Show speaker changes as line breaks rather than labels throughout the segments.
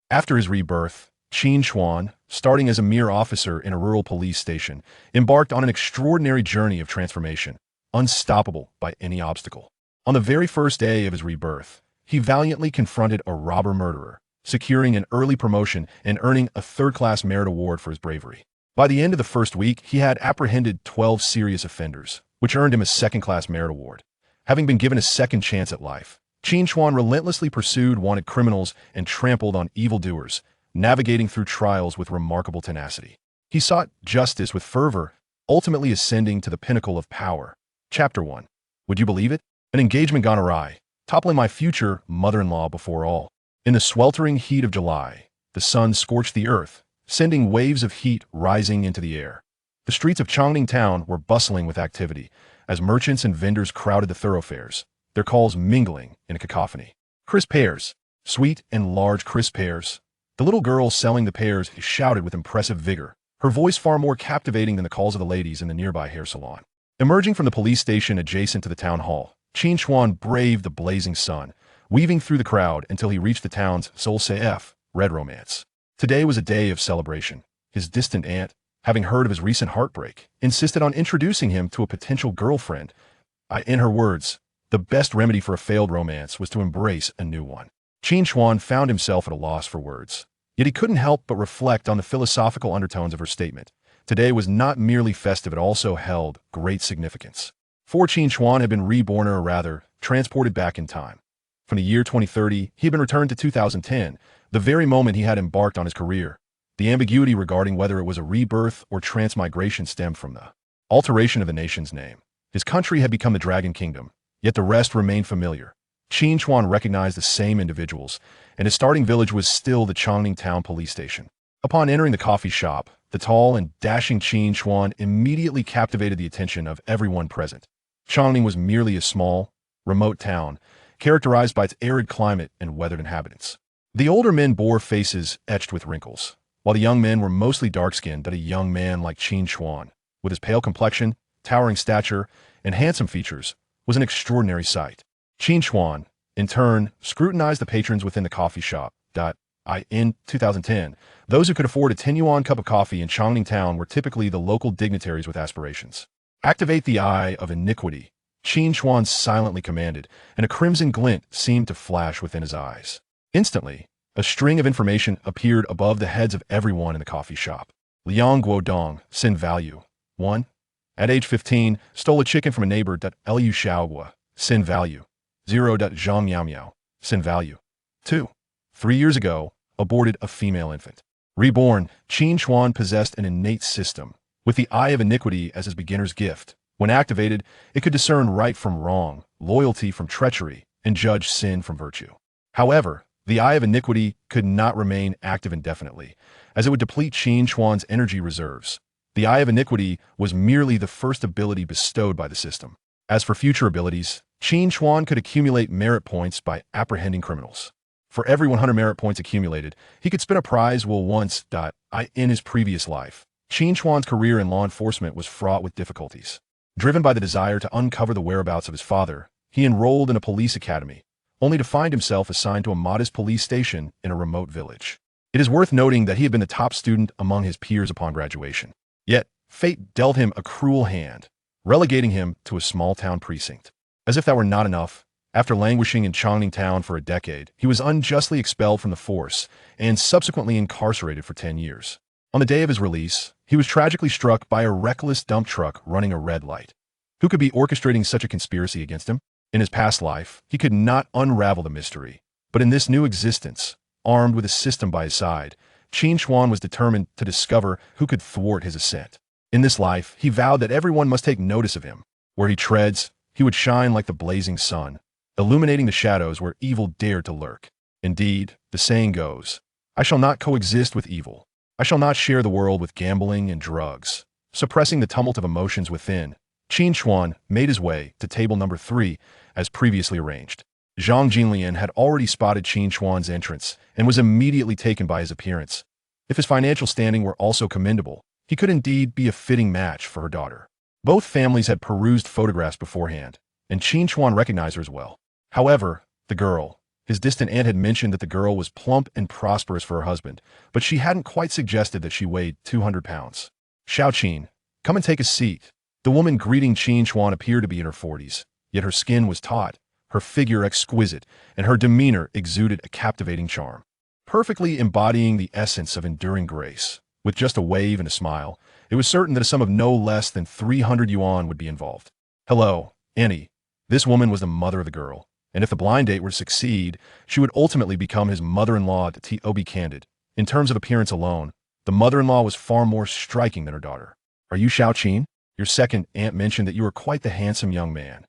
After his rebirth, Qin Chuan, starting as a mere officer in a rural police station, embarked on an extraordinary journey of transformation, unstoppable by any obstacle. On the very first day of his rebirth, he valiantly confronted a robber-murderer, securing an early promotion and earning a third-class merit award for his bravery. By the end of the first week, he had apprehended 12 serious offenders, which earned him a second-class merit award. Having been given a second chance at life, Qin Chuan relentlessly pursued wanted criminals and trampled on evildoers, navigating through trials with remarkable tenacity. He sought justice with fervor, ultimately ascending to the pinnacle of power. Chapter 1. Would you believe it? An engagement gone awry, toppling my future mother-in-law before all. In the sweltering heat of July, the sun scorched the earth, sending waves of heat rising into the air. The streets of Chongning town were bustling with activity, as merchants and vendors crowded the thoroughfares, their calls mingling in a cacophony. Crisp pears, sweet and large crisp pears. The little girl selling the pears shouted with impressive vigor, her voice far more captivating than the calls of the ladies in the nearby hair salon. Emerging from the police station adjacent to the town hall, Qin Chuan braved the blazing sun, weaving through the crowd until he reached the town's sole CF, Red Romance. Today was a day of celebration. His distant aunt, having heard of his recent heartbreak, insisted on introducing him to a potential girlfriend. In her words, the best remedy for a failed romance was to embrace a new one. Qin Chuan found himself at a loss for words. Yet he couldn't help but reflect on the philosophical undertones of her statement. Today was not merely festive, it also held great significance. For Qin Chuan had been reborn, or rather, transported back in time. From the year 2030, he had been returned to 2010, the very moment he had embarked on his career. The ambiguity regarding whether it was a rebirth or transmigration stemmed from the alteration of the nation's name. His country had become the Dragon Kingdom, yet the rest remained familiar. Qin Chuan recognized the same individuals, and his starting village was still the Chongning Town police station. Upon entering the coffee shop, the tall and dashing Qin Chuan immediately captivated the attention of everyone present. Chongning was merely a small, remote town, characterized by its arid climate and weathered inhabitants. The older men bore faces etched with wrinkles, while the young men were mostly dark-skinned. That a young man like Qin Chuan, with his pale complexion, towering stature, and handsome features, was an extraordinary sight. Qin Chuan, in turn, scrutinized the patrons within the coffee shop. In 2010, those who could afford a 10 yuan cup of coffee in Chongning Town were typically the local dignitaries with aspirations. Activate the eye of iniquity, Qin Chuan silently commanded, and a crimson glint seemed to flash within his eyes. Instantly, a string of information appeared above the heads of everyone in the coffee shop. Liang Guodong, Sin Value. 1. At age 15, stole a chicken from a neighbor. Liu Xiaogua, Sin Value. 0. Zhang Miao Miao, Sin Value. 2. 3 years ago, aborted a female infant. Reborn, Qin Chuan possessed an innate system, with the eye of iniquity as his beginner's gift. When activated, it could discern right from wrong, loyalty from treachery, and judge sin from virtue. However, the eye of iniquity could not remain active indefinitely, as it would deplete Qin Chuan's energy reserves. The eye of iniquity was merely the first ability bestowed by the system. As for future abilities, Qin Chuan could accumulate merit points by apprehending criminals. For every 100 merit points accumulated, he could spin a prize will once. In his previous life, Qin Chuan's career in law enforcement was fraught with difficulties. Driven by the desire to uncover the whereabouts of his father, he enrolled in a police academy, only to find himself assigned to a modest police station in a remote village. It is worth noting that he had been the top student among his peers upon graduation. Yet, fate dealt him a cruel hand, relegating him to a small-town precinct. As if that were not enough, after languishing in Chongning Town for a decade, he was unjustly expelled from the force and subsequently incarcerated for 10 years. On the day of his release, he was tragically struck by a reckless dump truck running a red light. Who could be orchestrating such a conspiracy against him? In his past life, he could not unravel the mystery. But in this new existence, armed with a system by his side, Qin Chuan was determined to discover who could thwart his ascent. In this life, he vowed that everyone must take notice of him. Where he treads, he would shine like the blazing sun, illuminating the shadows where evil dared to lurk. Indeed, the saying goes, I shall not coexist with evil. I shall not share the world with gambling and drugs. Suppressing the tumult of emotions within, Qin Chuan made his way to table number 3, as previously arranged. Zhang Jinlian had already spotted Qin Chuan's entrance and was immediately taken by his appearance. If his financial standing were also commendable, he could indeed be a fitting match for her daughter. Both families had perused photographs beforehand, and Qin Chuan recognized her as well. However, the girl, His distant aunt had mentioned that the girl was plump and prosperous for her husband, but she hadn't quite suggested that she weighed 200 pounds. Xiao Qin, come and take a seat. The woman greeting Qin Chuan appeared to be in her 40s, yet her skin was taut, her figure exquisite, and her demeanor exuded a captivating charm, perfectly embodying the essence of enduring grace. With just a wave and a smile, it was certain that a sum of no less than 300 yuan would be involved. Hello, Annie. This woman was the mother of the girl, and if the blind date were to succeed, she would ultimately become his mother-in-law. To be candid, in terms of appearance alone, the mother-in-law was far more striking than her daughter. Are you Xiao Qin? Your second aunt mentioned that you were quite the handsome young man.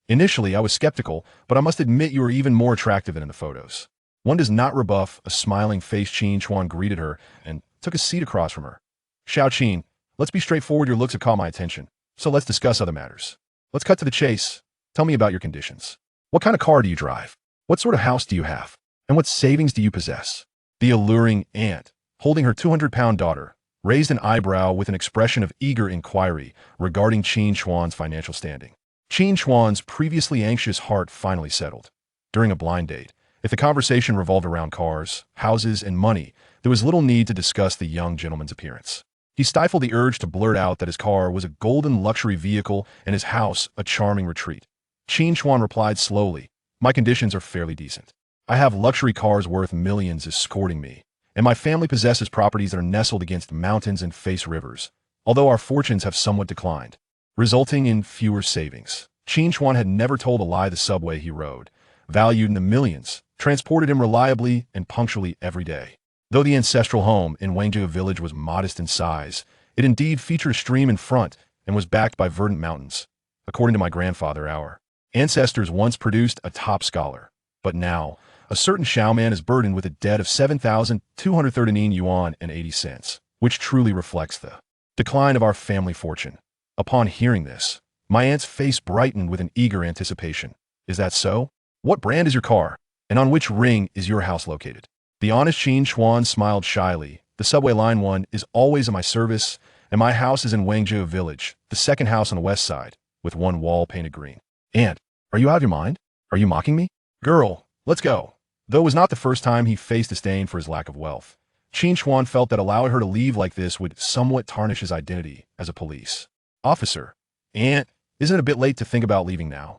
Initially, I was skeptical, but I must admit you were even more attractive than in the photos. One does not rebuff a smiling-faced Qin Chuan greeted her and took a seat across from her. Xiao Qin, let's be straightforward. Your looks have caught my attention, so let's discuss other matters. Let's cut to the chase. Tell me about your conditions. What kind of car do you drive? What sort of house do you have? And what savings do you possess? The alluring aunt, holding her 200-pound daughter, raised an eyebrow with an expression of eager inquiry regarding Qin Chuan's financial standing. Qin Chuan's previously anxious heart finally settled. During a blind date, if the conversation revolved around cars, houses, and money, there was little need to discuss the young gentleman's appearance. He stifled the urge to blurt out that his car was a golden luxury vehicle and his house a charming retreat. Qin Chuan replied slowly, my conditions are fairly decent. I have luxury cars worth millions escorting me, and my family possesses properties that are nestled against mountains and face rivers, although our fortunes have somewhat declined, resulting in fewer savings. Qin Chuan had never told a lie. The subway he rode, valued in the millions, transported him reliably and punctually every day. Though the ancestral home in Wangzhou village was modest in size, it indeed featured a stream in front and was backed by verdant mountains. According to my grandfather, our ancestors once produced a top scholar, but now a certain Xiaoman is burdened with a debt of 7,239 yuan and 80 cents, which truly reflects the decline of our family fortune. Upon hearing this, my aunt's face brightened with an eager anticipation. Is that so? What brand is your car? And on which ring is your house located? The honest Qin Chuan smiled shyly. The subway line 1 is always at my service, and my house is in Wangzhou village, the second house on the west side, with one wall painted green. Aunt, are you out of your mind? Are you mocking me? Girl, let's go. Though it was not the first time he faced disdain for his lack of wealth, Qin Chuan felt that allowing her to leave like this would somewhat tarnish his identity as a police officer. Aunt, isn't it a bit late to think about leaving now?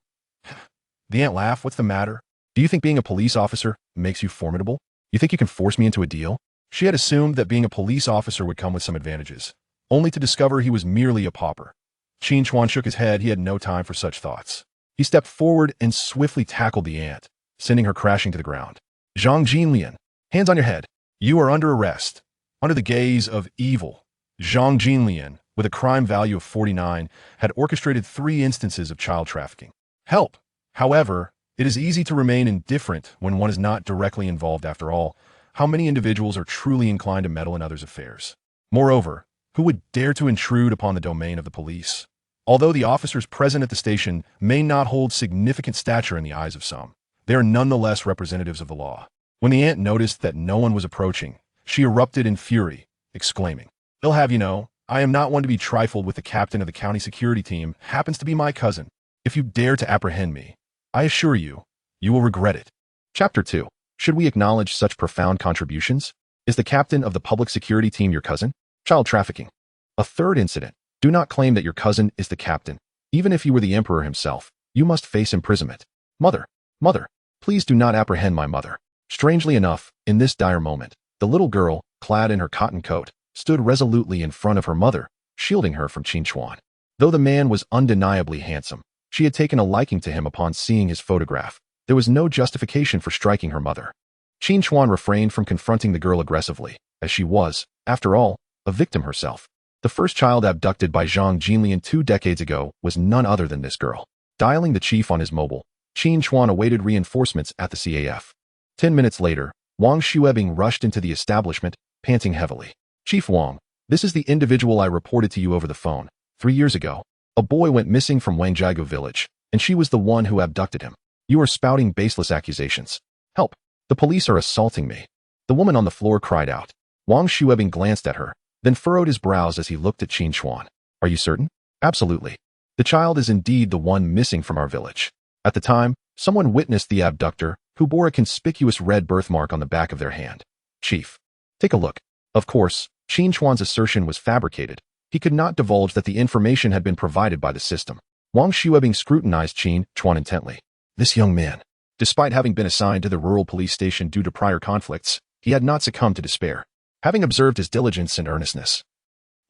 The aunt laughed. What's the matter? Do you think being a police officer makes you formidable? You think you can force me into a deal? She had assumed that being a police officer would come with some advantages, only to discover he was merely a pauper. Qin Chuan shook his head. He had no time for such thoughts. He stepped forward and swiftly tackled the aunt, sending her crashing to the ground. Zhang Jinlian, hands on your head. You are under arrest. Under the gaze of evil, Zhang Jinlian, with a crime value of 49, had orchestrated 3 instances of child trafficking. Help! However, it is easy to remain indifferent when one is not directly involved. After all, how many individuals are truly inclined to meddle in others' affairs? Moreover, who would dare to intrude upon the domain of the police? Although the officers present at the station may not hold significant stature in the eyes of some, they are nonetheless representatives of the law. When the aunt noticed that no one was approaching, she erupted in fury, exclaiming, "I'll have you know, I am not one to be trifled with. The captain of the county security team happens to be my cousin. If you dare to apprehend me, I assure you, you will regret it." Chapter 2. Should we acknowledge such profound contributions? Is the captain of the public security team your cousin? Child trafficking. A third incident. Do not claim that your cousin is the captain. Even if you were the emperor himself, you must face imprisonment. Mother, please do not apprehend my mother. Strangely enough, in this dire moment, the little girl, clad in her cotton coat, stood resolutely in front of her mother, shielding her from Qin Chuan. Though the man was undeniably handsome, she had taken a liking to him upon seeing his photograph. There was no justification for striking her mother. Qin Chuan refrained from confronting the girl aggressively, as she was, after all, a victim herself. The first child abducted by Zhang Jinlian 2 decades ago was none other than this girl. Dialing the chief on his mobile, Qin Chuan awaited reinforcements at the CAF. 10 minutes later, Wang Xuebing rushed into the establishment, panting heavily. "Chief Wang, this is the individual I reported to you over the phone. 3 years ago, a boy went missing from Wangzhou village, and she was the one who abducted him. You are spouting baseless accusations. Help! The police are assaulting me." The woman on the floor cried out. Wang Xuebing glanced at her, then furrowed his brows as he looked at Qin Chuan. "Are you certain?" "Absolutely. The child is indeed the one missing from our village. At the time, someone witnessed the abductor, who bore a conspicuous red birthmark on the back of their hand. Chief, take a look. Of course, Qin Chuan's assertion was fabricated. He could not divulge that the information had been provided by the system. Wang Xuebing scrutinized Qin Chuan intently. This young man, despite having been assigned to the rural police station due to prior conflicts, he had not succumbed to despair. Having observed his diligence and earnestness,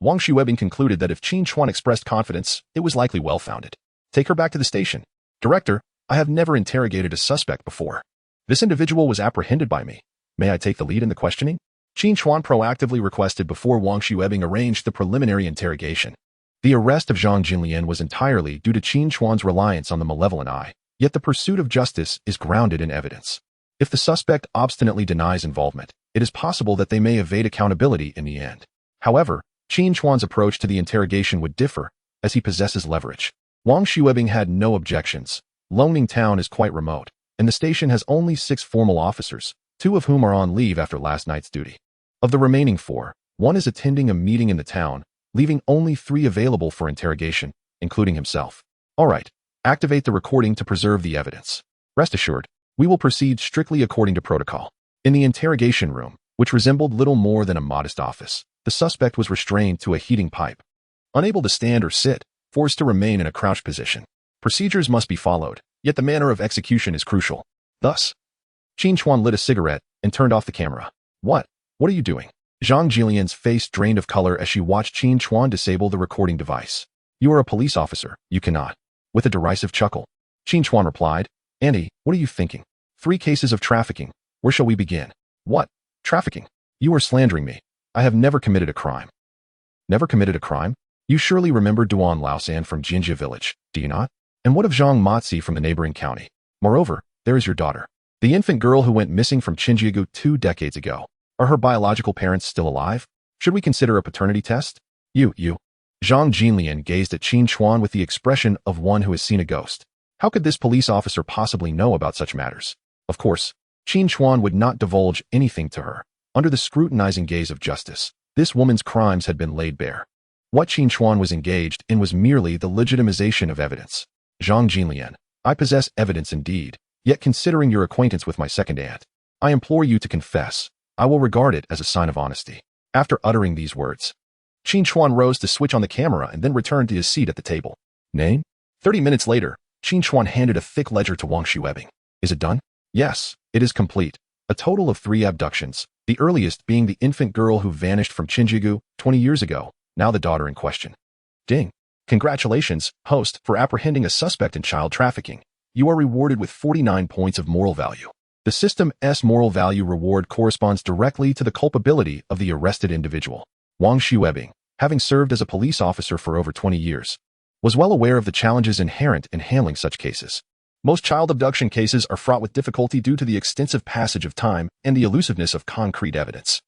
Wang Xuebing concluded that if Qin Chuan expressed confidence, it was likely well-founded. Take her back to the station. Director, I have never interrogated a suspect before. This individual was apprehended by me. May I take the lead in the questioning? Qin Chuan proactively requested before Wang Xuebing arranged the preliminary interrogation. The arrest of Zhang Jinlian was entirely due to Qin Chuan's reliance on the malevolent eye, yet the pursuit of justice is grounded in evidence. If the suspect obstinately denies involvement, it is possible that they may evade accountability in the end. However, Qin Chuan's approach to the interrogation would differ, as he possesses leverage. Wang Xuebing had no objections. Longning Town is quite remote, and the station has only 6 formal officers, 2 of whom are on leave after last night's duty. Of the remaining 4, 1 is attending a meeting in the town, leaving only 3 available for interrogation, including himself. All right, activate the recording to preserve the evidence. Rest assured, we will proceed strictly according to protocol. In the interrogation room, which resembled little more than a modest office, the suspect was restrained to a heating pipe. Unable to stand or sit, forced to remain in a crouched position. Procedures must be followed, yet the manner of execution is crucial. Thus, Qin Chuan lit a cigarette and turned off the camera. What are you doing? Zhang Jinlian's face drained of color as she watched Qin Chuan disable the recording device. You are a police officer, you cannot. With a derisive chuckle, Qin Chuan replied, Andy, what are you thinking? 3 cases of trafficking. Where shall we begin? What? Trafficking? You are slandering me. I have never committed a crime. Never committed a crime? You surely remember Duan Laosan from Jinjia village, do you not? And what of Zhang Matzi from the neighboring county? Moreover, there is your daughter, the infant girl who went missing from Qinjiagu 2 decades ago. Are her biological parents still alive? Should we consider a paternity test? You. Zhang Jinlian gazed at Qin Chuan with the expression of one who has seen a ghost. How could this police officer possibly know about such matters? Of course, Qin Chuan would not divulge anything to her. Under the scrutinizing gaze of justice, this woman's crimes had been laid bare. What Qin Chuan was engaged in was merely the legitimization of evidence. Zhang Jinlian, I possess evidence indeed, yet considering your acquaintance with my second aunt, I implore you to confess. I will regard it as a sign of honesty. After uttering these words, Qin Chuan rose to switch on the camera and then returned to his seat at the table. Name? 30 minutes later, Qin Chuan handed a thick ledger to Wang Xuebing. Is it done? Yes, it is complete. A total of 3 abductions, the earliest being the infant girl who vanished from Qinjiagu 20 years ago, now the daughter in question. Ding. Congratulations, host, for apprehending a suspect in child trafficking. You are rewarded with 49 points of moral value. The system's moral value reward corresponds directly to the culpability of the arrested individual. Wang Xuebing, having served as a police officer for over 20 years, was well aware of the challenges inherent in handling such cases. Most child abduction cases are fraught with difficulty due to the extensive passage of time and the elusiveness of concrete evidence.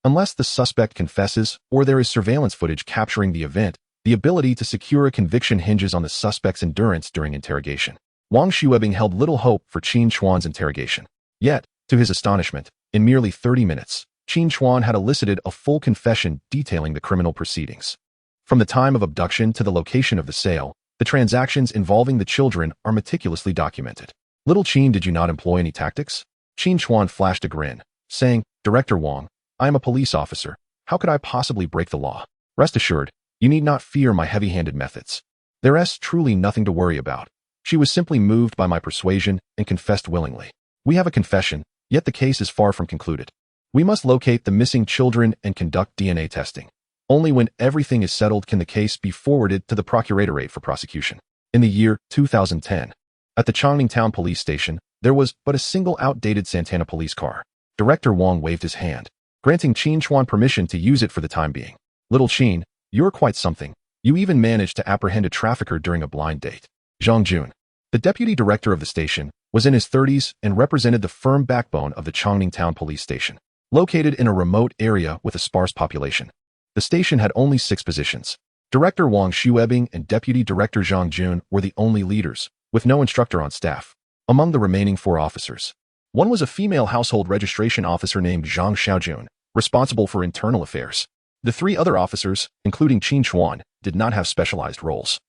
Unless the suspect confesses or there is surveillance footage capturing the event, the ability to secure a conviction hinges on the suspect's endurance during interrogation. Wang Xuebing held little hope for Qin Chuan's interrogation. Yet, to his astonishment, in merely 30 minutes, Qin Chuan had elicited a full confession detailing the criminal proceedings. From the time of abduction to the location of the sale, the transactions involving the children are meticulously documented. Little Qin, did you not employ any tactics? Qin Chuan flashed a grin, saying, Director Wang, I am a police officer. How could I possibly break the law? Rest assured, you need not fear my heavy-handed methods. There is truly nothing to worry about. She was simply moved by my persuasion and confessed willingly. We have a confession, yet the case is far from concluded. We must locate the missing children and conduct DNA testing. Only when everything is settled can the case be forwarded to the Procuratorate for prosecution. In the year 2010, at the Chongning Town Police Station, there was but a single outdated Santana police car. Director Wang waved his hand, granting Qin Chuan permission to use it for the time being. Little Qin, you're quite something. You even managed to apprehend a trafficker during a blind date. Zhang Jun, the deputy director of the station, was in his 30s and represented the firm backbone of the Chongning Town Police Station. Located in a remote area with a sparse population, the station had only 6 positions. Director Wang Xuebing and Deputy Director Zhang Jun were the only leaders, with no instructor on staff. Among the remaining 4 officers, one was a female household registration officer named Zhang Xiaojun, responsible for internal affairs. The 3 other officers, including Qin Chuan, did not have specialized roles.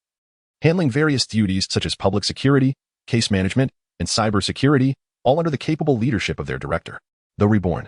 Handling various duties such as public security, case management, and cybersecurity, all under the capable leadership of their director. Though reborn,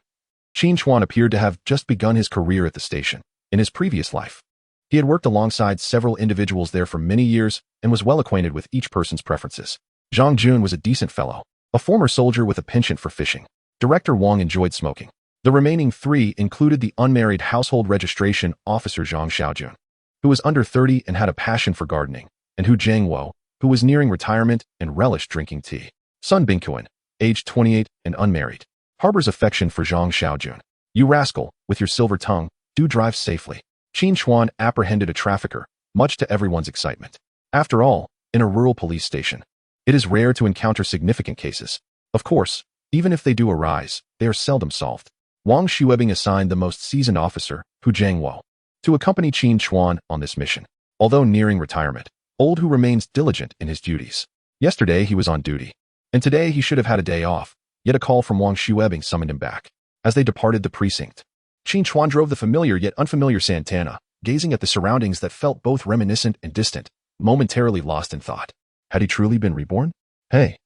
Qin Chuan appeared to have just begun his career at the station. In his previous life, he had worked alongside several individuals there for many years and was well acquainted with each person's preferences. Zhang Jun was a decent fellow, a former soldier with a penchant for fishing. Director Wang enjoyed smoking. The remaining three included the unmarried household registration officer Zhang Xiaojun, who was under 30 and had a passion for gardening, and Hu Jiangwo, who was nearing retirement and relished drinking tea. Sun Bingquan, aged 28 and unmarried, harbors affection for Zhang Xiaojun. You rascal, with your silver tongue, do drive safely. Qin Chuan apprehended a trafficker, much to everyone's excitement. After all, in a rural police station, it is rare to encounter significant cases. Of course, even if they do arise, they are seldom solved. Wang Xuebing assigned the most seasoned officer, Hu Jiangwo, to accompany Qin Chuan on this mission. Although nearing retirement, old Hu remains diligent in his duties. Yesterday he was on duty, and today he should have had a day off, yet a call from Wang Xuebing summoned him back. As they departed the precinct, Qin Chuan drove the familiar yet unfamiliar Santana, gazing at the surroundings that felt both reminiscent and distant, momentarily lost in thought. Had he truly been reborn? Hey,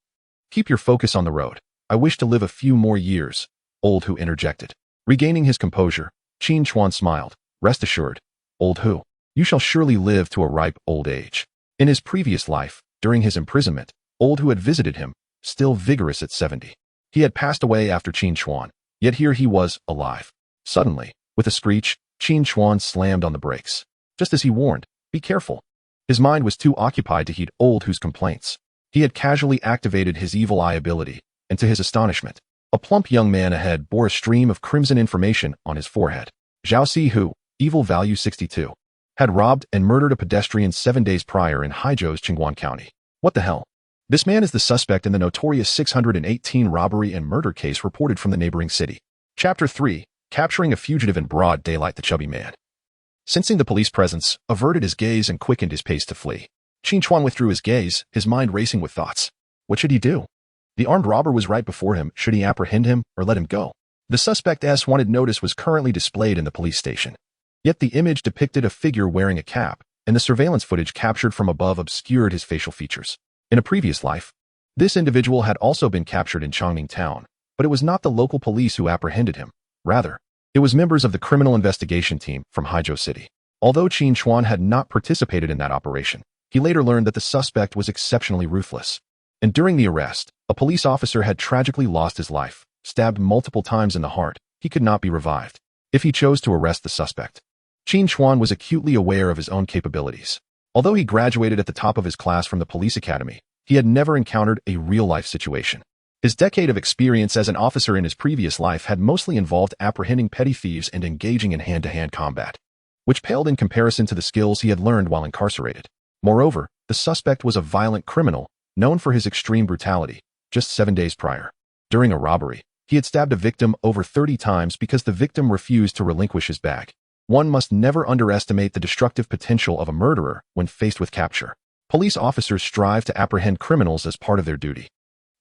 keep your focus on the road. I wish to live a few more years, old Hu interjected. Regaining his composure, Qin Chuan smiled. Rest assured, old Hu, you shall surely live to a ripe old age. In his previous life, during his imprisonment, old Hu had visited him, still vigorous at 70. He had passed away after Qin Chuan, yet here he was, alive. Suddenly, with a screech, Qin Chuan slammed on the brakes. Just as he warned, be careful. His mind was too occupied to heed old Hu's complaints. He had casually activated his evil eye ability, and to his astonishment, a plump young man ahead bore a stream of crimson information on his forehead. Zhao Si Hu, evil value 62, had robbed and murdered a pedestrian 7 days prior in Haizhou's Qingguan County. What the hell? This man is the suspect in the notorious 618 robbery and murder case reported from the neighboring city. Chapter 3. Capturing a fugitive in broad daylight. The chubby man, sensing the police presence, averted his gaze and quickened his pace to flee. Qin Chuan withdrew his gaze, his mind racing with thoughts. What should he do? The armed robber was right before him. Should he apprehend him or let him go? The suspect's wanted notice was currently displayed in the police station. Yet the image depicted a figure wearing a cap, and the surveillance footage captured from above obscured his facial features. In a previous life, this individual had also been captured in Chongning town, but it was not the local police who apprehended him. Rather, it was members of the criminal investigation team from Haizhou City. Although Qin Chuan had not participated in that operation, he later learned that the suspect was exceptionally ruthless. And during the arrest, a police officer had tragically lost his life, stabbed multiple times in the heart. He could not be revived. If he chose to arrest the suspect, Qin Chuan was acutely aware of his own capabilities. Although he graduated at the top of his class from the police academy, he had never encountered a real-life situation. His decade of experience as an officer in his previous life had mostly involved apprehending petty thieves and engaging in hand-to-hand combat, which paled in comparison to the skills he had learned while incarcerated. Moreover, the suspect was a violent criminal, known for his extreme brutality. Just 7 days prior, during a robbery, he had stabbed a victim over 30 times because the victim refused to relinquish his bag. One must never underestimate the destructive potential of a murderer when faced with capture. Police officers strive to apprehend criminals as part of their duty,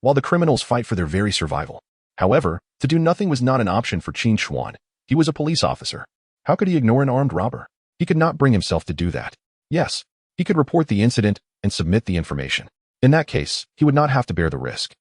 while the criminals fight for their very survival. However, to do nothing was not an option for Qin Chuan. He was a police officer. How could he ignore an armed robber? He could not bring himself to do that. Yes, he could report the incident and submit the information. In that case, he would not have to bear the risk,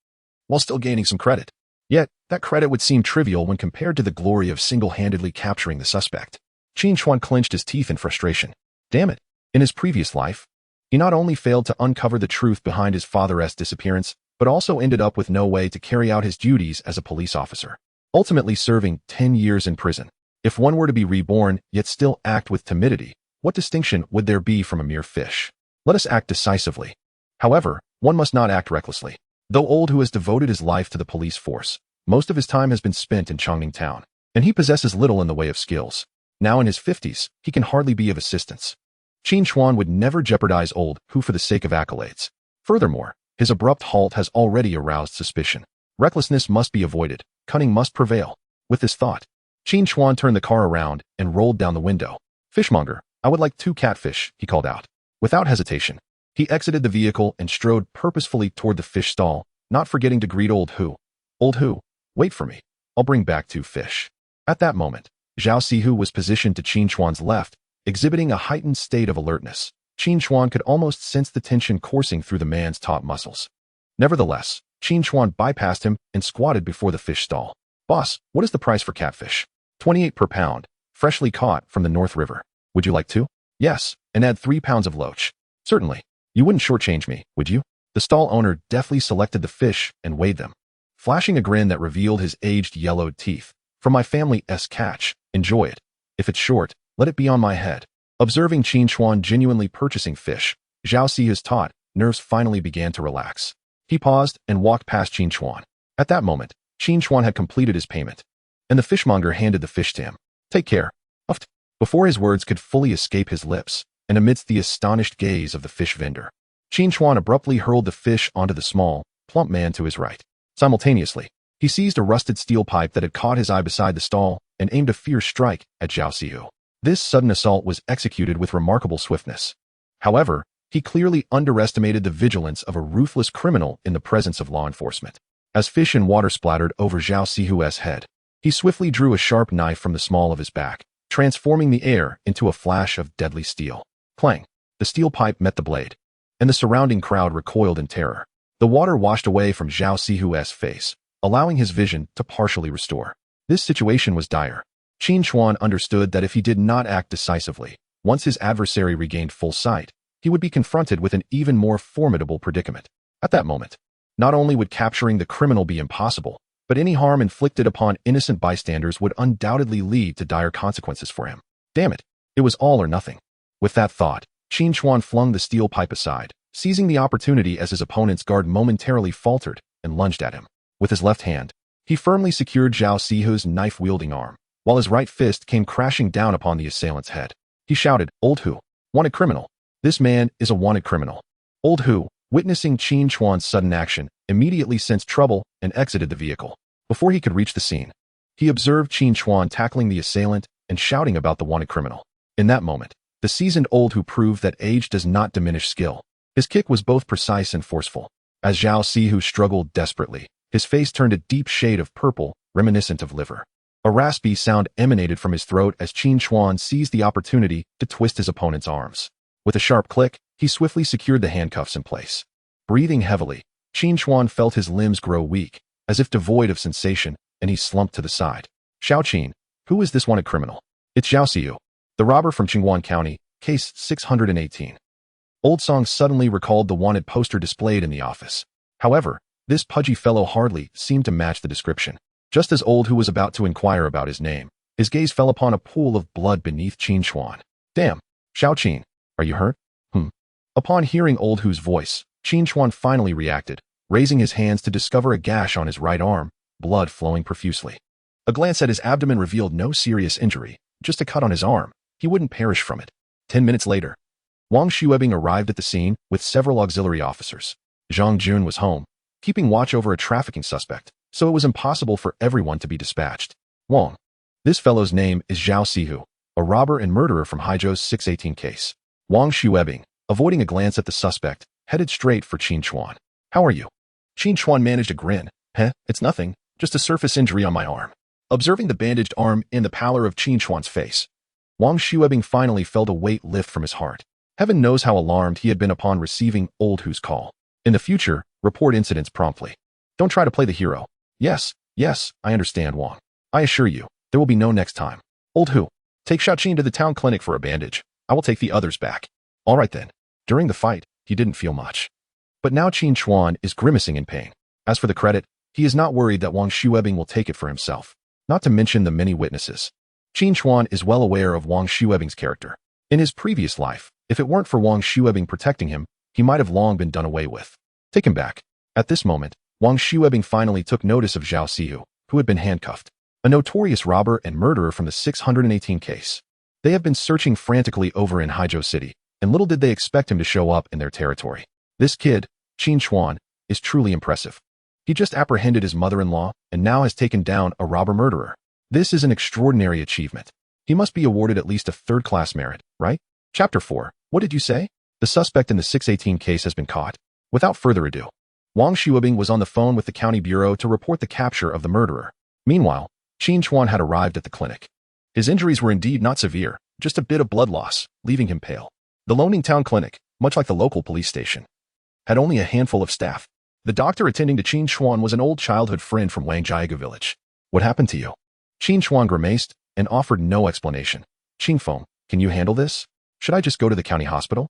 while still gaining some credit. Yet, that credit would seem trivial when compared to the glory of single-handedly capturing the suspect. Qin Chuan clenched his teeth in frustration. Damn it. In his previous life, he not only failed to uncover the truth behind his father's disappearance, but also ended up with no way to carry out his duties as a police officer, ultimately serving 10 years in prison. If one were to be reborn, yet still act with timidity, what distinction would there be from a mere fish? Let us act decisively. However, one must not act recklessly. Though old Hu has devoted his life to the police force, most of his time has been spent in Chongning town, and he possesses little in the way of skills. Now in his 50s, he can hardly be of assistance. Qin Chuan would never jeopardize old Hu for the sake of accolades. Furthermore, his abrupt halt has already aroused suspicion. Recklessness must be avoided. Cunning must prevail. With this thought, Qin Chuan turned the car around and rolled down the window. Fishmonger, I would like 2 catfish, he called out. Without hesitation, he exited the vehicle and strode purposefully toward the fish stall, not forgetting to greet old Hu. Old Hu, wait for me. I'll bring back 2 fish. At that moment, Zhao Sihu was positioned to Qin Chuan's left, exhibiting a heightened state of alertness. Qin Chuan could almost sense the tension coursing through the man's taut muscles. Nevertheless, Qin Chuan bypassed him and squatted before the fish stall. "Boss, what is the price for catfish?" 28 per pound, freshly caught from the North River. "Would you like two?" "Yes, and add 3 pounds of loach." "Certainly. You wouldn't shortchange me, would you?" The stall owner deftly selected the fish and weighed them, flashing a grin that revealed his aged yellowed teeth. "From my family's catch, enjoy it. If it's short, let it be on my head." Observing Qin Chuan genuinely purchasing fish, Zhao Sihu's taut nerves finally began to relax. He paused and walked past Qin Chuan. At that moment, Qin Chuan had completed his payment, and the fishmonger handed the fish to him. "Take care." Uft. Before his words could fully escape his lips, and amidst the astonished gaze of the fish vendor, Qin Chuan abruptly hurled the fish onto the small, plump man to his right. Simultaneously, he seized a rusted steel pipe that had caught his eye beside the stall and aimed a fierce strike at Zhao Sihu. This sudden assault was executed with remarkable swiftness. However, he clearly underestimated the vigilance of a ruthless criminal in the presence of law enforcement. As fish and water splattered over Zhao Sihu's head, he swiftly drew a sharp knife from the small of his back, transforming the air into a flash of deadly steel. Clang! The steel pipe met the blade, and the surrounding crowd recoiled in terror. The water washed away from Zhao Sihu's face, allowing his vision to partially restore. This situation was dire. Qin Chuan understood that if he did not act decisively, once his adversary regained full sight, he would be confronted with an even more formidable predicament. At that moment, not only would capturing the criminal be impossible, but any harm inflicted upon innocent bystanders would undoubtedly lead to dire consequences for him. Damn it, it was all or nothing. With that thought, Qin Chuan flung the steel pipe aside, seizing the opportunity as his opponent's guard momentarily faltered and lunged at him. With his left hand, he firmly secured Zhao Sihu's knife-wielding arm, while his right fist came crashing down upon the assailant's head. He shouted, "Old Hu, wanted criminal. This man is a wanted criminal." Old Hu, witnessing Qin Chuan's sudden action, immediately sensed trouble and exited the vehicle. Before he could reach the scene, he observed Qin Chuan tackling the assailant and shouting about the wanted criminal. In that moment, the seasoned Old Hu proved that age does not diminish skill. His kick was both precise and forceful. As Zhao Sihu struggled desperately, his face turned a deep shade of purple, reminiscent of liver. A raspy sound emanated from his throat as Qin Chuan seized the opportunity to twist his opponent's arms. With a sharp click, he swiftly secured the handcuffs in place. Breathing heavily, Qin Chuan felt his limbs grow weak, as if devoid of sensation, and he slumped to the side. "Xiao Qin, who is this wanted criminal?" "It's Zhao Sihu, the robber from Qingguan County, case 618. Old Song suddenly recalled the wanted poster displayed in the office. However, this pudgy fellow hardly seemed to match the description. Just as Old Hu was about to inquire about his name, his gaze fell upon a pool of blood beneath Qin Chuan. "Damn, Xiao Qin, are you hurt?" Upon hearing Old Hu's voice, Qin Chuan finally reacted, raising his hands to discover a gash on his right arm, blood flowing profusely. A glance at his abdomen revealed no serious injury, just a cut on his arm. He wouldn't perish from it. 10 minutes later, Wang Xuebing arrived at the scene with several auxiliary officers. Zhang Jun was home, keeping watch over a trafficking suspect, so it was impossible for everyone to be dispatched. "Wang. This fellow's name is Zhao Sihu, a robber and murderer from Haizhou's 618 case." Wang Xuebing, avoiding a glance at the suspect, headed straight for Qin Chuan. "How are you?" Qin Chuan managed a grin. It's nothing, just a surface injury on my arm." Observing the bandaged arm and the pallor of Qin Chuan's face, Wang Xuebing finally felt a weight lift from his heart. Heaven knows how alarmed he had been upon receiving Old Hu's call. In the future, report incidents promptly. Don't try to play the hero. Yes, I understand, Wang. I assure you, there will be no next time. Old Hu, take Xiaoqin to the town clinic for a bandage. I will take the others back. All right then. During the fight, he didn't feel much. But now Qin Chuan is grimacing in pain. As for the credit, he is not worried that Wang Xuebing will take it for himself. Not to mention the many witnesses. Qin Chuan is well aware of Wang Xuebing's character. In his previous life, if it weren't for Wang Xuebing protecting him, he might have long been done away with. Take him back. At this moment, Wang Xuebing finally took notice of Zhao Sihu, who had been handcuffed, a notorious robber and murderer from the 618 case. They have been searching frantically over in Haizhou City, and little did they expect him to show up in their territory. This kid, Qin Chuan, is truly impressive. He just apprehended his mother-in-law and now has taken down a robber-murderer. This is an extraordinary achievement. He must be awarded at least a third-class merit, right? Chapter 4. What did you say? The suspect in the 618 case has been caught. Without further ado, Wang Xuebing was on the phone with the county bureau to report the capture of the murderer. Meanwhile, Qin Chuan had arrived at the clinic. His injuries were indeed not severe, just a bit of blood loss, leaving him pale. The Loaning Town Clinic, much like the local police station, had only a handful of staff. The doctor attending to Qin Chuan was an old childhood friend from Wangjiaga village. What happened to you? Qin Chuan grimaced and offered no explanation. Qin Feng, can you handle this? Should I just go to the county hospital?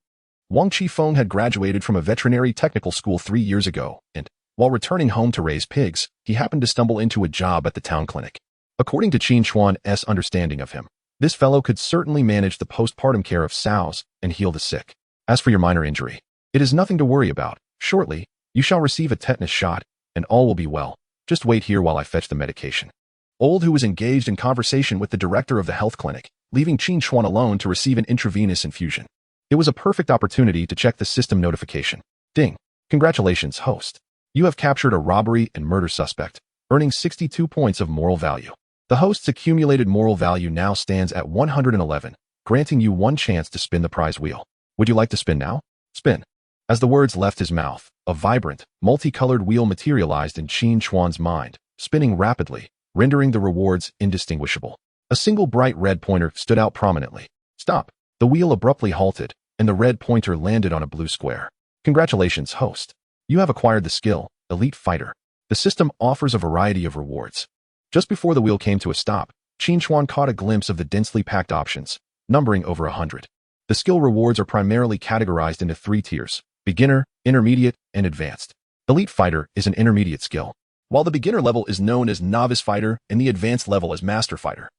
Wang Qifeng had graduated from a veterinary technical school 3 years ago, and, while returning home to raise pigs, he happened to stumble into a job at the town clinic. According to Qin Chuan's understanding of him, this fellow could certainly manage the postpartum care of sows and heal the sick. As for your minor injury, it is nothing to worry about. Shortly, you shall receive a tetanus shot, and all will be well. Just wait here while I fetch the medication. Old Hu was engaged in conversation with the director of the health clinic, leaving Qin Chuan alone to receive an intravenous infusion. It was a perfect opportunity to check the system notification. Ding. Congratulations, host. You have captured a robbery and murder suspect, earning 62 points of moral value. The host's accumulated moral value now stands at 111, granting you one chance to spin the prize wheel. Would you like to spin now? Spin. As the words left his mouth, a vibrant, multicolored wheel materialized in Qin Chuan's mind, spinning rapidly, rendering the rewards indistinguishable. A single bright red pointer stood out prominently. Stop. The wheel abruptly halted, and the red pointer landed on a blue square. Congratulations, host. You have acquired the skill, Elite Fighter. The system offers a variety of rewards. Just before the wheel came to a stop, Qin Chuan caught a glimpse of the densely packed options, numbering over 100. The skill rewards are primarily categorized into 3 tiers: beginner, intermediate, and advanced. Elite Fighter is an intermediate skill, while the beginner level is known as Novice Fighter and the advanced level as Master Fighter.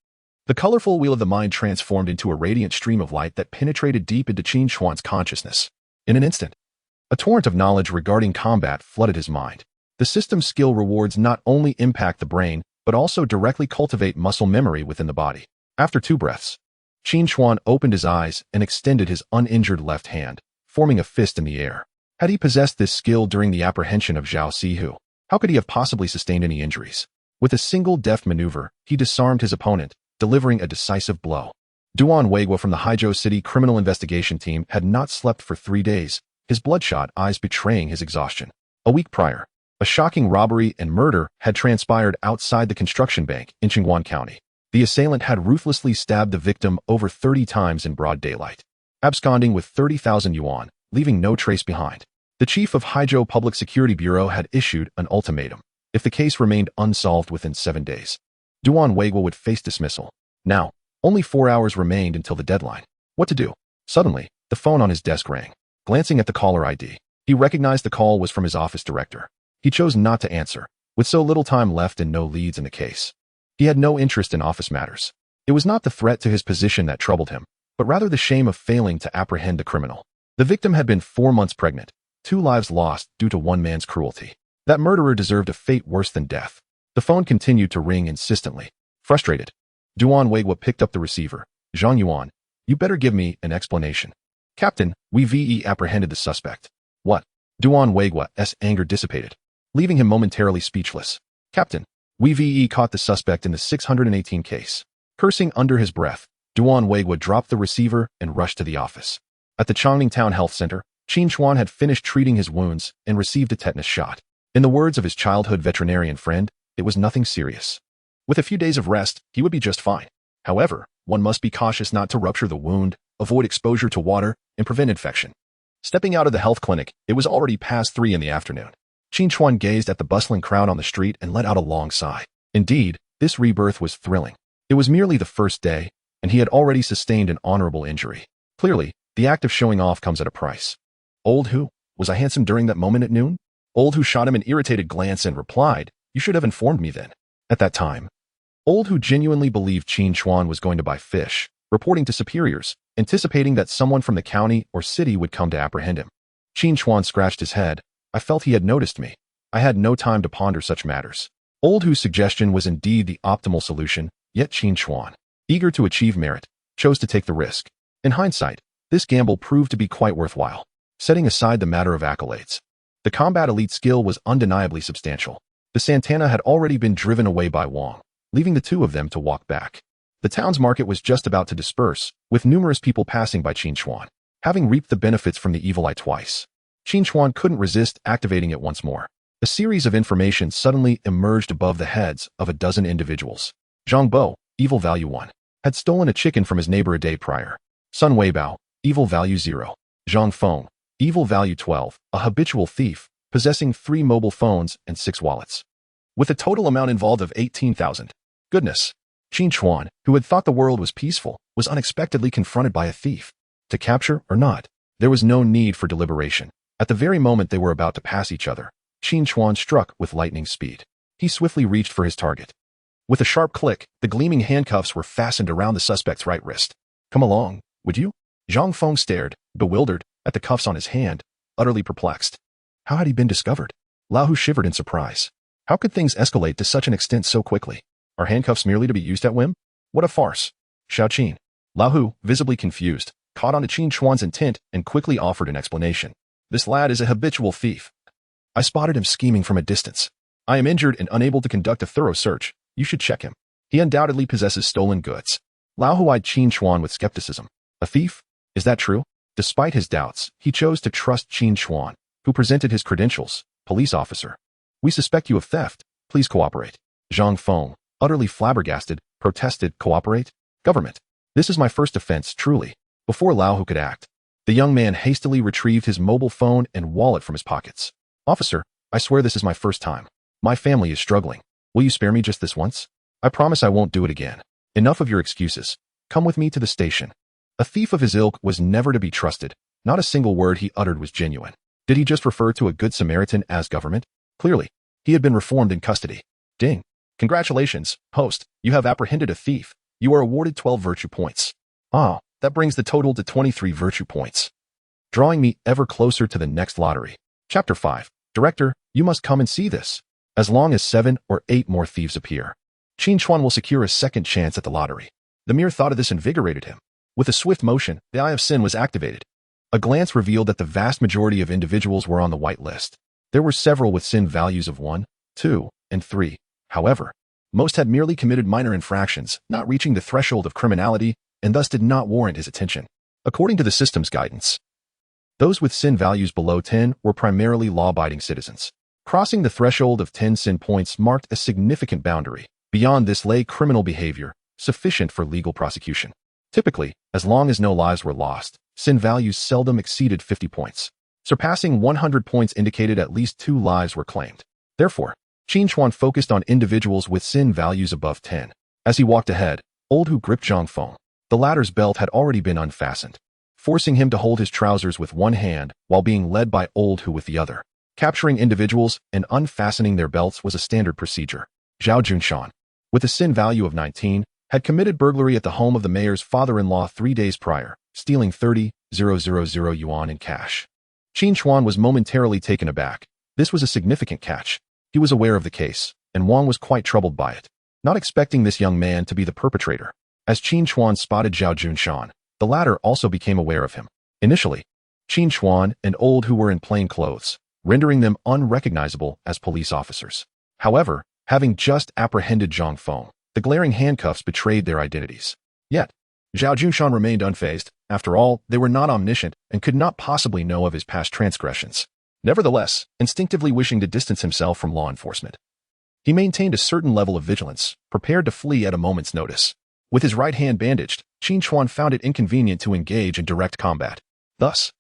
The colorful wheel of the mind transformed into a radiant stream of light that penetrated deep into Qin Chuan's consciousness. In an instant, a torrent of knowledge regarding combat flooded his mind. The system's skill rewards not only impact the brain, but also directly cultivate muscle memory within the body. After 2 breaths, Qin Chuan opened his eyes and extended his uninjured left hand, forming a fist in the air. Had he possessed this skill during the apprehension of Zhao Sihu, how could he have possibly sustained any injuries? With a single deft maneuver, he disarmed his opponent, delivering a decisive blow. Duan Weigua from the Haizhou City Criminal Investigation Team had not slept for 3 days, his bloodshot eyes betraying his exhaustion. A week prior, a shocking robbery and murder had transpired outside the construction bank in Qingguan County. The assailant had ruthlessly stabbed the victim over 30 times in broad daylight, absconding with 30,000 yuan, leaving no trace behind. The chief of Haizhou Public Security Bureau had issued an ultimatum. If the case remained unsolved within 7 days, Duan Weigua would face dismissal. Now, only 4 hours remained until the deadline. What to do? Suddenly, the phone on his desk rang. Glancing at the caller ID, he recognized the call was from his office director. He chose not to answer, with so little time left and no leads in the case. He had no interest in office matters. It was not the threat to his position that troubled him, but rather the shame of failing to apprehend the criminal. The victim had been 4 months pregnant, 2 lives lost due to one man's cruelty. That murderer deserved a fate worse than death. The phone continued to ring insistently. Frustrated, Duan Weigua picked up the receiver. Zhang Yuan, you better give me an explanation. Captain, we apprehended the suspect. What? Duan Weigua's anger dissipated, leaving him momentarily speechless. Captain, we caught the suspect in the 618 case. Cursing under his breath, Duan Weigua dropped the receiver and rushed to the office. At the Changning Town Health Center, Qin Chuan had finished treating his wounds and received a tetanus shot. In the words of his childhood veterinarian friend, it was nothing serious. With a few days of rest, he would be just fine. However, one must be cautious not to rupture the wound, avoid exposure to water, and prevent infection. Stepping out of the health clinic, it was already past 3 in the afternoon. Qin Chuan gazed at the bustling crowd on the street and let out a long sigh. Indeed, this rebirth was thrilling. It was merely the first day, and he had already sustained an honorable injury. Clearly, the act of showing off comes at a price. Old Hu, was I handsome during that moment at noon? Old Hu shot him an irritated glance and replied, you should have informed me then. At that time, Old Hu genuinely believed Qin Chuan was going to buy fish, reporting to superiors, anticipating that someone from the county or city would come to apprehend him. Qin Chuan scratched his head. I felt he had noticed me. I had no time to ponder such matters. Old Hu's suggestion was indeed the optimal solution, yet Qin Chuan, eager to achieve merit, chose to take the risk. In hindsight, this gamble proved to be quite worthwhile. Setting aside the matter of accolades, the combat elite skill was undeniably substantial. The Santana had already been driven away by Wang, leaving the 2 of them to walk back. The town's market was just about to disperse, with numerous people passing by Qin Chuan. Having reaped the benefits from the evil eye twice, Qin Chuan couldn't resist activating it once more. A series of information suddenly emerged above the heads of a dozen individuals. Zhang Bo, evil value 1, had stolen a chicken from his neighbor a day prior. Sun Weibao, evil value 0. Zhang Feng, evil value 12, a habitual thief, possessing 3 mobile phones and 6 wallets. With a total amount involved of 18,000. Goodness. Qin Chuan, who had thought the world was peaceful, was unexpectedly confronted by a thief. To capture or not, there was no need for deliberation. At the very moment they were about to pass each other, Qin Chuan struck with lightning speed. He swiftly reached for his target. With a sharp click, the gleaming handcuffs were fastened around the suspect's right wrist. Come along, would you? Zhang Feng stared, bewildered, at the cuffs on his hand, utterly perplexed. How had he been discovered? Lao Hu shivered in surprise. How could things escalate to such an extent so quickly? Are handcuffs merely to be used at whim? What a farce. Xiao Qin. Lao Hu, visibly confused, caught on to Qin Chuan's intent and quickly offered an explanation. This lad is a habitual thief. I spotted him scheming from a distance. I am injured and unable to conduct a thorough search. You should check him. He undoubtedly possesses stolen goods. Lao Hu eyed Qin Chuan with skepticism. A thief? Is that true? Despite his doubts, he chose to trust Qin Chuan, who presented his credentials. Police officer. We suspect you of theft. Please cooperate. Zhang Feng, utterly flabbergasted, protested. Cooperate? Government. This is my first offense, truly. Before Lao Hu could act, the young man hastily retrieved his mobile phone and wallet from his pockets. Officer, I swear this is my first time. My family is struggling. Will you spare me just this once? I promise I won't do it again. Enough of your excuses. Come with me to the station. A thief of his ilk was never to be trusted. Not a single word he uttered was genuine. Did he just refer to a good Samaritan as government? Clearly, he had been reformed in custody. Ding. Congratulations, host. You have apprehended a thief. You are awarded 12 virtue points. Ah, that brings the total to 23 virtue points. Drawing me ever closer to the next lottery. Chapter 5. Director, you must come and see this. As long as 7 or 8 more thieves appear, Qin Chuan will secure a second chance at the lottery. The mere thought of this invigorated him. With a swift motion, the Eye of Sin was activated. A glance revealed that the vast majority of individuals were on the white list. There were several with sin values of 1, 2, and 3. However, most had merely committed minor infractions, not reaching the threshold of criminality, and thus did not warrant his attention. According to the system's guidance, those with sin values below 10 were primarily law-abiding citizens. Crossing the threshold of 10 sin points marked a significant boundary. Beyond this lay criminal behavior, sufficient for legal prosecution. Typically, as long as no lives were lost, sin values seldom exceeded 50 points. Surpassing 100 points indicated at least 2 lives were claimed. Therefore, Qin Chuan focused on individuals with sin values above 10. As he walked ahead, Old Hu gripped Zhang Feng. The latter's belt had already been unfastened, forcing him to hold his trousers with one hand while being led by Old Hu with the other. Capturing individuals and unfastening their belts was a standard procedure. Zhao Junshan, with a sin value of 19, had committed burglary at the home of the mayor's father-in-law 3 days prior, stealing 30,000 yuan in cash. Qin Chuan was momentarily taken aback. This was a significant catch. He was aware of the case, and Wang was quite troubled by it, not expecting this young man to be the perpetrator. As Qin Chuan spotted Zhao Junshan, the latter also became aware of him. Initially, Qin Chuan and Old Hu were in plain clothes, rendering them unrecognizable as police officers. However, having just apprehended Zhang Feng, the glaring handcuffs betrayed their identities. Yet, Zhao Junshan remained unfazed. After all, they were not omniscient and could not possibly know of his past transgressions. Nevertheless, instinctively wishing to distance himself from law enforcement, he maintained a certain level of vigilance, prepared to flee at a moment's notice. With his right hand bandaged, Qin Chuan found it inconvenient to engage in direct combat. Thus,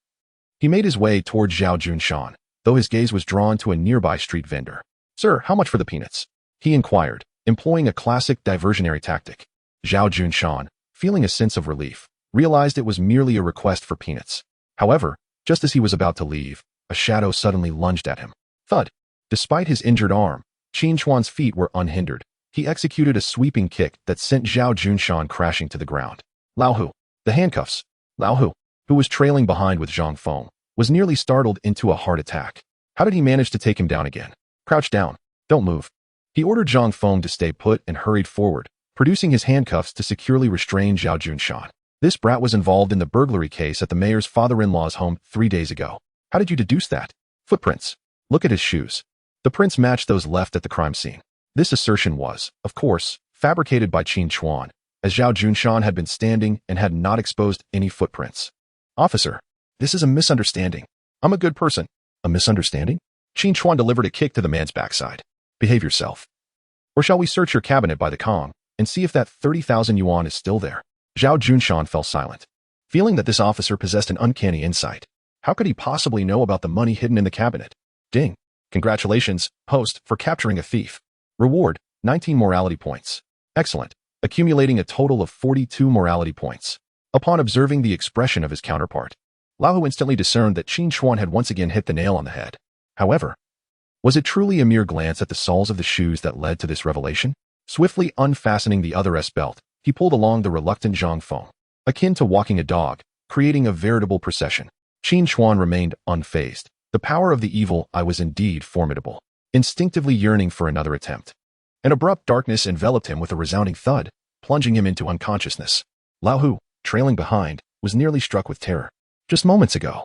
he made his way toward Zhao Junshan, though his gaze was drawn to a nearby street vendor. Sir, how much for the peanuts? He inquired, employing a classic diversionary tactic. Zhao Junshan, feeling a sense of relief, realized it was merely a request for peanuts. However, just as he was about to leave, a shadow suddenly lunged at him. Thud. Despite his injured arm, Qin Chuan's feet were unhindered. He executed a sweeping kick that sent Zhao Junshan crashing to the ground. Lao Hu. The handcuffs. Lao Hu, who was trailing behind with Zhang Feng, was nearly startled into a heart attack. How did he manage to take him down again? Crouch down. Don't move. He ordered Zhang Feng to stay put and hurried forward, producing his handcuffs to securely restrain Zhao Junshan. This brat was involved in the burglary case at the mayor's father-in-law's home 3 days ago. How did you deduce that? Footprints. Look at his shoes. The prints matched those left at the crime scene. This assertion was, of course, fabricated by Qin Chuan, as Zhao Junshan had been standing and had not exposed any footprints. Officer, this is a misunderstanding. I'm a good person. A misunderstanding? Qin Chuan delivered a kick to the man's backside. Behave yourself. Or shall we search your cabinet by the Kong and see if that 30,000 yuan is still there? Zhao Junshan fell silent, feeling that this officer possessed an uncanny insight. How could he possibly know about the money hidden in the cabinet? Ding. Congratulations, host, for capturing a thief. Reward, 19 morality points. Excellent, accumulating a total of 42 morality points. Upon observing the expression of his counterpart, Lao Hu instantly discerned that Qin Chuan had once again hit the nail on the head. However, was it truly a mere glance at the soles of the shoes that led to this revelation? Swiftly unfastening the other S-belt, he pulled along the reluctant Zhang Feng, akin to walking a dog, creating a veritable procession. Qin Chuan remained unfazed. The power of the evil eye was indeed formidable, instinctively yearning for another attempt. An abrupt darkness enveloped him with a resounding thud, plunging him into unconsciousness. Lao Hu, trailing behind, was nearly struck with terror. Just moments ago,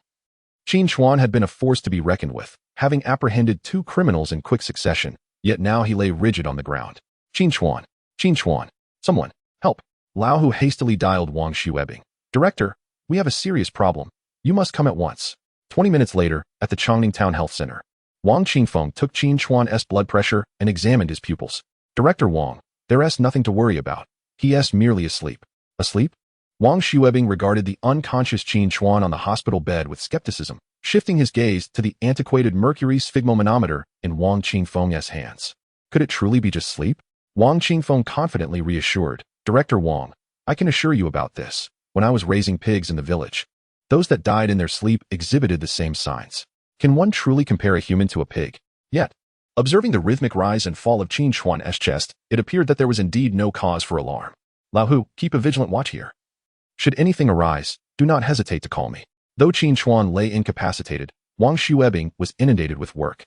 Qin Chuan had been a force to be reckoned with, having apprehended 2 criminals in quick succession, yet now he lay rigid on the ground. Qin Chuan, someone, help. Lao Hu hastily dialed Wang Xuebing. Director, we have a serious problem. You must come at once. 20 minutes later, at the Chongning Town Health Center, Wang Qingfeng took Qin Chuan's blood pressure and examined his pupils. Director Wang, there's nothing to worry about. He's merely asleep. Asleep? Wang Xuebing regarded the unconscious Qin Chuan on the hospital bed with skepticism, shifting his gaze to the antiquated mercury sphygmomanometer in Wang Qingfeng's hands. Could it truly be just sleep? Wang Qingfeng confidently reassured, Director Wang, I can assure you about this. When I was raising pigs in the village, those that died in their sleep exhibited the same signs. Can one truly compare a human to a pig? Yet, observing the rhythmic rise and fall of Qin Chuan's chest, it appeared that there was indeed no cause for alarm. Lao Hu, keep a vigilant watch here. Should anything arise, do not hesitate to call me. Though Qin Chuan lay incapacitated, Wang Xuebing was inundated with work.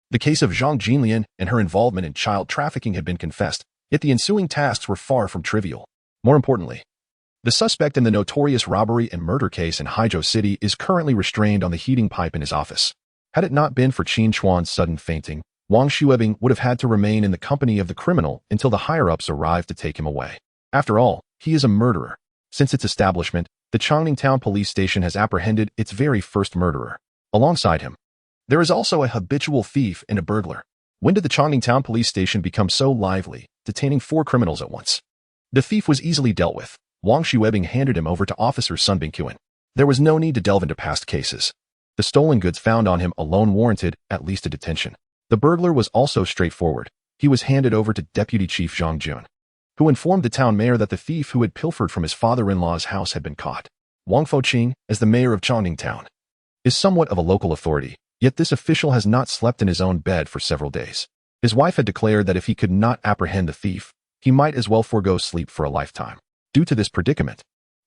The case of Zhang Jinlian and her involvement in child trafficking had been confessed, yet the ensuing tasks were far from trivial. More importantly, the suspect in the notorious robbery and murder case in Haizhou City is currently restrained on the heating pipe in his office. Had it not been for Qin Chuan's sudden fainting, Wang Xuebing would have had to remain in the company of the criminal until the higher-ups arrived to take him away. After all, he is a murderer. Since its establishment, the Chongning Town Police Station has apprehended its very first murderer. Alongside him, there is also a habitual thief and a burglar. When did the Chongning Town Police Station become so lively, detaining 4 criminals at once? The thief was easily dealt with. Wang Xuebing handed him over to Officer Sun Bingqian. There was no need to delve into past cases. The stolen goods found on him alone warranted at least a detention. The burglar was also straightforward. He was handed over to Deputy Chief Zhang Jun, who informed the town mayor that the thief who had pilfered from his father-in-law's house had been caught. Wang Foqing, as the mayor of Chongning Town, is somewhat of a local authority, yet this official has not slept in his own bed for several days. His wife had declared that if he could not apprehend the thief, he might as well forego sleep for a lifetime. Due to this predicament,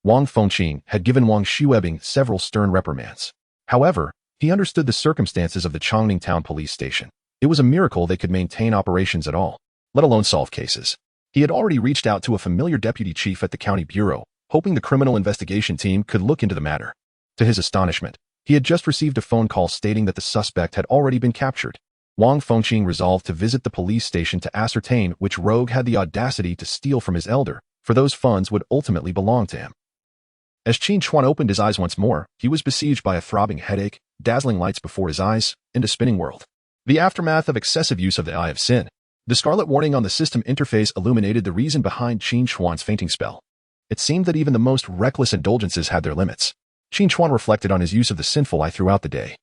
Wang Fengqing had given Wang Xuebing several stern reprimands. However, he understood the circumstances of the Chongning Town Police Station. It was a miracle they could maintain operations at all, let alone solve cases. He had already reached out to a familiar deputy chief at the county bureau, hoping the criminal investigation team could look into the matter. To his astonishment, he had just received a phone call stating that the suspect had already been captured. Wang Fengqing resolved to visit the police station to ascertain which rogue had the audacity to steal from his elder, for those funds would ultimately belong to him. As Qin Chuan opened his eyes once more, he was besieged by a throbbing headache, dazzling lights before his eyes, and a spinning world. The aftermath of excessive use of the Eye of Sin. The scarlet warning on the system interface illuminated the reason behind Qin Chuan's fainting spell. It seemed that even the most reckless indulgences had their limits. Qin Chuan reflected on his use of the sinful eye throughout the day.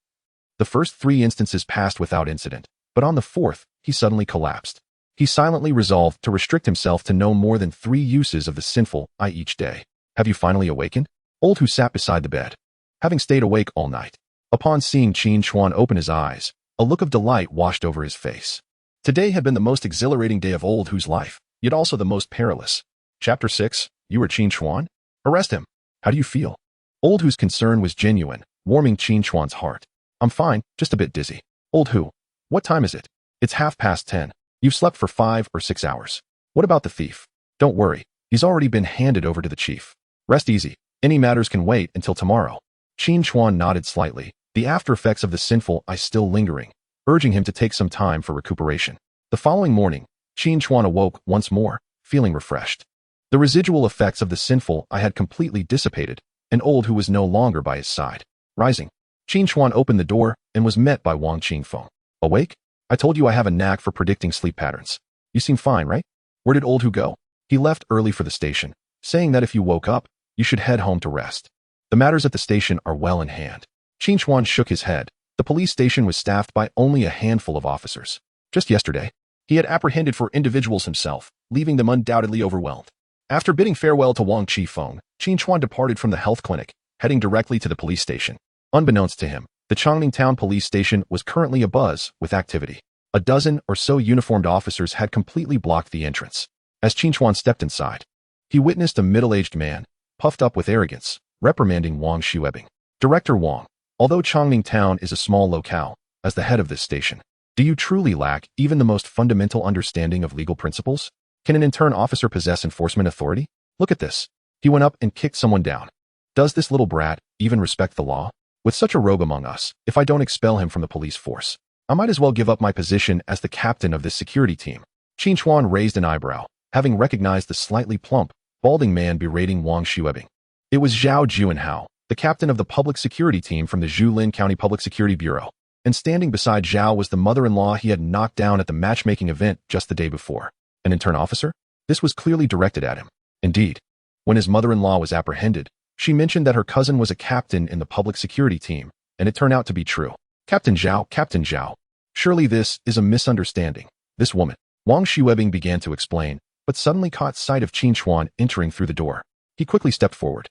The first 3 instances passed without incident, but on the 4th, he suddenly collapsed. He silently resolved to restrict himself to no more than 3 uses of the sinful eye each day. Have you finally awakened? Old Hu sat beside the bed, having stayed awake all night. Upon seeing Qin Chuan open his eyes, a look of delight washed over his face. Today had been the most exhilarating day of Old Hu's life, yet also the most perilous. Chapter 6, You are Qin Chuan? Arrest him. How do you feel? Old Hu's concern was genuine, warming Qin Chuan's heart. I'm fine, just a bit dizzy. Old Hu, what time is it? It's 10:30. You've slept for 5 or 6 hours. What about the thief? Don't worry, he's already been handed over to the chief. Rest easy, any matters can wait until tomorrow. Qin Chuan nodded slightly, the after effects of the sinful eye still lingering, urging him to take some time for recuperation. The following morning, Qin Chuan awoke once more, feeling refreshed. The residual effects of the sinful eye had completely dissipated, and Old Hu was no longer by his side. Rising, Qin Chuan opened the door and was met by Wang Qingfeng. Awake? I told you I have a knack for predicting sleep patterns. You seem fine, right? Where did Old Hu go? He left early for the station, saying that if you woke up, you should head home to rest. The matters at the station are well in hand. Qin Chuan shook his head, The police station was staffed by only a handful of officers. Just yesterday, he had apprehended 4 individuals himself, leaving them undoubtedly overwhelmed. After bidding farewell to Wang Qifeng, Qin Chuan departed from the health clinic, heading directly to the police station. Unbeknownst to him, the Changning Town police station was currently abuzz with activity. A dozen or so uniformed officers had completely blocked the entrance. As Qin Chuan stepped inside, he witnessed a middle-aged man, puffed up with arrogance, reprimanding Wang Xuebing. Director Wang, although Changning Town is a small locale, as the head of this station, do you truly lack even the most fundamental understanding of legal principles? Can an intern officer possess enforcement authority? Look at this. He went up and kicked someone down. Does this little brat even respect the law? With such a rogue among us, if I don't expel him from the police force, I might as well give up my position as the captain of this security team. Qin Chuan raised an eyebrow, having recognized the slightly plump, balding man berating Wang Xuebing. It was Zhao Juanhao, the captain of the public security team from the Zhulin County Public Security Bureau, and standing beside Zhao was the mother-in-law he had knocked down at the matchmaking event just the day before. An intern officer? This was clearly directed at him. Indeed, when his mother-in-law was apprehended, she mentioned that her cousin was a captain in the public security team, and it turned out to be true. Captain Zhao. Surely this is a misunderstanding. This woman. Wang Xuebing began to explain, but suddenly caught sight of Qin Chuan entering through the door. He quickly stepped forward,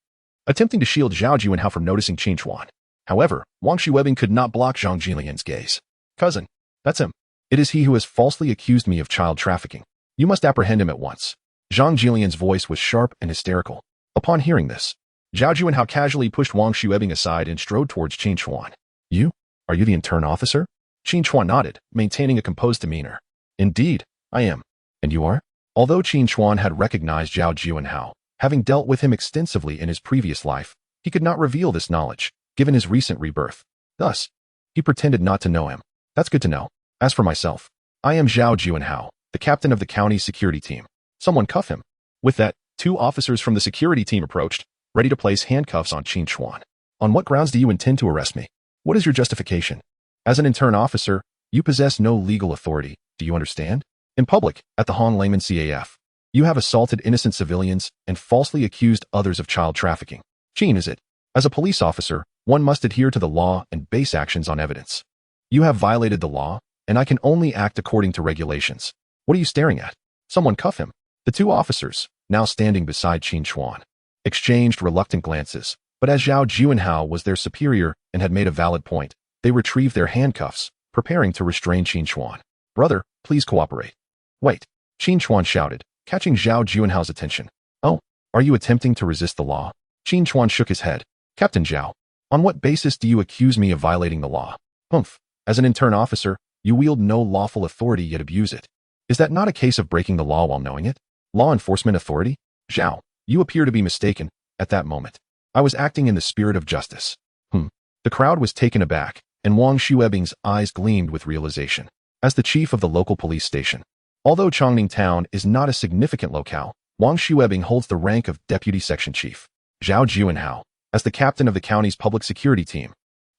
attempting to shield Zhao Juanhao from noticing Qin Chuan. However, Wang Xuebing could not block Zhang Jilian's gaze. Cousin, that's him. It is he who has falsely accused me of child trafficking. You must apprehend him at once. Zhang Jilian's voice was sharp and hysterical. Upon hearing this, Zhao Juanhao casually pushed Wang Xuebing aside and strode towards Qin Chuan. You? Are you the intern officer? Qin Chuan nodded, maintaining a composed demeanor. Indeed, I am. And you are? Although Qin Chuan had recognized Zhao Juanhao, having dealt with him extensively in his previous life, he could not reveal this knowledge, given his recent rebirth. Thus, he pretended not to know him. That's good to know. As for myself, I am Zhao Juanhao, the captain of the county's security team. Someone cuff him. With that, 2 officers from the security team approached, ready to place handcuffs on Qin Chuan. On what grounds do you intend to arrest me? What is your justification? As an intern officer, you possess no legal authority, do you understand? In public, at the Hongleiman CAF, you have assaulted innocent civilians and falsely accused others of child trafficking. Qin, is it? As a police officer, one must adhere to the law and base actions on evidence. You have violated the law, and I can only act according to regulations. What are you staring at? Someone cuff him. The 2 officers, now standing beside Qin Chuan, exchanged reluctant glances, but as Zhao Juanhao was their superior and had made a valid point, they retrieved their handcuffs, preparing to restrain Qin Chuan. Brother, please cooperate. Wait, Qin Chuan shouted, catching Zhao Juanhao's attention. Oh, are you attempting to resist the law? Qin Chuan shook his head. Captain Zhao, on what basis do you accuse me of violating the law? Humph, as an intern officer, you wield no lawful authority yet abuse it. Is that not a case of breaking the law while knowing it? Law enforcement authority? Zhao, you appear to be mistaken. At that moment, I was acting in the spirit of justice. The crowd was taken aback, and Wang Xuebing's eyes gleamed with realization. As the chief of the local police station, although Changning Town is not a significant locale, Wang Xuebing holds the rank of deputy section chief. Zhao Juanhao, as the captain of the county's public security team,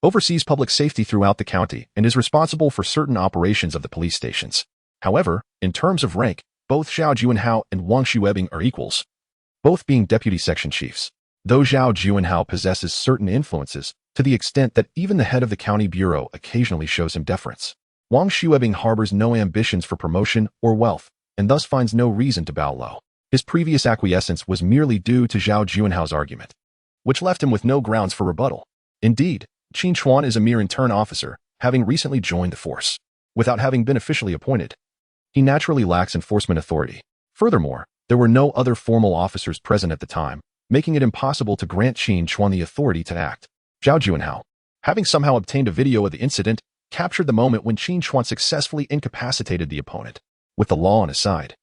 oversees public safety throughout the county and is responsible for certain operations of the police stations. However, in terms of rank, both Zhao Juanhao and Wang Xuebing are equals, both being deputy section chiefs. Though Zhao Juanhao possesses certain influences, to the extent that even the head of the county bureau occasionally shows him deference, Wang Xuebing harbors no ambitions for promotion or wealth, and thus finds no reason to bow low. His previous acquiescence was merely due to Zhao Juanhao's argument, which left him with no grounds for rebuttal. Indeed, Qin Chuan is a mere intern officer, having recently joined the force. Without having been officially appointed, he naturally lacks enforcement authority. Furthermore, there were no other formal officers present at the time, making it impossible to grant Qin Chuan the authority to act. Zhao Juanhao, having somehow obtained a video of the incident, captured the moment when Qin Chuan successfully incapacitated the opponent. With the law on his side,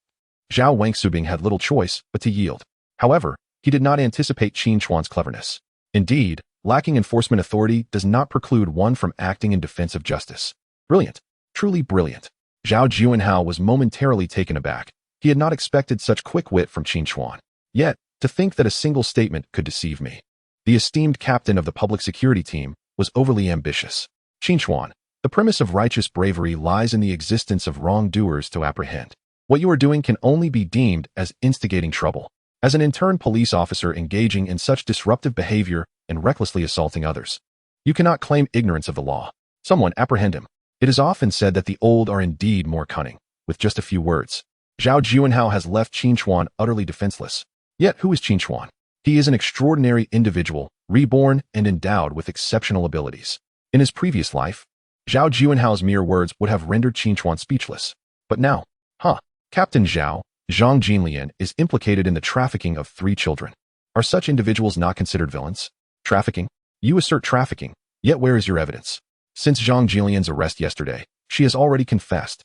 Zhao Wangxubing had little choice but to yield. However, he did not anticipate Qin Chuan's cleverness. Indeed, lacking enforcement authority does not preclude one from acting in defense of justice. Brilliant. Truly brilliant. Zhao Juanhao was momentarily taken aback. He had not expected such quick wit from Qin Chuan. Yet, to think that a single statement could deceive me. The esteemed captain of the public security team was overly ambitious. Qin Chuan, the premise of righteous bravery lies in the existence of wrongdoers to apprehend. What you are doing can only be deemed as instigating trouble. As an intern police officer engaging in such disruptive behavior and recklessly assaulting others, you cannot claim ignorance of the law. Someone apprehend him. It is often said that the old are indeed more cunning, with just a few words. Zhao Juanhao has left Qin Chuan utterly defenseless. Yet who is Qin Chuan? He is an extraordinary individual, reborn and endowed with exceptional abilities. In his previous life, Zhao Juanhao's mere words would have rendered Qin Chuan speechless. But now, Captain Zhao, Zhang Jinlian, is implicated in the trafficking of 3 children. Are such individuals not considered villains? Trafficking? You assert trafficking, yet where is your evidence? Since Zhang Jinlian's arrest yesterday, she has already confessed.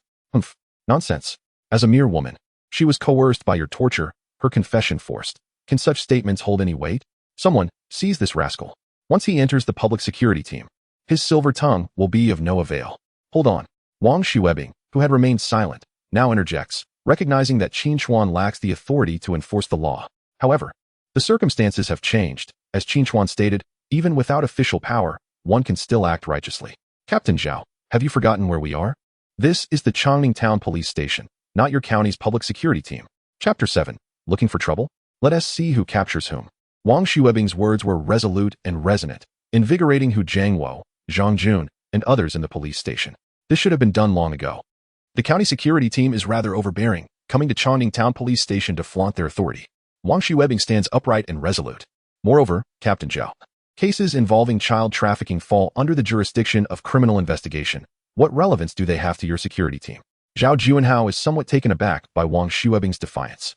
Nonsense. As a mere woman, she was coerced by your torture, her confession forced. Can such statements hold any weight? Someone, seize this rascal. Once he enters the public security team, his silver tongue will be of no avail. Hold on. Wang Xuebing, who had remained silent, now interjects, recognizing that Qin Chuan lacks the authority to enforce the law. However, the circumstances have changed. As Qin Chuan stated, even without official power, one can still act righteously. Captain Zhao, have you forgotten where we are? This is the Changning Town Police Station, not your county's public security team. Chapter 7. Looking for trouble? Let us see who captures whom. Wang Xuebing's words were resolute and resonant, invigorating Hu Jiangwo, Zhang Jun, and others in the police station. This should have been done long ago. The county security team is rather overbearing, coming to Changning Town Police Station to flaunt their authority. Wang Xuebing stands upright and resolute. Moreover, Captain Zhao, cases involving child trafficking fall under the jurisdiction of criminal investigation. What relevance do they have to your security team? Zhao Juanhao is somewhat taken aback by Wang Xuebing's defiance.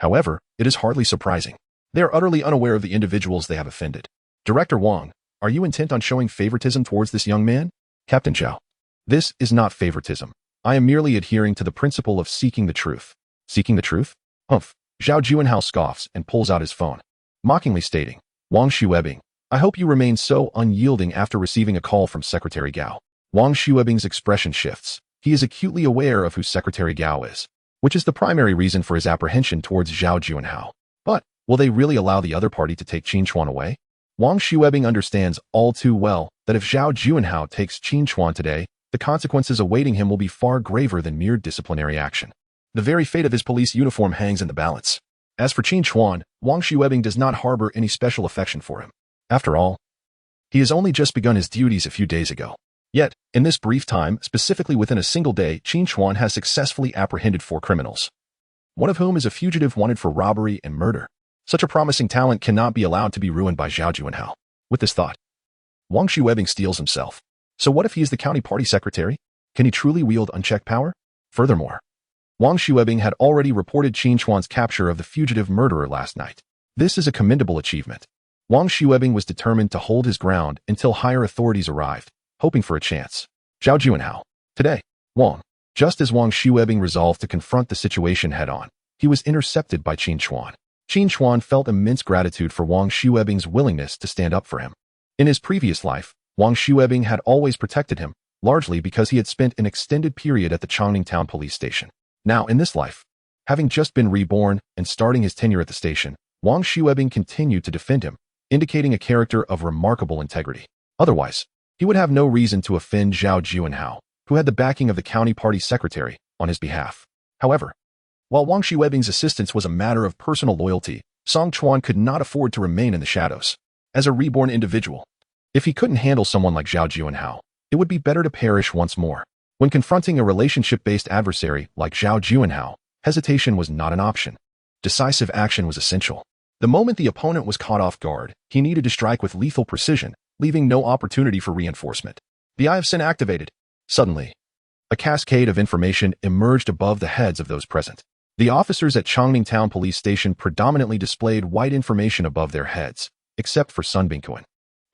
However, it is hardly surprising. They are utterly unaware of the individuals they have offended. Director Wang, are you intent on showing favoritism towards this young man? Captain Zhao, this is not favoritism. I am merely adhering to the principle of seeking the truth. Seeking the truth? Humph. Zhao Juanhao scoffs and pulls out his phone, mockingly stating, Wang Xuebing, I hope you remain so unyielding after receiving a call from Secretary Gao. Wang Xuebing's expression shifts. He is acutely aware of who Secretary Gao is, which is the primary reason for his apprehension towards Zhao Juanhao. But will they really allow the other party to take Qin Chuan away? Wang Xuebing understands all too well that if Zhao Juanhao takes Qin Chuan today, the consequences awaiting him will be far graver than mere disciplinary action. The very fate of his police uniform hangs in the balance. As for Qin Chuan, Wang Xuebing does not harbor any special affection for him. After all, he has only just begun his duties a few days ago. Yet, in this brief time, specifically within a single day, Qin Chuan has successfully apprehended 4 criminals, one of whom is a fugitive wanted for robbery and murder. Such a promising talent cannot be allowed to be ruined by Zhao Juanhao. With this thought, Wang Xuebing steels himself. So what if he is the county party secretary? Can he truly wield unchecked power? Furthermore, Wang Xuebing had already reported Qin Chuan's capture of the fugitive murderer last night. This is a commendable achievement. Wang Xuebing was determined to hold his ground until higher authorities arrived, hoping for a chance. Zhao Juanhao. Today, Wang. Just as Wang Xuebing resolved to confront the situation head-on, he was intercepted by Qin Chuan. Qin Chuan felt immense gratitude for Wang Xuebing's willingness to stand up for him. In his previous life, Wang Xuebing had always protected him, largely because he had spent an extended period at the Changning Town Police Station. Now, in this life, having just been reborn and starting his tenure at the station, Wang Xuebing continued to defend him, indicating a character of remarkable integrity. Otherwise, he would have no reason to offend Zhao Juanhao, who had the backing of the county party secretary, on his behalf. However, while Wang Xuebing's assistance was a matter of personal loyalty, Song Chuan could not afford to remain in the shadows. As a reborn individual, if he couldn't handle someone like Zhao Juanhao, it would be better to perish once more. When confronting a relationship-based adversary like Zhao Juanhao, hesitation was not an option. Decisive action was essential. The moment the opponent was caught off guard, he needed to strike with lethal precision, leaving no opportunity for reinforcement. The Eye of Sin activated. Suddenly, a cascade of information emerged above the heads of those present. The officers at Changning Town Police Station predominantly displayed white information above their heads, except for Sun Bingquan,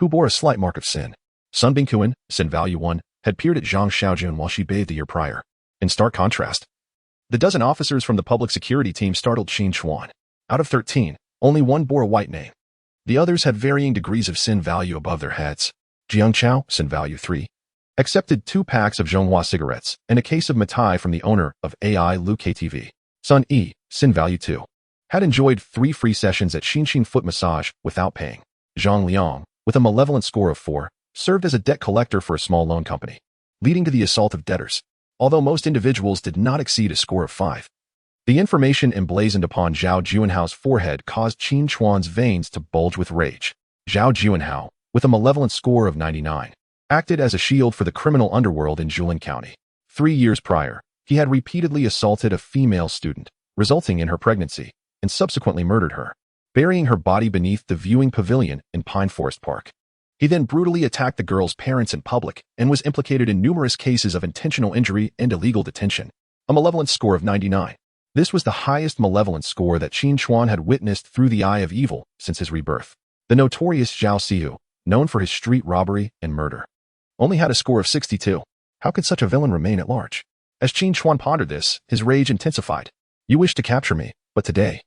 who bore a slight mark of sin. Sun Bingquan, sin value 1, had peered at Zhang Xiaojun while she bathed the year prior. In stark contrast, the dozen officers from the public security team startled Qin Chuan. Out of 13, only 1 bore a white name. The others had varying degrees of sin value above their heads. Jiang Chao, sin value 3, accepted 2 packs of Zhonghua cigarettes and a case of Matai from the owner of AI Lu KTV. Sun Yi, sin value 2, had enjoyed 3 free sessions at Xinxin Foot Massage without paying. Zhang Liang, with a malevolent score of 4, served as a debt collector for a small loan company, leading to the assault of debtors, although most individuals did not exceed a score of 5. The information emblazoned upon Zhao Juanhao's forehead caused Qin Chuan's veins to bulge with rage. Zhao Juanhao, with a malevolent score of 99, acted as a shield for the criminal underworld in Qin County. 3 years prior, he had repeatedly assaulted a female student, resulting in her pregnancy, and subsequently murdered her, burying her body beneath the viewing pavilion in Pine Forest Park. He then brutally attacked the girl's parents in public and was implicated in numerous cases of intentional injury and illegal detention. A malevolence score of 99. This was the highest malevolence score that Qin Chuan had witnessed through the eye of evil since his rebirth. The notorious Zhao Sihu, known for his street robbery and murder, only had a score of 62. How could such a villain remain at large? As Qin Chuan pondered this, his rage intensified. You wish to capture me, but today,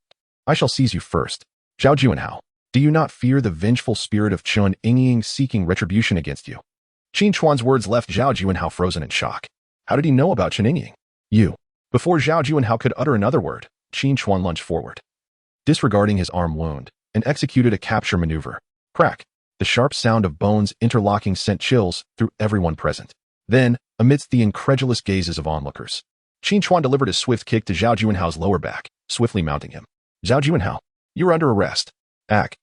I shall seize you first. Zhao Juanhao, do you not fear the vengeful spirit of Qin Engying seeking retribution against you? Qin Chuan's words left Zhao Juanhao frozen in shock. How did he know about Qin Engying? You. Before Zhao Juanhao could utter another word, Qin Chuan lunged forward, disregarding his arm wound, and executed a capture maneuver. Crack. The sharp sound of bones interlocking sent chills through everyone present. Then, amidst the incredulous gazes of onlookers, Qin Chuan delivered a swift kick to Zhao Juanhao's lower back, swiftly mounting him. Zhao Juanhao, you are under arrest. Ack.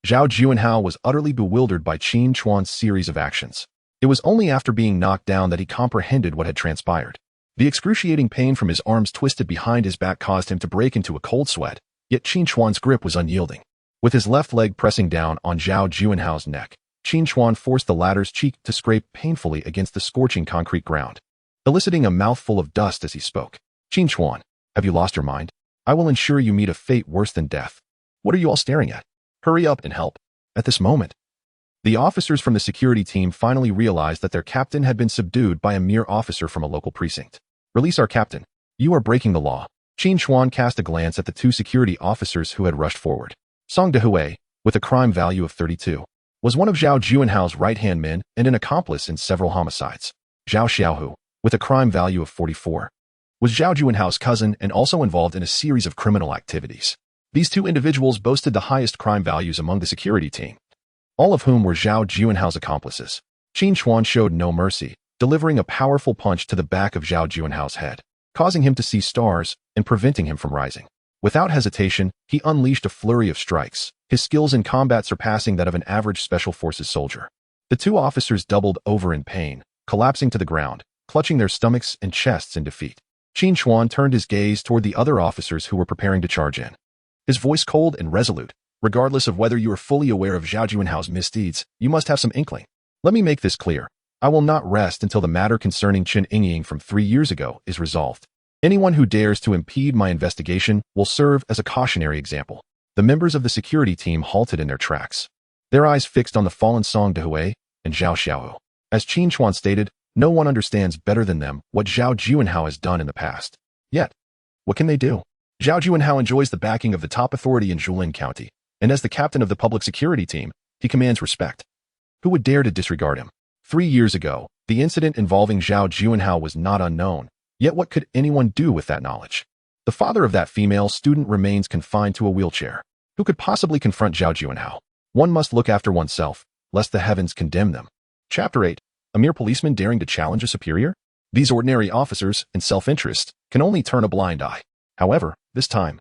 Zhao Juanhao was utterly bewildered by Qin Chuan's series of actions. It was only after being knocked down that he comprehended what had transpired. The excruciating pain from his arms twisted behind his back caused him to break into a cold sweat, yet Qin Chuan's grip was unyielding. With his left leg pressing down on Zhao Juanhao's neck, Qin Chuan forced the latter's cheek to scrape painfully against the scorching concrete ground, eliciting a mouthful of dust as he spoke. Qin Chuan, have you lost your mind? I will ensure you meet a fate worse than death. What are you all staring at? Hurry up and help. At this moment, the officers from the security team finally realized that their captain had been subdued by a mere officer from a local precinct. Release our captain. You are breaking the law. Qin Chuan cast a glance at the 2 security officers who had rushed forward. Song Dehui, with a crime value of 32, was one of Zhao Juanhao's right-hand men and an accomplice in several homicides. Zhao Xiaohu, with a crime value of 44, was Zhao Juanhao's cousin and also involved in a series of criminal activities. These 2 individuals boasted the highest crime values among the security team, all of whom were Zhao Juanhao's accomplices. Qin Chuan showed no mercy, delivering a powerful punch to the back of Zhao Juanhao's head, causing him to see stars and preventing him from rising. Without hesitation, he unleashed a flurry of strikes, his skills in combat surpassing that of an average special forces soldier. The 2 officers doubled over in pain, collapsing to the ground, clutching their stomachs and chests in defeat. Qin Chuan turned his gaze toward the other officers who were preparing to charge in, his voice cold and resolute. Regardless of whether you are fully aware of Zhao Juanhao's misdeeds, you must have some inkling. Let me make this clear. I will not rest until the matter concerning Qin Engying from 3 years ago is resolved. Anyone who dares to impede my investigation will serve as a cautionary example. The members of the security team halted in their tracks, their eyes fixed on the fallen Song Dehui and Zhao Xiaohu. As Qin Chuan stated, no one understands better than them what Zhao Juanhao has done in the past. Yet, what can they do? Zhao Juanhao enjoys the backing of the top authority in Qin County, and as the captain of the public security team, he commands respect. Who would dare to disregard him? 3 years ago, the incident involving Zhao Juanhao was not unknown. Yet what could anyone do with that knowledge? The father of that female student remains confined to a wheelchair. Who could possibly confront Zhao Juanhao? One must look after oneself, lest the heavens condemn them. Chapter 8. A mere policeman daring to challenge a superior? These ordinary officers, in self-interest, can only turn a blind eye. However, this time,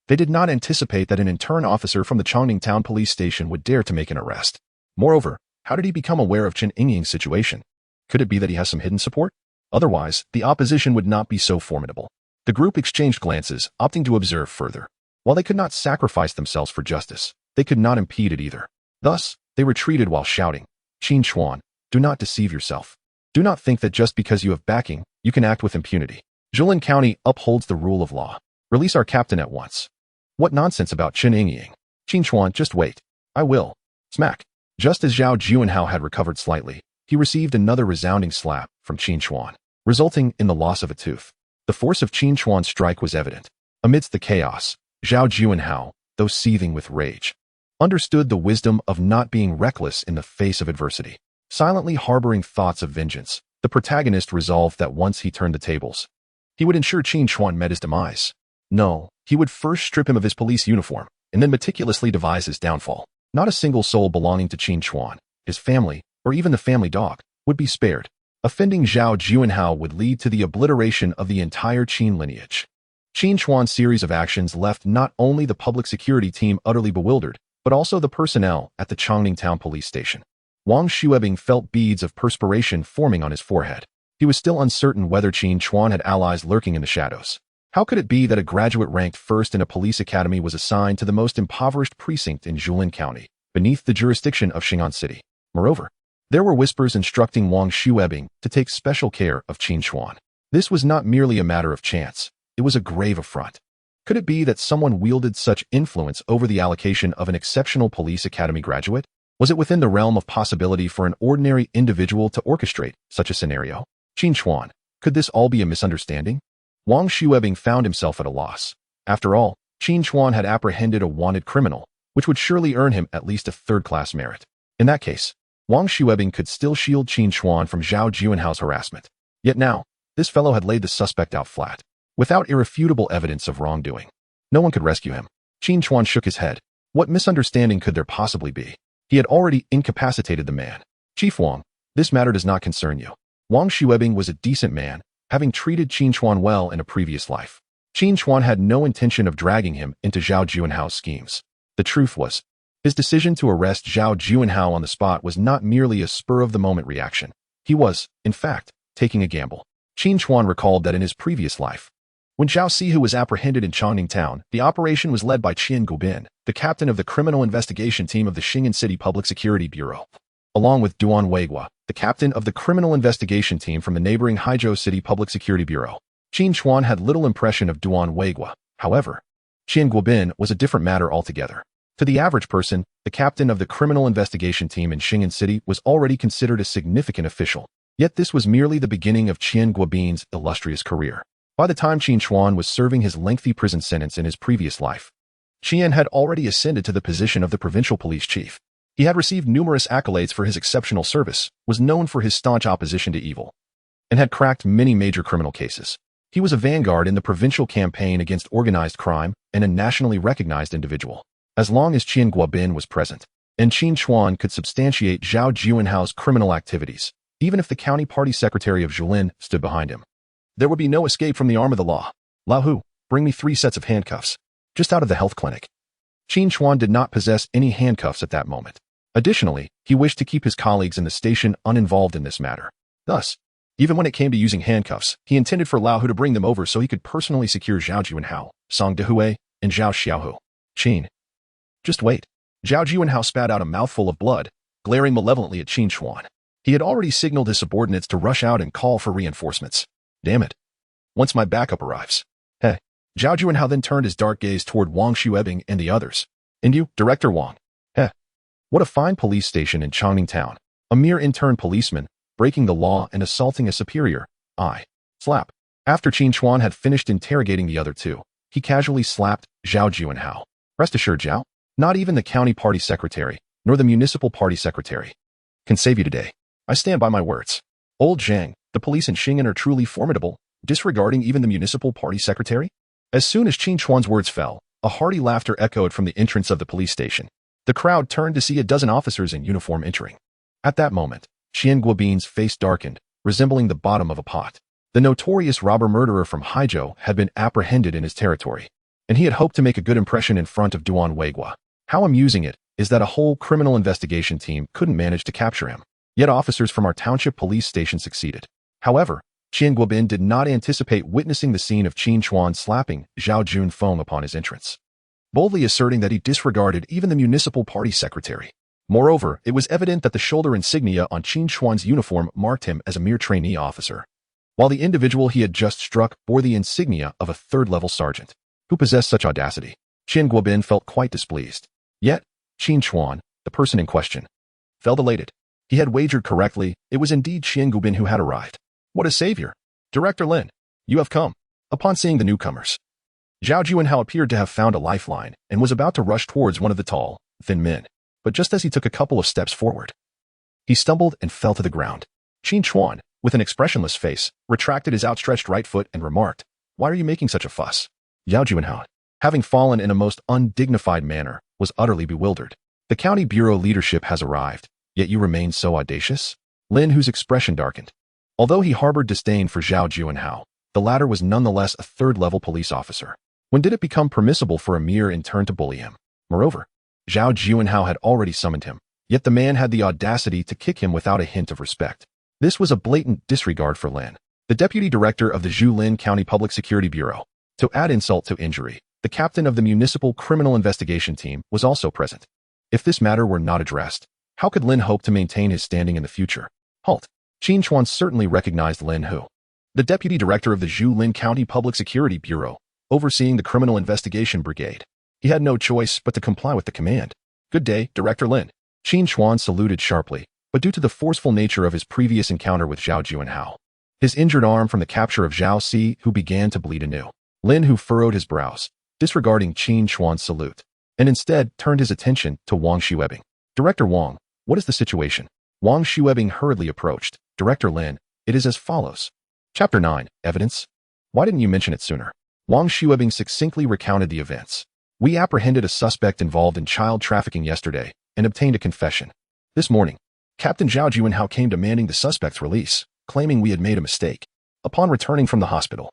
they did not anticipate that an intern officer from the Chongning Town Police Station would dare to make an arrest. Moreover, how did he become aware of Qin Engying's situation? Could it be that he has some hidden support? Otherwise, the opposition would not be so formidable. The group exchanged glances, opting to observe further. While they could not sacrifice themselves for justice, they could not impede it either. Thus, they retreated while shouting, Qin Chuan, do not deceive yourself. Do not think that just because you have backing, you can act with impunity. Qin County upholds the rule of law. Release our captain at once. What nonsense about Qin Engying? Qin Chuan, just wait. I will. Smack. Just as Zhao Juanhao had recovered slightly, he received another resounding slap from Qin Chuan, resulting in the loss of a tooth. The force of Qin Chuan's strike was evident. Amidst the chaos, Zhao Juanhao, though seething with rage, understood the wisdom of not being reckless in the face of adversity. Silently harboring thoughts of vengeance, the protagonist resolved that once he turned the tables, he would ensure Qin Chuan met his demise. No, he would first strip him of his police uniform, and then meticulously devise his downfall. Not a single soul belonging to Qin Chuan, his family, or even the family dog, would be spared. Offending Zhao Juanhao would lead to the obliteration of the entire Qin lineage. Qin Chuan's series of actions left not only the public security team utterly bewildered, but also the personnel at the Chongning Town Police Station. Wang Shuebing felt beads of perspiration forming on his forehead. He was still uncertain whether Qin Chuan had allies lurking in the shadows. How could it be that a graduate ranked first in a police academy was assigned to the most impoverished precinct in Jilin County, beneath the jurisdiction of Xing'an City? Moreover, there were whispers instructing Wang Shuebing to take special care of Qin Chuan. This was not merely a matter of chance. It was a grave affront. Could it be that someone wielded such influence over the allocation of an exceptional police academy graduate? Was it within the realm of possibility for an ordinary individual to orchestrate such a scenario? Qin Chuan, could this all be a misunderstanding? Wang Shuebing found himself at a loss. After all, Qin Chuan had apprehended a wanted criminal, which would surely earn him at least a third-class merit. In that case, Wang Shuebing could still shield Qin Chuan from Zhao Juanhao's harassment. Yet now, this fellow had laid the suspect out flat, without irrefutable evidence of wrongdoing. No one could rescue him. Qin Chuan shook his head. What misunderstanding could there possibly be? He had already incapacitated the man. Chief Wang, this matter does not concern you. Wang Shuebing was a decent man, having treated Qin Chuan well in a previous life. Qin Chuan had no intention of dragging him into Zhao Juanhao's schemes. The truth was, his decision to arrest Zhao Juanhao on the spot was not merely a spur-of-the-moment reaction. He was, in fact, taking a gamble. Qin Chuan recalled that in his previous life, when Zhao Sihu was apprehended in Chongning Town, the operation was led by Qian Guobin, the captain of the criminal investigation team of the Xing'an City Public Security Bureau, along with Duan Weigua, the captain of the criminal investigation team from the neighboring Haizhou City Public Security Bureau. Qin Chuan had little impression of Duan Weigua. However, Qian Guobin was a different matter altogether. To the average person, the captain of the criminal investigation team in Xing'an City was already considered a significant official. Yet this was merely the beginning of Qian Guobin's illustrious career. By the time Qin Chuan was serving his lengthy prison sentence in his previous life, Qian had already ascended to the position of the provincial police chief. He had received numerous accolades for his exceptional service, was known for his staunch opposition to evil, and had cracked many major criminal cases. He was a vanguard in the provincial campaign against organized crime and a nationally recognized individual. As long as Qian Guobin was present, and Qin Chuan could substantiate Zhao Juanhao's criminal activities, even if the county party secretary of Jilin stood behind him, there would be no escape from the arm of the law. Lao Hu, bring me 3 sets of handcuffs, just out of the health clinic. Qin Chuan did not possess any handcuffs at that moment. Additionally, he wished to keep his colleagues in the station uninvolved in this matter. Thus, even when it came to using handcuffs, he intended for Lao Hu to bring them over so he could personally secure Zhao Juanhao, Song Dehue, and Zhao Xiaohu. Qin. Just wait. Zhao Juanhao spat out a mouthful of blood, glaring malevolently at Qin Chuan. He had already signaled his subordinates to rush out and call for reinforcements. Damn it. Once my backup arrives. Hey. Zhao Juanhao then turned his dark gaze toward Wang Shuebing and the others. And you, Director Wang. Heh. What a fine police station in Chongning Town. A mere intern policeman, breaking the law and assaulting a superior. Slap. After Qin Chuan had finished interrogating the other two, he casually slapped Zhao Juanhao. Rest assured, Zhao, not even the county party secretary, nor the municipal party secretary, can save you today. I stand by my words. Old Zhang, the police in Xing'an are truly formidable, disregarding even the municipal party secretary? As soon as Qin Chuan's words fell, a hearty laughter echoed from the entrance of the police station. The crowd turned to see a dozen officers in uniform entering. At that moment, Qian Guobin's face darkened, resembling the bottom of a pot. The notorious robber-murderer from Haizhou had been apprehended in his territory, and he had hoped to make a good impression in front of Duan Weigua. How amusing it is that a whole criminal investigation team couldn't manage to capture him. Yet officers from our township police station succeeded. However, Qian Guobin did not anticipate witnessing the scene of Qin Chuan slapping Zhao Junfeng upon his entrance, boldly asserting that he disregarded even the municipal party secretary. Moreover, it was evident that the shoulder insignia on Qin Chuan's uniform marked him as a mere trainee officer, while the individual he had just struck bore the insignia of a third-level sergeant. Who possessed such audacity? Qian Guobin felt quite displeased. Yet, Qin Chuan, the person in question, felt elated. He had wagered correctly. It was indeed Qian Guobin who had arrived. What a savior! Director Lin, you have come. Upon seeing the newcomers, Zhao Juanhao appeared to have found a lifeline and was about to rush towards one of the tall, thin men. But just as he took a couple of steps forward, he stumbled and fell to the ground. Qin Chuan, with an expressionless face, retracted his outstretched right foot and remarked, "Why are you making such a fuss?" Zhao Juanhao, having fallen in a most undignified manner, was utterly bewildered. The county bureau leadership has arrived, yet you remain so audacious? Lin, whose expression darkened. Although he harbored disdain for Zhao Juanhao, the latter was nonetheless a third-level police officer. When did it become permissible for a mere intern to bully him? Moreover, Zhao Juanhao had already summoned him, Yet the man had the audacity to kick him without a hint of respect. This was a blatant disregard for Lin, the deputy director of the Zhuilin County Public Security Bureau. To add insult to injury, the captain of the municipal criminal investigation team was also present. If this matter were not addressed, how could Lin hope to maintain his standing in the future? Halt. Qin Chuan certainly recognized Lin Hu, the deputy director of the Zhuilin County Public Security Bureau, overseeing the criminal investigation brigade. He had no choice but to comply with the command. Good day, Director Lin. Qin Chuan saluted sharply, but due to the forceful nature of his previous encounter with Zhao Juanhao, his injured arm from the capture of Zhao Si, who began to bleed anew, Lin Hu furrowed his brows, disregarding Qin Chuan's salute, and instead turned his attention to Wang Xuebing. Director Wang, what is the situation? Wang Xuebing hurriedly approached. Director Lin, it is as follows. Chapter 9, Evidence? Why didn't you mention it sooner? Wang Xuebing succinctly recounted the events. We apprehended a suspect involved in child trafficking yesterday and obtained a confession. This morning, Captain Zhao Juanhao came demanding the suspect's release, claiming we had made a mistake. Upon returning from the hospital,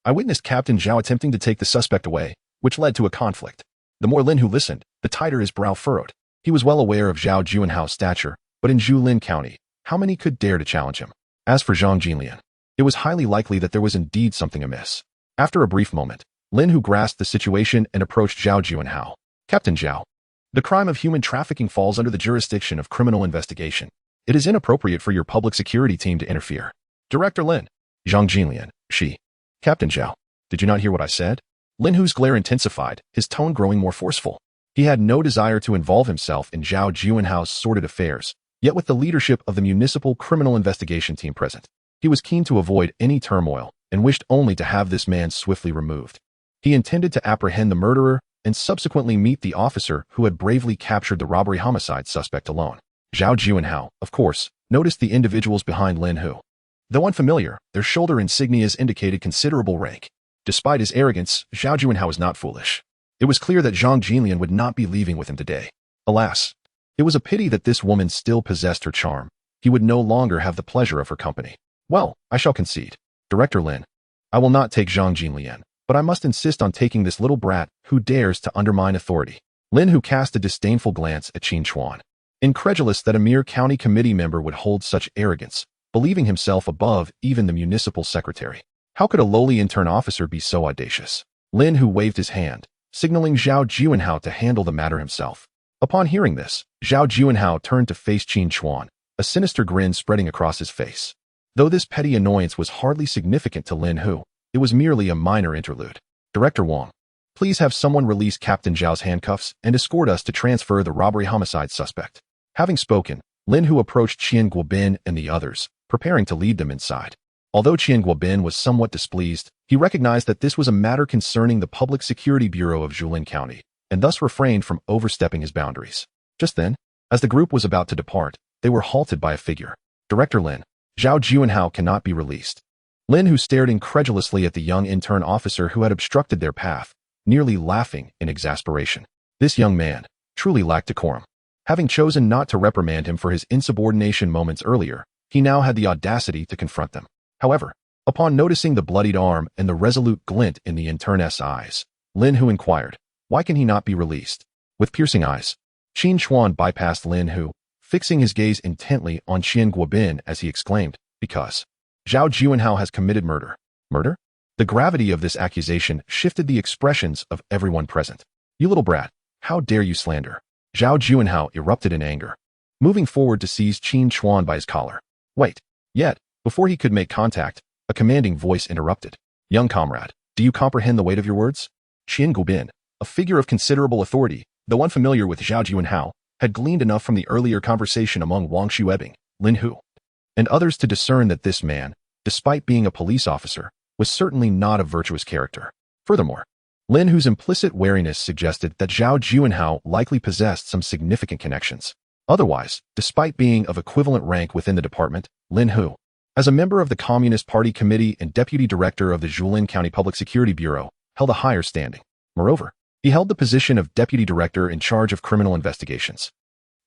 I witnessed Captain Zhao attempting to take the suspect away, which led to a conflict. The more Lin Hu listened, the tighter his brow furrowed. He was well aware of Zhao Juanhao's stature, but in Zhuilin County, how many could dare to challenge him? As for Zhang Jinlian, it was highly likely that there was indeed something amiss. After a brief moment, Lin Hu grasped the situation and approached Zhao Juanhao. Captain Zhao, the crime of human trafficking falls under the jurisdiction of criminal investigation. It is inappropriate for your public security team to interfere. Director Lin, Zhang Jinlian, she. Captain Zhao, did you not hear what I said? Lin Hu's glare intensified, his tone growing more forceful. He had no desire to involve himself in Zhao Juanhao's sordid affairs, yet with the leadership of the municipal criminal investigation team present, he was keen to avoid any turmoil and wished only to have this man swiftly removed. He intended to apprehend the murderer and subsequently meet the officer who had bravely captured the robbery-homicide suspect alone. Zhao Juanhao, of course, noticed the individuals behind Lin Hu. Though unfamiliar, their shoulder insignias indicated considerable rank. Despite his arrogance, Zhao Juanhao was not foolish. It was clear that Zhang Jinlian would not be leaving with him today. Alas, it was a pity that this woman still possessed her charm. He would no longer have the pleasure of her company. Well, I shall concede. Director Lin, I will not take Zhang Jinlian, but I must insist on taking this little brat who dares to undermine authority. Lin Hu cast a disdainful glance at Qin Chuan, incredulous that a mere county committee member would hold such arrogance, believing himself above even the municipal secretary. How could a lowly intern officer be so audacious? Lin Hu waved his hand, signaling Zhao Juanhao to handle the matter himself. Upon hearing this, Zhao Juanhao turned to face Qin Chuan, a sinister grin spreading across his face. Though this petty annoyance was hardly significant to Lin Hu, it was merely a minor interlude. Director Wang, please have someone release Captain Zhao's handcuffs and escort us to transfer the robbery-homicide suspect. Having spoken, Lin Hu approached Qian Guobin and the others, preparing to lead them inside. Although Qian Guobin was somewhat displeased, he recognized that this was a matter concerning the Public Security Bureau of Zhuilin County, and thus refrained from overstepping his boundaries. Just then, as the group was about to depart, they were halted by a figure. Director Lin, Zhao Juanhao cannot be released. Lin Hu stared incredulously at the young intern officer who had obstructed their path, nearly laughing in exasperation. This young man truly lacked decorum. Having chosen not to reprimand him for his insubordination moments earlier, he now had the audacity to confront them. However, upon noticing the bloodied arm and the resolute glint in the intern's eyes, Lin Hu inquired, why can he not be released? With piercing eyes, Qin Chuan bypassed Lin Hu, fixing his gaze intently on Qian Guobin as he exclaimed, because Zhao Juanhao has committed murder. Murder? The gravity of this accusation shifted the expressions of everyone present. You little brat, how dare you slander? Zhao Juanhao erupted in anger, moving forward to seize Qin Chuan by his collar. Wait. Yet, before he could make contact, a commanding voice interrupted. Young comrade, do you comprehend the weight of your words? Qian Guobin, a figure of considerable authority, though unfamiliar with Zhao Juanhao, had gleaned enough from the earlier conversation among Wang Xuebing, Lin Hu, and others to discern that this man, despite being a police officer, was certainly not of virtuous character. Furthermore, Lin Hu's implicit wariness suggested that Zhao Juanhao likely possessed some significant connections. Otherwise, despite being of equivalent rank within the department, Lin Hu, as a member of the Communist Party Committee and deputy director of the Zhuilin County Public Security Bureau, held a higher standing. Moreover, he held the position of deputy director in charge of criminal investigations,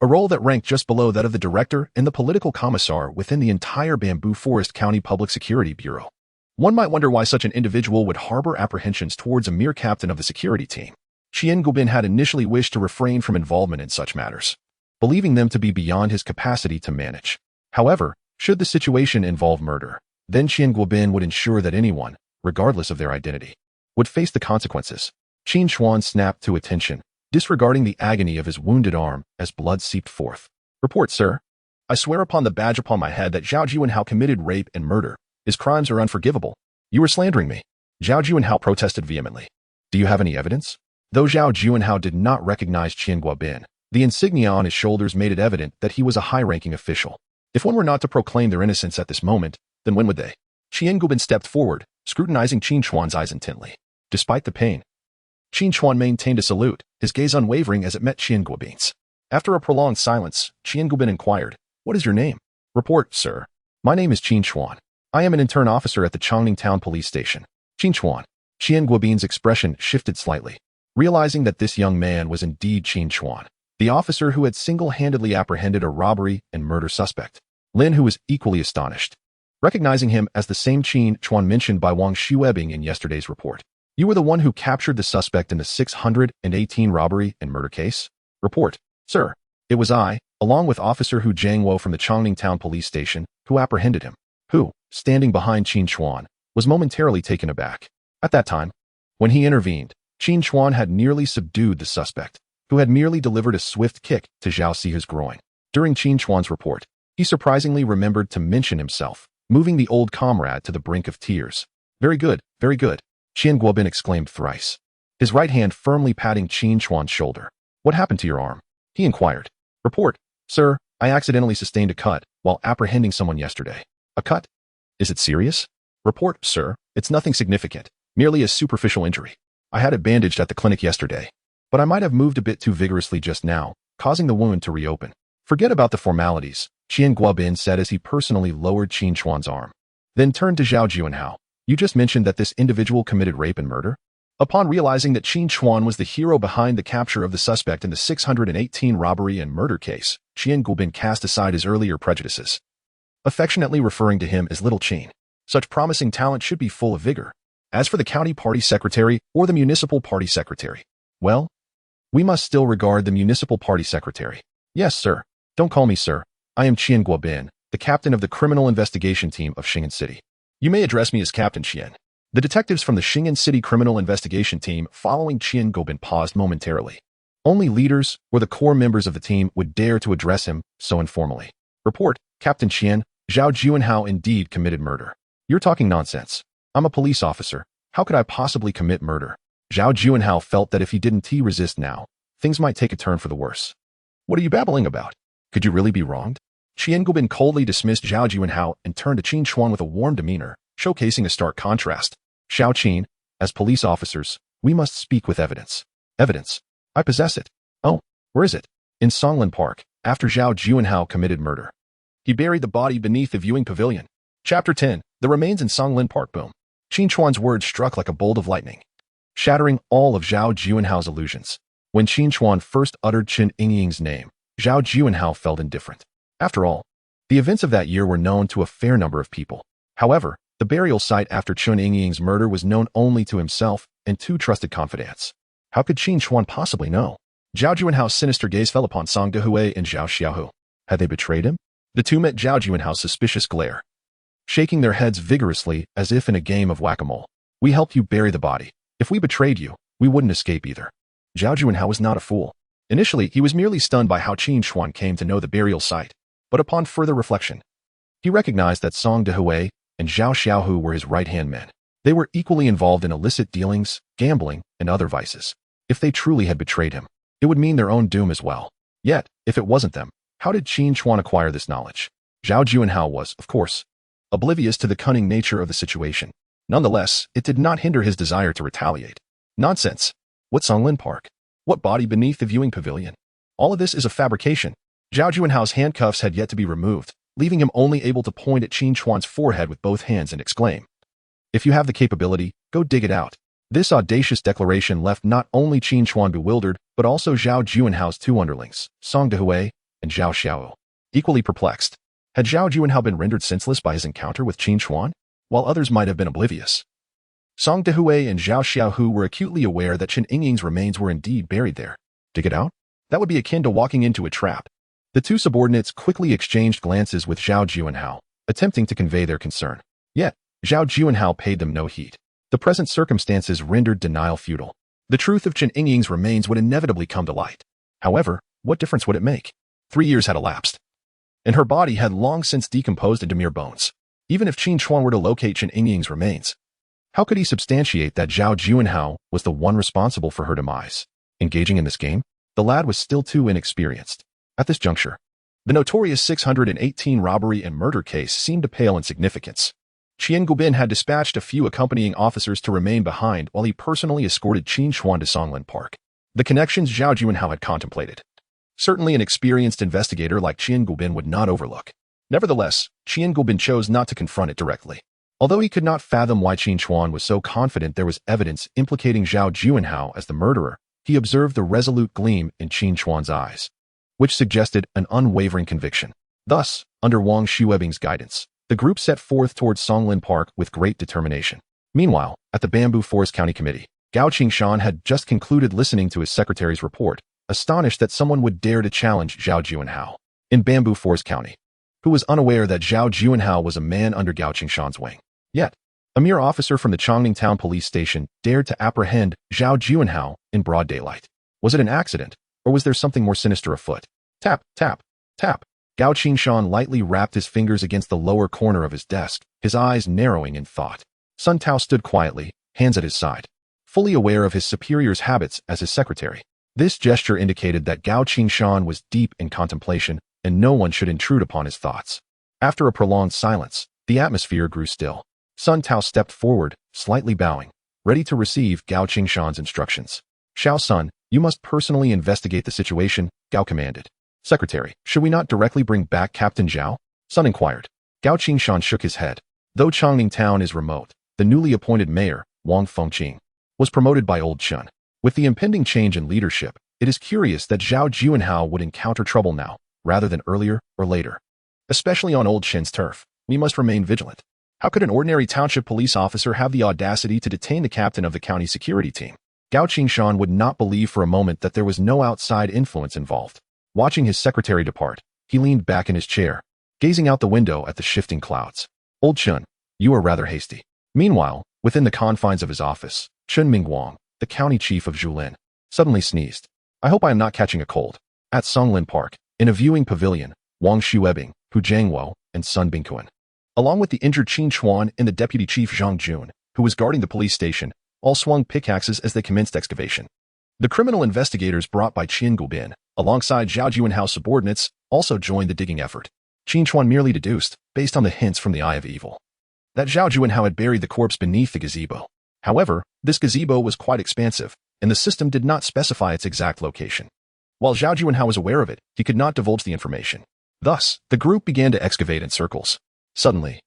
a role that ranked just below that of the director and the political commissar within the entire Bamboo Forest County Public Security Bureau. One might wonder why such an individual would harbor apprehensions towards a mere captain of the security team. Qian Guobin had initially wished to refrain from involvement in such matters, believing them to be beyond his capacity to manage. However, should the situation involve murder, then Qin Guobin would ensure that anyone, regardless of their identity, would face the consequences. Qin Chuan snapped to attention, disregarding the agony of his wounded arm as blood seeped forth. "Report, sir. I swear upon the badge upon my head that Zhao Juanhao committed rape and murder. His crimes are unforgivable. You are slandering me." Zhao Juanhao protested vehemently. "Do you have any evidence?" Though Zhao Juanhao did not recognize Qin Guobin, the insignia on his shoulders made it evident that he was a high-ranking official. If one were not to proclaim their innocence at this moment, then when would they? Qin Guobin stepped forward, scrutinizing Qin Chuan's eyes intently. Despite the pain, Qin Chuan maintained a salute, his gaze unwavering as it met Qin Guobin's. After a prolonged silence, Qin Guobin inquired, "What is your name?" "Report, sir. My name is Qin Chuan. I am an intern officer at the Changning Town Police Station." "Qin Chuan." Qin Guobin's expression shifted slightly. Realizing that this young man was indeed Qin Chuan, the officer who had single-handedly apprehended a robbery and murder suspect. Lin, who was equally astonished, recognizing him as the same Qin Chuan mentioned by Wang Xuebing in yesterday's report. "You were the one who captured the suspect in the 618 robbery and murder case?" "Report, sir. It was I, along with Officer Hu Jiangwo from the Changning Town Police Station, who apprehended him." Hu, standing behind Qin Chuan, was momentarily taken aback. At that time, when he intervened, Qin Chuan had nearly subdued the suspect, who had merely delivered a swift kick to Zhao Sihu's groin. During Qin Chuan's report, he surprisingly remembered to mention himself, moving the old comrade to the brink of tears. Very good, Qin Guobin exclaimed thrice, his right hand firmly patting Qin Chuan's shoulder. "What happened to your arm?" he inquired. "Report, sir. I accidentally sustained a cut while apprehending someone yesterday." "A cut? Is it serious?" "Report, sir. It's nothing significant, merely a superficial injury. I had it bandaged at the clinic yesterday, but I might have moved a bit too vigorously just now, causing the wound to reopen." "Forget about the formalities," Qin Guobin said as he personally lowered Qin Chuan's arm. Then turned to Zhao Juanhao. "You just mentioned that this individual committed rape and murder?" Upon realizing that Qin Chuan was the hero behind the capture of the suspect in the 618 robbery and murder case, Qin Guobin cast aside his earlier prejudices, affectionately referring to him as Little Qin. Such promising talent should be full of vigor. As for the county party secretary or the municipal party secretary, well, we must still regard the municipal party secretary. "Yes, sir. Don't call me sir. I am Qin Guobin, the captain of the criminal investigation team of Xing'an City. You may address me as Captain Qin." The detectives from the Xing'an City criminal investigation team following Qin Guobin paused momentarily. Only leaders or the core members of the team would dare to address him so informally. "Report, Captain Qin. Zhao Juanhao indeed committed murder." "You're talking nonsense. I'm a police officer. How could I possibly commit murder?" Zhao Juanhao felt that if he didn't resist now, things might take a turn for the worse. "What are you babbling about? Could you really be wronged?" Qin Guobin coldly dismissed Zhao Juanhao and turned to Qin Chuan with a warm demeanor, showcasing a stark contrast. "Xiao Qin, as police officers, we must speak with evidence." "Evidence? I possess it." "Oh, where is it?" "In Songlin Park, after Zhao Juanhao committed murder. He buried the body beneath the viewing pavilion." Chapter 10, The Remains in Songlin Park. Boom. Qin Chuan's words struck like a bolt of lightning, shattering all of Zhao Juanhao's illusions. When Qin Chuan first uttered Chen Yingying's name, Zhao Juanhao felt indifferent. After all, the events of that year were known to a fair number of people. However, the burial site after Chen Yingying's murder was known only to himself and two trusted confidants. How could Qin Chuan possibly know? Zhao Juanhao's sinister gaze fell upon Song Dehui and Zhao Xiaohu. Had they betrayed him? The two met Zhao Juanhao's suspicious glare, shaking their heads vigorously as if in a game of whack-a-mole. "We helped you bury the body. If we betrayed you, we wouldn't escape either." Zhao Juanhao was not a fool. Initially, he was merely stunned by how Qin Chuan came to know the burial site, but upon further reflection, he recognized that Song Dehui and Zhao Xiaohu were his right-hand men. They were equally involved in illicit dealings, gambling, and other vices. If they truly had betrayed him, it would mean their own doom as well. Yet, if it wasn't them, how did Qin Chuan acquire this knowledge? Zhao Juanhao was, of course, oblivious to the cunning nature of the situation. Nonetheless, it did not hinder his desire to retaliate. "Nonsense. What Songlin Park? What body beneath the viewing pavilion? All of this is a fabrication." Zhao Juanhao's handcuffs had yet to be removed, leaving him only able to point at Qin Chuan's forehead with both hands and exclaim, "If you have the capability, go dig it out." This audacious declaration left not only Qin Chuan bewildered, but also Zhao Juanhao's two underlings, Song Dehui and Zhao Xiao, equally perplexed. Had Zhao Juanhao been rendered senseless by his encounter with Qin Chuan, while others might have been oblivious? Song Dehui and Zhao Xiaohu were acutely aware that Chen Yingying's remains were indeed buried there. Dig it out? That would be akin to walking into a trap. The two subordinates quickly exchanged glances with Zhao Juanhao, attempting to convey their concern. Yet, Zhao Juanhao paid them no heed. The present circumstances rendered denial futile. The truth of Chen Yingying's remains would inevitably come to light. However, what difference would it make? 3 years had elapsed, and her body had long since decomposed into mere bones. Even if Qin Chuan were to locate Chen Yingying's remains, how could he substantiate that Zhao Juanhao was the one responsible for her demise? Engaging in this game, the lad was still too inexperienced. At this juncture, the notorious 618 robbery and murder case seemed to pale in significance. Qian Gubin had dispatched a few accompanying officers to remain behind while he personally escorted Qin Chuan to Songlin Park. The connections Zhao Juanhao had contemplated, certainly an experienced investigator like Qian Gubin would not overlook. Nevertheless, Qian Gubin chose not to confront it directly. Although he could not fathom why Qin Chuan was so confident there was evidence implicating Zhao Juanhao as the murderer, he observed the resolute gleam in Qin Chuan's eyes, which suggested an unwavering conviction. Thus, under Wang Xuebing's guidance, the group set forth towards Songlin Park with great determination. Meanwhile, at the Bamboo Forest County Committee, Gao Qingshan had just concluded listening to his secretary's report, astonished that someone would dare to challenge Zhao Juanhao in Bamboo Forest County, who was unaware that Zhao Juanhao was a man under Gao Qingshan's wing. Yet, a mere officer from the Chongning Town Police Station dared to apprehend Zhao Juanhao in broad daylight. Was it an accident, or was there something more sinister afoot? Tap, tap, tap. Gao Qingshan lightly rapped his fingers against the lower corner of his desk, his eyes narrowing in thought. Sun Tao stood quietly, hands at his side, fully aware of his superior's habits as his secretary. This gesture indicated that Gao Qingshan was deep in contemplation, and no one should intrude upon his thoughts. After a prolonged silence, the atmosphere grew still. Sun Tao stepped forward, slightly bowing, ready to receive Gao Qingshan's instructions. Xiao Sun, you must personally investigate the situation, Gao commanded. Secretary, should we not directly bring back Captain Zhao? Sun inquired. Gao Qingshan shook his head. Though Chongning Town is remote, the newly appointed mayor, Wang Fengqing, was promoted by Old Chen. With the impending change in leadership, it is curious that Zhao Juanhao would encounter trouble now, rather than earlier or later. Especially on Old Chen's turf, we must remain vigilant. How could an ordinary township police officer have the audacity to detain the captain of the county security team? Gao Qingshan would not believe for a moment that there was no outside influence involved. Watching his secretary depart, he leaned back in his chair, gazing out the window at the shifting clouds. Old Chen, you are rather hasty. Meanwhile, within the confines of his office, Chen Mingguang, the county chief of Julin, suddenly sneezed. I hope I am not catching a cold. At Songlin Park, in a viewing pavilion, Wang Xuebing, Hu Jiangwo, and Sun Bingquan, along with the injured Qin Chuan and the deputy chief Zhang Jun, who was guarding the police station, all swung pickaxes as they commenced excavation. The criminal investigators brought by Qian Gubin, alongside Zhao Juanhao's subordinates, also joined the digging effort. Qin Chuan merely deduced, based on the hints from the Eye of Evil, that Zhao Juanhao had buried the corpse beneath the gazebo. However, this gazebo was quite expansive, and the system did not specify its exact location. While Zhao Juanhao was aware of it, he could not divulge the information. Thus, the group began to excavate in circles. Suddenly,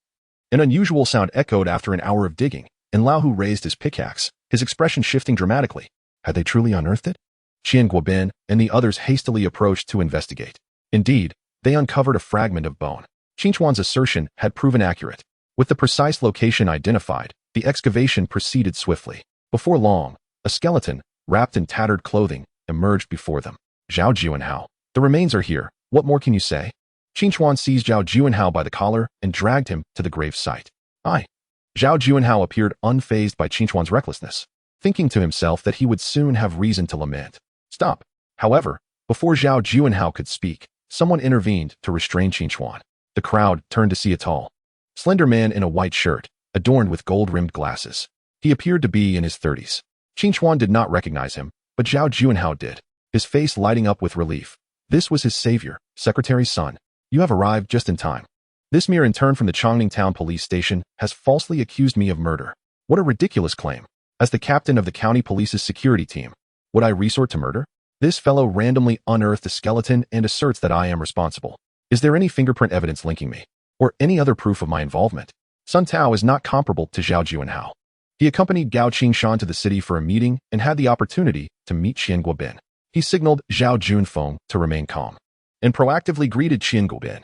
an unusual sound echoed after an hour of digging, and Lao Hu raised his pickaxe, his expression shifting dramatically. Had they truly unearthed it? Qian Guobin and the others hastily approached to investigate. Indeed, they uncovered a fragment of bone. Qin Chuan's assertion had proven accurate. With the precise location identified, the excavation proceeded swiftly. Before long, a skeleton, wrapped in tattered clothing, emerged before them. Zhao Juanhao, the remains are here. What more can you say? Qin Chuan seized Zhao Juanhao by the collar and dragged him to the grave site. Zhao Juanhao appeared unfazed by Qin Chuan's recklessness, thinking to himself that he would soon have reason to lament. Stop. However, before Zhao Juanhao could speak, someone intervened to restrain Qin Chuan. The crowd turned to see a tall, slender man in a white shirt, adorned with gold-rimmed glasses. He appeared to be in his 30s. Qin Chuan did not recognize him, but Zhao Juanhao did, his face lighting up with relief. This was his savior, Secretary's son. You have arrived just in time. This mere intern from the Chongning Town Police Station has falsely accused me of murder. What a ridiculous claim. As the captain of the county police's security team, would I resort to murder? This fellow randomly unearthed a skeleton and asserts that I am responsible. Is there any fingerprint evidence linking me? Or any other proof of my involvement? Sun Tao is not comparable to Zhao Juanhao. He accompanied Gao Qingshan to the city for a meeting and had the opportunity to meet Qian Guobin. He signaled Zhao Junfeng to remain calm, and proactively greeted Qian Guobin.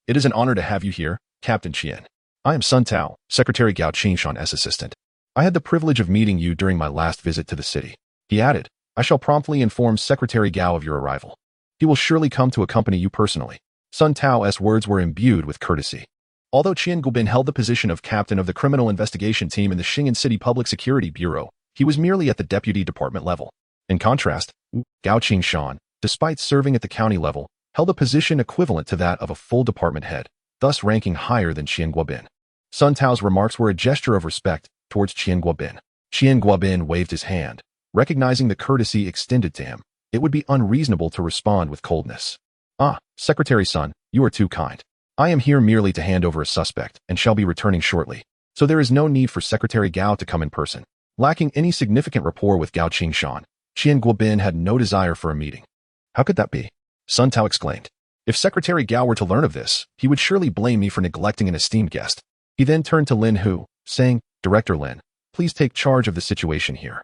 It is an honor to have you here, Captain Qian. I am Sun Tao, Secretary Gao Qingshan's assistant. I had the privilege of meeting you during my last visit to the city. He added, I shall promptly inform Secretary Gao of your arrival. He will surely come to accompany you personally. Sun Tao's words were imbued with courtesy. Although Qian Guobin held the position of captain of the criminal investigation team in the Xing'an City Public Security Bureau, he was merely at the deputy department level. In contrast, Gao Qingshan, despite serving at the county level, held a position equivalent to that of a full department head, thus ranking higher than Qian Guobin. Sun Tao's remarks were a gesture of respect towards Qian Guobin. Qian Guobin waved his hand, recognizing the courtesy extended to him. It would be unreasonable to respond with coldness. Ah, Secretary Sun, you are too kind. I am here merely to hand over a suspect and shall be returning shortly, so there is no need for Secretary Gao to come in person. Lacking any significant rapport with Gao Qingshan, Qian Guobin had no desire for a meeting. How could that be? Sun Tao exclaimed. If Secretary Gao were to learn of this, he would surely blame me for neglecting an esteemed guest. He then turned to Lin Hu, saying, Director Lin, please take charge of the situation here.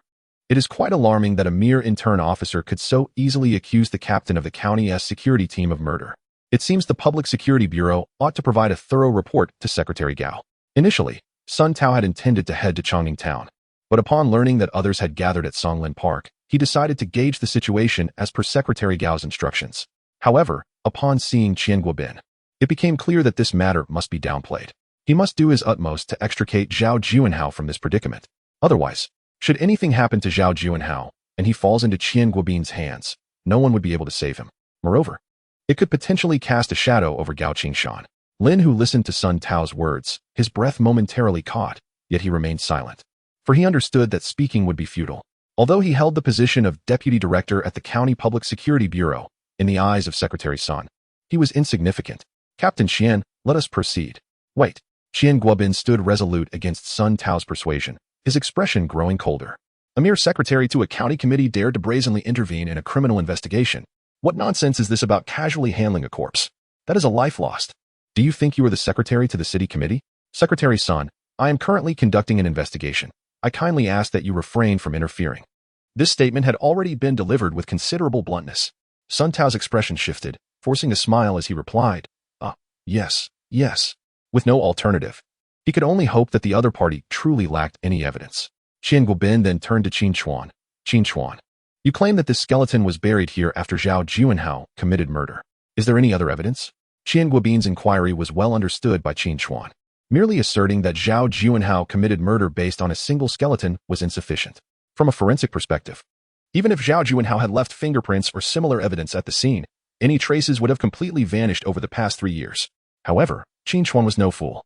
It is quite alarming that a mere intern officer could so easily accuse the captain of the county's security team of murder. It seems the Public Security Bureau ought to provide a thorough report to Secretary Gao. Initially, Sun Tao had intended to head to Chongqing Town, but upon learning that others had gathered at Songlin Park, he decided to gauge the situation as per Secretary Gao's instructions. However, upon seeing Qian Guobin, it became clear that this matter must be downplayed. He must do his utmost to extricate Zhao Juanhao from this predicament. Otherwise, should anything happen to Zhao Juanhao, and he falls into Qian Guobin's hands, no one would be able to save him. Moreover, it could potentially cast a shadow over Gao Qingshan. Lin Hu listened to Sun Tao's words, his breath momentarily caught, yet he remained silent. For he understood that speaking would be futile. Although he held the position of deputy director at the County Public Security Bureau, in the eyes of Secretary Sun, he was insignificant. Captain Qian, let us proceed. Wait. Qian Guobin stood resolute against Sun Tao's persuasion, his expression growing colder. A mere secretary to a county committee dared to brazenly intervene in a criminal investigation. What nonsense is this about casually handling a corpse? That is a life lost. Do you think you are the secretary to the city committee? Secretary Sun, I am currently conducting an investigation. I kindly ask that you refrain from interfering. This statement had already been delivered with considerable bluntness. Sun Tao's expression shifted, forcing a smile as he replied, yes. With no alternative. He could only hope that the other party truly lacked any evidence. Qian Guobin then turned to Qin Chuan. Qin Chuan, you claim that this skeleton was buried here after Zhao Juanhao committed murder. Is there any other evidence? Qian Guobin's inquiry was well understood by Qin Chuan. Merely asserting that Zhao Juanhao committed murder based on a single skeleton was insufficient. From a forensic perspective, even if Zhao Juanhao had left fingerprints or similar evidence at the scene, any traces would have completely vanished over the past 3 years. However, Qin Chuan was no fool.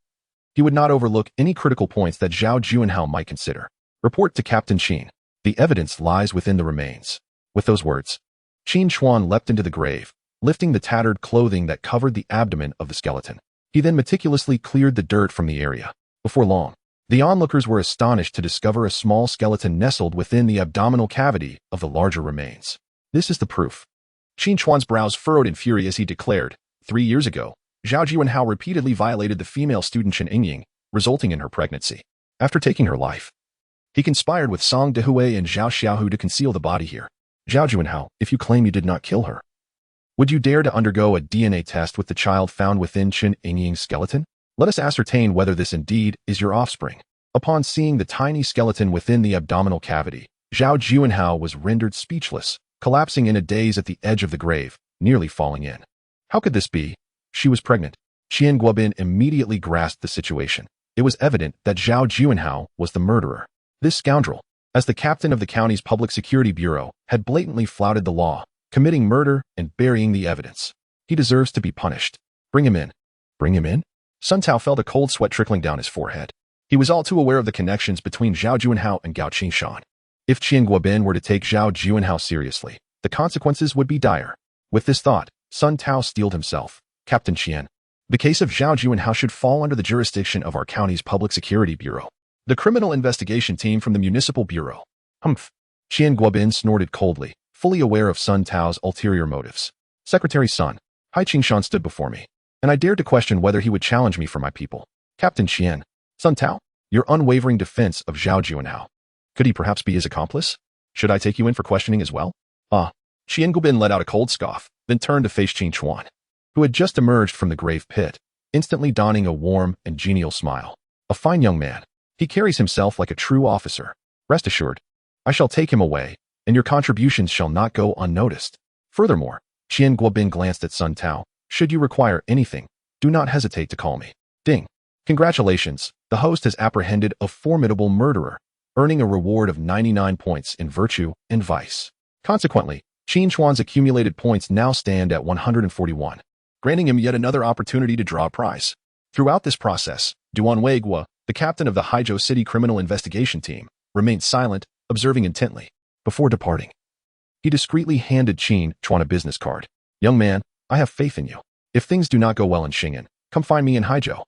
He would not overlook any critical points that Zhao Juanhao might consider. Report to Captain Qin. The evidence lies within the remains. With those words, Qin Chuan leapt into the grave, lifting the tattered clothing that covered the abdomen of the skeleton. He then meticulously cleared the dirt from the area. Before long, the onlookers were astonished to discover a small skeleton nestled within the abdominal cavity of the larger remains. This is the proof. Qin Chuan's brows furrowed in fury as he declared, 3 years ago, Zhao Juanhao repeatedly violated the female student Chen Yingying, resulting in her pregnancy. After taking her life, he conspired with Song Dehui and Zhao Xiaohu to conceal the body here. Zhao Juanhao, if you claim you did not kill her, would you dare to undergo a DNA test with the child found within Chen Yingying's skeleton? Let us ascertain whether this indeed is your offspring. Upon seeing the tiny skeleton within the abdominal cavity, Zhao Juanhao was rendered speechless, collapsing in a daze at the edge of the grave, nearly falling in. How could this be? She was pregnant. Qian Guobin immediately grasped the situation. It was evident that Zhao Juanhao was the murderer. This scoundrel, as the captain of the county's Public Security Bureau, had blatantly flouted the law, committing murder and burying the evidence. He deserves to be punished. Bring him in. Bring him in? Sun Tao felt a cold sweat trickling down his forehead. He was all too aware of the connections between Zhao Juanhao and Gao Qingshan. If Qian Guobin were to take Zhao Juanhao seriously, the consequences would be dire. With this thought, Sun Tao steeled himself. Captain Qian, the case of Zhao Juanhao should fall under the jurisdiction of our county's Public Security Bureau. The criminal investigation team from the Municipal Bureau. Humph. Qian Guobin snorted coldly, fully aware of Sun Tao's ulterior motives. Secretary Sun, Hai Qingshan stood before me, and I dared to question whether he would challenge me for my people. Captain Qian, Sun Tao, your unwavering defense of Zhao Juanhao. Could he perhaps be his accomplice? Should I take you in for questioning as well? Qian Guobin let out a cold scoff, then turned to face Qin Chuan, who had just emerged from the grave pit, instantly donning a warm and genial smile. A fine young man. He carries himself like a true officer. Rest assured, I shall take him away, and your contributions shall not go unnoticed. Furthermore, Qian Guobin glanced at Sun Tao. Should you require anything, do not hesitate to call me. Ding. Congratulations, the host has apprehended a formidable murderer, earning a reward of 99 points in virtue and vice. Consequently, Qin Chuan's accumulated points now stand at 141, granting him yet another opportunity to draw a prize. Throughout this process, Duan Weiguo, the captain of the Haizhou City Criminal Investigation Team, remained silent, observing intently. Before departing, he discreetly handed Qin Chuan a business card. Young man, I have faith in you. If things do not go well in Xing'an, come find me in Haizhou.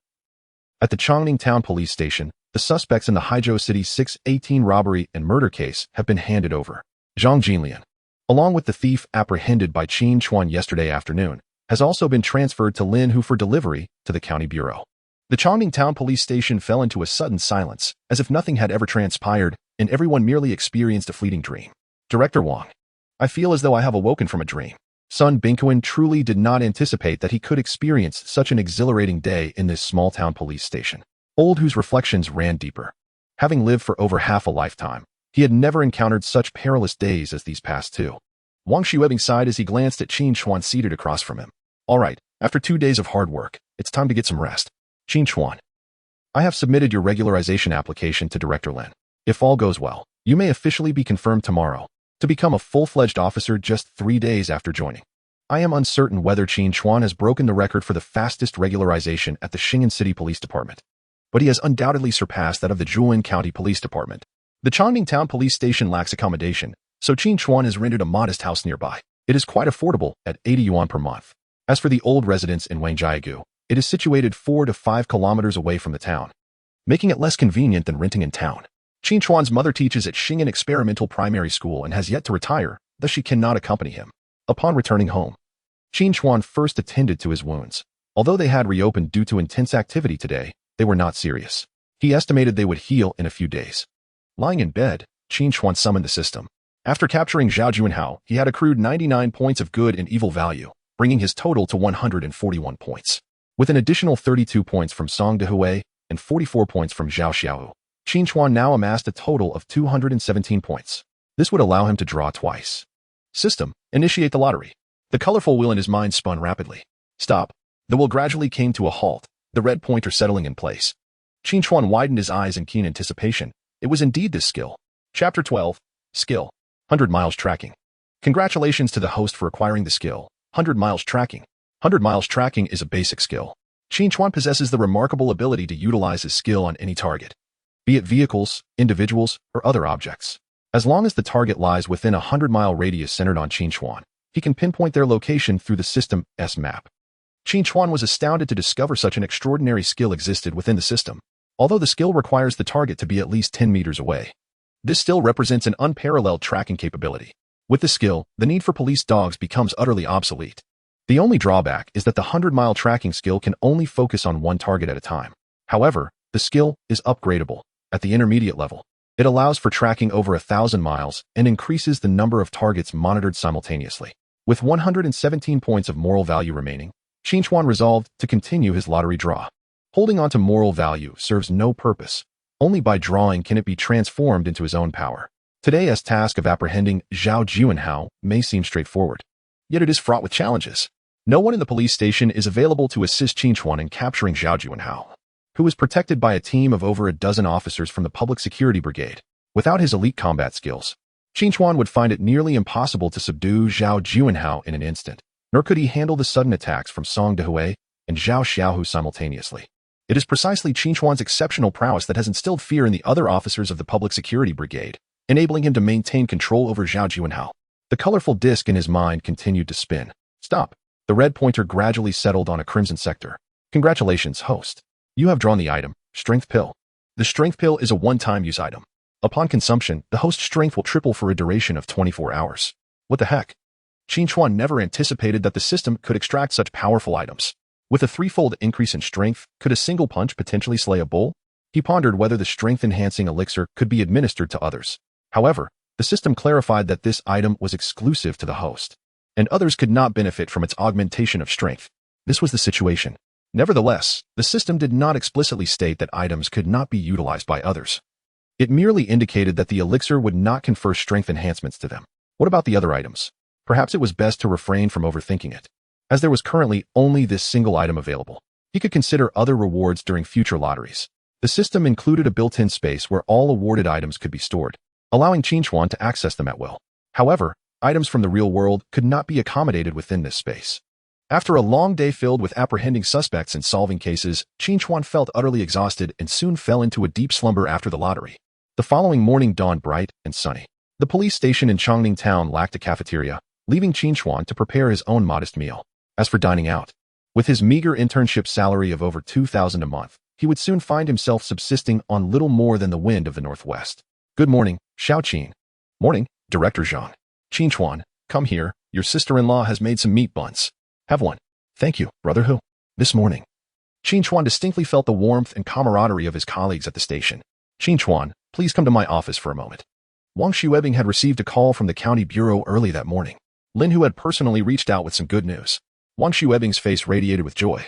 At the Chongning Town Police Station, the suspects in the Haizhou City 618 robbery and murder case have been handed over. Zhang Jinlian, along with the thief apprehended by Qin Chuan yesterday afternoon, has also been transferred to Linhu for delivery to the county bureau. The Chongning Town Police Station fell into a sudden silence, as if nothing had ever transpired, and everyone merely experienced a fleeting dream. Director Wang, I feel as though I have awoken from a dream. Sun Bingquan truly did not anticipate that he could experience such an exhilarating day in this small-town police station. Old Hu's reflections ran deeper. Having lived for over half a lifetime, he had never encountered such perilous days as these past two. Wang Shiwebing sighed as he glanced at Qin Chuan seated across from him. All right, after 2 days of hard work, it's time to get some rest. Qin Chuan, I have submitted your regularization application to Director Lin. If all goes well, you may officially be confirmed tomorrow to become a full-fledged officer just 3 days after joining. I am uncertain whether Qin Chuan has broken the record for the fastest regularization at the Xing'an City Police Department, but he has undoubtedly surpassed that of the Zhuan County Police Department. The Chongning Town Police Station lacks accommodation, so Qin Chuan has rented a modest house nearby. It is quite affordable at 80 yuan per month. As for the old residence in Wangjiagu, it is situated 4 to 5 kilometers away from the town, making it less convenient than renting in town. Qin Chuan's mother teaches at Xing'an Experimental Primary School and has yet to retire, thus she cannot accompany him. Upon returning home, Qin Chuan first attended to his wounds. Although they had reopened due to intense activity today, they were not serious. He estimated they would heal in a few days. Lying in bed, Qin Chuan summoned the system. After capturing Zhao Juanhao, he had accrued 99 points of good and evil value, bringing his total to 141 points. With an additional 32 points from Song Dehui and 44 points from Zhao Xiao, Qin Chuan now amassed a total of 217 points. This would allow him to draw twice. System, initiate the lottery. The colorful wheel in his mind spun rapidly. Stop. The wheel gradually came to a halt, the red pointer settling in place. Qin Chuan widened his eyes in keen anticipation. It was indeed this skill. Chapter 12. Skill. 100 miles tracking. Congratulations to the host for acquiring the skill. 100 miles tracking. 100 miles tracking is a basic skill. Qin Chuan possesses the remarkable ability to utilize his skill on any target, be it vehicles, individuals, or other objects. As long as the target lies within a 100-mile radius centered on Qin Chuan, he can pinpoint their location through the system's map. Qin Chuan was astounded to discover such an extraordinary skill existed within the system, although the skill requires the target to be at least 10 meters away. This still represents an unparalleled tracking capability. With the skill, the need for police dogs becomes utterly obsolete. The only drawback is that the 100-mile tracking skill can only focus on one target at a time. However, the skill is upgradable. At the intermediate level, it allows for tracking over 1,000 miles and increases the number of targets monitored simultaneously. With 117 points of moral value remaining, Qin Chuan resolved to continue his lottery draw. Holding on to moral value serves no purpose. Only by drawing can it be transformed into his own power. Today's task of apprehending Zhao Juanhao may seem straightforward, yet it is fraught with challenges. No one in the police station is available to assist Qin Chuan in capturing Zhao Juanhao, who is protected by a team of over a dozen officers from the Public Security Brigade. Without his elite combat skills, Qin Chuan would find it nearly impossible to subdue Zhao Juanhao in an instant, nor could he handle the sudden attacks from Song Dehui and Zhao Xiaohu simultaneously. It is precisely Qin Chuan's exceptional prowess that has instilled fear in the other officers of the Public Security Brigade, enabling him to maintain control over Zhao Juanhao. The colorful disc in his mind continued to spin. Stop. The red pointer gradually settled on a crimson sector. Congratulations, host. You have drawn the item, Strength Pill. The Strength Pill is a one-time use item. Upon consumption, the host's strength will triple for a duration of 24 hours. What the heck? Qin Chuan never anticipated that the system could extract such powerful items. With a threefold increase in strength, could a single punch potentially slay a bull? He pondered whether the strength-enhancing elixir could be administered to others. However, the system clarified that this item was exclusive to the host, and others could not benefit from its augmentation of strength. This was the situation. Nevertheless, the system did not explicitly state that items could not be utilized by others. It merely indicated that the elixir would not confer strength enhancements to them. What about the other items? Perhaps it was best to refrain from overthinking it. As there was currently only this single item available, he could consider other rewards during future lotteries. The system included a built-in space where all awarded items could be stored, allowing Qin Chuan to access them at will. However, items from the real world could not be accommodated within this space. After a long day filled with apprehending suspects and solving cases, Qin Chuan felt utterly exhausted and soon fell into a deep slumber after the lottery. The following morning dawned bright and sunny. The police station in Chongning town lacked a cafeteria, leaving Qin Chuan to prepare his own modest meal. As for dining out, with his meager internship salary of over 2,000 a month, he would soon find himself subsisting on little more than the wind of the northwest. Good morning, Xiao Qin. Morning, Director Zhang. Qin Chuan, come here, your sister-in-law has made some meat buns. Have one. Thank you, brother Hu. This morning, Qin Chuan distinctly felt the warmth and camaraderie of his colleagues at the station. Qin Chuan, please come to my office for a moment. Wang Xuebing had received a call from the county bureau early that morning. Lin Hu had personally reached out with some good news. Wang Xuebing's face radiated with joy,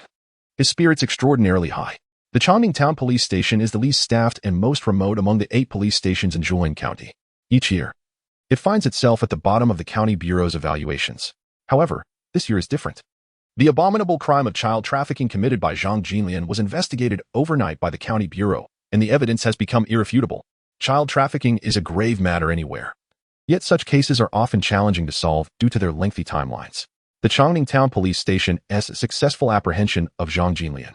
his spirits extraordinarily high. The Chongning Town Police Station is the least staffed and most remote among the 8 police stations in Jilin County. Each year, it finds itself at the bottom of the county bureau's evaluations. However, this year is different. The abominable crime of child trafficking committed by Zhang Jinlian was investigated overnight by the county bureau, and the evidence has become irrefutable. Child trafficking is a grave matter anywhere. Yet such cases are often challenging to solve due to their lengthy timelines. The Chongning Town Police Station has a successful apprehension of Zhang Jinlian,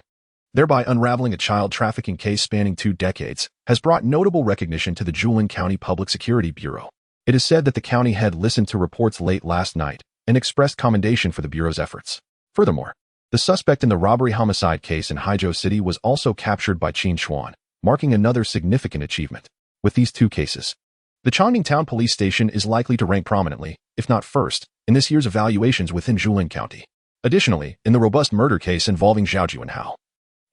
thereby unraveling a child trafficking case spanning 2 decades, has brought notable recognition to the Jilin County Public Security Bureau. It is said that the county had listened to reports late last night and expressed commendation for the bureau's efforts. Furthermore, the suspect in the robbery-homicide case in Haizhou City was also captured by Qin Chuan, marking another significant achievement. With these 2 cases, the Chongning Town Police Station is likely to rank prominently, if not first, in this year's evaluations within Jilin County. Additionally, in the robust murder case involving Zhao Juanhao,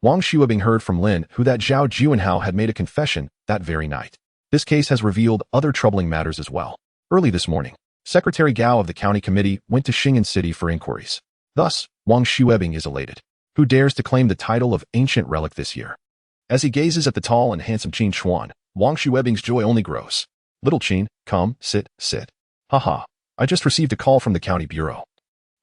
Wang Xuebing heard from Lin Hu that Zhao Juanhao had made a confession that very night. This case has revealed other troubling matters as well. Early this morning, Secretary Gao of the county committee went to Xing'an City for inquiries. Thus, Wang Xuebing is elated. Who dares to claim the title of ancient relic this year? As he gazes at the tall and handsome Qin Chuan, Wang Xuebing's joy only grows. Little Qin, come, sit. Haha, I just received a call from the county bureau.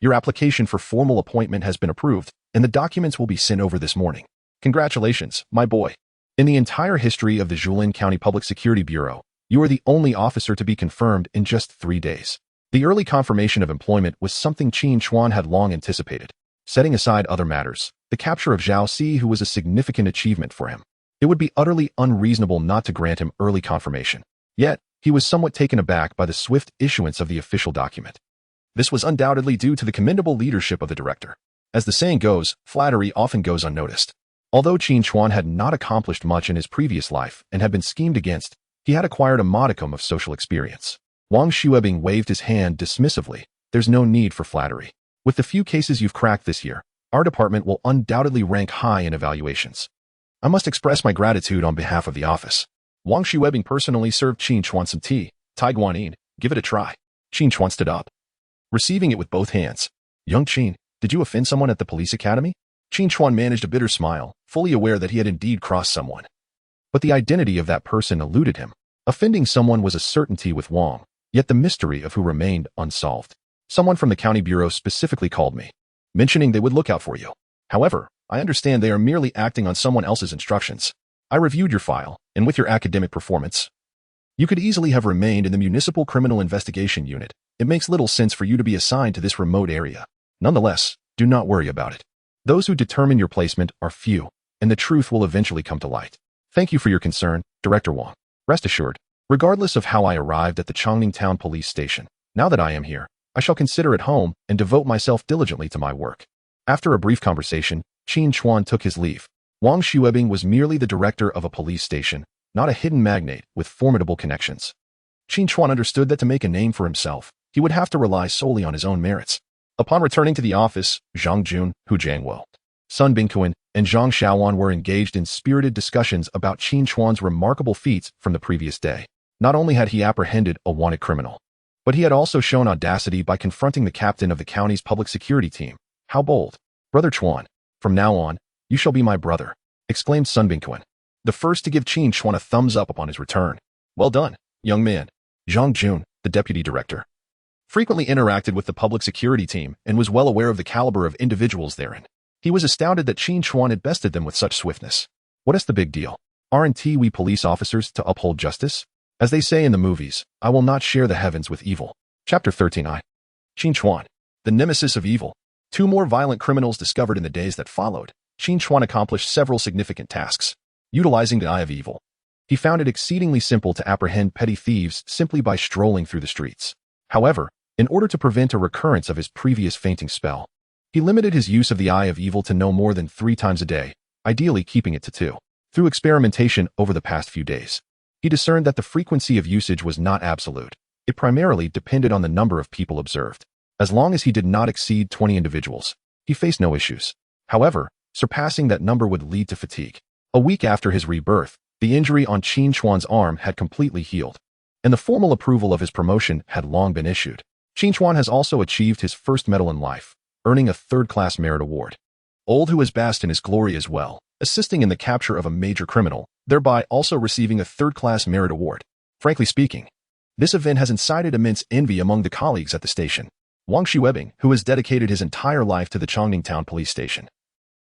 Your application for formal appointment has been approved, and the documents will be sent over this morning. Congratulations, my boy. In the entire history of the Jilin County Public Security Bureau, you are the only officer to be confirmed in just 3 days. The early confirmation of employment was something Qin Chuan had long anticipated. Setting aside other matters, the capture of Zhao Si, who was a significant achievement for him, it would be utterly unreasonable not to grant him early confirmation. Yet, he was somewhat taken aback by the swift issuance of the official document. This was undoubtedly due to the commendable leadership of the director. As the saying goes, flattery often goes unnoticed. Although Qin Chuan had not accomplished much in his previous life and had been schemed against, he had acquired a modicum of social experience. Wang Xuebing waved his hand dismissively. There's no need for flattery. With the few cases you've cracked this year, our department will undoubtedly rank high in evaluations. I must express my gratitude on behalf of the office. Wang Xuebing personally served Qin Chuan some tea. Tai Guanin, give it a try. Qin Chuan stood up, receiving it with both hands. Young Qin, did you offend someone at the police academy? Qin Chuan managed a bitter smile, fully aware that he had indeed crossed someone. But the identity of that person eluded him. Offending someone was a certainty with Wang, yet the mystery of who remained unsolved. Someone from the county bureau specifically called me, mentioning they would look out for you. However, I understand they are merely acting on someone else's instructions. I reviewed your file, and with your academic performance, you could easily have remained in the Municipal Criminal Investigation Unit. It makes little sense for you to be assigned to this remote area. Nonetheless, do not worry about it. Those who determine your placement are few, and the truth will eventually come to light. Thank you for your concern, Director Wang. Rest assured, regardless of how I arrived at the Chongning Town Police Station, now that I am here, I shall consider it home and devote myself diligently to my work. After a brief conversation, Qin Chuan took his leave. Wang Xuebing was merely the director of a police station, not a hidden magnate with formidable connections. Qin Chuan understood that to make a name for himself, he would have to rely solely on his own merits. Upon returning to the office, Zhang Jun, Hu Jiangwo, Sun Bingquan, and Zhang Xiaowan were engaged in spirited discussions about Qin Chuan's remarkable feats from the previous day. Not only had he apprehended a wanted criminal, but he had also shown audacity by confronting the captain of the county's public security team. How bold! Brother Chuan, from now on, you shall be my brother, exclaimed Sun Bingquan, the first to give Qin Chuan a thumbs up upon his return. Well done, young man. Zhang Jun, the deputy director, frequently interacted with the public security team, and was well aware of the caliber of individuals therein. He was astounded that Qin Chuan had bested them with such swiftness. What is the big deal? Aren't we police officers to uphold justice? As they say in the movies, I will not share the heavens with evil. Chapter 13. Qin Chuan, the nemesis of evil. Two more violent criminals discovered in the days that followed. Qin Chuan accomplished several significant tasks, utilizing the eye of evil. He found it exceedingly simple to apprehend petty thieves simply by strolling through the streets. However, in order to prevent a recurrence of his previous fainting spell, he limited his use of the eye of evil to no more than 3 times a day, ideally keeping it to 2. Through experimentation over the past few days, he discerned that the frequency of usage was not absolute. It primarily depended on the number of people observed. As long as he did not exceed 20 individuals, he faced no issues. However, surpassing that number would lead to fatigue. A week after his rebirth, the injury on Qin Chuan's arm had completely healed, and the formal approval of his promotion had long been issued. Qin Chuan has also achieved his first medal in life, earning a third-class merit award. Old who has basked in his glory as well, assisting in the capture of a major criminal, thereby also receiving a third-class merit award. Frankly speaking, this event has incited immense envy among the colleagues at the station. Wang Xuebing, who has dedicated his entire life to the Chongning Town Police Station,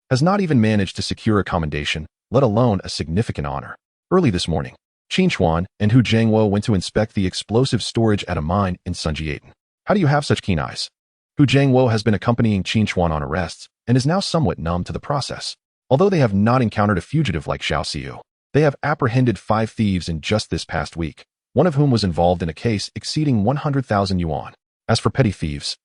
has not even managed to secure a commendation, let alone a significant honor. Early this morning, Qin Chuan and Hu Jiangwo went to inspect the explosive storage at a mine in Sunjiaten. How do you have such keen eyes? Hu Jiangwo has been accompanying Qin Chuan on arrests and is now somewhat numb to the process. Although they have not encountered a fugitive like Xiao Xiu, they have apprehended 5 thieves in just this past week, one of whom was involved in a case exceeding 100,000 yuan. As for petty thieves,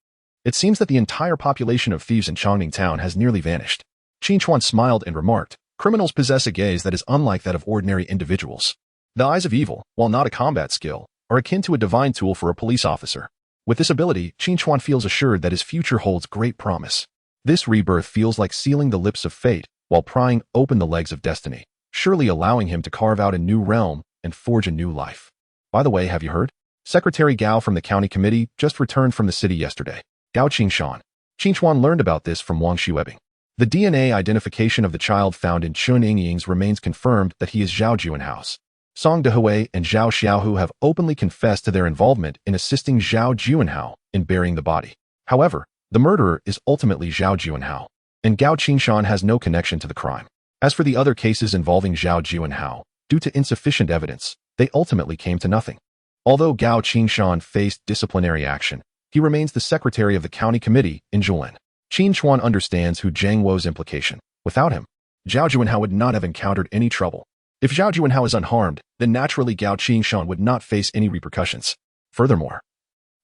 it seems that the entire population of thieves in Chongning Town has nearly vanished. Qin Chuan smiled and remarked, criminals possess a gaze that is unlike that of ordinary individuals. The eyes of evil, while not a combat skill, are akin to a divine tool for a police officer. With this ability, Qin Chuan feels assured that his future holds great promise. This rebirth feels like sealing the lips of fate while prying open the legs of destiny, surely allowing him to carve out a new realm and forge a new life. By the way, have you heard? Secretary Gao from the county committee just returned from the city yesterday. Gao Qingshan. Qin Chuan learned about this from Wang Xuebing. The DNA identification of the child found in Chun Yingying's remains confirmed that he is Zhao Juanhao's. Song Dehui and Zhao Xiaohu have openly confessed to their involvement in assisting Zhao Juanhao in burying the body. However, the murderer is ultimately Zhao Juanhao, and Gao Qingshan has no connection to the crime. As for the other cases involving Zhao Juanhao, due to insufficient evidence, they ultimately came to nothing. Although Gao Qingshan faced disciplinary action, he remains the secretary of the county committee in Jilin. Qin Chuan understands Hu Jiangwo's implication. Without him, Zhao Juanhao would not have encountered any trouble. If Zhao Juanhao is unharmed, then naturally Gao Qingshan would not face any repercussions. Furthermore,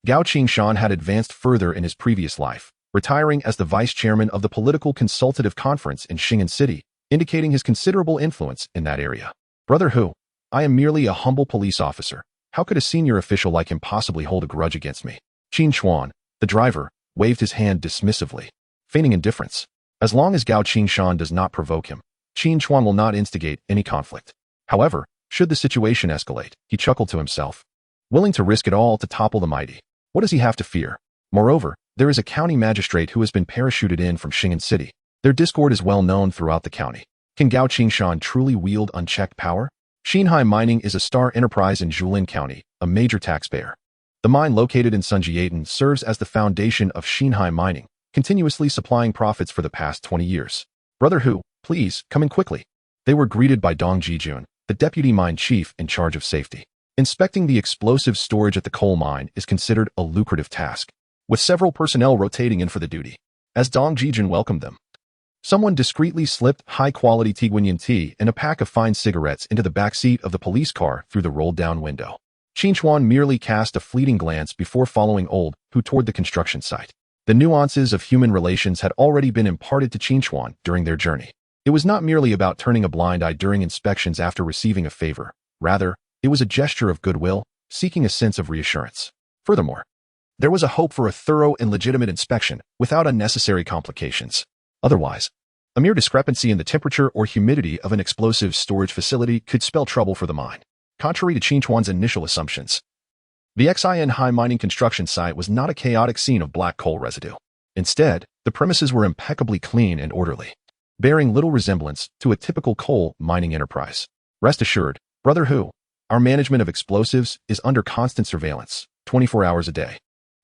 Gao Qingshan had advanced further in his previous life, retiring as the vice chairman of the Political Consultative Conference in Xing'an City, indicating his considerable influence in that area. Brother Hu, I am merely a humble police officer. How could a senior official like him possibly hold a grudge against me? Qin Chuan, the driver, waved his hand dismissively, feigning indifference. As long as Gao Qingshan does not provoke him, Qin Chuan will not instigate any conflict. However, should the situation escalate, he chuckled to himself, willing to risk it all to topple the mighty. What does he have to fear? Moreover, there is a county magistrate who has been parachuted in from Xing'an City. Their discord is well known throughout the county. Can Gao Qingshan truly wield unchecked power? Xinhai Mining is a star enterprise in Jilin County, a major taxpayer. The mine located in Sunjiaten serves as the foundation of Xinhai Mining, continuously supplying profits for the past 20 years. Brother Hu, please, come in quickly. They were greeted by Dong Jijun, the deputy mine chief in charge of safety. Inspecting the explosive storage at the coal mine is considered a lucrative task, with several personnel rotating in for the duty. As Dong Jijun welcomed them, someone discreetly slipped high-quality Tiguanyin tea and a pack of fine cigarettes into the back seat of the police car through the rolled-down window. Qin Chuan merely cast a fleeting glance before following Old Hu toward the construction site. The nuances of human relations had already been imparted to Qin Chuan during their journey. It was not merely about turning a blind eye during inspections after receiving a favor. Rather, it was a gesture of goodwill, seeking a sense of reassurance. Furthermore, there was a hope for a thorough and legitimate inspection without unnecessary complications. Otherwise, a mere discrepancy in the temperature or humidity of an explosive storage facility could spell trouble for the mine. Contrary to Qin Chuan's initial assumptions, the Xin High mining construction site was not a chaotic scene of black coal residue. Instead, the premises were impeccably clean and orderly, bearing little resemblance to a typical coal mining enterprise. Rest assured, Brother Hu, our management of explosives is under constant surveillance, 24 hours a day.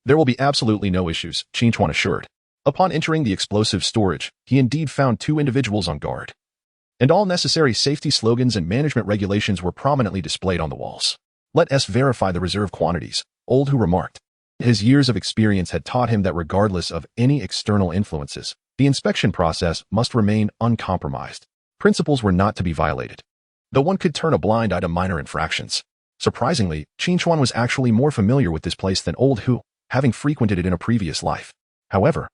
There will be absolutely no issues, Qin Chuan assured. Upon entering the explosive storage, he indeed found 2 individuals on guard. And all necessary safety slogans and management regulations were prominently displayed on the walls. Let us verify the reserve quantities, Old Hu remarked. His years of experience had taught him that regardless of any external influences, the inspection process must remain uncompromised. Principles were not to be violated. Though one could turn a blind eye to minor infractions. Surprisingly, Qin Chuan was actually more familiar with this place than Old Hu, having frequented it in a previous life. However,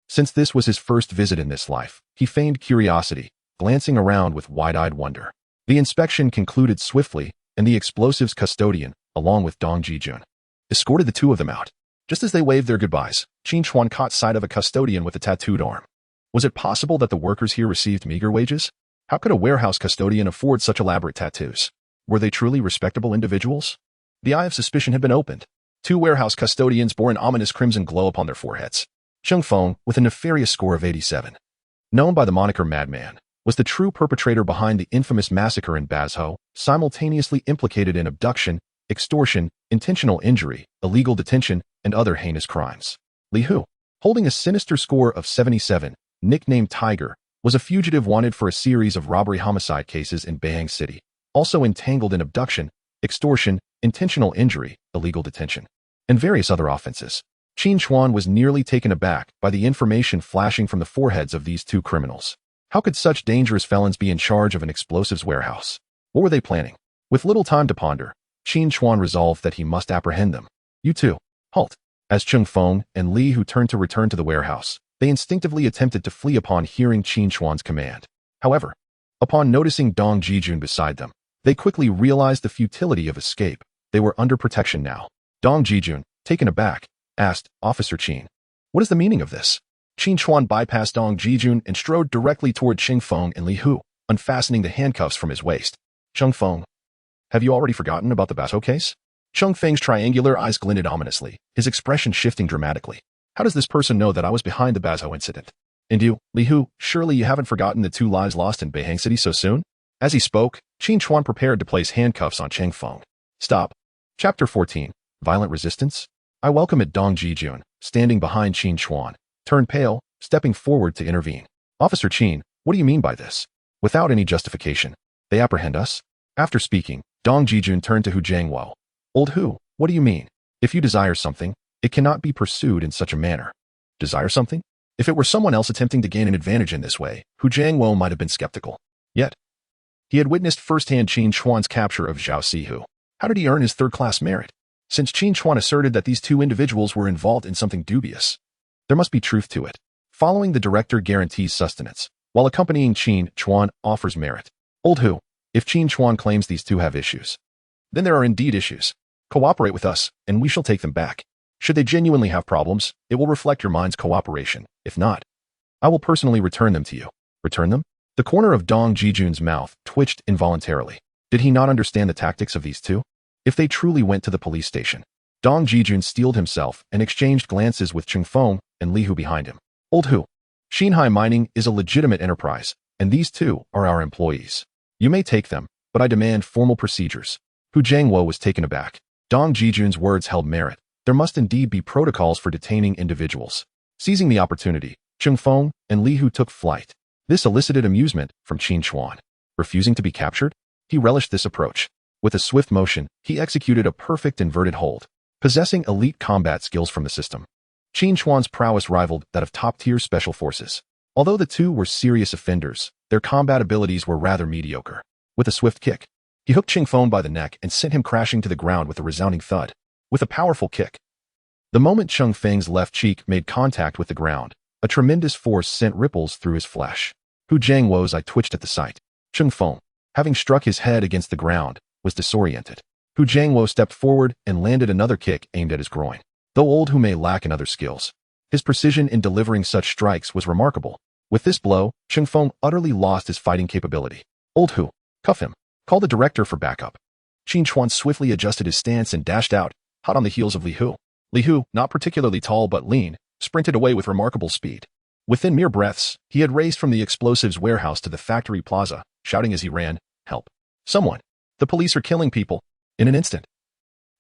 since this was his first visit in this life, he feigned curiosity, glancing around with wide-eyed wonder. The inspection concluded swiftly, and the explosives custodian, along with Dong Jijun, escorted the 2 of them out. Just as they waved their goodbyes, Qin Chuan caught sight of a custodian with a tattooed arm. Was it possible that the workers here received meager wages? How could a warehouse custodian afford such elaborate tattoos? Were they truly respectable individuals? The eye of suspicion had been opened. 2 warehouse custodians bore an ominous crimson glow upon their foreheads. Cheng Feng, with a nefarious score of 87, known by the moniker Madman, was the true perpetrator behind the infamous massacre in Bazhou, simultaneously implicated in abduction, extortion, intentional injury, illegal detention, and other heinous crimes. Li Hu, holding a sinister score of 77, nicknamed Tiger, was a fugitive wanted for a series of robbery-homicide cases in Beihang City, also entangled in abduction, extortion, intentional injury, illegal detention, and various other offenses. Qin Chuan was nearly taken aback by the information flashing from the foreheads of these 2 criminals. How could such dangerous felons be in charge of an explosives warehouse? What were they planning? With little time to ponder, Qin Chuan resolved that he must apprehend them. You 2, halt. As Cheng Feng and Li Hu turned to return to the warehouse, they instinctively attempted to flee upon hearing Qin Chuan's command. However, upon noticing Dong Jijun beside them, they quickly realized the futility of escape. They were under protection now. Dong Jijun, taken aback, asked, Officer Qin, what is the meaning of this? Qin Chuan bypassed Dong Jijun and strode directly toward Cheng Feng and Li Hu, unfastening the handcuffs from his waist. Cheng Feng, have you already forgotten about the Bazhou case? Cheng Feng's triangular eyes glinted ominously, his expression shifting dramatically. How does this person know that I was behind the Bazhou incident? And you, Li Hu, surely you haven't forgotten the 2 lives lost in Beihang City so soon? As he spoke, Qin Chuan prepared to place handcuffs on Cheng Feng. Stop. Chapter 14. Violent Resistance? I welcome it. Dong Jijun, standing behind Qin Chuan, turned pale, stepping forward to intervene. Officer Qin, what do you mean by this? Without any justification, they apprehend us? After speaking, Dong Jijun turned to Hu Jiangwo. Old Hu, what do you mean? If you desire something, it cannot be pursued in such a manner. Desire something? If it were someone else attempting to gain an advantage in this way, Hu Jiangwo might have been skeptical. Yet, he had witnessed firsthand Qin Chuan's capture of Zhao Sihu. How did he earn his 3rd-class merit? Since Qin Chuan asserted that these 2 individuals were involved in something dubious, there must be truth to it. Following the director guarantees sustenance, while accompanying Qin Chuan offers merit. Old Hu, if Qin Chuan claims these 2 have issues, then there are indeed issues. Cooperate with us, and we shall take them back. Should they genuinely have problems, it will reflect your mind's cooperation. If not, I will personally return them to you. Return them? The corner of Dong Jijun's mouth twitched involuntarily. Did he not understand the tactics of these 2? If they truly went to the police station, Dong Jijun steeled himself and exchanged glances with Cheng Feng and Li Hu behind him. Old Hu, Xinhai Mining is a legitimate enterprise, and these 2 are our employees. You may take them, but I demand formal procedures. Hu Jiangwo was taken aback. Dong Jijun's words held merit. There must indeed be protocols for detaining individuals. Seizing the opportunity, Cheng Feng and Li Hu took flight. This elicited amusement from Qin Chuan. Refusing to be captured? He relished this approach. With a swift motion, he executed a perfect inverted hold, possessing elite combat skills from the system. Qin Chuan's prowess rivaled that of top-tier special forces. Although the 2 were serious offenders, their combat abilities were rather mediocre. With a swift kick, he hooked Cheng Feng by the neck and sent him crashing to the ground with a resounding thud. With a powerful kick, the moment Cheng Feng's left cheek made contact with the ground, a tremendous force sent ripples through his flesh. Hu Jiangwo's eye twitched at the sight. Cheng Feng, having struck his head against the ground, was disoriented. Hu Jiangwo stepped forward and landed another kick aimed at his groin. Though Old Hu may lack in other skills, his precision in delivering such strikes was remarkable. With this blow, Cheng Feng utterly lost his fighting capability. Old Hu, cuff him. Call the director for backup. Qin Chuan swiftly adjusted his stance and dashed out, hot on the heels of Li Hu. Li Hu, not particularly tall but lean, sprinted away with remarkable speed. Within mere breaths, he had raced from the explosives warehouse to the factory plaza, shouting as he ran, "Help! Someone! The police are killing people!" In an instant,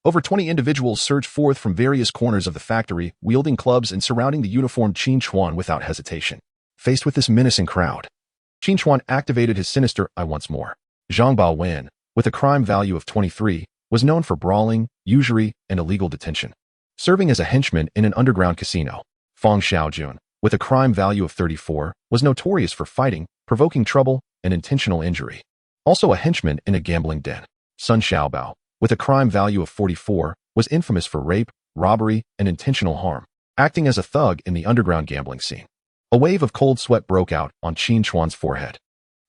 Over 20 individuals surged forth from various corners of the factory, wielding clubs and surrounding the uniformed Qin Chuan without hesitation. Faced with this menacing crowd, Qin Chuan activated his sinister eye once more. Zhang Baowen, with a crime value of 23, was known for brawling, usury, and illegal detention. Serving as a henchman in an underground casino, Fang Xiaojun, with a crime value of 34, was notorious for fighting, provoking trouble, and intentional injury. Also a henchman in a gambling den, Sun Xiaobao, with a crime value of 44, was infamous for rape, robbery, and intentional harm, acting as a thug in the underground gambling scene. A wave of cold sweat broke out on Qin Chuan's forehead.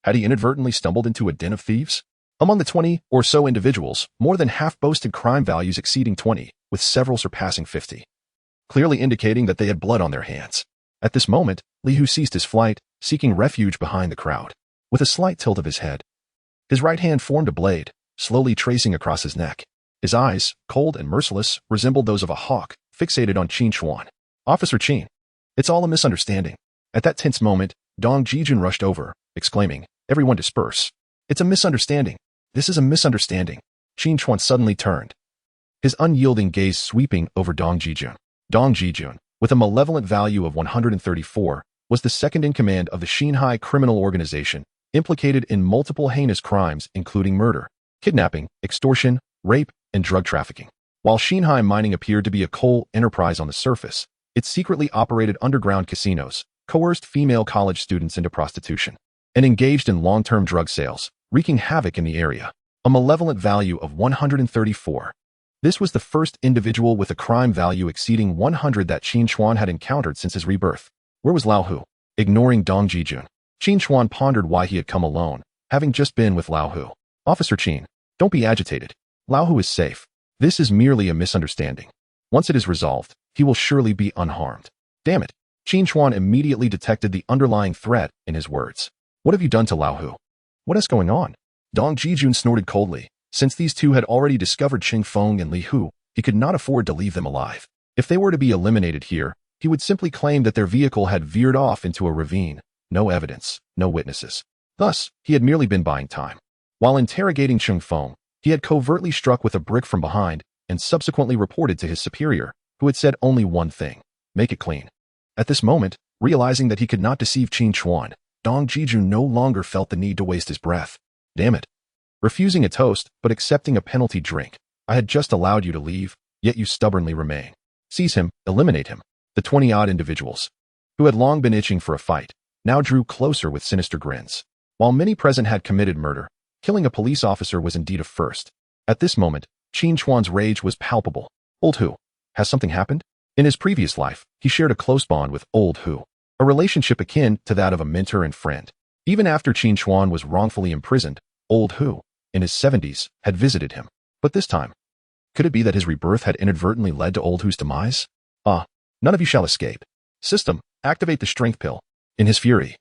Had he inadvertently stumbled into a den of thieves? Among the 20 or so individuals, more than half boasted crime values exceeding 20, with several surpassing 50, clearly indicating that they had blood on their hands. At this moment, Li Hu ceased his flight, seeking refuge behind the crowd. With a slight tilt of his head, his right hand formed a blade, slowly tracing across his neck. His eyes, cold and merciless, resembled those of a hawk, fixated on Qin Chuan. Officer Qin, it's all a misunderstanding. At that tense moment, Dong Jijun rushed over, exclaiming, "Everyone disperse. It's a misunderstanding. This is a misunderstanding." Qin Chuan suddenly turned, his unyielding gaze sweeping over Dong Jijun. Dong Jijun, with a malevolent value of 134, was the second in command of the Shanghai criminal organization, implicated in multiple heinous crimes including murder, kidnapping, extortion, rape, and drug trafficking. While Shanghai mining appeared to be a coal enterprise on the surface, it secretly operated underground casinos, coerced female college students into prostitution, and engaged in long-term drug sales, wreaking havoc in the area. A malevolent value of 134. This was the first individual with a crime value exceeding 100 that Qin Chuan had encountered since his rebirth. Where was Lao Hu? Ignoring Dong Jijun, Qin Chuan pondered why he had come alone, having just been with Lao Hu. "Officer Qin, don't be agitated. Lao Hu is safe. This is merely a misunderstanding. Once it is resolved, he will surely be unharmed." Damn it. Qin Chuan immediately detected the underlying threat in his words. "What have you done to Lao Hu? What is going on?" Dong Jijun snorted coldly. Since these two had already discovered Qing Feng and Li Hu, he could not afford to leave them alive. If they were to be eliminated here, he would simply claim that their vehicle had veered off into a ravine. No evidence, no witnesses. Thus, he had merely been buying time. While interrogating Qing Feng, he had covertly struck with a brick from behind and subsequently reported to his superior, who had said only one thing: make it clean. At this moment, realizing that he could not deceive Qin Chuan, Dong Jijun no longer felt the need to waste his breath. Damn it. Refusing a toast, but accepting a penalty drink. I had just allowed you to leave, yet you stubbornly remain. Seize him, eliminate him. The 20-odd individuals, who had long been itching for a fight, now drew closer with sinister grins. While many present had committed murder, killing a police officer was indeed a first. At this moment, Qin Chuan's rage was palpable. Old Hu. Has something happened? In his previous life, he shared a close bond with Old Hu, a relationship akin to that of a mentor and friend. Even after Qin Chuan was wrongfully imprisoned, Old Hu, in his 70s, had visited him. But this time, could it be that his rebirth had inadvertently led to Old Hu's demise? None of you shall escape. System, activate the strength pill. In his fury,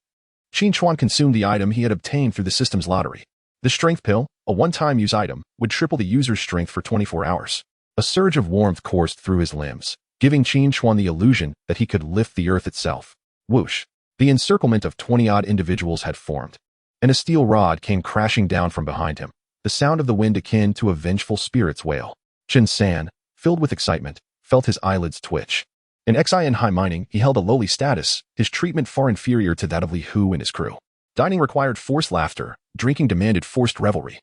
Qin Chuan consumed the item he had obtained through the system's lottery. The strength pill, a one-time use item, would triple the user's strength for 24 hours. A surge of warmth coursed through his limbs, giving Qin Chuan the illusion that he could lift the earth itself. Whoosh! The encirclement of 20-odd individuals had formed, and a steel rod came crashing down from behind him, the sound of the wind akin to a vengeful spirit's wail. Chen San, filled with excitement, felt his eyelids twitch. In Xinhai mining, he held a lowly status, his treatment far inferior to that of Li Hu and his crew. Dining required forced laughter, drinking demanded forced revelry,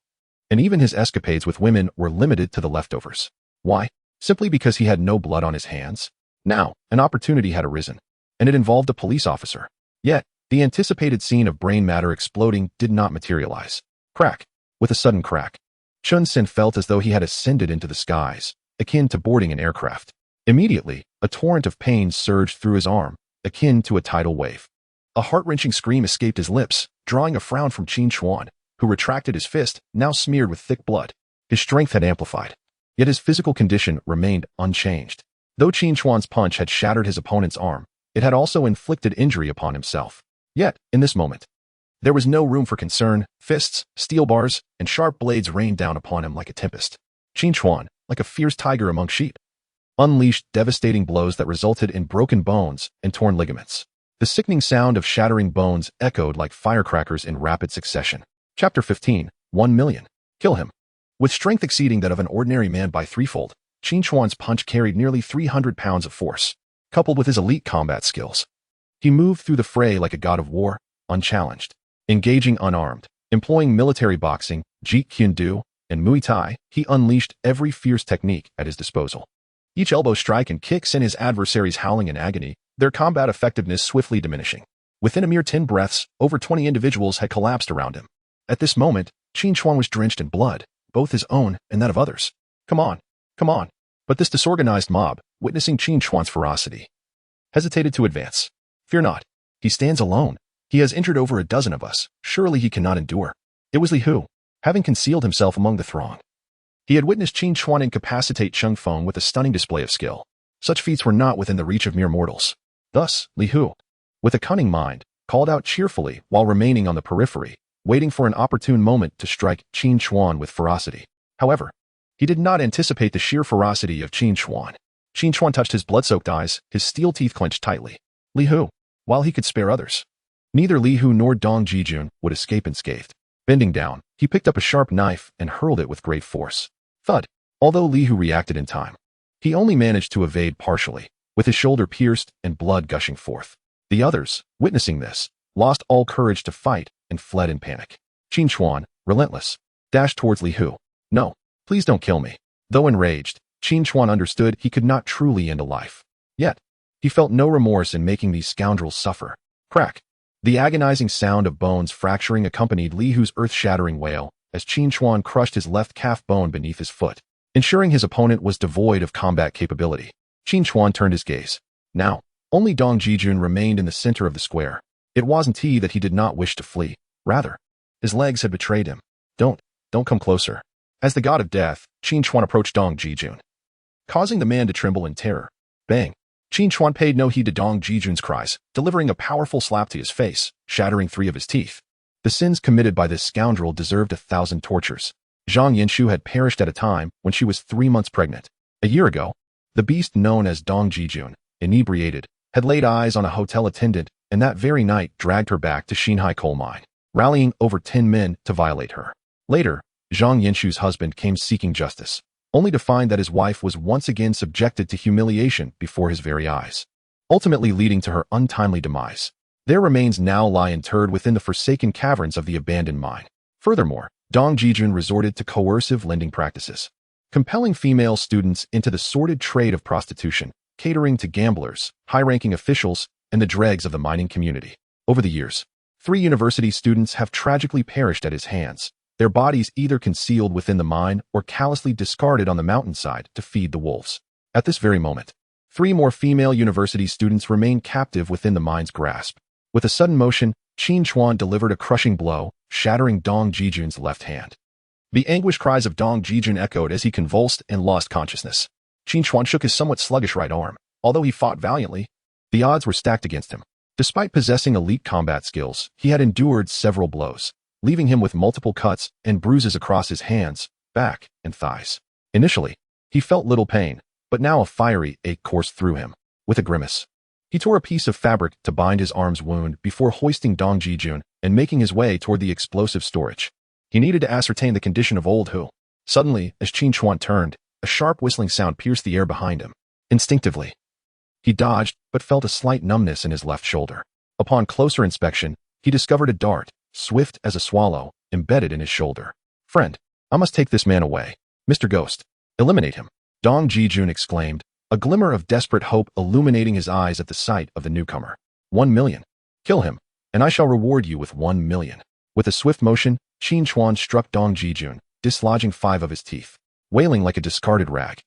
and even his escapades with women were limited to the leftovers. Why? Simply because he had no blood on his hands? Now, an opportunity had arisen, and it involved a police officer. Yet, the anticipated scene of brain matter exploding did not materialize. Crack. With a sudden crack, Chun Sin felt as though he had ascended into the skies, akin to boarding an aircraft. Immediately, a torrent of pain surged through his arm, akin to a tidal wave. A heart-wrenching scream escaped his lips, drawing a frown from Qin Chuan, who retracted his fist, now smeared with thick blood. His strength had amplified, yet his physical condition remained unchanged. Though Qin Chuan's punch had shattered his opponent's arm, it had also inflicted injury upon himself. Yet, in this moment, there was no room for concern. Fists, steel bars, and sharp blades rained down upon him like a tempest. Qin Chuan, like a fierce tiger among sheep, unleashed devastating blows that resulted in broken bones and torn ligaments. The sickening sound of shattering bones echoed like firecrackers in rapid succession. Chapter 15, 1 million. Kill him. With strength exceeding that of an ordinary man by threefold, Qin Chuan's punch carried nearly 300 pounds of force, coupled with his elite combat skills. He moved through the fray like a god of war, unchallenged. Engaging unarmed, employing military boxing, Jeet Kune Do, and Muay Thai, he unleashed every fierce technique at his disposal. Each elbow strike and kick sent his adversaries howling in agony, their combat effectiveness swiftly diminishing. Within a mere 10 breaths, over 20 individuals had collapsed around him. At this moment, Qin Chuan was drenched in blood, both his own and that of others. Come on, come on. But this disorganized mob, witnessing Qin Chuan's ferocity, hesitated to advance. Fear not. He stands alone. He has injured over a dozen of us. Surely he cannot endure. It was Li Hu, having concealed himself among the throng. He had witnessed Qin Chuan incapacitate Cheng Feng with a stunning display of skill. Such feats were not within the reach of mere mortals. Thus, Li Hu, with a cunning mind, called out cheerfully while remaining on the periphery, waiting for an opportune moment to strike Qin Chuan with ferocity. However, he did not anticipate the sheer ferocity of Qin Chuan. Qin Chuan touched his blood-soaked eyes, his steel teeth clenched tightly. Li Hu, while he could spare others. Neither Li Hu nor Dong Jijun would escape unscathed. Bending down, he picked up a sharp knife and hurled it with great force. Thud. Although Li Hu reacted in time, he only managed to evade partially, with his shoulder pierced and blood gushing forth. The others, witnessing this, lost all courage to fight and fled in panic. Qin Chuan, relentless, dashed towards Li Hu. No, please don't kill me. Though enraged, Qin Chuan understood he could not truly end a life. Yet, he felt no remorse in making these scoundrels suffer. Crack. The agonizing sound of bones fracturing accompanied Li Hu's earth-shattering wail as Qin Chuan crushed his left calf bone beneath his foot, ensuring his opponent was devoid of combat capability. Qin Chuan turned his gaze. Now, only Dong Jijun remained in the center of the square. It wasn't he that he did not wish to flee. Rather, his legs had betrayed him. Don't come closer. As the god of death, Qin Chuan approached Dong Jijun, causing the man to tremble in terror. Bang! Qin Chuan paid no heed to Dong Jijun's cries, delivering a powerful slap to his face, shattering 3 of his teeth. The sins committed by this scoundrel deserved 1,000 tortures. Zhang Yinshu had perished at a time when she was 3 months pregnant. A year ago, the beast known as Dong Jijun, inebriated, had laid eyes on a hotel attendant and that very night dragged her back to Xinhai coal mine, rallying over 10 men to violate her. Later, Zhang Yinshu's husband came seeking justice, only to find that his wife was once again subjected to humiliation before his very eyes, ultimately leading to her untimely demise. Their remains now lie interred within the forsaken caverns of the abandoned mine. Furthermore, Dong Jijun resorted to coercive lending practices, compelling female students into the sordid trade of prostitution, catering to gamblers, high-ranking officials, and the dregs of the mining community. Over the years, 3 university students have tragically perished at his hands, their bodies either concealed within the mine or callously discarded on the mountainside to feed the wolves. At this very moment, 3 more female university students remain captive within the mine's grasp. With a sudden motion, Qin Chuan delivered a crushing blow, shattering Dong Jijun's left hand. The anguished cries of Dong Jijun echoed as he convulsed and lost consciousness. Qin Chuan shook his somewhat sluggish right arm. Although he fought valiantly, the odds were stacked against him. Despite possessing elite combat skills, he had endured several blows, leaving him with multiple cuts and bruises across his hands, back, and thighs. Initially, he felt little pain, but now a fiery ache coursed through him. With a grimace, he tore a piece of fabric to bind his arm's wound before hoisting Dong Jijun and making his way toward the explosive storage. He needed to ascertain the condition of old Hu. Suddenly, as Qin Chuan turned, a sharp whistling sound pierced the air behind him. Instinctively, he dodged but felt a slight numbness in his left shoulder. Upon closer inspection, he discovered a dart, swift as a swallow, embedded in his shoulder. Friend, I must take this man away. Mr. Ghost, eliminate him. Dong Jijun exclaimed, a glimmer of desperate hope illuminating his eyes at the sight of the newcomer. 1 million. Kill him, and I shall reward you with 1 million. With a swift motion, Qin Chuan struck Dong Jijun, dislodging 5 of his teeth. Wailing like a discarded rag,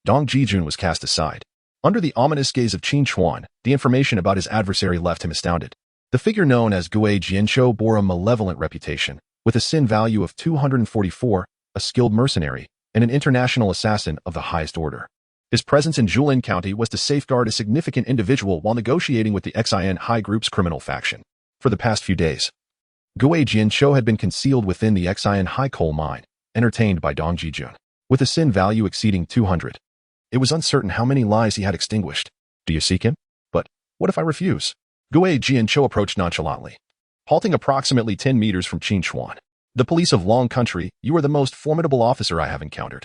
Dong Jijun was cast aside. Under the ominous gaze of Qin Chuan, the information about his adversary left him astounded. The figure known as Gui Jianshou bore a malevolent reputation, with a sin value of 244, a skilled mercenary, and an international assassin of the highest order. His presence in Julin County was to safeguard a significant individual while negotiating with the Xin High Group's criminal faction. For the past few days, Gui Jianshou had been concealed within the Xin High coal mine, entertained by Dong Jijun, with a sin value exceeding 200. It was uncertain how many lives he had extinguished. Do you seek him? But what if I refuse? Gui Jianshou approached nonchalantly, halting approximately 10 meters from Qin Chuan. The police of Long Country, you are the most formidable officer I have encountered.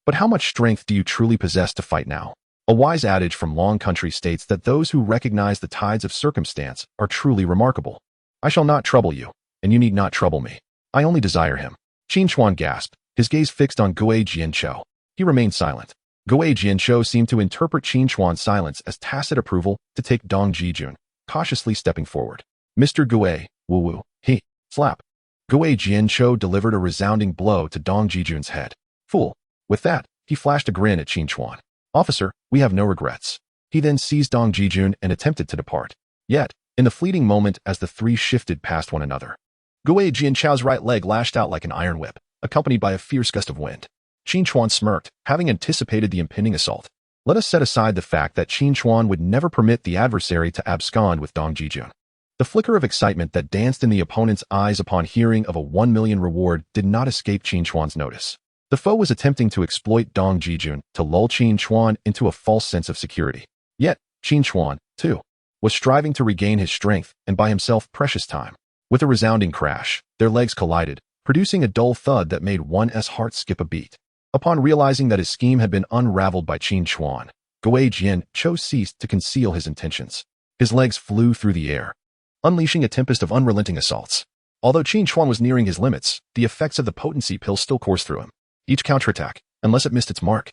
But how much strength do you truly possess to fight now? A wise adage from Long Country states that those who recognize the tides of circumstance are truly remarkable. I shall not trouble you, and you need not trouble me. I only desire him. Qin Chuan gasped, his gaze fixed on Gui Jianchou. He remained silent. Gui Jianchou seemed to interpret Qin Chuan's silence as tacit approval to take Dong Jijun, cautiously stepping forward. Mr. Gui, woo-woo, he, slap. Gui Jianchou delivered a resounding blow to Dong Jijun's head. Fool. With that, he flashed a grin at Qin Chuan. Officer, we have no regrets. He then seized Dong Jijun and attempted to depart. Yet, in the fleeting moment as the three shifted past one another, Gui Jianchou's right leg lashed out like an iron whip, accompanied by a fierce gust of wind. Qin Chuan smirked, having anticipated the impending assault. Let us set aside the fact that Qin Chuan would never permit the adversary to abscond with Dong Jijun. The flicker of excitement that danced in the opponent's eyes upon hearing of a 1 million reward did not escape Qin Chuan's notice. The foe was attempting to exploit Dong Jijun to lull Qin Chuan into a false sense of security. Yet, Qin Chuan, too, was striving to regain his strength and buy himself precious time. With a resounding crash, their legs collided, producing a dull thud that made one's heart skip a beat. Upon realizing that his scheme had been unraveled by Qin Chuan, Gui Jianchou ceased to conceal his intentions. His legs flew through the air, unleashing a tempest of unrelenting assaults. Although Qin Chuan was nearing his limits, the effects of the potency pill still coursed through him. Each counterattack, unless it missed its mark,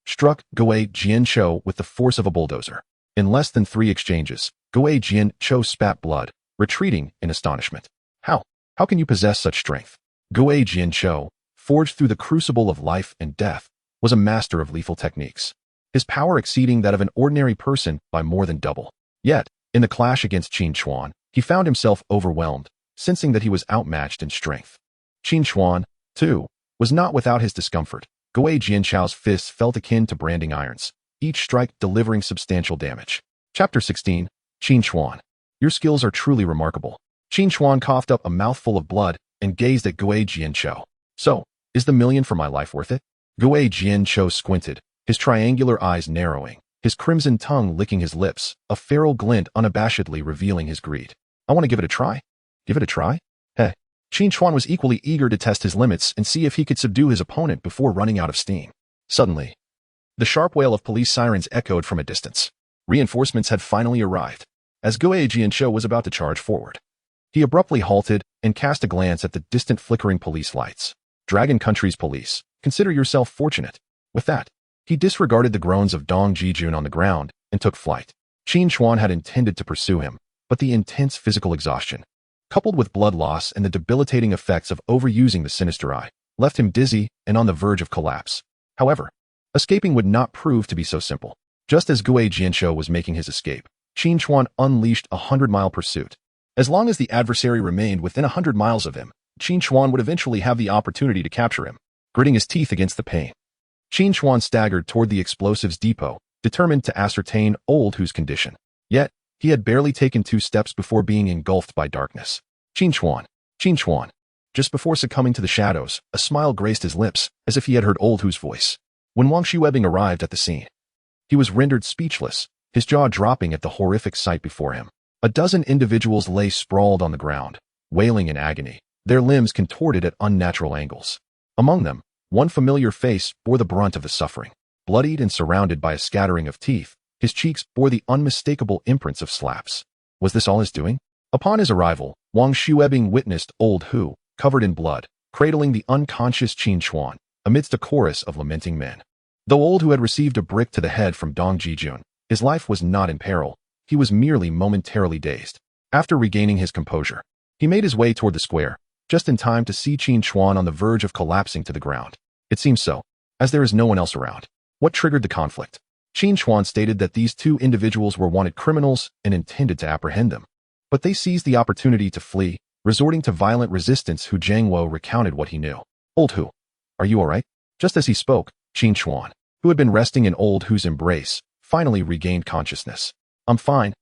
struck Gui Jianchou with the force of a bulldozer. In less than 3 exchanges, Gui Jianchou spat blood, retreating in astonishment. How can you possess such strength? Gui Jianchou, forged through the crucible of life and death, was a master of lethal techniques, his power exceeding that of an ordinary person by more than double. Yet, in the clash against Qin Chuan, he found himself overwhelmed, sensing that he was outmatched in strength. Qin Chuan, too, was not without his discomfort. Gui Jianchou's fists felt akin to branding irons, each strike delivering substantial damage. Chapter 16, Qin Chuan. Your skills are truly remarkable. Qin Chuan coughed up a mouthful of blood and gazed at Gui Jianchou. So, is the million for my life worth it? Gui Jianchou squinted, his triangular eyes narrowing, his crimson tongue licking his lips, a feral glint unabashedly revealing his greed. I want to give it a try. Give it a try? Heh. Qin Chuan was equally eager to test his limits and see if he could subdue his opponent before running out of steam. Suddenly, the sharp wail of police sirens echoed from a distance. Reinforcements had finally arrived. As Gui Jianchou was about to charge forward, he abruptly halted and cast a glance at the distant flickering police lights. Dragon Country's police, consider yourself fortunate. With that, he disregarded the groans of Dong Jijun on the ground and took flight. Qin Chuan had intended to pursue him, but the intense physical exhaustion, coupled with blood loss and the debilitating effects of overusing the sinister eye, left him dizzy and on the verge of collapse. However, escaping would not prove to be so simple. Just as Gui Jianchou was making his escape, Qin Chuan unleashed a 100-mile pursuit. As long as the adversary remained within 100 miles of him, Qin Chuan would eventually have the opportunity to capture him, gritting his teeth against the pain. Qin Chuan staggered toward the explosives depot, determined to ascertain Old Hu's condition. Yet, he had barely taken 2 steps before being engulfed by darkness. Qin Chuan. Just before succumbing to the shadows, a smile graced his lips, as if he had heard Old Hu's voice. When Wang Xuebing arrived at the scene, he was rendered speechless, his jaw dropping at the horrific sight before him. A dozen individuals lay sprawled on the ground, wailing in agony, their limbs contorted at unnatural angles. Among them, one familiar face bore the brunt of the suffering. Bloodied and surrounded by a scattering of teeth, his cheeks bore the unmistakable imprints of slaps. Was this all his doing? Upon his arrival, Wang Xuebing witnessed Old Hu, covered in blood, cradling the unconscious Qin Chuan, amidst a chorus of lamenting men. Though Old Hu had received a brick to the head from Dong Jijun, his life was not in peril. He was merely momentarily dazed. After regaining his composure, he made his way toward the square, just in time to see Qin Chuan on the verge of collapsing to the ground. It seems so, as there is no one else around. What triggered the conflict? Qin Chuan stated that these 2 individuals were wanted criminals and intended to apprehend them. But they seized the opportunity to flee, resorting to violent resistance. Hu Jiangwo recounted what he knew. Old Hu, are you all right? Just as he spoke, Qin Chuan, who had been resting in Old Hu's embrace, finally regained consciousness. I'm fine.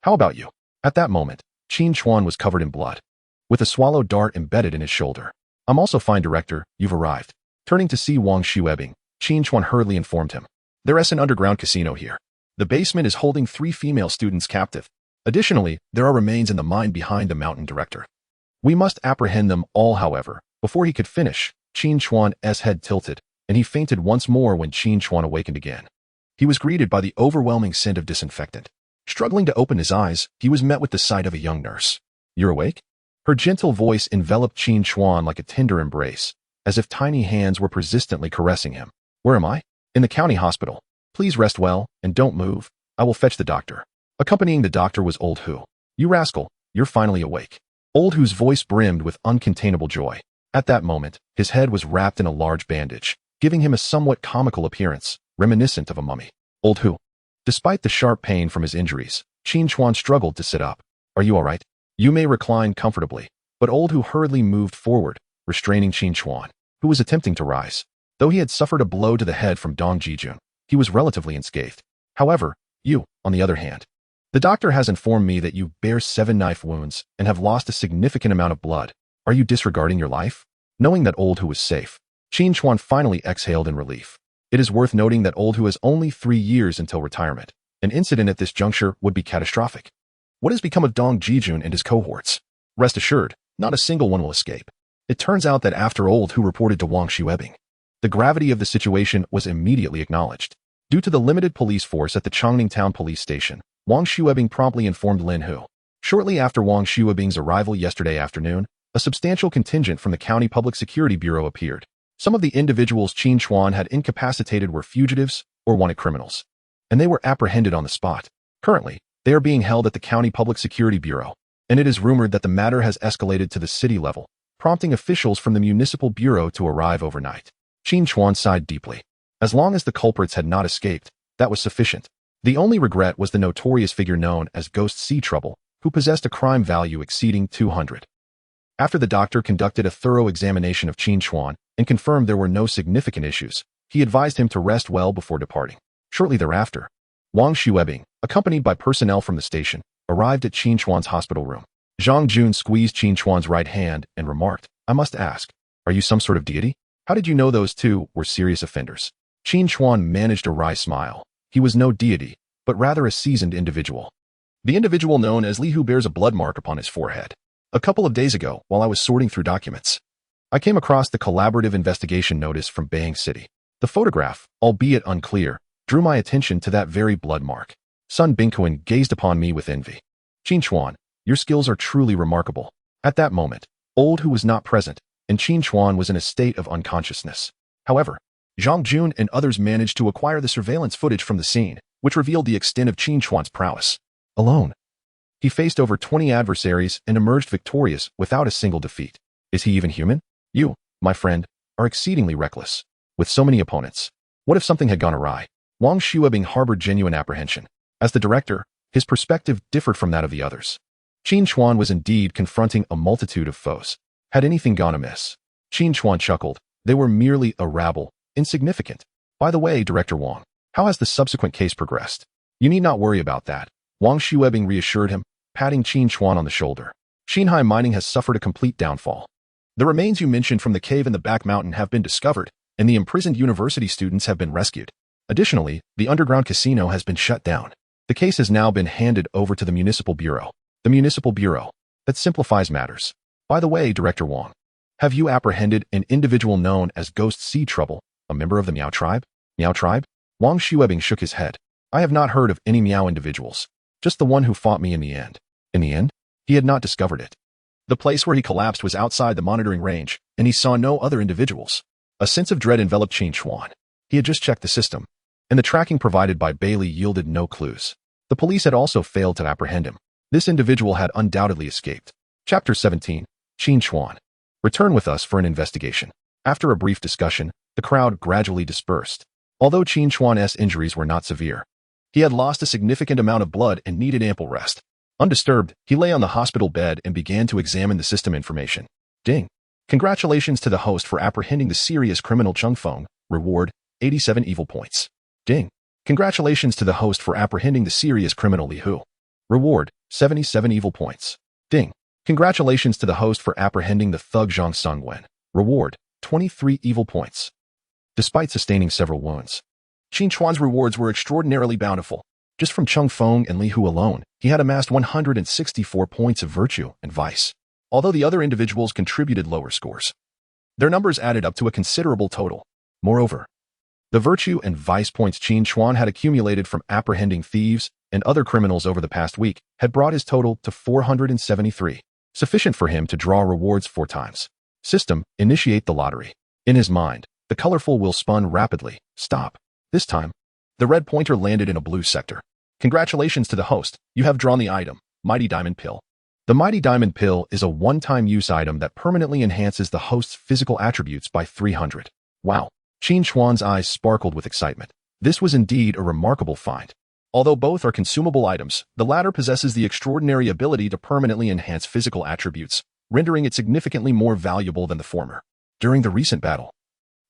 How about you? At that moment, Qin Chuan was covered in blood, with a swallow dart embedded in his shoulder. I'm also fine, Director, you've arrived. Turning to see Wang Xuebing, Qin Chuan hurriedly informed him. There's an underground casino here. The basement is holding 3 female students captive. Additionally, there are remains in the mine behind the mountain, Director. We must apprehend them all, however. Before he could finish, Qin Chuan's head tilted, and he fainted once more when Qin Chuan awakened again. He was greeted by the overwhelming scent of disinfectant. Struggling to open his eyes, he was met with the sight of a young nurse. "You're awake?" Her gentle voice enveloped Qin Chuan like a tender embrace, as if tiny hands were persistently caressing him. "Where am I?" "In the county hospital. Please rest well, and don't move. I will fetch the doctor." Accompanying the doctor was Old Hu. "You rascal, you're finally awake." Old Hu's voice brimmed with uncontainable joy. At that moment, his head was wrapped in a large bandage, giving him a somewhat comical appearance, reminiscent of a mummy. "Old Hu." Despite the sharp pain from his injuries, Qin Chuan struggled to sit up. "Are you all right?" "You may recline comfortably." But Old Hu hurriedly moved forward, restraining Qin Chuan, who was attempting to rise. Though he had suffered a blow to the head from Dong Jijun, he was relatively unscathed. "However, you, on the other hand. The doctor has informed me that you bear 7 knife wounds and have lost a significant amount of blood. Are you disregarding your life?" Knowing that Old Hu was safe, Qin Chuan finally exhaled in relief. It is worth noting that Old Hu has only 3 years until retirement. An incident at this juncture would be catastrophic. What has become of Dong Jijun and his cohorts? Rest assured, not a single one will escape. It turns out that after Old Hu reported to Wang Xuebing, the gravity of the situation was immediately acknowledged. Due to the limited police force at the Chongning Town Police Station, Wang Xuebing promptly informed Lin Hu. Shortly after Wang Xuebing's arrival yesterday afternoon, a substantial contingent from the County Public Security Bureau appeared. Some of the individuals Qin Chuan had incapacitated were fugitives or wanted criminals, and they were apprehended on the spot. Currently, they are being held at the County Public Security Bureau, and it is rumored that the matter has escalated to the city level, prompting officials from the Municipal Bureau to arrive overnight. Qin Chuan sighed deeply. As long as the culprits had not escaped, that was sufficient. The only regret was the notorious figure known as Ghost Sea Trouble, who possessed a crime value exceeding 200. After the doctor conducted a thorough examination of Qin Chuan and confirmed there were no significant issues, he advised him to rest well before departing. Shortly thereafter, Wang Xuebing, accompanied by personnel from the station, arrived at Qin Chuan's hospital room. Zhang Jun squeezed Qin Chuan's right hand and remarked, "I must ask, are you some sort of deity? How did you know those two were serious offenders?" Qin Chuan managed a wry smile. He was no deity, but rather a seasoned individual. The individual known as Li Hu bears a blood mark upon his forehead. A couple of days ago, while I was sorting through documents, I came across the collaborative investigation notice from Beiyang City. The photograph, albeit unclear, drew my attention to that very blood mark. Sun Bingquan gazed upon me with envy. "Qin Chuan, your skills are truly remarkable." At that moment, Old Hu was not present, and Qin Chuan was in a state of unconsciousness. However, Zhang Jun and others managed to acquire the surveillance footage from the scene, which revealed the extent of Qin Chuan's prowess. Alone, he faced over 20 adversaries and emerged victorious without a single defeat. Is he even human? You, my friend, are exceedingly reckless. With so many opponents, what if something had gone awry? Wang Xuebing harbored genuine apprehension. As the director, his perspective differed from that of the others. Qin Chuan was indeed confronting a multitude of foes. Had anything gone amiss? Qin Chuan chuckled. They were merely a rabble, insignificant. By the way, Director Wang, how has the subsequent case progressed? You need not worry about that, Wang Xuebing reassured him, patting Qin Chuan on the shoulder. Xinhai Mining has suffered a complete downfall. The remains you mentioned from the cave in the back mountain have been discovered, and the imprisoned university students have been rescued. Additionally, the underground casino has been shut down. The case has now been handed over to the Municipal Bureau. The Municipal Bureau. That simplifies matters. By the way, Director Wang, have you apprehended an individual known as Ghost Sea Trouble, a member of the Miao tribe? Miao tribe? Wang Xuebing shook his head. I have not heard of any Miao individuals. Just the one who fought me in the end. In the end? He had not discovered it. The place where he collapsed was outside the monitoring range, and he saw no other individuals. A sense of dread enveloped Qin Chuan. He had just checked the system, and the tracking provided by Bailey yielded no clues. The police had also failed to apprehend him. This individual had undoubtedly escaped. Chapter 17. Qin Chuan. Return with us for an investigation. After a brief discussion, the crowd gradually dispersed. Although Qin Chuan's injuries were not severe, he had lost a significant amount of blood and needed ample rest. Undisturbed, he lay on the hospital bed and began to examine the system information. Ding. Congratulations to the host for apprehending the serious criminal Chung Feng. Reward, 87 evil points. Ding. Congratulations to the host for apprehending the serious criminal Li Hu. Reward, 77 evil points. Ding. Congratulations to the host for apprehending the thug Zhang Sungwen. Reward, 23 evil points. Despite sustaining several wounds, Qin Chuan's rewards were extraordinarily bountiful. Just from Chung Feng and Li Hu alone, he had amassed 164 points of virtue and vice. although the other individuals contributed lower scores. Their numbers added up to a considerable total. Moreover, the virtue and vice points Qin Chuan had accumulated from apprehending thieves and other criminals over the past week had brought his total to 473, sufficient for him to draw rewards 4 times. System, initiate the lottery. In his mind, the colorful wheel spun rapidly. Stop. This time, the red pointer landed in a blue sector. Congratulations to the host, you have drawn the item, Mighty Diamond Pill. The Mighty Diamond Pill is a one-time use item that permanently enhances the host's physical attributes by 300. Wow. Qin Chuan's eyes sparkled with excitement. This was indeed a remarkable find. Although both are consumable items, the latter possesses the extraordinary ability to permanently enhance physical attributes, rendering it significantly more valuable than the former. During the recent battle,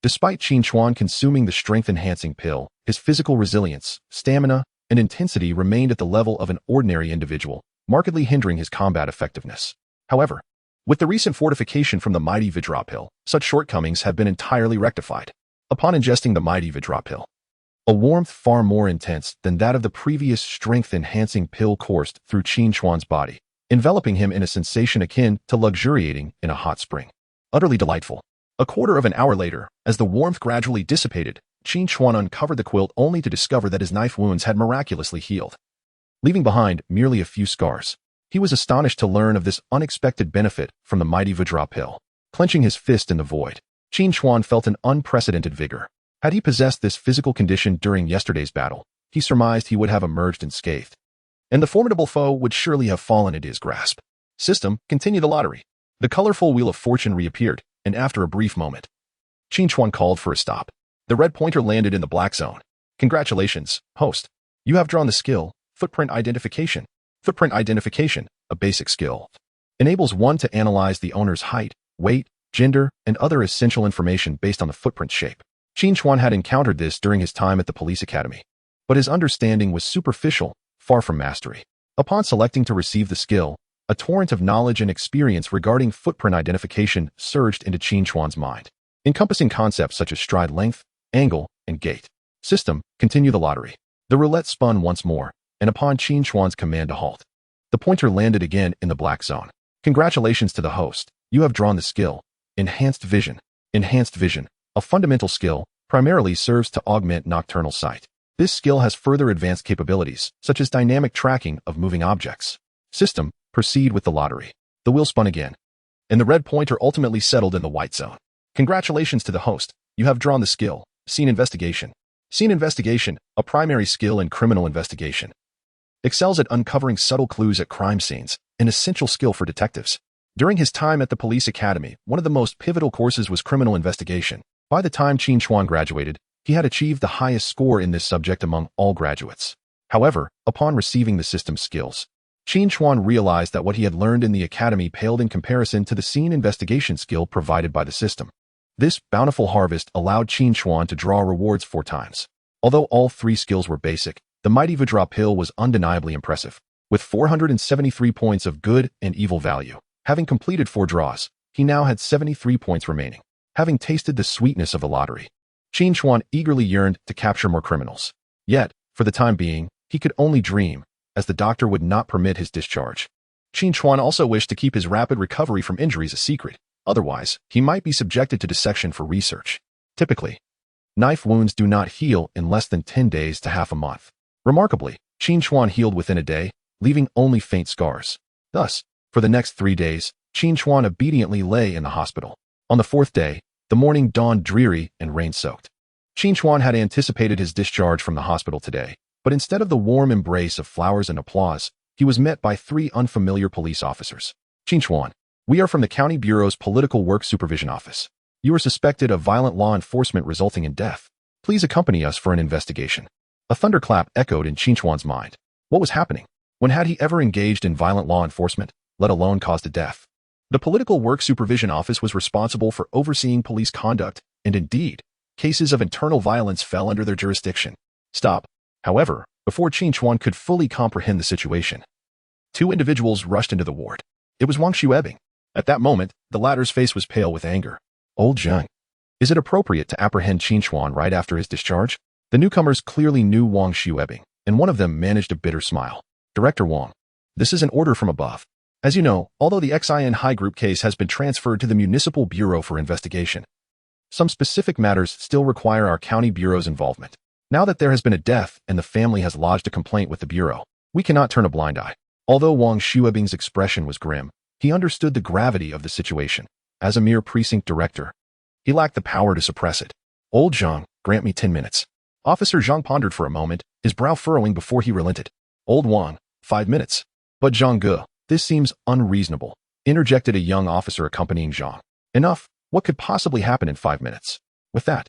despite Qin Chuan consuming the strength-enhancing pill, his physical resilience, stamina, and intensity remained at the level of an ordinary individual, markedly hindering his combat effectiveness. However, with the recent fortification from the Mighty Vidra pill, such shortcomings have been entirely rectified. Upon ingesting the Mighty Vidra pill, a warmth far more intense than that of the previous strength-enhancing pill coursed through Qin Chuan's body, enveloping him in a sensation akin to luxuriating in a hot spring. Utterly delightful. A quarter of an hour later, as the warmth gradually dissipated, Qin Chuan uncovered the quilt only to discover that his knife wounds had miraculously healed, leaving behind merely a few scars. He was astonished to learn of this unexpected benefit from the Mighty Vidra pill. Clenching his fist in the void, Qin Chuan felt an unprecedented vigor. Had he possessed this physical condition during yesterday's battle, he surmised he would have emerged unscathed, and the formidable foe would surely have fallen into his grasp. System, continue the lottery. The colorful wheel of fortune reappeared, and after a brief moment, Qin Chuan called for a stop. The red pointer landed in the black zone. Congratulations, host. You have drawn the skill, footprint identification. Footprint identification, a basic skill, enables one to analyze the owner's height, weight, gender, and other essential information based on the footprint shape. Qin Chuan had encountered this during his time at the police academy, but his understanding was superficial, far from mastery. Upon selecting to receive the skill, a torrent of knowledge and experience regarding footprint identification surged into Qin Chuan's mind, encompassing concepts such as stride length, angle, and gait. System, continue the lottery. The roulette spun once more, and upon Qin Chuan's command to halt, the pointer landed again in the black zone. Congratulations to the host, you have drawn the skill, Enhanced Vision. Enhanced Vision, a fundamental skill, primarily serves to augment nocturnal sight. This skill has further advanced capabilities, such as dynamic tracking of moving objects. System, proceed with the lottery. The wheel spun again, and the red pointer ultimately settled in the white zone. Congratulations to the host, you have drawn the skill, Scene Investigation. Scene Investigation, a primary skill in criminal investigation, excels at uncovering subtle clues at crime scenes, an essential skill for detectives. During his time at the police academy, one of the most pivotal courses was criminal investigation. By the time Qin Chuan graduated, he had achieved the highest score in this subject among all graduates. However, upon receiving the system's skills, Qin Chuan realized that what he had learned in the academy paled in comparison to the scene investigation skill provided by the system. This bountiful harvest allowed Qin Chuan to draw rewards 4 times. Although all 3 skills were basic, the Mighty Vidra pill was undeniably impressive. With 473 points of good and evil value, having completed 4 draws, he now had 73 points remaining. Having tasted the sweetness of the lottery, Qin Chuan eagerly yearned to capture more criminals. Yet, for the time being, he could only dream, as the doctor would not permit his discharge. Qin Chuan also wished to keep his rapid recovery from injuries a secret. Otherwise, he might be subjected to dissection for research. Typically, knife wounds do not heal in less than 10 days to half a month. Remarkably, Qin Chuan healed within a day, leaving only faint scars. Thus, for the next 3 days, Qin Chuan obediently lay in the hospital. On the 4th day, the morning dawned dreary and rain-soaked. Qin Chuan had anticipated his discharge from the hospital today, but instead of the warm embrace of flowers and applause, he was met by 3 unfamiliar police officers. Qin Chuan, we are from the County Bureau's Political Work Supervision Office. You are suspected of violent law enforcement resulting in death. Please accompany us for an investigation. A thunderclap echoed in Qin Chuan's mind. What was happening? When had he ever engaged in violent law enforcement, let alone caused a death? The Political Work Supervision Office was responsible for overseeing police conduct, and indeed, cases of internal violence fell under their jurisdiction. Stop. However, before Qin Chuan could fully comprehend the situation, 2 individuals rushed into the ward. It was Wang Xuebing. At that moment, the latter's face was pale with anger. Old Zheng. Is it appropriate to apprehend Qin Chuan right after his discharge? The newcomers clearly knew Wang Xuebing, and one of them managed a bitter smile. Director Wang, this is an order from above. As you know, although the XIN High Group case has been transferred to the Municipal Bureau for investigation, some specific matters still require our county bureau's involvement. Now that there has been a death and the family has lodged a complaint with the bureau, we cannot turn a blind eye. Although Wang Xuebing's expression was grim, he understood the gravity of the situation. As a mere precinct director, he lacked the power to suppress it. Old Zhang, grant me 10 minutes. Officer Zhang pondered for a moment, his brow furrowing before he relented. Old Wang, 5 minutes. But Zhang Ge, this seems unreasonable, interjected a young officer accompanying Zhang. Enough. What could possibly happen in 5 minutes? With that,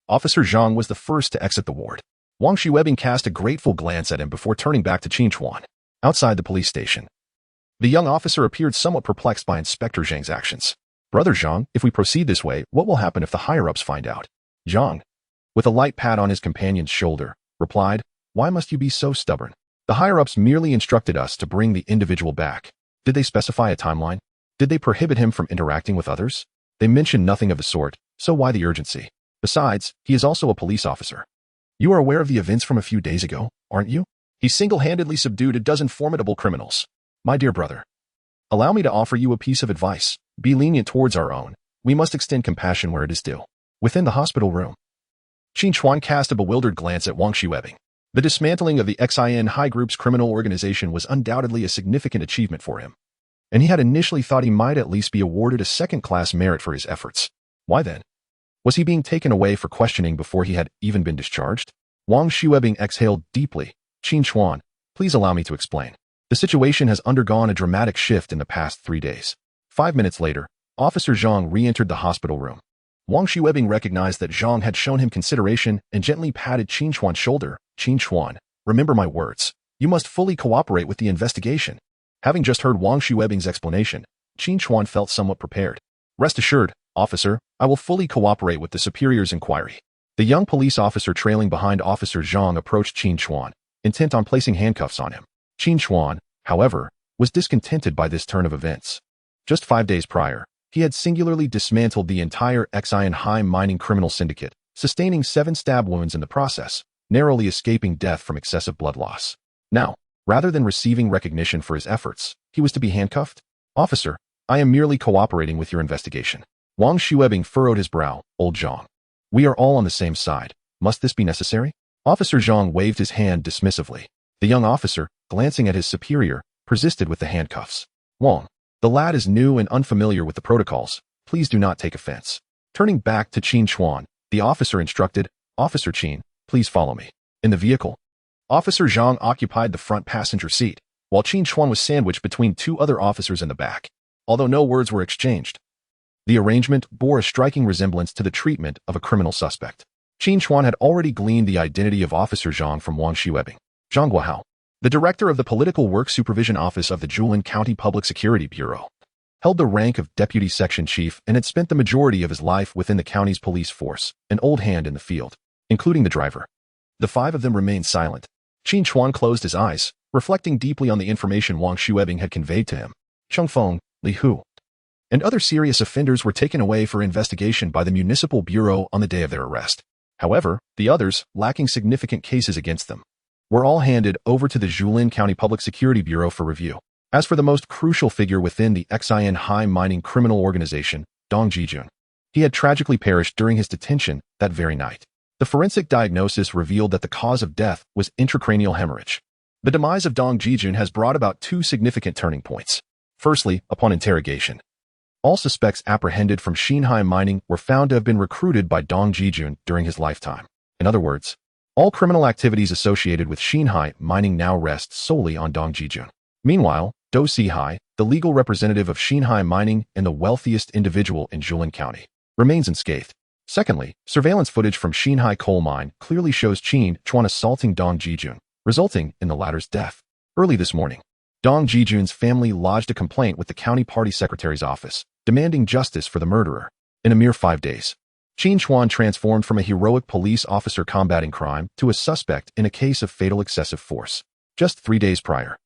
Officer Zhang was the first to exit the ward. Wang Xuebing cast a grateful glance at him before turning back to Qin Chuan. Outside the police station, the young officer appeared somewhat perplexed by Inspector Zhang's actions. Brother Zhang, if we proceed this way, what will happen if the higher-ups find out? Zhang, with a light pat on his companion's shoulder, replied, Why must you be so stubborn? The higher-ups merely instructed us to bring the individual back. Did they specify a timeline? Did they prohibit him from interacting with others? They mentioned nothing of the sort, so why the urgency? Besides, he is also a police officer. You are aware of the events from a few days ago, aren't you? He single-handedly subdued a dozen formidable criminals. My dear brother, allow me to offer you a piece of advice. Be lenient towards our own. We must extend compassion where it is due. Within the hospital room, Qin Chuan cast a bewildered glance at Wang Xuebing. The dismantling of the XIN High Group's criminal organization was undoubtedly a significant achievement for him, and he had initially thought he might at least be awarded a second-class merit for his efforts. Why then? Was he being taken away for questioning before he had even been discharged? Wang Xuebing exhaled deeply. Qin Chuan, please allow me to explain. The situation has undergone a dramatic shift in the past 3 days. 5 minutes later, Officer Zhang re-entered the hospital room. Wang Xuebing recognized that Zhang had shown him consideration and gently patted Qin Chuan's shoulder. Qin Chuan, remember my words. You must fully cooperate with the investigation. Having just heard Wang Xuebing's explanation, Qin Chuan felt somewhat prepared. Rest assured, officer, I will fully cooperate with the superior's inquiry. The young police officer trailing behind Officer Zhang approached Qin Chuan, intent on placing handcuffs on him. Qin Chuan, however, was discontented by this turn of events. Just 5 days prior, he had singularly dismantled the entire XIN High mining criminal syndicate, sustaining 7 stab wounds in the process, narrowly escaping death from excessive blood loss. Now, rather than receiving recognition for his efforts, he was to be handcuffed? Officer, I am merely cooperating with your investigation. Wang Xuebing furrowed his brow. Old Zhang, we are all on the same side. Must this be necessary? Officer Zhang waved his hand dismissively. The young officer, glancing at his superior, persisted with the handcuffs. Wang, the lad is new and unfamiliar with the protocols. Please do not take offense. Turning back to Qin Chuan, the officer instructed, Officer Qin, please follow me. In the vehicle, Officer Zhang occupied the front passenger seat, while Qin Chuan was sandwiched between 2 other officers in the back. Although no words were exchanged, the arrangement bore a striking resemblance to the treatment of a criminal suspect. Qin Chuan had already gleaned the identity of Officer Zhang from Wang Xuebing. Zhang Guohao, the director of the Political Work Supervision Office of the Jilin County Public Security Bureau, held the rank of deputy section chief and had spent the majority of his life within the county's police force, an old hand in the field, including the driver. The 5 of them remained silent. Qin Chuan closed his eyes, reflecting deeply on the information Wang Xuebing had conveyed to him. Cheng Feng, Li Hu, and other serious offenders were taken away for investigation by the Municipal Bureau on the day of their arrest. However, the others, lacking significant cases against them, were all handed over to the Jilin County Public Security Bureau for review. As for the most crucial figure within the XIN High mining criminal organization, Dong Jijun, he had tragically perished during his detention that very night. The forensic diagnosis revealed that the cause of death was intracranial hemorrhage. The demise of Dong Jijun has brought about 2 significant turning points. Firstly, upon interrogation, all suspects apprehended from Xinhai mining were found to have been recruited by Dong Jijun during his lifetime. In other words, all criminal activities associated with Xinhai mining now rest solely on Dong Jijun. Meanwhile, Do Sihai, the legal representative of Xinhai mining and the wealthiest individual in Jilin County, remains unscathed. Secondly, surveillance footage from Xinhai coal mine clearly shows Qin Chuan assaulting Dong Jijun, resulting in the latter's death. Early this morning, Dong Jijun's family lodged a complaint with the county party secretary's office, demanding justice for the murderer. In a mere 5 days, Qin Chuan transformed from a heroic police officer combating crime to a suspect in a case of fatal excessive force. Just 3 days prior,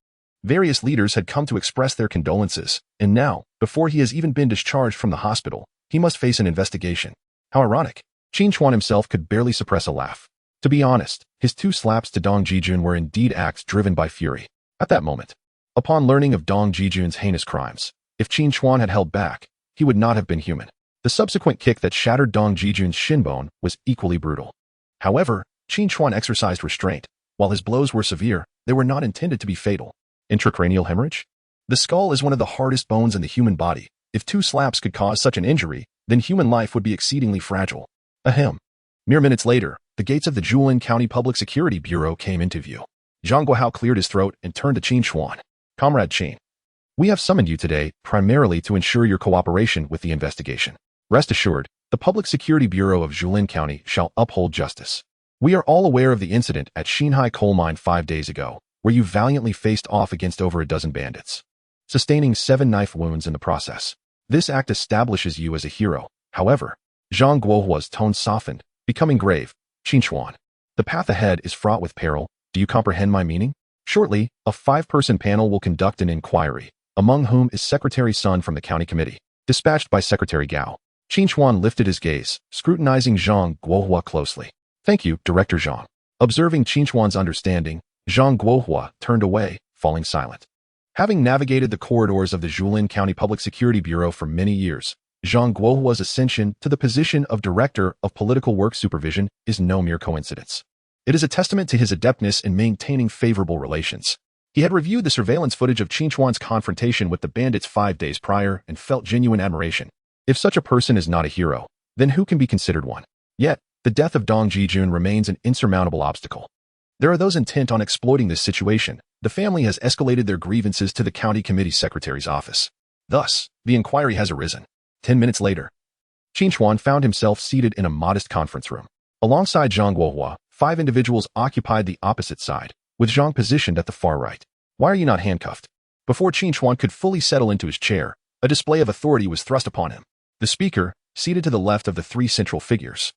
various leaders had come to express their condolences, and now, before he has even been discharged from the hospital, he must face an investigation. How ironic. Qin Chuan himself could barely suppress a laugh. To be honest, his 2 slaps to Dong Jijun were indeed acts driven by fury. At that moment, Upon learning of Dong Jijun's heinous crimes, if Qin Chuan had held back, he would not have been human. The subsequent kick that shattered Dong Jijun's shin bone was equally brutal. However, Qin Chuan exercised restraint. While his blows were severe, they were not intended to be fatal. Intracranial hemorrhage? The skull is one of the hardest bones in the human body. If 2 slaps could cause such an injury, then human life would be exceedingly fragile. Ahem. Mere minutes later, the gates of the Jilin County Public Security Bureau came into view. Zhang Guohao cleared his throat and turned to Qin Chuan. Comrade Qin, we have summoned you today primarily to ensure your cooperation with the investigation. Rest assured, the Public Security Bureau of Jilin County shall uphold justice. We are all aware of the incident at Xinhai coal mine 5 days ago, where you valiantly faced off against over a dozen bandits, sustaining 7 knife wounds in the process. This act establishes you as a hero. However, Zhang Guohua's tone softened, becoming grave. Qin Chuan, the path ahead is fraught with peril. Do you comprehend my meaning? Shortly, a 5-person panel will conduct an inquiry, among whom is Secretary Sun from the county committee, dispatched by Secretary Gao. Qin Chuan lifted his gaze, scrutinizing Zhang Guohua closely. Thank you, Director Zhang. Observing Qin Chuan's understanding, Zhang Guohua turned away, falling silent. Having navigated the corridors of the Jilin County Public Security Bureau for many years, Zhang Guohua's ascension to the position of Director of Political Work Supervision is no mere coincidence. It is a testament to his adeptness in maintaining favorable relations. He had reviewed the surveillance footage of Qin Chuan's confrontation with the bandits 5 days prior and felt genuine admiration. If such a person is not a hero, then who can be considered one? Yet, the death of Dong Jijun remains an insurmountable obstacle. There are those intent on exploiting this situation. The family has escalated their grievances to the county committee secretary's office. Thus, the inquiry has arisen. 10 minutes later, Qin Chuan found himself seated in a modest conference room. Alongside Zhang Guohua, 5 individuals occupied the opposite side, with Zhang positioned at the far right. Why are you not handcuffed? Before Qin Chuan could fully settle into his chair, a display of authority was thrust upon him. The speaker, seated to the left of the 3 central figures,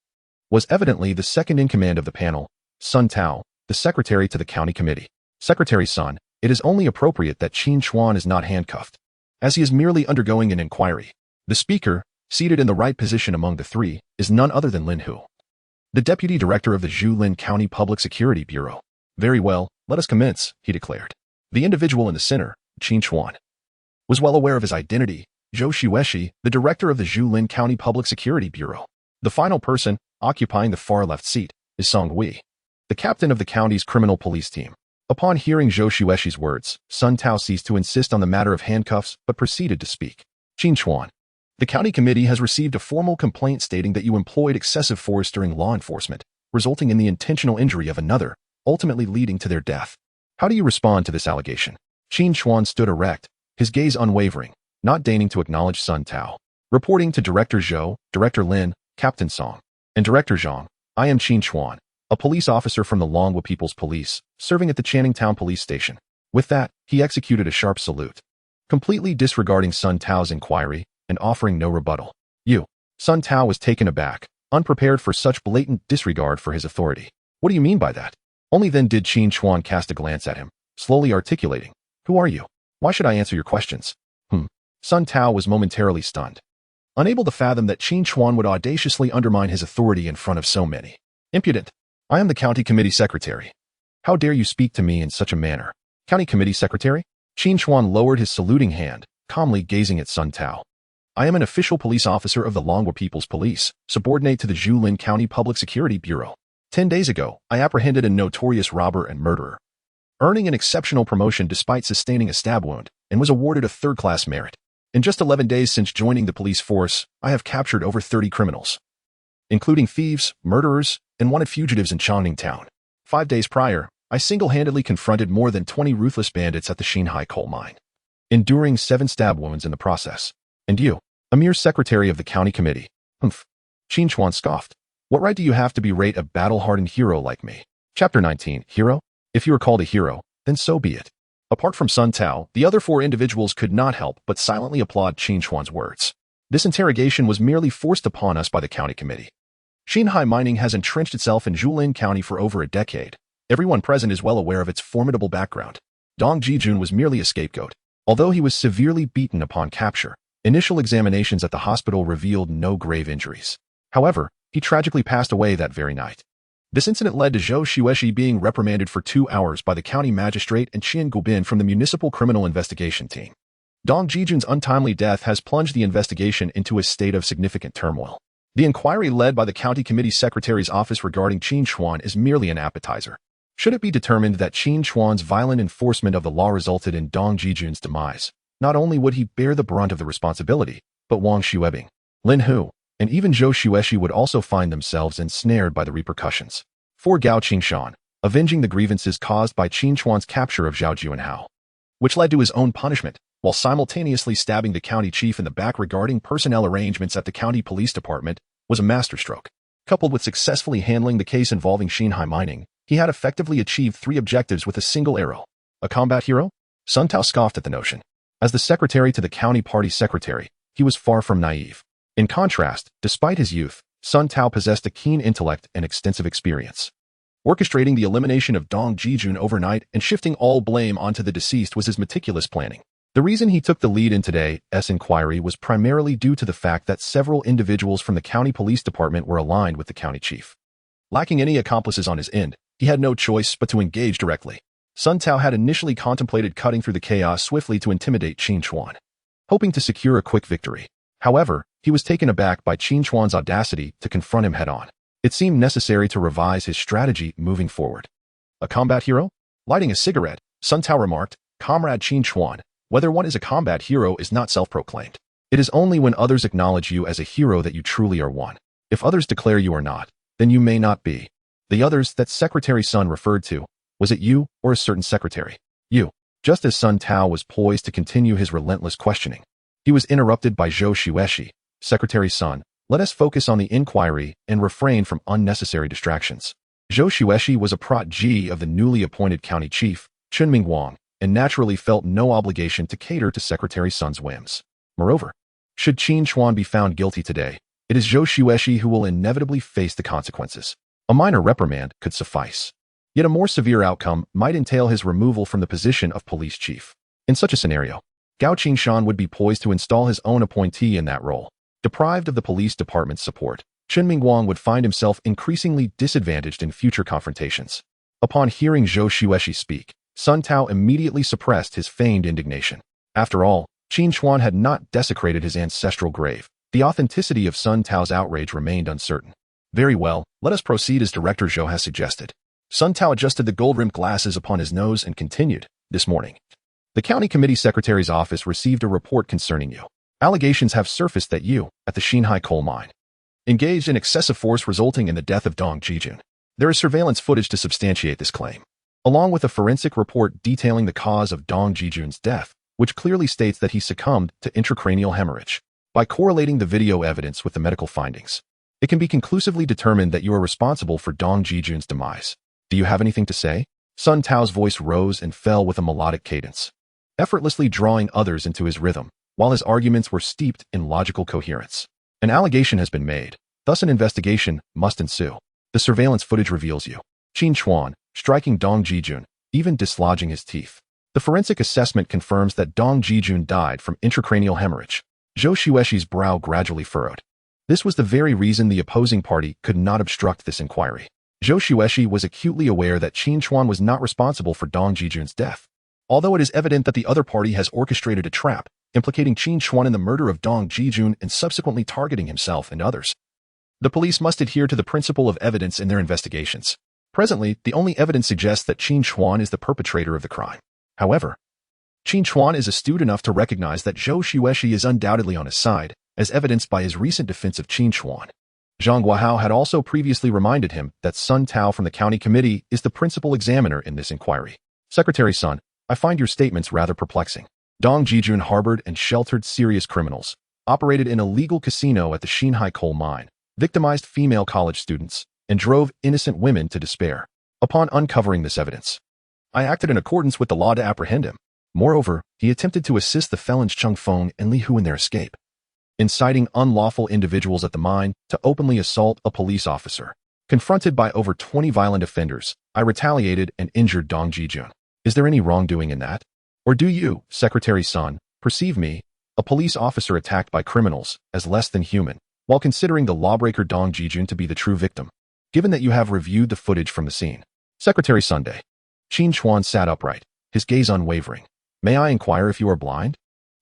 was evidently the second in command of the panel, Sun Tao, the secretary to the county committee. Secretary Sun, it is only appropriate that Qin Chuan is not handcuffed, as he is merely undergoing an inquiry. The speaker, seated in the right position among the 3, is none other than Lin Hu, the deputy director of the Jilin County Public Security Bureau. Very well, let us commence, he declared. The individual in the center, Qin Chuan, was well aware of his identity. Zhou Xueshi, the director of the Jilin County Public Security Bureau. The final person, occupying the far left seat, is Song Wei, the captain of the county's criminal police team. Upon hearing Zhou Xueshi's words, Sun Tao ceased to insist on the matter of handcuffs but proceeded to speak. Qin Chuan, the county committee has received a formal complaint stating that you employed excessive force during law enforcement, resulting in the intentional injury of another, ultimately leading to their death. How do you respond to this allegation? Qin Chuan stood erect, his gaze unwavering, not deigning to acknowledge Sun Tao. Reporting to Director Zhou, Director Lin, Captain Song, and Director Zhang, I am Qin Chuan, a police officer from the Longhua People's Police, serving at the Channing Town Police Station. With that, he executed a sharp salute, completely disregarding Sun Tao's inquiry and offering no rebuttal. Sun Tao was taken aback, unprepared for such blatant disregard for his authority. What do you mean by that? Only then did Qin Chuan cast a glance at him, slowly articulating, who are you? Why should I answer your questions? Sun Tao was momentarily stunned, unable to fathom that Qin Chuan would audaciously undermine his authority in front of so many. Impudent. I am the county committee secretary. How dare you speak to me in such a manner? County committee secretary? Qin Chuan lowered his saluting hand, calmly gazing at Sun Tao. I am an official police officer of the Longhua People's Police, subordinate to the Jilin County Public Security Bureau. 10 days ago, I apprehended a notorious robber and murderer, earning an exceptional promotion despite sustaining a stab wound, and was awarded a 3rd-class merit. In just 11 days since joining the police force, I have captured over 30 criminals, including thieves, murderers, and wanted fugitives in Changning Town. 5 days prior, I single-handedly confronted more than 20 ruthless bandits at the Xinhai coal mine, enduring 7 stab wounds in the process. And you, a mere secretary of the county committee. Qin Chuan scoffed. What right do you have to berate a battle-hardened hero like me? Chapter 19, Hero? If you are called a hero, then so be it. Apart from Sun Tao, the other 4 individuals could not help but silently applaud Qin Chuan's words. This interrogation was merely forced upon us by the county committee. Xinhai mining has entrenched itself in Jilin County for over a decade. Everyone present is well aware of its formidable background. Dong Jijun was merely a scapegoat. Although he was severely beaten upon capture, initial examinations at the hospital revealed no grave injuries. However, he tragically passed away that very night. This incident led to Zhou Xueshi being reprimanded for 2 hours by the county magistrate and Qian Gubin from the municipal criminal investigation team. Dong Jijun's untimely death has plunged the investigation into a state of significant turmoil. The inquiry led by the county committee secretary's office regarding Qin Chuan is merely an appetizer. Should it be determined that Qin Chuan's violent enforcement of the law resulted in Dong Jijun's demise, not only would he bear the brunt of the responsibility, but Wang Xuebing, Lin Hu, and even Zhou Xueshi would also find themselves ensnared by the repercussions. For Gao Qingshan, avenging the grievances caused by Qin Chuan's capture of Zhao Juanhao, which led to his own punishment, while simultaneously stabbing the county chief in the back regarding personnel arrangements at the county police department, was a masterstroke. Coupled with successfully handling the case involving Xinhai mining, he had effectively achieved 3 objectives with a single arrow. A combat hero? Sun Tao scoffed at the notion. As the secretary to the county party secretary, he was far from naive. In contrast, despite his youth, Sun Tao possessed a keen intellect and extensive experience. Orchestrating the elimination of Dong Jijun overnight and shifting all blame onto the deceased was his meticulous planning. The reason he took the lead in today's inquiry was primarily due to the fact that several individuals from the county police department were aligned with the county chief. Lacking any accomplices on his end, he had no choice but to engage directly. Sun Tao had initially contemplated cutting through the chaos swiftly to intimidate Qin Chuan, hoping to secure a quick victory. However, he was taken aback by Qin Chuan's audacity to confront him head-on. It seemed necessary to revise his strategy moving forward. A combat hero? Lighting a cigarette, Sun Tao remarked, "Comrade Qin Chuan, whether one is a combat hero is not self-proclaimed. It is only when others acknowledge you as a hero that you truly are one. If others declare you are not, then you may not be." The others that Secretary Sun referred to, was it you or a certain secretary? You. Just as Sun Tao was poised to continue his relentless questioning, he was interrupted by Zhou Xueshi. "Secretary Sun, let us focus on the inquiry and refrain from unnecessary distractions." Zhou Xueshi was a protege of the newly appointed county chief, Chunming Wang, and naturally felt no obligation to cater to Secretary Sun's whims. Moreover, should Qin Chuan be found guilty today, it is Zhou Xueshi who will inevitably face the consequences. A minor reprimand could suffice. Yet a more severe outcome might entail his removal from the position of police chief. In such a scenario, Gao Qingshan would be poised to install his own appointee in that role. Deprived of the police department's support, Chunming Wang would find himself increasingly disadvantaged in future confrontations. Upon hearing Zhou Xueshi speak, Sun Tao immediately suppressed his feigned indignation. After all, Qin Chuan had not desecrated his ancestral grave. The authenticity of Sun Tao's outrage remained uncertain. "Very well, let us proceed as Director Zhou has suggested." Sun Tao adjusted the gold-rimmed glasses upon his nose and continued, "This morning, the county committee secretary's office received a report concerning you. Allegations have surfaced that you, at the Xinhai coal mine, engaged in excessive force resulting in the death of Dong Jijun. There is surveillance footage to substantiate this claim, along with a forensic report detailing the cause of Dong Jijun's death, which clearly states that he succumbed to intracranial hemorrhage. By correlating the video evidence with the medical findings, it can be conclusively determined that you are responsible for Dong Jijun's demise. Do you have anything to say?" Sun Tao's voice rose and fell with a melodic cadence, effortlessly drawing others into his rhythm, while his arguments were steeped in logical coherence. "An allegation has been made, thus an investigation must ensue. The surveillance footage reveals you, Qin Chuan, striking Dong Jijun, even dislodging his teeth. The forensic assessment confirms that Dong Jijun died from intracranial hemorrhage." Zhou Xueshi's brow gradually furrowed. This was the very reason the opposing party could not obstruct this inquiry. Zhou Xueshi was acutely aware that Qin Chuan was not responsible for Dong Jijun's death. Although it is evident that the other party has orchestrated a trap, implicating Qin Chuan in the murder of Dong Jijun and subsequently targeting himself and others, the police must adhere to the principle of evidence in their investigations. Presently, the only evidence suggests that Qin Chuan is the perpetrator of the crime. However, Qin Chuan is astute enough to recognize that Zhou Xueshi is undoubtedly on his side, as evidenced by his recent defense of Qin Chuan. Zhang Guohao had also previously reminded him that Sun Tao from the county committee is the principal examiner in this inquiry. "Secretary Sun, I find your statements rather perplexing. Dong Jijun harbored and sheltered serious criminals, operated an illegal casino at the Xinhai coal mine, victimized female college students, and drove innocent women to despair. Upon uncovering this evidence, I acted in accordance with the law to apprehend him. Moreover, he attempted to assist the felons Cheng Feng and Li Hu in their escape, inciting unlawful individuals at the mine to openly assault a police officer. Confronted by over 20 violent offenders, I retaliated and injured Dong Jijun. Is there any wrongdoing in that? Or do you, Secretary Sun, perceive me, a police officer attacked by criminals, as less than human, while considering the lawbreaker Dong Jijun to be the true victim?" Given that you have reviewed the footage from the scene. Secretary Sunday. Qin Chuan sat upright, his gaze unwavering. May I inquire if you are blind?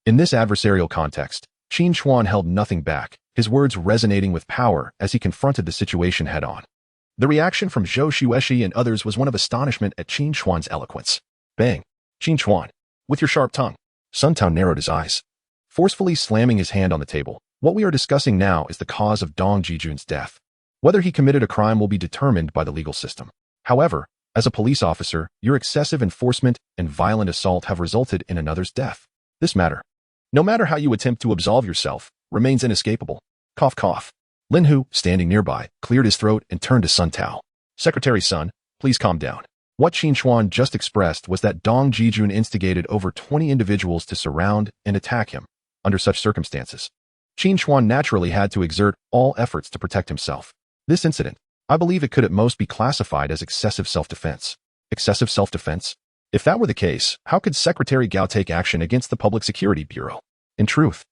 In this adversarial context, Qin Chuan held nothing back, his words resonating with power as he confronted the situation head-on. The reaction from Zhou Xueshi and others was one of astonishment at Qin Chuan's eloquence. Bang! Qin Chuan, with your sharp tongue. Sun Tao narrowed his eyes, forcefully slamming his hand on the table. What we are discussing now is the cause of Dong Jijun's death. Whether he committed a crime will be determined by the legal system. However, as a police officer, your excessive enforcement and violent assault have resulted in another's death. This matter, no matter how you attempt to absolve yourself, remains inescapable. Cough cough. Lin Hu, standing nearby, cleared his throat and turned to Sun Tao. Secretary Sun, please calm down. What Qin Chuan just expressed was that Dong Jijun instigated over 20 individuals to surround and attack him. Under such circumstances, Qin Chuan naturally had to exert all efforts to protect himself. This incident, I believe it could at most be classified as excessive self-defense. Excessive self-defense? If that were the case, how could Secretary Gao take action against the Public Security Bureau? In truth,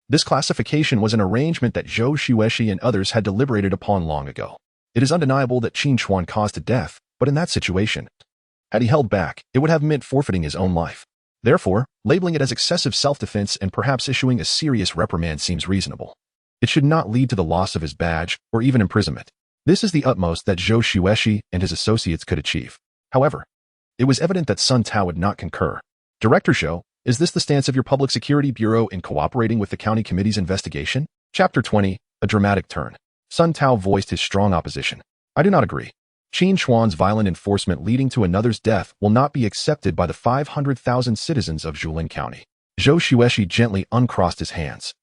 this classification was an arrangement that Zhou Xueshi and others had deliberated upon long ago. It is undeniable that Qin Chuan caused a death, but in that situation, had he held back, it would have meant forfeiting his own life. Therefore, labeling it as excessive self-defense and perhaps issuing a serious reprimand seems reasonable. It should not lead to the loss of his badge or even imprisonment. This is the utmost that Zhou Xueshi and his associates could achieve. However, it was evident that Sun Tao would not concur. Director Zhou, is this the stance of your Public Security Bureau in cooperating with the county committee's investigation? Chapter 20, a dramatic turn. Sun Tao voiced his strong opposition. I do not agree. Qin Chuan's violent enforcement leading to another's death will not be accepted by the 500,000 citizens of Julin County. Zhou Xueshi gently uncrossed his hands,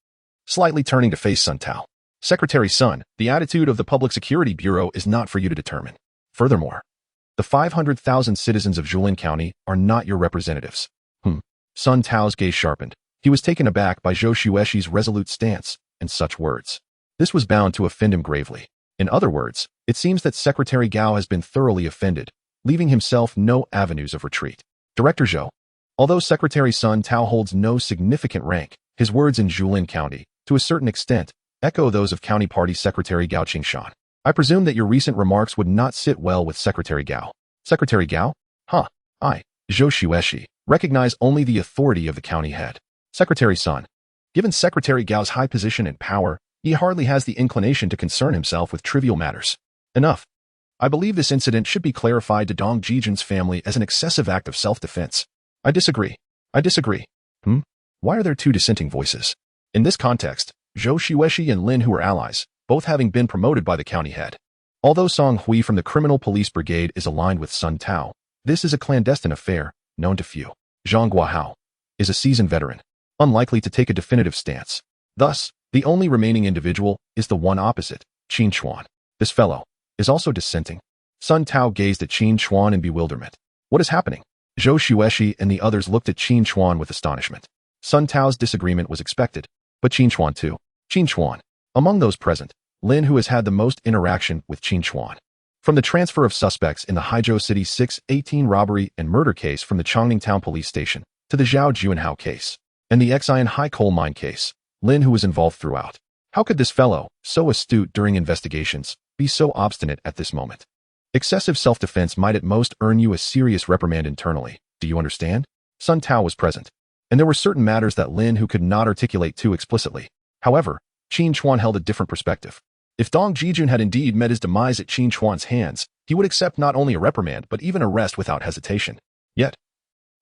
slightly turning to face Sun Tao. Secretary Sun, the attitude of the Public Security Bureau is not for you to determine. Furthermore, the 500,000 citizens of Julin County are not your representatives. Sun Tao's gaze sharpened. He was taken aback by Zhou Xueshi's resolute stance and such words. This was bound to offend him gravely. In other words, it seems that Secretary Gao has been thoroughly offended, leaving himself no avenues of retreat. Director Zhou, although Secretary Sun Tao holds no significant rank, his words in Julin County, to a certain extent, echo those of County Party Secretary Gao Qingshan. I presume that your recent remarks would not sit well with Secretary Gao. Secretary Gao? I, Zhou Xueshi, recognize only the authority of the county head. Secretary Sun, given Secretary Gao's high position and power, he hardly has the inclination to concern himself with trivial matters. Enough. I believe this incident should be clarified to Dong Jijun's family as an excessive act of self-defense. I disagree. Why are there two dissenting voices? In this context, Zhou Xueshi and Lin Hu are allies, both having been promoted by the county head. Although Song Hui from the Criminal Police Brigade is aligned with Sun Tao, this is a clandestine affair, known to few. Zhang Guahao is a seasoned veteran, unlikely to take a definitive stance. Thus, the only remaining individual is the one opposite, Qin Chuan. This fellow is also dissenting. Sun Tao gazed at Qin Chuan in bewilderment. What is happening? Zhou Xueshi and the others looked at Qin Chuan with astonishment. Sun Tao's disagreement was expected, but Qin Chuan too. Qin Chuan. Among those present, Lin Hu has had the most interaction with Qin Chuan. From the transfer of suspects in the Haizhou City 618 robbery and murder case from the Chongning Town Police Station to the Zhao Juanhao case and the Xian High Coal Mine case, Lin Hu was involved throughout. How could this fellow, so astute during investigations, be so obstinate at this moment? Excessive self-defense might at most earn you a serious reprimand internally. Do you understand? Sun Tao was present, and there were certain matters that Lin Hu could not articulate too explicitly. However, Qin Chuan held a different perspective. If Dong Jijun had indeed met his demise at Qin Chuan's hands, he would accept not only a reprimand but even arrest without hesitation. Yet,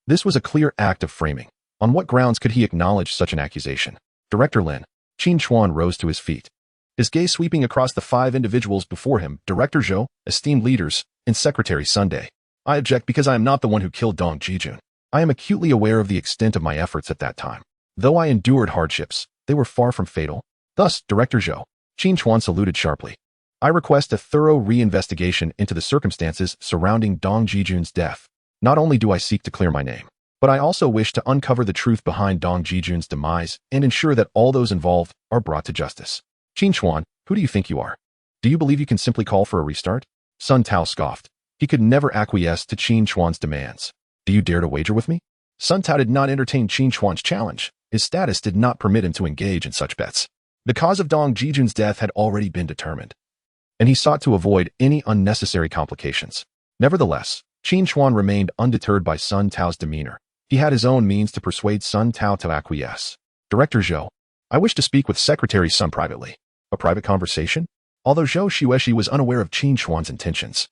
this was a clear act of framing. On what grounds could he acknowledge such an accusation? Director Lin. Qin Chuan rose to his feet, his gaze sweeping across the 5 individuals before him, Director Zhou, esteemed leaders, and Secretary Sunday. I object because I am not the one who killed Dong Jijun. I am acutely aware of the extent of my efforts at that time. Though I endured hardships, they were far from fatal. Thus, Director Zhou, Qin Chuan saluted sharply. I request a thorough re-investigation into the circumstances surrounding Dong Jijun's death. Not only do I seek to clear my name, but I also wish to uncover the truth behind Dong Jijun's demise and ensure that all those involved are brought to justice. Qin Chuan, who do you think you are? Do you believe you can simply call for a restart? Sun Tao scoffed. He could never acquiesce to Qin Chuan's demands. Do you dare to wager with me? Sun Tao did not entertain Qin Chuan's challenge. His status did not permit him to engage in such bets. The cause of Dong Jijun's death had already been determined. and he sought to avoid any unnecessary complications. Nevertheless, Qin Chuan remained undeterred by Sun Tao's demeanor. He had his own means to persuade Sun Tao to acquiesce. Director Zhou, I wish to speak with Secretary Sun privately. A private conversation? Although Zhou Xueshi was unaware of Qin Chuan's intentions,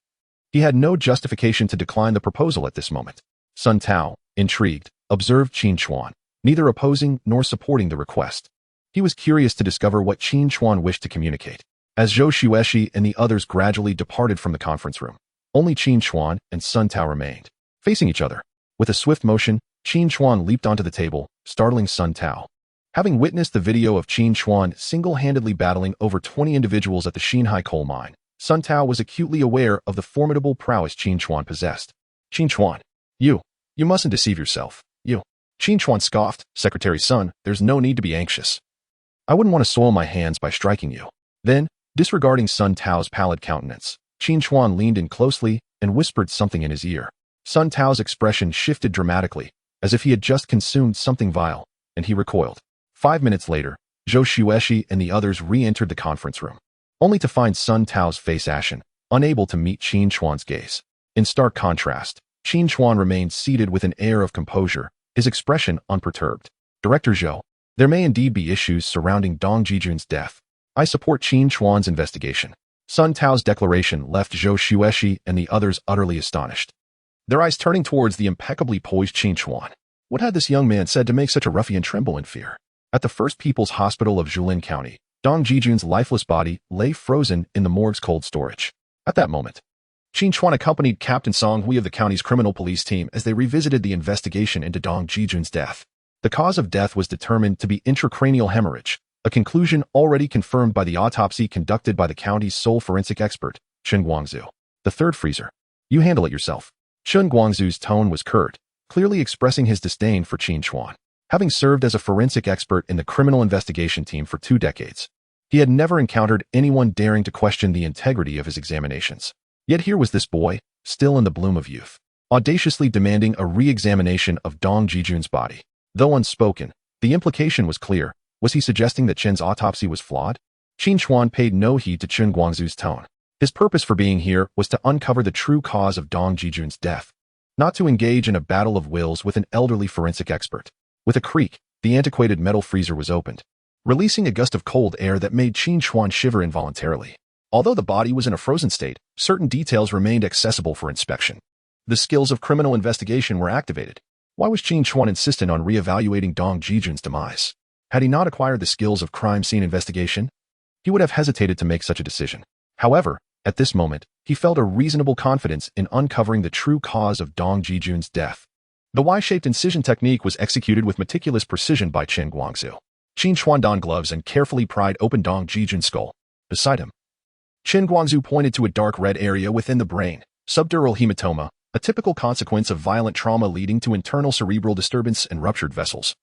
he had no justification to decline the proposal at this moment. Sun Tao, intrigued, observed Qin Chuan, neither opposing nor supporting the request. He was curious to discover what Qin Chuan wished to communicate. As Zhou Xueshi and the others gradually departed from the conference room, only Qin Chuan and Sun Tao remained, facing each other. With a swift motion, Qin Chuan leaped onto the table, startling Sun Tao. Having witnessed the video of Qin Chuan single-handedly battling over 20 individuals at the Xinhai coal mine, Sun Tao was acutely aware of the formidable prowess Qin Chuan possessed. Qin Chuan, you mustn't deceive yourself. Qin Chuan scoffed, Secretary Sun, there's no need to be anxious. I wouldn't want to soil my hands by striking you. Then, disregarding Sun Tao's pallid countenance, Qin Chuan leaned in closely and whispered something in his ear. Sun Tao's expression shifted dramatically, as if he had just consumed something vile, and he recoiled. 5 minutes later, Zhou Xueshi and the others re-entered the conference room, only to find Sun Tao's face ashen, unable to meet Qin Chuan's gaze. In stark contrast, Qin Chuan remained seated with an air of composure, his expression unperturbed. Director Zhou, there may indeed be issues surrounding Dong Jijun's death. I support Qin Chuan's investigation. Sun Tao's declaration left Zhou Xueshi and the others utterly astonished, their eyes turning towards the impeccably poised Qin Chuan. What had this young man said to make such a ruffian tremble in fear? At the First People's Hospital of Julin County, Dong Jijun's lifeless body lay frozen in the morgue's cold storage. At that moment, Qin Chuan accompanied Captain Song Hui of the county's criminal police team as they revisited the investigation into Dong Jijun's death. The cause of death was determined to be intracranial hemorrhage, a conclusion already confirmed by the autopsy conducted by the county's sole forensic expert, Chen Guangzhu. The third freezer. You handle it yourself. Chen Guangzhu's tone was curt, clearly expressing his disdain for Qin Chuan. Having served as a forensic expert in the criminal investigation team for 2 decades, he had never encountered anyone daring to question the integrity of his examinations. Yet here was this boy, still in the bloom of youth, audaciously demanding a re-examination of Dong Jijun's body. Though unspoken, the implication was clear. Was he suggesting that Chen's autopsy was flawed? Qin Chuan paid no heed to Chen Guangzhu's tone. His purpose for being here was to uncover the true cause of Dong Jijun's death, not to engage in a battle of wills with an elderly forensic expert. With a creak, the antiquated metal freezer was opened, releasing a gust of cold air that made Qin Chuan shiver involuntarily. Although the body was in a frozen state, certain details remained accessible for inspection. The skills of criminal investigation were activated. Why was Qin Chuan insistent on re-evaluating Dong Jijun's demise? Had he not acquired the skills of crime scene investigation, he would have hesitated to make such a decision. However, at this moment, he felt a reasonable confidence in uncovering the true cause of Dong Jijun's death. The Y-shaped incision technique was executed with meticulous precision by Chen Guangzhu. Qin Chuan donned gloves and carefully pried open Dong Jijun's skull. Beside him, Chen Guangzhu pointed to a dark red area within the brain, subdural hematoma, a typical consequence of violent trauma leading to internal cerebral disturbance and ruptured vessels.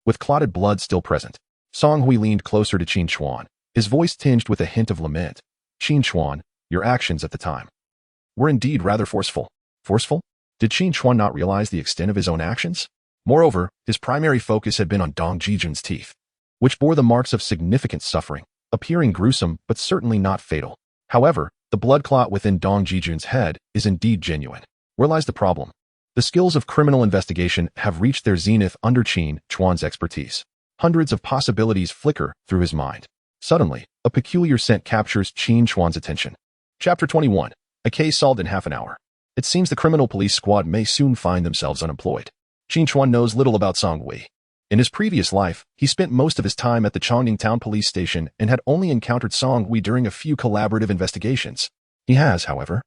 With clotted blood still present, Song Hui leaned closer to Qin Chuan, his voice tinged with a hint of lament. Qin Chuan, your actions at the time were indeed rather forceful. Forceful? Did Qin Chuan not realize the extent of his own actions? Moreover, his primary focus had been on Dong Jijun's teeth, which bore the marks of significant suffering, appearing gruesome but certainly not fatal. However, the blood clot within Dong Jijun's head is indeed genuine. Where lies the problem? The skills of criminal investigation have reached their zenith under Qin Chuan's expertise. Hundreds of possibilities flicker through his mind. Suddenly, a peculiar scent captures Qin Chuan's attention. Chapter 21. A case solved in half an hour. It seems the criminal police squad may soon find themselves unemployed. Qin Chuan knows little about Song Hui. In his previous life, he spent most of his time at the Chongning Town Police Station and had only encountered Song Hui during a few collaborative investigations. He has, however,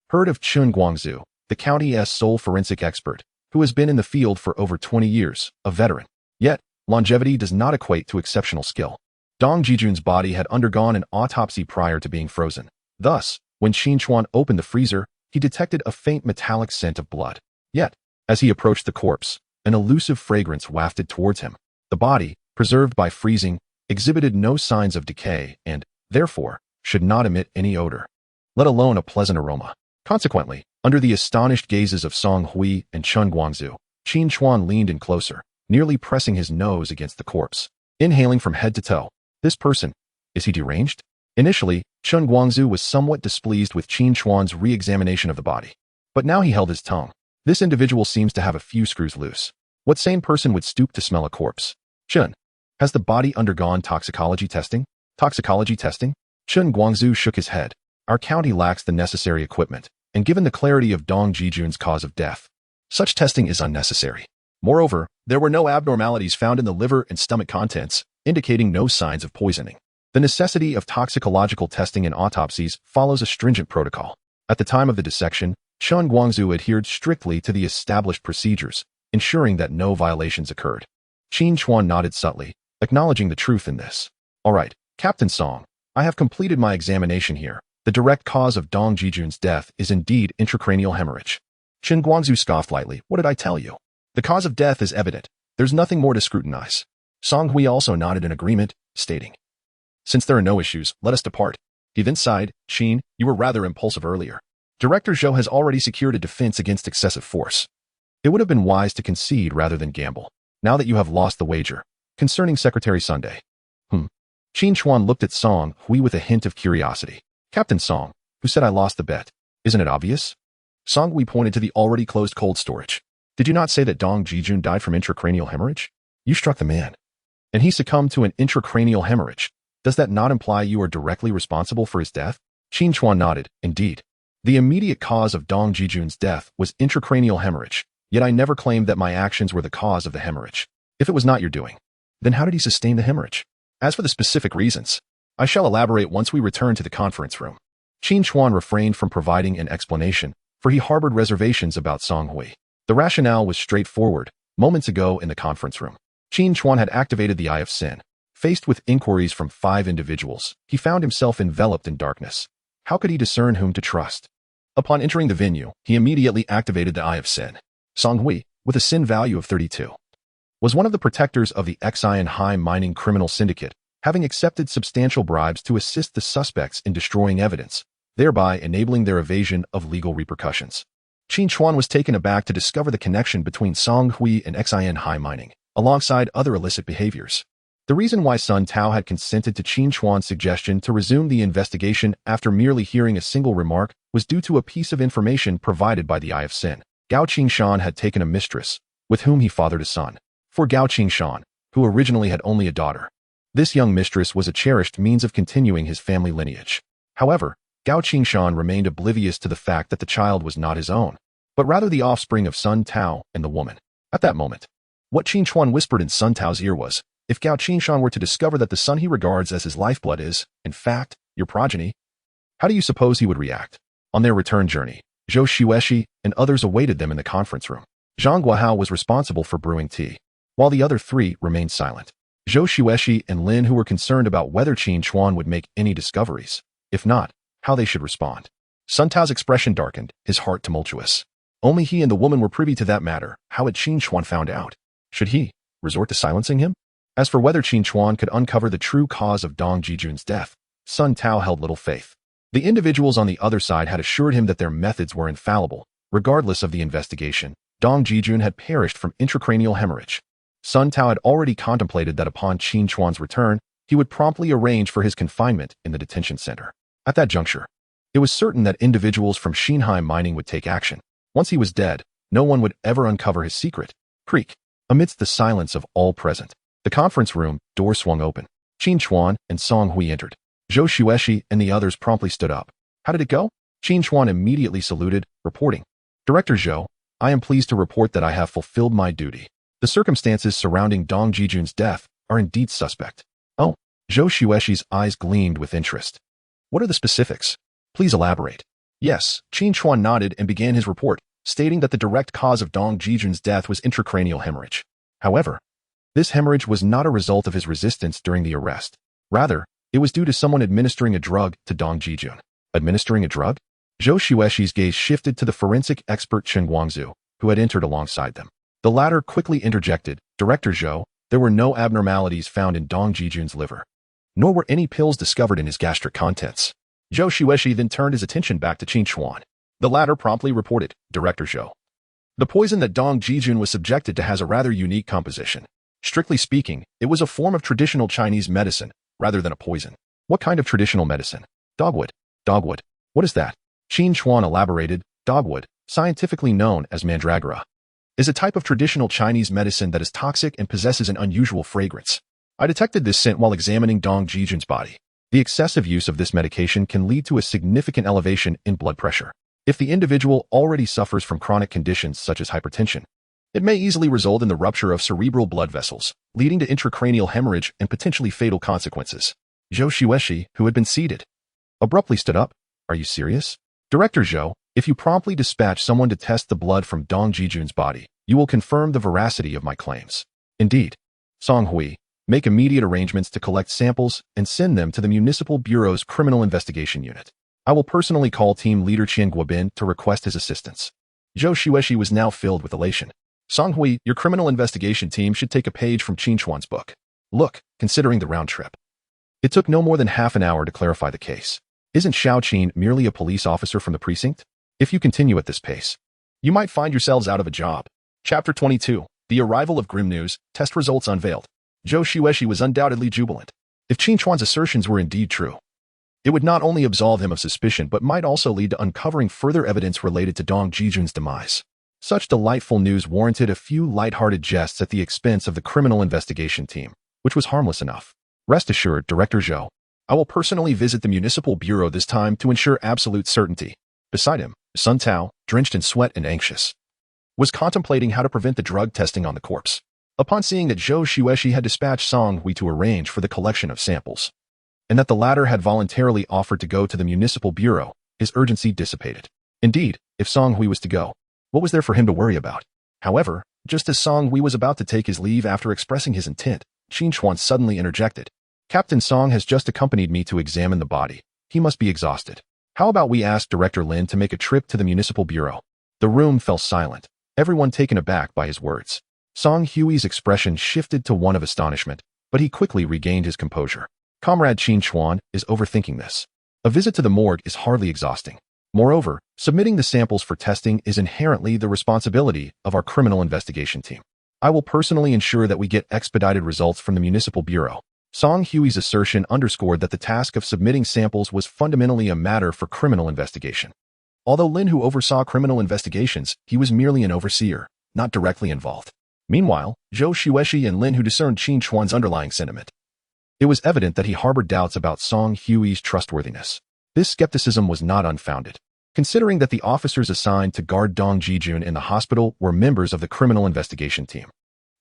heard of Chen Guangzhu, the county's sole forensic expert, who has been in the field for over 20 years, a veteran. Yet, longevity does not equate to exceptional skill. Dong Jijun's body had undergone an autopsy prior to being frozen. Thus, when Qin Chuan opened the freezer, he detected a faint metallic scent of blood. Yet, as he approached the corpse, an elusive fragrance wafted towards him. The body, preserved by freezing, exhibited no signs of decay and, therefore, should not emit any odor, let alone a pleasant aroma. Consequently, under the astonished gazes of Song Hui and Chen Guangzhu, Qin Chuan leaned in closer, nearly pressing his nose against the corpse, inhaling from head to toe. This person, is he deranged? Initially, Chen Guangzhou was somewhat displeased with Qin Chuan's re-examination of the body. But now he held his tongue. This individual seems to have a few screws loose. What sane person would stoop to smell a corpse? Chen, has the body undergone toxicology testing? Toxicology testing? Chen Guangzhou shook his head. Our county lacks the necessary equipment, and given the clarity of Dong Jijun's cause of death, such testing is unnecessary. Moreover, there were no abnormalities found in the liver and stomach contents, indicating no signs of poisoning. The necessity of toxicological testing and autopsies follows a stringent protocol. At the time of the dissection, Chen Guangzhou adhered strictly to the established procedures, ensuring that no violations occurred. Qin Chuan nodded subtly, acknowledging the truth in this. All right, Captain Song, I have completed my examination here. The direct cause of Dong Jijun's death is indeed intracranial hemorrhage. Chen Guangzhou scoffed lightly. What did I tell you? The cause of death is evident. There's nothing more to scrutinize. Song Hui also nodded in agreement, stating, since there are no issues, let us depart. He then sighed, Qin, you were rather impulsive earlier. Director Zhou has already secured a defense against excessive force. It would have been wise to concede rather than gamble, now that you have lost the wager. Concerning Secretary Sunday. Qin Chuan looked at Song Hui with a hint of curiosity. Captain Song, who said I lost the bet? Isn't it obvious? Song Hui pointed to the already closed cold storage. Did you not say that Dong Jijun died from intracranial hemorrhage? You struck the man. And he succumbed to an intracranial hemorrhage. Does that not imply you are directly responsible for his death? Qin Chuan nodded. Indeed. The immediate cause of Dong Jijun's death was intracranial hemorrhage, yet I never claimed that my actions were the cause of the hemorrhage. If it was not your doing, then how did he sustain the hemorrhage? As for the specific reasons, I shall elaborate once we return to the conference room. Qin Chuan refrained from providing an explanation, for he harbored reservations about Song Hui. The rationale was straightforward. Moments ago in the conference room, Qin Chuan had activated the Eye of Sin. Faced with inquiries from 5 individuals, he found himself enveloped in darkness. How could he discern whom to trust? Upon entering the venue, he immediately activated the Eye of Sin. Song Hui, with a sin value of 32, was one of the protectors of the Xian High mining criminal syndicate, having accepted substantial bribes to assist the suspects in destroying evidence, thereby enabling their evasion of legal repercussions. Qin Chuan was taken aback to discover the connection between Song Hui and Xian High mining, alongside other illicit behaviors. The reason why Sun Tao had consented to Qin Chuan's suggestion to resume the investigation after merely hearing a single remark was due to a piece of information provided by the Eye of Sin. Gao Qingshan had taken a mistress, with whom he fathered a son. For Gao Qingshan, who originally had only a daughter, this young mistress was a cherished means of continuing his family lineage. However, Gao Qingshan remained oblivious to the fact that the child was not his own, but rather the offspring of Sun Tao and the woman. At that moment, what Qin Chuan whispered in Sun Tao's ear was, if Gao Qingshan were to discover that the son he regards as his lifeblood is, in fact, your progeny, how do you suppose he would react? On their return journey, Zhou Xueshi and others awaited them in the conference room. Zhang Guohao was responsible for brewing tea, while the other 3 remained silent. Zhou Xueshi and Lin, who were concerned about whether Qin Chuan would make any discoveries, if not, how they should respond. Sun Tao's expression darkened, his heart tumultuous. Only he and the woman were privy to that matter. How had Qin Chuan found out? Should he resort to silencing him? As for whether Qin Chuan could uncover the true cause of Dong Jijun's death, Sun Tao held little faith. The individuals on the other side had assured him that their methods were infallible. Regardless of the investigation, Dong Jijun had perished from intracranial hemorrhage. Sun Tao had already contemplated that upon Qin Chuan's return, he would promptly arrange for his confinement in the detention center. At that juncture, it was certain that individuals from Xinhai Mining would take action. Once he was dead, no one would ever uncover his secret. Creak. Amidst the silence of all present, the conference room door swung open. Qin Chuan and Song Hui entered. Zhou Xueshi and the others promptly stood up. How did it go? Qin Chuan immediately saluted, reporting, Director Zhou, I am pleased to report that I have fulfilled my duty. The circumstances surrounding Dong Jijun's death are indeed suspect. Oh, Zhou Xueshi's eyes gleamed with interest. What are the specifics? Please elaborate. Yes, Qin Chuan nodded and began his report, stating that the direct cause of Dong Jijun's death was intracranial hemorrhage. However, this hemorrhage was not a result of his resistance during the arrest. Rather, it was due to someone administering a drug to Dong Jijun. Administering a drug? Zhou Xueshi's gaze shifted to the forensic expert Chen Guangzhou, who had entered alongside them. The latter quickly interjected, Director Zhou, there were no abnormalities found in Dong Jijun's liver, nor were any pills discovered in his gastric contents. Zhou Xueshi then turned his attention back to Qin Chuan. The latter promptly reported, Director Zhou, the poison that Dong Jijun was subjected to has a rather unique composition. Strictly speaking, it was a form of traditional Chinese medicine, rather than a poison. What kind of traditional medicine? Dogwood. Dogwood. What is that? Qin Chuan elaborated. Dogwood, scientifically known as mandragora, is a type of traditional Chinese medicine that is toxic and possesses an unusual fragrance. I detected this scent while examining Dong Jijun's body. The excessive use of this medication can lead to a significant elevation in blood pressure. If the individual already suffers from chronic conditions such as hypertension, it may easily result in the rupture of cerebral blood vessels, leading to intracranial hemorrhage and potentially fatal consequences. Zhou Xueshi, who had been seated, abruptly stood up. Are you serious? Director Zhou, if you promptly dispatch someone to test the blood from Dong Jijun's body, you will confirm the veracity of my claims. Indeed. Song Hui, make immediate arrangements to collect samples and send them to the Municipal Bureau's Criminal Investigation Unit. I will personally call team leader Qian Guobin to request his assistance. Zhou Xueshi was now filled with elation. Song Hui, your criminal investigation team should take a page from Qin Chuan's book. Look, considering the round trip, it took no more than half an hour to clarify the case. Isn't Xiao Qin merely a police officer from the precinct? If you continue at this pace, you might find yourselves out of a job. Chapter 22. The arrival of grim news, test results unveiled. Zhou Xueshi was undoubtedly jubilant. If Qin Chuan's assertions were indeed true, it would not only absolve him of suspicion but might also lead to uncovering further evidence related to Dong Jijun's demise. Such delightful news warranted a few light-hearted jests at the expense of the criminal investigation team, which was harmless enough. Rest assured, Director Zhou, I will personally visit the Municipal Bureau this time to ensure absolute certainty. Beside him, Sun Tao, drenched in sweat and anxious, was contemplating how to prevent the drug testing on the corpse. Upon seeing that Zhou Xueshi had dispatched Song Hui to arrange for the collection of samples, and that the latter had voluntarily offered to go to the Municipal Bureau, his urgency dissipated. Indeed, if Song Hui was to go, what was there for him to worry about? However, just as Song Hui was about to take his leave after expressing his intent, Qin Chuan suddenly interjected. Captain Song has just accompanied me to examine the body. He must be exhausted. How about we ask Director Lin to make a trip to the Municipal Bureau? The room fell silent, everyone taken aback by his words. Song Hui's expression shifted to one of astonishment, but he quickly regained his composure. Comrade Qin Chuan is overthinking this. A visit to the morgue is hardly exhausting. Moreover, submitting the samples for testing is inherently the responsibility of our criminal investigation team. I will personally ensure that we get expedited results from the Municipal Bureau. Song Hui's assertion underscored that the task of submitting samples was fundamentally a matter for criminal investigation. Although Lin Hu oversaw criminal investigations, he was merely an overseer, not directly involved. Meanwhile, Zhou Xueshi and Lin Hu discerned Qin Chuan's underlying sentiment. It was evident that he harbored doubts about Song Hui's trustworthiness. This skepticism was not unfounded, considering that the officers assigned to guard Dong Jijun in the hospital were members of the criminal investigation team.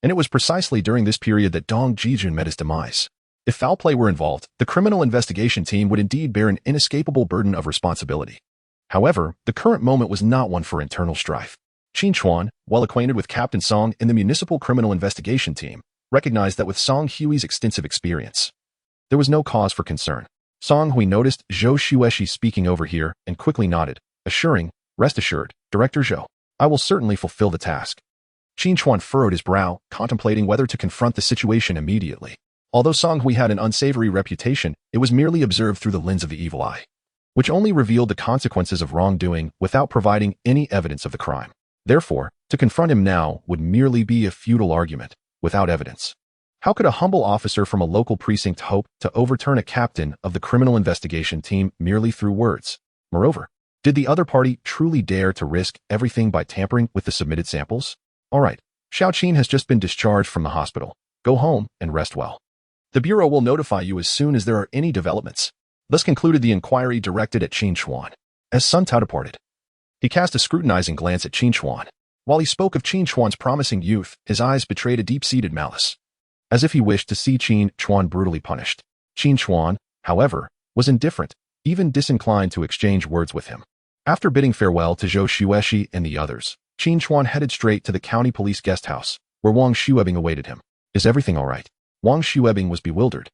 And it was precisely during this period that Dong Jijun met his demise. If foul play were involved, the criminal investigation team would indeed bear an inescapable burden of responsibility. However, the current moment was not one for internal strife. Qin Chuan, well acquainted with Captain Song in the Municipal Criminal Investigation Team, recognized that with Song Hui's extensive experience, there was no cause for concern. Song Hui noticed Zhou Xueshi speaking over here and quickly nodded, assuring, rest assured, Director Zhou, I will certainly fulfill the task. Qin Chuan furrowed his brow, contemplating whether to confront the situation immediately. Although Song Hui had an unsavory reputation, it was merely observed through the lens of the evil eye, which only revealed the consequences of wrongdoing without providing any evidence of the crime. Therefore, to confront him now would merely be a futile argument, without evidence. How could a humble officer from a local precinct hope to overturn a captain of the criminal investigation team merely through words? Moreover, did the other party truly dare to risk everything by tampering with the submitted samples? All right, Xiao Qin has just been discharged from the hospital. Go home and rest well. The Bureau will notify you as soon as there are any developments. Thus concluded the inquiry directed at Qin Chuan. As Sun Tao departed, he cast a scrutinizing glance at Qin Chuan. While he spoke of Qin Chuan's promising youth, his eyes betrayed a deep-seated malice, as if he wished to see Qin Chuan brutally punished. Qin Chuan, however, was indifferent, even disinclined to exchange words with him. After bidding farewell to Zhou Xueshi and the others, Qin Chuan headed straight to the county police guest house, where Wang Xuebing awaited him. Is everything all right? Wang Xuebing was bewildered,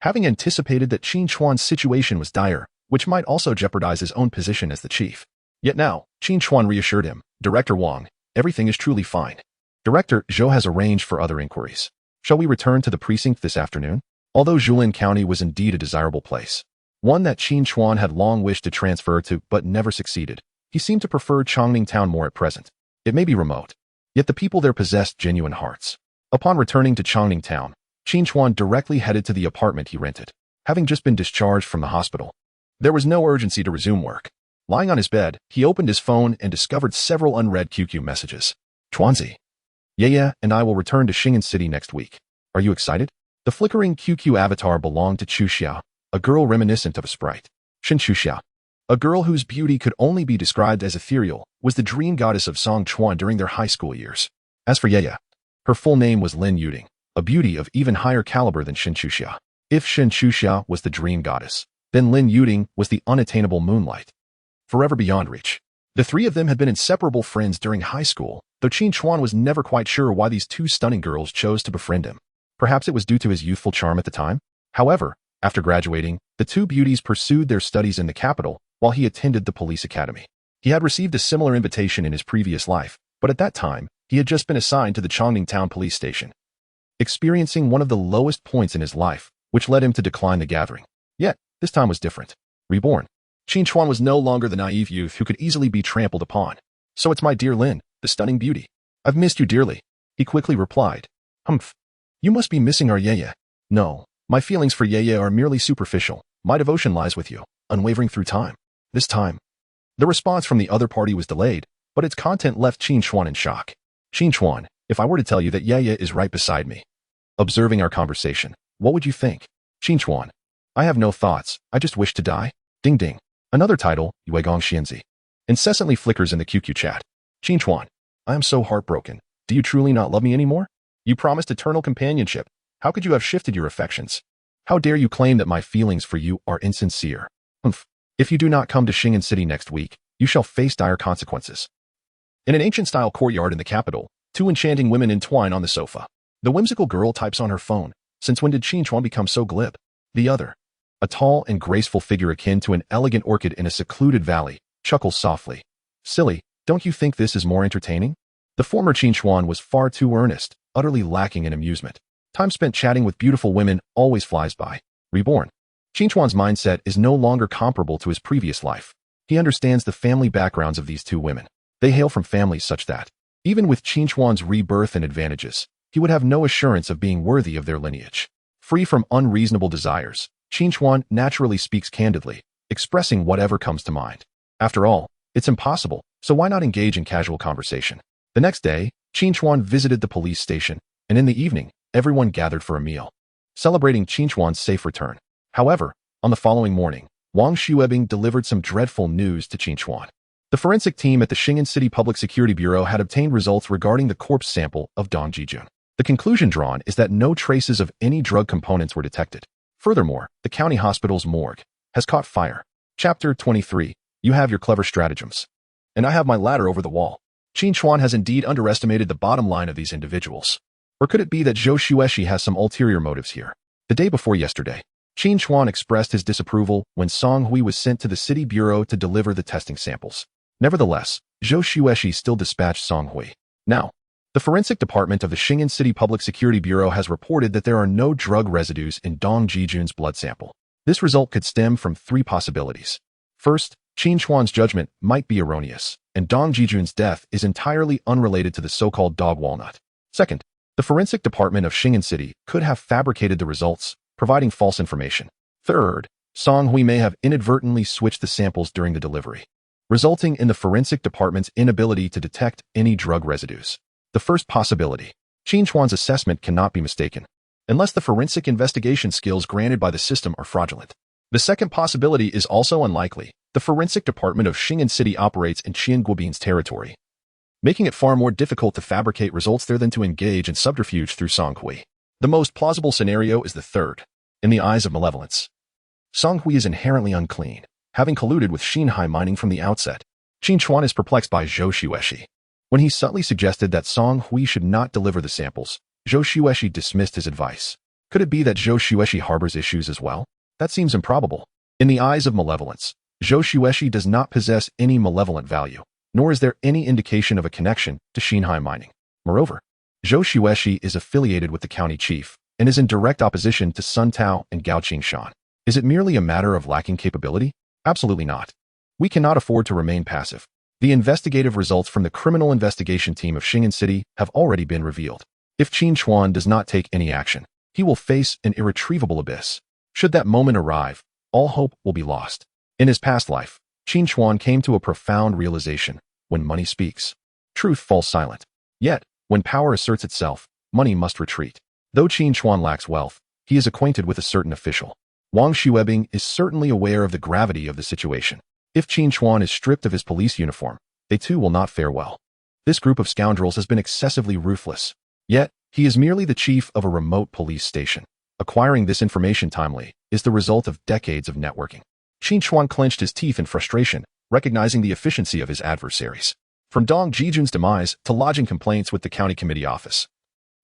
having anticipated that Qin Chuan's situation was dire, which might also jeopardize his own position as the chief. Yet now, Qin Chuan reassured him, Director Wang, everything is truly fine. Director Zhou has arranged for other inquiries. Shall we return to the precinct this afternoon? Although Julin County was indeed a desirable place, one that Qin Chuan had long wished to transfer to but never succeeded, he seemed to prefer Chongning Town more at present. It may be remote, yet the people there possessed genuine hearts. Upon returning to Chongning Town, Qin Chuan directly headed to the apartment he rented. having just been discharged from the hospital. There was no urgency to resume work. Lying on his bed, he opened his phone and discovered several unread QQ messages. Chuanzi. Yeah, and I will return to Qin City next week. Are you excited? The flickering QQ avatar belonged to Chu Xia, a girl reminiscent of a sprite. Qin Chuan, a girl whose beauty could only be described as ethereal, was the dream goddess of Qin Chuan during their high school years. As for Yaya, her full name was Lin Yuding, a beauty of even higher caliber than Qin Chuan. If Qin Chuan was the dream goddess, then Lin Yuding was the unattainable moonlight, forever beyond reach. The three of them had been inseparable friends during high school, though Qin Chuan was never quite sure why these two stunning girls chose to befriend him. Perhaps it was due to his youthful charm at the time. However, after graduating, the two beauties pursued their studies in the capital while he attended the police academy. He had received a similar invitation in his previous life, but at that time, he had just been assigned to the Chongning Town police station, experiencing one of the lowest points in his life, which led him to decline the gathering. Yet, this time was different. Reborn. Qin Chuan was no longer the naive youth who could easily be trampled upon. So it's my dear Lin, the stunning beauty. I've missed you dearly. He quickly replied. Humph. You must be missing our Yaya. No, my feelings for Yaya are merely superficial. My devotion lies with you, unwavering through time. This time. The response from the other party was delayed, but its content left Qin Chuan in shock. Qin Chuan, if I were to tell you that Yaya is right beside me, observing our conversation, what would you think? Qin Chuan. I have no thoughts, I just wish to die. Ding ding. Another title, Yuegong Xianzi, incessantly flickers in the QQ chat. Qin Chuan. I am so heartbroken. Do you truly not love me anymore? You promised eternal companionship. How could you have shifted your affections? How dare you claim that my feelings for you are insincere? Humph. If you do not come to Qin City next week, you shall face dire consequences. In an ancient-style courtyard in the capital, two enchanting women entwine on the sofa. The whimsical girl types on her phone. Since when did Qin Chuan become so glib? The other, a tall and graceful figure akin to an elegant orchid in a secluded valley, chuckles softly. Silly, don't you think this is more entertaining? The former Qin Chuan was far too earnest, utterly lacking in amusement. Time spent chatting with beautiful women always flies by. Reborn. Qin Chuan's mindset is no longer comparable to his previous life. He understands the family backgrounds of these two women. They hail from families such that, even with Qin Chuan's rebirth and advantages, he would have no assurance of being worthy of their lineage. Free from unreasonable desires, Qin Chuan naturally speaks candidly, expressing whatever comes to mind. After all, it's impossible, so why not engage in casual conversation? The next day, Qin Chuan visited the police station, and in the evening, everyone gathered for a meal, celebrating Qin Chuan's safe return. However, on the following morning, Wang Xuebing delivered some dreadful news to Qin Chuan. The forensic team at the Qin City Public Security Bureau had obtained results regarding the corpse sample of Dong Jijun. The conclusion drawn is that no traces of any drug components were detected. Furthermore, the county hospital's morgue has caught fire. Chapter 23. You have your clever stratagems. And I have my ladder over the wall. Qin Chuan has indeed underestimated the bottom line of these individuals. Or could it be that Zhou Xueshi has some ulterior motives here? The day before yesterday, Qin Chuan expressed his disapproval when Song Hui was sent to the city bureau to deliver the testing samples. Nevertheless, Zhou Xueshi still dispatched Song Hui. Now, the forensic department of the Qin City Public Security Bureau has reported that there are no drug residues in Dong Jijun's blood sample. This result could stem from three possibilities. First, Qin Chuan's judgment might be erroneous, and Dong Jijun's death is entirely unrelated to the so-called dog walnut. Second, the forensic department of Qin City could have fabricated the results, providing false information. Third, Song Hui may have inadvertently switched the samples during the delivery, resulting in the forensic department's inability to detect any drug residues. The first possibility, Qin Chuan's assessment cannot be mistaken, unless the forensic investigation skills granted by the system are fraudulent. The second possibility is also unlikely. The forensic department of Qin City operates in Qian Guobin's territory, making it far more difficult to fabricate results there than to engage in subterfuge through Song Hui. The most plausible scenario is the third. In the eyes of malevolence, Song Hui is inherently unclean, having colluded with Xinhai Mining from the outset. Qin Chuan is perplexed by Zhou Xueshi. When he subtly suggested that Song Hui should not deliver the samples, Zhou Xueshi dismissed his advice. Could it be that Zhou Xueshi harbors issues as well? That seems improbable. In the eyes of malevolence, Zhou Xueshi does not possess any malevolent value, nor is there any indication of a connection to Xinhai Mining. Moreover, Zhou Xueshi is affiliated with the county chief and is in direct opposition to Sun Tao and Gao Qingshan. Is it merely a matter of lacking capability? Absolutely not. We cannot afford to remain passive. The investigative results from the criminal investigation team of Qin City have already been revealed. If Qin Chuan does not take any action, he will face an irretrievable abyss. Should that moment arrive, all hope will be lost. In his past life, Qin Chuan came to a profound realization: when money speaks, truth falls silent. Yet, when power asserts itself, money must retreat. Though Qin Chuan lacks wealth, he is acquainted with a certain official. Wang Xuebing is certainly aware of the gravity of the situation. If Qin Chuan is stripped of his police uniform, they too will not fare well. This group of scoundrels has been excessively ruthless. Yet, he is merely the chief of a remote police station. Acquiring this information timely is the result of decades of networking. Qin Chuan clenched his teeth in frustration, recognizing the efficiency of his adversaries. From Dong Jijun's demise to lodging complaints with the county committee office,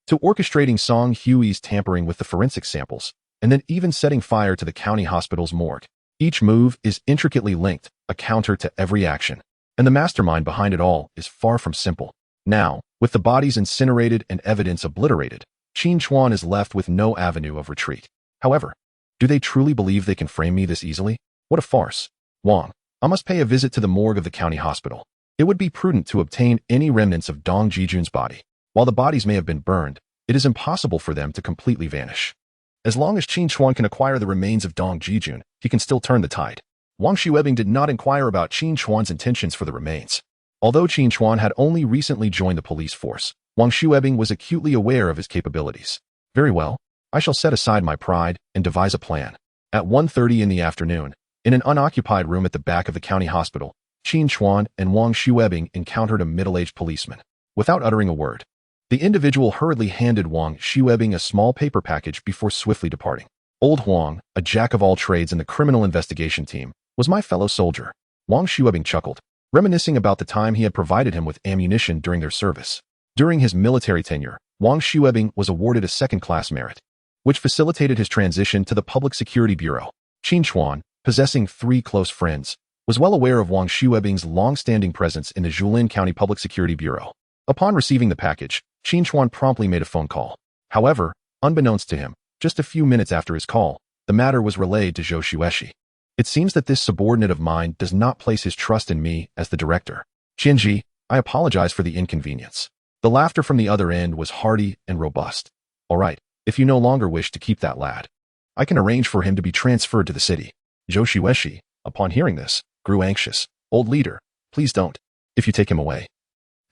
to orchestrating Song Hui's tampering with the forensic samples, and then even setting fire to the county hospital's morgue. Each move is intricately linked, a counter to every action. And the mastermind behind it all is far from simple. Now, with the bodies incinerated and evidence obliterated, Qin Chuan is left with no avenue of retreat. However, do they truly believe they can frame me this easily? What a farce. Wang, I must pay a visit to the morgue of the county hospital. It would be prudent to obtain any remnants of Dong Jijun's body. While the bodies may have been burned, it is impossible for them to completely vanish. As long as Qin Chuan can acquire the remains of Dong Jijun, he can still turn the tide. Wang Xuebing did not inquire about Qin Chuan's intentions for the remains. Although Qin Chuan had only recently joined the police force, Wang Xuebing was acutely aware of his capabilities. Very well, I shall set aside my pride and devise a plan. At 1:30 in the afternoon, in an unoccupied room at the back of the county hospital, Qin Chuan and Wang Xuebing encountered a middle-aged policeman. Without uttering a word, the individual hurriedly handed Wang Xuebing a small paper package before swiftly departing. Old Huang, a jack of all trades in the criminal investigation team, was my fellow soldier. Wang Xuebing chuckled, reminiscing about the time he had provided him with ammunition during their service. During his military tenure, Wang Xuebing was awarded a second-class merit, which facilitated his transition to the Public Security Bureau. Qin Chuan, possessing 3 close friends, was well aware of Wang Xuebing's long-standing presence in the Jilin County Public Security Bureau. Upon receiving the package, Qin Chuan promptly made a phone call. However, unbeknownst to him, just a few minutes after his call, the matter was relayed to Zhou Xueshi. It seems that this subordinate of mine does not place his trust in me as the director. Qinji, I apologize for the inconvenience. The laughter from the other end was hearty and robust. All right, if you no longer wish to keep that lad, I can arrange for him to be transferred to the city. Zhou Xueshi, upon hearing this, grew anxious. Old leader, please don't. If you take him away,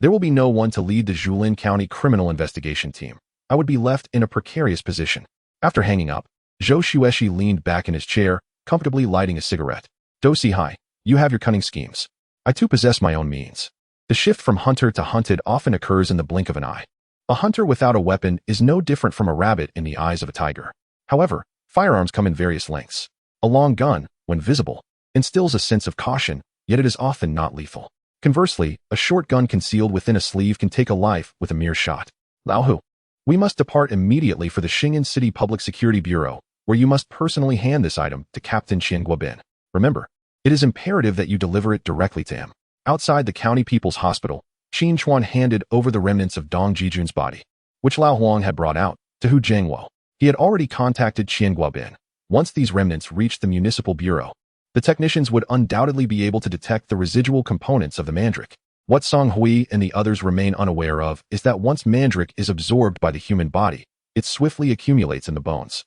there will be no one to lead the Jilin County Criminal Investigation Team. I would be left in a precarious position. After hanging up, Zhou Xueshi leaned back in his chair, comfortably lighting a cigarette. Dosi Hai, you have your cunning schemes. I too possess my own means. The shift from hunter to hunted often occurs in the blink of an eye. A hunter without a weapon is no different from a rabbit in the eyes of a tiger. However, firearms come in various lengths. A long gun, when visible, instills a sense of caution, yet it is often not lethal. Conversely, a short gun concealed within a sleeve can take a life with a mere shot. Lao Hu, we must depart immediately for the Xing'an City Public Security Bureau, where you must personally hand this item to Captain Qian Guobin. Remember, it is imperative that you deliver it directly to him. Outside the county people's hospital, Qin Chuan handed over the remnants of Dong Jijun's body, which Lao Huang had brought out, to Hu Jiangwo. He had already contacted Qian Guobin. Once these remnants reached the municipal bureau, the technicians would undoubtedly be able to detect the residual components of the mandrake. What Song Hui and the others remain unaware of is that once mandrake is absorbed by the human body, it swiftly accumulates in the bones,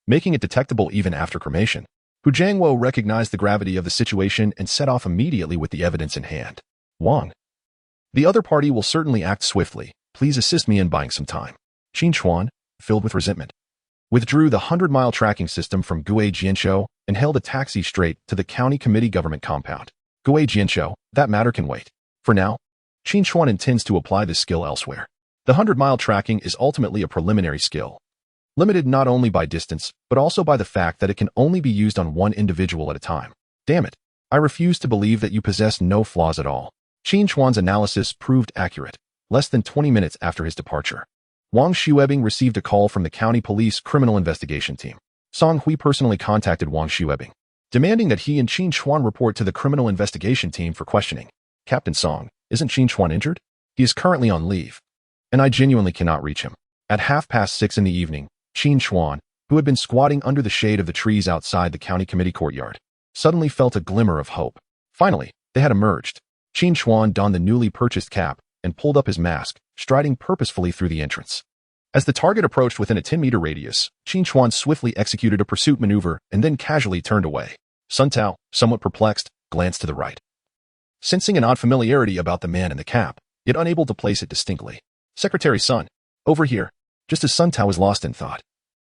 making it detectable even after cremation. Hu Jiangwo recognized the gravity of the situation and set off immediately with the evidence in hand. Wang, the other party will certainly act swiftly. Please assist me in buying some time. Qin Chuan, filled with resentment, withdrew the 100-mile tracking system from Gue Jianshou and hailed a taxi straight to the county committee government compound. Gue Jianshou, that matter can wait. For now, Qin Chuan intends to apply this skill elsewhere. The 100-mile tracking is ultimately a preliminary skill, limited not only by distance, but also by the fact that it can only be used on one individual at a time. Damn it, I refuse to believe that you possess no flaws at all. Qin Chuan's analysis proved accurate. Less than 20 minutes after his departure, Wang Xuebing received a call from the county police criminal investigation team. Song Hui personally contacted Wang Xuebing, demanding that he and Qin Chuan report to the criminal investigation team for questioning. Captain Song, isn't Qin Chuan injured? He is currently on leave, and I genuinely cannot reach him. At 6:30 in the evening, Qin Chuan, who had been squatting under the shade of the trees outside the county committee courtyard, suddenly felt a glimmer of hope. Finally, they had emerged. Qin Chuan donned the newly purchased cap and pulled up his mask, striding purposefully through the entrance. As the target approached within a 10-meter radius, Qin Chuan swiftly executed a pursuit maneuver and then casually turned away. Sun Tao, somewhat perplexed, glanced to the right, sensing an odd familiarity about the man in the cap, yet unable to place it distinctly. Secretary Sun, over here. Just as Sun Tao was lost in thought,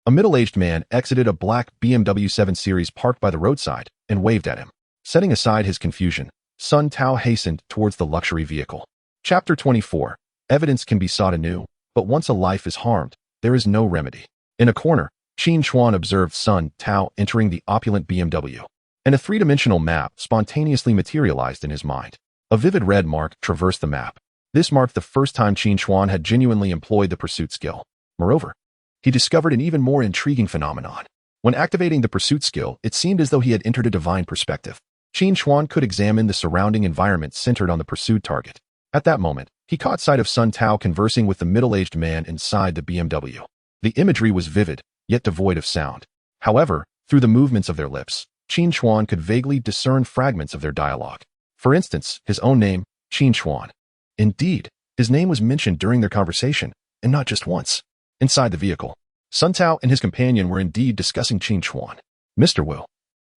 a middle-aged man exited a black BMW 7 Series parked by the roadside and waved at him. Setting aside his confusion, Sun Tao hastened towards the luxury vehicle. Chapter 24. Evidence can be sought anew, but once a life is harmed, there is no remedy. In a corner, Qin Chuan observed Sun Tao entering the opulent BMW, and a three-dimensional map spontaneously materialized in his mind. A vivid red mark traversed the map. This marked the first time Qin Chuan had genuinely employed the pursuit skill. Moreover, he discovered an even more intriguing phenomenon. When activating the pursuit skill, it seemed as though he had entered a divine perspective. Qin Chuan could examine the surrounding environment centered on the pursued target. At that moment, he caught sight of Sun Tao conversing with the middle-aged man inside the BMW. The imagery was vivid, yet devoid of sound. However, through the movements of their lips, Qin Chuan could vaguely discern fragments of their dialogue. For instance, his own name, Qin Chuan. Indeed, his name was mentioned during their conversation, and not just once. Inside the vehicle, Sun Tao and his companion were indeed discussing Qin Chuan. Mr. Wu,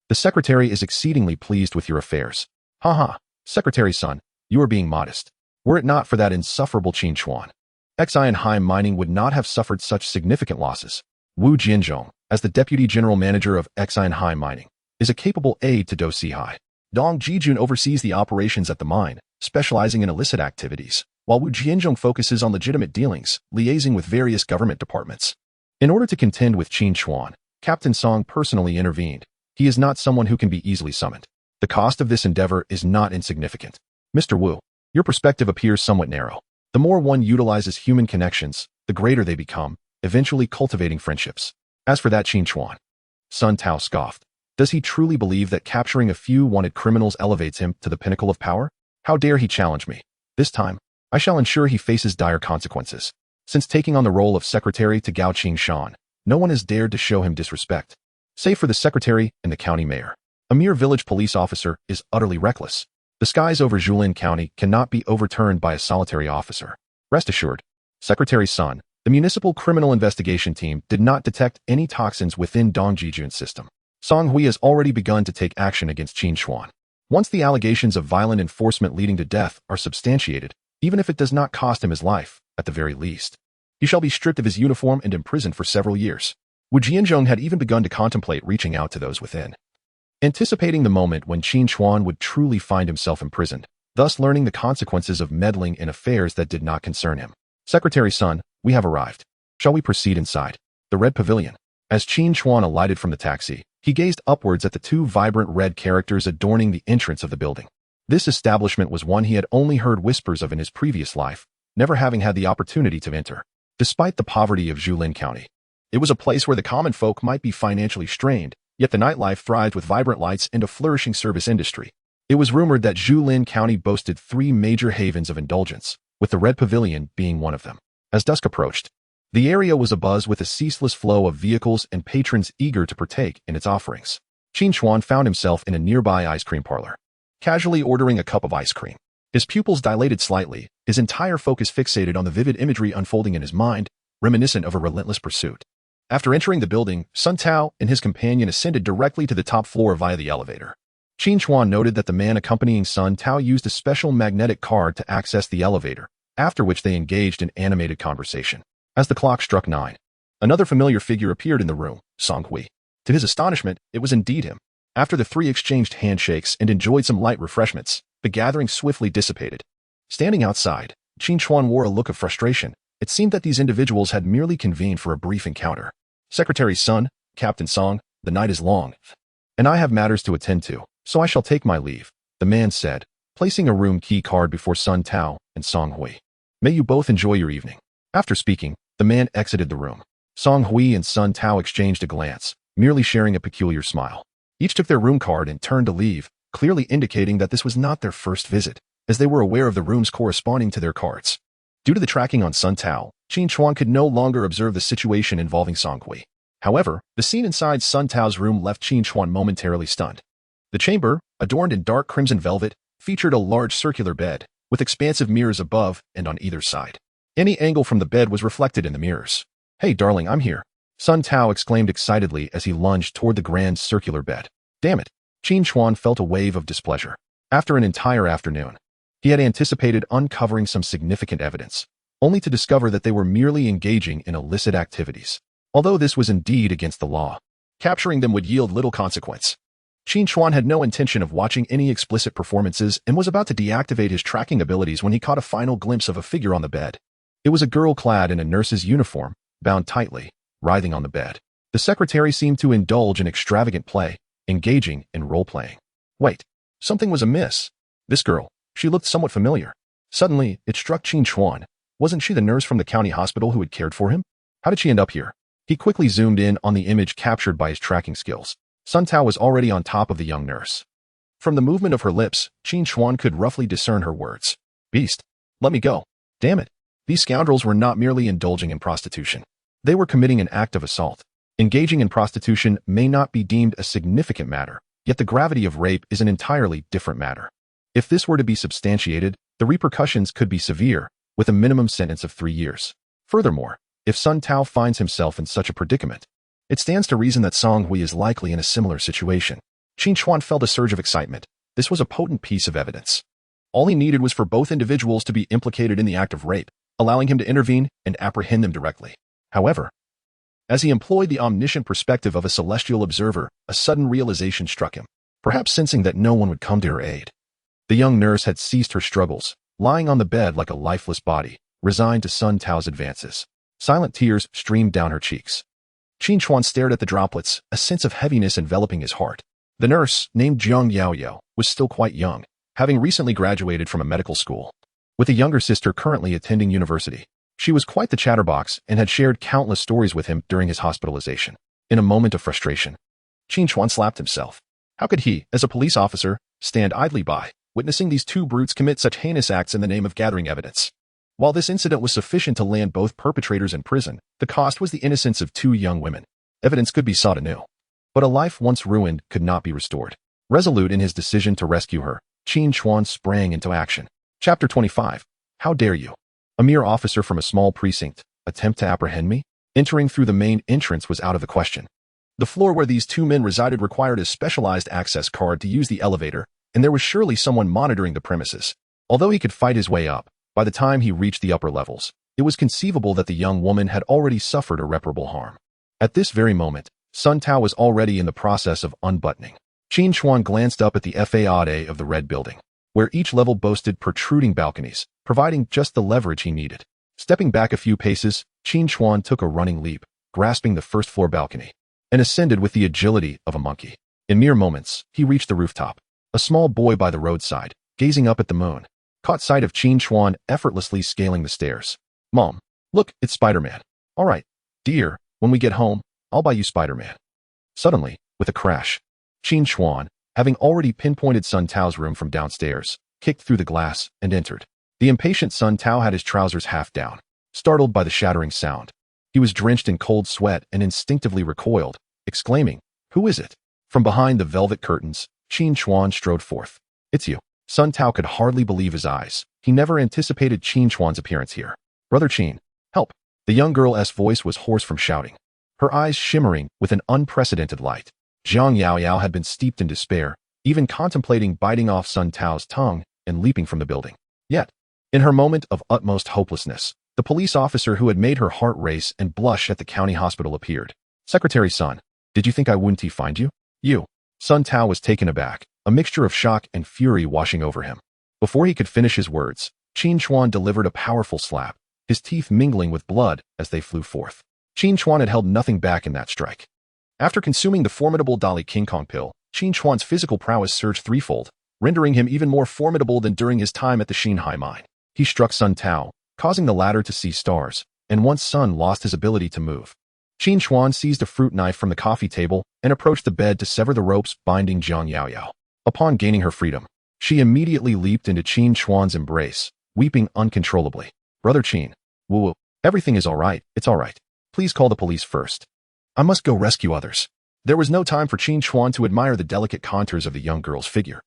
the secretary is exceedingly pleased with your affairs. Haha, Secretary Sun, you are being modest. Were it not for that insufferable Qin Chuan, Xianhai Mining would not have suffered such significant losses. Wu Jianzhong, as the deputy general manager of Xianhai Mining, is a capable aide to Do Sihai. Dong Jijun oversees the operations at the mine, specializing in illicit activities, while Wu Jianzhong focuses on legitimate dealings, liaising with various government departments. In order to contend with Qin Chuan, Captain Song personally intervened. He is not someone who can be easily summoned. The cost of this endeavor is not insignificant. Mr. Wu, your perspective appears somewhat narrow. The more one utilizes human connections, the greater they become, eventually cultivating friendships. As for that Qin Chuan, Sun Tao scoffed. Does he truly believe that capturing a few wanted criminals elevates him to the pinnacle of power? How dare he challenge me? This time, I shall ensure he faces dire consequences. Since taking on the role of secretary to Gao Qingshan, no one has dared to show him disrespect. Save for the secretary and the county mayor. A mere village police officer is utterly reckless. The skies over Julin County cannot be overturned by a solitary officer. Rest assured, Secretary Sun, the municipal criminal investigation team did not detect any toxins within Dong Jijun's system. Song Hui has already begun to take action against Qin Chuan. Once the allegations of violent enforcement leading to death are substantiated, even if it does not cost him his life, at the very least, he shall be stripped of his uniform and imprisoned for several years. Wu Jianzhong had even begun to contemplate reaching out to those within, anticipating the moment when Qin Chuan would truly find himself imprisoned, thus learning the consequences of meddling in affairs that did not concern him. Secretary Sun, we have arrived. Shall we proceed inside? The Red Pavilion. As Qin Chuan alighted from the taxi, he gazed upwards at the two vibrant red characters adorning the entrance of the building. This establishment was one he had only heard whispers of in his previous life, never having had the opportunity to enter. Despite the poverty of Julin County, it was a place where the common folk might be financially strained, yet the nightlife thrived with vibrant lights and a flourishing service industry. It was rumored that Julin County boasted 3 major havens of indulgence, with the Red Pavilion being one of them. As dusk approached, the area was abuzz with a ceaseless flow of vehicles and patrons eager to partake in its offerings. Qin Chuan found himself in a nearby ice cream parlor, casually ordering a cup of ice cream. His pupils dilated slightly, his entire focus fixated on the vivid imagery unfolding in his mind, reminiscent of a relentless pursuit. After entering the building, Sun Tao and his companion ascended directly to the top floor via the elevator. Qin Chuan noted that the man accompanying Sun Tao used a special magnetic card to access the elevator, after which they engaged in animated conversation. As the clock struck 9, another familiar figure appeared in the room, Song Hui. To his astonishment, it was indeed him. After the three exchanged handshakes and enjoyed some light refreshments, the gathering swiftly dissipated. Standing outside, Qin Chuan wore a look of frustration. It seemed that these individuals had merely convened for a brief encounter. Secretary Sun, Captain Song, the night is long, and I have matters to attend to, so I shall take my leave, the man said, placing a room key card before Sun Tao and Song Hui. May you both enjoy your evening. After speaking, the man exited the room. Song Hui and Sun Tao exchanged a glance, merely sharing a peculiar smile. Each took their room card and turned to leave, clearly indicating that this was not their first visit, as they were aware of the rooms corresponding to their cards. Due to the tracking on Sun Tao, Qin Chuan could no longer observe the situation involving Song Hui. However, the scene inside Sun Tao's room left Qin Chuan momentarily stunned. The chamber, adorned in dark crimson velvet, featured a large circular bed, with expansive mirrors above and on either side. Any angle from the bed was reflected in the mirrors. Hey, darling, I'm here. Sun Tao exclaimed excitedly as he lunged toward the grand circular bed. Damn it. Qin Chuan felt a wave of displeasure. After an entire afternoon, he had anticipated uncovering some significant evidence, only to discover that they were merely engaging in illicit activities. Although this was indeed against the law, capturing them would yield little consequence. Qin Chuan had no intention of watching any explicit performances and was about to deactivate his tracking abilities when he caught a final glimpse of a figure on the bed. It was a girl clad in a nurse's uniform, bound tightly, writhing on the bed. The secretary seemed to indulge in extravagant play, engaging in role-playing. Wait, something was amiss. This girl, she looked somewhat familiar. Suddenly, it struck Qin Chuan. Wasn't she the nurse from the county hospital who had cared for him? How did she end up here? He quickly zoomed in on the image captured by his tracking skills. Sun Tao was already on top of the young nurse. From the movement of her lips, Qin Chuan could roughly discern her words. Beast, let me go. Damn it. These scoundrels were not merely indulging in prostitution. They were committing an act of assault. Engaging in prostitution may not be deemed a significant matter, yet the gravity of rape is an entirely different matter. If this were to be substantiated, the repercussions could be severe, with a minimum sentence of 3 years. Furthermore, if Sun Tao finds himself in such a predicament, it stands to reason that Song Hui is likely in a similar situation. Qin Chuan felt a surge of excitement. This was a potent piece of evidence. All he needed was for both individuals to be implicated in the act of rape, allowing him to intervene and apprehend them directly. However, as he employed the omniscient perspective of a celestial observer, a sudden realization struck him, perhaps sensing that no one would come to her aid. The young nurse had ceased her struggles, lying on the bed like a lifeless body, resigned to Sun Tao's advances. Silent tears streamed down her cheeks. Qin Chuan stared at the droplets, a sense of heaviness enveloping his heart. The nurse, named Zhang Yaoyao, was still quite young, having recently graduated from a medical school. With a younger sister currently attending university, she was quite the chatterbox and had shared countless stories with him during his hospitalization. In a moment of frustration, Qin Chuan slapped himself. How could he, as a police officer, stand idly by, witnessing these two brutes commit such heinous acts in the name of gathering evidence? While this incident was sufficient to land both perpetrators in prison, the cost was the innocence of 2 young women. Evidence could be sought anew, but a life once ruined could not be restored. Resolute in his decision to rescue her, Qin Chuan sprang into action. Chapter 25. How dare you? A mere officer from a small precinct, attempt to apprehend me? Entering through the main entrance was out of the question. The floor where these 2 men resided required a specialized access card to use the elevator, and there was surely someone monitoring the premises. Although he could fight his way up, by the time he reached the upper levels, it was conceivable that the young woman had already suffered irreparable harm. At this very moment, Sun Tao was already in the process of unbuttoning. Qin Chuan glanced up at the facade of the red building, where each level boasted protruding balconies, providing just the leverage he needed. Stepping back a few paces, Qin Chuan took a running leap, grasping the first-floor balcony, and ascended with the agility of a monkey. In mere moments, he reached the rooftop. A small boy by the roadside, gazing up at the moon, caught sight of Qin Chuan effortlessly scaling the stairs. Mom, look, it's Spider-Man. All right, dear, when we get home, I'll buy you Spider-Man. Suddenly, with a crash, Qin Chuan, having already pinpointed Sun Tao's room from downstairs, kicked through the glass and entered. The impatient Sun Tao had his trousers half down, startled by the shattering sound. He was drenched in cold sweat and instinctively recoiled, exclaiming, "Who is it?" From behind the velvet curtains, Qin Chuan strode forth. "It's you." Sun Tao could hardly believe his eyes. He never anticipated Qin Chuan's appearance here. "Brother Qin, help." The young girl's voice was hoarse from shouting, her eyes shimmering with an unprecedented light. Zhang Yaoyao had been steeped in despair, even contemplating biting off Sun Tao's tongue and leaping from the building. Yet, in her moment of utmost hopelessness, the police officer who had made her heart race and blush at the county hospital appeared. "Secretary Sun, did you think I wouldn't find you?" "You." Sun Tao was taken aback, a mixture of shock and fury washing over him. Before he could finish his words, Qin Chuan delivered a powerful slap, his teeth mingling with blood as they flew forth. Qin Chuan had held nothing back in that strike. After consuming the formidable Dali King Kong pill, Qin Chuan's physical prowess surged threefold, rendering him even more formidable than during his time at the Xinhai mine. He struck Sun Tao, causing the latter to see stars, and once Sun lost his ability to move. Qin Chuan seized a fruit knife from the coffee table and approached the bed to sever the ropes binding Zhang Yaoyao. Upon gaining her freedom, she immediately leaped into Qin Chuan's embrace, weeping uncontrollably. "Brother Qin, woo-woo, everything is all right, it's all right. Please call the police first. I must go rescue others." There was no time for Qin Chuan to admire the delicate contours of the young girl's figure.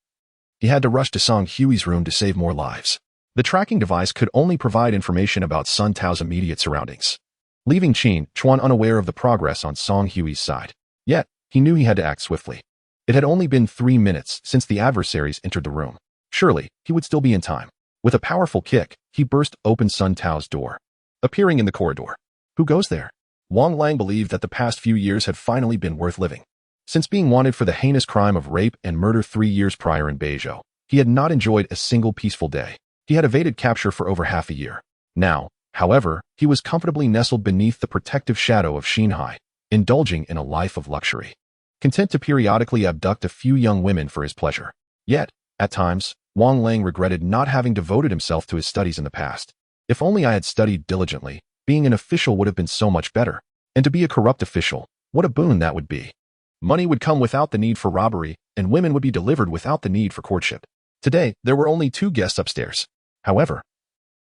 He had to rush to Song Hui's room to save more lives. The tracking device could only provide information about Sun Tao's immediate surroundings. leaving Qin Chuan unaware of the progress on Song Hui's side. Yet, he knew he had to act swiftly. It had only been 3 minutes since the adversaries entered the room. Surely, he would still be in time. With a powerful kick, he burst open Sun Tao's door, appearing in the corridor. Who goes there? Wang Lang believed that the past few years had finally been worth living. Since being wanted for the heinous crime of rape and murder 3 years prior in Beizhou, he had not enjoyed a single peaceful day. He had evaded capture for over half a year. Now, however, he was comfortably nestled beneath the protective shadow of Xinhai, indulging in a life of luxury, content to periodically abduct a few young women for his pleasure. Yet, at times, Wang Lang regretted not having devoted himself to his studies in the past. If only I had studied diligently, being an official would have been so much better. And to be a corrupt official, what a boon that would be. Money would come without the need for robbery, and women would be delivered without the need for courtship. Today, there were only 2 guests upstairs. However,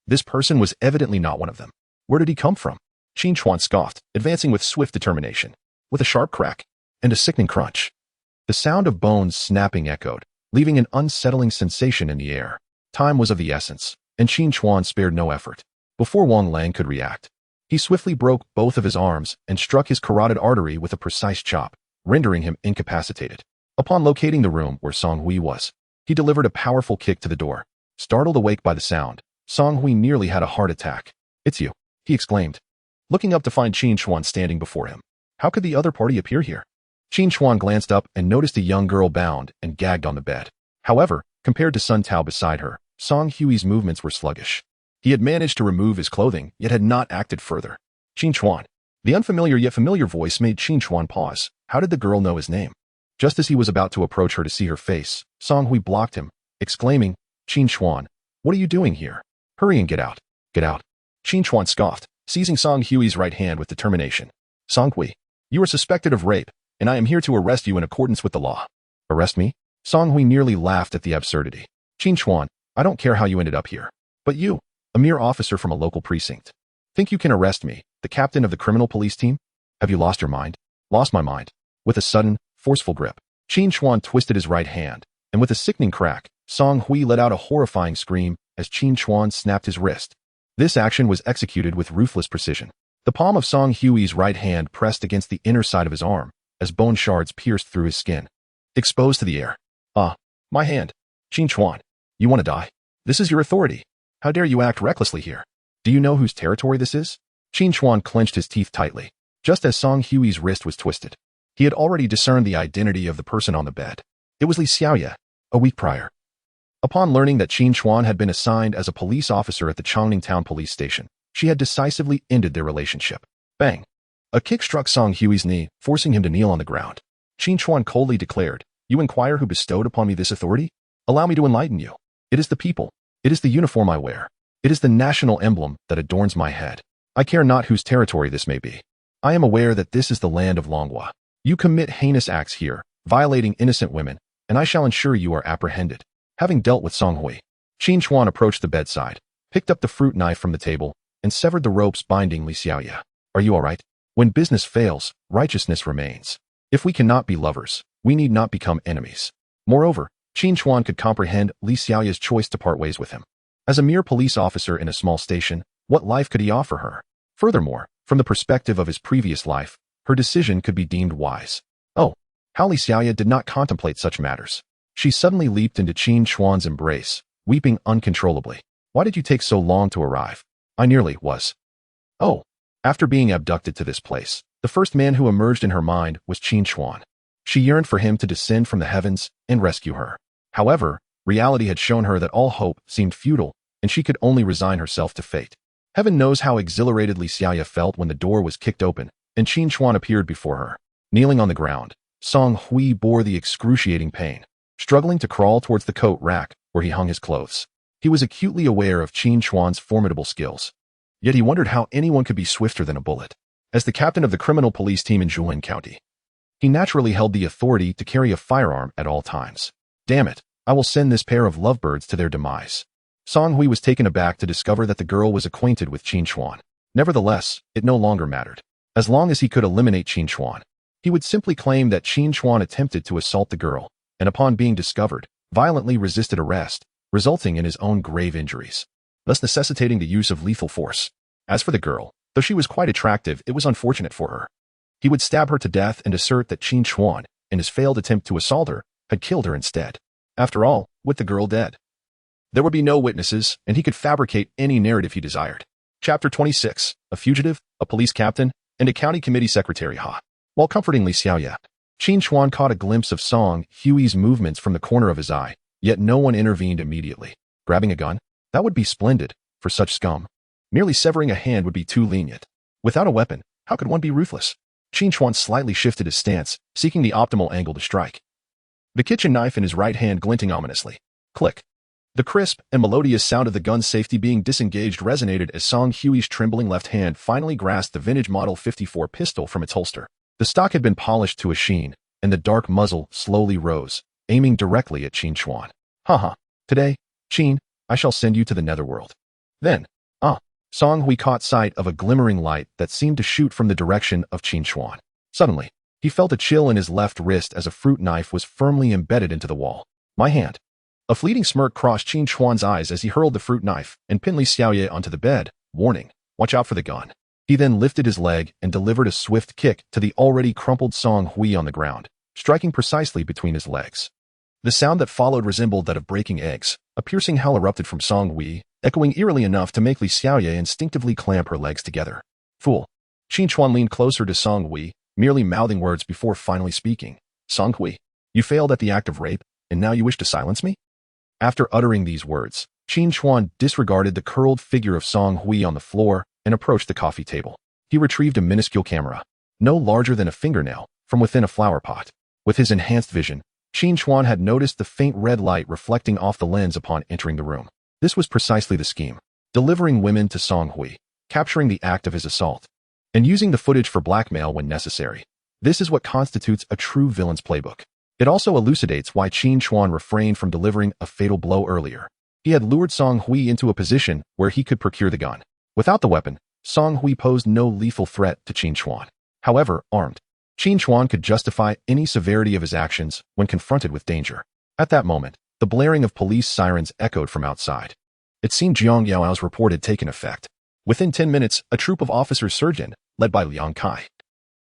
this person was evidently not one of them. Where did he come from? Qin Chuan scoffed, advancing with swift determination. With a sharp crack and a sickening crunch, the sound of bones snapping echoed, leaving an unsettling sensation in the air. Time was of the essence, and Qin Chuan spared no effort. Before Wang Lang could react, he swiftly broke both of his arms and struck his carotid artery with a precise chop, rendering him incapacitated. Upon locating the room where Song Hui was, he delivered a powerful kick to the door. Startled awake by the sound, Song Hui nearly had a heart attack. "It's you," he exclaimed, looking up to find Qin Chuan standing before him. How could the other party appear here? Qin Chuan glanced up and noticed a young girl bound and gagged on the bed. However, compared to Sun Tao beside her, Song Hui's movements were sluggish. He had managed to remove his clothing, yet had not acted further. Qin Chuan. The unfamiliar yet familiar voice made Qin Chuan pause. How did the girl know his name? Just as he was about to approach her to see her face, Song Hui blocked him, exclaiming, "Qin Chuan, what are you doing here? Hurry and get out. Get out." Qin Chuan scoffed, seizing Song Hui's right hand with determination. "Song Hui, you are suspected of rape, and I am here to arrest you in accordance with the law." "Arrest me?" Song Hui nearly laughed at the absurdity. "Qin Chuan, I don't care how you ended up here. But you, a mere officer from a local precinct, think you can arrest me, the captain of the criminal police team? Have you lost your mind?" "Lost my mind." With a sudden, forceful grip, Qin Chuan twisted his right hand, and with a sickening crack, Song Hui let out a horrifying scream as Qin Chuan snapped his wrist. This action was executed with ruthless precision. The palm of Song Hui's right hand pressed against the inner side of his arm, as bone shards pierced through his skin, exposed to the air. "Ah, my hand. Qin Chuan, you want to die? This is your authority. How dare you act recklessly here? Do you know whose territory this is?" Qin Chuan clenched his teeth tightly, just as Song Hui's wrist was twisted. He had already discerned the identity of the person on the bed. It was Li Xiaoya, a week prior. Upon learning that Qin Chuan had been assigned as a police officer at the Changning Town police station, she had decisively ended their relationship. Bang! A kick struck Song Hui's knee, forcing him to kneel on the ground. Qin Chuan coldly declared, "You inquire who bestowed upon me this authority? Allow me to enlighten you. It is the people. It is the uniform I wear. It is the national emblem that adorns my head. I care not whose territory this may be. I am aware that this is the land of Longhua. You commit heinous acts here, violating innocent women, and I shall ensure you are apprehended." Having dealt with Song Hui, Qin Chuan approached the bedside, picked up the fruit knife from the table, and severed the ropes binding Li Xiaoya. "Are you all right? When business fails, righteousness remains. If we cannot be lovers, we need not become enemies." Moreover, Qin Chuan could comprehend Li Xiaoya's choice to part ways with him. As a mere police officer in a small station, what life could he offer her? Furthermore, from the perspective of his previous life, her decision could be deemed wise. Oh, how Li Xiaoya did not contemplate such matters. She suddenly leaped into Qin Chuan's embrace, weeping uncontrollably. "Why did you take so long to arrive? I nearly was." Oh, after being abducted to this place, the first man who emerged in her mind was Qin Chuan. She yearned for him to descend from the heavens and rescue her. However, reality had shown her that all hope seemed futile, and she could only resign herself to fate. Heaven knows how exhilarated Li Xiaoya felt when the door was kicked open, and Qin Chuan appeared before her. Kneeling on the ground, Song Hui bore the excruciating pain, struggling to crawl towards the coat rack where he hung his clothes. He was acutely aware of Qin Chuan's formidable skills. Yet he wondered how anyone could be swifter than a bullet. As the captain of the criminal police team in Zhuan County, he naturally held the authority to carry a firearm at all times. "Damn it, I will send this pair of lovebirds to their demise." Song Hui was taken aback to discover that the girl was acquainted with Qin Chuan. Nevertheless, it no longer mattered. As long as he could eliminate Qin Chuan, he would simply claim that Qin Chuan attempted to assault the girl, and upon being discovered, violently resisted arrest, resulting in his own grave injuries, thus necessitating the use of lethal force. As for the girl, Though she was quite attractive, it was unfortunate for her. He would stab her to death and assert that Qin Chuan, in his failed attempt to assault her, had killed her instead. After all, with the girl dead, there would be no witnesses, and he could fabricate any narrative he desired. Chapter 26. A fugitive, a police captain, and a county committee secretary. While comforting Li Xiaoya, Qin Chuan caught a glimpse of Song Hui's movements from the corner of his eye, yet no one intervened immediately. Grabbing a gun? That would be splendid, for such scum. Merely severing a hand would be too lenient. Without a weapon, how could one be ruthless? Qin Chuan slightly shifted his stance, seeking the optimal angle to strike. The kitchen knife in his right hand glinting ominously. Click. The crisp and melodious sound of the gun's safety being disengaged resonated as Song Hui's trembling left hand finally grasped the vintage Model 54 pistol from its holster. The stock had been polished to a sheen, and the dark muzzle slowly rose, aiming directly at Qin Chuan. Today, Qin, I shall send you to the netherworld. Then, Song Hui caught sight of a glimmering light that seemed to shoot from the direction of Qin Chuan. Suddenly, he felt a chill in his left wrist as a fruit knife was firmly embedded into the wall. My hand. A fleeting smirk crossed Qin Chuan's eyes as he hurled the fruit knife and pinned Li Xiaoye onto the bed, warning, watch out for the gun. He then lifted his leg and delivered a swift kick to the already crumpled Song Hui on the ground, striking precisely between his legs. The sound that followed resembled that of breaking eggs. A piercing howl erupted from Song Hui, echoing eerily enough to make Li Xiaoye instinctively clamp her legs together. Fool. Qin Chuan leaned closer to Song Hui, merely mouthing words before finally speaking. Song Hui, you failed at the act of rape, and now you wish to silence me? After uttering these words, Qin Chuan disregarded the curled figure of Song Hui on the floor and approached the coffee table. He retrieved a minuscule camera, no larger than a fingernail, from within a flower pot. With his enhanced vision, Qin Chuan had noticed the faint red light reflecting off the lens upon entering the room. This was precisely the scheme: delivering women to Song Hui, capturing the act of his assault, and using the footage for blackmail when necessary. This is what constitutes a true villain's playbook. It also elucidates why Qin Chuan refrained from delivering a fatal blow earlier. He had lured Song Hui into a position where he could procure the gun. Without the weapon, Song Hui posed no lethal threat to Qin Chuan. However, armed, Qin Chuan could justify any severity of his actions when confronted with danger. At that moment, the blaring of police sirens echoed from outside. It seemed Jiang Yao's report had taken effect. Within 10 minutes, a troop of officers surged in, led by Liang Kai,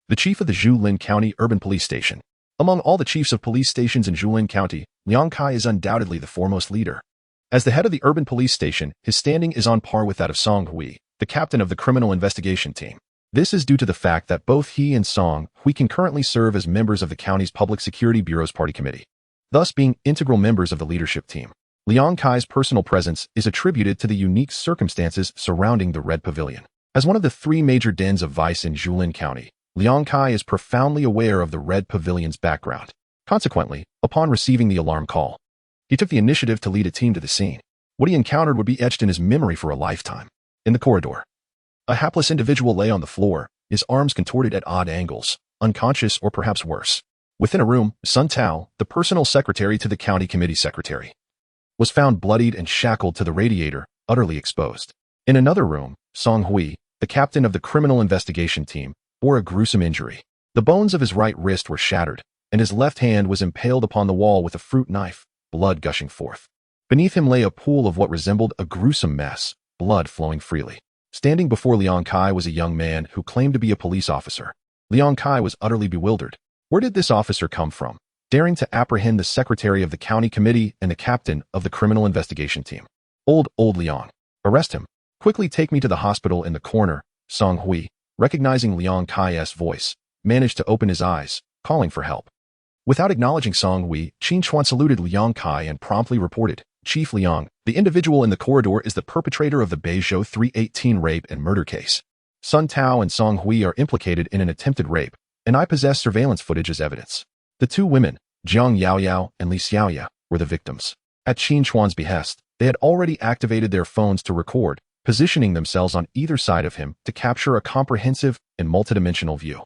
the chief of the Zhulin County Urban Police Station. Among all the chiefs of police stations in Zhulin County, Liang Kai is undoubtedly the foremost leader. As the head of the urban police station, his standing is on par with that of Song Hui, the captain of the criminal investigation team. This is due to the fact that both he and Song Hui concurrently serve as members of the county's Public Security Bureau's party committee, thus being integral members of the leadership team. Liang Kai's personal presence is attributed to the unique circumstances surrounding the Red Pavilion. As one of the 3 major dens of vice in Zhulin County, Liang Kai is profoundly aware of the Red Pavilion's background. Consequently, upon receiving the alarm call, he took the initiative to lead a team to the scene. What he encountered would be etched in his memory for a lifetime. In the corridor, a hapless individual lay on the floor, his arms contorted at odd angles, unconscious or perhaps worse. Within a room, Sun Tao, the personal secretary to the county committee secretary, was found bloodied and shackled to the radiator, utterly exposed. In another room, Song Hui, the captain of the criminal investigation team, bore a gruesome injury. The bones of his right wrist were shattered, and his left hand was impaled upon the wall with a fruit knife, blood gushing forth. Beneath him lay a pool of what resembled a gruesome mess, blood flowing freely. Standing before Liang Kai was a young man who claimed to be a police officer. Liang Kai was utterly bewildered. Where did this officer come from, daring to apprehend the secretary of the county committee and the captain of the criminal investigation team? Old Liang. Arrest him. Quickly take me to the hospital in the corner. Song Hui, recognizing Liang Kai's voice, managed to open his eyes, calling for help. Without acknowledging Song Hui, Qin Chuan saluted Liang Kai and promptly reported, Chief Liang, the individual in the corridor is the perpetrator of the Beizhou 318 rape and murder case. Sun Tao and Song Hui are implicated in an attempted rape, and I possess surveillance footage as evidence. The 2 women, Jiang Yaoyao and Li Xiaoya, were the victims. At Qin Chuan's behest, they had already activated their phones to record, positioning themselves on either side of him to capture a comprehensive and multidimensional view.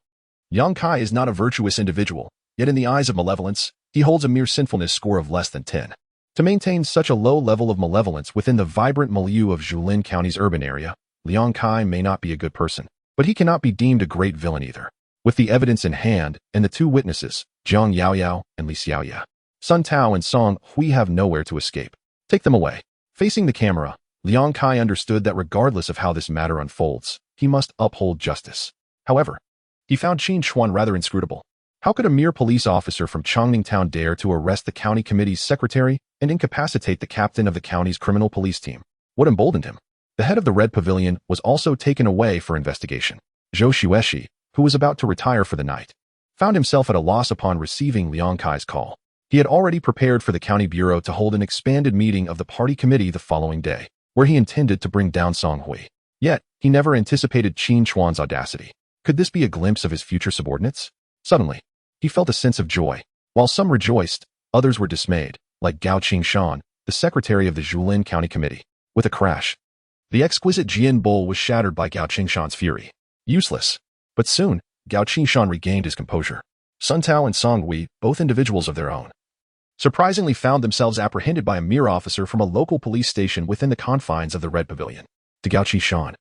Yang Kai is not a virtuous individual, yet in the eyes of malevolence, he holds a mere sinfulness score of less than 10. To maintain such a low level of malevolence within the vibrant milieu of Zhulin County's urban area, Liang Kai may not be a good person, but he cannot be deemed a great villain either. With the evidence in hand and the 2 witnesses, Jiang Yaoyao and Li Xiaoya, Sun Tao and Song Hui have nowhere to escape. Take them away. Facing the camera, Liang Kai understood that regardless of how this matter unfolds, he must uphold justice. However, he found Qin Chuan rather inscrutable. How could a mere police officer from Chongning Town dare to arrest the county committee's secretary and incapacitate the captain of the county's criminal police team? What emboldened him? The head of the Red Pavilion was also taken away for investigation. Zhou Xueshi, who was about to retire for the night, found himself at a loss upon receiving Liang Kai's call. He had already prepared for the county bureau to hold an expanded meeting of the party committee the following day, where he intended to bring down Song Hui. Yet, he never anticipated Qin Chuan's audacity. Could this be a glimpse of his future subordinates? Suddenly, he felt a sense of joy. While some rejoiced, others were dismayed, like Gao Qingshan, the secretary of the Julin County Committee. With a crash, the exquisite Jian bowl was shattered by Gao Qingshan's fury. Useless. But soon, Gao Qingshan regained his composure. Sun Tao and Song Hui, both individuals of their own, surprisingly found themselves apprehended by a mere officer from a local police station within the confines of the Red Pavilion. To Gao Qingshan,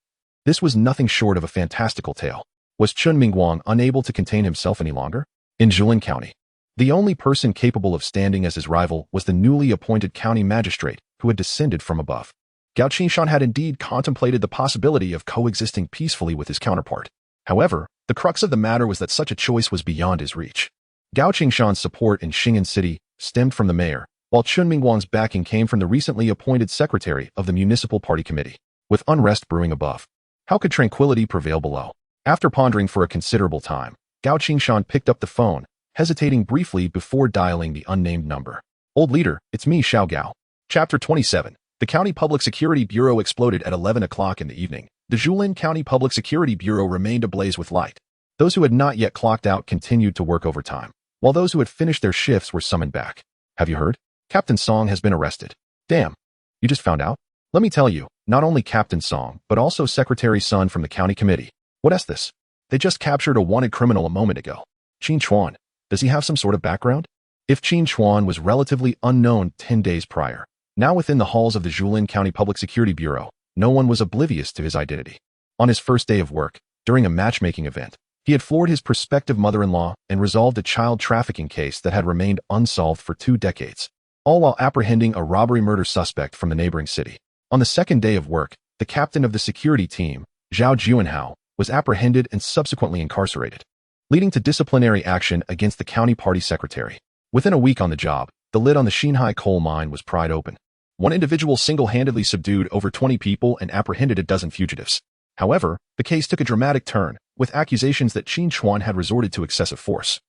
this was nothing short of a fantastical tale. Was Chun Mingguang unable to contain himself any longer? In Julin County, the only person capable of standing as his rival was the newly appointed county magistrate who had descended from above. Gao Qingshan had indeed contemplated the possibility of coexisting peacefully with his counterpart. However, the crux of the matter was that such a choice was beyond his reach. Gao Qingshan's support in Xing'an City stemmed from the mayor, while Chun Mingguang's backing came from the recently appointed secretary of the municipal party committee. With unrest brewing above, how could tranquility prevail below? After pondering for a considerable time, Gao Qingshan picked up the phone, hesitating briefly before dialing the unnamed number. Old leader, it's me, Xiao Gao. Chapter 27. The County Public Security Bureau exploded at 11 o'clock in the evening. The Julin County Public Security Bureau remained ablaze with light. Those who had not yet clocked out continued to work overtime, while those who had finished their shifts were summoned back. Have you heard? Captain Song has been arrested. Damn. You just found out? Let me tell you, not only Captain Song, but also Secretary Sun from the county committee. What's this? They just captured a wanted criminal a moment ago. Qin Chuan. Does he have some sort of background? If Qin Chuan was relatively unknown 10 days prior, now within the halls of the Julin County Public Security Bureau, no one was oblivious to his identity. On his first day of work, during a matchmaking event, he had floored his prospective mother-in-law and resolved a child trafficking case that had remained unsolved for 2 decades, all while apprehending a robbery-murder suspect from the neighboring city. On the second day of work, the captain of the security team, Zhao Juanhao, was apprehended and subsequently incarcerated, leading to disciplinary action against the county party secretary. Within a week on the job, the lid on the Xinhai coal mine was pried open. One individual single-handedly subdued over 20 people and apprehended a dozen fugitives. However, the case took a dramatic turn, with accusations that Qin Chuan had resorted to excessive force,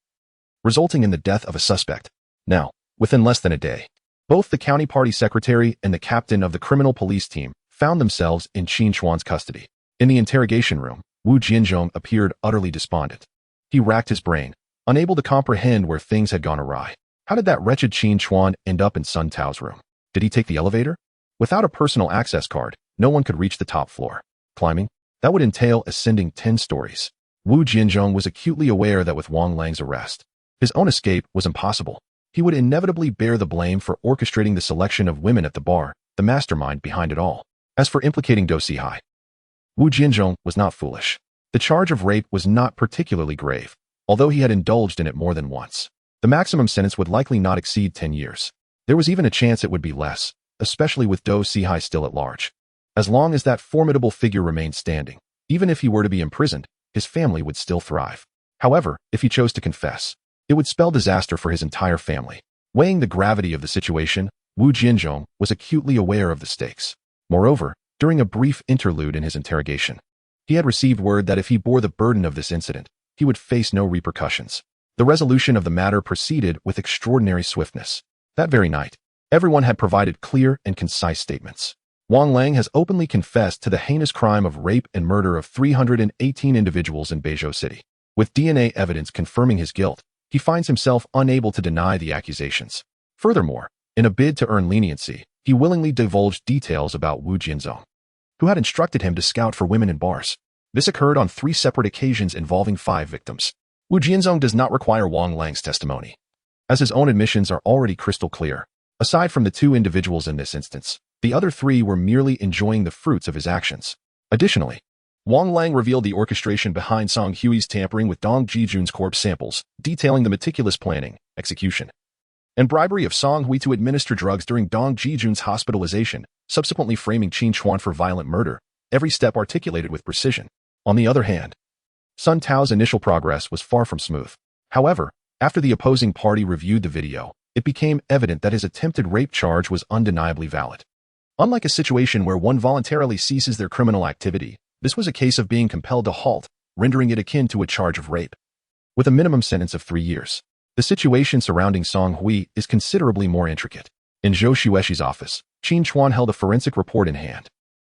resulting in the death of a suspect. Now, within less than a day, both the county party secretary and the captain of the criminal police team found themselves in Qin Chuan's custody. In the interrogation room, Wu Jianzhong appeared utterly despondent. He racked his brain, unable to comprehend where things had gone awry. How did that wretched Qin Chuan end up in Sun Tao's room? Did he take the elevator? Without a personal access card, no one could reach the top floor. Climbing? That would entail ascending 10 stories. Wu Jianzhong was acutely aware that with Wang Lang's arrest, his own escape was impossible. He would inevitably bear the blame for orchestrating the selection of women at the bar, the mastermind behind it all. As for implicating Do Sihai, Wu Jianzhong was not foolish. The charge of rape was not particularly grave, although he had indulged in it more than once. The maximum sentence would likely not exceed 10 years. There was even a chance it would be less, especially with Do Sihai still at large. As long as that formidable figure remained standing, even if he were to be imprisoned, his family would still thrive. However, if he chose to confess, it would spell disaster for his entire family. Weighing the gravity of the situation, Wu Jianzhong was acutely aware of the stakes. Moreover, during a brief interlude in his interrogation, he had received word that if he bore the burden of this incident, he would face no repercussions. The resolution of the matter proceeded with extraordinary swiftness. That very night, everyone had provided clear and concise statements. Wang Lang has openly confessed to the heinous crime of rape and murder of 318 individuals in Beizhou City. With DNA evidence confirming his guilt, he finds himself unable to deny the accusations. Furthermore, in a bid to earn leniency, he willingly divulged details about Wu Jianzhong, who had instructed him to scout for women in bars. This occurred on 3 separate occasions involving 5 victims. Wu Jianzhong does not require Wang Lang's testimony, as his own admissions are already crystal clear. Aside from the 2 individuals in this instance, the other 3 were merely enjoying the fruits of his actions. Additionally, Wang Lang revealed the orchestration behind Song Hui's tampering with Dong Jijun's corpse samples, detailing the meticulous planning, execution, and bribery of Song Hui to administer drugs during Dong Jijun's hospitalization, subsequently framing Qin Chuan for violent murder, every step articulated with precision. On the other hand, Sun Tao's initial progress was far from smooth. However, after the opposing party reviewed the video, it became evident that his attempted rape charge was undeniably valid. Unlike a situation where one voluntarily ceases their criminal activity, this was a case of being compelled to halt, rendering it akin to a charge of rape. With a minimum sentence of 3 years. The situation surrounding Song Hui is considerably more intricate. In Zhou Xuexi's office, Qin Chuan held a forensic report in hand.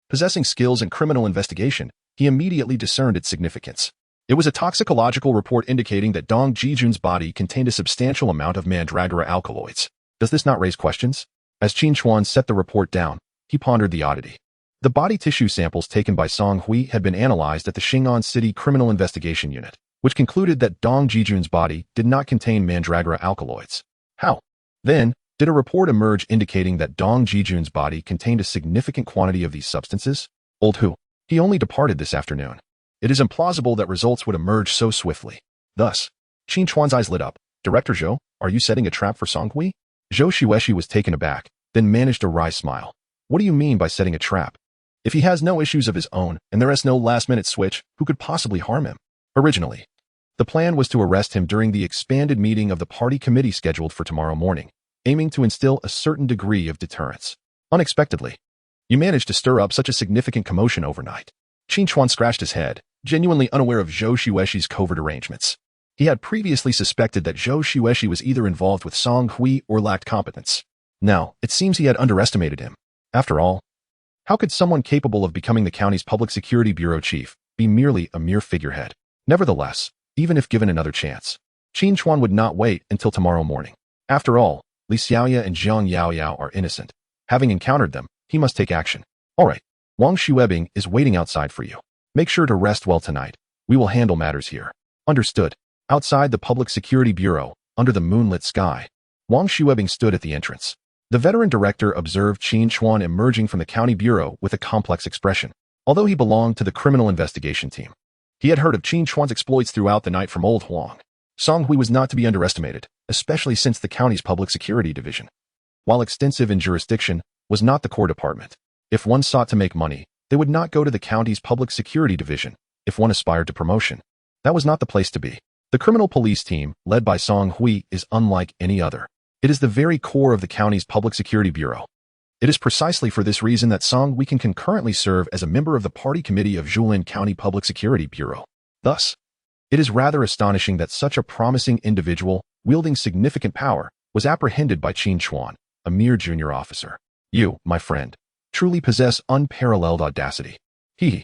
Possessing skills in criminal investigation, he immediately discerned its significance. It was a toxicological report indicating that Dong Jijun's body contained a substantial amount of mandragora alkaloids. Does this not raise questions? As Qin Chuan set the report down, he pondered the oddity. The body tissue samples taken by Song Hui had been analyzed at the Xing'an City Criminal Investigation Unit, which concluded that Dong Jijun's body did not contain mandragora alkaloids. How? Then, did a report emerge indicating that Dong Jijun's body contained a significant quantity of these substances? Old Hu. He only departed this afternoon. It is implausible that results would emerge so swiftly. Thus, Qin Chuan's eyes lit up. Director Zhou, are you setting a trap for Song Hui? Zhou Xuexi was taken aback, then managed a wry smile. What do you mean by setting a trap? If he has no issues of his own and there is no last-minute switch, who could possibly harm him? Originally, the plan was to arrest him during the expanded meeting of the party committee scheduled for tomorrow morning, aiming to instill a certain degree of deterrence. Unexpectedly, you managed to stir up such a significant commotion overnight. Qin Chuan scratched his head, genuinely unaware of Zhou Xuexi's covert arrangements. He had previously suspected that Zhou Xuexi was either involved with Song Hui or lacked competence. Now, it seems he had underestimated him. After all, how could someone capable of becoming the county's public security bureau chief be merely a mere figurehead? Nevertheless, even if given another chance, Qin Chuan would not wait until tomorrow morning. After all, Li Xiaoya and Zhang Yaoyao are innocent. Having encountered them, he must take action. All right, Wang Xuebing is waiting outside for you. Make sure to rest well tonight. We will handle matters here. Understood. Outside the Public Security Bureau, under the moonlit sky, Wang Xuebing stood at the entrance. The veteran director observed Qin Chuan emerging from the county bureau with a complex expression. Although he belonged to the criminal investigation team, he had heard of Qin Chuan's exploits throughout the night from Old Huang. Song Hui was not to be underestimated, especially since the county's public security division, while extensive in jurisdiction, was not the core department. If one sought to make money, they would not go to the county's public security division. If one aspired to promotion, that was not the place to be. The criminal police team, led by Song Hui, is unlike any other. It is the very core of the county's public security bureau. It is precisely for this reason that Song Hui can concurrently serve as a member of the party committee of Zhulin County Public Security Bureau. Thus, it is rather astonishing that such a promising individual, wielding significant power, was apprehended by Qin Chuan, a mere junior officer. You, my friend, truly possess unparalleled audacity. Qin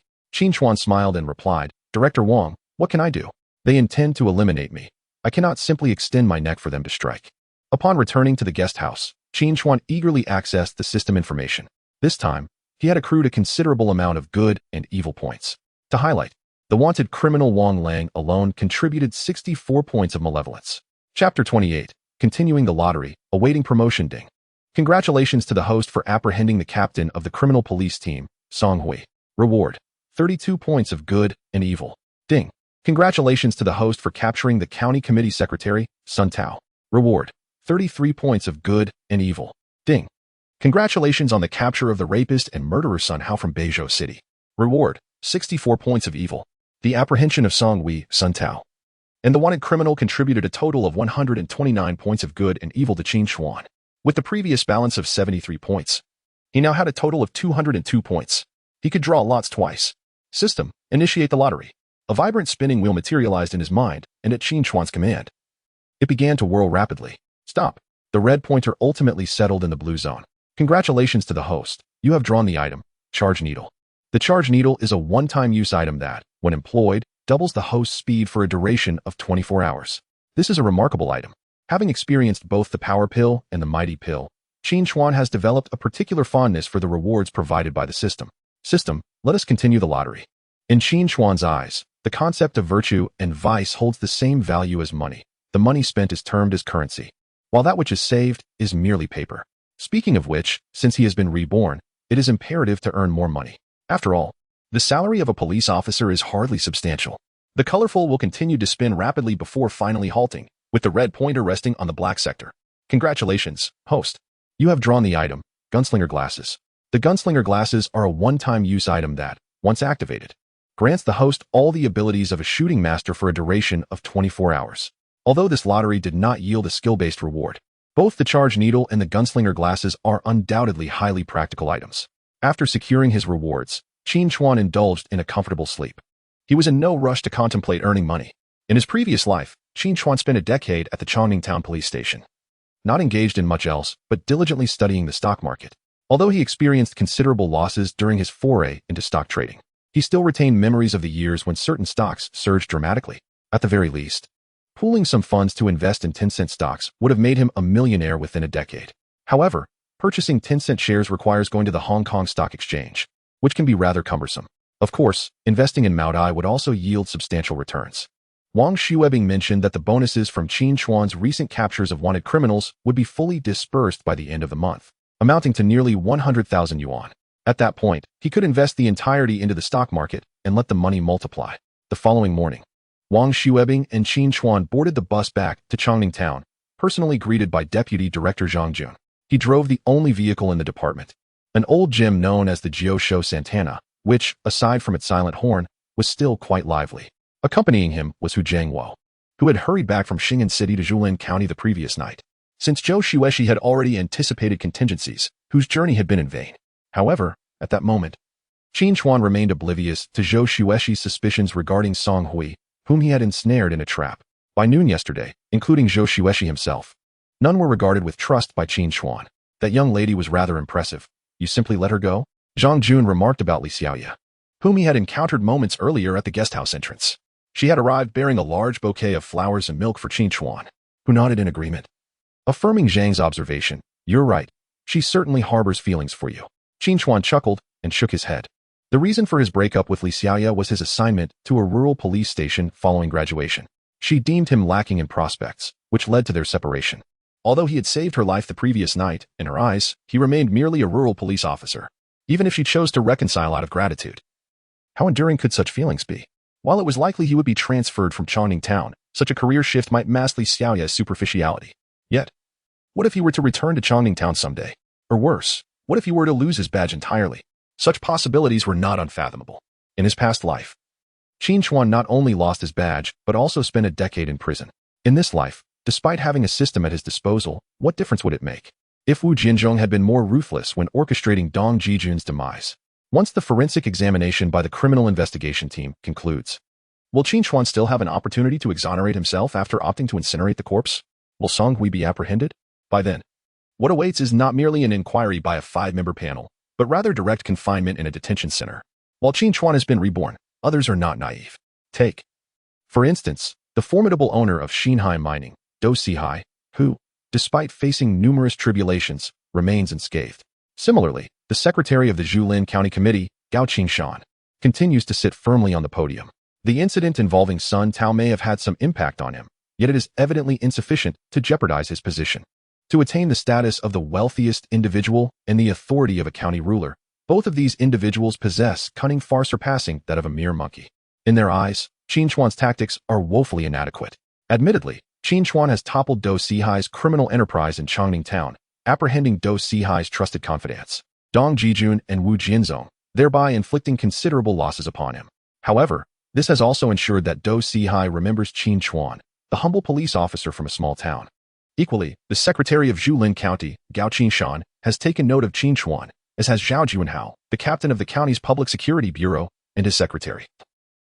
Chuan smiled and replied, Director Wang, what can I do? They intend to eliminate me. I cannot simply extend my neck for them to strike. Upon returning to the guest house, Qin Chuan eagerly accessed the system information. This time, he had accrued a considerable amount of good and evil points. To highlight, the wanted criminal Wang Lang alone contributed 64 points of malevolence. Chapter 28, Continuing the Lottery, Awaiting Promotion Ding. Congratulations to the host for apprehending the captain of the criminal police team, Song Hui. Reward, 32 points of good and evil. Ding. Congratulations to the host for capturing the county committee secretary, Sun Tao. Reward, 33 points of good and evil. Ding. Congratulations on the capture of the rapist and murderer Sun Hao from Beizhou City. Reward, 64 points of evil. The apprehension of Song Hui, Sun Tao, and the wanted criminal contributed a total of 129 points of good and evil to Qin Chuan. With the previous balance of 73 points, he now had a total of 202 points. He could draw lots twice. System, initiate the lottery. A vibrant spinning wheel materialized in his mind, and at Qin Chuan's command, it began to whirl rapidly. Stop. The red pointer ultimately settled in the blue zone. Congratulations to the host. You have drawn the item, Charge Needle. The Charge Needle is a one-time use item that, when employed, doubles the host's speed for a duration of 24 hours. This is a remarkable item. Having experienced both the Power Pill and the Mighty Pill, Qin Chuan has developed a particular fondness for the rewards provided by the system. System, let us continue the lottery. In Qin Chuan's eyes, the concept of virtue and vice holds the same value as money. The money spent is termed as currency, while that which is saved is merely paper. Speaking of which, since he has been reborn, it is imperative to earn more money. After all, the salary of a police officer is hardly substantial. The colorful will continue to spin rapidly before finally halting, with the red pointer resting on the black sector. Congratulations, host. You have drawn the item, Gunslinger Glasses. The Gunslinger Glasses are a one-time use item that, once activated, grants the host all the abilities of a shooting master for a duration of 24 hours. Although this lottery did not yield a skill-based reward, both the charge needle and the gunslinger glasses are undoubtedly highly practical items. After securing his rewards, Qin Chuan indulged in a comfortable sleep. He was in no rush to contemplate earning money. In his previous life, Qin Chuan spent a decade at the Chongning Town police station, not engaged in much else, but diligently studying the stock market. Although he experienced considerable losses during his foray into stock trading, he still retained memories of the years when certain stocks surged dramatically. At the very least, pooling some funds to invest in Tencent stocks would have made him a millionaire within a decade. However, purchasing Tencent shares requires going to the Hong Kong Stock Exchange, which can be rather cumbersome. Of course, investing in Maodai would also yield substantial returns. Wang Xuebing mentioned that the bonuses from Qin Chuan's recent captures of wanted criminals would be fully dispersed by the end of the month, amounting to nearly 100,000 yuan. At that point, he could invest the entirety into the stock market and let the money multiply. The following morning, Wang Xuebing and Qin Chuan boarded the bus back to Chongning Town, personally greeted by Deputy Director Zhang Jun. He drove the only vehicle in the department, an old Jim known as the Jiu Shou Santana, which, aside from its silent horn, was still quite lively. Accompanying him was Hu Jiangwo, who had hurried back from Xing'an City to Zhulin County the previous night. Since Zhou Xueshi had already anticipated contingencies, whose journey had been in vain. However, at that moment, Qin Chuan remained oblivious to Zhou Xueshi's suspicions regarding Song Hui, whom he had ensnared in a trap. By noon yesterday, including Zhou Xueshi himself, none were regarded with trust by Qin Chuan. That young lady was rather impressive. You simply let her go? Zhang Jun remarked about Li Xiaoya, whom he had encountered moments earlier at the guesthouse entrance. She had arrived bearing a large bouquet of flowers and milk for Qin Chuan, who nodded in agreement. Affirming Zhang's observation, you're right. She certainly harbors feelings for you. Qin Chuan chuckled and shook his head. The reason for his breakup with Li Xiaoya was his assignment to a rural police station following graduation. She deemed him lacking in prospects, which led to their separation. Although he had saved her life the previous night, in her eyes, he remained merely a rural police officer, even if she chose to reconcile out of gratitude. How enduring could such feelings be? While it was likely he would be transferred from Chongning Town, such a career shift might mask Li Xiaoya's superficiality. Yet, what if he were to return to Chongning Town someday? Or worse, what if he were to lose his badge entirely? Such possibilities were not unfathomable. In his past life, Qin Chuan not only lost his badge, but also spent a decade in prison. In this life, despite having a system at his disposal, what difference would it make? If Wu Jinzhong had been more ruthless when orchestrating Dong Jijun's demise. Once the forensic examination by the criminal investigation team concludes, will Qin Chuan still have an opportunity to exonerate himself after opting to incinerate the corpse? Will Song Hui be apprehended? By then, what awaits is not merely an inquiry by a 5-member panel, but rather direct confinement in a detention center. While Qin Chuan has been reborn, others are not naive. Take, for instance, the formidable owner of Xinhai Mining, Dou Sihai, who, despite facing numerous tribulations, remains unscathed. Similarly, the secretary of the Zhulin County Committee, Gao Qingshan, continues to sit firmly on the podium. The incident involving Sun Tao may have had some impact on him, yet it is evidently insufficient to jeopardize his position. To attain the status of the wealthiest individual and the authority of a county ruler, both of these individuals possess cunning far surpassing that of a mere monkey. In their eyes, Qin Chuan's tactics are woefully inadequate. Admittedly, Qin Chuan has toppled Dou Sihai's criminal enterprise in Chongning Town, apprehending Dou Sihai's trusted confidants, Dong Jijun and Wu Jinzhong, thereby inflicting considerable losses upon him. However, this has also ensured that Dou Sihai remembers Qin Chuan, the humble police officer from a small town. Equally, the secretary of Zhulin County, Gao Qingshan, has taken note of Qin Chuan, as has Zhao Juanhao, the captain of the county's public security bureau, and his secretary,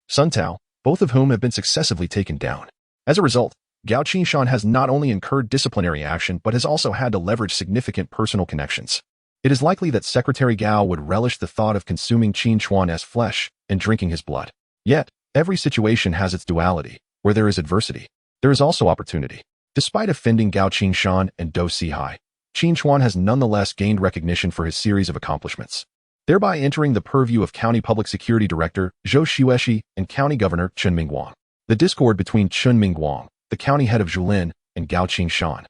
Sun Tao, both of whom have been successively taken down. As a result, Gao Qingshan has not only incurred disciplinary action but has also had to leverage significant personal connections. It is likely that Secretary Gao would relish the thought of consuming Qin Chuan as flesh and drinking his blood. Yet, every situation has its duality. Where there is adversity, there is also opportunity. Despite offending Gao Qingshan and Dou Sihai, Qin Chuan has nonetheless gained recognition for his series of accomplishments, thereby entering the purview of County Public Security Director Zhou Xueshi and County Governor Chen Mingguang. The discord between Chen Mingguang, the county head of Zhulin, and Gao Qingshan,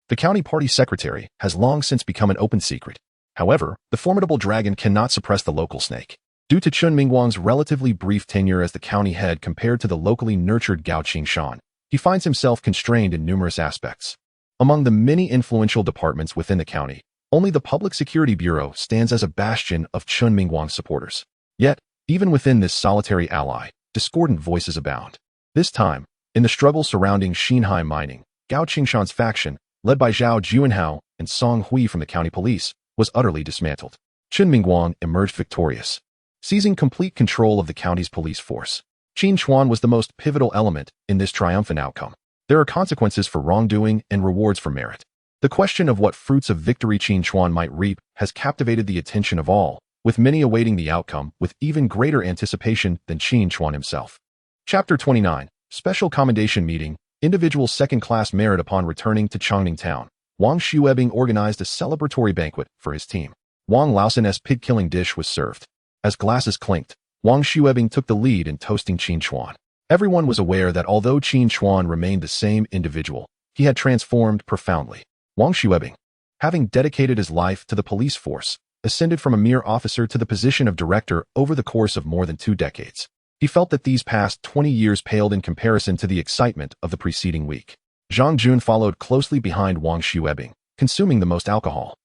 the county party secretary, has long since become an open secret. However, the formidable dragon cannot suppress the local snake. Due to Chen Mingguang's relatively brief tenure as the county head compared to the locally nurtured Gao Qingshan, he finds himself constrained in numerous aspects. Among the many influential departments within the county, only the Public Security Bureau stands as a bastion of Chen Mingguang's supporters. Yet, Even within this solitary ally, discordant voices abound. This time, in the struggle surrounding Xinhai mining, Gao Qingshan's faction, led by Zhao Juanhao and Song Hui from the county police, was utterly dismantled. Qin Mingguang emerged victorious, seizing complete control of the county's police force. Qin Chuan was the most pivotal element in this triumphant outcome. There are consequences for wrongdoing and rewards for merit. The question of what fruits of victory Qin Chuan might reap has captivated the attention of all, with many awaiting the outcome with even greater anticipation than Qin Chuan himself. Chapter 29. Special Commendation Meeting. Individual second-class merit. Upon returning to Chongning Town, Wang Xuebing organized a celebratory banquet for his team. Wang Laosan's pig-killing dish was served. As glasses clinked, Wang Xuebing took the lead in toasting Qin Chuan. Everyone was aware that although Qin Chuan remained the same individual, he had transformed profoundly. Wang Xuebing, having dedicated his life to the police force, ascended from a mere officer to the position of director over the course of more than 2 decades. He felt that these past 20 years paled in comparison to the excitement of the preceding week. Zhang Jun followed closely behind Wang Xuebing, consuming the most alcohol.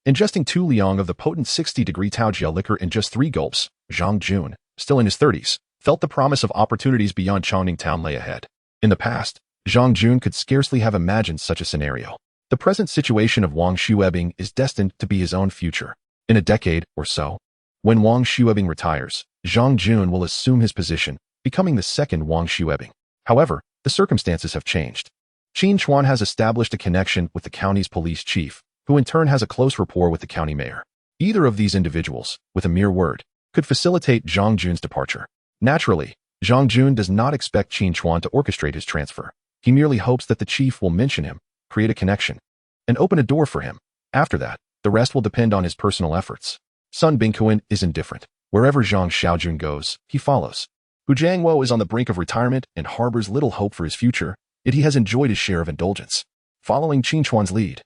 Ingesting 2 liang of the potent 60-degree Taojia liquor in just 3 gulps, Zhang Jun, still in his 30s, felt the promise of opportunities beyond Chongning Town lay ahead. In the past, Zhang Jun could scarcely have imagined such a scenario. The present situation of Wang Xuebing is destined to be his own future. In a decade or so, when Wang Xuebing retires, Zhang Jun will assume his position, becoming the second Wang Xuebing. However, the circumstances have changed. Qin Chuan has established a connection with the county's police chief, who in turn has a close rapport with the county mayor. Either of these individuals, with a mere word, could facilitate Zhang Jun's departure. Naturally, Zhang Jun does not expect Qin Chuan to orchestrate his transfer. He merely hopes that the chief will mention him, create a connection, and open a door for him. After that, the rest will depend on his personal efforts. Sun Bingquan is indifferent. Wherever Zhang Xiaojun goes, he follows. Hu Jiangwo is on the brink of retirement and harbors little hope for his future, yet he has enjoyed his share of indulgence. Following Qin Chuan's lead,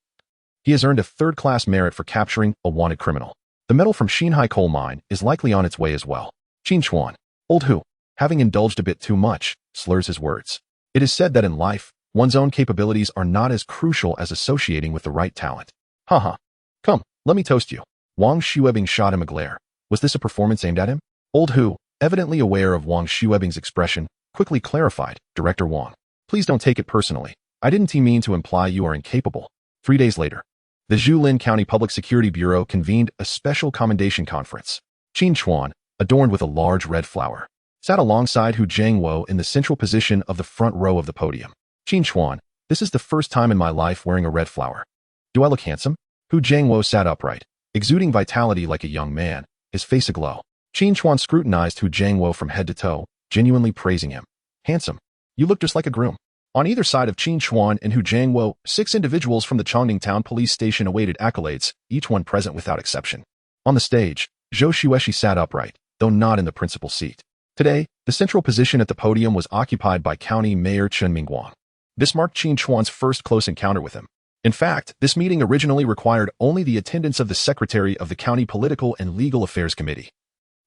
he has earned a 3rd-class merit for capturing a wanted criminal. The metal from Xinhai coal mine is likely on its way as well. Qin Chuan, old Hu, having indulged a bit too much, slurs his words. It is said that in life, one's own capabilities are not as crucial as associating with the right talent. Haha. Come, let me toast you. Wang Xuebing shot him a glare. Was this a performance aimed at him? Old Hu, evidently aware of Wang Xuebing's expression, quickly clarified, Director Wang, please don't take it personally. I didn't mean to imply you are incapable. 3 days later, the Zhulin County Public Security Bureau convened a special commendation conference. Qin Chuan, adorned with a large red flower, sat alongside Hu Jiangwo in the central position of the front row of the podium. Qin Chuan, this is the first time in my life wearing a red flower. Do I look handsome? Hu Jiangwo sat upright, exuding vitality like a young man, his face aglow. Qin Chuan scrutinized Hu Jiangwo from head to toe, genuinely praising him. Handsome. You look just like a groom. On either side of Qin Chuan and Hu Jiangwo, 6 individuals from the Chongning Town police station awaited accolades, each one present without exception. On the stage, Zhou Xueshi sat upright, though not in the principal seat. Today, the central position at the podium was occupied by County Mayor Chen Mingguang. This marked Qin Chuan's first close encounter with him. In fact, this meeting originally required only the attendance of the secretary of the County Political and Legal Affairs Committee,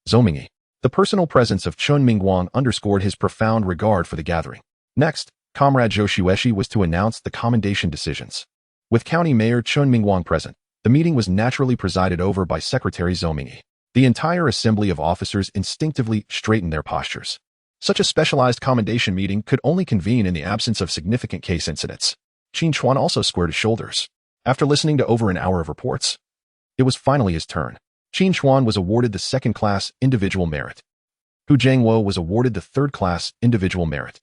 Zhou Mingyi. The personal presence of Chen Mingguang underscored his profound regard for the gathering. Next, Comrade Zhou Xueshi was to announce the commendation decisions. With County Mayor Chen Mingguang present, the meeting was naturally presided over by Secretary Zhou Mingyi. The entire assembly of officers instinctively straightened their postures. Such a specialized commendation meeting could only convene in the absence of significant case incidents. Qin Chuan also squared his shoulders. After listening to over an hour of reports, it was finally his turn. Qin Chuan was awarded the 2nd-class individual merit. Hu Jiangwo was awarded the 3rd-class individual merit.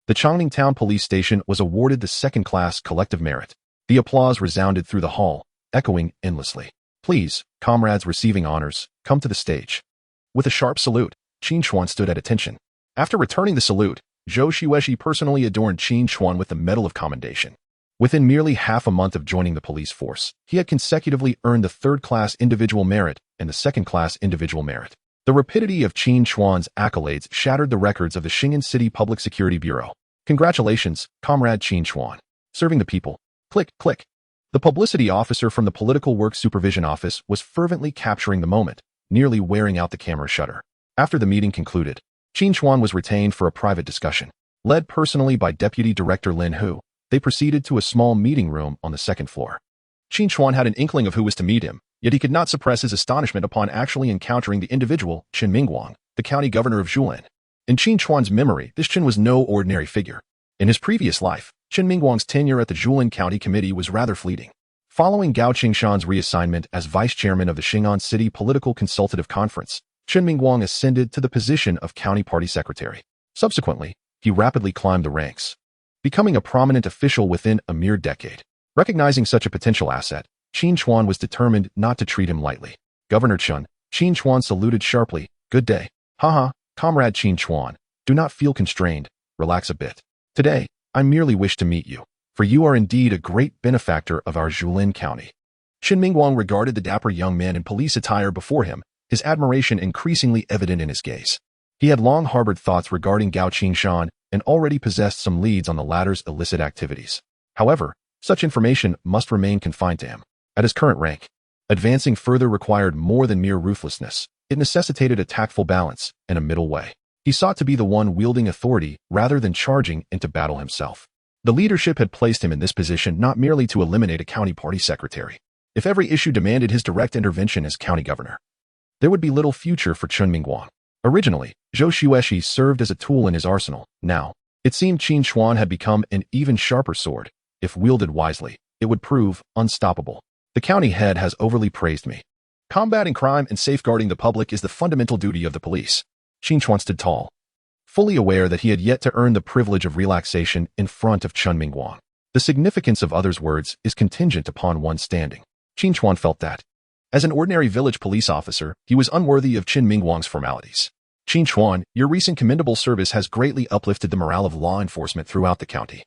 The Chongning Town police station was awarded the 2nd-class collective merit. The applause resounded through the hall, echoing endlessly. Please, comrades receiving honors, come to the stage. With a sharp salute, Qin Chuan stood at attention. After returning the salute, Zhou Xueshi personally adorned Qin Chuan with the Medal of Commendation. Within merely half a month of joining the police force, he had consecutively earned the 3rd-class individual merit and the 2nd-class individual merit. The rapidity of Qin Chuan's accolades shattered the records of the Xing'an City Public Security Bureau. Congratulations, Comrade Qin Chuan. Serving the people. Click, click. The publicity officer from the Political Works Supervision Office was fervently capturing the moment, nearly wearing out the camera shutter. After the meeting concluded, Qin Chuan was retained for a private discussion. Led personally by Deputy Director Lin Hu, they proceeded to a small meeting room on the 2nd floor. Qin Chuan had an inkling of who was to meet him, yet he could not suppress his astonishment upon actually encountering the individual, Chen Mingguang, the county governor of Zhulan. In Qin Chuan's memory, this Qin was no ordinary figure. In his previous life, Qin Mingguang's tenure at the Zhulan County Committee was rather fleeting. Following Gao Qingshan's reassignment as vice chairman of the Xing'an City Political Consultative Conference, Qin Mingguang ascended to the position of county party secretary. Subsequently, he rapidly climbed the ranks, becoming a prominent official within a mere decade. Recognizing such a potential asset, Qin Chuan was determined not to treat him lightly. Governor Qin Chuan saluted sharply. Good day. Haha, comrade Qin Chuan. Do not feel constrained. Relax a bit. Today, I merely wish to meet you, for you are indeed a great benefactor of our Zhulan County. Qin Mingguang regarded the dapper young man in police attire before him, his admiration increasingly evident in his gaze. He had long harbored thoughts regarding Gao Qingshan and already possessed some leads on the latter's illicit activities. However, such information must remain confined to him. At his current rank, advancing further required more than mere ruthlessness. It necessitated a tactful balance and a middle way. He sought to be the one wielding authority rather than charging into battle himself. The leadership had placed him in this position not merely to eliminate a county party secretary. If every issue demanded his direct intervention as county governor, there would be little future for Qin Mingguang. Originally, Zhou Xueshi served as a tool in his arsenal. Now, it seemed Qin Chuan had become an even sharper sword. If wielded wisely, it would prove unstoppable. The county head has overly praised me. Combating crime and safeguarding the public is the fundamental duty of the police. Qin Chuan stood tall, fully aware that he had yet to earn the privilege of relaxation in front of Qin Mingguang. The significance of others' words is contingent upon one's standing. Qin Chuan felt that. As an ordinary village police officer, he was unworthy of Qin Mingguang's formalities. Qin Chuan, your recent commendable service has greatly uplifted the morale of law enforcement throughout the county.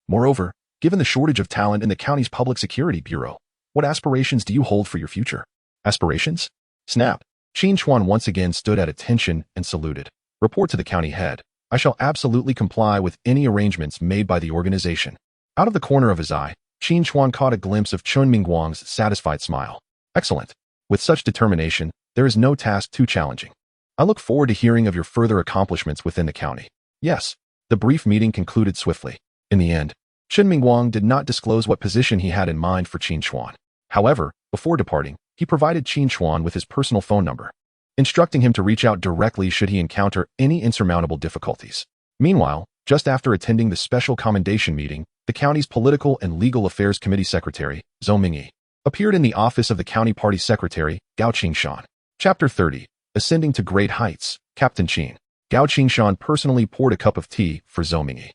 Moreover, given the shortage of talent in the county's public security bureau, what aspirations do you hold for your future? Aspirations? Snap. Qin Chuan once again stood at attention and saluted. Report to the county head. I shall absolutely comply with any arrangements made by the organization. Out of the corner of his eye, Qin Chuan caught a glimpse of Qin Mingguang's satisfied smile. Excellent. With such determination, there is no task too challenging. I look forward to hearing of your further accomplishments within the county. Yes. The brief meeting concluded swiftly. In the end, Qin Mingguang did not disclose what position he had in mind for Qin Chuan. However, before departing, he provided Qin Chuan with his personal phone number, instructing him to reach out directly should he encounter any insurmountable difficulties. Meanwhile, just after attending the special commendation meeting, the county's Political and Legal Affairs Committee Secretary, Zhou Mingyi, appeared in the office of the county party secretary, Gao Qingshan. Chapter 30. Ascending to Great Heights, Captain Qin. Gao Qingshan personally poured a cup of tea for Zhou Mingyi,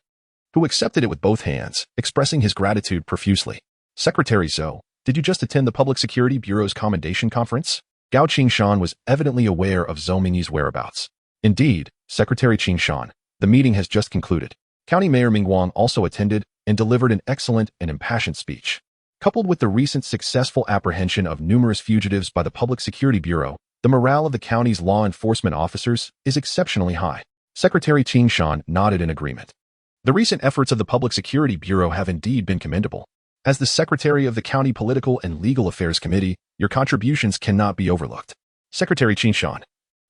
who accepted it with both hands, expressing his gratitude profusely. Secretary Zhou, did you just attend the Public Security Bureau's commendation conference? Gao Qingshan was evidently aware of Zhou Mingyi's whereabouts. Indeed, Secretary Qingshan, the meeting has just concluded. County Mayor Mingguang also attended and delivered an excellent and impassioned speech. Coupled with the recent successful apprehension of numerous fugitives by the Public Security Bureau, the morale of the county's law enforcement officers is exceptionally high. Secretary Qingshan nodded in agreement. The recent efforts of the Public Security Bureau have indeed been commendable. As the Secretary of the County Political and Legal Affairs Committee, your contributions cannot be overlooked. Secretary Qingshan.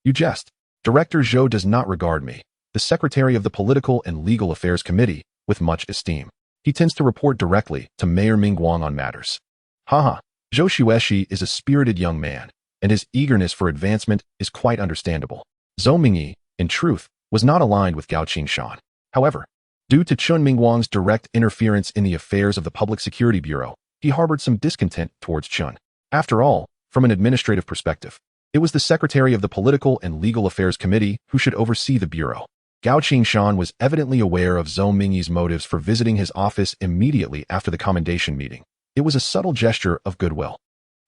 You jest. Director Zhou does not regard me, the Secretary of the Political and Legal Affairs Committee, with much esteem. He tends to report directly to Mayor Mingguang on matters. Haha, Zhou Xueshi is a spirited young man, and his eagerness for advancement is quite understandable. Zhou Mingyi, in truth, was not aligned with Gao Qingshan. However, due to Qin Mingguang's direct interference in the affairs of the Public Security Bureau, he harbored some discontent towards Qin. After all, from an administrative perspective, it was the Secretary of the Political and Legal Affairs Committee who should oversee the Bureau. Gao Qingshan was evidently aware of Zhou Mingyi's motives for visiting his office immediately after the commendation meeting. It was a subtle gesture of goodwill.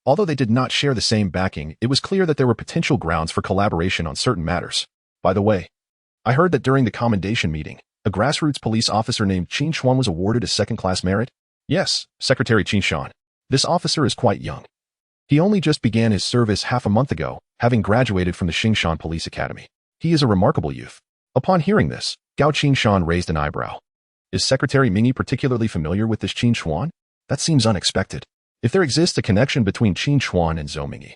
Although they did not share the same backing, it was clear that there were potential grounds for collaboration on certain matters. By the way, I heard that during the commendation meeting, a grassroots police officer named Qin Chuan was awarded a second-class merit? Yes, Secretary Qingshan. This officer is quite young. He only just began his service half a month ago, having graduated from the Xingshan Police Academy. He is a remarkable youth. Upon hearing this, Gao Qingshan raised an eyebrow. Is Secretary Mingyi particularly familiar with this Qin Chuan? That seems unexpected. If there exists a connection between Qin Chuan and Zhou Mingyi,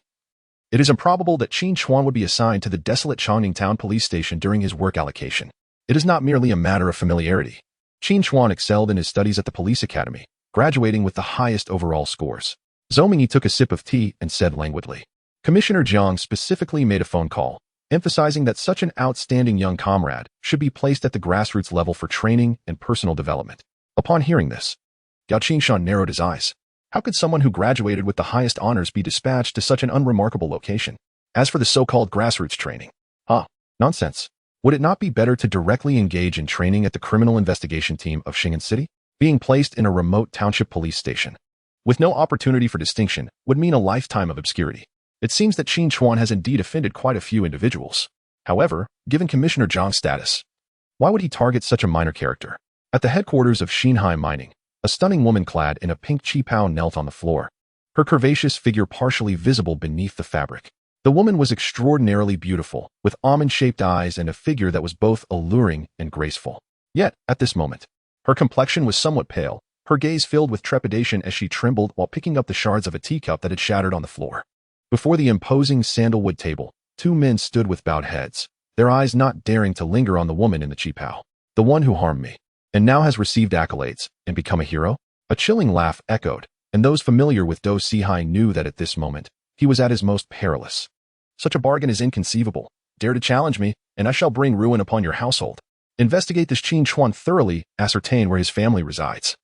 it is improbable that Qin Chuan would be assigned to the desolate Chongning Town police station during his work allocation. It is not merely a matter of familiarity. Qin Chuan excelled in his studies at the police academy, graduating with the highest overall scores. Zhou Mingyi took a sip of tea and said languidly, Commissioner Jiang specifically made a phone call, emphasizing that such an outstanding young comrade should be placed at the grassroots level for training and personal development. Upon hearing this, Qin Chuan narrowed his eyes. How could someone who graduated with the highest honors be dispatched to such an unremarkable location? As for the so-called grassroots training, nonsense. Would it not be better to directly engage in training at the criminal investigation team of Qin City? Being placed in a remote township police station, with no opportunity for distinction, would mean a lifetime of obscurity. It seems that Qin Chuan has indeed offended quite a few individuals. However, given Commissioner Zhang's status, why would he target such a minor character? At the headquarters of Xinhai Mining, a stunning woman clad in a pink qipao knelt on the floor, her curvaceous figure partially visible beneath the fabric. The woman was extraordinarily beautiful, with almond-shaped eyes and a figure that was both alluring and graceful. Yet, at this moment, her complexion was somewhat pale, her gaze filled with trepidation as she trembled while picking up the shards of a teacup that had shattered on the floor. Before the imposing sandalwood table, two men stood with bowed heads, their eyes not daring to linger on the woman in the qipao. The one who harmed me, and now has received accolades, and become a hero? A chilling laugh echoed, and those familiar with Do Sihai knew that at this moment, he was at his most perilous. Such a bargain is inconceivable. Dare to challenge me, and I shall bring ruin upon your household. Investigate this Qin Chuan thoroughly, ascertain where his family resides,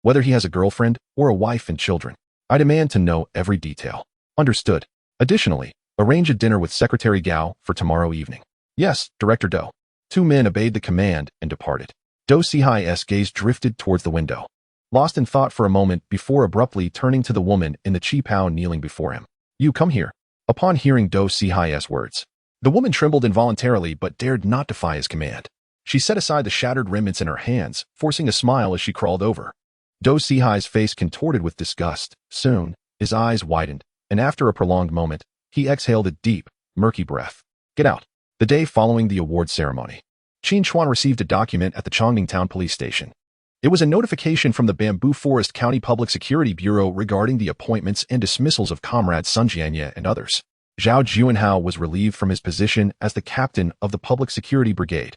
whether he has a girlfriend or a wife and children. I demand to know every detail. Understood. Additionally, arrange a dinner with Secretary Gao for tomorrow evening. Yes, Director Do. Two men obeyed the command and departed. Do Sihai's gaze drifted towards the window, lost in thought for a moment before abruptly turning to the woman in the qipao kneeling before him. You come here. Upon hearing Do Sihai's words, the woman trembled involuntarily but dared not defy his command. She set aside the shattered remnants in her hands, forcing a smile as she crawled over. Do Sihai's face contorted with disgust. Soon, his eyes widened, and after a prolonged moment, he exhaled a deep, murky breath. Get out. The day following the award ceremony, Qin Chuan received a document at the Chongning Town Police Station. It was a notification from the Bamboo Forest County Public Security Bureau regarding the appointments and dismissals of comrades Sun Jianye and others. Zhao Juanhao was relieved from his position as the captain of the Public Security Brigade.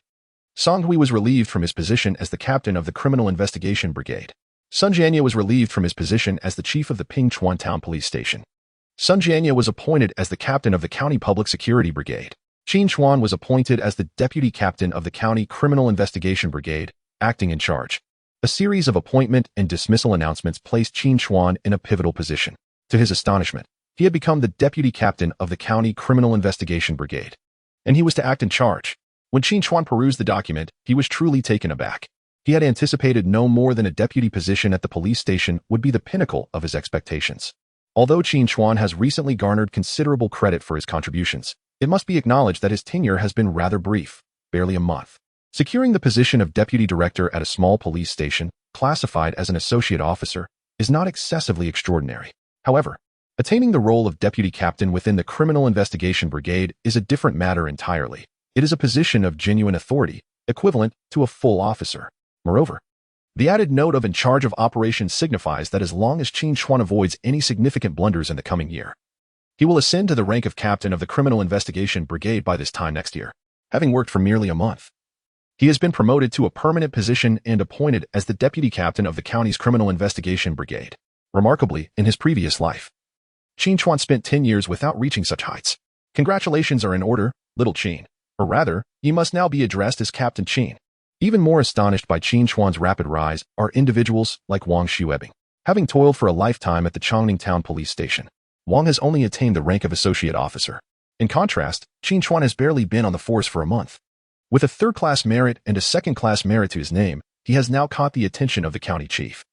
Song Hui was relieved from his position as the captain of the Criminal Investigation Brigade. Sun Jianye was relieved from his position as the chief of the Qin Chuan Town Police Station. Sun Jianye was appointed as the captain of the County Public Security Brigade. Qin Chuan was appointed as the deputy captain of the County Criminal Investigation Brigade, acting in charge. A series of appointment and dismissal announcements placed Qin Chuan in a pivotal position. To his astonishment, he had become the deputy captain of the County Criminal Investigation Brigade, and he was to act in charge. When Qin Chuan perused the document, he was truly taken aback. He had anticipated no more than a deputy position at the police station would be the pinnacle of his expectations. Although Qin Chuan has recently garnered considerable credit for his contributions, it must be acknowledged that his tenure has been rather brief, barely a month. Securing the position of deputy director at a small police station, classified as an associate officer, is not excessively extraordinary. However, attaining the role of deputy captain within the Criminal Investigation Brigade is a different matter entirely. It is a position of genuine authority, equivalent to a full officer. Moreover, the added note of in charge of operations signifies that as long as Qin Chuan avoids any significant blunders in the coming year, he will ascend to the rank of captain of the Criminal Investigation Brigade by this time next year. Having worked for merely a month, he has been promoted to a permanent position and appointed as the deputy captain of the county's Criminal Investigation Brigade. Remarkably, in his previous life, Qin Chuan spent 10 years without reaching such heights. Congratulations are in order, little Qin. Or rather, you must now be addressed as Captain Qin. Even more astonished by Qin Chuan's rapid rise are individuals like Wang Xuebing. Having toiled for a lifetime at the Chongning Town Police Station, Wang has only attained the rank of associate officer. In contrast, Qin Chuan has barely been on the force for a month. With a third-class merit and a second-class merit to his name, he has now caught the attention of the county chief,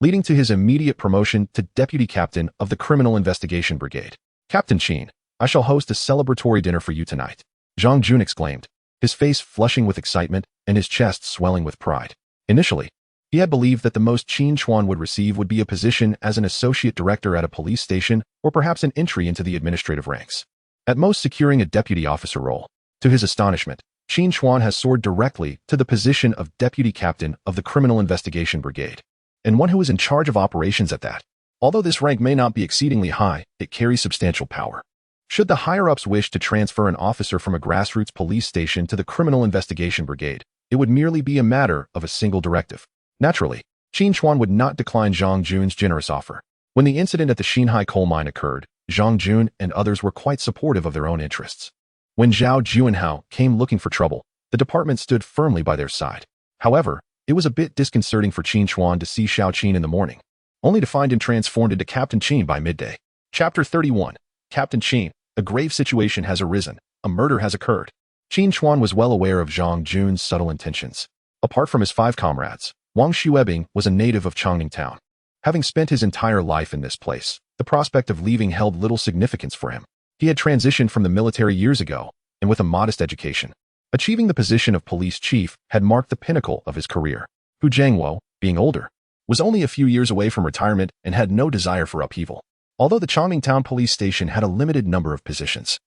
leading to his immediate promotion to deputy captain of the Criminal Investigation Brigade. Captain Qin, I shall host a celebratory dinner for you tonight, Zhang Jun exclaimed, his face flushing with excitement and his chest swelling with pride. Initially, he had believed that the most Qin Chuan would receive would be a position as an associate director at a police station or perhaps an entry into the administrative ranks, at most securing a deputy officer role. To his astonishment, Qin Chuan has soared directly to the position of deputy captain of the Criminal Investigation Brigade, and one who is in charge of operations at that. Although this rank may not be exceedingly high, it carries substantial power. Should the higher-ups wish to transfer an officer from a grassroots police station to the Criminal Investigation Brigade, it would merely be a matter of a single directive. Naturally, Qin Chuan would not decline Zhang Jun's generous offer. When the incident at the Xinhai coal mine occurred, Zhang Jun and others were quite supportive of their own interests. When Zhao Juanhao came looking for trouble, the department stood firmly by their side. However, it was a bit disconcerting for Qin Chuan to see Xiao Qin in the morning, only to find him transformed into Captain Qin by midday. Chapter 31. Captain Qin, a grave situation has arisen. A murder has occurred. Qin Chuan was well aware of Zhang Jun's subtle intentions. Apart from his 5 comrades, Wang Xuebing was a native of Changning Town. Having spent his entire life in this place, the prospect of leaving held little significance for him. He had transitioned from the military years ago, and with a modest education, achieving the position of police chief had marked the pinnacle of his career. Hu Jiangwo, being older, was only a few years away from retirement and had no desire for upheaval. Although the Changning Town police station had a limited number of positions,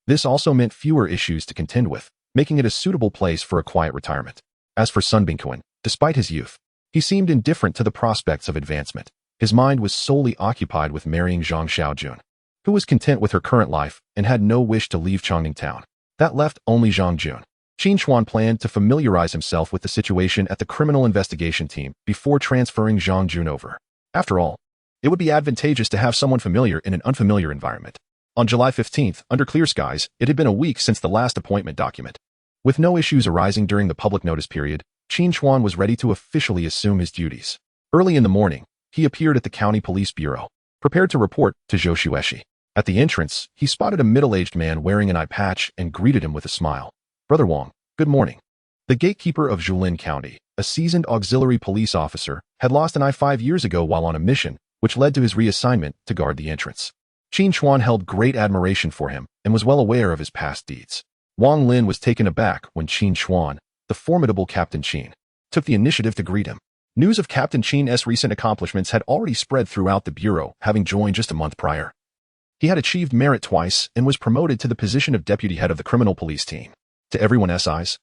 this also meant fewer issues to contend with, making it a suitable place for a quiet retirement. As for Sun Bingquan, despite his youth, he seemed indifferent to the prospects of advancement. His mind was solely occupied with marrying Zhang Xiaojun, who was content with her current life and had no wish to leave Changning Town. That left only Zhang Jun. Qin Chuan planned to familiarize himself with the situation at the criminal investigation team before transferring Zhang Jun over. After all, it would be advantageous to have someone familiar in an unfamiliar environment. On July 15th, under clear skies, it had been a week since the last appointment document. With no issues arising during the public notice period, Qin Chuan was ready to officially assume his duties. Early in the morning, he appeared at the county police bureau, prepared to report to Zhou Xueshi. At the entrance, he spotted a middle-aged man wearing an eye patch and greeted him with a smile. Brother Wang, good morning. The gatekeeper of Zhulin County, a seasoned auxiliary police officer, had lost an eye 5 years ago while on a mission, which led to his reassignment to guard the entrance. Qin Chuan held great admiration for him and was well aware of his past deeds. Wang Lin was taken aback when Qin Chuan, the formidable Captain Qin, took the initiative to greet him. News of Captain Qin's recent accomplishments had already spread throughout the bureau, having joined just a month prior. He had achieved merit twice and was promoted to the position of deputy head of the criminal police team. To everyone's eyes,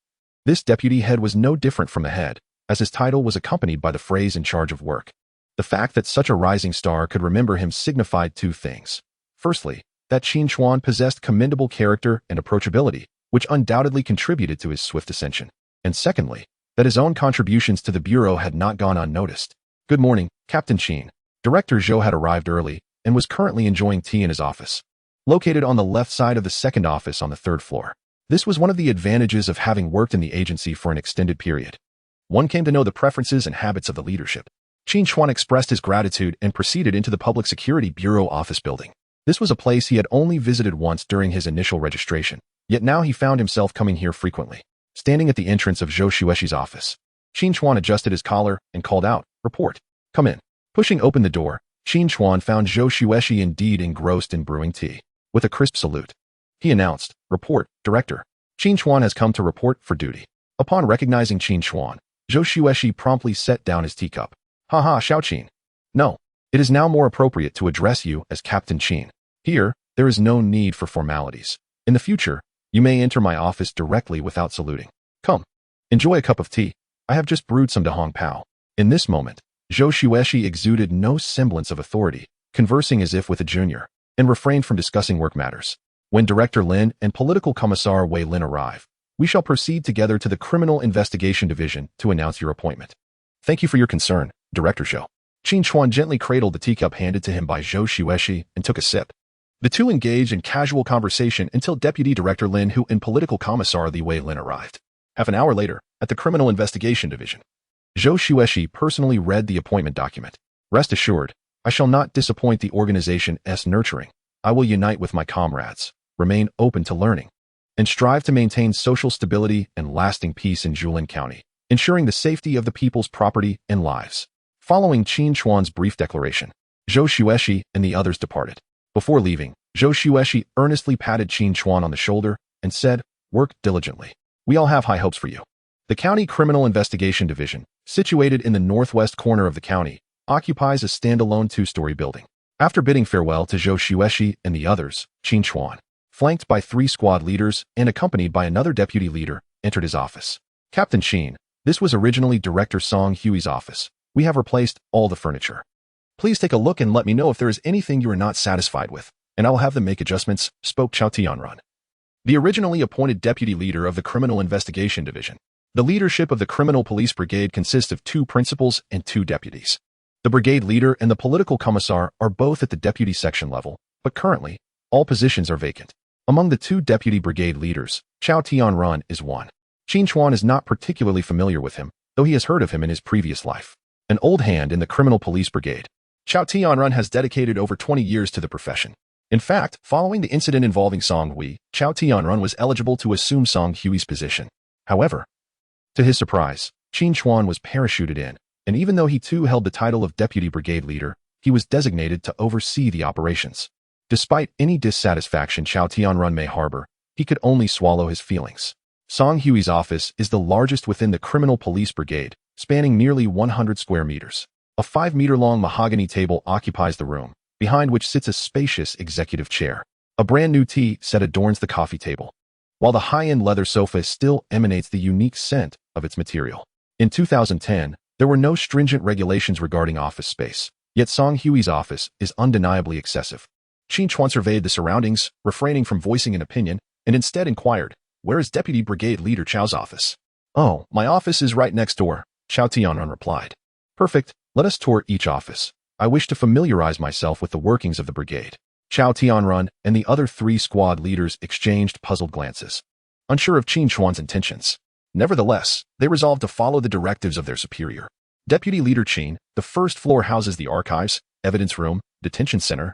this deputy head was no different from the head, as his title was accompanied by the phrase in charge of work. The fact that such a rising star could remember him signified 2 things. Firstly, that Qin Chuan possessed commendable character and approachability, which undoubtedly contributed to his swift ascension. And secondly, that his own contributions to the bureau had not gone unnoticed. Good morning, Captain Qin. Director Zhou had arrived early and was currently enjoying tea in his office, located on the left side of the second office on the 3rd floor. This was one of the advantages of having worked in the agency for an extended period. One came to know the preferences and habits of the leadership. Qin Chuan expressed his gratitude and proceeded into the Public Security Bureau office building. This was a place he had only visited once during his initial registration, yet now he found himself coming here frequently. Standing at the entrance of Zhou Xueshi's office, Qin Chuan adjusted his collar and called out, "Report. Come in." Pushing open the door, Qin Chuan found Zhou Xueshi indeed engrossed in brewing tea. With a crisp salute, he announced, "Report, Director. Qin Chuan has come to report for duty." Upon recognizing Qin Chuan, Zhou Xueshi promptly set down his teacup. "Haha, Xiao Qin. No, it is now more appropriate to address you as Captain Qin. Here, there is no need for formalities. In the future, you may enter my office directly without saluting. Come, enjoy a cup of tea. I have just brewed some Dahong Pao." In this moment, Zhou Xueshi exuded no semblance of authority, conversing as if with a junior, and refrained from discussing work matters. When Director Lin and Political Commissar Wei Lin arrive, we shall proceed together to the Criminal Investigation Division to announce your appointment. Thank you for your concern, Director Zhou. Qin Chuan gently cradled the teacup handed to him by Zhou Xueshi and took a sip. The two engaged in casual conversation until Deputy Director Lin Hu and Political Commissar Li Wei Lin arrived. Half an hour later, at the Criminal Investigation Division, Zhou Xueshi personally read the appointment document. "Rest assured, I shall not disappoint the organization's nurturing. I will unite with my comrades, remain open to learning, and strive to maintain social stability and lasting peace in Zhulin County, ensuring the safety of the people's property and lives." Following Qin Chuan's brief declaration, Zhou Xueshi and the others departed. Before leaving, Zhou Xueshi earnestly patted Qin Chuan on the shoulder and said, "Work diligently. We all have high hopes for you." The County Criminal Investigation Division, situated in the northwest corner of the county, occupies a standalone 2-story building. After bidding farewell to Zhou Xueshi and the others, Qin Chuan, flanked by 3 squad leaders and accompanied by another deputy leader, entered his office. "Captain Qin, this was originally Director Song Hui's office. We have replaced all the furniture. Please take a look and let me know if there is anything you are not satisfied with, and I will have them make adjustments," spoke Chao Tianrun, the originally appointed deputy leader of the Criminal Investigation Division. The leadership of the Criminal Police Brigade consists of 2 principals and 2 deputies. The brigade leader and the political commissar are both at the deputy section level, but currently, all positions are vacant. Among the two deputy brigade leaders, Chao Tianrun is one. Qin Chuan is not particularly familiar with him, though he has heard of him in his previous life. An old hand in the criminal police brigade, Chao Tianrun has dedicated over 20 years to the profession. In fact, following the incident involving Song Hui, Chao Tianrun was eligible to assume Song Hui's position. However, to his surprise, Qin Chuan was parachuted in, and even though he too held the title of deputy brigade leader, he was designated to oversee the operations. Despite any dissatisfaction Chao Tianrun may harbor, he could only swallow his feelings. Song Hui's office is the largest within the criminal police brigade, spanning nearly 100 square meters. A 5-meter-long mahogany table occupies the room, behind which sits a spacious executive chair. A brand-new tea set adorns the coffee table, while the high-end leather sofa still emanates the unique scent of its material. In 2010, there were no stringent regulations regarding office space, yet Song Hui's office is undeniably excessive. Qin Chuan surveyed the surroundings, refraining from voicing an opinion, and instead inquired, "Where is Deputy Brigade Leader Chao's office?" "Oh, my office is right next door," Chao Tianrun replied. "Perfect, let us tour each office. I wish to familiarize myself with the workings of the brigade." Chao Tianrun and the other 3 squad leaders exchanged puzzled glances, unsure of Qin Chuan's intentions. Nevertheless, they resolved to follow the directives of their superior. Deputy Leader Qin, the first floor houses the archives, evidence room, detention center,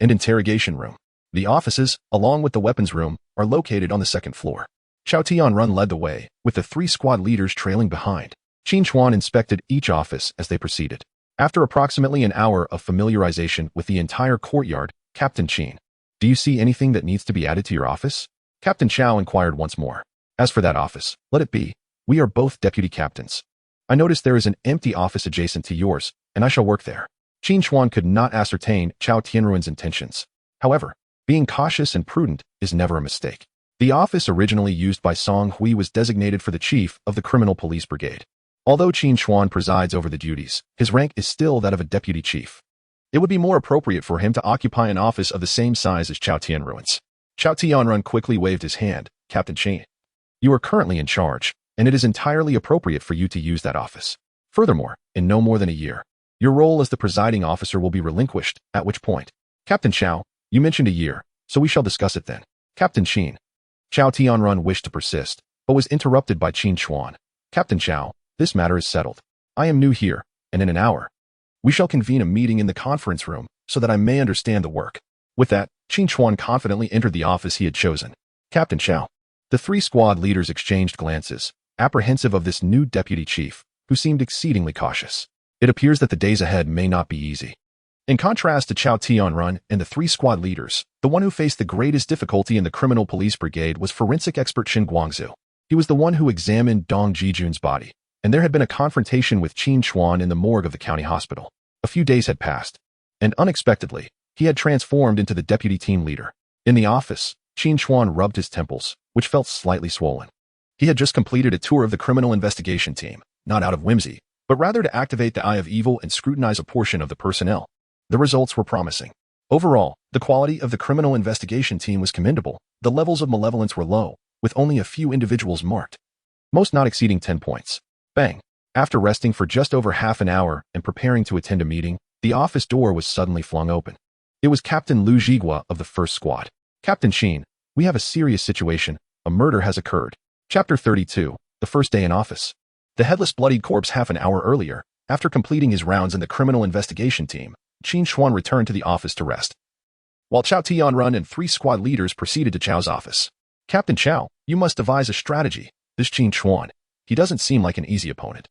and interrogation room. The offices, along with the weapons room, are located on the second floor. Chao Tianrun led the way, with the 3 squad leaders trailing behind. Qin Chuan inspected each office as they proceeded. After approximately an hour of familiarization with the entire courtyard, Captain Qin, "Do you see anything that needs to be added to your office?" Captain Chao inquired once more. "As for that office, let it be. We are both deputy captains. I notice there is an empty office adjacent to yours, and I shall work there." Qin Chuan could not ascertain Chao Tianrun's intentions. However, being cautious and prudent is never a mistake. The office originally used by Song Hui was designated for the chief of the criminal police brigade. Although Qin Chuan presides over the duties, his rank is still that of a deputy chief. It would be more appropriate for him to occupy an office of the same size as Chao Tianrun's. Chao Tianrun quickly waved his hand. "Captain Qin, you are currently in charge, and it is entirely appropriate for you to use that office. Furthermore, in no more than a year, your role as the presiding officer will be relinquished, at which point—" "Captain Chao, you mentioned a year, so we shall discuss it then." "Captain Qin." Chao Tianrun wished to persist, but was interrupted by Qin Chuan. "Captain Chao, this matter is settled. I am new here, and in an hour, we shall convene a meeting in the conference room so that I may understand the work." With that, Qin Chuan confidently entered the office he had chosen. "Captain Chao." The 3 squad leaders exchanged glances, apprehensive of this new deputy chief, who seemed exceedingly cautious. It appears that the days ahead may not be easy. In contrast to Chao Tianrun and the 3 squad leaders, the one who faced the greatest difficulty in the criminal police brigade was forensic expert Shin Guangzhu. He was the one who examined Dong Jijun's body, and there had been a confrontation with Qin Chuan in the morgue of the county hospital. A few days had passed, and unexpectedly, he had transformed into the deputy team leader. In the office, Qin Chuan rubbed his temples, which felt slightly swollen. He had just completed a tour of the criminal investigation team, not out of whimsy, but rather to activate the eye of evil and scrutinize a portion of the personnel. The results were promising. Overall, the quality of the criminal investigation team was commendable. The levels of malevolence were low, with only a few individuals marked, most not exceeding 10 points. Bang! After resting for just over half an hour and preparing to attend a meeting, the office door was suddenly flung open. It was Captain Lu Jigua of the first squad. "Captain Qin, we have a serious situation. A murder has occurred." Chapter 32, the first day in office. The headless bloodied corpse. Half an hour earlier, after completing his rounds in the criminal investigation team, Qin Chuan returned to the office to rest, while Chao Tianrun and 3 squad leaders proceeded to Chao's office. "Captain Chao, you must devise a strategy. This Qin Chuan, he doesn't seem like an easy opponent,"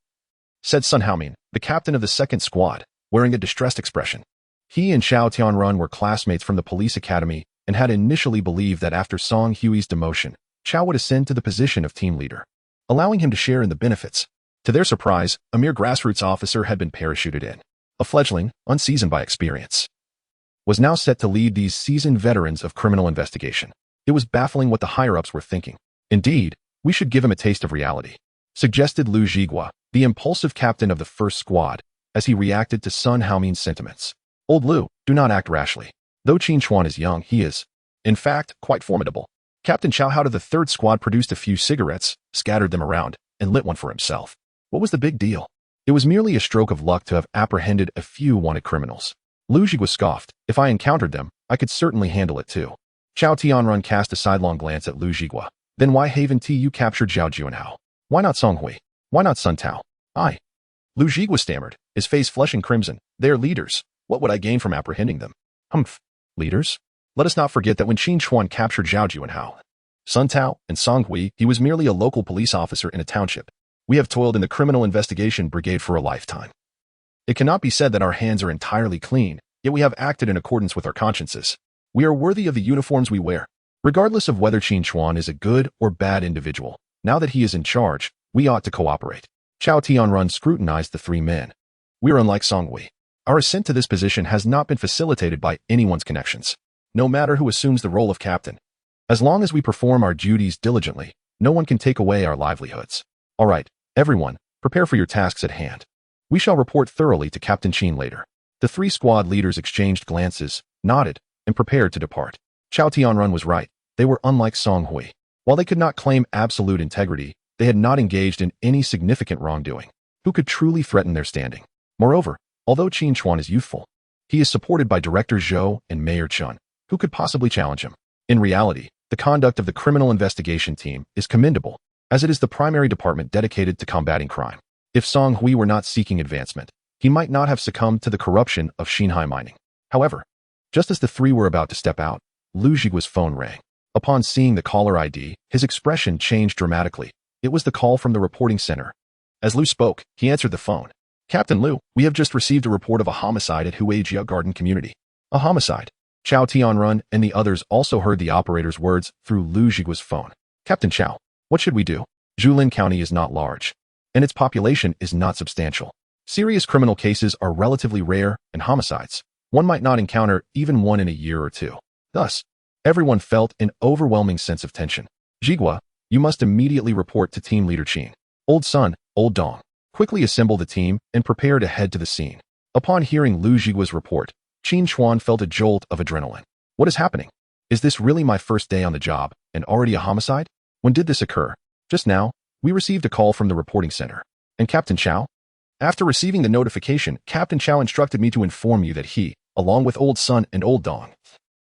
said Sun Haomin, the captain of the 2nd squad, wearing a distressed expression. He and Chao Tianrun were classmates from the police academy and had initially believed that after Song Hui's demotion, Chao would ascend to the position of team leader, allowing him to share in the benefits. To their surprise, a mere grassroots officer had been parachuted in. A fledgling, unseasoned by experience, was now set to lead these seasoned veterans of criminal investigation. It was baffling what the higher-ups were thinking. "Indeed, we should give him a taste of reality," suggested Lu Jigua, the impulsive captain of the 1st squad, as he reacted to Sun Haomin's sentiments. "Old Lu, do not act rashly. Though Qin Chuan is young, he is, in fact, quite formidable." Captain Chao out of the 3rd squad produced a few cigarettes, scattered them around, and lit one for himself. What was the big deal? It was merely a stroke of luck to have apprehended a few wanted criminals. Lu Jigua scoffed. "If I encountered them, I could certainly handle it too." Chao Tianrun cast a sidelong glance at Lu Jigua. Then why haven't you captured Zhao Juanhao? Why not Song Hui? Why not Sun Tao? Lu Jigua stammered, his face flushing crimson. They are leaders. What would I gain from apprehending them? Humph. Leaders? Let us not forget that when Qin Chuan captured Zhao Juanhao, Sun Tao, and Song Hui, he was merely a local police officer in a township. We have toiled in the criminal investigation brigade for a lifetime. It cannot be said that our hands are entirely clean, yet we have acted in accordance with our consciences. We are worthy of the uniforms we wear. Regardless of whether Qin Chuan is a good or bad individual, now that he is in charge, we ought to cooperate. Chao Tianrun scrutinized the three men. We are unlike Song Hui. Our ascent to this position has not been facilitated by anyone's connections. No matter who assumes the role of captain. As long as we perform our duties diligently, no one can take away our livelihoods. All right, everyone, prepare for your tasks at hand. We shall report thoroughly to Captain Qin later. The three squad leaders exchanged glances, nodded, and prepared to depart. Chao Tianrun was right. They were unlike Song Hui. While they could not claim absolute integrity, they had not engaged in any significant wrongdoing. Who could truly threaten their standing? Moreover, although Qin Chuan is youthful, he is supported by Director Zhou and Mayor Chun. Who could possibly challenge him? In reality, the conduct of the criminal investigation team is commendable, as it is the primary department dedicated to combating crime. If Song Hui were not seeking advancement, he might not have succumbed to the corruption of Xinhai mining. However, just as the three were about to step out, Lu Jigua's phone rang. Upon seeing the caller ID, his expression changed dramatically. It was the call from the reporting center. As Lu spoke, he answered the phone. Captain Lu, we have just received a report of a homicide at Huijia Garden Community. A homicide? Chao Tianrun and the others also heard the operator's words through Lu Jigua's phone. Captain Chao, what should we do? Julin County is not large, and its population is not substantial. Serious criminal cases are relatively rare, and homicides, one might not encounter even one in a year or two. Thus, everyone felt an overwhelming sense of tension. Jigua, you must immediately report to team leader Qin. Old Sun, Old Dong, quickly assemble the team and prepare to head to the scene. Upon hearing Lu Jigua's report, Qin Chuan felt a jolt of adrenaline. What is happening? Is this really my first day on the job, and already a homicide? When did this occur? Just now, we received a call from the reporting center. And Captain Chao? After receiving the notification, Captain Chao instructed me to inform you that he, along with Old Sun and Old Dong,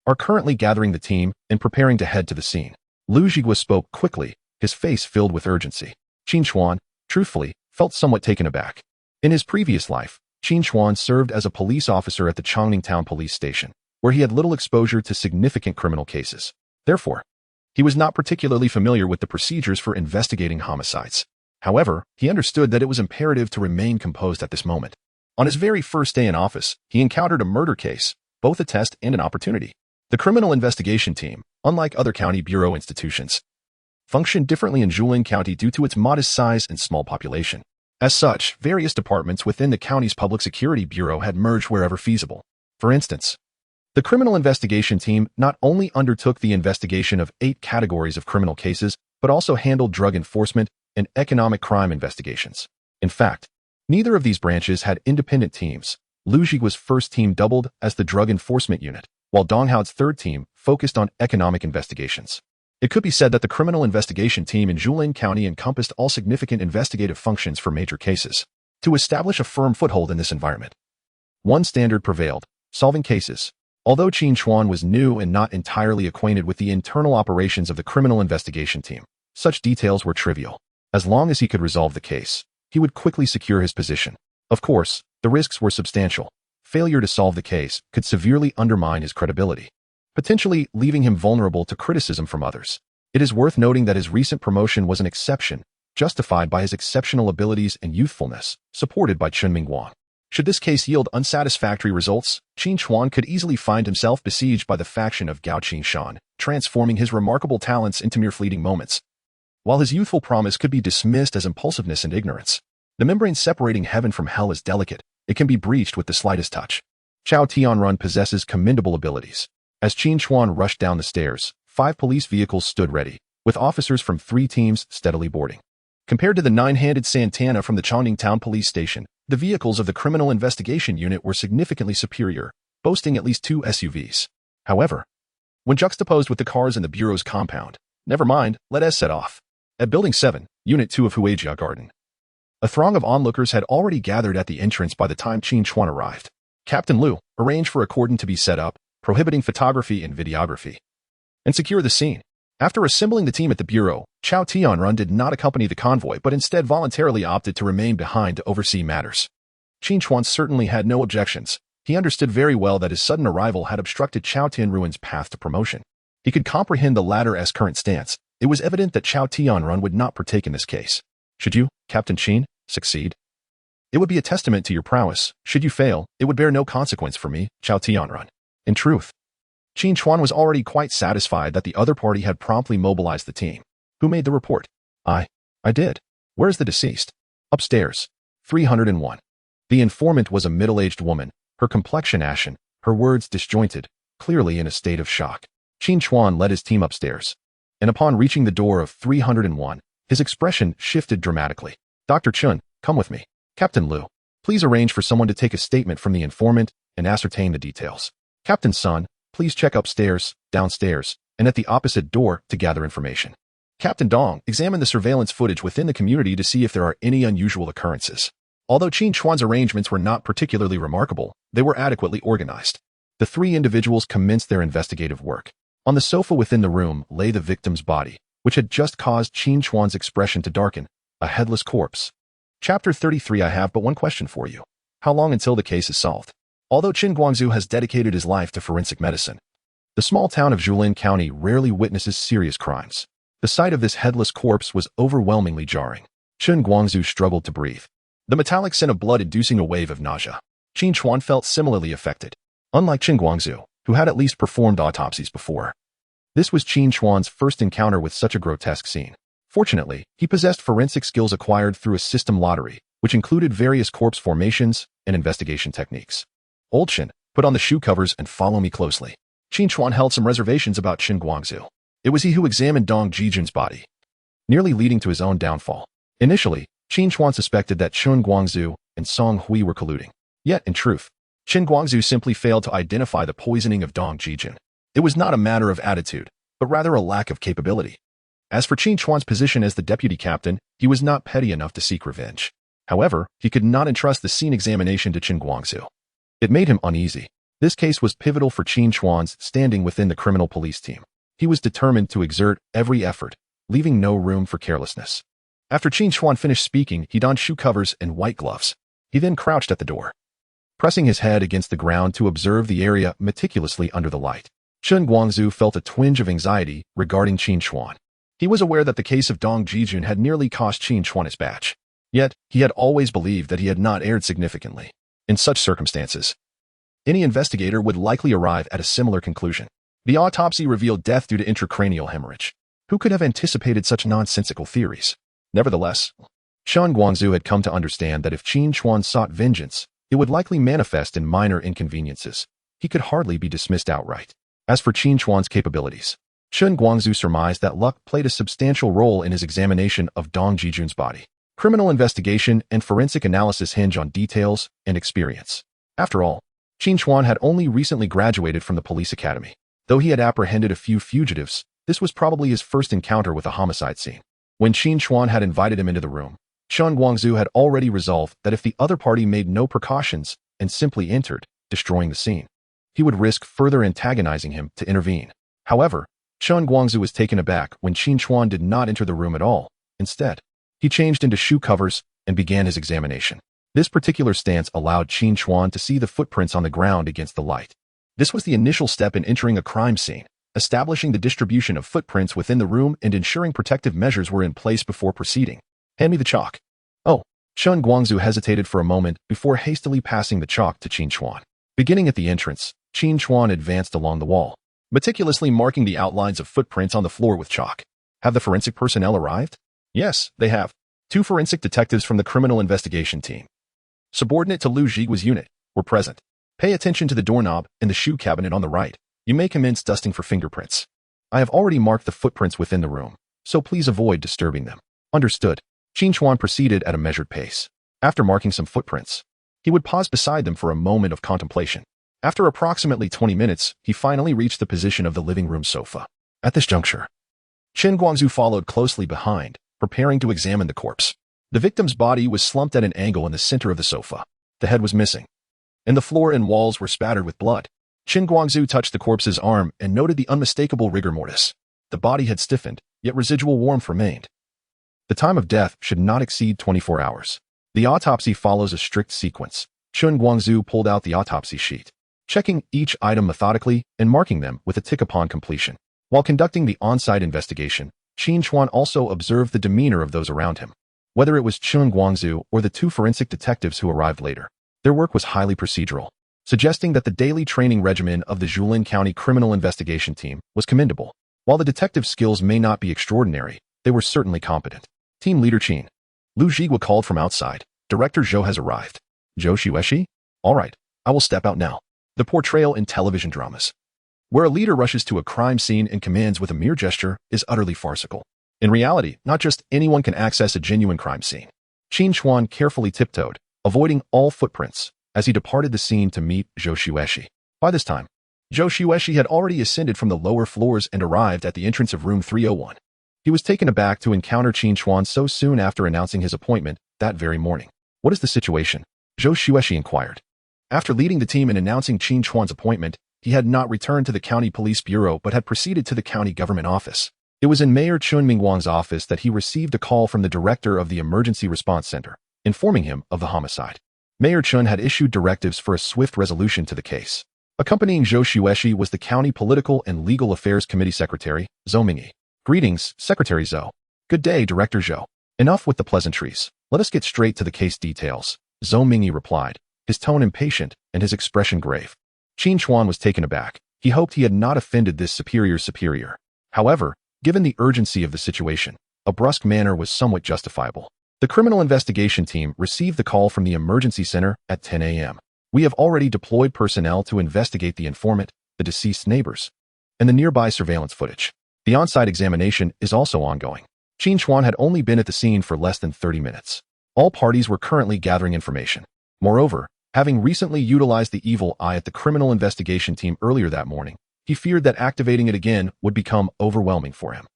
are currently gathering the team and preparing to head to the scene. Lu Jigua spoke quickly, his face filled with urgency. Qin Chuan, truthfully, felt somewhat taken aback. In his previous life, Qin Chuan served as a police officer at the Chongning Town Police Station, where he had little exposure to significant criminal cases. Therefore, he was not particularly familiar with the procedures for investigating homicides. However, he understood that it was imperative to remain composed at this moment. On his very first day in office, he encountered a murder case, both a test and an opportunity. The criminal investigation team, unlike other county bureau institutions, functioned differently in Julin County due to its modest size and small population. As such, various departments within the county's public security bureau had merged wherever feasible. For instance, the criminal investigation team not only undertook the investigation of 8 categories of criminal cases, but also handled drug enforcement and economic crime investigations. In fact, neither of these branches had independent teams. Lu Jigua's first team doubled as the drug enforcement unit, while Dong Hao's third team focused on economic investigations. It could be said that the criminal investigation team in Julin County encompassed all significant investigative functions for major cases. To establish a firm foothold in this environment, one standard prevailed: solving cases. Although Qin Chuan was new and not entirely acquainted with the internal operations of the criminal investigation team, such details were trivial. As long as he could resolve the case, he would quickly secure his position. Of course, the risks were substantial. Failure to solve the case could severely undermine his credibility, potentially leaving him vulnerable to criticism from others. It is worth noting that his recent promotion was an exception, justified by his exceptional abilities and youthfulness, supported by Chunming Wang. Should this case yield unsatisfactory results, Qin Chuan could easily find himself besieged by the faction of Gao Qingshan, transforming his remarkable talents into mere fleeting moments. While his youthful promise could be dismissed as impulsiveness and ignorance, the membrane separating heaven from hell is delicate. It can be breached with the slightest touch. Chao Tianrun possesses commendable abilities. As Qin Chuan rushed down the stairs, 5 police vehicles stood ready, with officers from 3 teams steadily boarding. Compared to the 9-handed Santana from the Chongning Town Police Station, the vehicles of the Criminal Investigation Unit were significantly superior, boasting at least 2 SUVs. However, when juxtaposed with the cars in the Bureau's compound, never mind, let us set off. At Building 7, Unit 2 of Huijia Garden, a throng of onlookers had already gathered at the entrance by the time Qin Chuan arrived. Captain Lu arranged for a cordon to be set up, prohibiting photography and videography. and secure the scene. After assembling the team at the bureau, Chao Tianrun did not accompany the convoy but instead voluntarily opted to remain behind to oversee matters. Qin Chuan certainly had no objections. He understood very well that his sudden arrival had obstructed Chao Tianrun's path to promotion. He could comprehend the latter's current stance. It was evident that Chao Tianrun would not partake in this case. Should you, Captain Qin, succeed, it would be a testament to your prowess. Should you fail, it would bear no consequence for me, Chao Tianrun. In truth, Qin Chuan was already quite satisfied that the other party had promptly mobilized the team. Who made the report? I did. Where is the deceased? Upstairs. 301. The informant was a middle-aged woman, her complexion ashen, her words disjointed, clearly in a state of shock. Qin Chuan led his team upstairs, and upon reaching the door of 301, his expression shifted dramatically. Dr. Chun, come with me. Captain Liu, please arrange for someone to take a statement from the informant and ascertain the details. Captain Sun, please check upstairs, downstairs, and at the opposite door to gather information. Captain Dong, examine the surveillance footage within the community to see if there are any unusual occurrences. Although Qin Chuan's arrangements were not particularly remarkable, they were adequately organized. The three individuals commenced their investigative work. On the sofa within the room lay the victim's body, which had just caused Qin Chuan's expression to darken, a headless corpse. Chapter 33. I have but one question for you. How long until the case is solved? Although Qin Guangzhou has dedicated his life to forensic medicine, the small town of Julin County rarely witnesses serious crimes. The sight of this headless corpse was overwhelmingly jarring. Qin Guangzhou struggled to breathe, the metallic scent of blood inducing a wave of nausea. Qin Chuan felt similarly affected. Unlike Qin Guangzhou, who had at least performed autopsies before, this was Qin Chuan's first encounter with such a grotesque scene. Fortunately, he possessed forensic skills acquired through a system lottery, which included various corpse formations and investigation techniques. Old Qin, put on the shoe covers and follow me closely. Qin Chuan held some reservations about Qin Guangzhou. It was he who examined Dong Jijun's body, nearly leading to his own downfall. Initially, Qin Chuan suspected that Qin Guangzhou and Song Hui were colluding. Yet, in truth, Qin Guangzhou simply failed to identify the poisoning of Dong Jijun. It was not a matter of attitude, but rather a lack of capability. As for Qin Chuan's position as the deputy captain, he was not petty enough to seek revenge. However, he could not entrust the scene examination to Qin Guangzhou. It made him uneasy. This case was pivotal for Qin Chuan's standing within the criminal police team. He was determined to exert every effort, leaving no room for carelessness. After Qin Chuan finished speaking, he donned shoe covers and white gloves. He then crouched at the door, pressing his head against the ground to observe the area meticulously under the light. Qin Guangzhou felt a twinge of anxiety regarding Qin Chuan. He was aware that the case of Dong Jijun had nearly cost Qin Chuan his badge. Yet, he had always believed that he had not erred significantly. In such circumstances, any investigator would likely arrive at a similar conclusion. The autopsy revealed death due to intracranial hemorrhage. Who could have anticipated such nonsensical theories? Nevertheless, Qin Guangzhou had come to understand that if Qin Chuan sought vengeance, it would likely manifest in minor inconveniences. He could hardly be dismissed outright. As for Qin Chuan's capabilities, Qin Guangzhou surmised that luck played a substantial role in his examination of Dong Jijun's body. Criminal investigation and forensic analysis hinge on details and experience. After all, Qin Chuan had only recently graduated from the police academy. Though he had apprehended a few fugitives, this was probably his first encounter with a homicide scene. When Qin Chuan had invited him into the room, Qin Guangzhou had already resolved that if the other party made no precautions and simply entered, destroying the scene, he would risk further antagonizing him to intervene. However, Qin Guangzhou was taken aback when Qin Chuan did not enter the room at all. Instead, he changed into shoe covers and began his examination. This particular stance allowed Qin Chuan to see the footprints on the ground against the light. This was the initial step in entering a crime scene, establishing the distribution of footprints within the room and ensuring protective measures were in place before proceeding. Hand me the chalk. Oh, Qin Guangzhou hesitated for a moment before hastily passing the chalk to Qin Chuan. Beginning at the entrance, Qin Chuan advanced along the wall, meticulously marking the outlines of footprints on the floor with chalk. Have the forensic personnel arrived? Yes, they have. 2 forensic detectives from the criminal investigation team, subordinate to Liu Zhiguo's unit, were present. Pay attention to the doorknob and the shoe cabinet on the right. You may commence dusting for fingerprints. I have already marked the footprints within the room, so please avoid disturbing them. Understood. Qin Chuan proceeded at a measured pace. After marking some footprints, he would pause beside them for a moment of contemplation. After approximately 20 minutes, he finally reached the position of the living room sofa. At this juncture, Qin Guangzhou followed closely behind, preparing to examine the corpse. The victim's body was slumped at an angle in the center of the sofa. The head was missing, and the floor and walls were spattered with blood. Qin Guangzhou touched the corpse's arm and noted the unmistakable rigor mortis. The body had stiffened, yet residual warmth remained. The time of death should not exceed 24 hours. The autopsy follows a strict sequence. Qin Guangzhou pulled out the autopsy sheet, checking each item methodically and marking them with a tick upon completion. While conducting the on-site investigation, Qin Chuan also observed the demeanor of those around him. Whether it was Qin Guangzhou or the two forensic detectives who arrived later, their work was highly procedural, suggesting that the daily training regimen of the Jilin County Criminal Investigation Team was commendable. While the detectives' skills may not be extraordinary, they were certainly competent. Team leader Qin Lu Jigua called from outside. Director Zhou has arrived. Zhou Xueshi? All right, I will step out now. The portrayal in television dramas, where a leader rushes to a crime scene and commands with a mere gesture, is utterly farcical. In reality, not just anyone can access a genuine crime scene. Qin Chuan carefully tiptoed, avoiding all footprints, as he departed the scene to meet Zhou Xueshi. By this time, Zhou Xueshi had already ascended from the lower floors and arrived at the entrance of room 301. He was taken aback to encounter Qin Chuan so soon after announcing his appointment that very morning. What is the situation? Zhou Xueshi inquired. After leading the team in announcing Qin Chuan's appointment, he had not returned to the county police bureau but had proceeded to the county government office. It was in Mayor Chun Mingguang's office that he received a call from the director of the Emergency Response Center, informing him of the homicide. Mayor Chun had issued directives for a swift resolution to the case. Accompanying Zhou Xueshi was the County Political and Legal Affairs Committee Secretary, Zhou Mingyi. Greetings, Secretary Zhou. Good day, Director Zhou. Enough with the pleasantries. Let us get straight to the case details, Zhou Mingyi replied, his tone impatient and his expression grave. Qin Chuan was taken aback. He hoped he had not offended this superior. However, given the urgency of the situation, a brusque manner was somewhat justifiable. The criminal investigation team received the call from the emergency center at 10 a.m. We have already deployed personnel to investigate the informant, the deceased neighbors, and the nearby surveillance footage. The on-site examination is also ongoing. Qin Chuan had only been at the scene for less than 30 minutes. All parties were currently gathering information. Moreover, having recently utilized the evil eye at the criminal investigation team earlier that morning, he feared that activating it again would become overwhelming for him.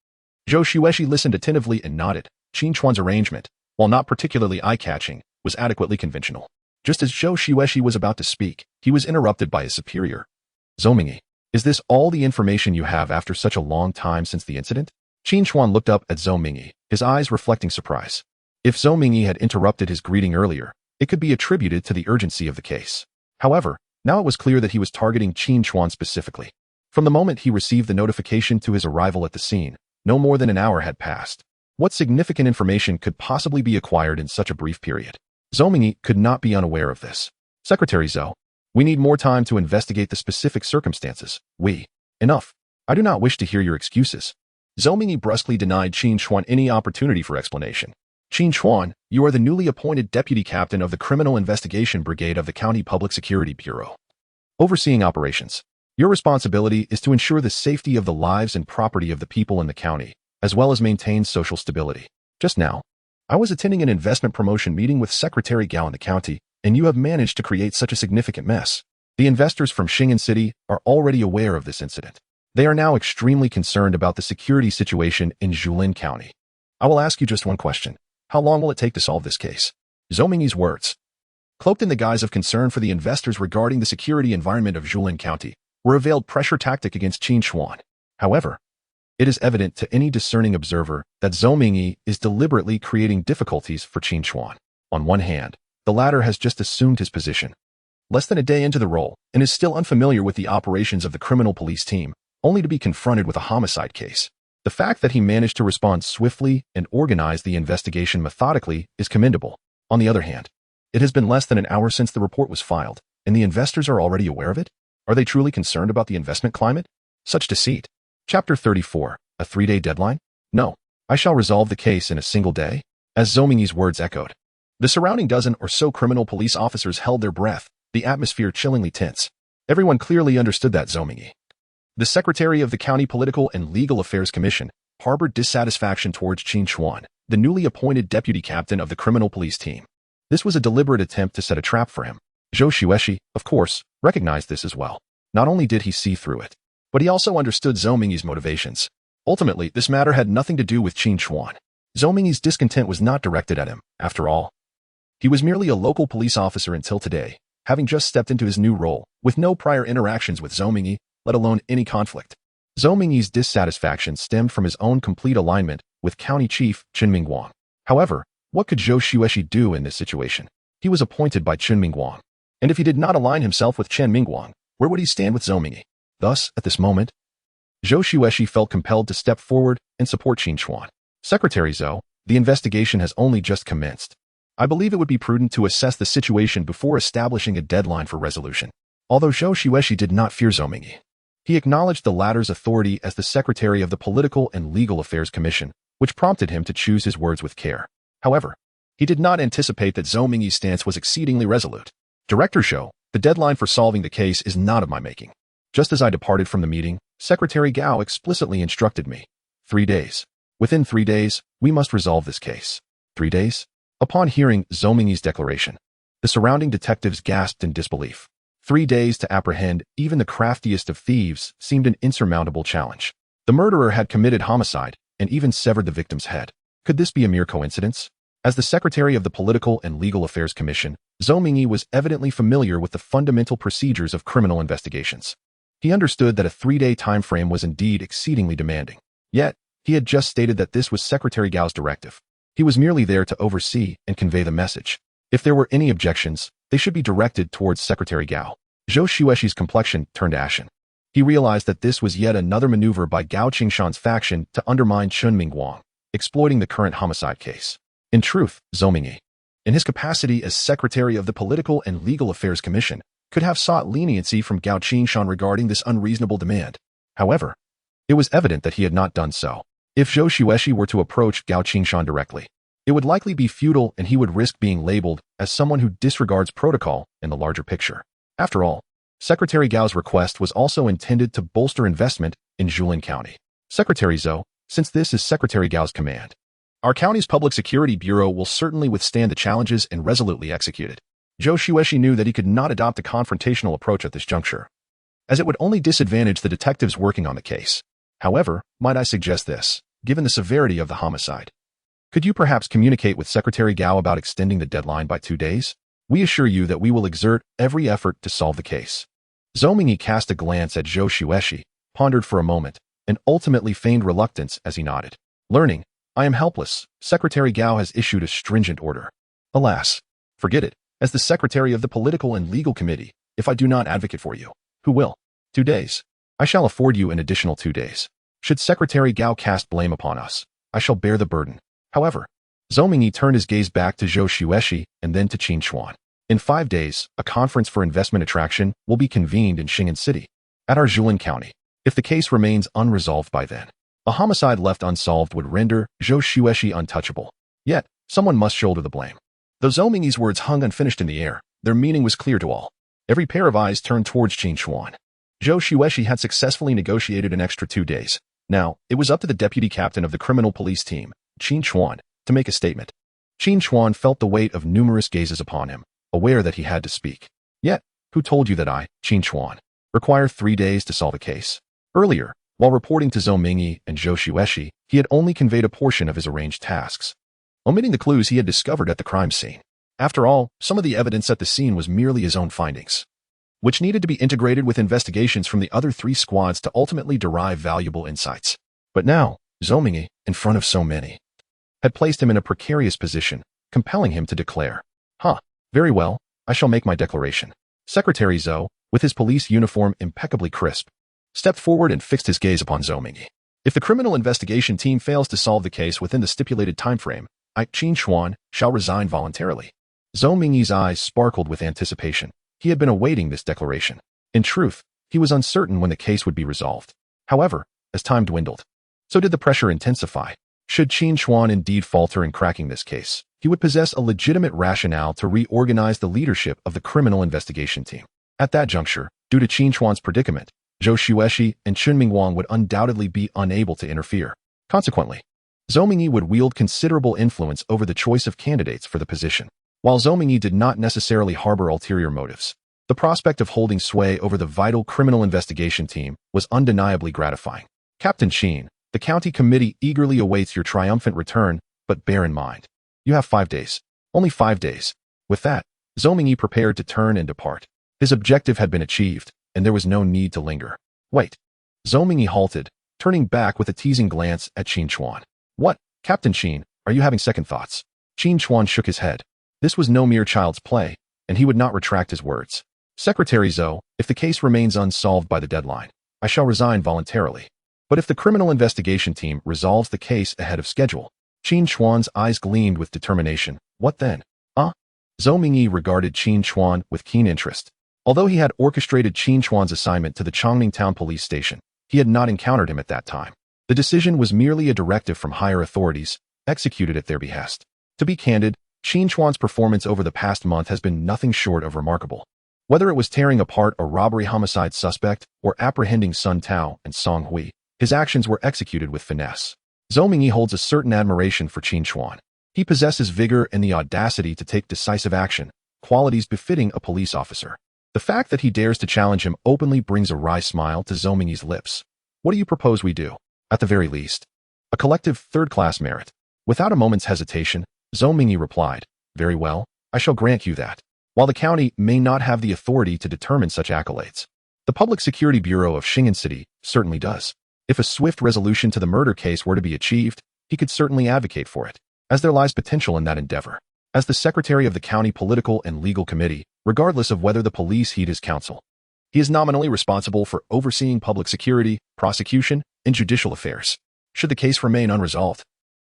Zhou Xueshi listened attentively and nodded. Qin Chuan's arrangement, while not particularly eye-catching, was adequately conventional. Just as Zhou Xueshi was about to speak, he was interrupted by his superior. Zhou Mingyi, is this all the information you have after such a long time since the incident? Qin Chuan looked up at Zhou Mingyi, his eyes reflecting surprise. If Zhou Mingyi had interrupted his greeting earlier, it could be attributed to the urgency of the case. However, now it was clear that he was targeting Qin Chuan specifically. From the moment he received the notification to his arrival at the scene, no more than an hour had passed. What significant information could possibly be acquired in such a brief period? Zhou Mingyi could not be unaware of this. Secretary Zhou, we need more time to investigate the specific circumstances. Enough. I do not wish to hear your excuses. Zhou Mingyi brusquely denied Qin Chuan any opportunity for explanation. Qin Chuan, you are the newly appointed deputy captain of the Criminal Investigation Brigade of the County Public Security Bureau, overseeing operations. Your responsibility is to ensure the safety of the lives and property of the people in the county, as well as maintain social stability. Just now, I was attending an investment promotion meeting with Secretary Gao in the county, and you have managed to create such a significant mess. The investors from Xing'an City are already aware of this incident. They are now extremely concerned about the security situation in Jilin County. I will ask you just one question. How long will it take to solve this case? Zhou Mingyi's words, cloaked in the guise of concern for the investors regarding the security environment of Jilin County, were a veiled pressure tactic against Qin Chuan. However, it is evident to any discerning observer that Zhou Mingyi is deliberately creating difficulties for Qin Chuan. On one hand, the latter has just assumed his position, less than a day into the role, and is still unfamiliar with the operations of the criminal police team, only to be confronted with a homicide case. The fact that he managed to respond swiftly and organize the investigation methodically is commendable. On the other hand, it has been less than an hour since the report was filed, and the investors are already aware of it? Are they truly concerned about the investment climate? Such deceit. Chapter 34, a 3-day deadline? No, I shall resolve the case in a single day, as Zhou Mingyi's words echoed. The surrounding dozen or so criminal police officers held their breath, the atmosphere chillingly tense. Everyone clearly understood that Zhou Mingyi, the secretary of the County Political and Legal Affairs Commission, harbored dissatisfaction towards Qin Chuan, the newly appointed deputy captain of the criminal police team. This was a deliberate attempt to set a trap for him. Zhou Xueshi, of course, recognized this as well. Not only did he see through it, but he also understood Zhou Mingyi's motivations. Ultimately, this matter had nothing to do with Qin Chuan. Zhou Mingyi's discontent was not directed at him, after all. He was merely a local police officer until today, having just stepped into his new role, with no prior interactions with Zhou Mingyi, let alone any conflict. Zhou Mingyi's dissatisfaction stemmed from his own complete alignment with County Chief Qin Mingguang. However, what could Zhou Xueshi do in this situation? He was appointed by Qin Mingguang. And if he did not align himself with Qin Mingguang, where would he stand with Zhou Mingyi? Thus, at this moment, Zhou Xueshi felt compelled to step forward and support Qin Chuan. Secretary Zhou, the investigation has only just commenced. I believe it would be prudent to assess the situation before establishing a deadline for resolution. Although Zhou Xueshi did not fear Zhou Mingyi, he acknowledged the latter's authority as the secretary of the Political and Legal Affairs Commission, which prompted him to choose his words with care. However, he did not anticipate that Zhou Mingyi's stance was exceedingly resolute. Director Zhou, the deadline for solving the case is not of my making. Just as I departed from the meeting, Secretary Gao explicitly instructed me. 3 days. Within 3 days, we must resolve this case. 3 days? Upon hearing Zhou Mingyi's declaration, the surrounding detectives gasped in disbelief. 3 days to apprehend even the craftiest of thieves seemed an insurmountable challenge. The murderer had committed homicide and even severed the victim's head. Could this be a mere coincidence? As the secretary of the Political and Legal Affairs Commission, Zhou Mingyi was evidently familiar with the fundamental procedures of criminal investigations. He understood that a 3-day time frame was indeed exceedingly demanding. Yet, he had just stated that this was Secretary Gao's directive. He was merely there to oversee and convey the message. If there were any objections, they should be directed towards Secretary Gao. Zhou Xueshi's complexion turned ashen. He realized that this was yet another maneuver by Gao Qingshan's faction to undermine Qin Mingguang, exploiting the current homicide case. In truth, Zhou Mingyi, in his capacity as Secretary of the Political and Legal Affairs Commission, could have sought leniency from Gao Qingshan regarding this unreasonable demand. However, it was evident that he had not done so. If Zhou Xueshi were to approach Gao Qingshan directly, it would likely be futile and he would risk being labeled as someone who disregards protocol in the larger picture. After all, Secretary Gao's request was also intended to bolster investment in Julin County. Secretary Zhou, since this is Secretary Gao's command, our county's Public Security Bureau will certainly withstand the challenges and resolutely execute it. Zhou Xueshi knew that he could not adopt a confrontational approach at this juncture, as it would only disadvantage the detectives working on the case. However, might I suggest this, given the severity of the homicide? Could you perhaps communicate with Secretary Gao about extending the deadline by 2 days? We assure you that we will exert every effort to solve the case. Zhou Mingyi cast a glance at Zhou Xueshi, pondered for a moment, and ultimately feigned reluctance as he nodded. Learning, I am helpless. Secretary Gao has issued a stringent order. Alas, forget it. As the Secretary of the Political and Legal Committee, if I do not advocate for you, who will? 2 days. I shall afford you an additional 2 days. Should Secretary Gao cast blame upon us, I shall bear the burden. However, Zhou Mingyi turned his gaze back to Zhou Xueshi and then to Qin Chuan. In 5 days, a conference for investment attraction will be convened in Xing'an City, at our Julin County. If the case remains unresolved by then, a homicide left unsolved would render Zhou Xueshi untouchable. Yet, someone must shoulder the blame. Though Zhou Mingyi's words hung unfinished in the air, their meaning was clear to all. Every pair of eyes turned towards Qin Chuan. Zhou Xueshi had successfully negotiated an extra 2 days. Now, it was up to the deputy captain of the criminal police team, Qin Chuan, to make a statement. Qin Chuan felt the weight of numerous gazes upon him, aware that he had to speak. Yet, who told you that I, Qin Chuan, require 3 days to solve a case? Earlier, while reporting to Zhou Mingyi and Zhou Xueshi, he had only conveyed a portion of his arranged tasks, omitting the clues he had discovered at the crime scene. After all, some of the evidence at the scene was merely his own findings, which needed to be integrated with investigations from the other 3 squads to ultimately derive valuable insights. But now, Zhou Mingyi, in front of so many, had placed him in a precarious position, compelling him to declare, very well, I shall make my declaration. Secretary Zhou, with his police uniform impeccably crisp, stepped forward and fixed his gaze upon Zhou Mingyi. If the criminal investigation team fails to solve the case within the stipulated time frame, I, Qin Chuan, shall resign voluntarily. Zhou Mingyi's eyes sparkled with anticipation. He had been awaiting this declaration. In truth, he was uncertain when the case would be resolved. However, as time dwindled, so did the pressure intensify. Should Qin Chuan indeed falter in cracking this case, he would possess a legitimate rationale to reorganize the leadership of the criminal investigation team. At that juncture, due to Qin Chuan's predicament, Zhou Xueshi and Qin Mingguang would undoubtedly be unable to interfere. Consequently, Zhou Mingyi would wield considerable influence over the choice of candidates for the position. While Zhou Mingyi did not necessarily harbor ulterior motives, the prospect of holding sway over the vital criminal investigation team was undeniably gratifying. Captain Qin, the county committee eagerly awaits your triumphant return, but bear in mind, you have 5 days. Only 5 days. With that, Zhou Mingyi prepared to turn and depart. His objective had been achieved, and there was no need to linger. Wait. Zhou Mingyi halted, turning back with a teasing glance at Qin Chuan. What, Captain Qin, are you having second thoughts? Qin Chuan shook his head. This was no mere child's play, and he would not retract his words. Secretary Zhou, if the case remains unsolved by the deadline, I shall resign voluntarily. But if the criminal investigation team resolves the case ahead of schedule, Qin Chuan's eyes gleamed with determination. What then? Zhou Mingyi regarded Qin Chuan with keen interest. Although he had orchestrated Qin Chuan's assignment to the Chongning Town Police Station, he had not encountered him at that time. The decision was merely a directive from higher authorities, executed at their behest. To be candid, Qin Chuan's performance over the past month has been nothing short of remarkable. Whether it was tearing apart a robbery-homicide suspect or apprehending Sun Tao and Song Hui, his actions were executed with finesse. Zhou Mingyi holds a certain admiration for Qin Chuan. He possesses vigor and the audacity to take decisive action, qualities befitting a police officer. The fact that he dares to challenge him openly brings a wry smile to Zhou Mingyi's lips. What do you propose we do? At the very least, a collective third-class merit. Without a moment's hesitation, Zhou Mingyi replied, Very well, I shall grant you that. While the county may not have the authority to determine such accolades, the Public Security Bureau of Xing'an City certainly does. If a swift resolution to the murder case were to be achieved, he could certainly advocate for it, as there lies potential in that endeavor. As the secretary of the county political and legal committee, regardless of whether the police heed his counsel, he is nominally responsible for overseeing public security, prosecution, and judicial affairs. Should the case remain unresolved,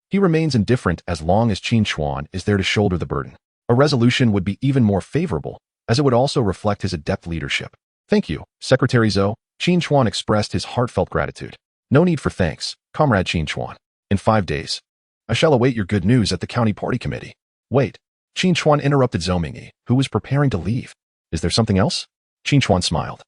he remains indifferent as long as Qin Chuan is there to shoulder the burden. A resolution would be even more favorable, as it would also reflect his adept leadership. Thank you, Secretary Zhou. Qin Chuan expressed his heartfelt gratitude. No need for thanks, Comrade Qin Chuan. In 5 days, I shall await your good news at the county party committee. Wait. Qin Chuan interrupted Zhou Mingyi, who was preparing to leave. Is there something else? Qin Chuan smiled.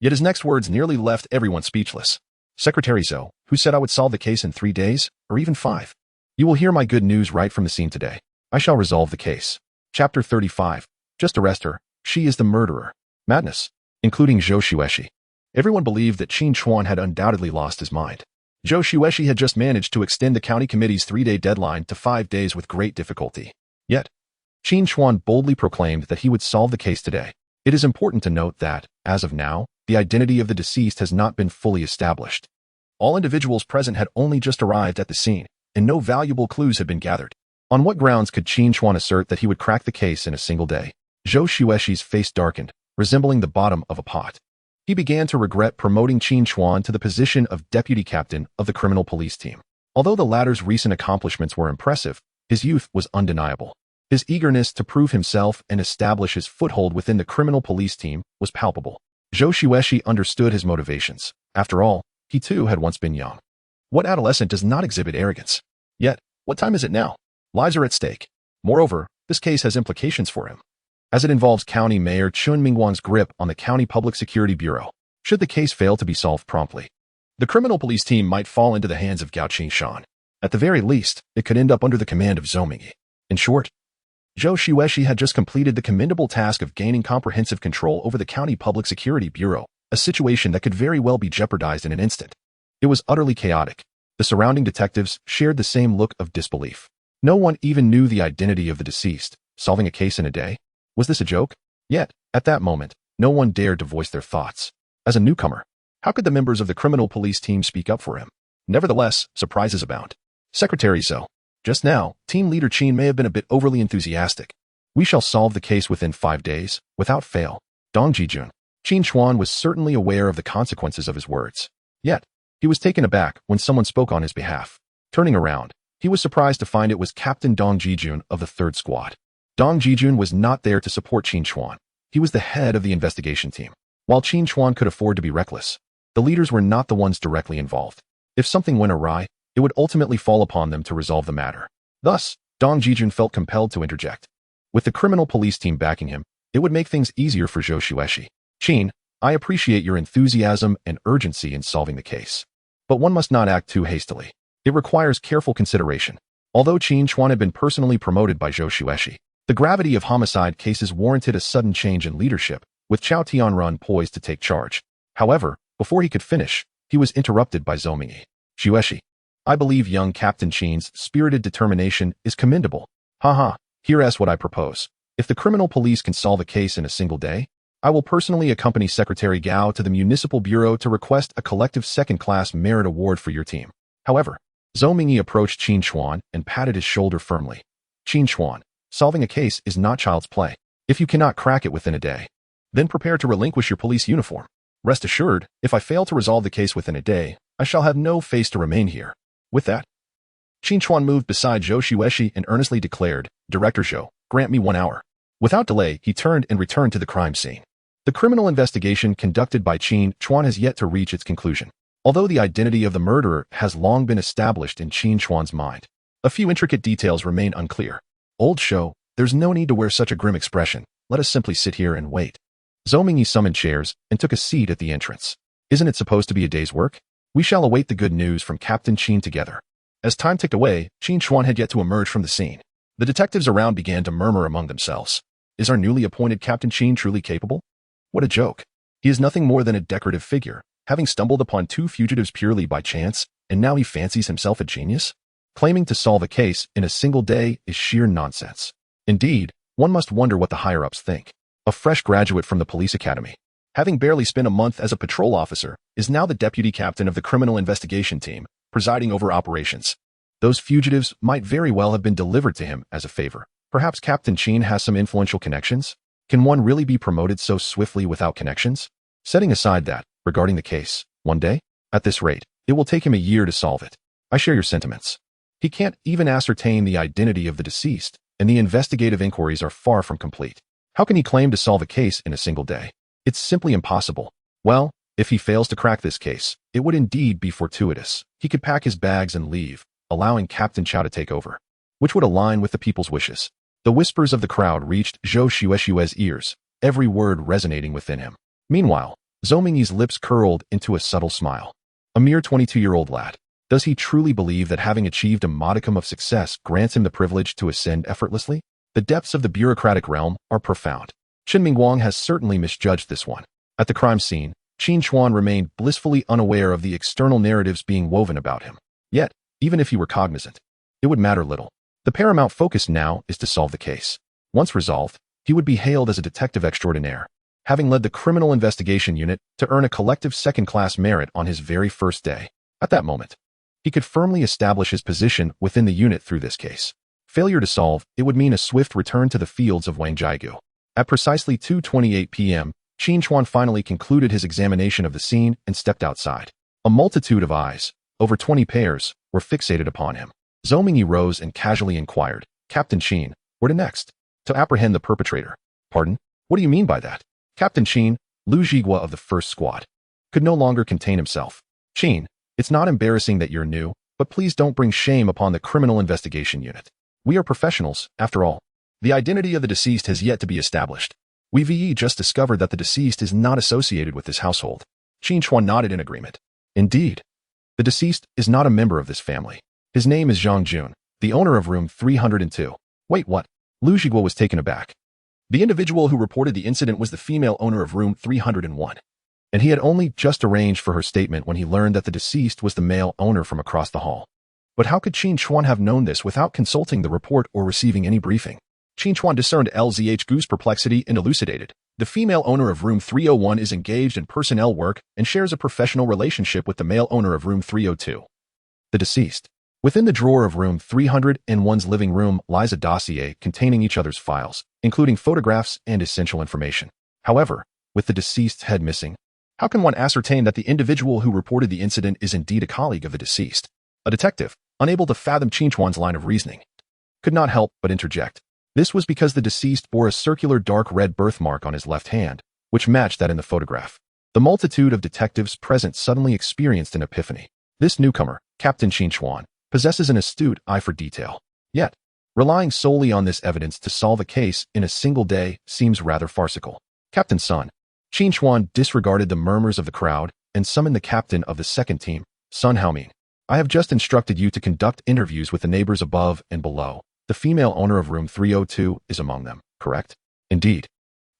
Yet his next words nearly left everyone speechless. Secretary Zhou, who said I would solve the case in 3 days, or even 5. You will hear my good news right from the scene today. I shall resolve the case. Chapter 35. Just arrest her. She is the murderer. Madness. Including Zhou Xueshi. Everyone believed that Qin Chuan had undoubtedly lost his mind. Zhou Xueshi had just managed to extend the county committee's 3-day deadline to 5 days with great difficulty. Yet, Qin Chuan boldly proclaimed that he would solve the case today. It is important to note that, as of now, the identity of the deceased has not been fully established. All individuals present had only just arrived at the scene, and no valuable clues had been gathered. On what grounds could Qin Chuan assert that he would crack the case in a single day? Zhou Xueshi's face darkened, resembling the bottom of a pot. He began to regret promoting Qin Chuan to the position of deputy captain of the criminal police team. Although the latter's recent accomplishments were impressive, his youth was undeniable. His eagerness to prove himself and establish his foothold within the criminal police team was palpable. Zhou Xueshi understood his motivations. After all, he too had once been young. What adolescent does not exhibit arrogance? Yet, what time is it now? Lives are at stake. Moreover, this case has implications for him, as it involves County Mayor Chun Mingguang's grip on the County Public Security Bureau. Should the case fail to be solved promptly, the criminal police team might fall into the hands of Gao Qingshan. At the very least, it could end up under the command of Zhou Mingyi. In short, Zhou Xueshi had just completed the commendable task of gaining comprehensive control over the County Public Security Bureau, a situation that could very well be jeopardized in an instant. It was utterly chaotic. The surrounding detectives shared the same look of disbelief. No one even knew the identity of the deceased. Solving a case in a day? Was this a joke? Yet, at that moment, no one dared to voice their thoughts. As a newcomer, how could the members of the criminal police team speak up for him? Nevertheless, surprises abound. Secretary Zhou. Just now, team leader Qin may have been a bit overly enthusiastic. We shall solve the case within 5 days, without fail. Dong Jijun. Qin Chuan was certainly aware of the consequences of his words. Yet, he was taken aback when someone spoke on his behalf. Turning around, he was surprised to find it was Captain Dong Jijun of the 3rd Squad. Dong Jijun was not there to support Qin Chuan. He was the head of the investigation team. While Qin Chuan could afford to be reckless, the leaders were not the ones directly involved. If something went awry, it would ultimately fall upon them to resolve the matter. Thus, Dong Jijun felt compelled to interject. With the criminal police team backing him, it would make things easier for Zhou Xueshi. Qin, I appreciate your enthusiasm and urgency in solving the case. But one must not act too hastily. It requires careful consideration. Although Qin Chuan had been personally promoted by Zhou Xueshi, the gravity of homicide cases warranted a sudden change in leadership, with Chao Tianrun poised to take charge. However, before he could finish, he was interrupted by Zhou Mingyi. Xueshi, I believe young Captain Qin's spirited determination is commendable. Haha, here's what I propose. If the criminal police can solve a case in a single day, I will personally accompany Secretary Gao to the Municipal Bureau to request a collective second-class merit award for your team. However, Zhou Mingyi approached Qin Chuan and patted his shoulder firmly. Qin Chuan, solving a case is not child's play. If you cannot crack it within a day, then prepare to relinquish your police uniform. Rest assured, if I fail to resolve the case within a day, I shall have no face to remain here. With that, Qin Chuan moved beside Zhou Xueshi and earnestly declared, Director Zhou, grant me 1 hour. Without delay, he turned and returned to the crime scene. The criminal investigation conducted by Qin Chuan has yet to reach its conclusion. Although the identity of the murderer has long been established in Qin Chuan's mind, a few intricate details remain unclear. Old Shou, there's no need to wear such a grim expression. Let us simply sit here and wait. Zhou Mingyi summoned chairs and took a seat at the entrance. Isn't it supposed to be a day's work? We shall await the good news from Captain Qin together. As time ticked away, Qin Chuan had yet to emerge from the scene. The detectives around began to murmur among themselves. Is our newly appointed Captain Qin truly capable? What a joke. He is nothing more than a decorative figure, having stumbled upon 2 fugitives purely by chance, and now he fancies himself a genius? Claiming to solve a case in a single day is sheer nonsense. Indeed, one must wonder what the higher-ups think. A fresh graduate from the police academy, having barely spent a month as a patrol officer, is now the deputy captain of the criminal investigation team, presiding over operations. Those fugitives might very well have been delivered to him as a favor. Perhaps Captain Qin has some influential connections? Can one really be promoted so swiftly without connections? Setting aside that, regarding the case, one day? At this rate, it will take him a year to solve it. I share your sentiments. He can't even ascertain the identity of the deceased, and the investigative inquiries are far from complete. How can he claim to solve a case in a single day? It's simply impossible. Well, if he fails to crack this case, it would indeed be fortuitous. He could pack his bags and leave, allowing Captain Chow to take over, which would align with the people's wishes. The whispers of the crowd reached Zhou Xueshue's ears, every word resonating within him. Meanwhile, Zhou Mingyi's lips curled into a subtle smile. A mere 22-year-old lad. Does he truly believe that having achieved a modicum of success grants him the privilege to ascend effortlessly? The depths of the bureaucratic realm are profound. Qin Mingguang has certainly misjudged this one. At the crime scene, Qin Chuan remained blissfully unaware of the external narratives being woven about him. Yet, even if he were cognizant, it would matter little. The paramount focus now is to solve the case. Once resolved, he would be hailed as a detective extraordinaire, having led the criminal investigation unit to earn a collective second-class merit on his very first day. At that moment, he could firmly establish his position within the unit through this case. Failure to solve, it would mean a swift return to the fields of Wangjiagu. At precisely 2:28 p.m., Qin Chuan finally concluded his examination of the scene and stepped outside. A multitude of eyes, over 20 pairs, were fixated upon him. Zhou Mingyi rose and casually inquired, Captain Qin, where to next? To apprehend the perpetrator. Pardon? What do you mean by that? Captain Qin, Lu Zhigua of the first squad, could no longer contain himself. Qin, it's not embarrassing that you're new, but please don't bring shame upon the criminal investigation unit. We are professionals, after all. The identity of the deceased has yet to be established. We've just discovered that the deceased is not associated with this household. Qin Chuan nodded in agreement. Indeed. The deceased is not a member of this family. His name is Zhang Jun, the owner of room 302. Wait, what? Lu Zhigua was taken aback. The individual who reported the incident was the female owner of room 301. And he had only just arranged for her statement when he learned that the deceased was the male owner from across the hall. But how could Qin Chuan have known this without consulting the report or receiving any briefing? Qin Chuan discerned LZH Gu's perplexity and elucidated. The female owner of room 301 is engaged in personnel work and shares a professional relationship with the male owner of room 302. The deceased. Within the drawer of room 301's living room lies a dossier containing each other's files, including photographs and essential information. However, with the deceased's head missing, how can one ascertain that the individual who reported the incident is indeed a colleague of the deceased? A detective, unable to fathom Qin Chuan's line of reasoning, could not help but interject. This was because the deceased bore a circular dark red birthmark on his left hand, which matched that in the photograph. The multitude of detectives present suddenly experienced an epiphany. This newcomer, Captain Qin Chuan, possesses an astute eye for detail. Yet, relying solely on this evidence to solve a case in a single day seems rather farcical. Captain Sun. Qin Chuan disregarded the murmurs of the crowd and summoned the captain of the second team, Sun Haoming. I have just instructed you to conduct interviews with the neighbors above and below. The female owner of room 302 is among them, correct? Indeed.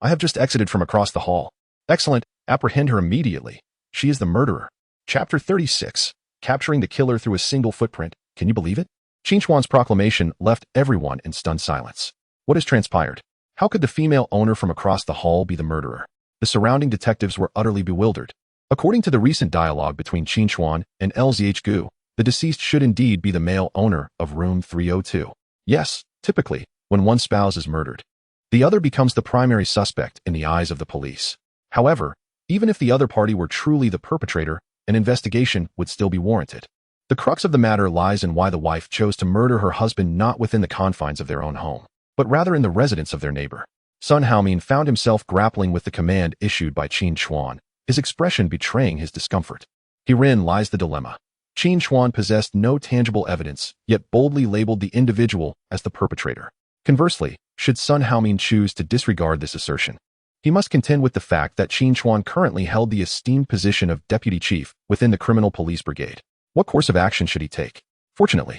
I have just exited from across the hall. Excellent. Apprehend her immediately. She is the murderer. Chapter 36. Capturing the killer through a single footprint. Can you believe it? Qin Chuan's proclamation left everyone in stunned silence. What has transpired? How could the female owner from across the hall be the murderer? The surrounding detectives were utterly bewildered. According to the recent dialogue between Qin Chuan and LZH Gu, the deceased should indeed be the male owner of room 302. Yes, typically, when one spouse is murdered, the other becomes the primary suspect in the eyes of the police. However, even if the other party were truly the perpetrator, an investigation would still be warranted. The crux of the matter lies in why the wife chose to murder her husband not within the confines of their own home, but rather in the residence of their neighbor. Sun Haomin found himself grappling with the command issued by Qin Chuan, his expression betraying his discomfort. Herein lies the dilemma. Qin Chuan possessed no tangible evidence, yet boldly labeled the individual as the perpetrator. Conversely, should Sun Haomin choose to disregard this assertion, he must contend with the fact that Qin Chuan currently held the esteemed position of deputy chief within the criminal police brigade. What course of action should he take? Fortunately,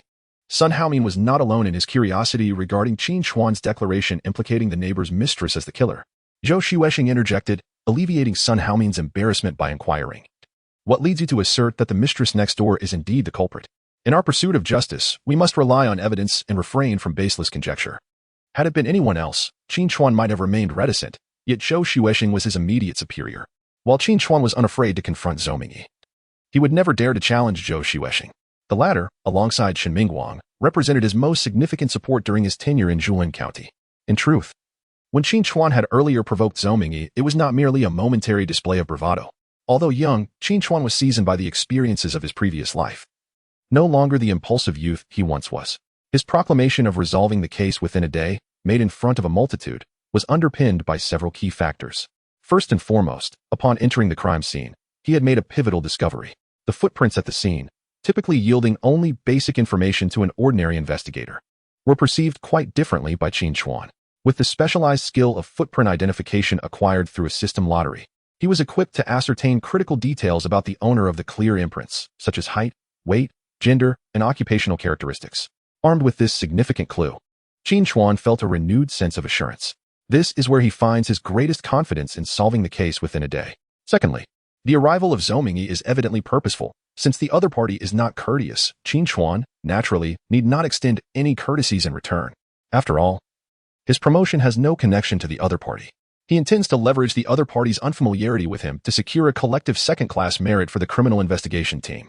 Sun Haomin was not alone in his curiosity regarding Qin Chuan's declaration implicating the neighbor's mistress as the killer. Zhou Xuexing interjected, alleviating Sun Haomin's embarrassment by inquiring, "What leads you to assert that the mistress next door is indeed the culprit? In our pursuit of justice, we must rely on evidence and refrain from baseless conjecture." Had it been anyone else, Qin Chuan might have remained reticent, yet Zhou Xuexing was his immediate superior. While Qin Chuan was unafraid to confront Zhou Mingyi, he would never dare to challenge Zhou Xuexing. The latter, alongside Shen Mingguang, represented his most significant support during his tenure in Zhuilin County. In truth, when Qin Chuan had earlier provoked Zhou Mingyi, it was not merely a momentary display of bravado. Although young, Qin Chuan was seasoned by the experiences of his previous life. No longer the impulsive youth he once was. His proclamation of resolving the case within a day, made in front of a multitude, was underpinned by several key factors. First and foremost, upon entering the crime scene, he had made a pivotal discovery. The footprints at the scene, typically yielding only basic information to an ordinary investigator, were perceived quite differently by Qin Chuan. With the specialized skill of footprint identification acquired through a system lottery, he was equipped to ascertain critical details about the owner of the clear imprints, such as height, weight, gender, and occupational characteristics. Armed with this significant clue, Qin Chuan felt a renewed sense of assurance. This is where he finds his greatest confidence in solving the case within a day. Secondly, the arrival of Zhou Mingyi is evidently purposeful. Since the other party is not courteous, Qin Chuan, naturally, need not extend any courtesies in return. After all, his promotion has no connection to the other party. He intends to leverage the other party's unfamiliarity with him to secure a collective second-class merit for the criminal investigation team,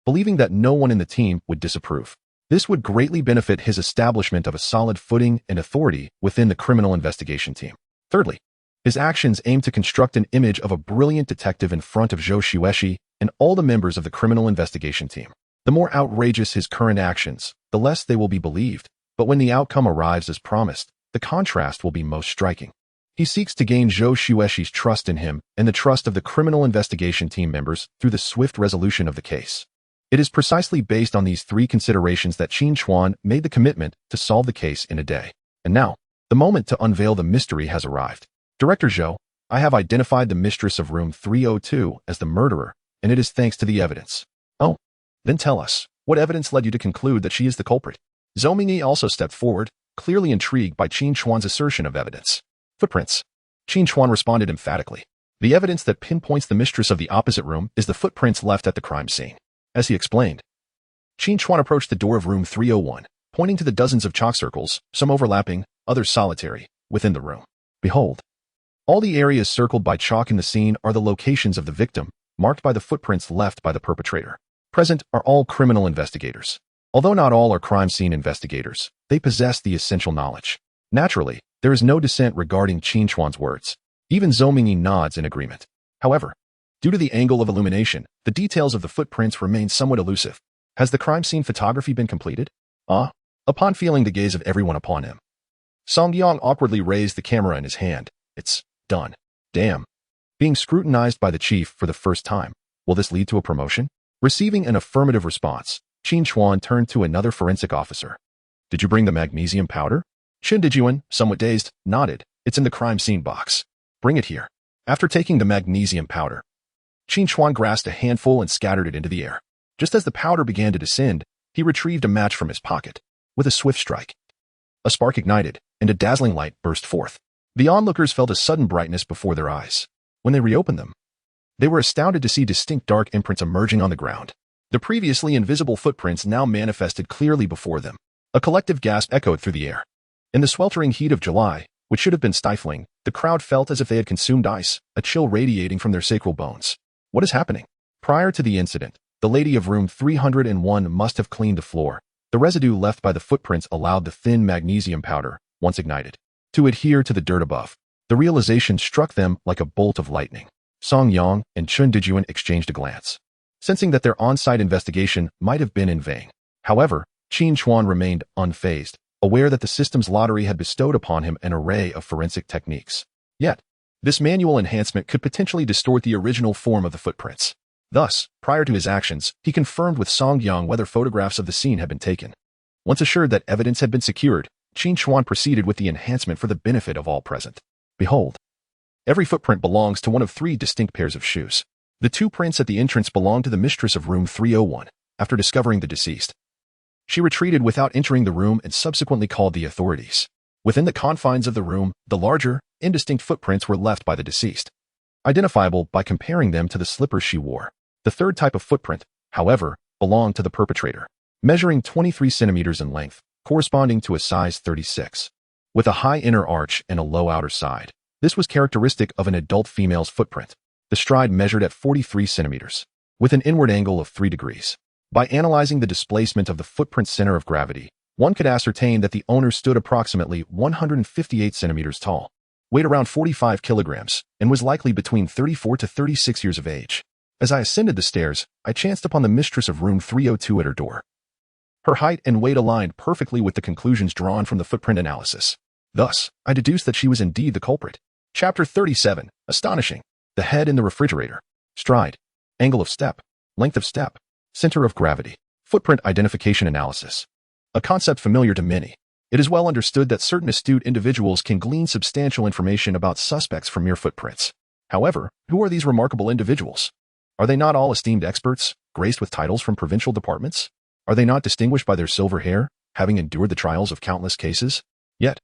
believing that no one in the team would disapprove. This would greatly benefit his establishment of a solid footing and authority within the criminal investigation team. Thirdly, his actions aim to construct an image of a brilliant detective in front of Zhou Xuexing and all the members of the criminal investigation team. The more outrageous his current actions, the less they will be believed, but when the outcome arrives as promised, the contrast will be most striking. He seeks to gain Zhou Xuexing's trust in him and the trust of the criminal investigation team members through the swift resolution of the case. It is precisely based on these three considerations that Qin Chuan made the commitment to solve the case in a day. And now, the moment to unveil the mystery has arrived. Director Zhou, I have identified the mistress of room 302 as the murderer, and it is thanks to the evidence. Oh, then tell us, what evidence led you to conclude that she is the culprit? Zhou Mingyi also stepped forward, clearly intrigued by Qin Chuan's assertion of evidence. Footprints. Qin Chuan responded emphatically. The evidence that pinpoints the mistress of the opposite room is the footprints left at the crime scene. As he explained, Qin Chuan approached the door of room 301, pointing to the dozens of chalk circles, some overlapping, others solitary, within the room. Behold, all the areas circled by chalk in the scene are the locations of the victim, marked by the footprints left by the perpetrator. Present are all criminal investigators. Although not all are crime scene investigators, they possess the essential knowledge. Naturally, there is no dissent regarding Qin Chuan's words. Even Zhou Mingyi nods in agreement. However, due to the angle of illumination, the details of the footprints remain somewhat elusive. Has the crime scene photography been completed? Upon feeling the gaze of everyone upon him, Song Yang awkwardly raised the camera in his hand. It's done. Damn. Being scrutinized by the chief for the first time, will this lead to a promotion? Receiving an affirmative response, Qin Chuan turned to another forensic officer. Did you bring the magnesium powder? Shen Dijuan, somewhat dazed, nodded. It's in the crime scene box. Bring it here. After taking the magnesium powder, Qin Chuan grasped a handful and scattered it into the air. Just as the powder began to descend, he retrieved a match from his pocket. With a swift strike, a spark ignited, and a dazzling light burst forth. The onlookers felt a sudden brightness before their eyes. When they reopened them, they were astounded to see distinct dark imprints emerging on the ground. The previously invisible footprints now manifested clearly before them. A collective gasp echoed through the air. In the sweltering heat of July, which should have been stifling, the crowd felt as if they had consumed ice, a chill radiating from their sacral bones. What is happening? Prior to the incident, the lady of room 301 must have cleaned the floor. The residue left by the footprints allowed the thin magnesium powder, once ignited, to adhere to the dirt above. The realization struck them like a bolt of lightning. Song Yang and Qin Chuan exchanged a glance, sensing that their on-site investigation might have been in vain. However, Qin Chuan remained unfazed, aware that the system's lottery had bestowed upon him an array of forensic techniques. Yet, this manual enhancement could potentially distort the original form of the footprints. Thus, prior to his actions, he confirmed with Song Yang whether photographs of the scene had been taken. Once assured that evidence had been secured, Qin Chuan proceeded with the enhancement for the benefit of all present. Behold, every footprint belongs to one of 3 distinct pairs of shoes. The 2 prints at the entrance belonged to the mistress of room 301. After discovering the deceased, she retreated without entering the room and subsequently called the authorities. Within the confines of the room, the larger, indistinct footprints were left by the deceased, identifiable by comparing them to the slippers she wore. The 3rd type of footprint, however, belonged to the perpetrator, measuring 23 centimeters in length, corresponding to a size 36, with a high inner arch and a low outer side. This was characteristic of an adult female's footprint. The stride measured at 43 centimeters, with an inward angle of 3 degrees. By analyzing the displacement of the footprint's center of gravity, one could ascertain that the owner stood approximately 158 centimeters tall, weighed around 45 kilograms, and was likely between 34 to 36 years of age. As I ascended the stairs, I chanced upon the mistress of room 302 at her door. Her height and weight aligned perfectly with the conclusions drawn from the footprint analysis. Thus, I deduced that she was indeed the culprit. Chapter 37. Astonishing. The head in the refrigerator. Stride. Angle of step. Length of step. Center of gravity. Footprint identification analysis. A concept familiar to many. It is well understood that certain astute individuals can glean substantial information about suspects from mere footprints. However, who are these remarkable individuals? Are they not all esteemed experts, graced with titles from provincial departments? Are they not distinguished by their silver hair, having endured the trials of countless cases? Yet,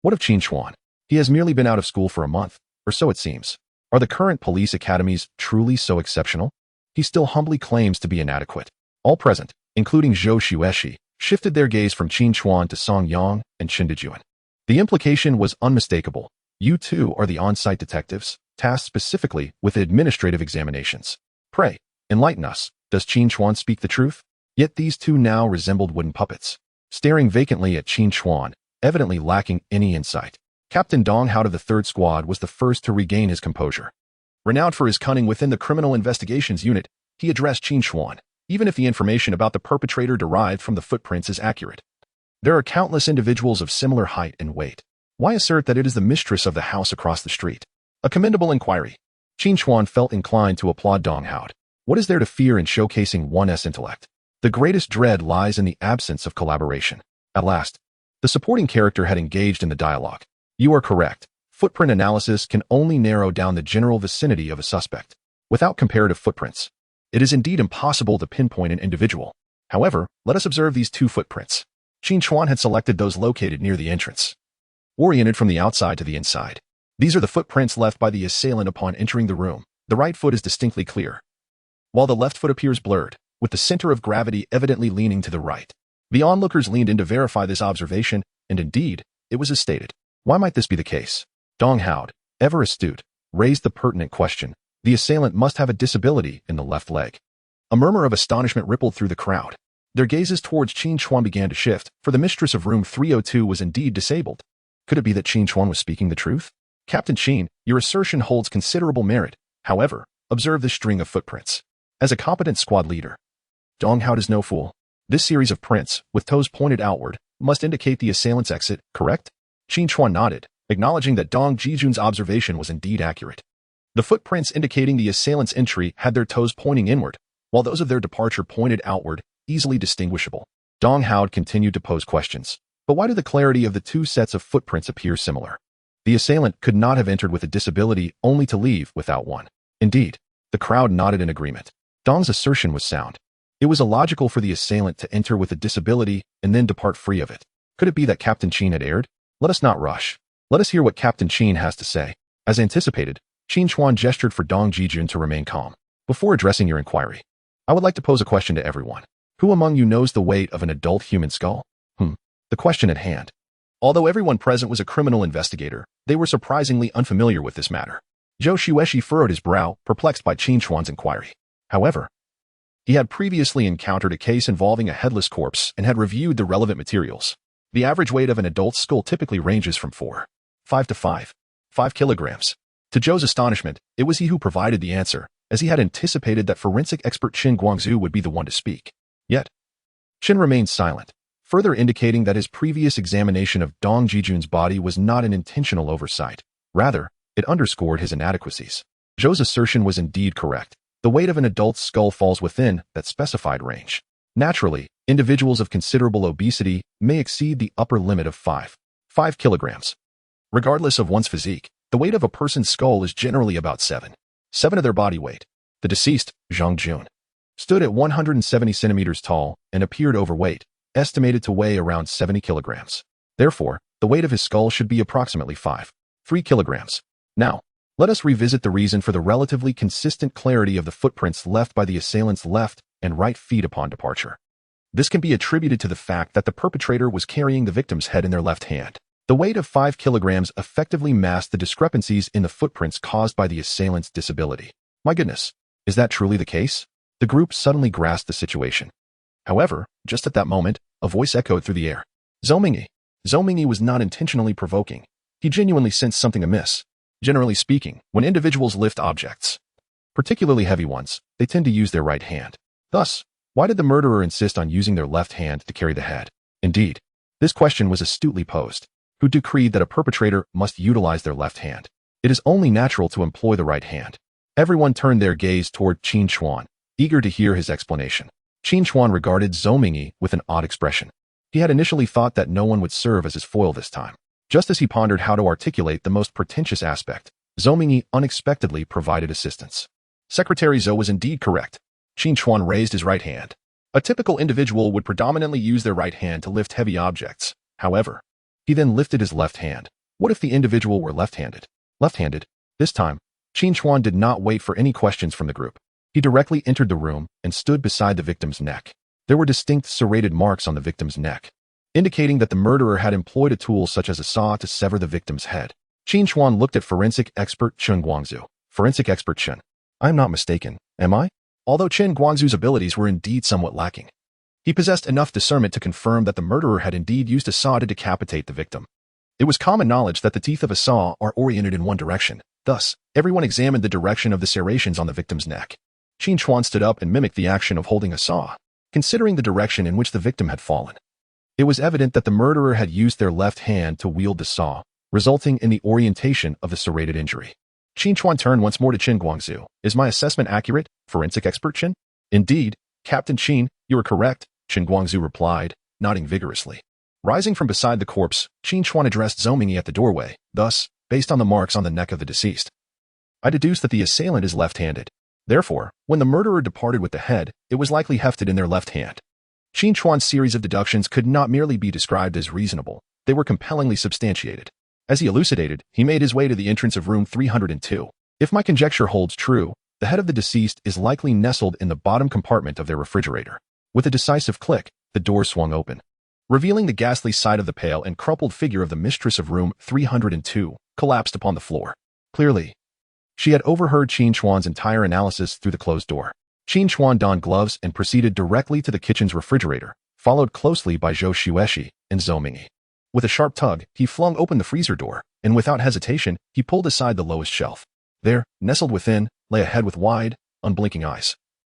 what of Qin Chuan? He has merely been out of school for a month, or so it seems. Are the current police academies truly so exceptional? He still humbly claims to be inadequate. All present, including Zhou Xueshi, shifted their gaze from Qin Chuan to Song Yang and Qin Chuan. The implication was unmistakable. You too are the on-site detectives, tasked specifically with administrative examinations. Pray, enlighten us. Does Qin Chuan speak the truth? Yet these 2 now resembled wooden puppets, staring vacantly at Qin Chuan, evidently lacking any insight. Captain Dong Hao of the 3rd Squad was the first to regain his composure. Renowned for his cunning within the Criminal Investigations Unit, he addressed Qin Chuan, even if the information about the perpetrator derived from the footprints is accurate. There are countless individuals of similar height and weight. Why assert that it is the mistress of the house across the street? A commendable inquiry. Qin Chuan felt inclined to applaud Dong Hao. What is there to fear in showcasing one's intellect? The greatest dread lies in the absence of collaboration. At last, the supporting character had engaged in the dialogue. You are correct. Footprint analysis can only narrow down the general vicinity of a suspect. Without comparative footprints, it is indeed impossible to pinpoint an individual. However, let us observe these 2 footprints. Qin Chuan had selected those located near the entrance, oriented from the outside to the inside. These are the footprints left by the assailant upon entering the room. The right foot is distinctly clear, while the left foot appears blurred, with the center of gravity evidently leaning to the right. The onlookers leaned in to verify this observation, and indeed, it was as stated. Why might this be the case? Dong Hao, ever astute, raised the pertinent question. The assailant must have a disability in the left leg. A murmur of astonishment rippled through the crowd. Their gazes towards Qin Chuan began to shift, for the mistress of room 302 was indeed disabled. Could it be that Qin Chuan was speaking the truth? Captain Qin, your assertion holds considerable merit. However, observe this string of footprints. As a competent squad leader, Dong Hao is no fool. This series of prints, with toes pointed outward, must indicate the assailant's exit, correct? Qin Chuan nodded, acknowledging that Dong Jijun's observation was indeed accurate. The footprints indicating the assailant's entry had their toes pointing inward, while those of their departure pointed outward, easily distinguishable. Dong Hao continued to pose questions. But why do the clarity of the 2 sets of footprints appear similar? The assailant could not have entered with a disability only to leave without one. Indeed, the crowd nodded in agreement. Dong's assertion was sound. It was illogical for the assailant to enter with a disability and then depart free of it. Could it be that Captain Qin had erred? Let us not rush. Let us hear what Captain Qin has to say. As anticipated, Qin Chuan gestured for Dong Jijun to remain calm. Before addressing your inquiry, I would like to pose a question to everyone. Who among you knows the weight of an adult human skull? The question at hand. Although everyone present was a criminal investigator, they were surprisingly unfamiliar with this matter. Zhou Xueshi furrowed his brow, perplexed by Qin Chuan's inquiry. However, he had previously encountered a case involving a headless corpse and had reviewed the relevant materials. The average weight of an adult skull typically ranges from 4.5 to 5 kilograms. To Zhou's astonishment, it was he who provided the answer, as he had anticipated that forensic expert Qin Guangzhu would be the one to speak. Yet, Qin remained silent, further indicating that his previous examination of Dong Jijun's body was not an intentional oversight. Rather, it underscored his inadequacies. Zhou's assertion was indeed correct. The weight of an adult's skull falls within that specified range. Naturally, individuals of considerable obesity may exceed the upper limit of 5 kilograms. Regardless of one's physique, the weight of a person's skull is generally about 7 of their body weight. The deceased, Zhang Jun, stood at 170 centimeters tall and appeared overweight, estimated to weigh around 70 kilograms. Therefore, the weight of his skull should be approximately 3 kilograms. Now, let us revisit the reason for the relatively consistent clarity of the footprints left by the assailant's left and right feet upon departure. This can be attributed to the fact that the perpetrator was carrying the victim's head in their left hand. The weight of 5 kilograms effectively masked the discrepancies in the footprints caused by the assailant's disability. My goodness, is that truly the case? The group suddenly grasped the situation. However, just at that moment, a voice echoed through the air. Zhou Mingyi. Zhou Mingyi was not intentionally provoking. He genuinely sensed something amiss. Generally speaking, when individuals lift objects, particularly heavy ones, they tend to use their right hand. Thus, why did the murderer insist on using their left hand to carry the head? Indeed, this question was astutely posed. Who decreed that a perpetrator must utilize their left hand? It is only natural to employ the right hand. Everyone turned their gaze toward Qin Chuan, eager to hear his explanation. Qin Chuan regarded Zhou Mingyi with an odd expression. He had initially thought that no one would serve as his foil this time. Just as he pondered how to articulate the most pretentious aspect, Zhou Mingyi unexpectedly provided assistance. Secretary Zhou was indeed correct. Qin Chuan raised his right hand. A typical individual would predominantly use their right hand to lift heavy objects. However, he then lifted his left hand. What if the individual were left-handed? Left-handed? This time, Qin Chuan did not wait for any questions from the group. He directly entered the room and stood beside the victim's neck. There were distinct serrated marks on the victim's neck, indicating that the murderer had employed a tool such as a saw to sever the victim's head. Qin Chuan looked at forensic expert Qin Guangzhu. Forensic expert Qin. I am not mistaken, am I? Although Qin Guangzhu's abilities were indeed somewhat lacking, he possessed enough discernment to confirm that the murderer had indeed used a saw to decapitate the victim. It was common knowledge that the teeth of a saw are oriented in one direction. Thus, everyone examined the direction of the serrations on the victim's neck. Qin Chuan stood up and mimicked the action of holding a saw, considering the direction in which the victim had fallen. It was evident that the murderer had used their left hand to wield the saw, resulting in the orientation of the serrated injury. Qin Chuan turned once more to Qin Guangzhu. Is my assessment accurate, forensic expert Qin? Indeed, Captain Qin, you are correct, Qin Guangzhu replied, nodding vigorously. Rising from beside the corpse, Qin Chuan addressed Zhou Mingyi at the doorway. Thus, based on the marks on the neck of the deceased, I deduce that the assailant is left-handed. Therefore, when the murderer departed with the head, it was likely hefted in their left hand. Qin Chuan's series of deductions could not merely be described as reasonable, they were compellingly substantiated. As he elucidated, he made his way to the entrance of room 302. If my conjecture holds true, the head of the deceased is likely nestled in the bottom compartment of their refrigerator. With a decisive click, the door swung open, revealing the ghastly sight of the pale and crumpled figure of the mistress of room 302, collapsed upon the floor. Clearly, she had overheard Qin Chuan's entire analysis through the closed door. Qin Chuan donned gloves and proceeded directly to the kitchen's refrigerator, followed closely by Zhou Xueshi and Zhou Mingyi. With a sharp tug, he flung open the freezer door, and without hesitation, he pulled aside the lowest shelf. There, nestled within, lay a head with wide, unblinking eyes.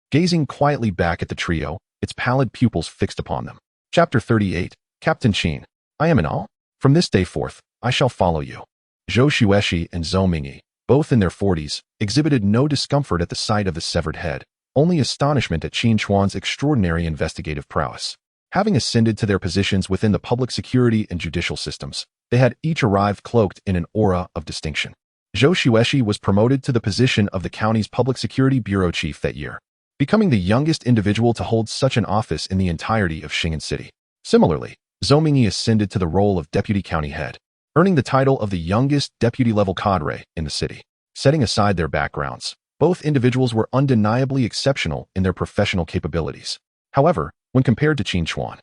Gazing quietly back at the trio, its pallid pupils fixed upon them. Chapter 38, Captain Qin. I am in awe. From this day forth, I shall follow you. Zhou Xueshi and Zhou Mingyi, both in their 40s, exhibited no discomfort at the sight of the severed head, only astonishment at Qin Chuan's extraordinary investigative prowess. Having ascended to their positions within the public security and judicial systems, they had each arrived cloaked in an aura of distinction. Zhou Xueshi was promoted to the position of the county's public security bureau chief that year, becoming the youngest individual to hold such an office in the entirety of Shingen City. Similarly, Zhou Mingyi ascended to the role of deputy county head, earning the title of the youngest deputy-level cadre in the city. Setting aside their backgrounds, both individuals were undeniably exceptional in their professional capabilities. However, when compared to Qin Chuan,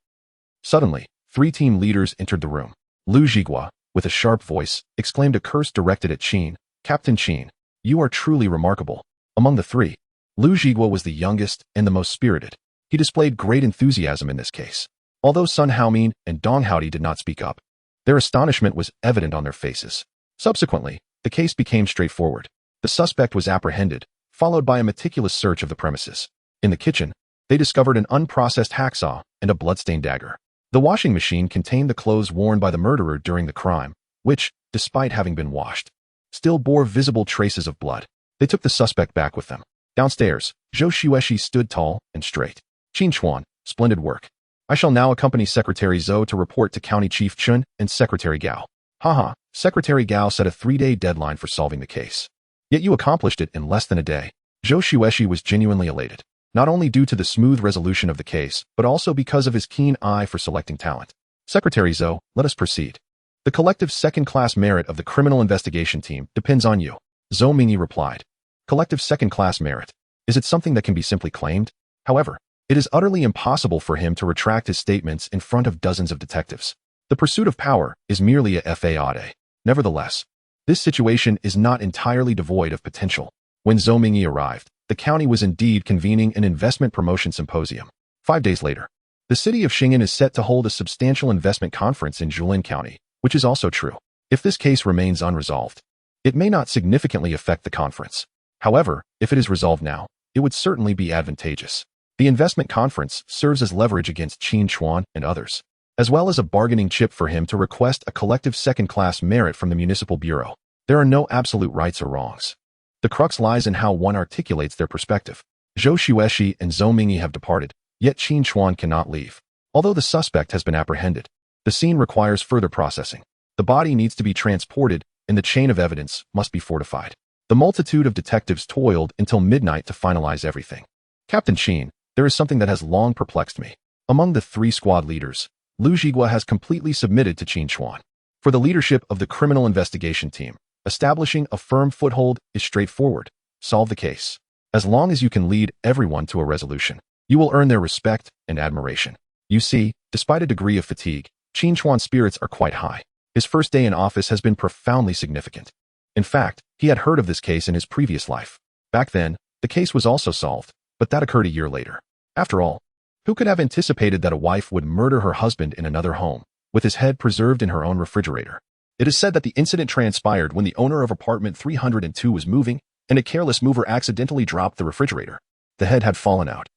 suddenly, 3 team leaders entered the room. Lu Zhigua, with a sharp voice, exclaimed a curse directed at Qin. Captain Qin, you are truly remarkable. Among the three, Lu Zhigua was the youngest and the most spirited. He displayed great enthusiasm in this case. Although Sun Haomin and Dong Haodi did not speak up, their astonishment was evident on their faces. Subsequently, the case became straightforward. The suspect was apprehended, followed by a meticulous search of the premises. In the kitchen, they discovered an unprocessed hacksaw and a bloodstained dagger. The washing machine contained the clothes worn by the murderer during the crime, which, despite having been washed, still bore visible traces of blood. They took the suspect back with them. Downstairs, Zhou Xueshi stood tall and straight. Qin Chuan, splendid work. I shall now accompany Secretary Zhou to report to County Chief Chun and Secretary Gao. Haha, Secretary Gao set a 3-day deadline for solving the case. Yet you accomplished it in less than a day. Zhou Xueshi was genuinely elated, not only due to the smooth resolution of the case, but also because of his keen eye for selecting talent. Secretary Zhou, let us proceed. The collective second-class merit of the criminal investigation team depends on you. Zhou Mingyi replied. Collective second-class merit. Is it something that can be simply claimed? However, it is utterly impossible for him to retract his statements in front of dozens of detectives. The pursuit of power is merely a fade. Nevertheless, this situation is not entirely devoid of potential. When Zhou Mingyi arrived, the county was indeed convening an investment promotion symposium. 5 days later, the city of Xing'an is set to hold a substantial investment conference in Julin County, which is also true. If this case remains unresolved, it may not significantly affect the conference. However, if it is resolved now, it would certainly be advantageous. The investment conference serves as leverage against Qin Chuan and others, as well as a bargaining chip for him to request a collective second-class merit from the municipal bureau. There are no absolute rights or wrongs. The crux lies in how one articulates their perspective. Zhou Xueshi and Zhou Mingyi have departed, yet Qin Chuan cannot leave. Although the suspect has been apprehended, the scene requires further processing. The body needs to be transported, and the chain of evidence must be fortified. The multitude of detectives toiled until midnight to finalize everything. Captain Qin, there is something that has long perplexed me. Among the 3 squad leaders, Lu Zhigua has completely submitted to Qin Chuan. For the leadership of the criminal investigation team, establishing a firm foothold is straightforward. Solve the case. As long as you can lead everyone to a resolution, you will earn their respect and admiration. You see, despite a degree of fatigue, Qin Chuan's spirits are quite high. His first day in office has been profoundly significant. In fact, he had heard of this case in his previous life. Back then, the case was also solved, but that occurred a year later. After all, who could have anticipated that a wife would murder her husband in another home, with his head preserved in her own refrigerator? It is said that the incident transpired when the owner of apartment 302 was moving, and a careless mover accidentally dropped the refrigerator. The head had fallen out,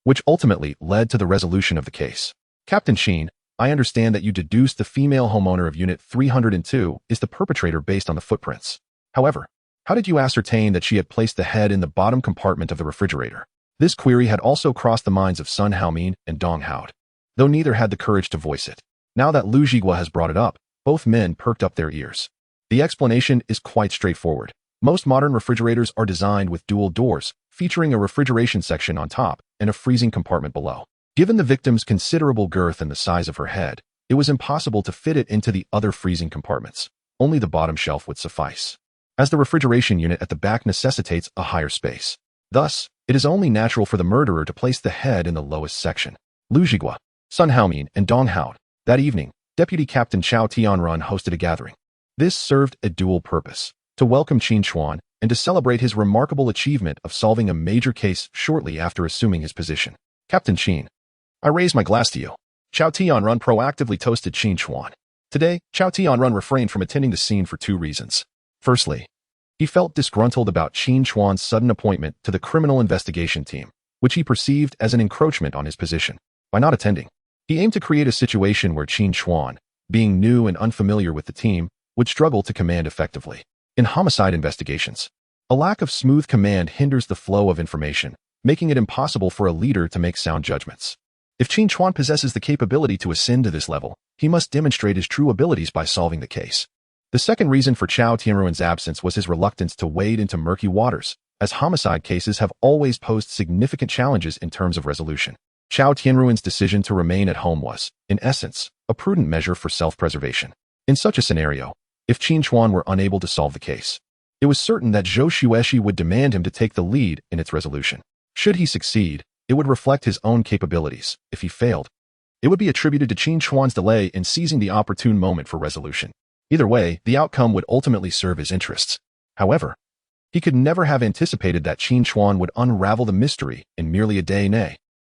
which ultimately led to the resolution of the case. Captain Qin, I understand that you deduced the female homeowner of Unit 302 is the perpetrator based on the footprints. However, how did you ascertain that she had placed the head in the bottom compartment of the refrigerator? This query had also crossed the minds of Sun Haomin and Dong Haodi, though neither had the courage to voice it. Now that Lu Zhigua has brought it up, both men perked up their ears. The explanation is quite straightforward. Most modern refrigerators are designed with dual doors, featuring a refrigeration section on top and a freezing compartment below. Given the victim's considerable girth and the size of her head, it was impossible to fit it into the other freezing compartments. Only the bottom shelf would suffice, as the refrigeration unit at the back necessitates a higher space. Thus, it is only natural for the murderer to place the head in the lowest section. Lu Zhigua, Sun Haomin, and Dong Haodi. That evening, Deputy Captain Chao Tianrun hosted a gathering. This served a dual purpose: to welcome Qin Chuan and to celebrate his remarkable achievement of solving a major case shortly after assuming his position. Captain Qin, I raise my glass to you. Chao Tianrun proactively toasted Qin Chuan. Today, Chao Tianrun refrained from attending the scene for 2 reasons. Firstly, he felt disgruntled about Qin Chuan's sudden appointment to the criminal investigation team, which he perceived as an encroachment on his position. By not attending, he aimed to create a situation where Qin Chuan, being new and unfamiliar with the team, would struggle to command effectively. In homicide investigations, a lack of smooth command hinders the flow of information, making it impossible for a leader to make sound judgments. If Qin Chuan possesses the capability to ascend to this level, he must demonstrate his true abilities by solving the case. The second reason for Chao Tianrun's absence was his reluctance to wade into murky waters, as homicide cases have always posed significant challenges in terms of resolution. Chao Tianrun's decision to remain at home was, in essence, a prudent measure for self-preservation. In such a scenario, if Qin Chuan were unable to solve the case, it was certain that Zhou Xueshi would demand him to take the lead in its resolution. Should he succeed, it would reflect his own capabilities. If he failed, it would be attributed to Qin Chuan's delay in seizing the opportune moment for resolution. Either way, the outcome would ultimately serve his interests. However, he could never have anticipated that Qin Chuan would unravel the mystery in merely a day, nay,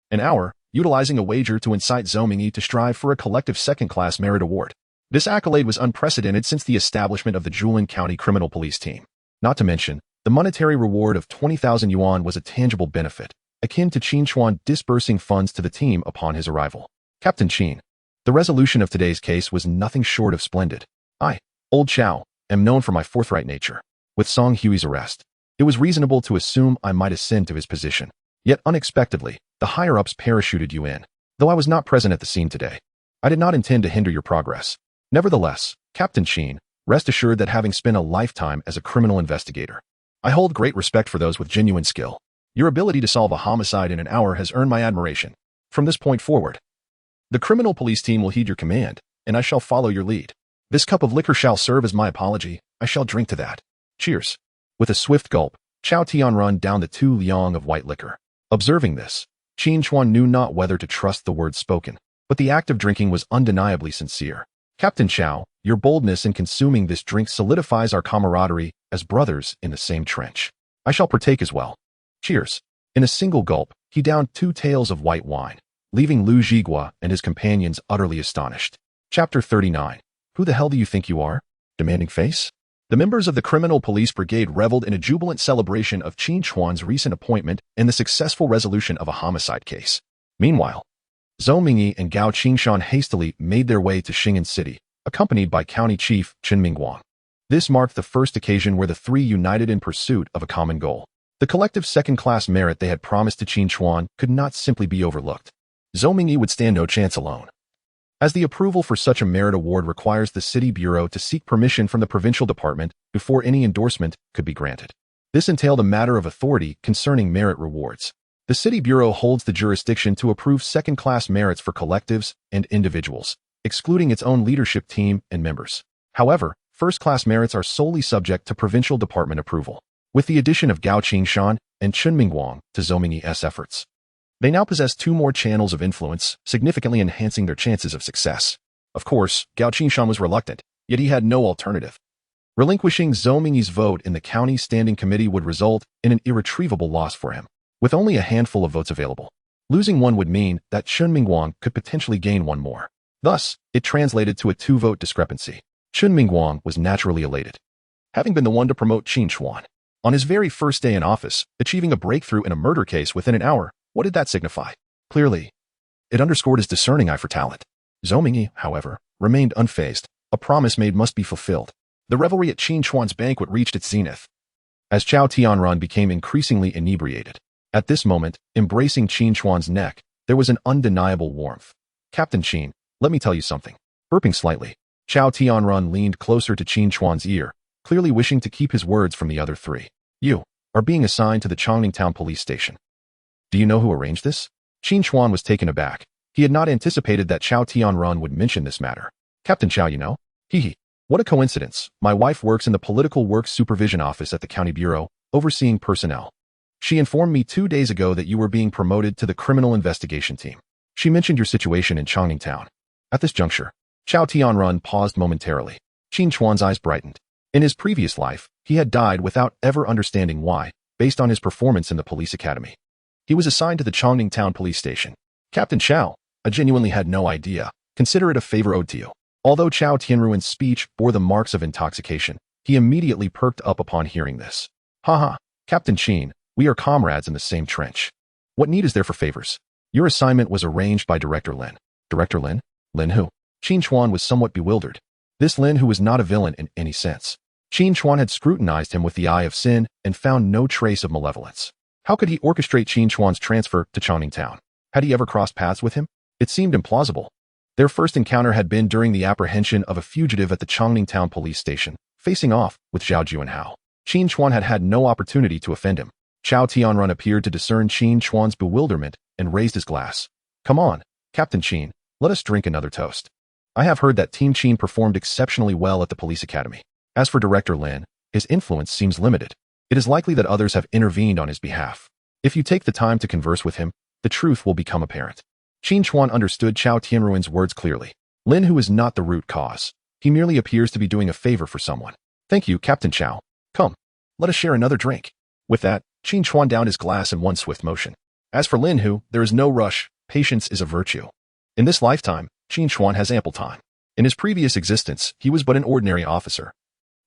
an hour, utilizing a wager to incite Zhou Mingyi to strive for a collective second-class merit award. This accolade was unprecedented since the establishment of the Jilin County Criminal Police Team. Not to mention, the monetary reward of 20,000 yuan was a tangible benefit, akin to Qin Chuan disbursing funds to the team upon his arrival. Captain Qin, the resolution of today's case was nothing short of splendid. I, Old Chow, am known for my forthright nature. With Song Hui's arrest, it was reasonable to assume I might ascend to his position. Yet unexpectedly, the higher-ups parachuted you in. Though I was not present at the scene today, I did not intend to hinder your progress. Nevertheless, Captain Qin, rest assured that having spent a lifetime as a criminal investigator, I hold great respect for those with genuine skill. Your ability to solve a homicide in an hour has earned my admiration. From this point forward, the criminal police team will heed your command, and I shall follow your lead. This cup of liquor shall serve as my apology. I shall drink to that. Cheers. With a swift gulp, Chow Tianrun downed the 2 liang of white liquor. Observing this, Qin Chuan knew not whether to trust the words spoken, but the act of drinking was undeniably sincere. Captain Chow, your boldness in consuming this drink solidifies our camaraderie as brothers in the same trench. I shall partake as well. Cheers. In a single gulp, he downed 2 taels of white wine, leaving Lu Zhigua and his companions utterly astonished. Chapter 39. Who the hell do you think you are? Demanding face? The members of the Criminal Police Brigade reveled in a jubilant celebration of Qin Chuan's recent appointment and the successful resolution of a homicide case. Meanwhile, Zhou Mingyi and Gao Qingshan hastily made their way to Xing'an City, accompanied by County Chief Chen Mingguang. This marked the first occasion where the 3 united in pursuit of a common goal. The collective second-class merit they had promised to Qin Chuan could not simply be overlooked. Zhou Mingyi would stand no chance alone, as the approval for such a merit award requires the city bureau to seek permission from the provincial department before any endorsement could be granted. This entailed a matter of authority concerning merit rewards. The city bureau holds the jurisdiction to approve second-class merits for collectives and individuals, excluding its own leadership team and members. However, first-class merits are solely subject to provincial department approval. With the addition of Gao Qingshan and Chen Mingguang to Zhou Mingyi's efforts, they now possess 2 more channels of influence, significantly enhancing their chances of success. Of course, Gao Qingshan was reluctant, yet he had no alternative. Relinquishing Zhou Mingyi's vote in the county standing committee would result in an irretrievable loss for him. With only a handful of votes available, losing one would mean that Chen Mingguang could potentially gain 1 more. Thus, it translated to a 2-vote discrepancy. Chen Mingguang was naturally elated, having been the one to promote Qin Chuan. On his very first day in office, achieving a breakthrough in a murder case within an hour, what did that signify? Clearly, it underscored his discerning eye for talent. Zhou Mingyi, however, remained unfazed. A promise made must be fulfilled. The revelry at Qin Chuan's banquet reached its zenith, as Chow Tianrun became increasingly inebriated. At this moment, embracing Qin Chuan's neck, there was an undeniable warmth. Captain Qin, let me tell you something. Burping slightly, Chow Tianrun leaned closer to Qin Chuan's ear, clearly wishing to keep his words from the other 3. You are being assigned to the Chongning Town Police Station. Do you know who arranged this? Qin Chuan was taken aback. He had not anticipated that Chow Tianrun would mention this matter. Captain Chow, you know? Hee. What a coincidence. My wife works in the Political Works Supervision Office at the County Bureau, overseeing personnel. She informed me 2 days ago that you were being promoted to the Criminal Investigation Team. She mentioned your situation in Chongning Town. At this juncture, Chow Tianrun paused momentarily. Qin Chuan's eyes brightened. In his previous life, he had died without ever understanding why, based on his performance in the police academy. He was assigned to the Chongning Town Police Station. Captain Chow, I genuinely had no idea. Consider it a favor owed to you. Although Chow Tianruan's speech bore the marks of intoxication, he immediately perked up upon hearing this. Haha, Captain Qin, we are comrades in the same trench. What need is there for favors? Your assignment was arranged by Director Lin. Director Lin? Lin who? Qin Chuan was somewhat bewildered. This Lin who was not a villain in any sense. Qin Chuan had scrutinized him with the eye of sin and found no trace of malevolence. How could he orchestrate Qin Chuan's transfer to Chongning Town? Had he ever crossed paths with him? It seemed implausible. Their first encounter had been during the apprehension of a fugitive at the Chongning Town Police Station, facing off with Zhao Juanhao. Qin Chuan had had no opportunity to offend him. Chow Tianrun appeared to discern Qin Chuan's bewilderment and raised his glass. Come on, Captain Qin, let us drink another toast. I have heard that Team Qin performed exceptionally well at the police academy. As for Director Lin, his influence seems limited. It is likely that others have intervened on his behalf. If you take the time to converse with him, the truth will become apparent. Qin Chuan understood Chao Tianruan's words clearly. Lin Hu is not the root cause. He merely appears to be doing a favor for someone. Thank you, Captain Chao. Come, let us share another drink. With that, Qin Chuan downed his glass in one swift motion. As for Lin Hu, there is no rush. Patience is a virtue. In this lifetime, Qin Chuan has ample time. In his previous existence, he was but an ordinary officer,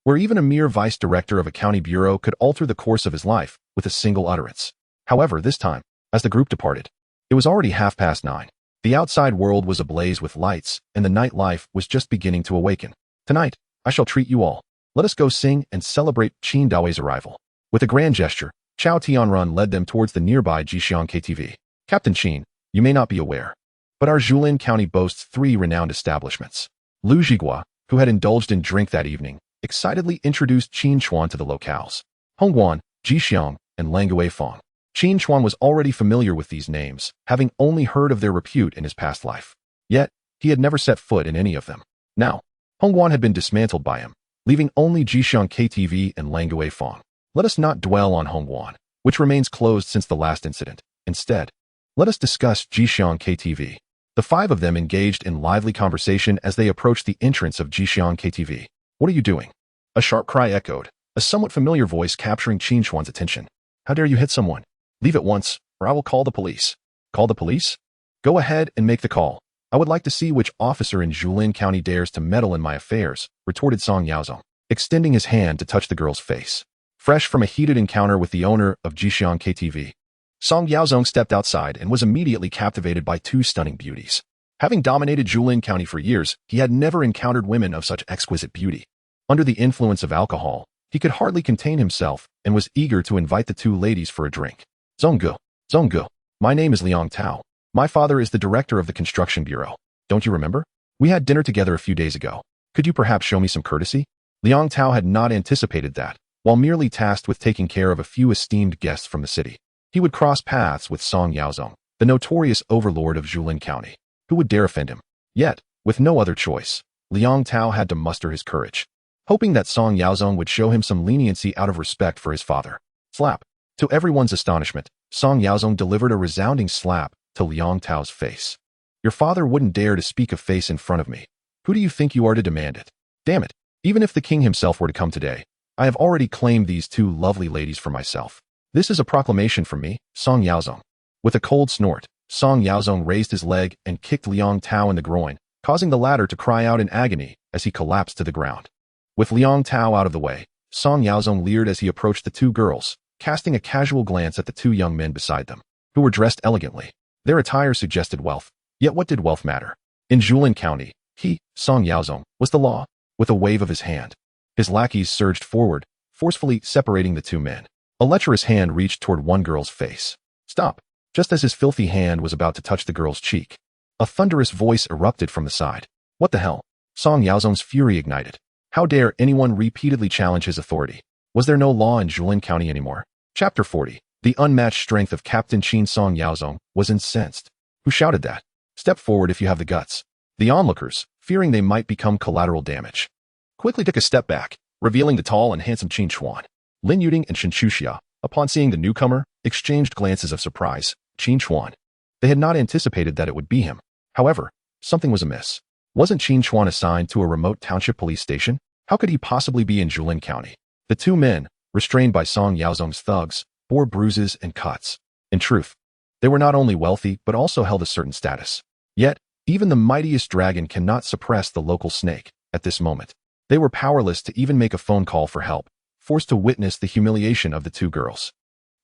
where even a mere vice director of a county bureau could alter the course of his life with a single utterance. However, this time, as the group departed, it was already 9:30. The outside world was ablaze with lights, and the nightlife was just beginning to awaken. Tonight, I shall treat you all. Let us go sing and celebrate Qin Daoi's arrival. With a grand gesture, Chao Tianruan led them towards the nearby Jixiang KTV. Captain Qin, you may not be aware, but our Julin County boasts 3 renowned establishments. Lu Zhigua, who had indulged in drink that evening, excitedly introduced Qin Chuan to the locales. Hongguan, Jixiang, and Langue Fong. Qin Chuan was already familiar with these names, having only heard of their repute in his past life. Yet, he had never set foot in any of them. Now, Hongguan had been dismantled by him, leaving only Jixiang KTV and Langue Fong. Let us not dwell on Hongguan, which remains closed since the last incident. Instead, let us discuss Jixiang KTV. The 5 of them engaged in lively conversation as they approached the entrance of Jixiang KTV. What are you doing? A sharp cry echoed, a somewhat familiar voice capturing Qin Chuan's attention. How dare you hit someone? Leave at once, or I will call the police. Call the police? Go ahead and make the call. I would like to see which officer in Julin County dares to meddle in my affairs, retorted Song Yaozong, extending his hand to touch the girl's face. Fresh from a heated encounter with the owner of Jixiang KTV, Song Yaozong stepped outside and was immediately captivated by 2 stunning beauties. Having dominated Julin County for years, he had never encountered women of such exquisite beauty. Under the influence of alcohol, he could hardly contain himself and was eager to invite the 2 ladies for a drink. Zonggu, my name is Liang Tao. My father is the director of the construction bureau. Don't you remember? We had dinner together a few days ago. Could you perhaps show me some courtesy? Liang Tao had not anticipated that, while merely tasked with taking care of a few esteemed guests from the city, he would cross paths with Song Yaozong, the notorious overlord of Julin County. Who would dare offend him? Yet, with no other choice, Liang Tao had to muster his courage, hoping that Song Yaozong would show him some leniency out of respect for his father. Slap. To everyone's astonishment, Song Yaozong delivered a resounding slap to Liang Tao's face. Your father wouldn't dare to speak of face in front of me. Who do you think you are to demand it? Damn it, even if the king himself were to come today, I have already claimed these 2 lovely ladies for myself. This is a proclamation from me, Song Yaozong. With a cold snort, Song Yaozong raised his leg and kicked Liang Tao in the groin, causing the latter to cry out in agony as he collapsed to the ground. With Liang Tao out of the way, Song Yaozong leered as he approached the 2 girls, casting a casual glance at the 2 young men beside them, who were dressed elegantly. Their attire suggested wealth, yet what did wealth matter? In Julin County, he, Song Yaozong, was the law. With a wave of his hand, his lackeys surged forward, forcefully separating the 2 men. A lecherous hand reached toward one girl's face. Stop! Just as his filthy hand was about to touch the girl's cheek, a thunderous voice erupted from the side. What the hell? Song Yaozong's fury ignited. How dare anyone repeatedly challenge his authority? Was there no law in Julin County anymore? Chapter 40. The unmatched strength of Captain Qin. Song Yaozong was incensed. Who shouted that? Step forward if you have the guts. The onlookers, fearing they might become collateral damage, quickly took a step back, revealing the tall and handsome Qin Chuan. Lin Yuding and Shen Chuxia, upon seeing the newcomer, exchanged glances of surprise. Qin Chuan. They had not anticipated that it would be him. However, something was amiss. Wasn't Qin Chuan assigned to a remote township police station? How could he possibly be in Julin County? The 2 men, restrained by Song Yaozong's thugs, bore bruises and cuts. In truth, they were not only wealthy but also held a certain status. Yet, even the mightiest dragon cannot suppress the local snake. At this moment, they were powerless to even make a phone call for help, forced to witness the humiliation of the 2 girls.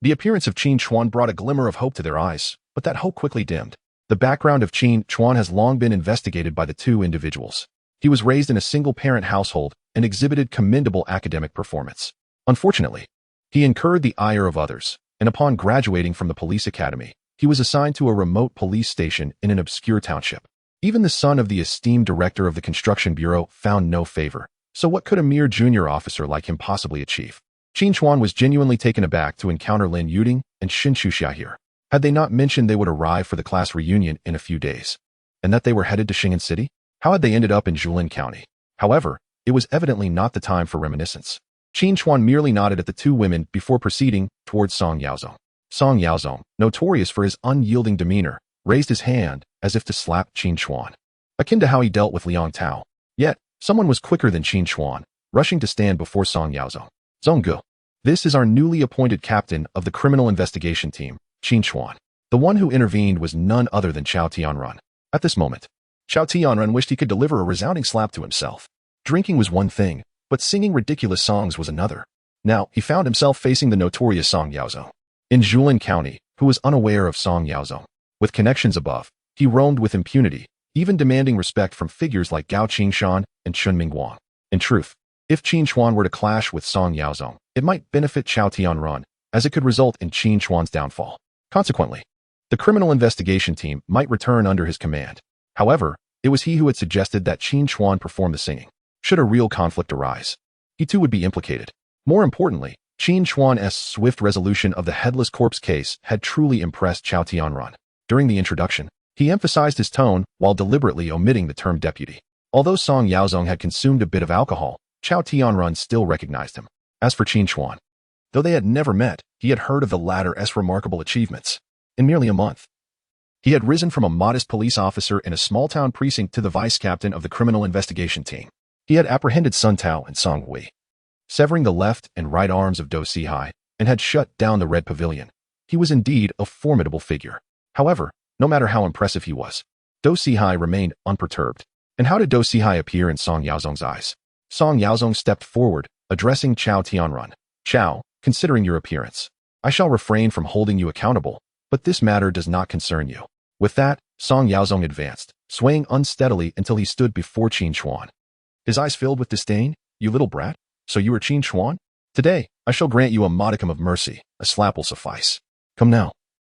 The appearance of Qin Chuan brought a glimmer of hope to their eyes, but that hope quickly dimmed. The background of Qin Chuan has long been investigated by the 2 individuals. He was raised in a single-parent household and exhibited commendable academic performance. Unfortunately, he incurred the ire of others, and upon graduating from the police academy, he was assigned to a remote police station in an obscure township. Even the son of the esteemed director of the construction bureau found no favor. So what could a mere junior officer like him possibly achieve? Qin Chuan was genuinely taken aback to encounter Lin Yuding and Shen Chuxia here. Had they not mentioned they would arrive for the class reunion in a few days, and that they were headed to Shingen City? How had they ended up in Julin County? However, it was evidently not the time for reminiscence. Qin Chuan merely nodded at the 2 women before proceeding towards Song Yaozong. Song Yaozong, notorious for his unyielding demeanor, raised his hand as if to slap Qin Chuan, akin to how he dealt with Liang Tao. Yet, someone was quicker than Qin Chuan, rushing to stand before Song Yaozong. Zhonggu. This is our newly appointed captain of the criminal investigation team, Qin Chuan. The one who intervened was none other than Chao Tianrun. At this moment, Chao Tianrun wished he could deliver a resounding slap to himself. Drinking was one thing, but singing ridiculous songs was another. Now, he found himself facing the notorious Song Yaozong in Julin County, who was unaware of Song Yaozong. With connections above, he roamed with impunity, even demanding respect from figures like Gao Qingshan and Chun Mingguang. In truth, if Qin Chuan were to clash with Song Yaozong, it might benefit Chao Tianrun, as it could result in Qin Chuan's downfall. Consequently, the criminal investigation team might return under his command. However, it was he who had suggested that Qin Chuan perform the singing. Should a real conflict arise, he too would be implicated. More importantly, Qin Chuan's swift resolution of the headless corpse case had truly impressed Chao Tianrun. During the introduction, he emphasized his tone while deliberately omitting the term deputy. Although Song Yaozong had consumed a bit of alcohol, Chao Tianrun still recognized him. As for Qin Chuan, though they had never met, he had heard of the latter's remarkable achievements. In merely a month, he had risen from a modest police officer in a small-town precinct to the vice-captain of the criminal investigation team. He had apprehended Sun Tao and Song Wei, severing the left and right arms of Do Sihai, and had shut down the Red Pavilion. He was indeed a formidable figure. However, no matter how impressive he was, Do Sihai remained unperturbed. And how did Do Sihai appear in Song Yaozong's eyes? Song Yaozong stepped forward, addressing Chao Tianrun. Chao, considering your appearance, I shall refrain from holding you accountable, but this matter does not concern you. With that, Song Yaozong advanced, swaying unsteadily until he stood before Qin Chuan. His eyes filled with disdain. You little brat, so you are Qin Chuan? Today, I shall grant you a modicum of mercy. A slap will suffice. Come now.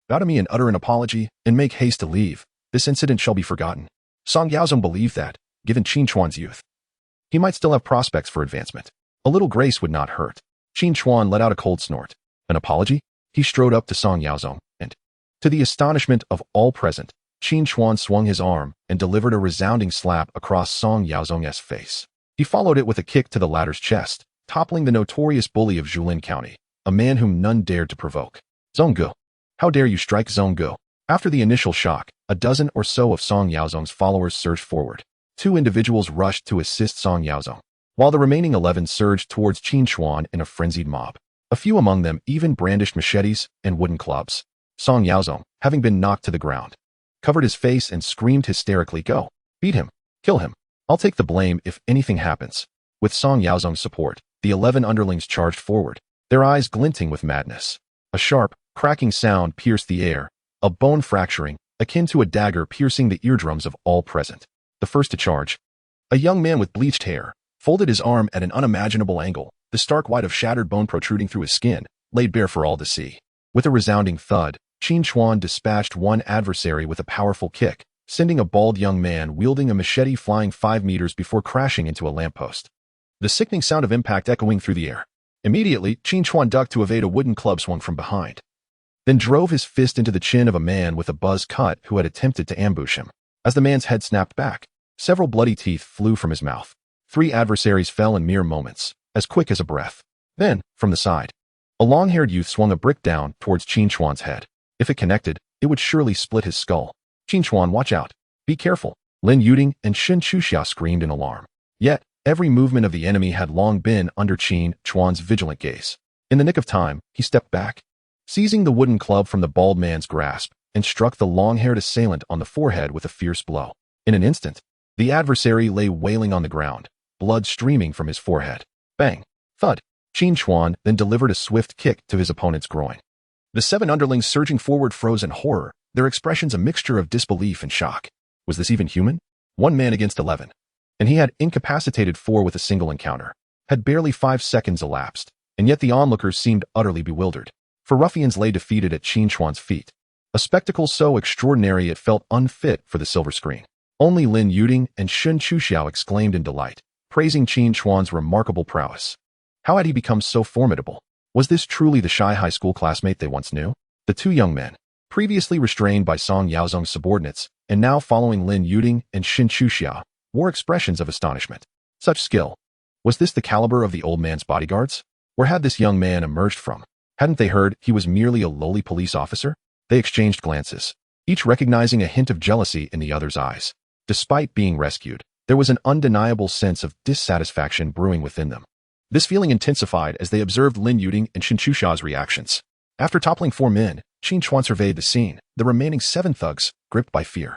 Bow to me and utter an apology, and make haste to leave. This incident shall be forgotten. Song Yaozong believed that, given Qin Chuan's youth, he might still have prospects for advancement. A little grace would not hurt. Qin Chuan let out a cold snort. An apology? He strode up to Song Yaozong, and, to the astonishment of all present, Qin Chuan swung his arm and delivered a resounding slap across Song Yaozong's face. He followed it with a kick to the latter's chest, toppling the notorious bully of Julin County, a man whom none dared to provoke. Zhonggu. How dare you strike Zhonggu? After the initial shock, a dozen or so of Song Yaozong's followers surged forward. 2 individuals rushed to assist Song Yaozong, while the remaining 11 surged towards Qin Chuan in a frenzied mob. A few among them even brandished machetes and wooden clubs. Song Yaozong, having been knocked to the ground, covered his face and screamed hysterically, "Go! Beat him! Kill him! I'll take the blame if anything happens." With Song Yaozong's support, the 11 underlings charged forward, their eyes glinting with madness. A sharp, cracking sound pierced the air, a bone fracturing, akin to a dagger piercing the eardrums of all present. The first to charge, a young man with bleached hair, folded his arm at an unimaginable angle, the stark white of shattered bone protruding through his skin, laid bare for all to see. With a resounding thud, Qin Chuan dispatched one adversary with a powerful kick, sending a bald young man wielding a machete flying 5 meters before crashing into a lamppost. The sickening sound of impact echoing through the air. Immediately, Qin Chuan ducked to evade a wooden club swung from behind, then drove his fist into the chin of a man with a buzz cut who had attempted to ambush him. As the man's head snapped back, several bloody teeth flew from his mouth. 3 adversaries fell in mere moments, as quick as a breath. Then, from the side, a long-haired youth swung a brick down towards Qin Chuan's head. If it connected, it would surely split his skull. "Qin Chuan, watch out! Be careful!" Lin Yuding and Shen Chuxia screamed in alarm. Yet, every movement of the enemy had long been under Qin Chuan's vigilant gaze. In the nick of time, he stepped back, seizing the wooden club from the bald man's grasp, and struck the long-haired assailant on the forehead with a fierce blow. In an instant, the adversary lay wailing on the ground, blood streaming from his forehead. Bang! Thud! Qin Chuan then delivered a swift kick to his opponent's groin. The 7 underlings surging forward froze in horror, their expressions a mixture of disbelief and shock. Was this even human? 1 man against 11. And he had incapacitated 4 with a single encounter. Had barely 5 seconds elapsed, and yet the onlookers seemed utterly bewildered. For ruffians lay defeated at Qin Chuan's feet, a spectacle so extraordinary it felt unfit for the silver screen. Only Lin Yuding and Shen Chuxiao exclaimed in delight, praising Qin Chuan's remarkable prowess. How had he become so formidable? Was this truly the shy high school classmate they once knew? The 2 young men, previously restrained by Song Yaozong's subordinates, and now following Lin Yuding and Shen Chuxiao, wore expressions of astonishment. Such skill. Was this the caliber of the old man's bodyguards? Where had this young man emerged from? Hadn't they heard he was merely a lowly police officer? They exchanged glances. each recognizing a hint of jealousy in the other's eyes. Despite being rescued, there was an undeniable sense of dissatisfaction brewing within them. This feeling intensified as they observed Lin Yuding and Qin Chuan's reactions. After toppling 4 men, Qin Chuan surveyed the scene. The remaining 7 thugs, gripped by fear,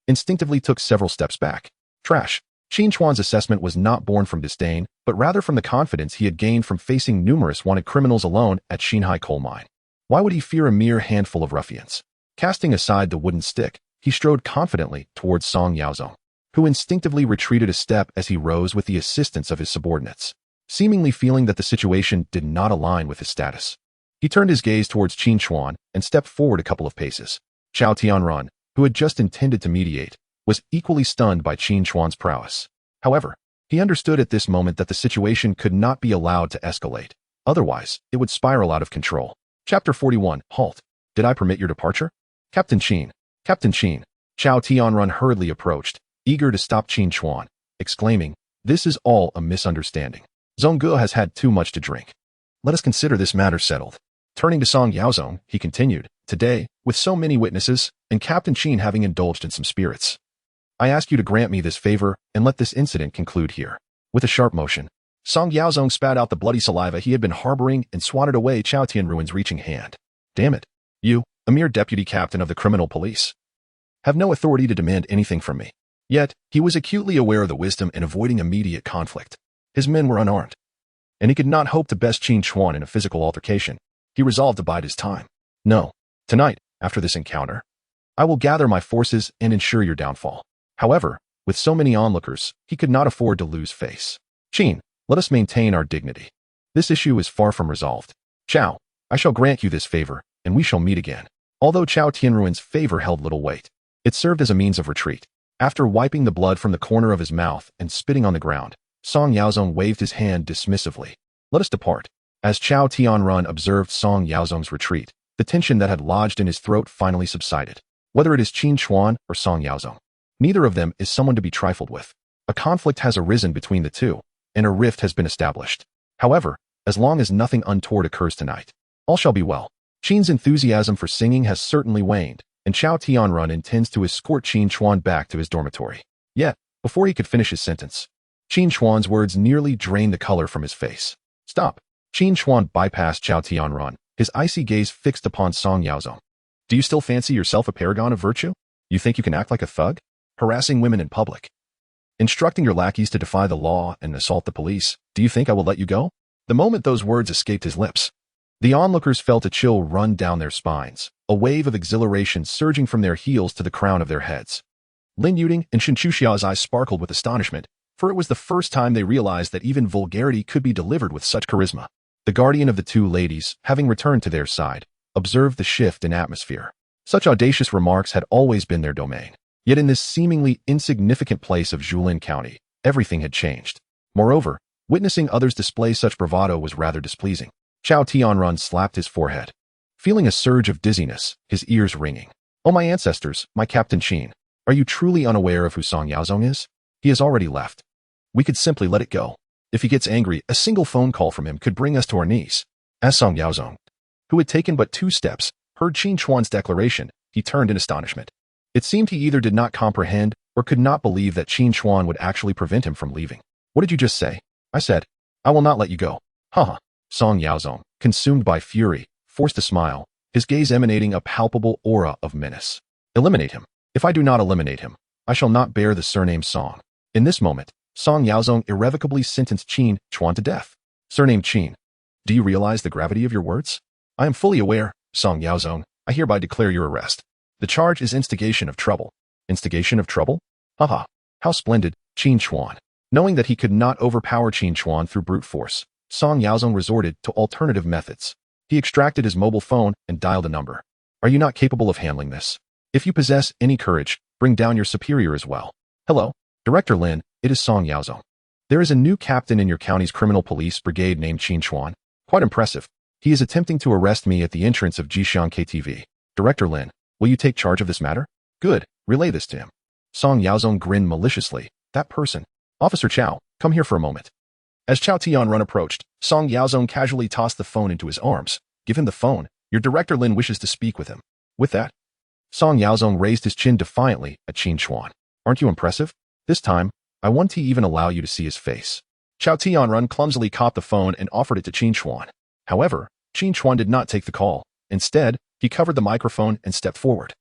instinctively took several steps back. Trash. Qin Chuan's assessment was not born from disdain, but rather from the confidence he had gained from facing numerous wanted criminals alone at Xinhai coal mine. Why would he fear a mere handful of ruffians? Casting aside the wooden stick, he strode confidently towards Song Yaozong, who instinctively retreated a step as he rose with the assistance of his subordinates, seemingly feeling that the situation did not align with his status. He turned his gaze towards Qin Chuan and stepped forward a couple of paces. Chao Tianrun, who had just intended to mediate, was equally stunned by Qin Chuan's prowess. However, he understood at this moment that the situation could not be allowed to escalate. Otherwise, it would spiral out of control. Chapter 41. Halt. Did I permit your departure? Captain Qin. Captain Qin. Chao Tianrun hurriedly approached, eager to stop Qin Chuan, exclaiming, "This is all a misunderstanding. Zhongge has had too much to drink. Let us consider this matter settled." Turning to Song Yaozong, he continued, "Today, with so many witnesses, and Captain Qin having indulged in some spirits, I ask you to grant me this favor and let this incident conclude here." With a sharp motion, Song Yaozong spat out the bloody saliva he had been harboring and swatted away Chao Tianruan's reaching hand. "Damn it. You, a mere deputy captain of the criminal police, have no authority to demand anything from me." Yet, he was acutely aware of the wisdom in avoiding immediate conflict. His men were unarmed, and he could not hope to best Qin Chuan in a physical altercation. He resolved to bide his time. "No. Tonight, after this encounter, I will gather my forces and ensure your downfall." However, with so many onlookers, he could not afford to lose face. "Qin, let us maintain our dignity. This issue is far from resolved. Chao, I shall grant you this favor, and we shall meet again." Although Chao Tianruan's favor held little weight, it served as a means of retreat. After wiping the blood from the corner of his mouth and spitting on the ground, Song Yaozong waved his hand dismissively. "Let us depart." As Chao Tianrun observed Song Yaozong's retreat, the tension that had lodged in his throat finally subsided. Whether it is Qin Chuan or Song Yaozong, neither of them is someone to be trifled with. A conflict has arisen between the two, and a rift has been established. However, as long as nothing untoward occurs tonight, all shall be well. Qin's enthusiasm for singing has certainly waned, and Chao Tianrun intends to escort Qin Chuan back to his dormitory. Yet, before he could finish his sentence, Qin Chuan's words nearly drained the color from his face. "Stop." Qin Chuan bypassed Chao Tianrun, his icy gaze fixed upon Song Yaozong. "Do you still fancy yourself a paragon of virtue? You think you can act like a thug? Harassing women in public, instructing your lackeys to defy the law and assault the police? Do you think I will let you go?" The moment those words escaped his lips, the onlookers felt a chill run down their spines, a wave of exhilaration surging from their heels to the crown of their heads. Lin Yuding and Qin Chuan's eyes sparkled with astonishment, for it was the first time they realized that even vulgarity could be delivered with such charisma. The guardian of the two ladies, having returned to their side, observed the shift in atmosphere. Such audacious remarks had always been their domain. Yet in this seemingly insignificant place of Julin County, everything had changed. Moreover, witnessing others display such bravado was rather displeasing. Chao Tianrun slapped his forehead, feeling a surge of dizziness, his ears ringing. "Oh, my ancestors, my Captain Qin, are you truly unaware of who Song Yaozong is? He has already left. We could simply let it go. If he gets angry, a single phone call from him could bring us to our knees." As Song Yaozong, who had taken but 2 steps, heard Qin Chuan's declaration, he turned in astonishment. It seemed he either did not comprehend or could not believe that Qin Chuan would actually prevent him from leaving. "What did you just say?" "I said, I will not let you go." "Haha." Song Yaozong, consumed by fury, forced a smile, his gaze emanating a palpable aura of menace. "Eliminate him. If I do not eliminate him, I shall not bear the surname Song." In this moment, Song Yaozong irrevocably sentenced Qin Chuan to death. "Surname Qin, do you realize the gravity of your words?" "I am fully aware, Song Yaozong. I hereby declare your arrest. The charge is instigation of trouble." "Instigation of trouble?" "Haha. How splendid." Qin Chuan, knowing that he could not overpower Qin Chuan through brute force, Song Yaozong resorted to alternative methods. He extracted his mobile phone and dialed a number. "Are you not capable of handling this? If you possess any courage, bring down your superior as well." "Hello, Director Lin, it is Song Yaozong. There is a new captain in your county's criminal police brigade named Qin Chuan. Quite impressive. He is attempting to arrest me at the entrance of Jishan KTV. Director Lin, will you take charge of this matter?" "Good, relay this to him." Song Yaozong grinned maliciously. "That person. Officer Chao, come here for a moment." As Chao Tianrun approached, Song Yaozong casually tossed the phone into his arms. "Give him the phone. Your Director Lin wishes to speak with him." With that, Song Yaozong raised his chin defiantly at Qin Chuan. Aren't you impressive? This time, I won't even allow you to see his face. Chao Tianrun clumsily caught the phone and offered it to Qin Chuan. However, Qin Chuan did not take the call. Instead, he covered the microphone and stepped forward,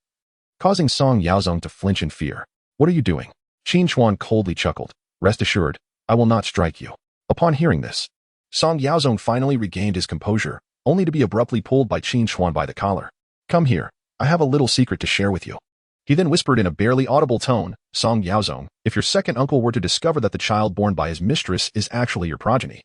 causing Song Yaozong to flinch in fear. What are you doing? Qin Chuan coldly chuckled. Rest assured, I will not strike you. Upon hearing this, Song Yaozong finally regained his composure, only to be abruptly pulled by Qin Chuan by the collar. Come here, I have a little secret to share with you. He then whispered in a barely audible tone, Song Yaozong, if your second uncle were to discover that the child born by his mistress is actually your progeny,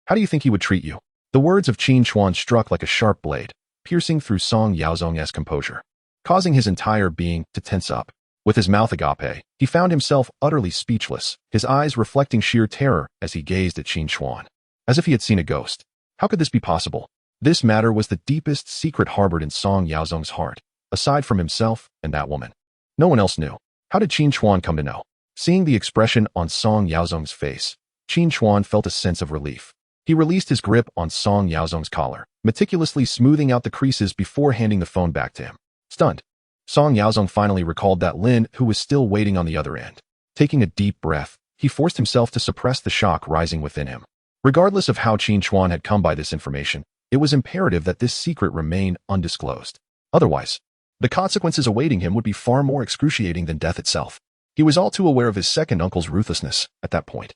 how do you think he would treat you? The words of Qin Chuan struck like a sharp blade, piercing through Song Yaozong's composure, causing his entire being to tense up. With his mouth agape, he found himself utterly speechless, his eyes reflecting sheer terror as he gazed at Qin Chuan, as if he had seen a ghost. How could this be possible? This matter was the deepest secret harbored in Song Yaozong's heart, aside from himself and that woman. No one else knew. How did Qin Chuan come to know? Seeing the expression on Song Yaozong's face, Qin Chuan felt a sense of relief. He released his grip on Song Yaozong's collar, meticulously smoothing out the creases before handing the phone back to him. Stunned, Song Yaozong finally recalled that Lin, who was still waiting on the other end. Taking a deep breath, he forced himself to suppress the shock rising within him. Regardless of how Qin Chuan had come by this information, it was imperative that this secret remain undisclosed. Otherwise, the consequences awaiting him would be far more excruciating than death itself. He was all too aware of his second uncle's ruthlessness at that point.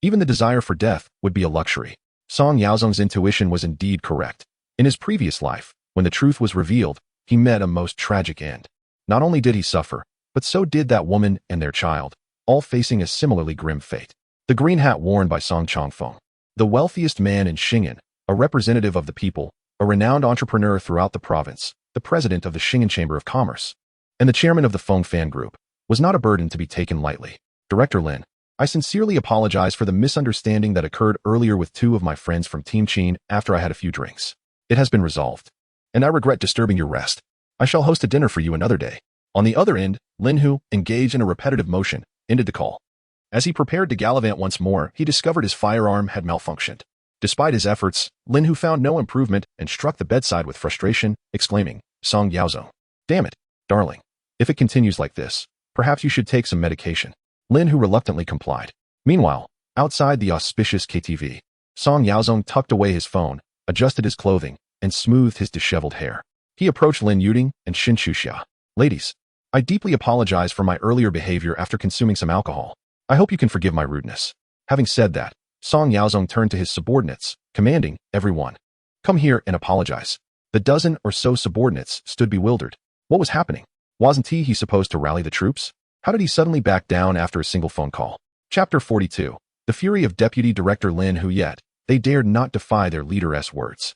Even the desire for death would be a luxury. Song Yaozong's intuition was indeed correct. In his previous life, when the truth was revealed, he met a most tragic end. Not only did he suffer, but so did that woman and their child, all facing a similarly grim fate. The green hat worn by Song Chongfeng, the wealthiest man in Xing'an, a representative of the people, a renowned entrepreneur throughout the province, the president of the Xing'an Chamber of Commerce, and the chairman of the Feng Fan Group, was not a burden to be taken lightly. Director Lin, I sincerely apologize for the misunderstanding that occurred earlier with two of my friends from Team Qin after I had a few drinks. It has been resolved, and I regret disturbing your rest. I shall host a dinner for you another day. On the other end, Lin Hu, engaged in a repetitive motion, ended the call. As he prepared to gallivant once more, he discovered his firearm had malfunctioned. Despite his efforts, Lin Hu found no improvement and struck the bedside with frustration, exclaiming, Song Yaozong, damn it, darling. If it continues like this, perhaps you should take some medication. Lin Hu reluctantly complied. Meanwhile, outside the auspicious KTV, Song Yaozong tucked away his phone, adjusted his clothing, and smoothed his disheveled hair. He approached Lin Yuding and Xin Chuxia. Ladies, I deeply apologize for my earlier behavior after consuming some alcohol. I hope you can forgive my rudeness. Having said that, Song Yaozong turned to his subordinates, commanding, everyone, come here and apologize. The dozen or so subordinates stood bewildered. What was happening? Wasn't he supposed to rally the troops? How did he suddenly back down after a single phone call? Chapter 42. The fury of Deputy Director Lin Hu, yet they dared not defy their leader's words.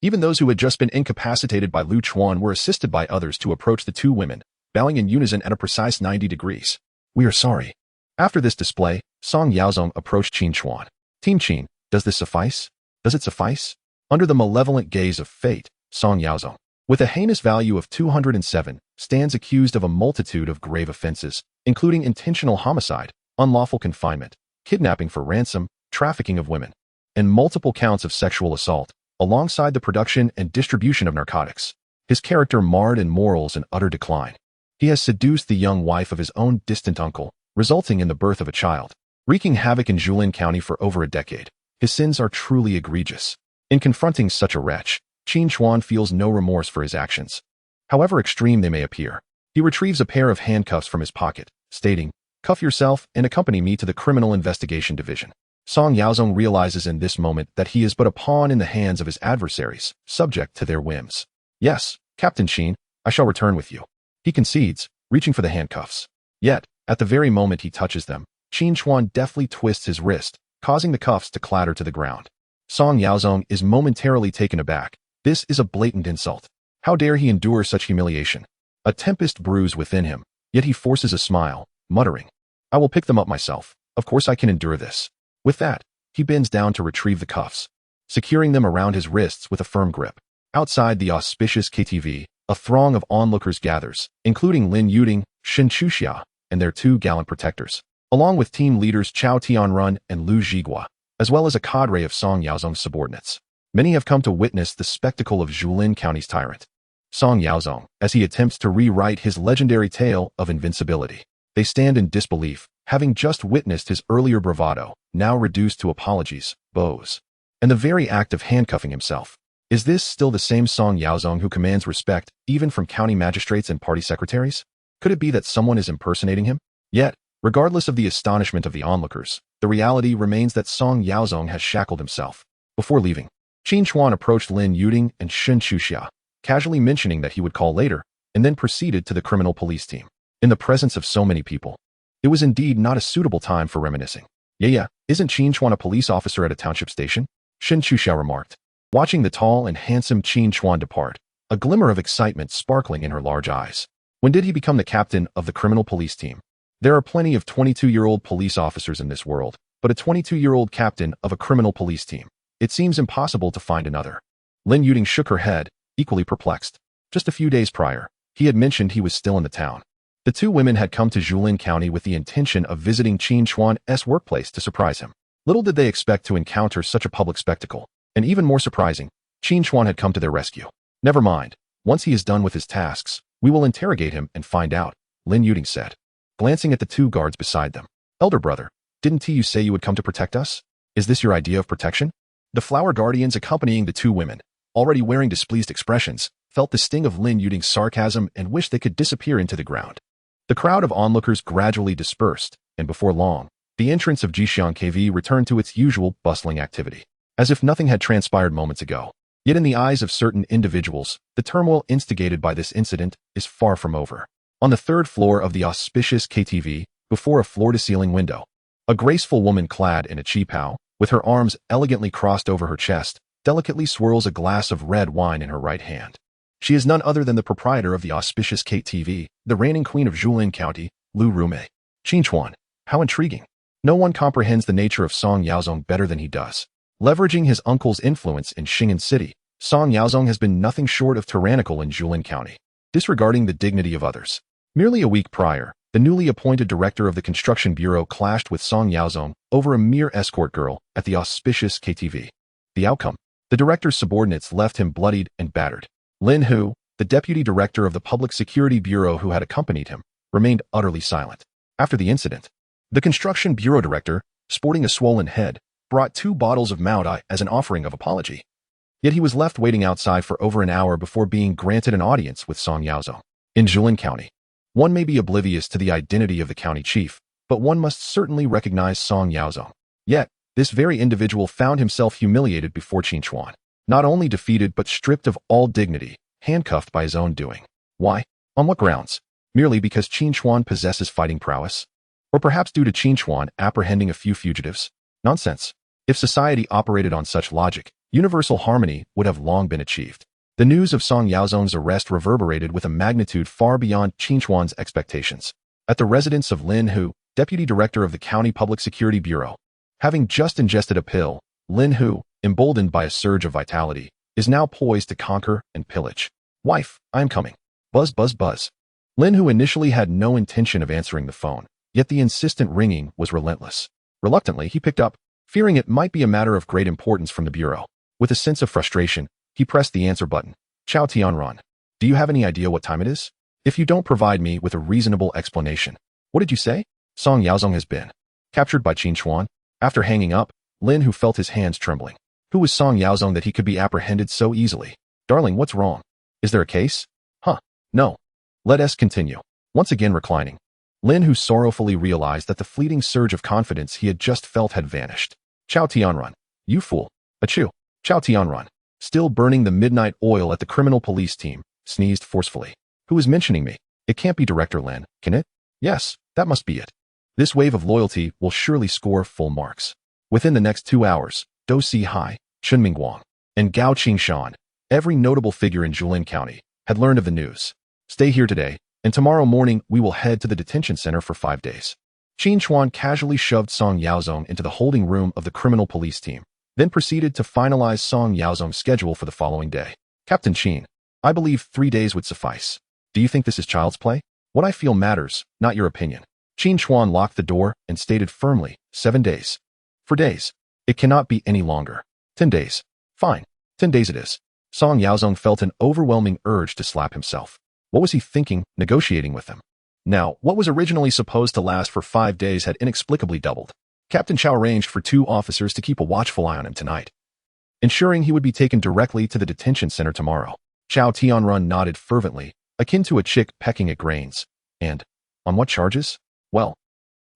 Even those who had just been incapacitated by Lu Chuan were assisted by others to approach the two women, bowing in unison at a precise 90 degrees. We are sorry. After this display, Song Yaozong approached Qin Chuan. Team Qin, does this suffice? Does it suffice? Under the malevolent gaze of fate, Song Yaozong, with a heinous value of 207, stands accused of a multitude of grave offenses, including intentional homicide, unlawful confinement, kidnapping for ransom, trafficking of women, and multiple counts of sexual assault, alongside the production and distribution of narcotics. His character marred and morals in utter decline. He has seduced the young wife of his own distant uncle, resulting in the birth of a child, wreaking havoc in Julin County for over a decade. His sins are truly egregious. In confronting such a wretch, Qin Chuan feels no remorse for his actions. However extreme they may appear, he retrieves a pair of handcuffs from his pocket, stating, cuff yourself and accompany me to the Criminal Investigation Division. Song Yaozong realizes in this moment that he is but a pawn in the hands of his adversaries, subject to their whims. Yes, Captain Qin, I shall return with you. He concedes, reaching for the handcuffs. Yet, at the very moment he touches them, Qin Chuan deftly twists his wrist, causing the cuffs to clatter to the ground. Song Yaozong is momentarily taken aback. This is a blatant insult. How dare he endure such humiliation? A tempest brews within him, yet he forces a smile, muttering, I will pick them up myself. Of course I can endure this. With that, he bends down to retrieve the cuffs, securing them around his wrists with a firm grip. Outside the auspicious KTV, a throng of onlookers gathers, including Lin Yuding, Xin Chuxia, and their two gallant protectors, along with team leaders Chao Tianrun and Lu Zhigua, as well as a cadre of Song Yaozong's subordinates. Many have come to witness the spectacle of Julin County's tyrant. Song Yaozong, as he attempts to rewrite his legendary tale of invincibility. They stand in disbelief, having just witnessed his earlier bravado, now reduced to apologies, bows, and the very act of handcuffing himself. Is this still the same Song Yaozong who commands respect, even from county magistrates and party secretaries? Could it be that someone is impersonating him? Yet, regardless of the astonishment of the onlookers, the reality remains that Song Yaozong has shackled himself. Before leaving, Qin Chuan approached Lin Yuding and Shun Chuxia, casually mentioning that he would call later, and then proceeded to the criminal police team. In the presence of so many people, it was indeed not a suitable time for reminiscing. Yeah, isn't Qin Chuan a police officer at a township station? Shun Chuxia remarked, watching the tall and handsome Qin Chuan depart, a glimmer of excitement sparkling in her large eyes. When did he become the captain of the criminal police team? There are plenty of 22-year-old police officers in this world, but a 22-year-old captain of a criminal police team. It seems impossible to find another. Lin Yuding shook her head, equally perplexed. Just a few days prior, he had mentioned he was still in the town. The two women had come to Julin County with the intention of visiting Qin Chuan's workplace to surprise him. Little did they expect to encounter such a public spectacle, and even more surprising, Qin Chuan had come to their rescue. Never mind, once he is done with his tasks, we will interrogate him and find out, Lin Yuding said, glancing at the two guards beside them. Elder brother, didn't you say you would come to protect us? Is this your idea of protection? The flower guardians accompanying the two women, already wearing displeased expressions, felt the sting of Lin Yuding's sarcasm and wished they could disappear into the ground. The crowd of onlookers gradually dispersed, and before long, the entrance of Jixian KV returned to its usual bustling activity, as if nothing had transpired moments ago. Yet in the eyes of certain individuals, the turmoil instigated by this incident is far from over. On the third floor of the auspicious KTV, before a floor-to-ceiling window, a graceful woman clad in a qipao, with her arms elegantly crossed over her chest, delicately swirls a glass of red wine in her right hand. She is none other than the proprietor of the auspicious KTV, the reigning queen of Julin County, Lu Rumei. Qin Chuan. How intriguing. No one comprehends the nature of Song Yaozong better than he does. Leveraging his uncle's influence in Xing'an City, Song Yaozong has been nothing short of tyrannical in Julin County, disregarding the dignity of others. Merely a week prior, the newly appointed director of the construction bureau clashed with Song Yaozong over a mere escort girl at the auspicious KTV. The outcome? The director's subordinates left him bloodied and battered. Lin Hu, the deputy director of the public security bureau who had accompanied him, remained utterly silent. After the incident, the construction bureau director, sporting a swollen head, brought 2 bottles of Maodai as an offering of apology. Yet he was left waiting outside for over an hour before being granted an audience with Song Yaozong. In Julin County, one may be oblivious to the identity of the county chief, but one must certainly recognize Song Yaozong. Yet, this very individual found himself humiliated before Qin Chuan. Not only defeated but stripped of all dignity, handcuffed by his own doing. Why? On what grounds? Merely because Qin Chuan possesses fighting prowess? Or perhaps due to Qin Chuan apprehending a few fugitives? Nonsense. If society operated on such logic, universal harmony would have long been achieved. The news of Song Yaozong's arrest reverberated with a magnitude far beyond Qin Chuan's expectations. At the residence of Lin Hu, deputy director of the County Public Security Bureau, having just ingested a pill, Lin Hu, emboldened by a surge of vitality, is now poised to conquer and pillage. Wife, I am coming. Buzz, buzz, buzz. Lin Hu initially had no intention of answering the phone, yet the insistent ringing was relentless. Reluctantly, he picked up, fearing it might be a matter of great importance from the bureau. With a sense of frustration, he pressed the answer button. Chao Tianran. Do you have any idea what time it is? If you don't provide me with a reasonable explanation. What did you say? Song Yaozong has been captured by Qin Chuan. After hanging up, Lin Hu felt his hands trembling. Who was Song Yaozong that he could be apprehended so easily? Darling, what's wrong? Is there a case? Huh. No. Let us continue. Once again reclining, Lin Hu sorrowfully realized that the fleeting surge of confidence he had just felt had vanished. Chao Tianran. You fool. Achoo. Chao Tianran, still burning the midnight oil at the criminal police team, sneezed forcefully. Who is mentioning me? It can't be Director Lin, can it? Yes, that must be it. This wave of loyalty will surely score full marks. Within the next 2 hours, Dou Si Hai, Chen Mingguang, and Gao Qingshan, every notable figure in Julin County, had learned of the news. Stay here today, and tomorrow morning we will head to the detention center for 5 days. Qin Chuan casually shoved Song Yaozong into the holding room of the criminal police team, then proceeded to finalize Song Yaozong's schedule for the following day. Captain Qin, I believe 3 days would suffice. Do you think this is child's play? What I feel matters, not your opinion. Qin Chuan locked the door and stated firmly, 7 days. For days. It cannot be any longer. 10 days. Fine. 10 days it is. Song Yaozong felt an overwhelming urge to slap himself. What was he thinking, negotiating with him? Now, what was originally supposed to last for 5 days had inexplicably doubled. Captain Chow arranged for 2 officers to keep a watchful eye on him tonight, ensuring he would be taken directly to the detention center tomorrow. Chow Tianrun nodded fervently, akin to a chick pecking at grains. And, on what charges? Well,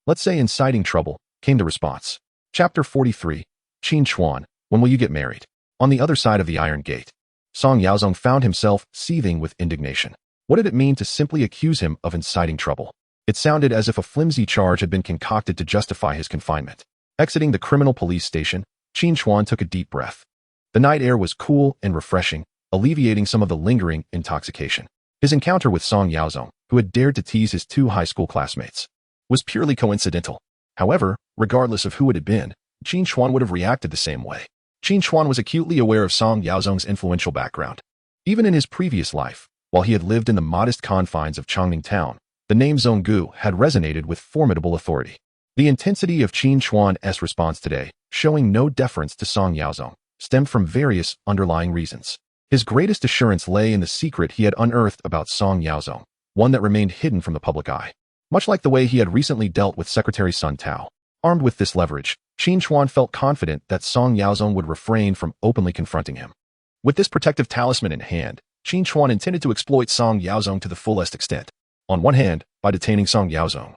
let's say inciting trouble, came the response. Chapter 43, Qin Chuan, when will you get married? On the other side of the Iron Gate, Song Yaozong found himself seething with indignation. What did it mean to simply accuse him of inciting trouble? It sounded as if a flimsy charge had been concocted to justify his confinement. Exiting the criminal police station, Qin Chuan took a deep breath. The night air was cool and refreshing, alleviating some of the lingering intoxication. His encounter with Song Yaozong, who had dared to tease his 2 high school classmates, was purely coincidental. However, regardless of who it had been, Qin Chuan would have reacted the same way. Qin Chuan was acutely aware of Song Yaozong's influential background. Even in his previous life, while he had lived in the modest confines of Chongning Town, the name Zhonggu had resonated with formidable authority. The intensity of Qin Chuan's response today, showing no deference to Song Yaozong, stemmed from various underlying reasons. His greatest assurance lay in the secret he had unearthed about Song Yaozong, one that remained hidden from the public eye. Much like the way he had recently dealt with Secretary Sun Tao. Armed with this leverage, Qin Chuan felt confident that Song Yaozong would refrain from openly confronting him. With this protective talisman in hand, Qin Chuan intended to exploit Song Yaozong to the fullest extent. On one hand, by detaining Song Yaozong,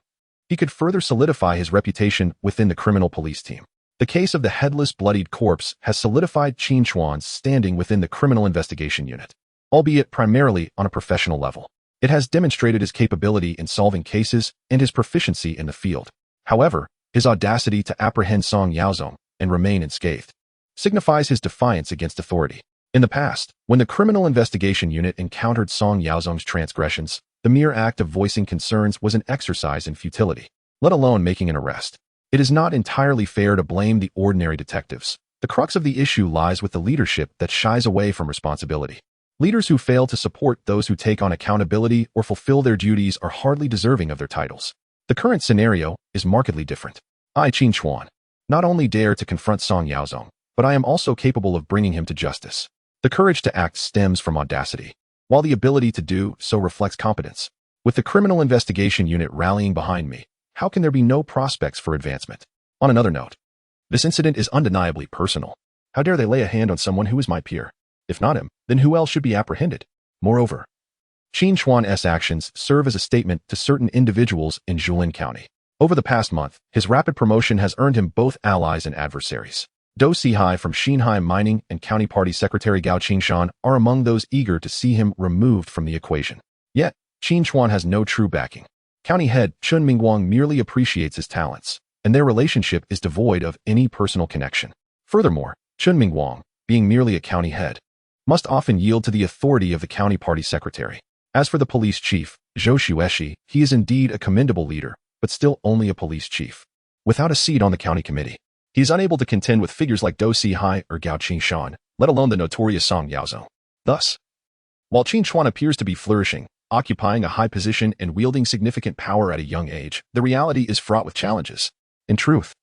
he could further solidify his reputation within the criminal police team. The case of the headless, bloodied corpse has solidified Qin Chuan's standing within the criminal investigation unit, albeit primarily on a professional level. It has demonstrated his capability in solving cases and his proficiency in the field. However, his audacity to apprehend Song Yaozong and remain unscathed signifies his defiance against authority. In the past, when the criminal investigation unit encountered Song Yaozong's transgressions, the mere act of voicing concerns was an exercise in futility, let alone making an arrest. It is not entirely fair to blame the ordinary detectives. The crux of the issue lies with the leadership that shies away from responsibility. Leaders who fail to support those who take on accountability or fulfill their duties are hardly deserving of their titles. The current scenario is markedly different. I, Qin Chuan, not only dare to confront Song Yaozong, but I am also capable of bringing him to justice. The courage to act stems from audacity, while the ability to do so reflects competence. With the criminal investigation unit rallying behind me, how can there be no prospects for advancement? On another note, this incident is undeniably personal. How dare they lay a hand on someone who is my peer? If not him, then who else should be apprehended? Moreover, Qin Chuan's actions serve as a statement to certain individuals in Jilin County. Over the past month, his rapid promotion has earned him both allies and adversaries. Do Sihai from Xinhai Mining and County Party Secretary Gao Qingshan are among those eager to see him removed from the equation. Yet, Qin Chuan has no true backing. County head Chun Mingguang merely appreciates his talents, and their relationship is devoid of any personal connection. Furthermore, Chun Mingguang, being merely a county head, must often yield to the authority of the county party secretary. As for the police chief, Zhou Xueshi, he is indeed a commendable leader, but still only a police chief, without a seat on the county committee. He is unable to contend with figures like Do Sihai or Gao Qingshan, let alone the notorious Song Yaozong. Thus, while Qin Chuan appears to be flourishing, occupying a high position and wielding significant power at a young age, the reality is fraught with challenges. In truth,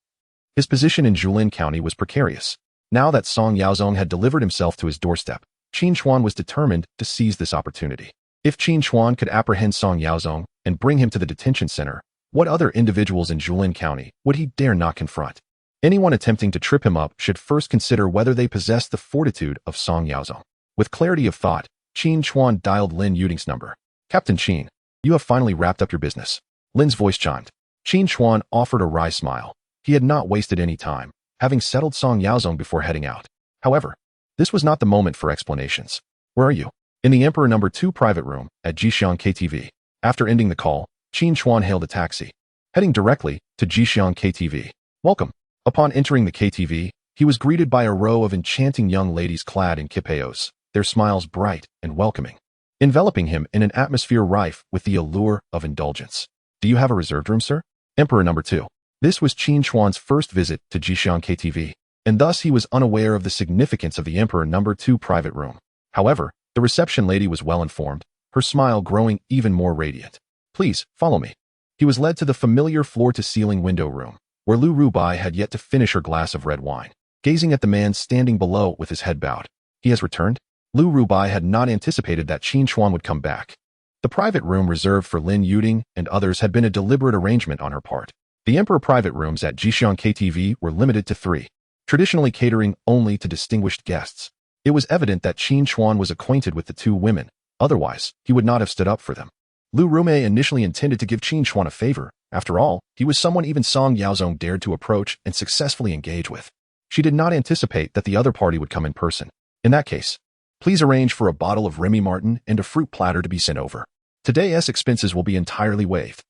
his position in Jilin County was precarious. Now that Song Yaozong had delivered himself to his doorstep, Qin Chuan was determined to seize this opportunity. If Qin Chuan could apprehend Song Yaozong and bring him to the detention center, what other individuals in Jilin County would he dare not confront? Anyone attempting to trip him up should first consider whether they possess the fortitude of Song Yaozong. With clarity of thought, Qin Chuan dialed Lin Yuding's number. Captain Qin, you have finally wrapped up your business. Lin's voice chimed. Qin Chuan offered a wry smile. He had not wasted any time, having settled Song Yaozong before heading out. However, this was not the moment for explanations. Where are you? In the Emperor No. 2 private room at Jixiang KTV. After ending the call, Qin Chuan hailed a taxi, heading directly to Jixiang KTV. Welcome. Upon entering the KTV, he was greeted by a row of enchanting young ladies clad in kipeos, their smiles bright and welcoming, enveloping him in an atmosphere rife with the allure of indulgence. Do you have a reserved room, sir? Emperor No. 2. This was Qin Chuan's first visit to Jixiang KTV, and thus he was unaware of the significance of the Emperor No. 2 private room. However, the reception lady was well informed, her smile growing even more radiant. Please, follow me. He was led to the familiar floor-to-ceiling window room, where Lu Rubai had yet to finish her glass of red wine, gazing at the man standing below with his head bowed. He has returned? Lu Rubai had not anticipated that Qin Chuan would come back. The private room reserved for Lin Yuding and others had been a deliberate arrangement on her part. The Emperor private rooms at Jixiang KTV were limited to 3, traditionally catering only to distinguished guests. It was evident that Qin Chuan was acquainted with the 2 women, otherwise he would not have stood up for them. Lu Rumei initially intended to give Qin Chuan a favor. After all, he was someone even Song Yaozong dared to approach and successfully engage with. She did not anticipate that the other party would come in person. In that case, please arrange for a bottle of Remy Martin and a fruit platter to be sent over. Today's expenses will be entirely waived.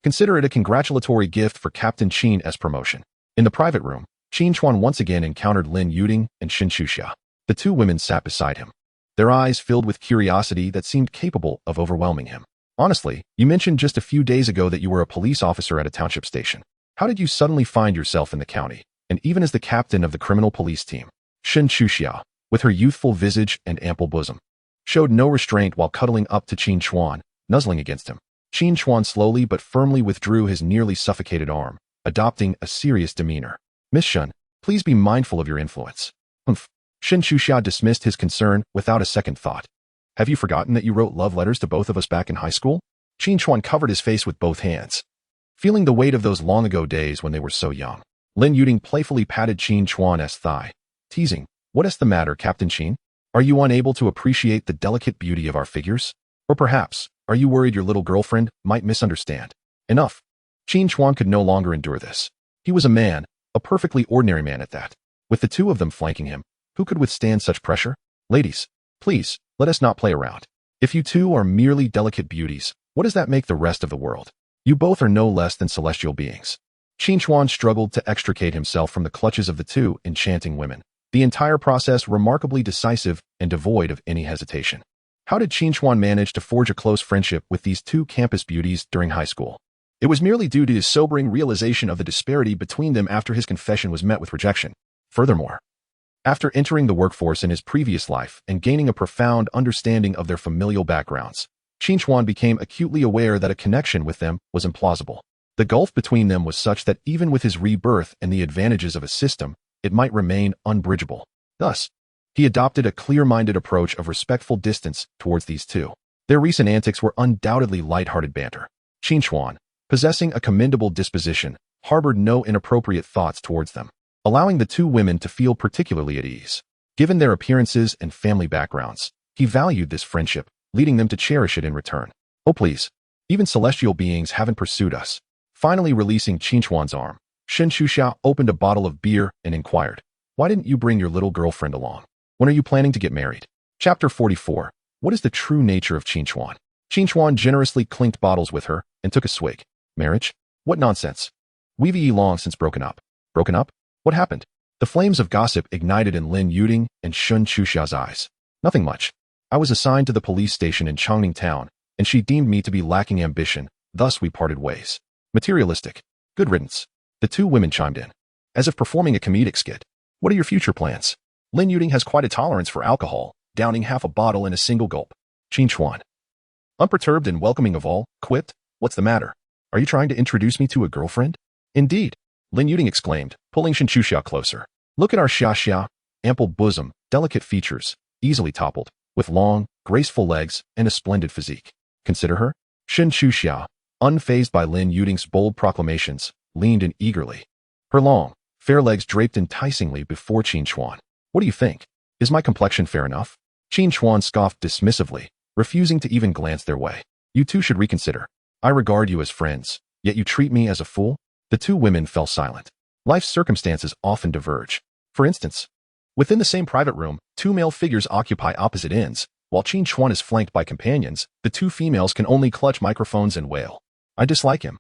Consider it a congratulatory gift for Captain Qin's promotion. In the private room, Qin Chuan once again encountered Lin Yuding and Shen Chuxia. The 2 women sat beside him, their eyes filled with curiosity that seemed capable of overwhelming him. Honestly, you mentioned just a few days ago that you were a police officer at a township station. How did you suddenly find yourself in the county, and even as the captain of the criminal police team? Shen Chuxia, with her youthful visage and ample bosom, showed no restraint while cuddling up to Qin Chuan, nuzzling against him. Qin Chuan slowly but firmly withdrew his nearly suffocated arm, adopting a serious demeanor. Miss Shen, please be mindful of your influence. Humph. Shen Chuxia dismissed his concern without a second thought. Have you forgotten that you wrote love letters to both of us back in high school? Qin Chuan covered his face with both hands, feeling the weight of those long-ago days when they were so young. Lin Yuding playfully patted Qin Chuan's thigh, teasing, "What is the matter, Captain Qin? Are you unable to appreciate the delicate beauty of our figures? Or perhaps, are you worried your little girlfriend might misunderstand?" Enough. Qin Chuan could no longer endure this. He was a man, a perfectly ordinary man at that. With the 2 of them flanking him, who could withstand such pressure? Ladies, please, let us not play around. If you 2 are merely delicate beauties, what does that make the rest of the world? You both are no less than celestial beings. Qin Chuan struggled to extricate himself from the clutches of the 2 enchanting women, the entire process remarkably decisive and devoid of any hesitation. How did Qin Chuan manage to forge a close friendship with these 2 campus beauties during high school? It was merely due to his sobering realization of the disparity between them after his confession was met with rejection. Furthermore, after entering the workforce in his previous life and gaining a profound understanding of their familial backgrounds, Qin Chuan became acutely aware that a connection with them was implausible. The gulf between them was such that even with his rebirth and the advantages of a system, it might remain unbridgeable. Thus, he adopted a clear-minded approach of respectful distance towards these 2. Their recent antics were undoubtedly light-hearted banter. Qin Chuan, possessing a commendable disposition, harbored no inappropriate thoughts towards them, allowing the 2 women to feel particularly at ease. Given their appearances and family backgrounds, he valued this friendship, leading them to cherish it in return. Oh please, even celestial beings haven't pursued us. Finally releasing Qin Chuan's arm, Shen Chuxia opened a bottle of beer and inquired, "Why didn't you bring your little girlfriend along? When are you planning to get married?" Chapter 44. What is the true nature of Qin Chuan? Qin Chuan generously clinked bottles with her and took a swig. Marriage? What nonsense. We've long since broken up. Broken up? What happened? The flames of gossip ignited in Lin Yuding and Shen Chuxia's eyes. Nothing much. I was assigned to the police station in Changning Town, and she deemed me to be lacking ambition, thus we parted ways. Materialistic. Good riddance. The 2 women chimed in, as if performing a comedic skit. What are your future plans? Lin Yuding has quite a tolerance for alcohol, downing half a bottle in a single gulp. Qin Chuan, unperturbed and welcoming of all, quipped, "What's the matter? Are you trying to introduce me to a girlfriend?" "Indeed," Lin Yuding exclaimed, pulling Shen Chuxia closer. "Look at our Xia, ample bosom, delicate features, easily toppled, with long, graceful legs and a splendid physique. Consider her." Shen Chuxia, unfazed by Lin Yuding's bold proclamations, leaned in eagerly. Her long, fair legs draped enticingly before Qin Chuan. "What do you think? Is my complexion fair enough?" Qin Chuan scoffed dismissively, refusing to even glance their way. "You 2 should reconsider. I regard you as friends, yet you treat me as a fool." The 2 women fell silent. Life's circumstances often diverge. For instance, within the same private room, 2 male figures occupy opposite ends. While Qin Chuan is flanked by companions, the 2 females can only clutch microphones and wail. "I dislike him,"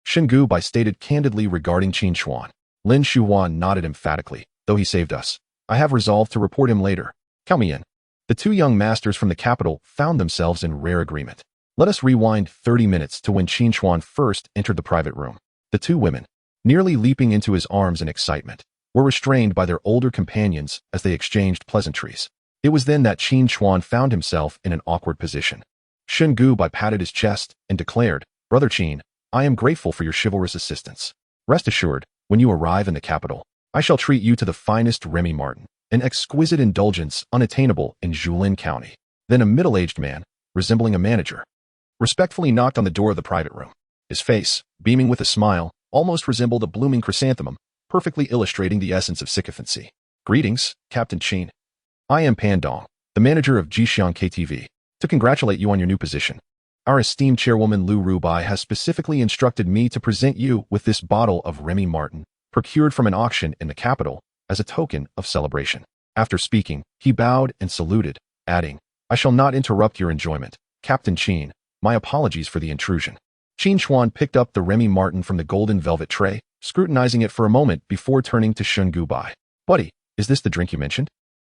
Shen Gubai stated candidly regarding Qin Chuan. Lin Shuhuan nodded emphatically, "Though he saved us, I have resolved to report him later. Count me in." The 2 young masters from the capital found themselves in rare agreement. Let us rewind 30 minutes to when Qin Chuan first entered the private room. The 2 women, nearly leaping into his arms in excitement, were restrained by their older companions as they exchanged pleasantries. It was then that Qin Chuan found himself in an awkward position. Shen Gubai patted his chest and declared, "Brother Qin, I am grateful for your chivalrous assistance. Rest assured, when you arrive in the capital, I shall treat you to the finest Remy Martin. an exquisite indulgence unattainable in Julin County. Then a middle-aged man, resembling a manager, respectfully knocked on the door of the private room. His face, beaming with a smile, almost resembled a blooming chrysanthemum, perfectly illustrating the essence of sycophancy. "Greetings, Captain Qin. I am Pan Dong, the manager of Jixiang KTV, to congratulate you on your new position. Our esteemed chairwoman Lu Rubai has specifically instructed me to present you with this bottle of Remy Martin, procured from an auction in the capital, as a token of celebration." After speaking, he bowed and saluted, adding, "I shall not interrupt your enjoyment, Captain Qin. My apologies for the intrusion." Qin Chuan picked up the Remy Martin from the golden velvet tray, scrutinizing it for a moment before turning to Shen Gubai. "Buddy, is this the drink you mentioned?"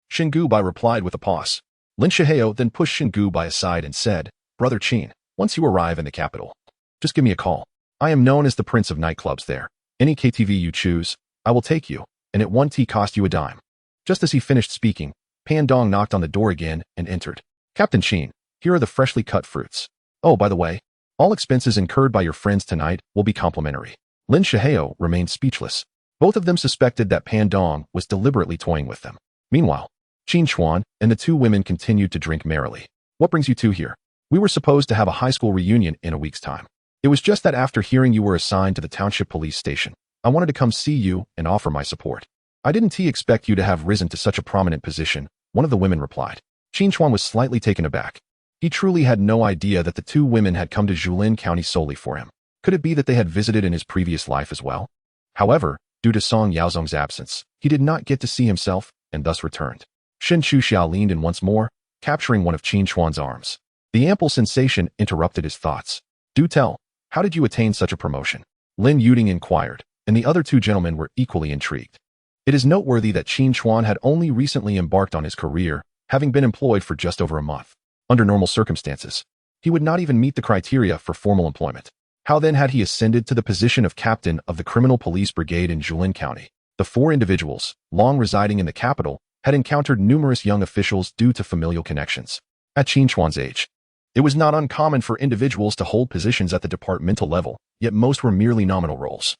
Shen Gubai replied with a pause. Lin Shihao then pushed Shen Gubai aside and said, "Brother Qin, once you arrive in the capital, just give me a call. I am known as the Prince of Nightclubs there. Any KTV you choose, I will take you, and it won't cost you a dime." Just as he finished speaking, Pan Dong knocked on the door again and entered. "Captain Qin, here are the freshly cut fruits. Oh, by the way, all expenses incurred by your friends tonight will be complimentary." Lin Shihao remained speechless. Both of them suspected that Pan Dong was deliberately toying with them. Meanwhile, Qin Chuan and the two women continued to drink merrily. "What brings you two here? We were supposed to have a high school reunion in a week's time. It was just that after hearing you were assigned to the township police station, I wanted to come see you and offer my support." "I didn't expect you to have risen to such a prominent position," one of the women replied. Qin Chuan was slightly taken aback. He truly had no idea that the two women had come to Julin County solely for him. Could it be that they had visited in his previous life as well? However, due to Song Yaozong's absence, he did not get to see himself and thus returned. Shen Chuxiao leaned in once more, capturing one of Qin Chuan's arms. The ample sensation interrupted his thoughts. "Do tell, how did you attain such a promotion?" Lin Yuding inquired, and the other two gentlemen were equally intrigued. It is noteworthy that Qin Chuan had only recently embarked on his career, having been employed for just over a month. Under normal circumstances, he would not even meet the criteria for formal employment. How then had he ascended to the position of captain of the Criminal Police Brigade in Julin County? The four individuals, long residing in the capital, had encountered numerous young officials due to familial connections. At Qin Chuan's age, it was not uncommon for individuals to hold positions at the departmental level, yet most were merely nominal roles,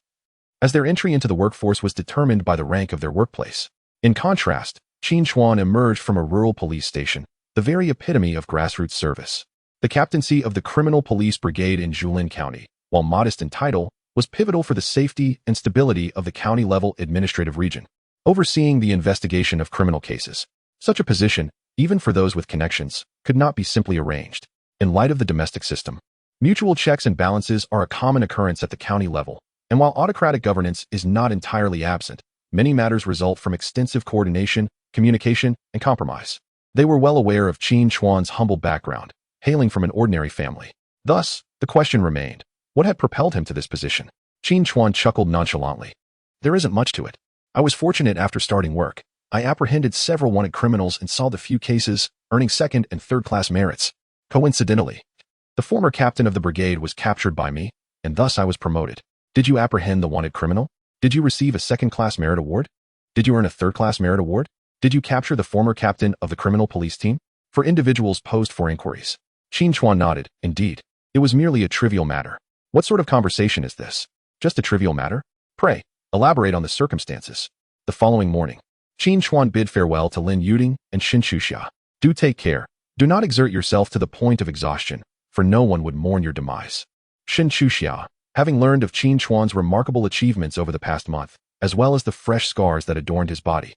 as their entry into the workforce was determined by the rank of their workplace. In contrast, Qin Chuan emerged from a rural police station, the very epitome of grassroots service. The captaincy of the Criminal Police Brigade in Julin County, while modest in title, was pivotal for the safety and stability of the county-level administrative region, overseeing the investigation of criminal cases. Such a position, even for those with connections, could not be simply arranged. In light of the domestic system, mutual checks and balances are a common occurrence at the county level, and while autocratic governance is not entirely absent, many matters result from extensive coordination, communication, and compromise. They were well aware of Qin Chuan's humble background, hailing from an ordinary family. Thus, the question remained, what had propelled him to this position? Qin Chuan chuckled nonchalantly. "There isn't much to it. I was fortunate after starting work. I apprehended several wanted criminals and solved a few cases, earning second and third-class merits. Coincidentally, the former captain of the brigade was captured by me, and thus I was promoted." "Did you apprehend the wanted criminal? Did you receive a second-class merit award? Did you earn a third-class merit award? Did you capture the former captain of the criminal police team?" For individuals posed for inquiries. Qin Chuan nodded. "Indeed. It was merely a trivial matter." "What sort of conversation is this? Just a trivial matter? Pray, elaborate on the circumstances." The following morning, Qin Chuan bid farewell to Lin Yuding and Shen Chuxia. "Do take care. Do not exert yourself to the point of exhaustion, for no one would mourn your demise." Shen Chuxia, having learned of Qin Chuan's remarkable achievements over the past month, as well as the fresh scars that adorned his body,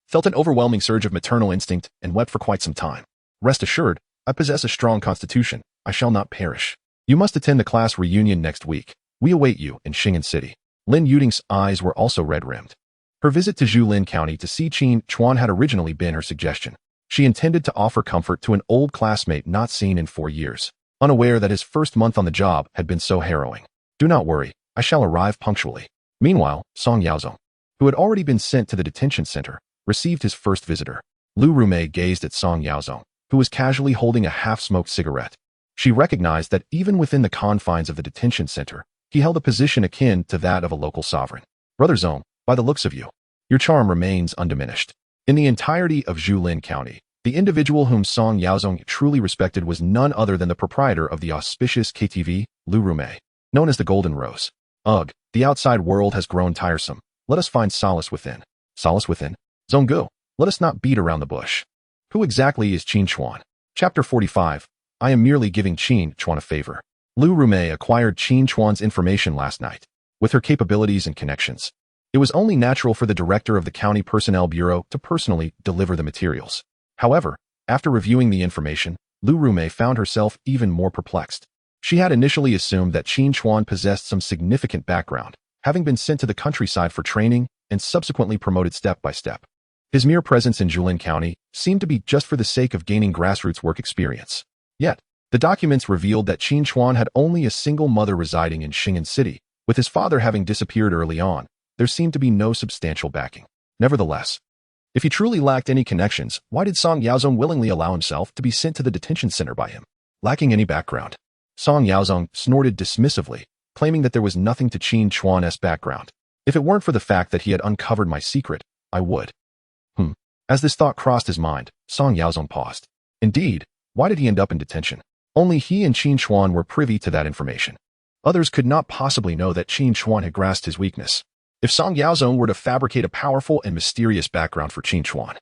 felt an overwhelming surge of maternal instinct and wept for quite some time. "Rest assured, I possess a strong constitution. I shall not perish. You must attend the class reunion next week. We await you in Xing'an City." Lin Yuding's eyes were also red-rimmed. Her visit to Julin County to see Qin Chuan had originally been her suggestion. She intended to offer comfort to an old classmate not seen in 4 years, unaware that his first month on the job had been so harrowing. "Do not worry, I shall arrive punctually." Meanwhile, Song Yaozong, who had already been sent to the detention center, received his first visitor. Lu Rumei gazed at Song Yaozong, who was casually holding a half-smoked cigarette. She recognized that even within the confines of the detention center, he held a position akin to that of a local sovereign. "Brother Zong, by the looks of you, your charm remains undiminished." In the entirety of Julin County, the individual whom Song Yaozong truly respected was none other than the proprietor of the auspicious KTV, Lu Rumei, known as the Golden Rose. "Ugh, the outside world has grown tiresome. Let us find solace within." "Solace within? Zonggu, Let us not beat around the bush. Who exactly is Qin Chuan? Chapter 45. I am merely giving Qin Chuan a favor. Lu Rumei acquired Qin Chuan's information last night. With her capabilities and connections, it was only natural for the director of the County Personnel Bureau to personally deliver the materials. However, after reviewing the information, Lu Rumei found herself even more perplexed. She had initially assumed that Qin Chuan possessed some significant background, having been sent to the countryside for training and subsequently promoted step by step. His mere presence in Julin County seemed to be just for the sake of gaining grassroots work experience. Yet, the documents revealed that Qin Chuan had only a single mother residing in Xing'an City, with his father having disappeared early on. There seemed to be no substantial backing. Nevertheless, if he truly lacked any connections, why did Song Yaozong willingly allow himself to be sent to the detention center by him? Lacking any background, Song Yaozong snorted dismissively, claiming that there was nothing to Qin Chuan's background. If it weren't for the fact that he had uncovered my secret, I would. As this thought crossed his mind, Song Yaozong paused. Indeed, why did he end up in detention? Only he and Qin Chuan were privy to that information. Others could not possibly know that Qin Chuan had grasped his weakness. If Song Yaozong were to fabricate a powerful and mysterious background for Qin Chuan,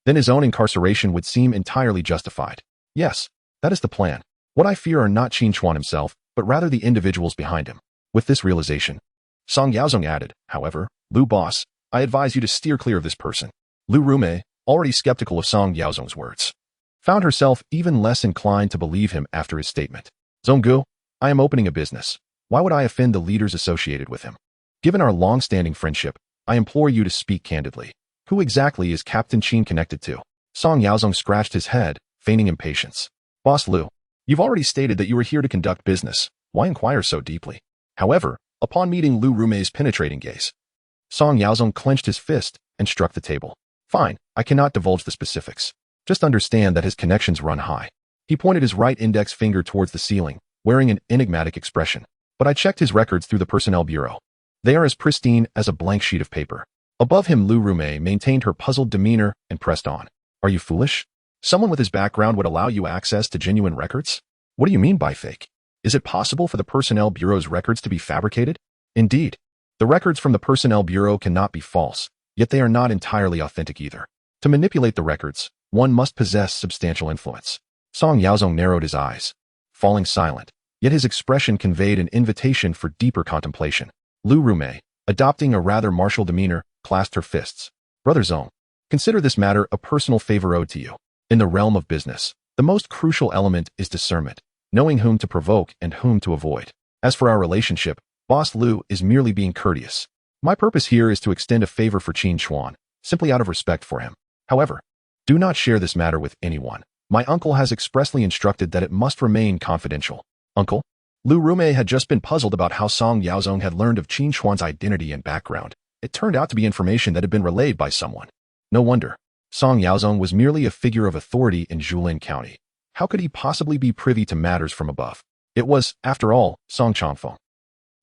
then his own incarceration would seem entirely justified. Yes, that is the plan. What I fear are not Qin Chuan himself, but rather the individuals behind him. With this realization, Song Yaozong added, however, Lu boss, I advise you to steer clear of this person. Lu Rumei, already skeptical of Song Yaozong's words, found herself even less inclined to believe him after his statement. Zonggu, I am opening a business. Why would I offend the leaders associated with him? Given our long-standing friendship, I implore you to speak candidly. Who exactly is Captain Qin connected to? Song Yaozong scratched his head, feigning impatience. Boss Lu, you've already stated that you were here to conduct business. Why inquire so deeply? However, upon meeting Lu Rumei's penetrating gaze, Song Yaozong clenched his fist and struck the table. Fine, I cannot divulge the specifics. Just understand that his connections run high. He pointed his right index finger towards the ceiling, wearing an enigmatic expression. But I checked his records through the Personnel Bureau. They are as pristine as a blank sheet of paper. Above him, Lu Rumei maintained her puzzled demeanor and pressed on. Are you foolish? Someone with his background would allow you access to genuine records? What do you mean by fake? Is it possible for the Personnel Bureau's records to be fabricated? Indeed, the records from the Personnel Bureau cannot be false, yet they are not entirely authentic either. To manipulate the records, one must possess substantial influence. Song Yaozong narrowed his eyes, falling silent, yet his expression conveyed an invitation for deeper contemplation. Lu Rumei, adopting a rather martial demeanor, clasped her fists. Brother Zong, consider this matter a personal favor owed to you. In the realm of business, the most crucial element is discernment, knowing whom to provoke and whom to avoid. As for our relationship, Boss Lu is merely being courteous. My purpose here is to extend a favor for Qin Chuan, simply out of respect for him. However, do not share this matter with anyone. My uncle has expressly instructed that it must remain confidential. Uncle? Lu Rumei had just been puzzled about how Song Yaozong had learned of Qin Chuan's identity and background. It turned out to be information that had been relayed by someone. No wonder. Song Yaozong was merely a figure of authority in Julin County. How could he possibly be privy to matters from above? It was, after all, Song Changfeng.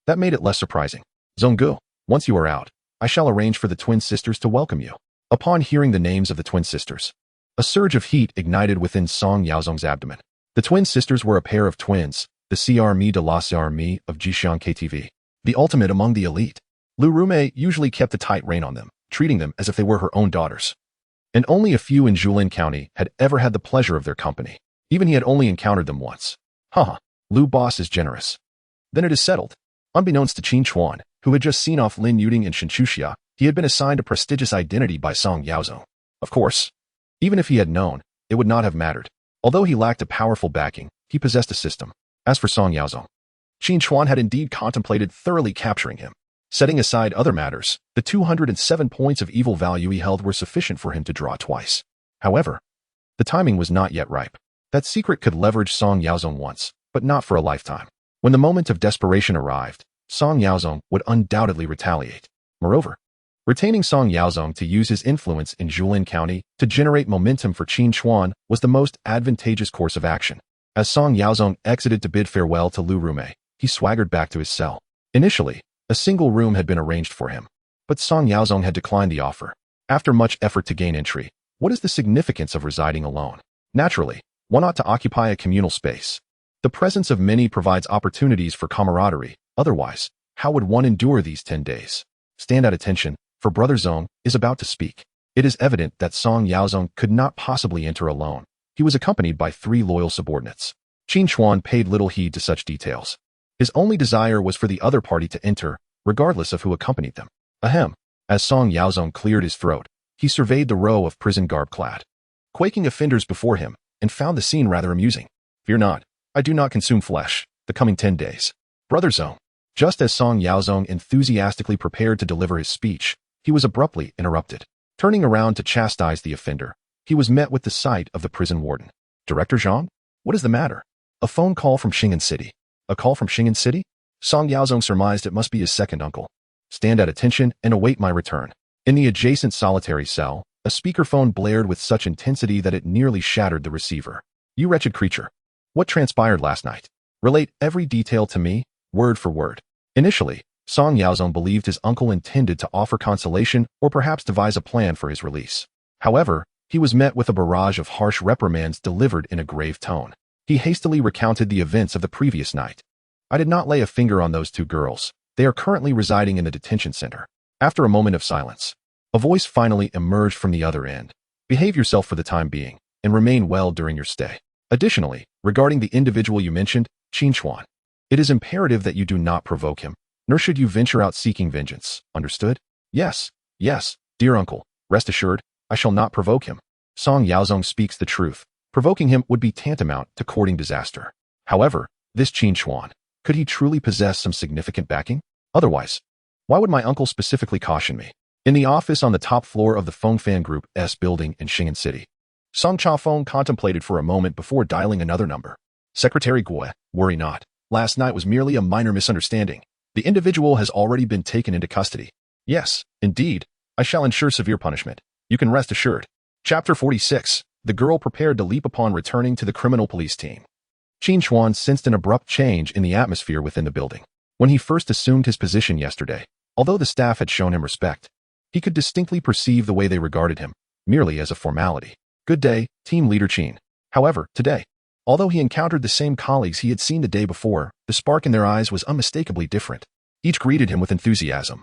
That made it less surprising. Zonggu, once you are out, I shall arrange for the twin sisters to welcome you. Upon hearing the names of the twin sisters, a surge of heat ignited within Song Yaozong's abdomen. The twin sisters were a pair of twins, the CR de la CR of Jixiang KTV, the ultimate among the elite. Lu Rumei usually kept a tight rein on them, treating them as if they were her own daughters. And only a few in Julin County had ever had the pleasure of their company. Even he had only encountered them once. Haha, Lu boss is generous. Then it is settled. Unbeknownst to Qin Chuan, who had just seen off Lin Yuding and Shenchuxia, he had been assigned a prestigious identity by Song Yaozong. Of course, even if he had known, it would not have mattered. Although he lacked a powerful backing, he possessed a system. As for Song Yaozong, Qin Chuan had indeed contemplated thoroughly capturing him. Setting aside other matters, the 207 points of evil value he held were sufficient for him to draw twice. However, the timing was not yet ripe. That secret could leverage Song Yaozong once, but not for a lifetime. When the moment of desperation arrived, Song Yaozong would undoubtedly retaliate. Moreover, retaining Song Yaozong to use his influence in Julin County to generate momentum for Qin Chuan was the most advantageous course of action. As Song Yaozong exited to bid farewell to Lu Rumei, he swaggered back to his cell. Initially, a single room had been arranged for him, but Song Yaozong had declined the offer. After much effort to gain entry, what is the significance of residing alone? Naturally, one ought to occupy a communal space. The presence of many provides opportunities for camaraderie. Otherwise, how would one endure these 10 days? Stand at attention, for Brother Zong is about to speak. It is evident that Song Yaozong could not possibly enter alone. He was accompanied by 3 loyal subordinates. Qin Chuan paid little heed to such details. His only desire was for the other party to enter, regardless of who accompanied them. Ahem. As Song Yaozong cleared his throat, he surveyed the row of prison garb-clad, quaking offenders before him, and found the scene rather amusing. Fear not, I do not consume flesh, the coming 10 days. Brother Zong. Just as Song Yaozong enthusiastically prepared to deliver his speech, he was abruptly interrupted. Turning around to chastise the offender, he was met with the sight of the prison warden. Director Zhang? What is the matter? A phone call from Xing'an City. A call from Xing'an City? Song Yaozong surmised it must be his second uncle. Stand at attention and await my return. In the adjacent solitary cell, a speakerphone blared with such intensity that it nearly shattered the receiver. You wretched creature. What transpired last night? Relate every detail to me, word for word. Initially, Song Yaozong believed his uncle intended to offer consolation or perhaps devise a plan for his release. However, he was met with a barrage of harsh reprimands delivered in a grave tone. He hastily recounted the events of the previous night. I did not lay a finger on those 2 girls. They are currently residing in the detention center. After a moment of silence, a voice finally emerged from the other end. Behave yourself for the time being, and remain well during your stay. Additionally, regarding the individual you mentioned, Qin Chuan, it is imperative that you do not provoke him, nor should you venture out seeking vengeance. Understood? Yes, dear uncle. Rest assured, I shall not provoke him. Song Yaozong speaks the truth. Provoking him would be tantamount to courting disaster. However, this Qin Chuan, could he truly possess some significant backing? Otherwise, why would my uncle specifically caution me? In the office on the top floor of the Fengfan Group S building in Xing'an City, Song Chafeng contemplated for a moment before dialing another number. Secretary Guo, worry not. Last night was merely a minor misunderstanding. The individual has already been taken into custody. Yes, indeed, I shall ensure severe punishment. You can rest assured. Chapter 46. The girl prepared to leap upon returning to the criminal police team. Qin Chuan sensed an abrupt change in the atmosphere within the building. When he first assumed his position yesterday, although the staff had shown him respect, he could distinctly perceive the way they regarded him, merely as a formality. Good day, team leader Qin. However, today, although he encountered the same colleagues he had seen the day before, the spark in their eyes was unmistakably different. Each greeted him with enthusiasm,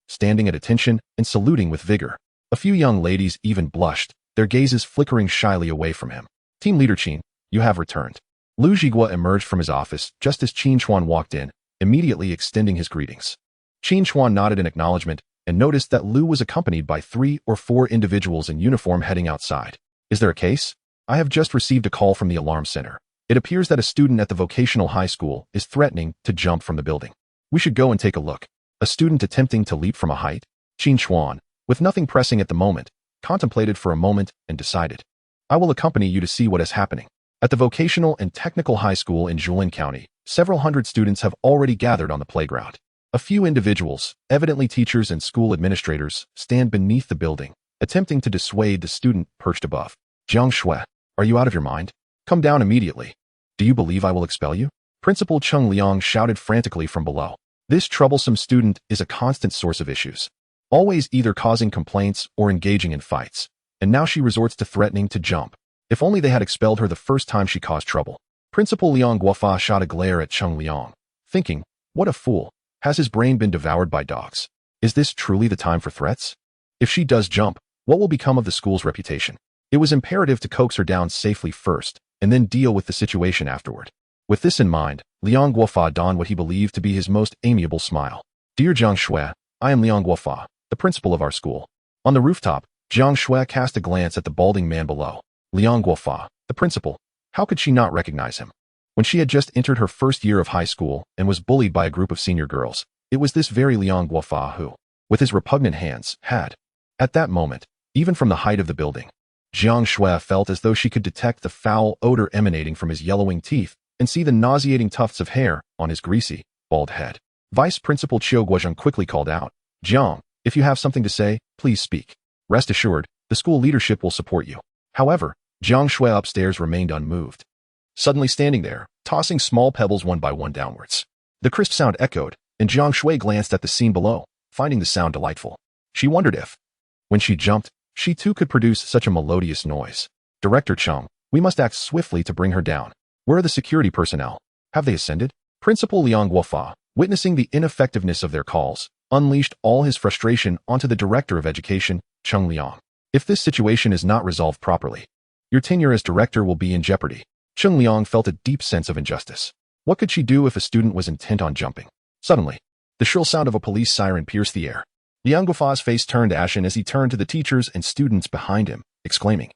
standing at attention and saluting with vigor. A few young ladies even blushed, their gazes flickering shyly away from him. Team leader Qin, you have returned. Lu Zhigua emerged from his office just as Qin Chuan walked in, immediately extending his greetings. Qin Chuan nodded in acknowledgement and noticed that Lu was accompanied by 3 or 4 individuals in uniform heading outside. Is there a case? I have just received a call from the alarm center. It appears that a student at the vocational high school is threatening to jump from the building. We should go and take a look. A student attempting to leap from a height? Qin Chuan, with nothing pressing at the moment, contemplated for a moment and decided. I will accompany you to see what is happening. At the vocational and technical high school in Jilin County, several hundred students have already gathered on the playground. A few individuals, evidently teachers and school administrators, stand beneath the building, attempting to dissuade the student perched above. Jiang Shui, are you out of your mind? Come down immediately. Do you believe I will expel you? Principal Cheng Liang shouted frantically from below. This troublesome student is a constant source of issues, always either causing complaints or engaging in fights, and now she resorts to threatening to jump. If only they had expelled her the first time she caused trouble. Principal Liang Guofa shot a glare at Cheng Liang, thinking, what a fool. Has his brain been devoured by dogs? Is this truly the time for threats? If she does jump, what will become of the school's reputation? It was imperative to coax her down safely first, and then deal with the situation afterward. With this in mind, Liang Guofa donned what he believed to be his most amiable smile. Dear Jiang Shui, I am Liang Guofa, the principal of our school. On the rooftop, Jiang Shui cast a glance at the balding man below. Liang Guofa, the principal. How could she not recognize him? When she had just entered her first year of high school and was bullied by a group of senior girls, it was this very Liang Guofa who, with his repugnant hands, had. At that moment, even from the height of the building, Jiang Shui felt as though she could detect the foul odor emanating from his yellowing teeth and see the nauseating tufts of hair on his greasy, bald head. Vice Principal Qiu Guozheng quickly called out, Jiang, if you have something to say, please speak. Rest assured, the school leadership will support you. However, Jiang Shui upstairs remained unmoved, suddenly standing there, tossing small pebbles one by one downwards. The crisp sound echoed, and Jiang Shui glanced at the scene below, finding the sound delightful. She wondered if, when she jumped, she too could produce such a melodious noise. Director Cheng, we must act swiftly to bring her down. Where are the security personnel? Have they ascended? Principal Liang Guofa, witnessing the ineffectiveness of their calls, unleashed all his frustration onto the director of education, Cheng Liang. If this situation is not resolved properly, your tenure as director will be in jeopardy. Cheng Liang felt a deep sense of injustice. What could she do if a student was intent on jumping? Suddenly, the shrill sound of a police siren pierced the air. Liang Guofa's face turned ashen as he turned to the teachers and students behind him, exclaiming,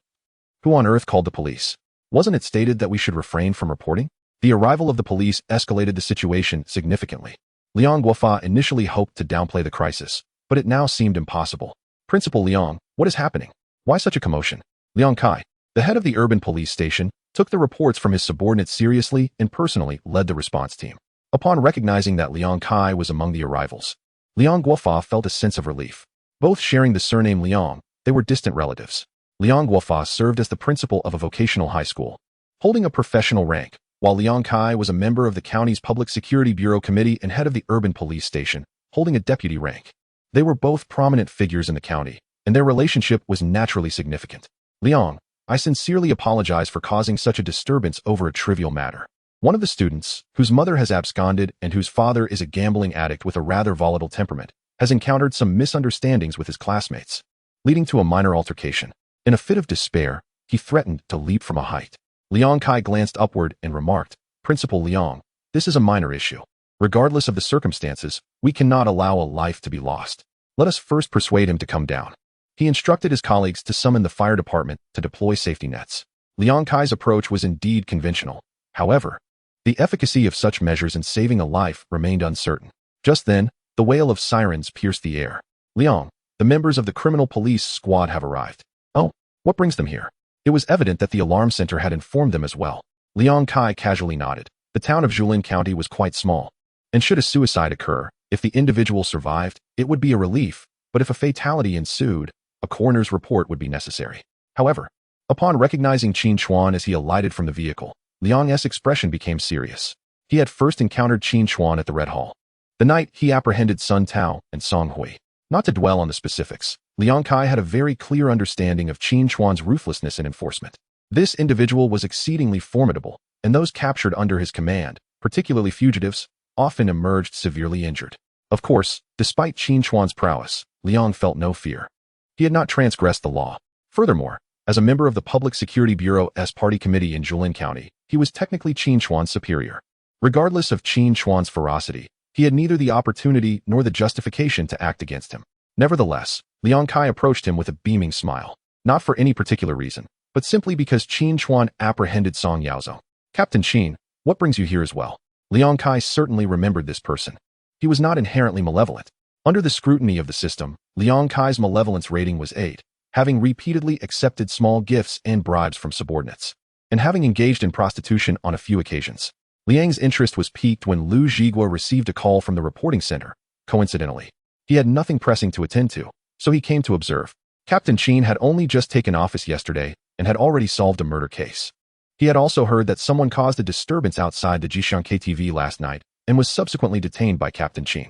"Who on earth called the police? Wasn't it stated that we should refrain from reporting?" The arrival of the police escalated the situation significantly. Liang Guofa initially hoped to downplay the crisis, but it now seemed impossible. "Principal Liang, what is happening? Why such a commotion?" Liang Kai, the head of the urban police station, took the reports from his subordinates seriously and personally led the response team. Upon recognizing that Liang Kai was among the arrivals, Liang Guofa felt a sense of relief. Both sharing the surname Liang, they were distant relatives. Liang Guofa served as the principal of a vocational high school, holding a professional rank, while Liang Kai was a member of the county's Public Security Bureau Committee and head of the urban police station, holding a deputy rank. They were both prominent figures in the county, and their relationship was naturally significant. "Liang, I sincerely apologize for causing such a disturbance over a trivial matter. One of the students, whose mother has absconded and whose father is a gambling addict with a rather volatile temperament, has encountered some misunderstandings with his classmates, leading to a minor altercation. In a fit of despair, he threatened to leap from a height." Liang Kai glanced upward and remarked, "Principal Liang, this is a minor issue. Regardless of the circumstances, we cannot allow a life to be lost. Let us first persuade him to come down." He instructed his colleagues to summon the fire department to deploy safety nets. Liang Kai's approach was indeed conventional. However, the efficacy of such measures in saving a life remained uncertain. Just then, the wail of sirens pierced the air. "Liang, the members of the criminal police squad have arrived." "Oh, what brings them here?" It was evident that the alarm center had informed them as well. Liang Kai casually nodded. The town of Julin County was quite small, and should a suicide occur, if the individual survived, it would be a relief, but if a fatality ensued, a coroner's report would be necessary. However, upon recognizing Qin Chuan as he alighted from the vehicle, Liang's expression became serious. He had first encountered Qin Chuan at the Red Hall, the night he apprehended Sun Tao and Song Hui. Not to dwell on the specifics, Liang Kai had a very clear understanding of Qin Chuan's ruthlessness in enforcement. This individual was exceedingly formidable, and those captured under his command, particularly fugitives, often emerged severely injured. Of course, despite Qin Chuan's prowess, Liang felt no fear. He had not transgressed the law. Furthermore, as a member of the Public Security Bureau's party committee in Julin County, he was technically Qin Chuan's superior. Regardless of Qin Chuan's ferocity, he had neither the opportunity nor the justification to act against him. Nevertheless, Liang Kai approached him with a beaming smile, not for any particular reason, but simply because Qin Chuan apprehended Song Yaozong. "Captain Qin, what brings you here as well?" Liang Kai certainly remembered this person. He was not inherently malevolent. Under the scrutiny of the system, Liang Kai's malevolence rating was 8, having repeatedly accepted small gifts and bribes from subordinates, and having engaged in prostitution on a few occasions. Liang's interest was piqued when Lu Zhiguo received a call from the reporting center. Coincidentally, he had nothing pressing to attend to, so he came to observe. Captain Qin had only just taken office yesterday and had already solved a murder case. He had also heard that someone caused a disturbance outside the Jishan KTV last night and was subsequently detained by Captain Qin.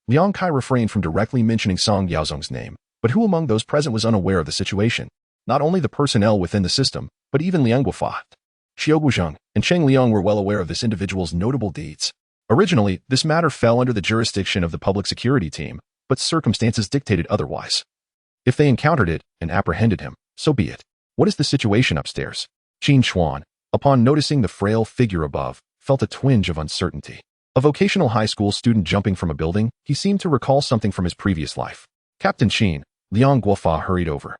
Liang Kai refrained from directly mentioning Song Yaozong's name, but who among those present was unaware of the situation? Not only the personnel within the system, but even Liang Guofa, Xiao Guzheng, and Cheng Liang were well aware of this individual's notable deeds. Originally, this matter fell under the jurisdiction of the public security team, but circumstances dictated otherwise. If they encountered it and apprehended him, so be it. "What is the situation upstairs?" Qin Chuan, upon noticing the frail figure above, felt a twinge of uncertainty. A vocational high school student jumping from a building, he seemed to recall something from his previous life. "Captain Qin," Liang Guofa hurried over,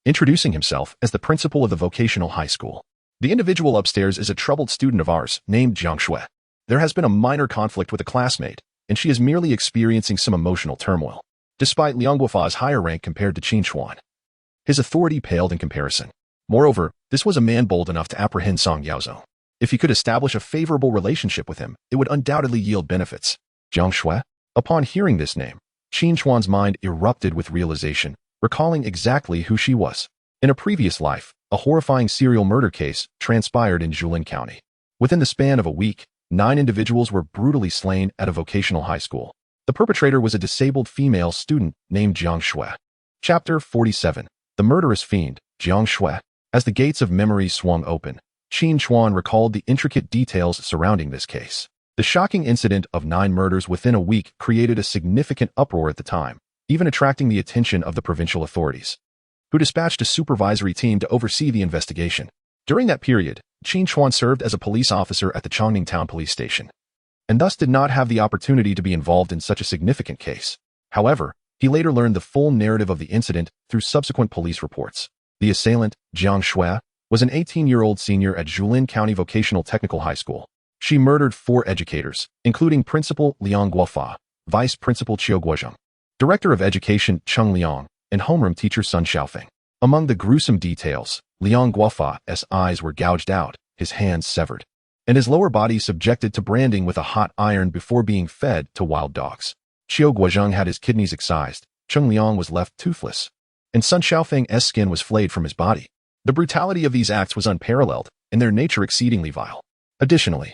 introducing himself as the principal of the vocational high school. "The individual upstairs is a troubled student of ours named Jiang Shui. There has been a minor conflict with a classmate, and she is merely experiencing some emotional turmoil." Despite Liang Guofa's higher rank compared to Qin Chuan, his authority paled in comparison. Moreover, this was a man bold enough to apprehend Song Yaozong. If he could establish a favorable relationship with him, it would undoubtedly yield benefits. Jiang Shui? Upon hearing this name, Qin Chuan's mind erupted with realization, recalling exactly who she was. In a previous life, a horrifying serial murder case transpired in Julin County. Within the span of a week, 9 individuals were brutally slain at a vocational high school. The perpetrator was a disabled female student named Jiang Shui. Chapter 47. The Murderous Fiend, Jiang Shui. As the gates of memory swung open, Qin Chuan recalled the intricate details surrounding this case. The shocking incident of 9 murders within a week created a significant uproar at the time, even attracting the attention of the provincial authorities. who dispatched a supervisory team to oversee the investigation. During that period, Qin Chuan served as a police officer at the Chongning Town Police Station, and thus did not have the opportunity to be involved in such a significant case. However, he later learned the full narrative of the incident through subsequent police reports. The assailant, Jiang Shui, was an 18-year-old senior at Jilin County Vocational Technical High School. She murdered 4 educators, including Principal Liang Guofa, Vice Principal Qiu Guozheng, Director of Education Cheng Liang, and homeroom teacher Sun Xiaofeng. Among the gruesome details, Liang Guofa's eyes were gouged out, his hands severed, and his lower body subjected to branding with a hot iron before being fed to wild dogs. Qiu Guozheng had his kidneys excised, Cheng Liang was left toothless, and Sun Xiaofeng's skin was flayed from his body. The brutality of these acts was unparalleled, and their nature exceedingly vile. Additionally,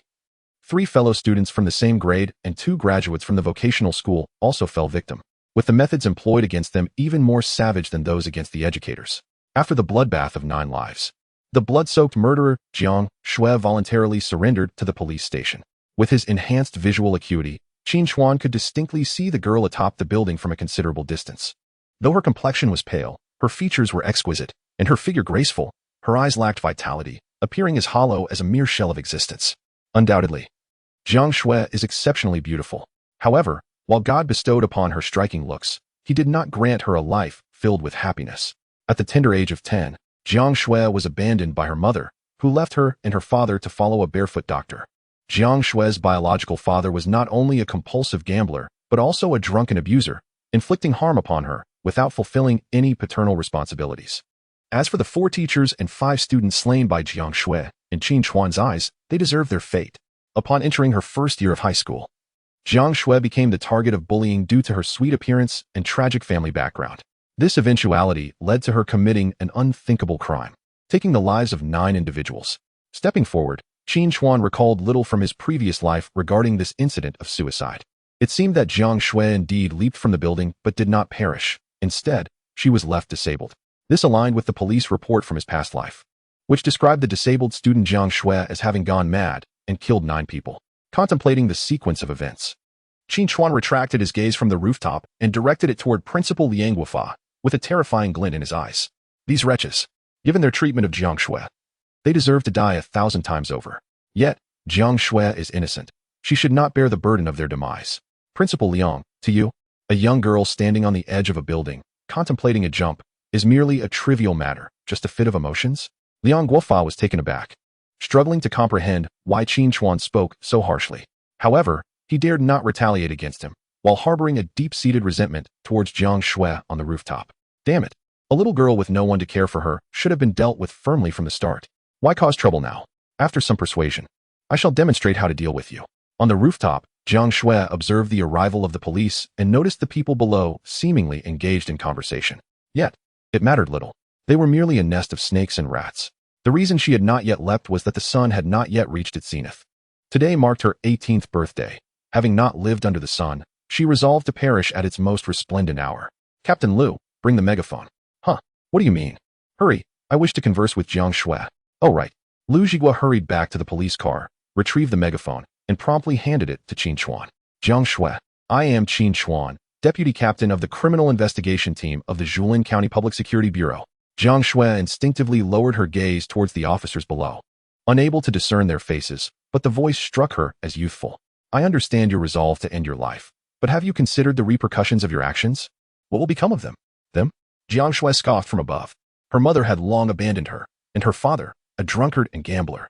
3 fellow students from the same grade and 2 graduates from the vocational school also fell victim, with the methods employed against them even more savage than those against the educators. After the bloodbath of 9 lives, the blood-soaked murderer, Jiang Shui, voluntarily surrendered to the police station. With his enhanced visual acuity, Qin Chuan could distinctly see the girl atop the building from a considerable distance. Though her complexion was pale, her features were exquisite, and her figure graceful, her eyes lacked vitality, appearing as hollow as a mere shell of existence. Undoubtedly, Jiang Shui is exceptionally beautiful. However, while God bestowed upon her striking looks, he did not grant her a life filled with happiness. At the tender age of 10, Jiang Shui was abandoned by her mother, who left her and her father to follow a barefoot doctor. Jiang Shui's biological father was not only a compulsive gambler, but also a drunken abuser, inflicting harm upon her without fulfilling any paternal responsibilities. As for the 4 teachers and 5 students slain by Jiang Shui, in Qin Chuan's eyes, they deserved their fate. Upon entering her first year of high school, Jiang Shui became the target of bullying due to her sweet appearance and tragic family background. This eventuality led to her committing an unthinkable crime, taking the lives of 9 individuals. Stepping forward, Qin Chuan recalled little from his previous life regarding this incident of suicide. It seemed that Jiang Shui indeed leaped from the building but did not perish. Instead, she was left disabled. This aligned with the police report from his past life, which described the disabled student Jiang Shui as having gone mad and killed 9 people. Contemplating the sequence of events, Qin Chuan retracted his gaze from the rooftop and directed it toward Principal Liang Guofa, with a terrifying glint in his eyes. These wretches, given their treatment of Jiang Shui, they deserve to die 1,000 times over. Yet, Jiang Shui is innocent. She should not bear the burden of their demise. Principal Liang, to you, a young girl standing on the edge of a building, contemplating a jump, is merely a trivial matter, just a fit of emotions? Liang Guofa was taken aback, struggling to comprehend why Qin Chuan spoke so harshly. However, he dared not retaliate against him, while harboring a deep-seated resentment towards Jiang Shui on the rooftop. Damn it. A little girl with no one to care for her should have been dealt with firmly from the start. Why cause trouble now? After some persuasion, I shall demonstrate how to deal with you. On the rooftop, Jiang Shui observed the arrival of the police and noticed the people below seemingly engaged in conversation. Yet, it mattered little. They were merely a nest of snakes and rats. The reason she had not yet leapt was that the sun had not yet reached its zenith. Today marked her 18th birthday. Having not lived under the sun, she resolved to perish at its most resplendent hour. Captain Liu, bring the megaphone. Huh, what do you mean? Hurry, I wish to converse with Jiang Shui. Oh right. Liu Zhigua hurried back to the police car, retrieved the megaphone, and promptly handed it to Qin Chuan. Jiang Shui, I am Qin Chuan, Deputy Captain of the Criminal Investigation Team of the Jilin County Public Security Bureau. Jiang Shui instinctively lowered her gaze towards the officers below, unable to discern their faces, but the voice struck her as youthful. I understand your resolve to end your life, but have you considered the repercussions of your actions? What will become of them? Them? Jiang Shui scoffed from above. Her mother had long abandoned her, and her father, a drunkard and gambler,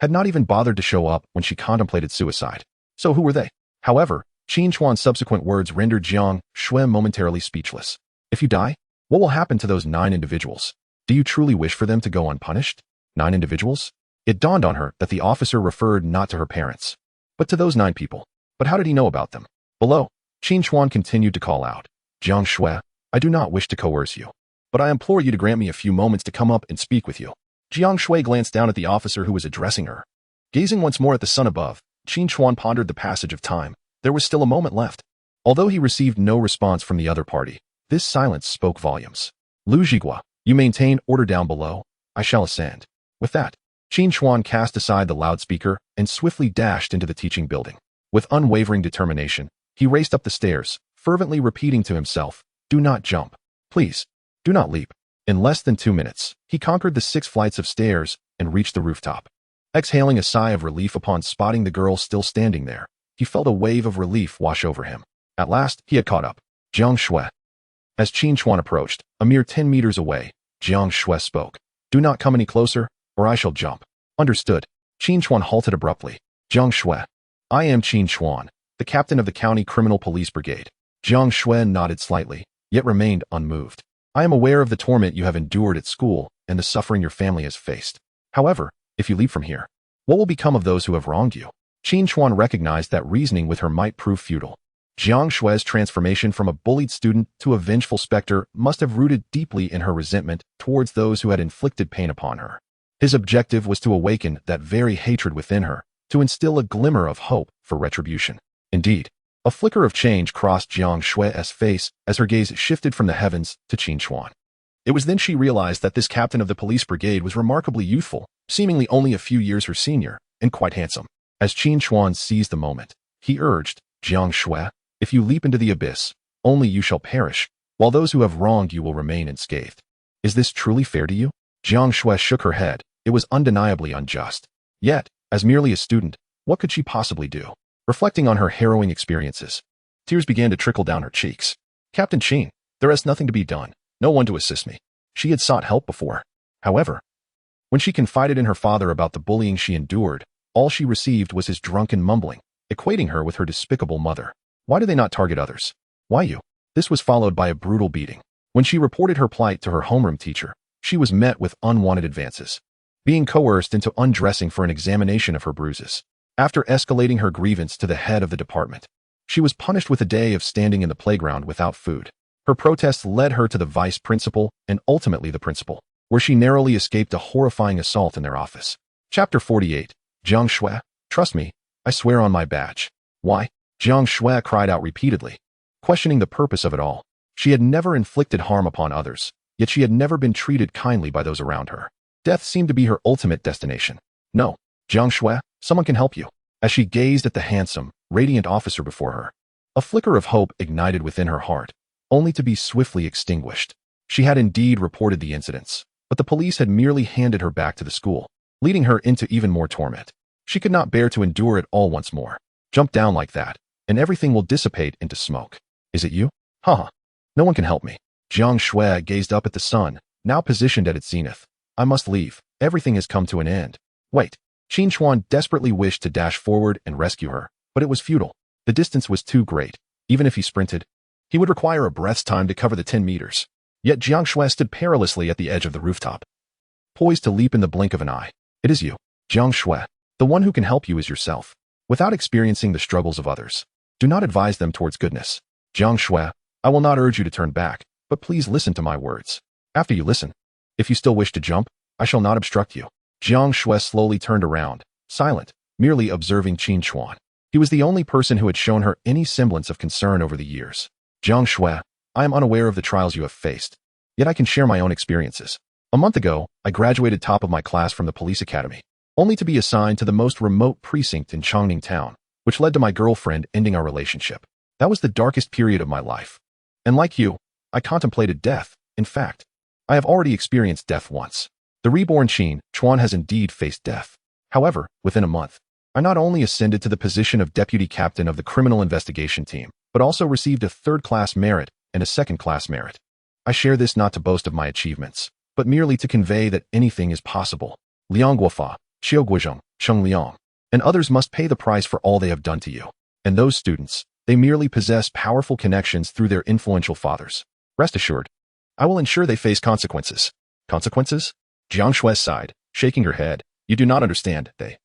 had not even bothered to show up when she contemplated suicide. So who were they? However, Qin Chuan's subsequent words rendered Jiang Shui momentarily speechless. If you die, what will happen to those 9 individuals? Do you truly wish for them to go unpunished? 9 individuals? It dawned on her that the officer referred not to her parents, but to those 9 people. But how did he know about them? Below, Qin Chuan continued to call out, Jiang Shui, I do not wish to coerce you, but I implore you to grant me a few moments to come up and speak with you. Jiang Shui glanced down at the officer who was addressing her. Gazing once more at the sun above, Qin Chuan pondered the passage of time. There was still a moment left. Although he received no response from the other party, this silence spoke volumes. Liu Zhigua, you maintain order down below. I shall ascend. With that, Qin Chuan cast aside the loudspeaker and swiftly dashed into the teaching building. With unwavering determination, he raced up the stairs, fervently repeating to himself, do not jump. Please, do not leap. In less than 2 minutes, he conquered the 6 flights of stairs and reached the rooftop. Exhaling a sigh of relief upon spotting the girl still standing there, he felt a wave of relief wash over him. At last, he had caught up. Jiang Shui. As Qin Chuan approached, a mere 10 meters away, Jiang Shui spoke. Do not come any closer, or I shall jump. Understood. Qin Chuan halted abruptly. Jiang Shui. I am Qin Chuan, the captain of the county criminal police brigade. Jiang Shui nodded slightly, yet remained unmoved. I am aware of the torment you have endured at school and the suffering your family has faced. However, if you leave from here, what will become of those who have wronged you? Qin Chuan recognized that reasoning with her might prove futile. Jiang Shui's transformation from a bullied student to a vengeful specter must have rooted deeply in her resentment towards those who had inflicted pain upon her. His objective was to awaken that very hatred within her, to instill a glimmer of hope for retribution. Indeed, a flicker of change crossed Jiang Shui's face as her gaze shifted from the heavens to Qin Chuan. It was then she realized that this captain of the police brigade was remarkably youthful, seemingly only a few years her senior, and quite handsome. As Qin Chuan seized the moment, he urged, Jiang Shui, if you leap into the abyss, only you shall perish, while those who have wronged you will remain unscathed. Is this truly fair to you? Jiang Shui shook her head. It was undeniably unjust. Yet, as merely a student, what could she possibly do? Reflecting on her harrowing experiences, tears began to trickle down her cheeks. Captain Qin, there is nothing to be done, no one to assist me. She had sought help before. However, when she confided in her father about the bullying she endured, all she received was his drunken mumbling, equating her with her despicable mother. Why do they not target others? Why you? This was followed by a brutal beating. When she reported her plight to her homeroom teacher, she was met with unwanted advances, being coerced into undressing for an examination of her bruises. After escalating her grievance to the head of the department, she was punished with a day of standing in the playground without food. Her protests led her to the vice principal and ultimately the principal, where she narrowly escaped a horrifying assault in their office. Chapter 48. Jiang Shui, trust me, I swear on my badge. Why? Jiang Shui cried out repeatedly, questioning the purpose of it all. She had never inflicted harm upon others, yet she had never been treated kindly by those around her. Death seemed to be her ultimate destination. No, Jiang Shui, someone can help you. As she gazed at the handsome, radiant officer before her, a flicker of hope ignited within her heart, only to be swiftly extinguished. She had indeed reported the incidents, but the police had merely handed her back to the school, leading her into even more torment. She could not bear to endure it all once more. Jump down like that, and everything will dissipate into smoke. Is it you? Haha. No one can help me. Jiang Shui gazed up at the sun, now positioned at its zenith. I must leave. Everything has come to an end. Wait. Qin Chuan desperately wished to dash forward and rescue her, but it was futile. The distance was too great. Even if he sprinted, he would require a breath's time to cover the 10 meters. Yet Jiang Shui stood perilously at the edge of the rooftop, poised to leap in the blink of an eye. It is you, Jiang Shui. The one who can help you is yourself. Without experiencing the struggles of others, do not advise them towards goodness. Jiang Shui, I will not urge you to turn back, but please listen to my words. After you listen, if you still wish to jump, I shall not obstruct you. Jiang Shui slowly turned around, silent, merely observing Qin Chuan. He was the only person who had shown her any semblance of concern over the years. Jiang Shui, I am unaware of the trials you have faced, yet I can share my own experiences. A month ago, I graduated top of my class from the police academy, only to be assigned to the most remote precinct in Chongning town, which led to my girlfriend ending our relationship. That was the darkest period of my life. And like you, I contemplated death. In fact, I have already experienced death once. The reborn Qin Chuan has indeed faced death. However, within a month, I not only ascended to the position of deputy captain of the criminal investigation team, but also received a third-class merit and a second-class merit. I share this not to boast of my achievements, but merely to convey that anything is possible. Liang Guofa, Xiao Guozhong, Cheng Liang, and others must pay the price for all they have done to you. And those students, they merely possess powerful connections through their influential fathers. Rest assured, I will ensure they face consequences. Consequences? Jiang Shui sighed, shaking her head. You do not understand, they.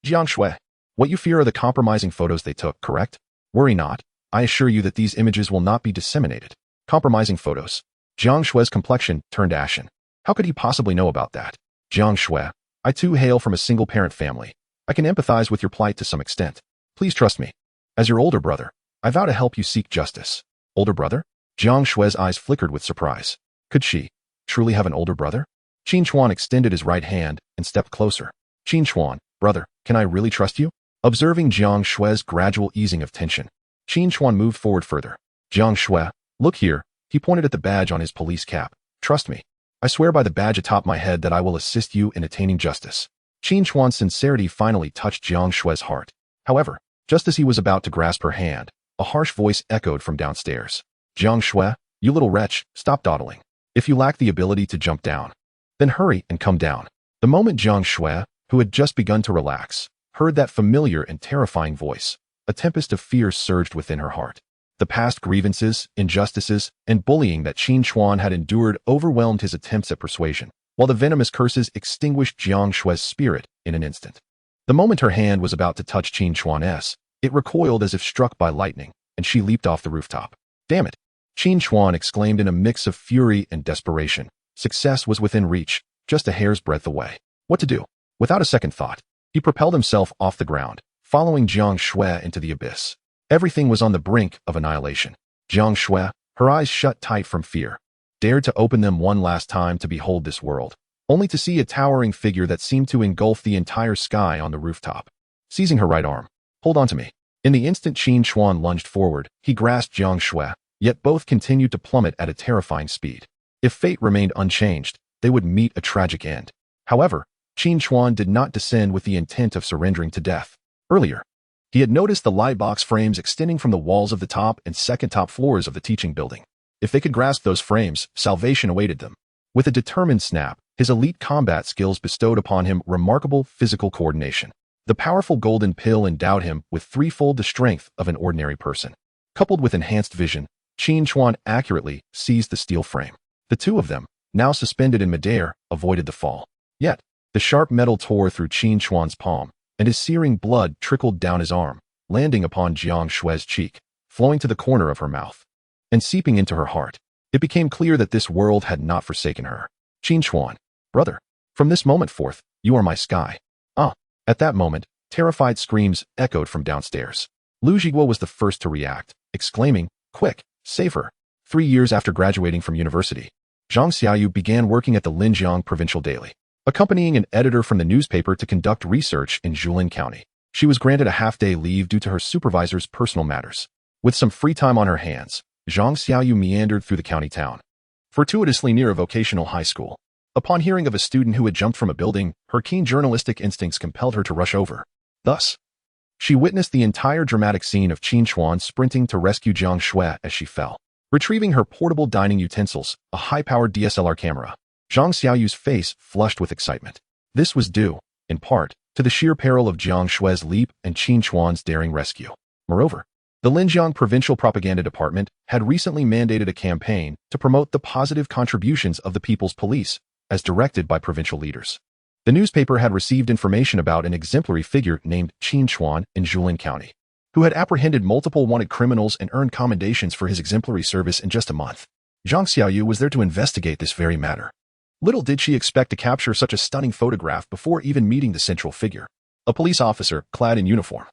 Jiang Shui, what you fear are the compromising photos they took, correct? Worry not. I assure you that these images will not be disseminated. Compromising photos. Jiang Shui's complexion turned ashen. How could he possibly know about that? Jiang Shui, I too hail from a single-parent family. I can empathize with your plight to some extent. Please trust me. As your older brother, I vow to help you seek justice. Older brother? Jiang Shui's eyes flickered with surprise. Could she truly have an older brother? Qin Chuan extended his right hand and stepped closer. Qin Chuan, brother, can I really trust you? Observing Jiang Shui's gradual easing of tension, Qin Chuan moved forward further. Jiang Shui, look here. He pointed at the badge on his police cap. Trust me. I swear by the badge atop my head that I will assist you in attaining justice. Qin Chuan's sincerity finally touched Jiang Shue's heart. However, just as he was about to grasp her hand, a harsh voice echoed from downstairs. Jiang Shue, you little wretch, stop dawdling. If you lack the ability to jump down, then hurry and come down. The moment Jiang Shue, who had just begun to relax, heard that familiar and terrifying voice, a tempest of fear surged within her heart. The past grievances, injustices, and bullying that Qin Chuan had endured overwhelmed his attempts at persuasion, while the venomous curses extinguished Jiang Shue's spirit in an instant. The moment her hand was about to touch Qin Chuan's, it recoiled as if struck by lightning, and she leaped off the rooftop. Damn it! Qin Chuan exclaimed in a mix of fury and desperation. Success was within reach, just a hair's breadth away. What to do? Without a second thought, he propelled himself off the ground, following Jiang Shue into the abyss. Everything was on the brink of annihilation. Jiang Shue, her eyes shut tight from fear, dared to open them one last time to behold this world, only to see a towering figure that seemed to engulf the entire sky on the rooftop. Seizing her right arm, hold on to me. In the instant Qin Chuan lunged forward, he grasped Jiang Shue, yet both continued to plummet at a terrifying speed. If fate remained unchanged, they would meet a tragic end. However, Qin Chuan did not descend with the intent of surrendering to death. Earlier, he had noticed the light box frames extending from the walls of the top and second top floors of the teaching building. If they could grasp those frames, salvation awaited them. With a determined snap, his elite combat skills bestowed upon him remarkable physical coordination. The powerful golden pill endowed him with threefold the strength of an ordinary person. Coupled with enhanced vision, Qin Chuan accurately seized the steel frame. The two of them, now suspended in midair, avoided the fall. Yet, the sharp metal tore through Qin Chuan's palm, and his searing blood trickled down his arm, landing upon Jiang Shue's cheek, flowing to the corner of her mouth, and seeping into her heart. It became clear that this world had not forsaken her. Qin Chuan, brother, from this moment forth, you are my sky. Ah! At that moment, terrified screams echoed from downstairs. Lu Zhiguo was the first to react, exclaiming, quick, save her. 3 years after graduating from university, Zhang Xiaoyu began working at the Linjiang Provincial Daily, accompanying an editor from the newspaper to conduct research in Jilin County. She was granted a half-day leave due to her supervisor's personal matters. With some free time on her hands, Zhang Xiaoyu meandered through the county town, fortuitously near a vocational high school. Upon hearing of a student who had jumped from a building, her keen journalistic instincts compelled her to rush over. Thus, she witnessed the entire dramatic scene of Qin Chuan sprinting to rescue Jiang Shue as she fell. Retrieving her portable dining utensils, a high-powered DSLR camera, Zhang Xiaoyu's face flushed with excitement. This was due, in part, to the sheer peril of Jiang Shue's leap and Qin Chuan's daring rescue. Moreover, the Linjiang Provincial Propaganda Department had recently mandated a campaign to promote the positive contributions of the People's Police, as directed by provincial leaders. The newspaper had received information about an exemplary figure named Qin Chuan in Jilin County, who had apprehended multiple wanted criminals and earned commendations for his exemplary service in just a month. Zhang Xiaoyu was there to investigate this very matter. Little did she expect to capture such a stunning photograph before even meeting the central figure, a police officer clad in uniform,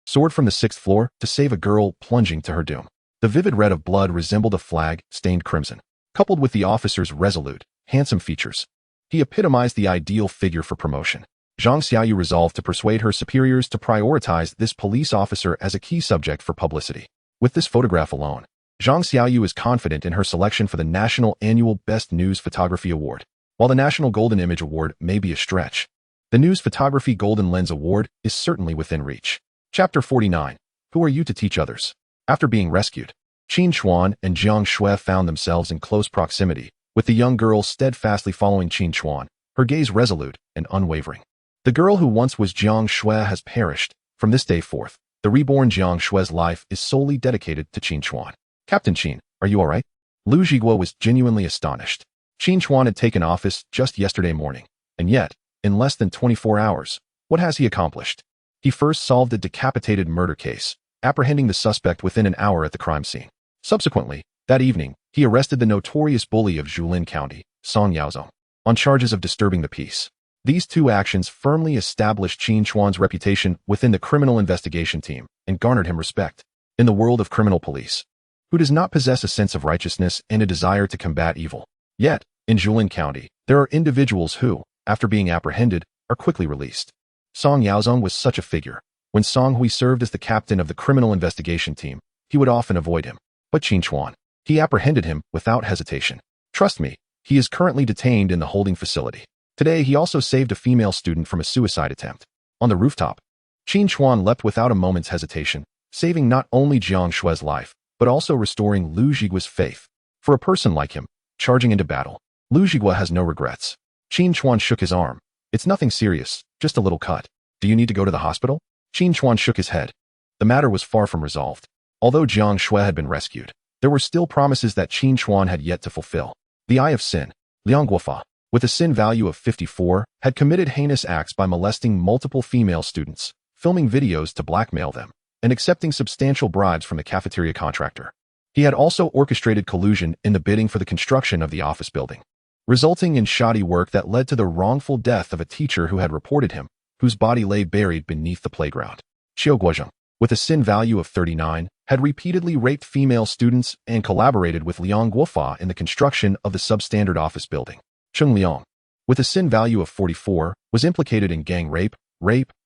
soared from the 6th floor to save a girl plunging to her doom. The vivid red of blood resembled a flag stained crimson. Coupled with the officer's resolute, handsome features, he epitomized the ideal figure for promotion. Zhang Xiaoyu resolved to persuade her superiors to prioritize this police officer as a key subject for publicity. With this photograph alone, Zhang Xiaoyu is confident in her selection for the National Annual Best News Photography Award. While the National Golden Image Award may be a stretch, the News Photography Golden Lens Award is certainly within reach. Chapter 49. Who are you to teach others? After being rescued, Qin Chuan and Jiang Shue found themselves in close proximity, with the young girl steadfastly following Qin Chuan, her gaze resolute and unwavering. The girl who once was Jiang Shue has perished. From this day forth, the reborn Jiang Shue's life is solely dedicated to Qin Chuan. Captain Qin, are you all right? Lu Zhiguo was genuinely astonished. Qin Chuan had taken office just yesterday morning, and yet, in less than 24 hours, what has he accomplished? He first solved a decapitated murder case, apprehending the suspect within an hour at the crime scene. Subsequently, that evening, he arrested the notorious bully of Jilin County, Song Yaozong, on charges of disturbing the peace. These two actions firmly established Qin Chuan's reputation within the criminal investigation team and garnered him respect. In the world of criminal police, who does not possess a sense of righteousness and a desire to combat evil? Yet, in Jilin County, there are individuals who, after being apprehended, are quickly released. Song Yaozong was such a figure. When Song Hui served as the captain of the criminal investigation team, he would often avoid him. But Qin Chuan, he apprehended him without hesitation. Trust me, He is currently detained in the holding facility. Today, he also saved a female student from a suicide attempt. On the rooftop, Qin Chuan leapt without a moment's hesitation, saving not only Jiang Shue's life, but also restoring Lu Jigua's faith. For a person like him, charging into battle, Lu Jigua has no regrets. Qin Chuan shook his arm. It's nothing serious, just a little cut. Do you need to go to the hospital? Qin Chuan shook his head. The matter was far from resolved. Although Jiang Shui had been rescued, there were still promises that Qin Chuan had yet to fulfill. The Eye of Sin, Liang Guofa, with a sin value of 54, had committed heinous acts by molesting multiple female students, filming videos to blackmail them, and accepting substantial bribes from the cafeteria contractor. He had also orchestrated collusion in the bidding for the construction of the office building, resulting in shoddy work that led to the wrongful death of a teacher who had reported him, whose body lay buried beneath the playground. Xiao Guozheng, with a sin value of 39, had repeatedly raped female students and collaborated with Liang Guofa in the construction of the substandard office building. Cheng Liang, with a sin value of 44, was implicated in gang rape,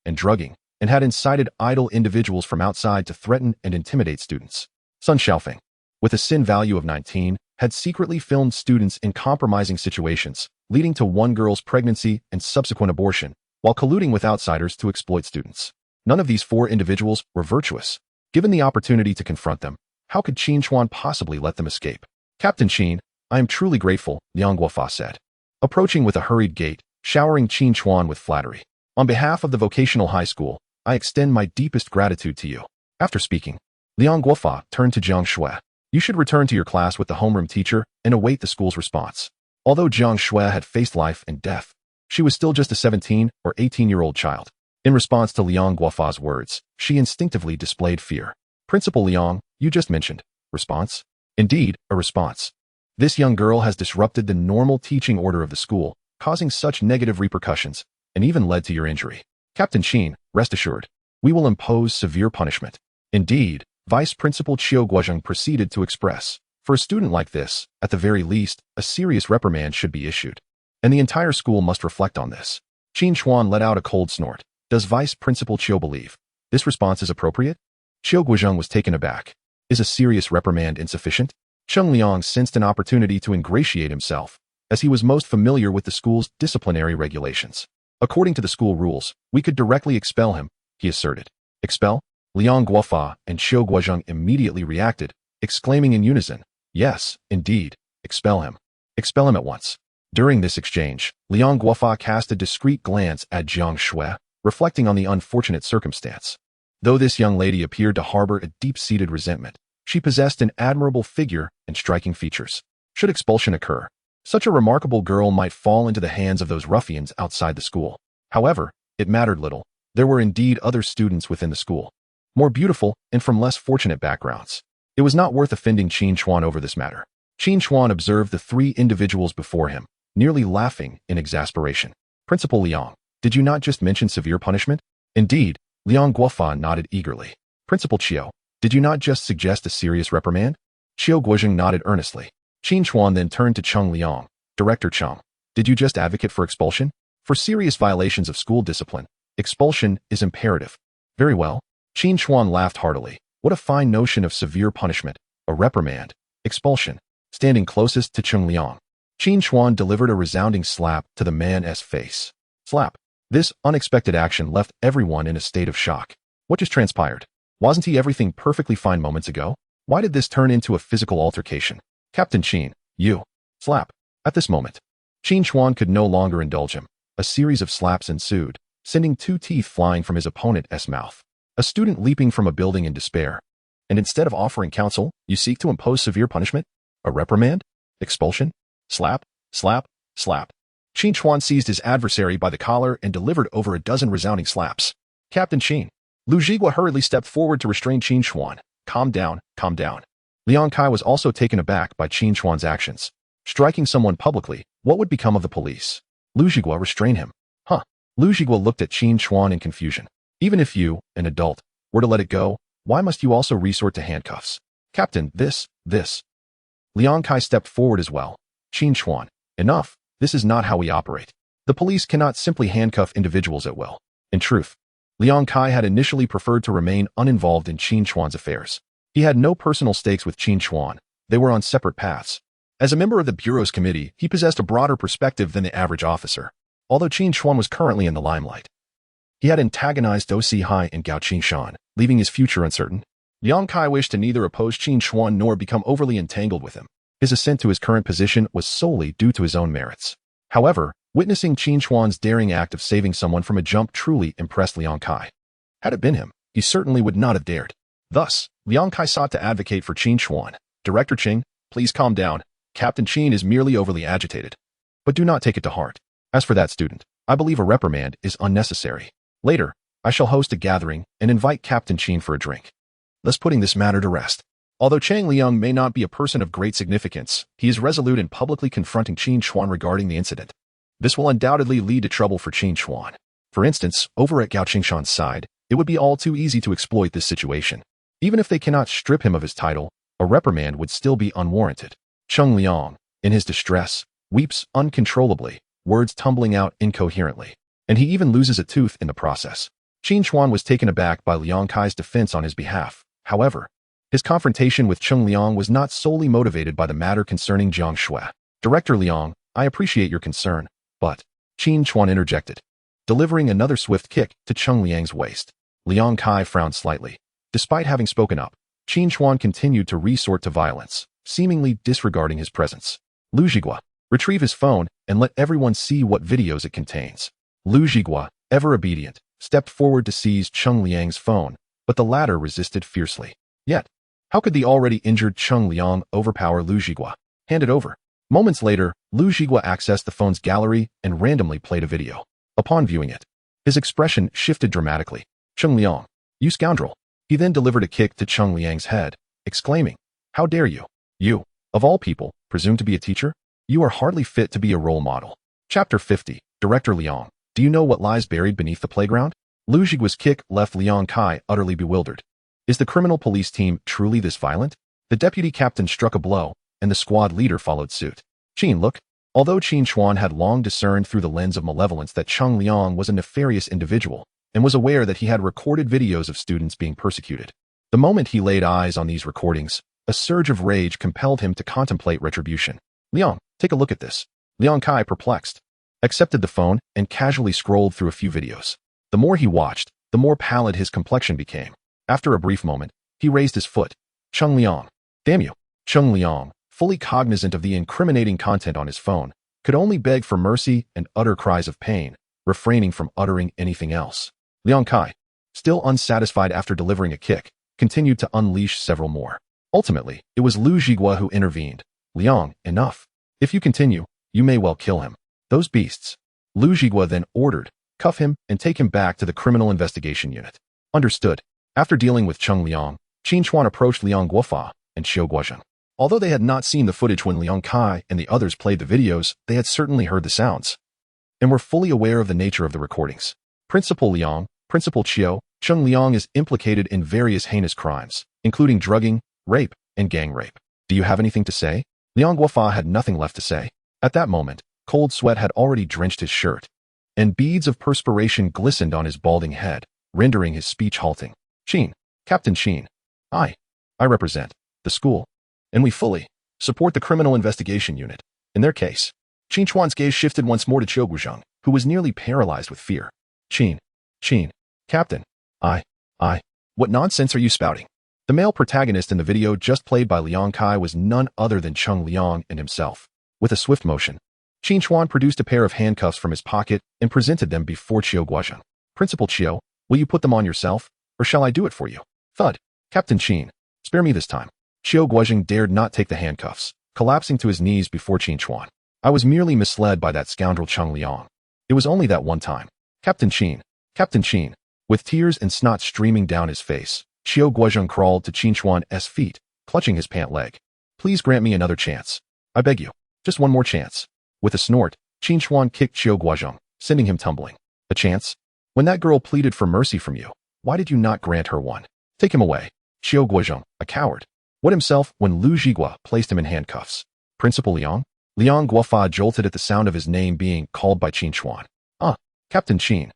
and drugging, and had incited idle individuals from outside to threaten and intimidate students. Sun Xiaofeng, with a sin value of 19, had secretly filmed students in compromising situations, leading to one girl's pregnancy and subsequent abortion, while colluding with outsiders to exploit students. None of these 4 individuals were virtuous. Given the opportunity to confront them, how could Qin Chuan possibly let them escape? Captain Qin, I am truly grateful, Liang Guofa said, approaching with a hurried gait, showering Qin Chuan with flattery. On behalf of the vocational high school, I extend my deepest gratitude to you. After speaking, Liang Guofa turned to Jiang Shui. You should return to your class with the homeroom teacher and await the school's response. Although Jiang Shui had faced life and death, she was still just a 17 or 18-year-old child. In response to Liang Guofa's words, she instinctively displayed fear. Principal Liang, you just mentioned. Response? Indeed, a response. This young girl has disrupted the normal teaching order of the school, causing such negative repercussions, and even led to your injury. Captain Qin, rest assured, we will impose severe punishment. Indeed, Vice Principal Qiu Guozheng proceeded to express, for a student like this, at the very least, a serious reprimand should be issued. And the entire school must reflect on this. Qin Chuan let out a cold snort. Does Vice Principal Qiu believe this response is appropriate? Qiu Guozheng was taken aback. Is a serious reprimand insufficient? Cheng Liang sensed an opportunity to ingratiate himself, as he was most familiar with the school's disciplinary regulations. According to the school rules, we could directly expel him, he asserted. Expel? Liang Guofa and Qiu Guozheng immediately reacted, exclaiming in unison, yes, indeed, expel him. Expel him at once. During this exchange, Liang Guofa cast a discreet glance at Jiang Shui, reflecting on the unfortunate circumstance. Though this young lady appeared to harbor a deep-seated resentment, she possessed an admirable figure and striking features. Should expulsion occur, such a remarkable girl might fall into the hands of those ruffians outside the school. However, it mattered little. There were indeed other students within the school, more beautiful and from less fortunate backgrounds. It was not worth offending Qin Chuan over this matter. Qin Chuan observed the 3 individuals before him, nearly laughing in exasperation. Principal Liang, did you not just mention severe punishment? Indeed, Liang Guofa nodded eagerly. Principal Qiu, did you not just suggest a serious reprimand? Qiu Guozheng nodded earnestly. Qin Chuan then turned to Cheng Liang. Director Cheng, did you just advocate for expulsion? For serious violations of school discipline, expulsion is imperative. Very well. Qin Chuan laughed heartily. What a fine notion of severe punishment, a reprimand, expulsion. Standing closest to Cheng Liang, Qin Chuan delivered a resounding slap to the man's face. Slap. This unexpected action left everyone in a state of shock. What just transpired? Wasn't he everything perfectly fine moments ago? Why did this turn into a physical altercation? Captain Qin, you. Slap. At this moment, Qin Chuan could no longer indulge him. A series of slaps ensued, sending 2 teeth flying from his opponent's mouth. A student leaping from a building in despair. And instead of offering counsel, you seek to impose severe punishment? A reprimand? Expulsion? Slap, slap, slap. Qin Chuan seized his adversary by the collar and delivered over a dozen resounding slaps. Captain Qin. Lu Jigua hurriedly stepped forward to restrain Qin Chuan. Calm down, calm down. Liang Kai was also taken aback by Qin Chuan's actions. Striking someone publicly, what would become of the police? Lu Jigua, restrain him. Huh. Lu Jigua looked at Qin Chuan in confusion. Even if you, an adult, were to let it go, why must you also resort to handcuffs? Captain, this. Liang Kai stepped forward as well. Qin Chuan. Enough. This is not how we operate. The police cannot simply handcuff individuals at will. In truth, Liang Kai had initially preferred to remain uninvolved in Qin Chuan's affairs. He had no personal stakes with Qin Chuan. They were on separate paths. As a member of the Bureau's committee, he possessed a broader perspective than the average officer. Although Qin Chuan was currently in the limelight, he had antagonized O.C. Hai and Gao Qingshan, leaving his future uncertain. Liang Kai wished to neither oppose Qin Chuan nor become overly entangled with him. His ascent to his current position was solely due to his own merits. However, witnessing Qin Chuan's daring act of saving someone from a jump truly impressed Liang Kai. Had it been him, he certainly would not have dared. Thus, Liang Kai sought to advocate for Qin Chuan. Director Qing, please calm down. Captain Qin is merely overly agitated. But do not take it to heart. As for that student, I believe a reprimand is unnecessary. Later, I shall host a gathering and invite Captain Qin for a drink, thus putting this matter to rest. Although Chang Liang may not be a person of great significance, he is resolute in publicly confronting Qin Chuan regarding the incident. This will undoubtedly lead to trouble for Qin Chuan. For instance, over at Gao Qingshan's side, it would be all too easy to exploit this situation. Even if they cannot strip him of his title, a reprimand would still be unwarranted. Cheng Liang, in his distress, weeps uncontrollably, words tumbling out incoherently, and he even loses a tooth in the process. Qin Chuan was taken aback by Liang Kai's defense on his behalf. However, his confrontation with Cheng Liang was not solely motivated by the matter concerning Jiang Shui. Director Liang, I appreciate your concern, but Qin Chuan interjected, delivering another swift kick to Cheng Liang's waist. Liang Kai frowned slightly. Despite having spoken up, Qin Chuan continued to resort to violence, seemingly disregarding his presence. Lu Zhigua, retrieve his phone and let everyone see what videos it contains. Lu Zhigua, ever obedient, stepped forward to seize Cheng Liang's phone, but the latter resisted fiercely. Yet, how could the already injured Cheng Liang overpower Lu Zhigua? Hand it over. Moments later, Lu Zhigua accessed the phone's gallery and randomly played a video. Upon viewing it, his expression shifted dramatically. Cheng Liang, you scoundrel. He then delivered a kick to Cheng Liang's head, exclaiming, how dare you? You, of all people, presume to be a teacher? You are hardly fit to be a role model. Chapter 50, Director Liang, do you know what lies buried beneath the playground? Lu Zhigua's kick left Liang Kai utterly bewildered. Is the criminal police team truly this violent? The deputy captain struck a blow, and the squad leader followed suit. Qin, look. Although Qin Chuan had long discerned through the lens of malevolence that Cheng Liang was a nefarious individual, and was aware that he had recorded videos of students being persecuted, the moment he laid eyes on these recordings, a surge of rage compelled him to contemplate retribution. Liang, take a look at this. Liang Kai, perplexed, accepted the phone and casually scrolled through a few videos. The more he watched, the more pallid his complexion became. After a brief moment, he raised his foot. Cheng Liang. Damn you. Cheng Liang, fully cognizant of the incriminating content on his phone, could only beg for mercy and utter cries of pain, refraining from uttering anything else. Liang Kai, still unsatisfied after delivering a kick, continued to unleash several more. Ultimately, it was Lu Zhigua who intervened. Liang, enough. If you continue, you may well kill him. Those beasts. Lu Zhigua then ordered, cuff him and take him back to the criminal investigation unit. Understood. After dealing with Cheng Liang, Qin Chuan approached Liang Guofa and Xiu Guozheng. Although they had not seen the footage when Liang Kai and the others played the videos, they had certainly heard the sounds, and were fully aware of the nature of the recordings. Principal Liang, Principal Qiu, Cheng Liang is implicated in various heinous crimes, including drugging, rape, and gang rape. Do you have anything to say? Liang Guofa had nothing left to say. At that moment, cold sweat had already drenched his shirt, and beads of perspiration glistened on his balding head, rendering his speech halting. Qin, Captain Qin, I represent the school, and we fully support the criminal investigation unit. In their case, Qin Chuan's gaze shifted once more to Qiu Guozheng, who was nearly paralyzed with fear. Qin, Captain, what nonsense are you spouting? The male protagonist in the video just played by Liang Kai was none other than Cheng Liang and himself. With a swift motion, Qin Chuan produced a pair of handcuffs from his pocket and presented them before Qiu Guozheng. Principal Qiu, will you put them on yourself, or shall I do it for you? Thud. Captain Qin, spare me this time. Qiu Guozheng dared not take the handcuffs, collapsing to his knees before Qin Chuan. I was merely misled by that scoundrel Cheng Liang. It was only that one time. Captain Qin, with tears and snot streaming down his face, Qiu Guozheng crawled to Qin Chuan's feet, clutching his pant leg. Please grant me another chance. I beg you. Just one more chance. With a snort, Qin Chuan kicked Qiu Guozheng, sending him tumbling. A chance? When that girl pleaded for mercy from you, why did you not grant her one? Take him away. Qiu Guozheng, a coward, wet himself when Lu Zhigua placed him in handcuffs. Principal Liang? Liang Guofa jolted at the sound of his name being called by Qin Chuan. Captain Qin.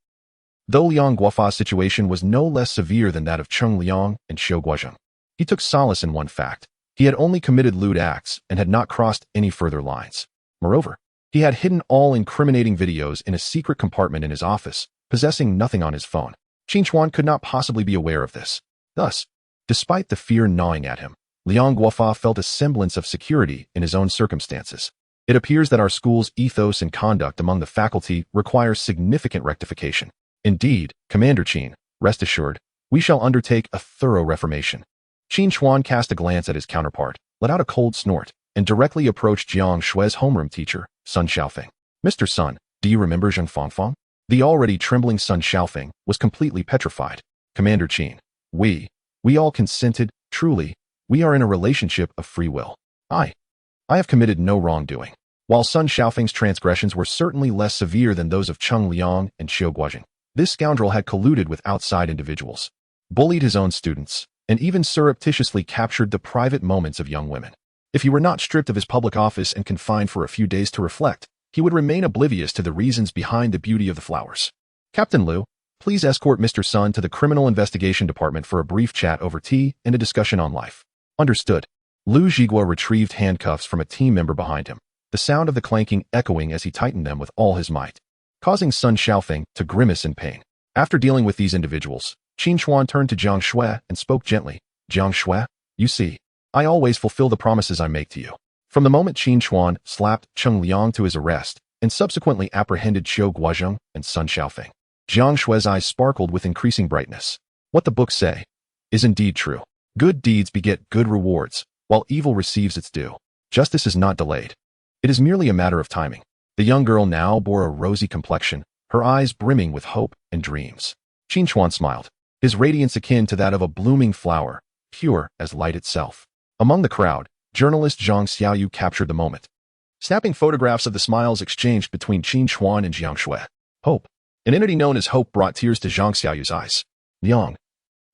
Though Liang Guofa's situation was no less severe than that of Cheng Liang and Xiu Guozheng, he took solace in one fact. He had only committed lewd acts and had not crossed any further lines. Moreover, he had hidden all incriminating videos in a secret compartment in his office, possessing nothing on his phone. Qin Chuan could not possibly be aware of this. Thus, despite the fear gnawing at him, Liang Guofa felt a semblance of security in his own circumstances. It appears that our school's ethos and conduct among the faculty requires significant rectification. Indeed, Commander Qin, rest assured, we shall undertake a thorough reformation. Qin Chuan cast a glance at his counterpart, let out a cold snort, and directly approached Jiang Shui's homeroom teacher, Sun Xiaofeng. Mr. Sun, do you remember Zheng Fangfang? The already trembling Sun Xiaofeng was completely petrified. Commander Qin, we all consented, truly, we are in a relationship of free will. I have committed no wrongdoing. While Sun Xiaofeng's transgressions were certainly less severe than those of Cheng Liang and Xiu Guojing, this scoundrel had colluded with outside individuals, bullied his own students, and even surreptitiously captured the private moments of young women. If he were not stripped of his public office and confined for a few days to reflect, he would remain oblivious to the reasons behind the beauty of the flowers. Captain Liu, please escort Mr. Sun to the Criminal Investigation Department for a brief chat over tea and a discussion on life. Understood. Liu Zhiguo retrieved handcuffs from a team member behind him, the sound of the clanking echoing as he tightened them with all his might, causing Sun Xiaofeng to grimace in pain. After dealing with these individuals, Qin Chuan turned to Jiang Shui and spoke gently. Jiang Shui, you see, I always fulfill the promises I make to you. From the moment Qin Chuan slapped Cheng Liang to his arrest and subsequently apprehended Xiu Guozheng and Sun Xiaofeng, Jiang Shui's eyes sparkled with increasing brightness. What the books say is indeed true. Good deeds beget good rewards, while evil receives its due. Justice is not delayed. It is merely a matter of timing. The young girl now bore a rosy complexion, her eyes brimming with hope and dreams. Qin Chuan smiled, his radiance akin to that of a blooming flower, pure as light itself. Among the crowd, journalist Zhang Xiaoyu captured the moment, snapping photographs of the smiles exchanged between Qin Chuan and Jiang Shui. Hope. An entity known as Hope brought tears to Zhang Xiaoyu's eyes. Liang,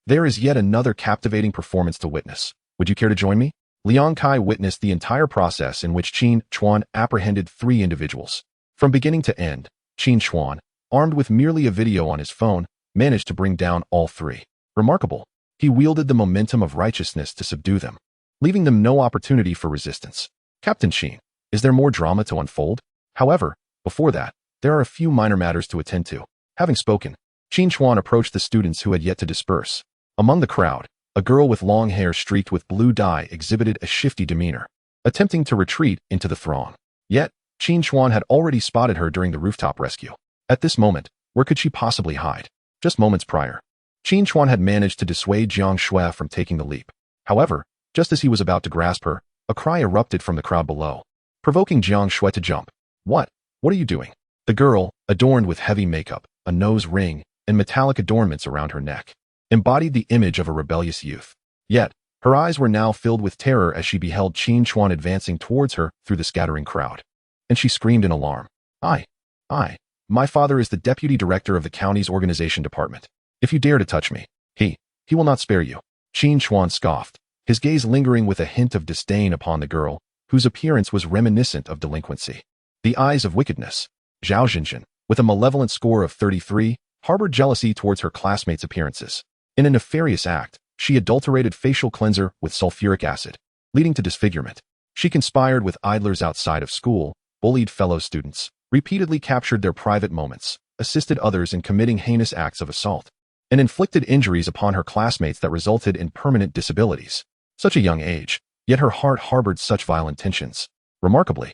there is yet another captivating performance to witness. Would you care to join me? Liang Kai witnessed the entire process in which Qin Chuan apprehended 3 individuals. From beginning to end, Qin Chuan, armed with merely a video on his phone, managed to bring down all 3. Remarkable. He wielded the momentum of righteousness to subdue them, leaving them no opportunity for resistance. Captain Qin, is there more drama to unfold? However, before that, there are a few minor matters to attend to. Having spoken, Qin Chuan approached the students who had yet to disperse. Among the crowd, a girl with long hair streaked with blue dye exhibited a shifty demeanor, attempting to retreat into the throng. Yet, Qin Chuan had already spotted her during the rooftop rescue. At this moment, where could she possibly hide? Just moments prior, Qin Chuan had managed to dissuade Jiang Shui from taking the leap. However, just as he was about to grasp her, a cry erupted from the crowd below, provoking Jiang Shui to jump. What are you doing? The girl, adorned with heavy makeup, a nose ring, and metallic adornments around her neck, embodied the image of a rebellious youth. Yet, her eyes were now filled with terror as she beheld Qin Chuan advancing towards her through the scattering crowd. And she screamed in alarm. My father is the deputy director of the county's organization department. If you dare to touch me, he will not spare you. Qin Chuan scoffed, his gaze lingering with a hint of disdain upon the girl, whose appearance was reminiscent of delinquency. The eyes of wickedness. Zhao Xinjin, with a malevolent score of 33, harbored jealousy towards her classmates' appearances. In a nefarious act, she adulterated facial cleanser with sulfuric acid, leading to disfigurement. She conspired with idlers outside of school, bullied fellow students, repeatedly captured their private moments, assisted others in committing heinous acts of assault, and inflicted injuries upon her classmates that resulted in permanent disabilities. Such a young age, yet her heart harbored such vile intentions. Remarkably,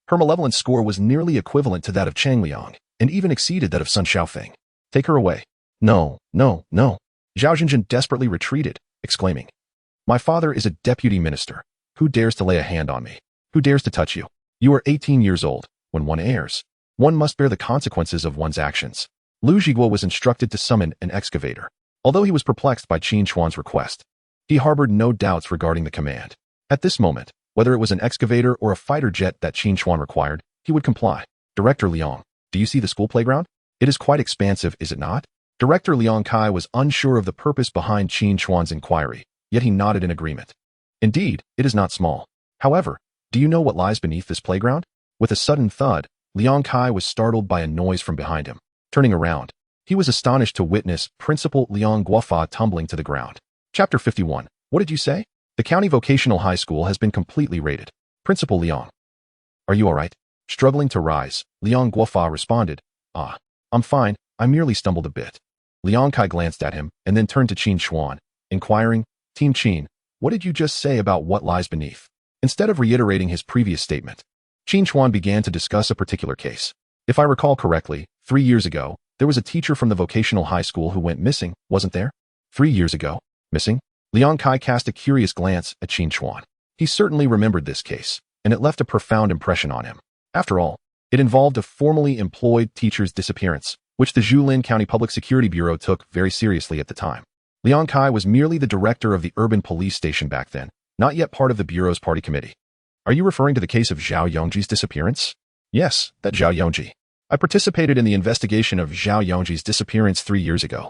her malevolent score was nearly equivalent to that of Cheng Liang, and even exceeded that of Sun Xiaofeng. Take her away. No. Zhao Xinjin desperately retreated, exclaiming, My father is a deputy minister. Who dares to lay a hand on me? Who dares to touch you? You are 18 years old. When one errs, one must bear the consequences of one's actions. Liu Zhiguo was instructed to summon an excavator. Although he was perplexed by Qin Chuan's request, he harbored no doubts regarding the command. At this moment, whether it was an excavator or a fighter jet that Qin Chuan required, he would comply. Director Liang, do you see the school playground? It is quite expansive, is it not? Director Liang Kai was unsure of the purpose behind Qin Chuan's inquiry, yet he nodded in agreement. Indeed, it is not small. However, do you know what lies beneath this playground? With a sudden thud, Liang Kai was startled by a noise from behind him. Turning around, he was astonished to witness Principal Liang Guofa tumbling to the ground. Chapter 51. What did you say? The county vocational high school has been completely raided. Principal Liang. Are you all right? Struggling to rise, Liang Guofa responded. I'm fine, I merely stumbled a bit. Liang Kai glanced at him and then turned to Qin Chuan, inquiring, Team Qin, what did you just say about what lies beneath? Instead of reiterating his previous statement, Qin Chuan began to discuss a particular case. If I recall correctly, 3 years ago, there was a teacher from the vocational high school who went missing, wasn't there? 3 years ago? Missing? Liang Kai cast a curious glance at Qin Chuan. He certainly remembered this case, and it left a profound impression on him. After all, it involved a formerly employed teacher's disappearance, which the Zhulin County Public Security Bureau took very seriously at the time. Liang Kai was merely the director of the urban police station back then, not yet part of the Bureau's party committee. Are you referring to the case of Zhao Yongji's disappearance? Yes, that Zhao Yongji. I participated in the investigation of Zhao Yongji's disappearance 3 years ago.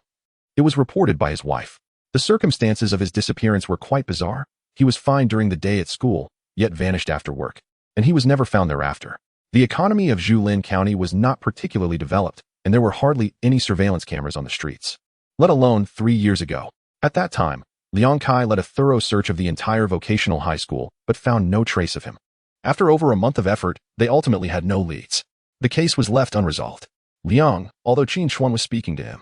It was reported by his wife. The circumstances of his disappearance were quite bizarre. He was fine during the day at school, yet vanished after work, and he was never found thereafter. The economy of Zhulin County was not particularly developed, and there were hardly any surveillance cameras on the streets, let alone 3 years ago. At that time, Liang Kai led a thorough search of the entire vocational high school, but found no trace of him. After over a month of effort, they ultimately had no leads. The case was left unresolved. Liang, although Qin Chuan was speaking to him,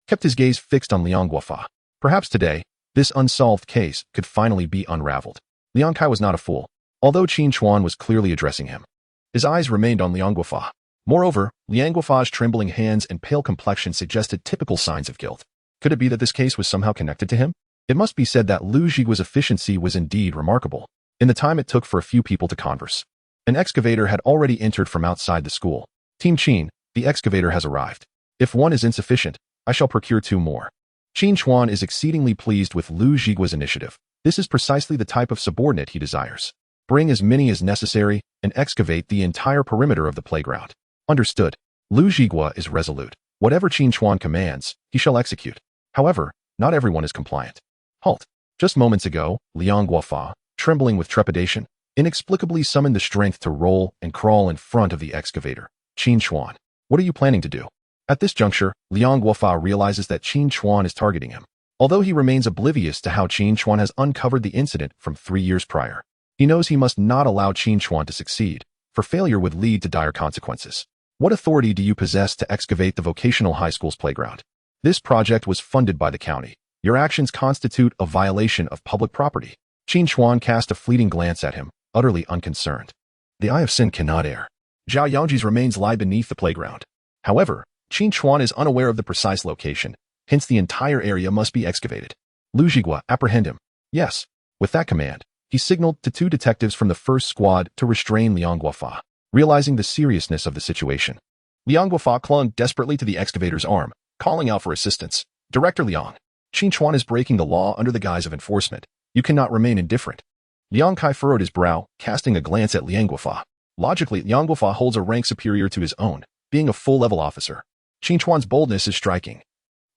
kept his gaze fixed on Liang Guofa. Perhaps today, this unsolved case could finally be unraveled. Liang Kai was not a fool, although Qin Chuan was clearly addressing him. His eyes remained on Liang Guofa. Moreover, Liang Guofa's trembling hands and pale complexion suggested typical signs of guilt. Could it be that this case was somehow connected to him? It must be said that Lu Zhigua's efficiency was indeed remarkable. In the time it took for a few people to converse, an excavator had already entered from outside the school. Team Qin, the excavator has arrived. If one is insufficient, I shall procure 2 more. Qin Chuan is exceedingly pleased with Lu Zhigua's initiative. This is precisely the type of subordinate he desires. Bring as many as necessary and excavate the entire perimeter of the playground. Understood. Lu Zhigua is resolute. Whatever Qin Chuan commands, he shall execute. However, not everyone is compliant. Halt. Just moments ago, Liang Guofa, trembling with trepidation, inexplicably summoned the strength to roll and crawl in front of the excavator. Qin Chuan, what are you planning to do? At this juncture, Liang Guofa realizes that Qin Chuan is targeting him. Although he remains oblivious to how Qin Chuan has uncovered the incident from 3 years prior, he knows he must not allow Qin Chuan to succeed, for failure would lead to dire consequences. What authority do you possess to excavate the vocational high school's playground? This project was funded by the county. Your actions constitute a violation of public property. Qin Chuan cast a fleeting glance at him, utterly unconcerned. The eye of sin cannot err. Zhao Yongji's remains lie beneath the playground. However, Qin Chuan is unaware of the precise location, hence the entire area must be excavated. Lu Zhigua, apprehend him. Yes. With that command, he signaled to 2 detectives from the first squad to restrain Liang Guofa. Realizing the seriousness of the situation, Liang Guofa clung desperately to the excavator's arm, calling out for assistance. Director Liang, Qin Chuan is breaking the law under the guise of enforcement. You cannot remain indifferent. Liang Kai furrowed his brow, casting a glance at Liang Guofa. Logically, Liang Guofa holds a rank superior to his own, being a full-level officer. Qin Chuan's boldness is striking.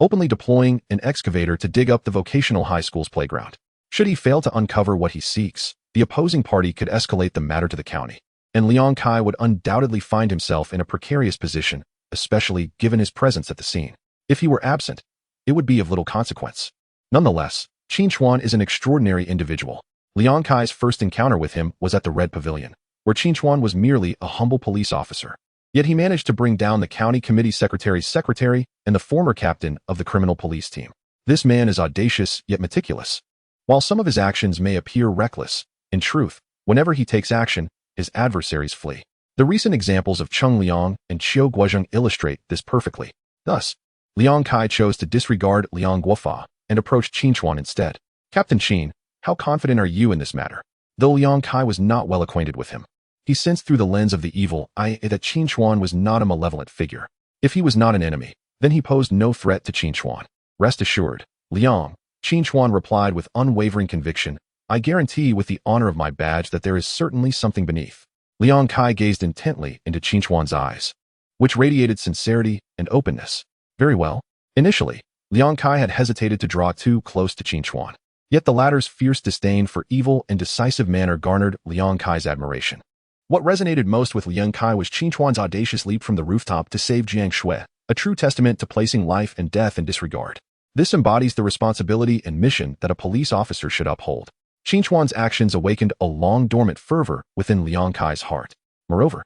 Openly deploying an excavator to dig up the vocational high school's playground. Should he fail to uncover what he seeks, the opposing party could escalate the matter to the county, and Liang Kai would undoubtedly find himself in a precarious position, especially given his presence at the scene. If he were absent, it would be of little consequence. Nonetheless, Qin Chuan is an extraordinary individual. Liang Kai's first encounter with him was at the Red Pavilion, where Qin Chuan was merely a humble police officer. Yet he managed to bring down the county committee secretary's secretary and the former captain of the criminal police team. This man is audacious yet meticulous. While some of his actions may appear reckless, in truth, whenever he takes action, his adversaries flee. The recent examples of Cheng Liang and Qiu Guozheng illustrate this perfectly. Thus, Liang Kai chose to disregard Liang Guofa and approached Qin Chuan instead. Captain Qin, how confident are you in this matter? Though Liang Kai was not well acquainted with him, he sensed through the lens of the evil eye that Qin Chuan was not a malevolent figure. If he was not an enemy, then he posed no threat to Qin Chuan. Rest assured, Liang, Qin Chuan replied with unwavering conviction, I guarantee with the honor of my badge that there is certainly something beneath. Liang Kai gazed intently into Qin Chuan's eyes, which radiated sincerity and openness. Very well. Initially, Liang Kai had hesitated to draw too close to Qin Chuan. Yet the latter's fierce disdain for evil and decisive manner garnered Liang Kai's admiration. What resonated most with Liang Kai was Qin Chuan's audacious leap from the rooftop to save Jiang Shui, a true testament to placing life and death in disregard. This embodies the responsibility and mission that a police officer should uphold. Qin Chuan's actions awakened a long-dormant fervor within Liang Kai's heart. Moreover,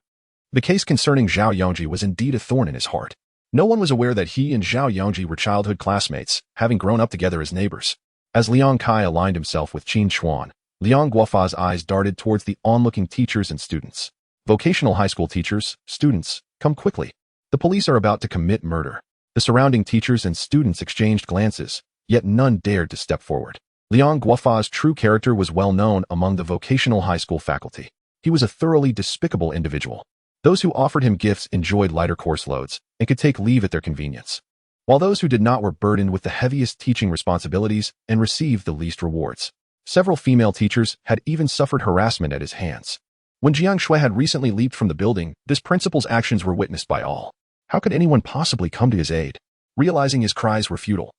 the case concerning Zhao Yongji was indeed a thorn in his heart. No one was aware that he and Zhao Yongji were childhood classmates, having grown up together as neighbors. As Liang Kai aligned himself with Qin Chuan, Liang Guofa's eyes darted towards the onlooking teachers and students. Vocational high school teachers, students, come quickly. The police are about to commit murder. The surrounding teachers and students exchanged glances, yet none dared to step forward. Liang Guofa's true character was well known among the vocational high school faculty. He was a thoroughly despicable individual. Those who offered him gifts enjoyed lighter course loads and could take leave at their convenience, while those who did not were burdened with the heaviest teaching responsibilities and received the least rewards. Several female teachers had even suffered harassment at his hands. When Jiang Shui had recently leaped from the building, this principal's actions were witnessed by all. How could anyone possibly come to his aid? Realizing his cries were futile,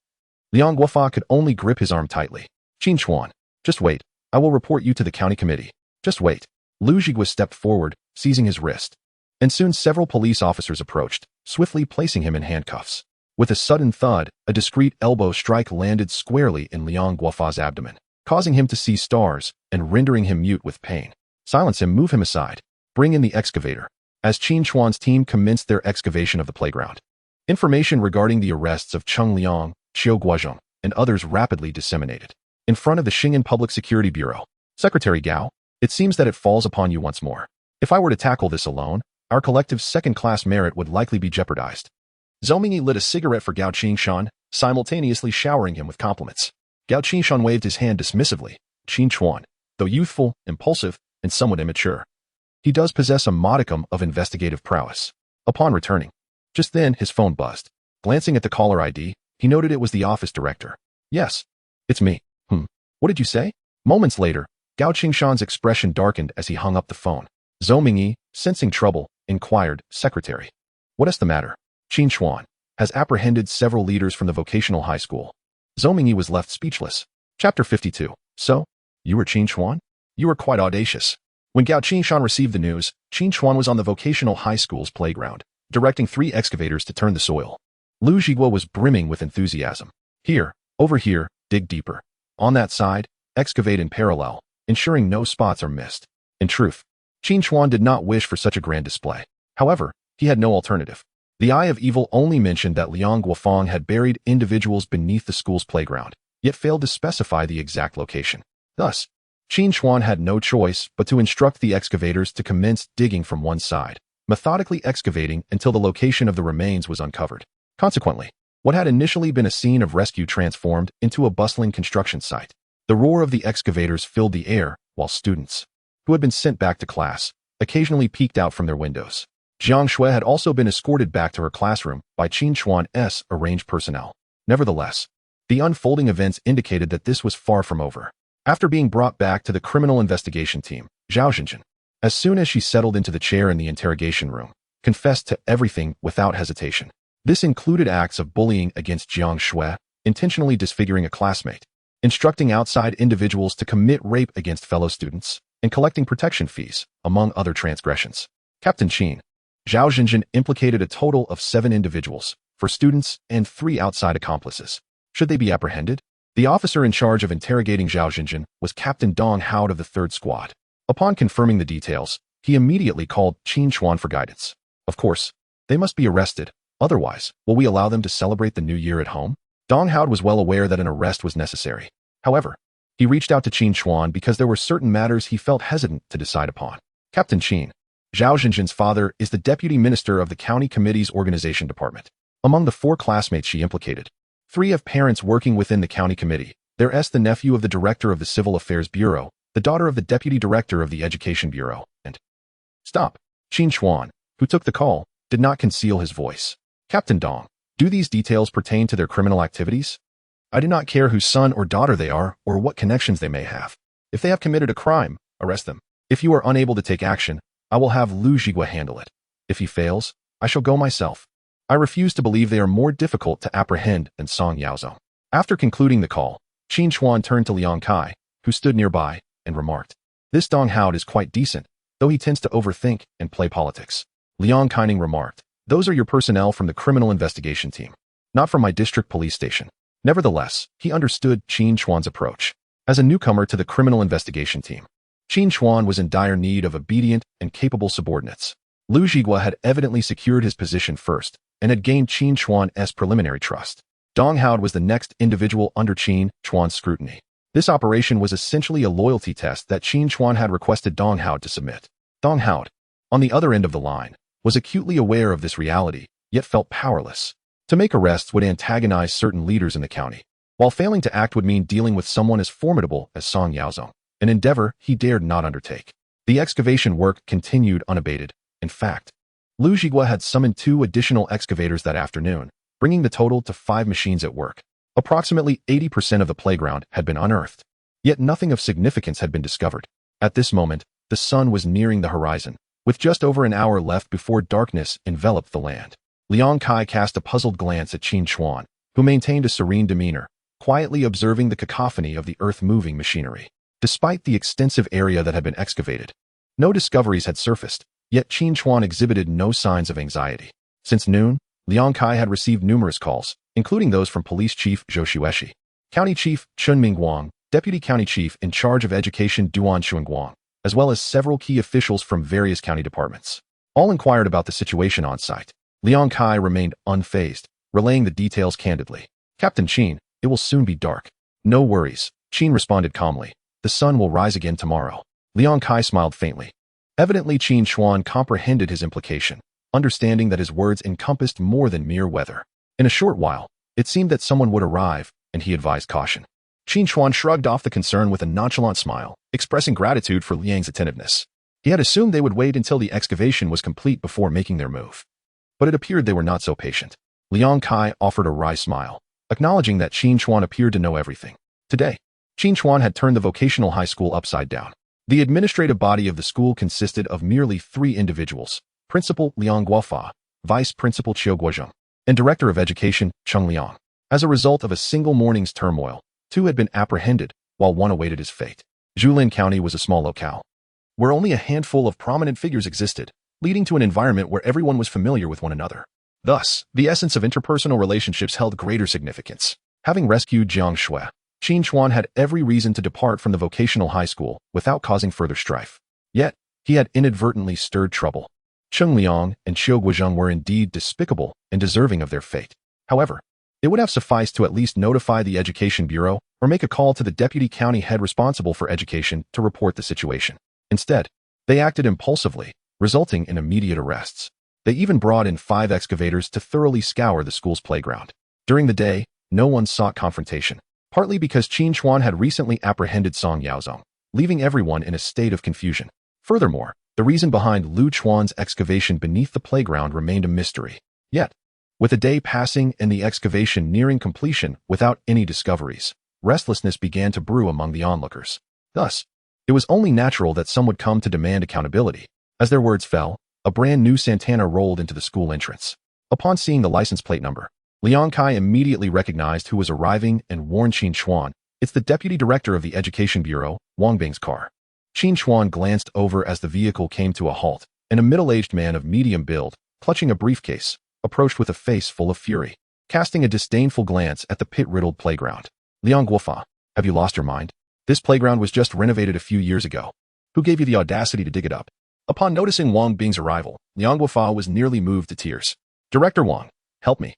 Liang Guofa could only grip his arm tightly. Qin Chuan, just wait. I will report you to the county committee. Just wait. Lu Jigua stepped forward, seizing his wrist. And soon several police officers approached, swiftly placing him in handcuffs. With a sudden thud, a discreet elbow strike landed squarely in Liang Guofa's abdomen, causing him to see stars and rendering him mute with pain. Silence him, move him aside. Bring in the excavator. As Qin Chuan's team commenced their excavation of the playground, information regarding the arrests of Cheng Liang, Qiu Guozhong, and others rapidly disseminated. In front of the Xing'an Public Security Bureau, Secretary Gao, it seems that it falls upon you once more. If I were to tackle this alone, our collective second-class merit would likely be jeopardized. Zhou Mingyi lit a cigarette for Gao Qingshan, simultaneously showering him with compliments. Gao Qingshan waved his hand dismissively. Qin Chuan, though youthful, impulsive, and somewhat immature, he does possess a modicum of investigative prowess. Upon returning, just then his phone buzzed. Glancing at the caller ID, he noted it was the office director. Yes, it's me. What did you say? Moments later, Gao Qingshan's expression darkened as he hung up the phone. Zhou Mingyi, sensing trouble, inquired, Secretary, what is the matter? Qin Chuan has apprehended several leaders from the vocational high school. Zhou Mingyi was left speechless. Chapter 52. So, you were Qin Chuan? You were quite audacious. When Gao Qingshan received the news, Qin Chuan was on the vocational high school's playground, directing 3 excavators to turn the soil. Lu Jigua was brimming with enthusiasm. Here, over here, dig deeper. On that side, excavate in parallel, ensuring no spots are missed. In truth, Qin Chuan did not wish for such a grand display. However, he had no alternative. The Eye of Evil only mentioned that Liang Guofang had buried individuals beneath the school's playground, yet failed to specify the exact location. Thus, Qin Chuan had no choice but to instruct the excavators to commence digging from one side, methodically excavating until the location of the remains was uncovered. Consequently, what had initially been a scene of rescue transformed into a bustling construction site. The roar of the excavators filled the air, while students, who had been sent back to class, occasionally peeked out from their windows. Jiang Shui had also been escorted back to her classroom by Qin Chuan's arranged personnel. Nevertheless, the unfolding events indicated that this was far from over. After being brought back to the criminal investigation team, Zhao Xinjin, as soon as she settled into the chair in the interrogation room, confessed to everything without hesitation. This included acts of bullying against Jiang Shui, intentionally disfiguring a classmate, instructing outside individuals to commit rape against fellow students, and collecting protection fees, among other transgressions. Captain Qin, Zhao Xinjin implicated a total of 7 individuals, 4 students and 3 outside accomplices. Should they be apprehended? The officer in charge of interrogating Zhao Xinjin was Captain Dong Haod of the 3rd Squad. Upon confirming the details, he immediately called Qin Chuan for guidance. Of course, they must be arrested. Otherwise, will we allow them to celebrate the new year at home? Dong Haod was well aware that an arrest was necessary. However, he reached out to Qin Chuan because there were certain matters he felt hesitant to decide upon. Captain Qin, Zhao Xinjin's father, is the deputy minister of the county committee's organization department. Among the 4 classmates she implicated, 3 have parents working within the county committee. There is the nephew of the director of the Civil Affairs Bureau, the daughter of the deputy director of the Education Bureau, and... Stop. Qin Chuan, who took the call, did not conceal his voice. Captain Dong, do these details pertain to their criminal activities? I do not care whose son or daughter they are or what connections they may have. If they have committed a crime, arrest them. If you are unable to take action, I will have Lu Jigua handle it. If he fails, I shall go myself. I refuse to believe they are more difficult to apprehend than Song Yaozong. After concluding the call, Qin Chuan turned to Liang Kai, who stood nearby, and remarked, This Dong Haod is quite decent, though he tends to overthink and play politics. Liang Kaining remarked, Those are your personnel from the criminal investigation team, not from my district police station. Nevertheless, he understood Qin Chuan's approach. As a newcomer to the criminal investigation team, Qin Chuan was in dire need of obedient and capable subordinates. Lu Zhigua had evidently secured his position first and had gained Qin Chuan's preliminary trust. Dong Hao was the next individual under Qin Chuan's scrutiny. This operation was essentially a loyalty test that Qin Chuan had requested Dong Hao to submit. Dong Hao, on the other end of the line, was acutely aware of this reality, yet felt powerless. To make arrests would antagonize certain leaders in the county, while failing to act would mean dealing with someone as formidable as Song Yaozong, an endeavor he dared not undertake. The excavation work continued unabated. In fact, Lu Zhigua had summoned 2 additional excavators that afternoon, bringing the total to 5 machines at work. Approximately 80% of the playground had been unearthed, yet nothing of significance had been discovered. At this moment, the sun was nearing the horizon, with just over an hour left before darkness enveloped the land. Liang Kai cast a puzzled glance at Qin Chuan, who maintained a serene demeanor, quietly observing the cacophony of the earth-moving machinery. Despite the extensive area that had been excavated, no discoveries had surfaced, yet Qin Chuan exhibited no signs of anxiety. Since noon, Liang Kai had received numerous calls, including those from Police Chief Zhou Xueshi, County Chief Chun Mingguang, Deputy County Chief in charge of Education Duan Xuanguang, as well as several key officials from various county departments. All inquired about the situation on site. Liang Kai remained unfazed, relaying the details candidly. "Captain Qin, it will soon be dark." "No worries," Qin responded calmly. "The sun will rise again tomorrow." Liang Kai smiled faintly. Evidently Qin Chuan comprehended his implication, understanding that his words encompassed more than mere weather. In a short while, it seemed that someone would arrive, and he advised caution. Qin Chuan shrugged off the concern with a nonchalant smile, expressing gratitude for Liang's attentiveness. He had assumed they would wait until the excavation was complete before making their move. But it appeared they were not so patient. Liang Kai offered a wry smile, acknowledging that Qin Chuan appeared to know everything. Today, Qin Chuan had turned the vocational high school upside down. The administrative body of the school consisted of merely 3 individuals: Principal Liang Guofa, Vice Principal Qiu Guozheng, and Director of Education Cheng Liang. As a result of a single morning's turmoil, 2 had been apprehended, while 1 awaited his fate. Julin County was a small locale, where only a handful of prominent figures existed, leading to an environment where everyone was familiar with one another. Thus, the essence of interpersonal relationships held greater significance. Having rescued Jiang Shui, Qin Chuan had every reason to depart from the vocational high school without causing further strife. Yet, he had inadvertently stirred trouble. Cheng Liang and Qiu Guozheng were indeed despicable and deserving of their fate. However, it would have sufficed to at least notify the Education Bureau or make a call to the deputy county head responsible for education to report the situation. Instead, they acted impulsively, resulting in immediate arrests. They even brought in 5 excavators to thoroughly scour the school's playground. During the day, no one sought confrontation, partly because Qin Chuan had recently apprehended Song Yaozong, leaving everyone in a state of confusion. Furthermore, the reason behind Lu Chuan's excavation beneath the playground remained a mystery. Yet, with a day passing and the excavation nearing completion without any discoveries, restlessness began to brew among the onlookers. Thus, it was only natural that some would come to demand accountability. As their words fell, a brand new Santana rolled into the school entrance. Upon seeing the license plate number, Liang Kai immediately recognized who was arriving and warned Qin Chuan, "It's the deputy director of the Education Bureau, Wang Bing's car." Qin Chuan glanced over as the vehicle came to a halt, and a middle-aged man of medium build, clutching a briefcase, approached with a face full of fury, casting a disdainful glance at the pit-riddled playground. "Liang Guofa, have you lost your mind? This playground was just renovated a few years ago. Who gave you the audacity to dig it up?" Upon noticing Wang Bing's arrival, Liang Guofa was nearly moved to tears. "Director Wang, help me."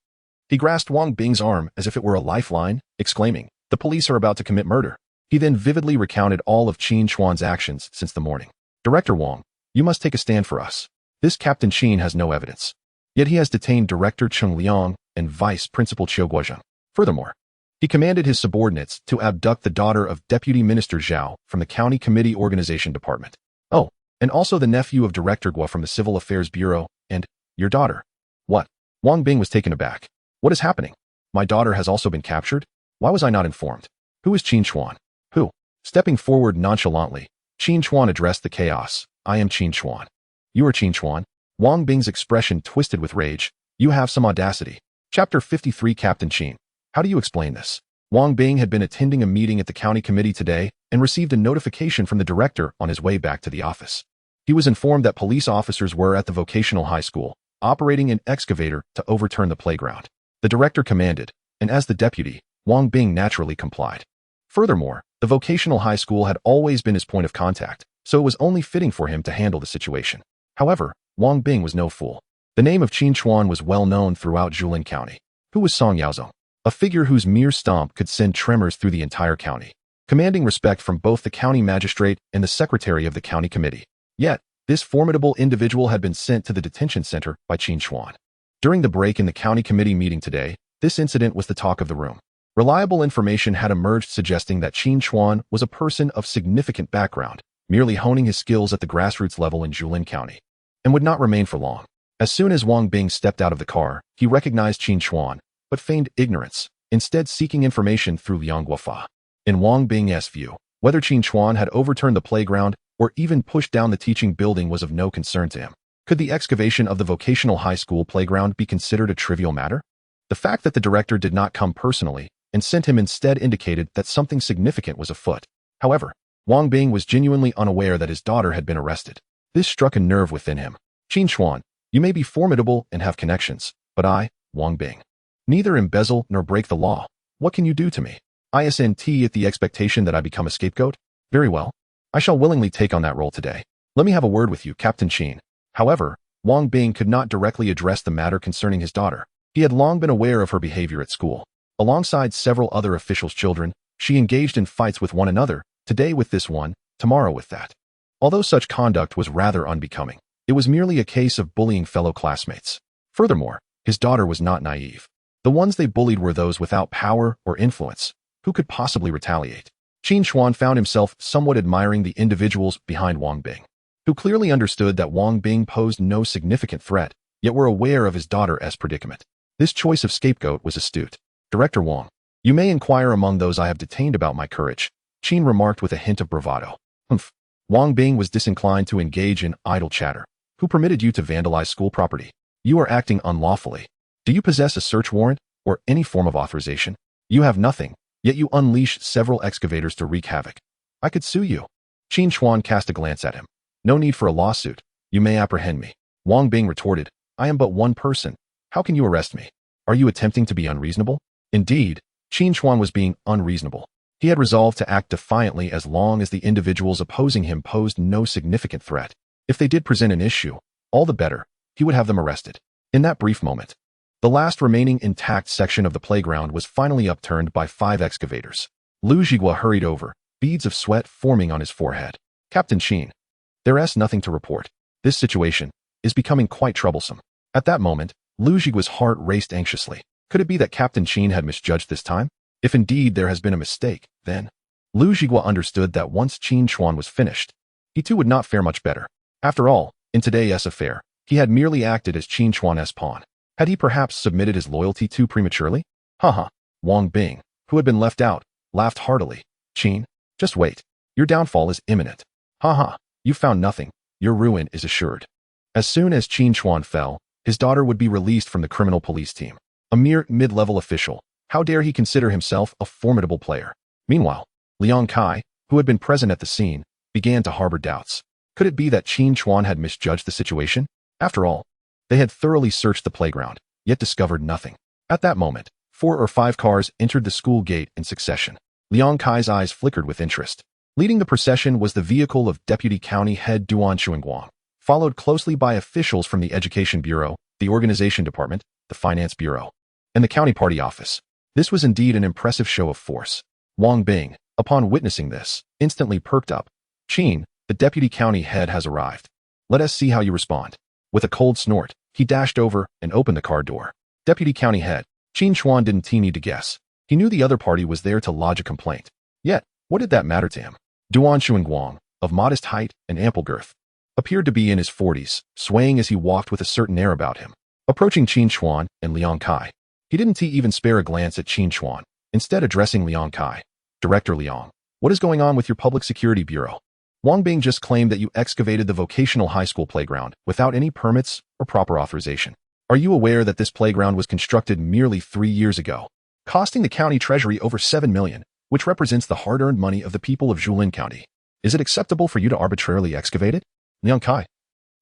He grasped Wang Bing's arm as if it were a lifeline, exclaiming, "The police are about to commit murder." He then vividly recounted all of Qin Chuan's actions since the morning. "Director Wang, you must take a stand for us. This Captain Qin has no evidence. Yet he has detained Director Cheng Liang and Vice Principal Qiu Guozheng. Furthermore, he commanded his subordinates to abduct the daughter of Deputy Minister Zhao from the County Committee Organization Department. Oh, and also the nephew of Director Guo from the Civil Affairs Bureau, and your daughter." "What?" Wang Bing was taken aback. "What is happening? My daughter has also been captured? Why was I not informed? Who is Qin Chuan?" "Who?" Stepping forward nonchalantly, Qin Chuan addressed the chaos. "I am Qin Chuan." "You are Qin Chuan?" Wang Bing's expression twisted with rage. "You have some audacity." Chapter 53 Captain Qin. How do you explain this? Wang Bing had been attending a meeting at the county committee today and received a notification from the director on his way back to the office. He was informed that police officers were at the vocational high school, operating an excavator to overturn the playground. The director commanded, and as the deputy, Wang Bing naturally complied. Furthermore, The vocational high school had always been his point of contact, so it was only fitting for him to handle the situation. However, Wang Bing was no fool. The name of Qin Chuan was well known throughout Jilin County. Who was Song Yaozong? A figure whose mere stomp could send tremors through the entire county, commanding respect from both the county magistrate and the secretary of the county committee. Yet, this formidable individual had been sent to the detention center by Qin Chuan. During the break in the county committee meeting today, this incident was the talk of the room. Reliable information had emerged suggesting that Qin Chuan was a person of significant background, merely honing his skills at the grassroots level in Jilin County, and would not remain for long. As soon as Wang Bing stepped out of the car, he recognized Qin Chuan, but feigned ignorance, instead seeking information through Liang Guofa. In Wang Bing's view, whether Qin Chuan had overturned the playground or even pushed down the teaching building was of no concern to him. Could the excavation of the vocational high school playground be considered a trivial matter? The fact that the director did not come personally and sent him instead indicated that something significant was afoot. However, Wang Bing was genuinely unaware that his daughter had been arrested. This struck a nerve within him. Qin Chuan, you may be formidable and have connections, but I, Wang Bing, neither embezzle nor break the law. What can you do to me? ISNT at the expectation that I become a scapegoat? Very well. I shall willingly take on that role today. Let me have a word with you, Captain Qin. However, Wang Bing could not directly address the matter concerning his daughter. He had long been aware of her behavior at school. Alongside several other officials' children, she engaged in fights with one another, today with this one, tomorrow with that. Although such conduct was rather unbecoming, it was merely a case of bullying fellow classmates. Furthermore, his daughter was not naive. The ones they bullied were those without power or influence. Who could possibly retaliate? Qin Chuan found himself somewhat admiring the individuals behind Wang Bing, who clearly understood that Wang Bing posed no significant threat, yet were aware of his daughter's predicament. This choice of scapegoat was astute. Director Wang, you may inquire among those I have detained about my courage, Qin remarked with a hint of bravado. Humph. Wang Bing was disinclined to engage in idle chatter. Who permitted you to vandalize school property? You are acting unlawfully. Do you possess a search warrant or any form of authorization? You have nothing, yet you unleash several excavators to wreak havoc. I could sue you. Qin Chuan cast a glance at him. No need for a lawsuit. You may apprehend me. Wang Bing retorted, I am but one person. How can you arrest me? Are you attempting to be unreasonable? Indeed, Qin Chuan was being unreasonable. He had resolved to act defiantly as long as the individuals opposing him posed no significant threat. If they did present an issue, all the better, he would have them arrested. In that brief moment, the last remaining intact section of the playground was finally upturned by 5 excavators. Lu Jigua hurried over, beads of sweat forming on his forehead. Captain Qin, there's nothing to report. This situation is becoming quite troublesome. At that moment, Lu Jigua's heart raced anxiously. Could it be that Captain Qin had misjudged this time? If indeed there has been a mistake, then Lu Jigua understood that once Qin Chuan was finished, he too would not fare much better. After all, in today's affair, he had merely acted as Qin Chuan's pawn. Had he perhaps submitted his loyalty too prematurely? Haha. Wang Bing, who had been left out, laughed heartily. Qin, just wait. Your downfall is imminent. Haha. You found nothing. Your ruin is assured. As soon as Qin Chuan fell, his daughter would be released from the criminal police team. A mere mid-level official. How dare he consider himself a formidable player? Meanwhile, Liang Kai, who had been present at the scene, began to harbor doubts. Could it be that Qin Chuan had misjudged the situation? After all, they had thoroughly searched the playground, yet discovered nothing. At that moment, 4 or 5 cars entered the school gate in succession. Liang Kai's eyes flickered with interest. Leading the procession was the vehicle of Deputy County Head Duan Chuanguang, followed closely by officials from the Education Bureau, the Organization Department, the Finance Bureau, and the County Party Office. This was indeed an impressive show of force. Wang Bing, upon witnessing this, instantly perked up. Qin, the Deputy County Head has arrived. Let us see how you respond. With a cold snort, he dashed over and opened the car door. Deputy County Head, Qin Chuan didn't need to guess. He knew the other party was there to lodge a complaint. Yet, what did that matter to him? Duan Chuanguang, of modest height and ample girth, appeared to be in his 40s, swaying as he walked with a certain air about him. Approaching Qin Chuan and Liang Kai, he didn't even spare a glance at Qin Chuan, instead addressing Liang Kai. Director Liang, what is going on with your Public Security Bureau? Wang Bing just claimed that you excavated the vocational high school playground without any permits or proper authorization. Are you aware that this playground was constructed merely 3 years ago, costing the county treasury over 7 million, which represents the hard-earned money of the people of Jilin County? Is it acceptable for you to arbitrarily excavate it? Liang Kai,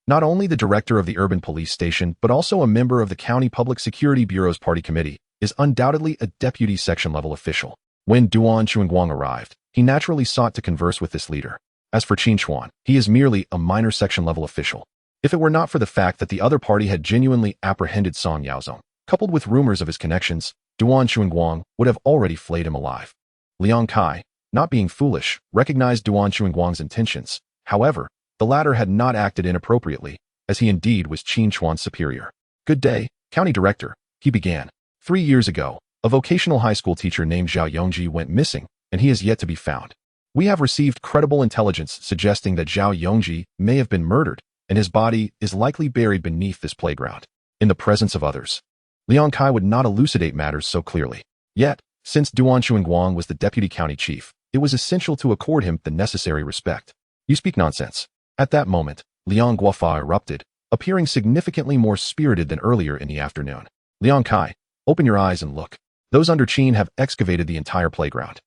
not only the director of the urban police station, but also a member of the County Public Security Bureau's party committee, is undoubtedly a deputy section-level official. When Duan Chuanguang arrived, He naturally sought to converse with this leader. As for Qin Chuan, he is merely a minor section-level official. If it were not for the fact that the other party had genuinely apprehended Song Yaozong, coupled with rumors of his connections, Duan Xuanguang would have already flayed him alive. Liang Kai, not being foolish, recognized Duan Xuanguang's intentions. However, the latter had not acted inappropriately, as he indeed was Qin Chuan's superior. "Good day, County Director," he began. 3 years ago, a vocational high school teacher named Zhao Yongji went missing, and he is yet to be found. We have received credible intelligence suggesting that Zhao Yongji may have been murdered, and his body is likely buried beneath this playground, in the presence of others. Liang Kai would not elucidate matters so clearly. Yet, since Duan Xuanguang was the deputy county chief, it was essential to accord him the necessary respect. "You speak nonsense." At that moment, Liang Guofa erupted, appearing significantly more spirited than earlier in the afternoon. "Liang Kai, open your eyes and look. Those under Qin have excavated the entire playground.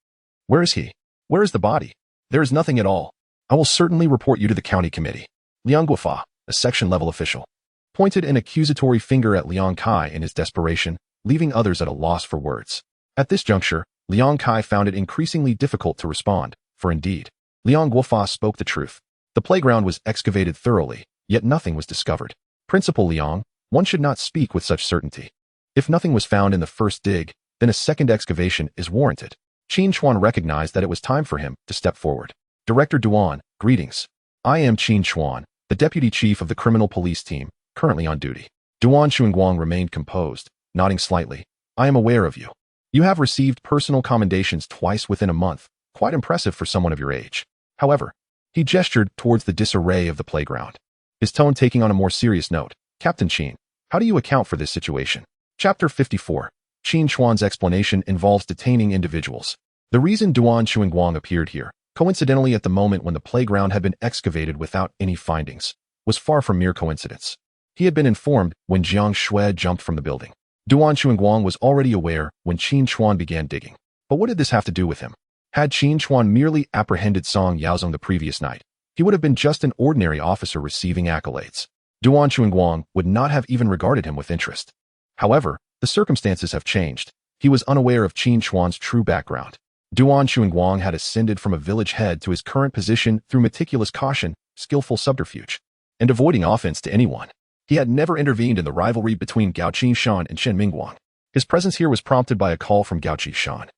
Where is he? Where is the body? There is nothing at all. I will certainly report you to the county committee." Liang Guofa, a section-level official, pointed an accusatory finger at Liang Kai in his desperation, leaving others at a loss for words. At this juncture, Liang Kai found it increasingly difficult to respond, for indeed, Liang Guofa spoke the truth. The playground was excavated thoroughly, yet nothing was discovered. "Principal Liang, one should not speak with such certainty. If nothing was found in the first dig, then a second excavation is warranted." Qin Chuan recognized that it was time for him to step forward. "Director Duan, greetings. I am Qin Chuan, the deputy chief of the criminal police team, currently on duty." Duan Xuanguang remained composed, nodding slightly. "I am aware of you. You have received personal commendations twice within a month, quite impressive for someone of your age. However," he gestured towards the disarray of the playground, his tone taking on a more serious note. "Captain Qin, how do you account for this situation?" Chapter 54. Qin Chuan's explanation involves detaining individuals. The reason Duan Xuanguang appeared here, coincidentally at the moment when the playground had been excavated without any findings, was far from mere coincidence. He had been informed when Jiang Shui jumped from the building. Duan Xuanguang was already aware when Qin Chuan began digging. But what did this have to do with him? Had Qin Chuan merely apprehended Song Yaozong the previous night, he would have been just an ordinary officer receiving accolades. Duan Xuanguang would not have even regarded him with interest. However, the circumstances have changed. He was unaware of Qin Chuan's true background. Duan Xuanguang had ascended from a village head to his current position through meticulous caution, skillful subterfuge, and avoiding offense to anyone. He had never intervened in the rivalry between Gao Qishan and Shen Mingguang. His presence here was prompted by a call from Gao Qishan,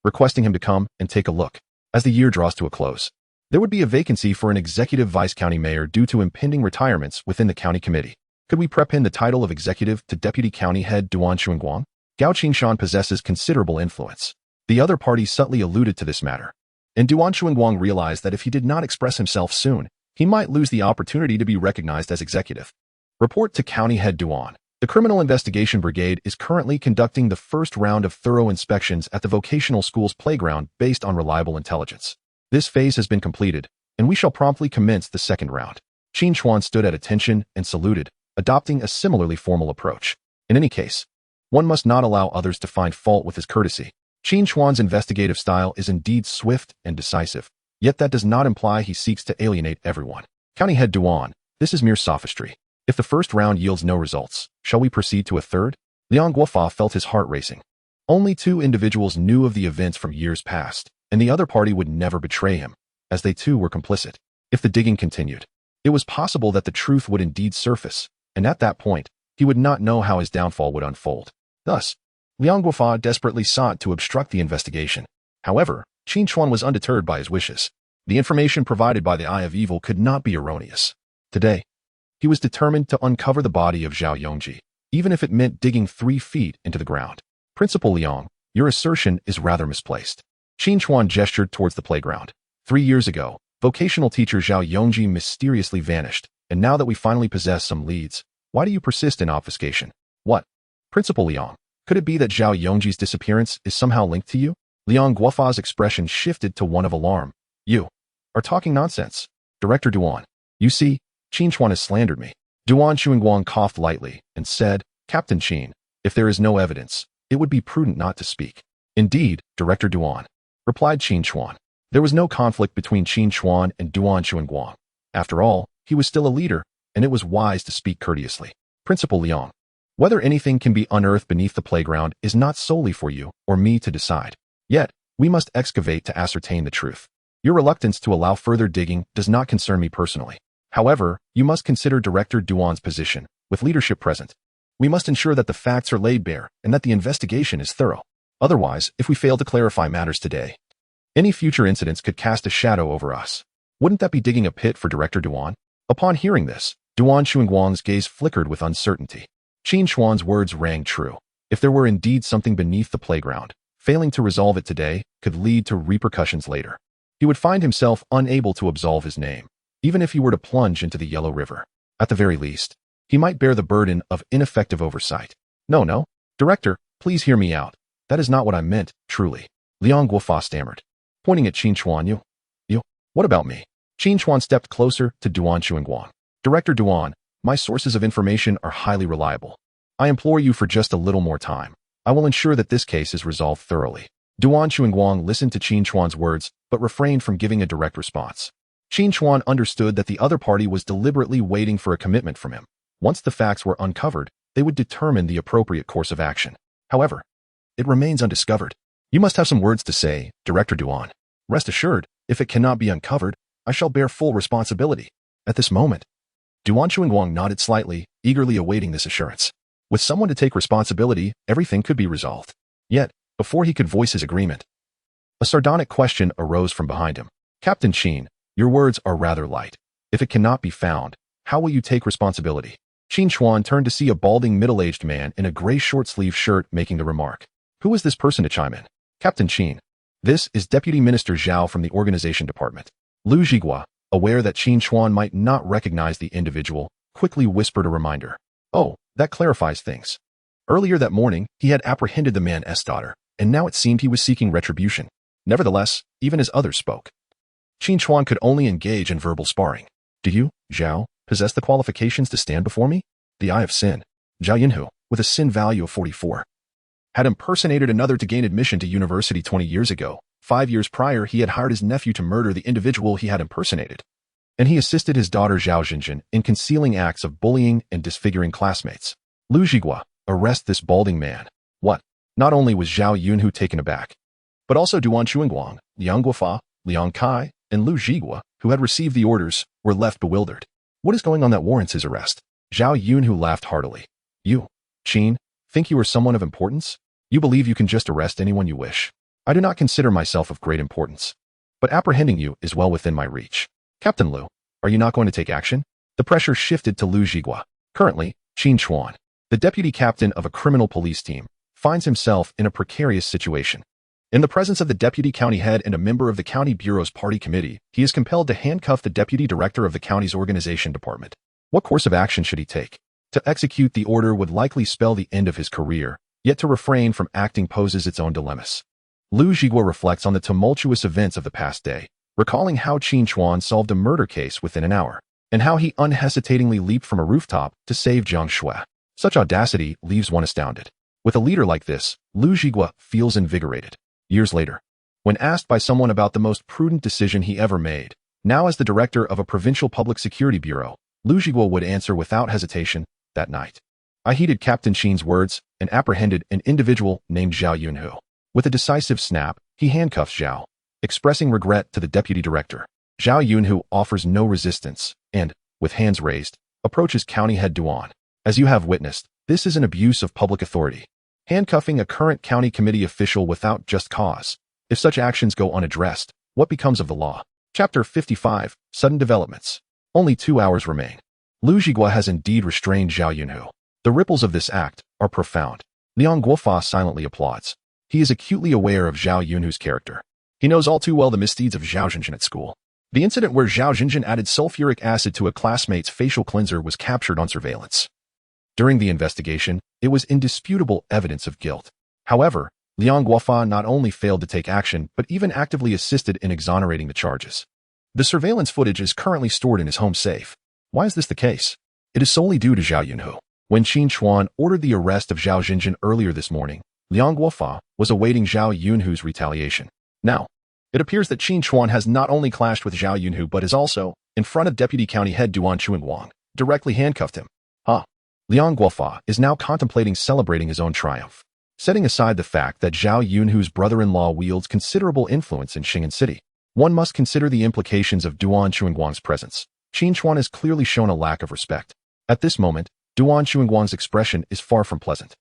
requesting him to come and take a look. As the year draws to a close, there would be a vacancy for an executive vice-county mayor due to impending retirements within the county committee. Could we prep-in the title of executive to deputy county head Duan Xuanguang? Gao Qishan possesses considerable influence. The other party subtly alluded to this matter, and Duan Xuanguang realized that if he did not express himself soon, he might lose the opportunity to be recognized as executive. Report to County Head Duan. The Criminal Investigation Brigade is currently conducting the first round of thorough inspections at the vocational school's playground based on reliable intelligence. This phase has been completed, and we shall promptly commence the second round. Qin Chuan stood at attention and saluted, adopting a similarly formal approach. In any case, one must not allow others to find fault with his courtesy. Qin Chuan's investigative style is indeed swift and decisive, yet that does not imply he seeks to alienate everyone. County Head Duan, this is mere sophistry. If the first round yields no results, shall we proceed to a third? Liang Guofa felt his heart racing. Only 2 individuals knew of the events from years past, and the other party would never betray him, as they too were complicit. If the digging continued, it was possible that the truth would indeed surface, and at that point, he would not know how his downfall would unfold. Thus, Liang Guofa desperately sought to obstruct the investigation. However, Qin Chuan was undeterred by his wishes. The information provided by the Eye of Evil could not be erroneous. Today, he was determined to uncover the body of Zhao Yongji, even if it meant digging 3 feet into the ground. Principal Liang, your assertion is rather misplaced. Qin Chuan gestured towards the playground. 3 years ago, vocational teacher Zhao Yongji mysteriously vanished, and now that we finally possess some leads, why do you persist in obfuscation? What? Principal Liang, could it be that Zhao Yongji's disappearance is somehow linked to you? Liang Guofa's expression shifted to one of alarm. You are talking nonsense. Director Duan, you see, Qin Chuan has slandered me. Duan Xuanguang coughed lightly and said, Captain Qin, if there is no evidence, it would be prudent not to speak. Indeed, Director Duan, replied Qin Chuan. There was no conflict between Qin Chuan and Duan Xuanguang. After all, he was still a leader, and it was wise to speak courteously. Principal Liang, whether anything can be unearthed beneath the playground is not solely for you or me to decide. Yet, We must excavate to ascertain the truth. Your reluctance to allow further digging does not concern me personally. However, you must consider Director Duan's position, with leadership present. We must ensure that the facts are laid bare and that the investigation is thorough. Otherwise, if we fail to clarify matters today, any future incidents could cast a shadow over us. Wouldn't that be digging a pit for Director Duan? Upon hearing this, Duan Xuanguang's gaze flickered with uncertainty. Qin Chuan's words rang true. If there were indeed something beneath the playground, failing to resolve it today could lead to repercussions later. He would find himself unable to absolve his name, even if he were to plunge into the Yellow River. At the very least, he might bear the burden of ineffective oversight. No, Director, please hear me out. That is not what I meant, truly. Liang Guofa stammered, pointing at Qin Chuan. You? What about me? Qin Chuan stepped closer to Duan Xuanguang. Director Duan, my sources of information are highly reliable. I implore you for just a little more time. I will ensure that this case is resolved thoroughly. Duan Xuanguang listened to Qin Chuan's words, but refrained from giving a direct response. Qin Chuan understood that the other party was deliberately waiting for a commitment from him. Once the facts were uncovered, they would determine the appropriate course of action. However, it remains undiscovered. You must have some words to say, Director Duan. Rest assured, if it cannot be uncovered, I shall bear full responsibility. At this moment, Duan Xuanguang nodded slightly, eagerly awaiting this assurance. With someone to take responsibility, everything could be resolved. Yet, before he could voice his agreement, a sardonic question arose from behind him. Captain Qin, your words are rather light. If it cannot be found, how will you take responsibility? Qin Chuan turned to see a balding middle-aged man in a gray short-sleeve shirt making the remark. Who is this person to chime in? Captain Qin. This is Deputy Minister Zhao from the Organization Department. Lu Zhigua, aware that Qin Chuan might not recognize the individual, quickly whispered a reminder. Oh, that clarifies things. Earlier that morning, he had apprehended the man's daughter, and now it seemed he was seeking retribution. Nevertheless, even as others spoke, Qin Chuan could only engage in verbal sparring. Do you, Zhao, possess the qualifications to stand before me? The Eye of Sin. Zhao Yinhu, with a sin value of 44, had impersonated another to gain admission to university 20 years ago. 5 years prior, he had hired his nephew to murder the individual he had impersonated. And he assisted his daughter Zhao Jinjin in concealing acts of bullying and disfiguring classmates. Lu Zhigua, arrest this balding man. What? Not only was Zhao Yunhu taken aback, but also Duan Xuanguang, Liang Guofa, Liang Kai, and Lu Zhigua, who had received the orders, were left bewildered. What is going on that warrants his arrest? Zhao Yunhu laughed heartily. You, Qin, think you are someone of importance? You believe you can just arrest anyone you wish. I do not consider myself of great importance, but apprehending you is well within my reach. Captain Lu, are you not going to take action? The pressure shifted to Lu Zhigua. Currently, Qin Chuan, the deputy captain of a criminal police team, finds himself in a precarious situation. In the presence of the deputy county head and a member of the county bureau's party committee, he is compelled to handcuff the deputy director of the county's organization department. What course of action should he take? To execute the order would likely spell the end of his career, yet to refrain from acting poses its own dilemmas. Lu Zhigua reflects on the tumultuous events of the past day, recalling how Qin Chuan solved a murder case within an hour, and how he unhesitatingly leaped from a rooftop to save Jiang Shui. Such audacity leaves one astounded. With a leader like this, Lu Zhigua feels invigorated. Years later, when asked by someone about the most prudent decision he ever made, now as the director of a provincial public security bureau, Lu Zhigua would answer without hesitation, that night. I heeded Captain Qin's words and apprehended an individual named Zhao Yunhu. With a decisive snap, he handcuffs Zhao, expressing regret to the deputy director. Zhao Yunhu offers no resistance and, with hands raised, approaches county head Duan. As you have witnessed, this is an abuse of public authority. Handcuffing a current county committee official without just cause. If such actions go unaddressed, what becomes of the law? Chapter 55, Sudden Developments. Only 2 hours remain. Lu Zhigua has indeed restrained Zhao Yunhu. The ripples of this act are profound. Liang Guofa silently applauds. He is acutely aware of Zhao Yunhu's character. He knows all too well the misdeeds of Zhao Jinjin at school. The incident where Zhao Jinjin added sulfuric acid to a classmate's facial cleanser was captured on surveillance. During the investigation, it was indisputable evidence of guilt. However, Liang Guofa not only failed to take action, but even actively assisted in exonerating the charges. The surveillance footage is currently stored in his home safe. Why is this the case? It is solely due to Zhao Yunhu. When Qin Chuan ordered the arrest of Zhao Jinjin earlier this morning, Liang Guofa was awaiting Zhao Yunhu's retaliation. Now, it appears that Qin Chuan has not only clashed with Zhao Yunhu but has also, in front of Deputy County Head Duan Xuanguang, directly handcuffed him. Liang Guofa is now contemplating celebrating his own triumph. Setting aside the fact that Zhao Yunhu's brother-in-law wields considerable influence in Xing'an City, one must consider the implications of Duan Chuanguang's presence. Qin Chuan has clearly shown a lack of respect. At this moment, Duan Chuanguang's expression is far from pleasant.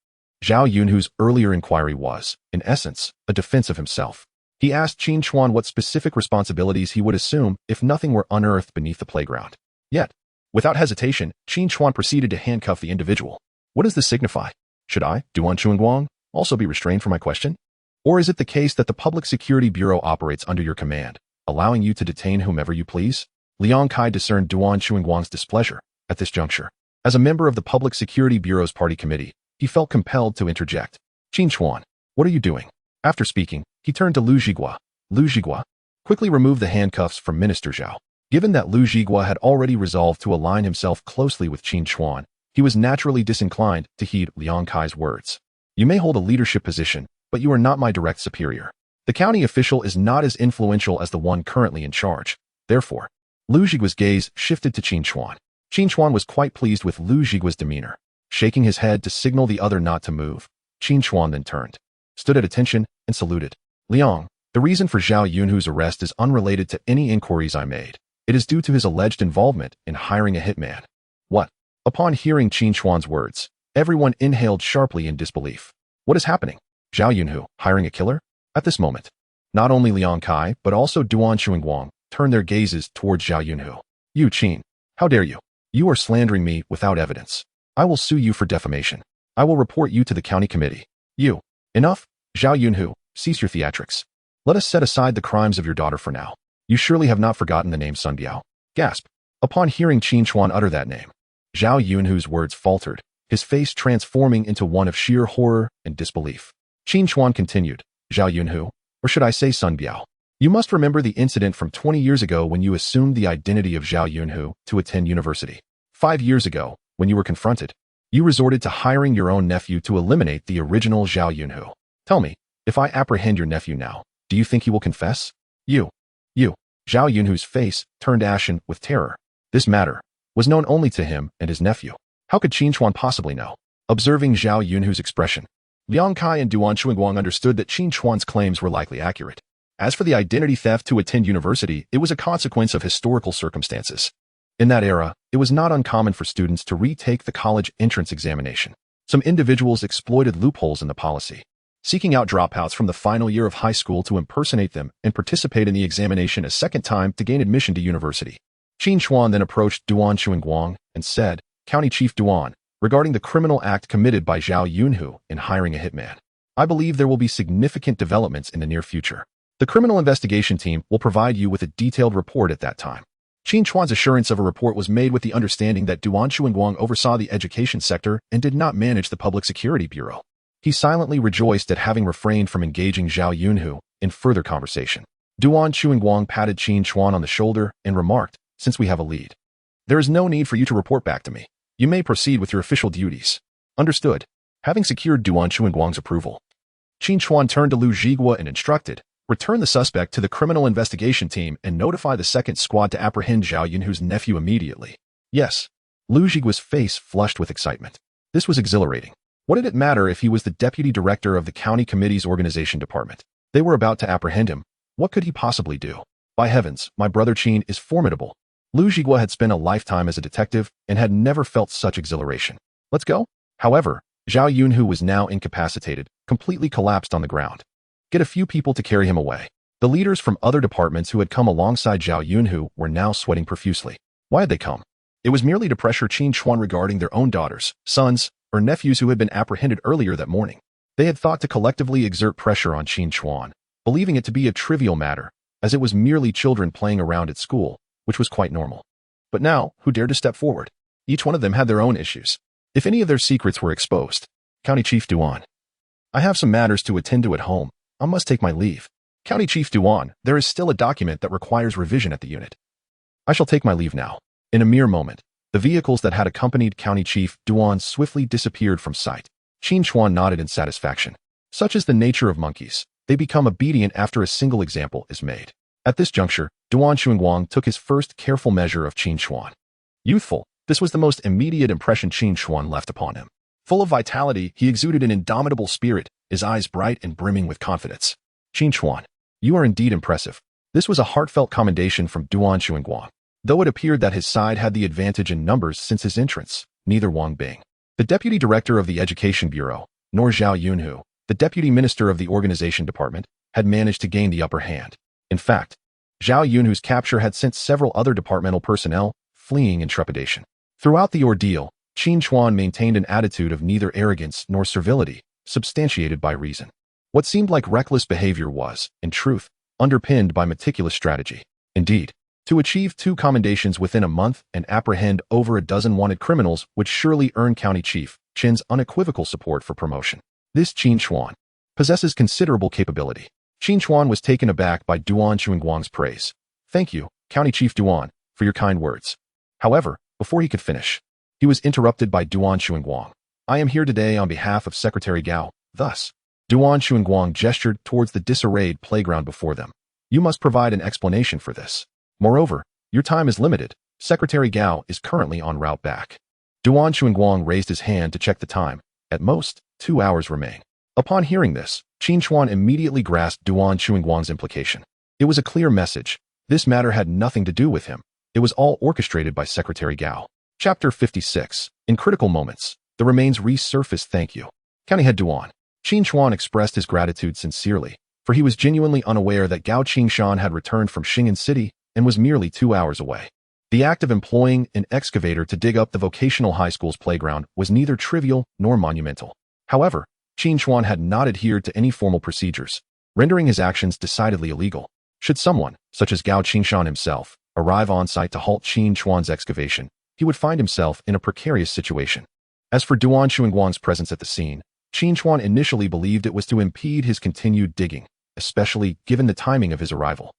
Zhao Yunhu's earlier inquiry was, in essence, a defense of himself. He asked Qin Chuan what specific responsibilities he would assume if nothing were unearthed beneath the playground. Yet, without hesitation, Qin Chuan proceeded to handcuff the individual. What does this signify? Should I, Duan Chuanguang, also be restrained from my question? Or is it the case that the Public Security Bureau operates under your command, allowing you to detain whomever you please? Liang Kai discerned Duan Chuanguang's displeasure at this juncture. As a member of the Public Security Bureau's party committee, he felt compelled to interject. Qin Chuan, what are you doing? After speaking, he turned to Lu Zhigua. Lu Zhigua, quickly remove the handcuffs from Minister Zhao. Given that Lu Zhigua had already resolved to align himself closely with Qin Chuan, he was naturally disinclined to heed Liang Kai's words. You may hold a leadership position, but you are not my direct superior. The county official is not as influential as the one currently in charge. Therefore, Lu Zhigua's gaze shifted to Qin Chuan. Qin Chuan was quite pleased with Lu Zhigua's demeanor. Shaking his head to signal the other not to move, Qin Chuan then turned, stood at attention, and saluted. Liang, the reason for Zhao Yunhu's arrest is unrelated to any inquiries I made. It is due to his alleged involvement in hiring a hitman. What? Upon hearing Qin Chuan's words, everyone inhaled sharply in disbelief. What is happening? Zhao Yunhu, hiring a killer? At this moment, not only Liang Kai, but also Duan Chuanguang turned their gazes towards Zhao Yunhu. You, Qin, how dare you? You are slandering me without evidence. I will sue you for defamation. I will report you to the county committee. You. Enough? Zhao Yunhu, cease your theatrics. Let us set aside the crimes of your daughter for now. You surely have not forgotten the name Sun Biao. Gasp. Upon hearing Qin Chuan utter that name, Zhao Yunhu's words faltered, his face transforming into one of sheer horror and disbelief. Qin Chuan continued, Zhao Yunhu, or should I say Sun Biao? You must remember the incident from 20 years ago when you assumed the identity of Zhao Yunhu to attend university. 5 years ago, when you were confronted, you resorted to hiring your own nephew to eliminate the original Zhao Yunhu. Tell me, if I apprehend your nephew now, do you think he will confess? You. Zhao Yunhu's face turned ashen with terror. This matter was known only to him and his nephew. How could Qin Chuan possibly know? Observing Zhao Yunhu's expression, Liang Kai and Duan Chuanguang understood that Qin Chuan's claims were likely accurate. As for the identity theft to attend university, it was a consequence of historical circumstances. In that era, it was not uncommon for students to retake the college entrance examination. Some individuals exploited loopholes in the policy, seeking out dropouts from the final year of high school to impersonate them and participate in the examination a second time to gain admission to university. Qin Chuan then approached Duan Chuanguang and said, County Chief Duan, regarding the criminal act committed by Zhao Yunhu in hiring a hitman, I believe there will be significant developments in the near future. The criminal investigation team will provide you with a detailed report at that time. Qin Chuan's assurance of a report was made with the understanding that Duan Chuanguang oversaw the education sector and did not manage the Public Security Bureau. He silently rejoiced at having refrained from engaging Zhao Yunhu in further conversation. Duan Chuanguang patted Qin Chuan on the shoulder and remarked, since we have a lead, there is no need for you to report back to me. You may proceed with your official duties. Understood. Having secured Duan Chuanguang's approval, Qin Chuan turned to Lu Zhigua and instructed, return the suspect to the criminal investigation team and notify the second squad to apprehend Zhao Yunhu's nephew immediately. Yes. Lu Zhigua's face flushed with excitement. This was exhilarating. What did it matter if he was the deputy director of the county committee's organization department? They were about to apprehend him. What could he possibly do? By heavens, my brother Qin is formidable. Lu Zhigua had spent a lifetime as a detective and had never felt such exhilaration. Let's go. However, Zhao Yunhu was now incapacitated, completely collapsed on the ground. Get a few people to carry him away. The leaders from other departments who had come alongside Zhao Yunhu were now sweating profusely. Why had they come? It was merely to pressure Qin Chuan regarding their own daughters, sons, or nephews who had been apprehended earlier that morning. They had thought to collectively exert pressure on Qin Chuan, believing it to be a trivial matter, as it was merely children playing around at school, which was quite normal. But now, who dared to step forward? Each one of them had their own issues. If any of their secrets were exposed, County Chief Duan, I have some matters to attend to at home. I must take my leave. County Chief Duan, there is still a document that requires revision at the unit. I shall take my leave now. In a mere moment, the vehicles that had accompanied County Chief Duan swiftly disappeared from sight. Qin Chuan nodded in satisfaction. Such is the nature of monkeys. They become obedient after a single example is made. At this juncture, Duan Chuanguang took his first careful measure of Qin Chuan. Youthful, this was the most immediate impression Qin Chuan left upon him. Full of vitality, he exuded an indomitable spirit, his eyes bright and brimming with confidence. Qin Chuan, you are indeed impressive. This was a heartfelt commendation from Duan Chuanguang. Though it appeared that his side had the advantage in numbers since his entrance, neither Wang Bing, the deputy director of the Education Bureau, nor Zhao Yunhu, the deputy minister of the organization department, had managed to gain the upper hand. In fact, Zhao Yunhu's capture had sent several other departmental personnel fleeing in trepidation. Throughout the ordeal, Qin Chuan maintained an attitude of neither arrogance nor servility, substantiated by reason. What seemed like reckless behavior was, in truth, underpinned by meticulous strategy. Indeed, to achieve 2 commendations within a month and apprehend over a dozen wanted criminals would surely earn County Chief Qin's unequivocal support for promotion. This Qin Chuan possesses considerable capability. Qin Chuan was taken aback by Duan Chuanguang's praise. Thank you, County Chief Duan, for your kind words. However, before he could finish, he was interrupted by Duan Chuanguang. I am here today on behalf of Secretary Gao. Thus, Duan Chuanguang gestured towards the disarrayed playground before them. You must provide an explanation for this. Moreover, your time is limited. Secretary Gao is currently en route back. Duan Chuanguang raised his hand to check the time. At most, 2 hours remain. Upon hearing this, Qin Chuan immediately grasped Duan Chuanguang's implication. It was a clear message. This matter had nothing to do with him. It was all orchestrated by Secretary Gao. Chapter 56. In critical moments, the remains resurfaced. Thank you, County Head Duan. Qin Chuan expressed his gratitude sincerely, for he was genuinely unaware that Gao Qingshan had returned from Xing'an City and was merely 2 hours away. The act of employing an excavator to dig up the vocational high school's playground was neither trivial nor monumental. However, Qin Chuan had not adhered to any formal procedures, rendering his actions decidedly illegal. Should someone, such as Gao Qingshan himself, arrive on site to halt Qin Chuan's excavation, he would find himself in a precarious situation. As for Duan Chuanguang's presence at the scene, Qin Chuan initially believed it was to impede his continued digging, especially given the timing of his arrival,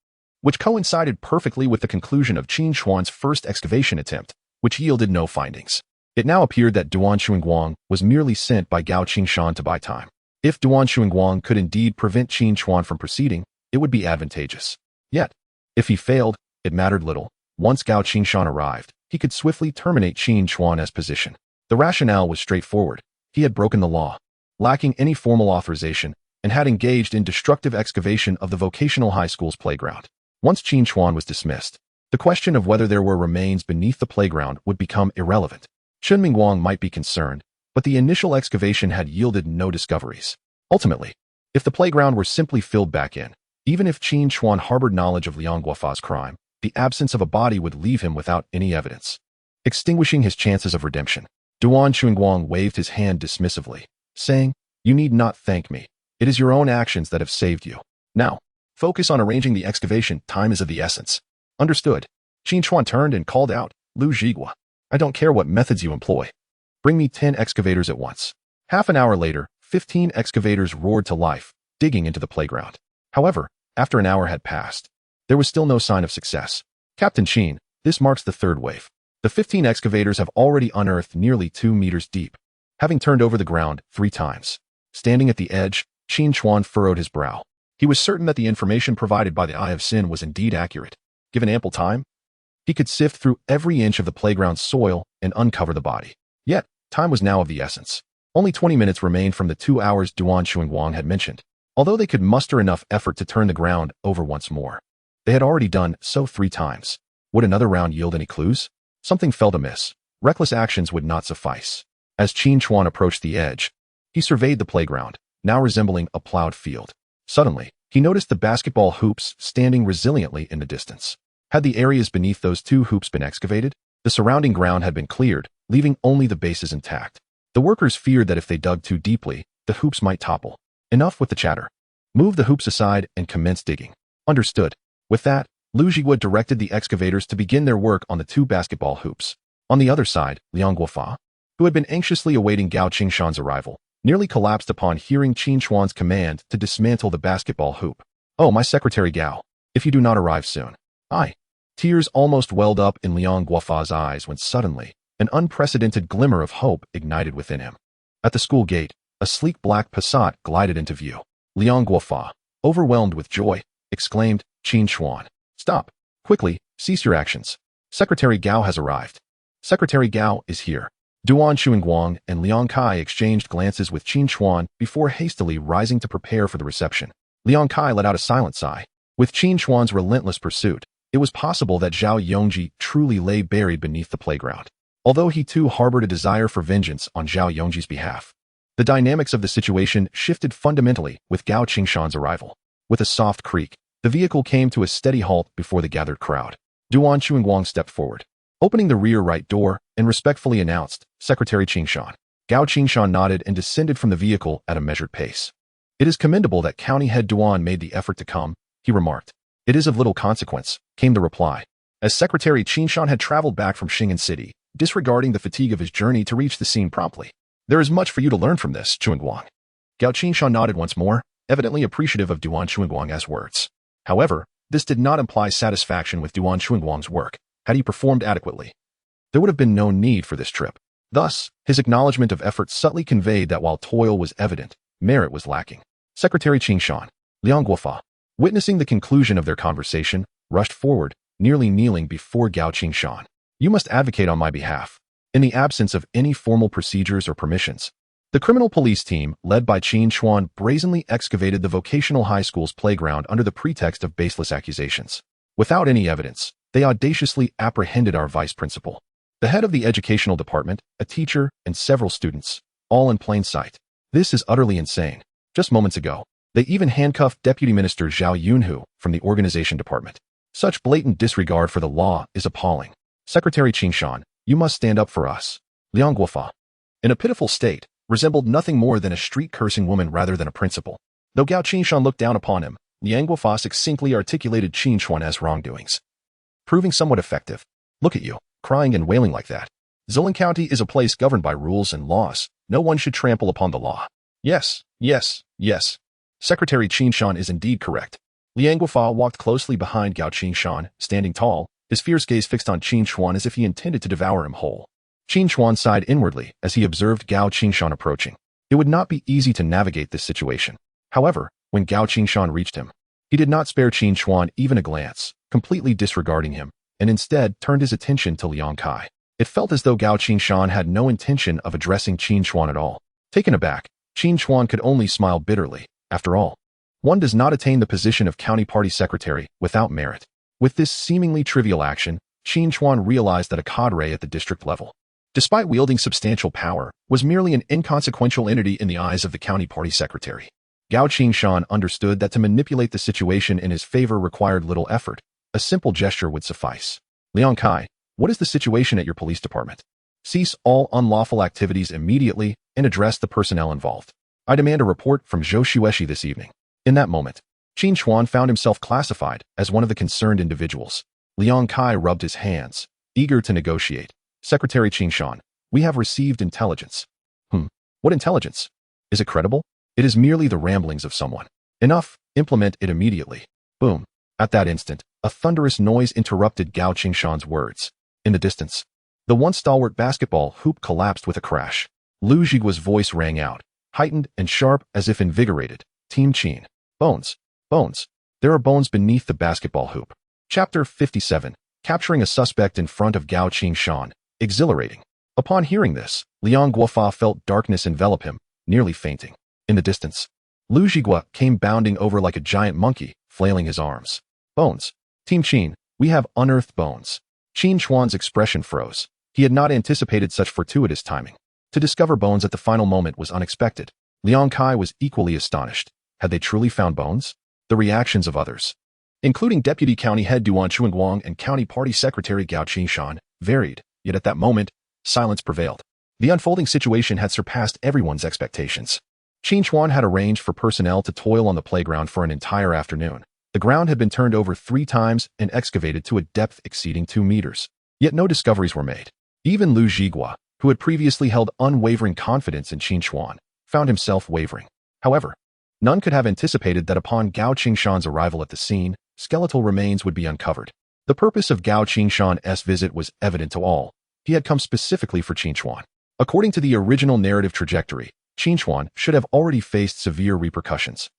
which coincided perfectly with the conclusion of Qin Chuan's first excavation attempt, which yielded no findings. It now appeared that Duan Chuanguang was merely sent by Gao Qingshan to buy time. If Duan Chuanguang could indeed prevent Qin Chuan from proceeding, it would be advantageous. Yet, if he failed, it mattered little. Once Gao Qingshan arrived, he could swiftly terminate Qin Chuan as position. The rationale was straightforward. He had broken the law, lacking any formal authorization, and had engaged in destructive excavation of the vocational high school's playground. Once Qin Chuan was dismissed, the question of whether there were remains beneath the playground would become irrelevant. Chen Mingguang might be concerned, but the initial excavation had yielded no discoveries. Ultimately, if the playground were simply filled back in, even if Qin Chuan harbored knowledge of Liang Guofa's crime, the absence of a body would leave him without any evidence, extinguishing his chances of redemption. Duan Chuanguang waved his hand dismissively, saying, "You need not thank me. It is your own actions that have saved you. Now, focus on arranging the excavation. Time is of the essence." Understood. Qin Chuan turned and called out, "Lu Zhigua, I don't care what methods you employ. Bring me 10 excavators at once." Half an hour later, 15 excavators roared to life, digging into the playground. However, after an hour had passed, there was still no sign of success. Captain Qin, this marks the third wave. The 15 excavators have already unearthed nearly 2 meters deep, having turned over the ground 3 times. Standing at the edge, Qin Chuan furrowed his brow. He was certain that the information provided by the Eye of Sin was indeed accurate. Given ample time, he could sift through every inch of the playground's soil and uncover the body. Yet, time was now of the essence. Only 20 minutes remained from the 2 hours Duan Chuanguang had mentioned. Although they could muster enough effort to turn the ground over once more, they had already done so 3 times. Would another round yield any clues? Something felt amiss. Reckless actions would not suffice. As Qin Chuan approached the edge, he surveyed the playground, now resembling a plowed field. Suddenly, he noticed the basketball hoops standing resiliently in the distance. Had the areas beneath those 2 hoops been excavated, the surrounding ground had been cleared, leaving only the bases intact. The workers feared that if they dug too deeply, the hoops might topple. Enough with the chatter. Move the hoops aside and commence digging. Understood. With that, Lu Zhigua directed the excavators to begin their work on the 2 basketball hoops. On the other side, Liang Guofa, who had been anxiously awaiting Gao Qingshan's arrival, nearly collapsed upon hearing Qin Chuan's command to dismantle the basketball hoop. "Oh, my Secretary Gao, if you do not arrive soon, I..." Tears almost welled up in Liang Guofa's eyes when suddenly, an unprecedented glimmer of hope ignited within him. At the school gate, a sleek black Passat glided into view. Liang Guofa, overwhelmed with joy, exclaimed, "Qin Chuan, stop! Quickly, cease your actions. Secretary Gao has arrived." "Secretary Gao is here." Duan Chuanguang and Liang Kai exchanged glances with Qin Chuan before hastily rising to prepare for the reception. Liang Kai let out a silent sigh. With Qin Chuan's relentless pursuit, it was possible that Zhao Yongji truly lay buried beneath the playground. Although he too harbored a desire for vengeance on Zhao Yongji's behalf. The dynamics of the situation shifted fundamentally with Gao Qingshan's arrival. With a soft creak, the vehicle came to a steady halt before the gathered crowd. Duan Chuanguang stepped forward, opening the rear right door, and respectfully announced, Secretary Qingshan. Gao Qingshan nodded and descended from the vehicle at a measured pace. It is commendable that County Head Duan made the effort to come, he remarked. It is of little consequence, came the reply. As Secretary Qingshan had traveled back from Xing'an City, disregarding the fatigue of his journey to reach the scene promptly. There is much for you to learn from this, Chuanguang. Gao Qingshan nodded once more, evidently appreciative of Duan Chuanguang's words. However, this did not imply satisfaction with Duan Chuanguang's work. Had he performed adequately, there would have been no need for this trip. Thus, his acknowledgement of effort subtly conveyed that while toil was evident, merit was lacking. Secretary Qingshan, Liang Guofa, witnessing the conclusion of their conversation, rushed forward, nearly kneeling before Gao Qingshan. You must advocate on my behalf. In the absence of any formal procedures or permissions, the criminal police team, led by Qin Chuan, brazenly excavated the vocational high school's playground under the pretext of baseless accusations. Without any evidence, they audaciously apprehended our vice principal, the head of the educational department, a teacher, and several students, all in plain sight. This is utterly insane. Just moments ago, they even handcuffed Deputy Minister Zhao Yunhu from the organization department. Such blatant disregard for the law is appalling. Secretary Qingshan, you must stand up for us. Liang Guofa, in a pitiful state, resembled nothing more than a street-cursing woman rather than a principal. Though Gao Qingshan looked down upon him, Liang Guofa succinctly articulated Qin Chuan's wrongdoings, proving somewhat effective. Look at you, crying and wailing like that. Zilin County is a place governed by rules and laws. No one should trample upon the law. Yes, yes, yes. Secretary Qingshan is indeed correct. Liang Guofa walked closely behind Gao Qingshan, standing tall, his fierce gaze fixed on Qin Chuan as if he intended to devour him whole. Qin Chuan sighed inwardly as he observed Gao Qingshan approaching. It would not be easy to navigate this situation. However, when Gao Qingshan reached him, he did not spare Qin Chuan even a glance, completely disregarding him, and instead turned his attention to Liang Kai. It felt as though Gao Qingshan had no intention of addressing Qin Chuan at all. Taken aback, Qin Chuan could only smile bitterly. After all, one does not attain the position of county party secretary without merit. With this seemingly trivial action, Qin Chuan realized that a cadre at the district level, despite wielding substantial power, was merely an inconsequential entity in the eyes of the county party secretary. Gao Qingshan understood that to manipulate the situation in his favor required little effort. A simple gesture would suffice. Liang Kai, what is the situation at your police department? Cease all unlawful activities immediately and address the personnel involved. I demand a report from Zhou Xueshi this evening. In that moment, Qin Chuan found himself classified as one of the concerned individuals. Liang Kai rubbed his hands, eager to negotiate. Secretary Qingshan, we have received intelligence. What intelligence? Is it credible? It is merely the ramblings of someone. Enough, implement it immediately. Boom. At that instant, a thunderous noise interrupted Gao Qingshan's words. In the distance, the once stalwart basketball hoop collapsed with a crash. Lu Zhigua's voice rang out, heightened and sharp as if invigorated. Team Qin. Bones. Bones. There are bones beneath the basketball hoop. Chapter 57. Capturing a suspect in front of Gao Qingshan. Exhilarating. Upon hearing this, Liang Guofa felt darkness envelop him, nearly fainting. In the distance, Lu Zhigua came bounding over like a giant monkey, flailing his arms. Bones. Team Qin, we have unearthed bones. Qin Chuan's expression froze. He had not anticipated such fortuitous timing. To discover bones at the final moment was unexpected. Liang Kai was equally astonished. Had they truly found bones? The reactions of others, including Deputy County Head Duan Chuanguang and County Party Secretary Gao Qingshan, varied, yet at that moment, silence prevailed. The unfolding situation had surpassed everyone's expectations. Qin Chuan had arranged for personnel to toil on the playground for an entire afternoon. The ground had been turned over 3 times and excavated to a depth exceeding 2 meters. Yet no discoveries were made. Even Lu Zhigua, who had previously held unwavering confidence in Qin Chuan, found himself wavering. However, none could have anticipated that upon Gao Qingshan's arrival at the scene, skeletal remains would be uncovered. The purpose of Gao Qingshan's visit was evident to all. He had come specifically for Qin Chuan. According to the original narrative trajectory, Qin Chuan should have already faced severe repercussions,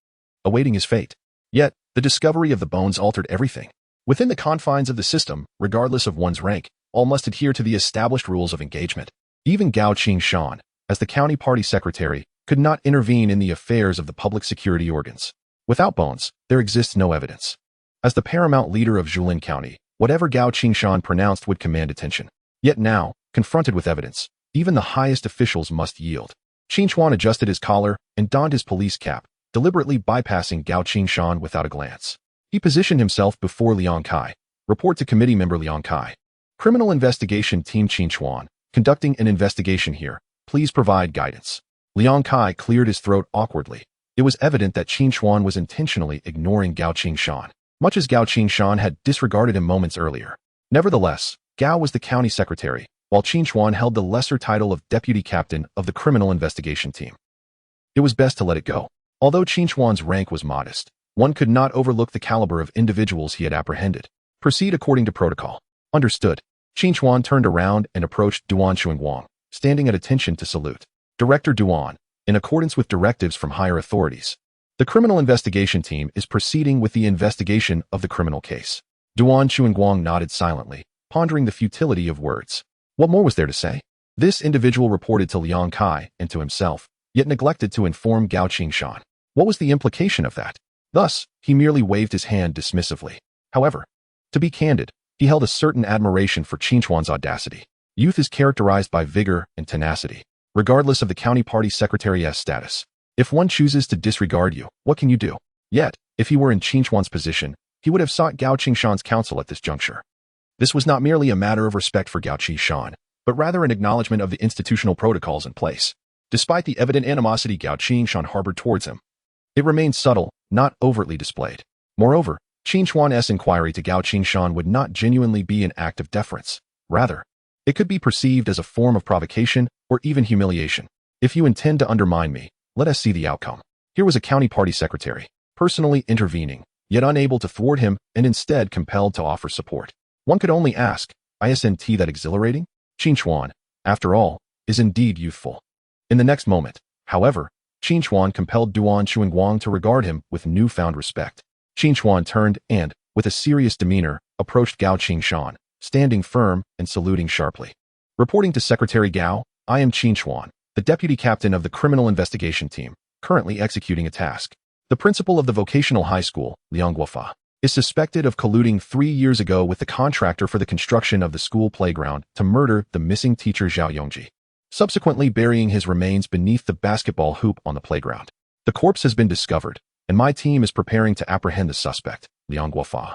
awaiting his fate. Yet, the discovery of the bones altered everything. Within the confines of the system, regardless of one's rank, all must adhere to the established rules of engagement. Even Gao Chuan, as the county party secretary, could not intervene in the affairs of the public security organs. Without bones, there exists no evidence. As the paramount leader of Jilin County, whatever Gao Chuan pronounced would command attention. Yet now, confronted with evidence, even the highest officials must yield. Qin Chuan adjusted his collar and donned his police cap, deliberately bypassing Gao Chuan without a glance. He positioned himself before Liang Kai. Report to committee member Liang Kai. Criminal Investigation Team Qin Chuan, conducting an investigation here. Please provide guidance. Liang Kai cleared his throat awkwardly. It was evident that Qin Chuan was intentionally ignoring Gao Chuan, much as Gao Chuan had disregarded him moments earlier. Nevertheless, Gao was the county secretary, while Qin Chuan held the lesser title of deputy captain of the criminal investigation team. It was best to let it go. Although Qin Chuan's rank was modest, one could not overlook the caliber of individuals he had apprehended. Proceed according to protocol. Understood. Qin Chuan turned around and approached Duan Xuanguang, standing at attention to salute. Director Duan, in accordance with directives from higher authorities, the criminal investigation team is proceeding with the investigation of the criminal case. Duan Xuanguang nodded silently, pondering the futility of words. What more was there to say? This individual reported to Liang Kai and to himself, yet neglected to inform Gao Chuan. What was the implication of that? Thus, he merely waved his hand dismissively. However, to be candid, he held a certain admiration for Qin Chuan's audacity. Youth is characterized by vigor and tenacity, regardless of the county party secretary's status. If one chooses to disregard you, what can you do? Yet, if he were in Qin Chuan's position, he would have sought Gao Chuan's counsel at this juncture. This was not merely a matter of respect for Gao Chuan, but rather an acknowledgement of the institutional protocols in place. Despite the evident animosity Gao Chuan harbored towards him, it remained subtle, not overtly displayed. Moreover, Qin Chuan's inquiry to Gao Chuan would not genuinely be an act of deference. Rather, it could be perceived as a form of provocation or even humiliation. If you intend to undermine me, let us see the outcome. Here was a county party secretary, personally intervening, yet unable to thwart him and instead compelled to offer support. One could only ask, isn't that exhilarating? Qin Chuan, after all, is indeed youthful. In the next moment, however, Qin Chuan compelled Duan Xuanguang to regard him with newfound respect. Qin Chuan turned and, with a serious demeanor, approached Gao Chuan, standing firm and saluting sharply. Reporting to Secretary Gao, I am Qin Chuan, the deputy captain of the criminal investigation team, currently executing a task. The principal of the vocational high school, Liang Guofa, is suspected of colluding 3 years ago with the contractor for the construction of the school playground to murder the missing teacher Zhao Yongji, subsequently burying his remains beneath the basketball hoop on the playground. The corpse has been discovered, and my team is preparing to apprehend the suspect, Liang Guofa.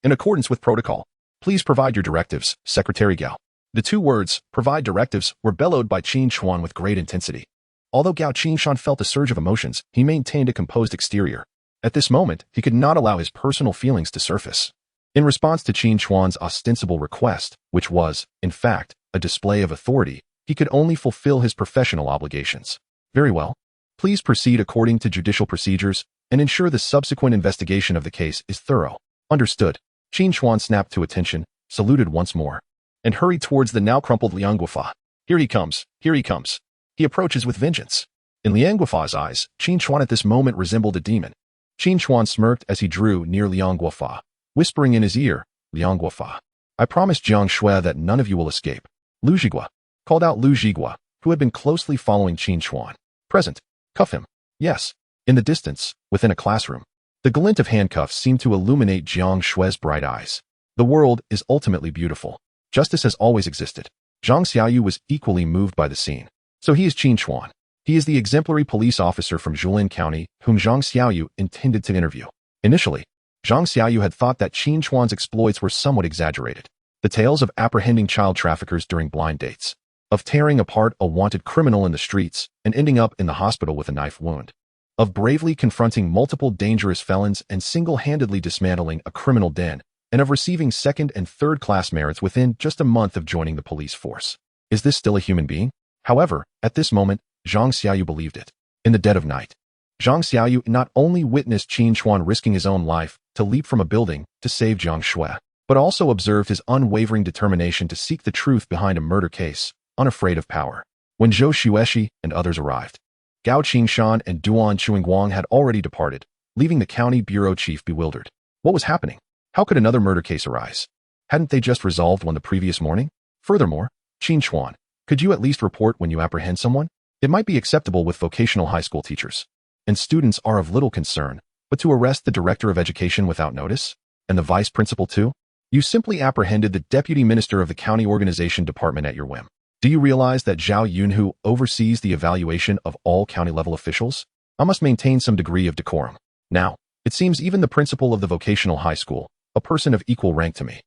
In accordance with protocol, please provide your directives, Secretary Gao. The two words, provide directives, were bellowed by Qin Chuan with great intensity. Although Gao Chuan felt a surge of emotions, he maintained a composed exterior. At this moment, he could not allow his personal feelings to surface. In response to Qin Chuan's ostensible request, which was, in fact, a display of authority, he could only fulfill his professional obligations. Very well. Please proceed according to judicial procedures and ensure the subsequent investigation of the case is thorough. Understood. Qin Chuan snapped to attention, saluted once more, and hurried towards the now crumpled Liang Guofa. Here he comes, here he comes. He approaches with vengeance. In Liang Guofa's eyes, Qin Chuan at this moment resembled a demon. Qin Chuan smirked as he drew near Liang Guofa, whispering in his ear, Liang Guofa, I promised Jiang Shui that none of you will escape. Lu Zhigua, called out Lu Zhigua, who had been closely following Qin Chuan. Present. Cuff him. Yes. In the distance, within a classroom, the glint of handcuffs seemed to illuminate Jiang Shui's bright eyes. The world is ultimately beautiful. Justice has always existed. Zhang Xiaoyu was equally moved by the scene. So he is Qin Chuan. He is the exemplary police officer from Jilin County whom Zhang Xiaoyu intended to interview. Initially, Zhang Xiaoyu had thought that Qin Chuan's exploits were somewhat exaggerated. The tales of apprehending child traffickers during blind dates, of tearing apart a wanted criminal in the streets and ending up in the hospital with a knife wound, of bravely confronting multiple dangerous felons and single-handedly dismantling a criminal den, and of receiving second and third-class merits within just a month of joining the police force. Is this still a human being? However, at this moment, Zhang Xiaoyu believed it. In the dead of night, Zhang Xiaoyu not only witnessed Qin Chuan risking his own life to leap from a building to save Jiang Shui, but also observed his unwavering determination to seek the truth behind a murder case, unafraid of power. When Zhou Xueshi and others arrived, Gao Chuan and Duan Xuanguang had already departed, leaving the county bureau chief bewildered. What was happening? How could another murder case arise? Hadn't they just resolved one the previous morning? Furthermore, Qin Chuan, Could you at least report when you apprehend someone? It might be acceptable with vocational high school teachers, and students are of little concern, but to arrest the director of education without notice? And the vice principal too? You simply apprehended the deputy minister of the county organization department at your whim. Do you realize that Zhao Yunhu oversees the evaluation of all county-level officials? I must maintain some degree of decorum. Now, it seems even the principal of the vocational high school, a person of equal rank to me,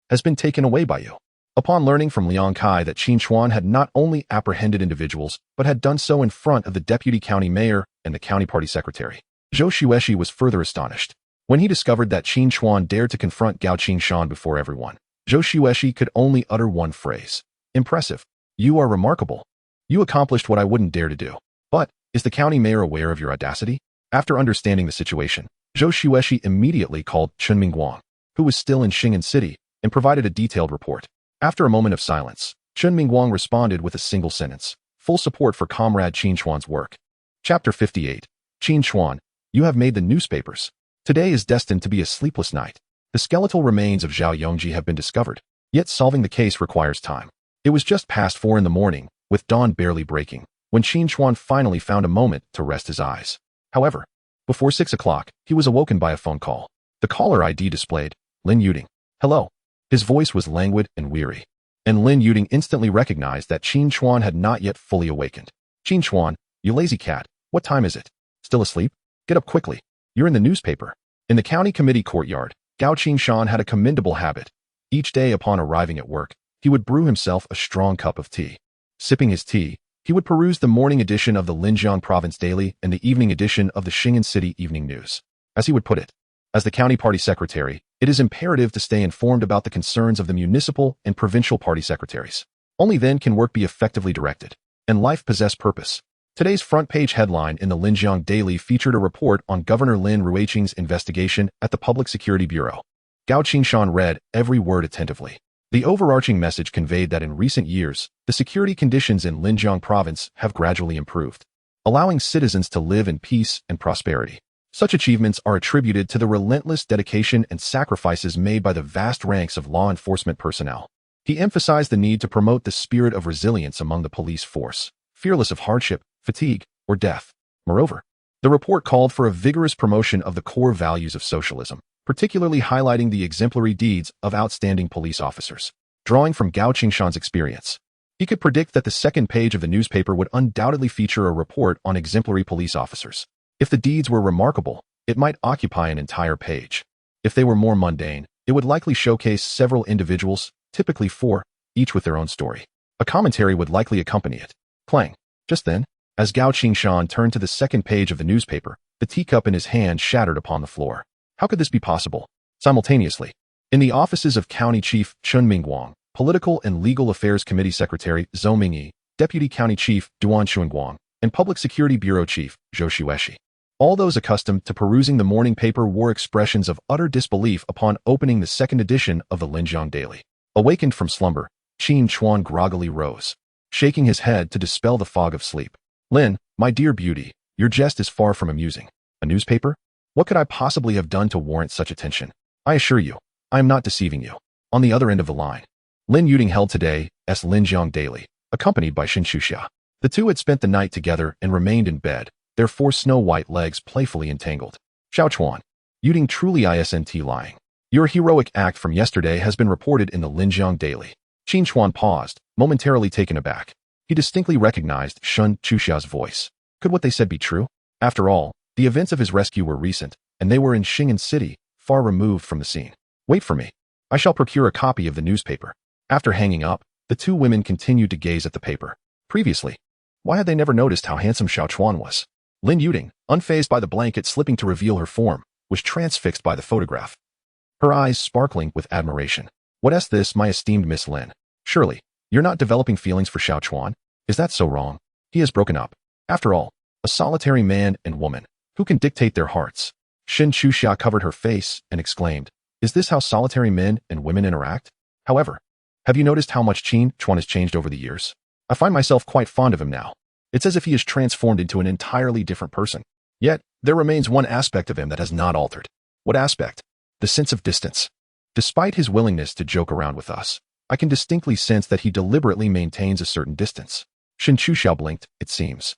has been taken away by you. Upon learning from Liang Kai that Qin Chuan had not only apprehended individuals, but had done so in front of the deputy county mayor and the county party secretary, Zhou Xueshi was further astonished. When he discovered that Qin Chuan dared to confront Gao Qingshan before everyone, Zhou Xueshi could only utter one phrase. Impressive. You are remarkable. You accomplished what I wouldn't dare to do. But, is the county mayor aware of your audacity? After understanding the situation, Zhou Xueshi immediately called Chen Mingguang, who was still in Xing'an City, and provided a detailed report. After a moment of silence, Chen Mingguang responded with a single sentence, full support for Comrade Qin Chuan's work. Chapter 58. Qin Chuan, you have made the newspapers. Today is destined to be a sleepless night. The skeletal remains of Zhao Yongji have been discovered, yet solving the case requires time. It was just past 4 in the morning, with dawn barely breaking, when Qin Chuan finally found a moment to rest his eyes. However, before 6 o'clock, he was awoken by a phone call. The caller ID displayed, Lin Yuding. Hello. His voice was languid and weary, and Lin Yuding instantly recognized that Qin Chuan had not yet fully awakened. Qin Chuan, you lazy cat, what time is it? Still asleep? Get up quickly. You're in the newspaper. In the county committee courtyard, Gao Qingshan had a commendable habit. Each day upon arriving at work, he would brew himself a strong cup of tea. Sipping his tea, he would peruse the morning edition of the Linjiang Province Daily and the evening edition of the Xing'an City Evening News. As he would put it, as the county party secretary, it is imperative to stay informed about the concerns of the municipal and provincial party secretaries. Only then can work be effectively directed, and life possess purpose. Today's front-page headline in the Linjiang Daily featured a report on Governor Lin Ruiqing's investigation at the Public Security Bureau. Gao Qingshan read every word attentively. The overarching message conveyed that in recent years, the security conditions in Linjiang Province have gradually improved, allowing citizens to live in peace and prosperity. Such achievements are attributed to the relentless dedication and sacrifices made by the vast ranks of law enforcement personnel. He emphasized the need to promote the spirit of resilience among the police force, fearless of hardship, fatigue, or death. Moreover, the report called for a vigorous promotion of the core values of socialism, particularly highlighting the exemplary deeds of outstanding police officers. Drawing from Gao Qingshan's experience, he could predict that the second page of the newspaper would undoubtedly feature a report on exemplary police officers. If the deeds were remarkable, it might occupy an entire page. If they were more mundane, it would likely showcase several individuals, typically 4, each with their own story. A commentary would likely accompany it. Clang. Just then, as Gao Qingshan turned to the second page of the newspaper, the teacup in his hand shattered upon the floor. How could this be possible? Simultaneously, in the offices of County Chief Chen Mingguang, Political and Legal Affairs Committee Secretary Zhou Mingyi, Deputy County Chief Duan Xuanguang, and Public Security Bureau Chief Zhou Xueshi. All those accustomed to perusing the morning paper wore expressions of utter disbelief upon opening the second edition of the Linjiang Daily. Awakened from slumber, Qin Chuan groggily rose, shaking his head to dispel the fog of sleep. Lin, my dear beauty, your jest is far from amusing. A newspaper? What could I possibly have done to warrant such attention? I assure you, I am not deceiving you. On the other end of the line, Lin Yuding held today's Linjiang Daily, accompanied by Xin Shuxia. The two had spent the night together and remained in bed, their 4 snow-white legs playfully entangled. Xiao Chuan, Yuding truly isn't lying. Your heroic act from yesterday has been reported in the Linjiang Daily. Qin Chuan paused, momentarily taken aback. He distinctly recognized Shun Chuxia's voice. Could what they said be true? After all, the events of his rescue were recent, and they were in Xing'an City, far removed from the scene. Wait for me. I shall procure a copy of the newspaper. After hanging up, the 2 women continued to gaze at the paper. Previously, why had they never noticed how handsome Xiao Chuan was? Lin Yuding, unfazed by the blanket slipping to reveal her form, was transfixed by the photograph, her eyes sparkling with admiration. What's this, my esteemed Miss Lin? Surely, you're not developing feelings for Xiao Chuan? Is that so wrong? He has broken up. After all, a solitary man and woman, who can dictate their hearts. Xin Chuxia covered her face and exclaimed, is this how solitary men and women interact? However, have you noticed how much Qin Chuan has changed over the years? I find myself quite fond of him now. It's as if he is transformed into an entirely different person. Yet, there remains one aspect of him that has not altered. What aspect? The sense of distance. Despite his willingness to joke around with us, I can distinctly sense that he deliberately maintains a certain distance. Qin Chuan blinked, it seems.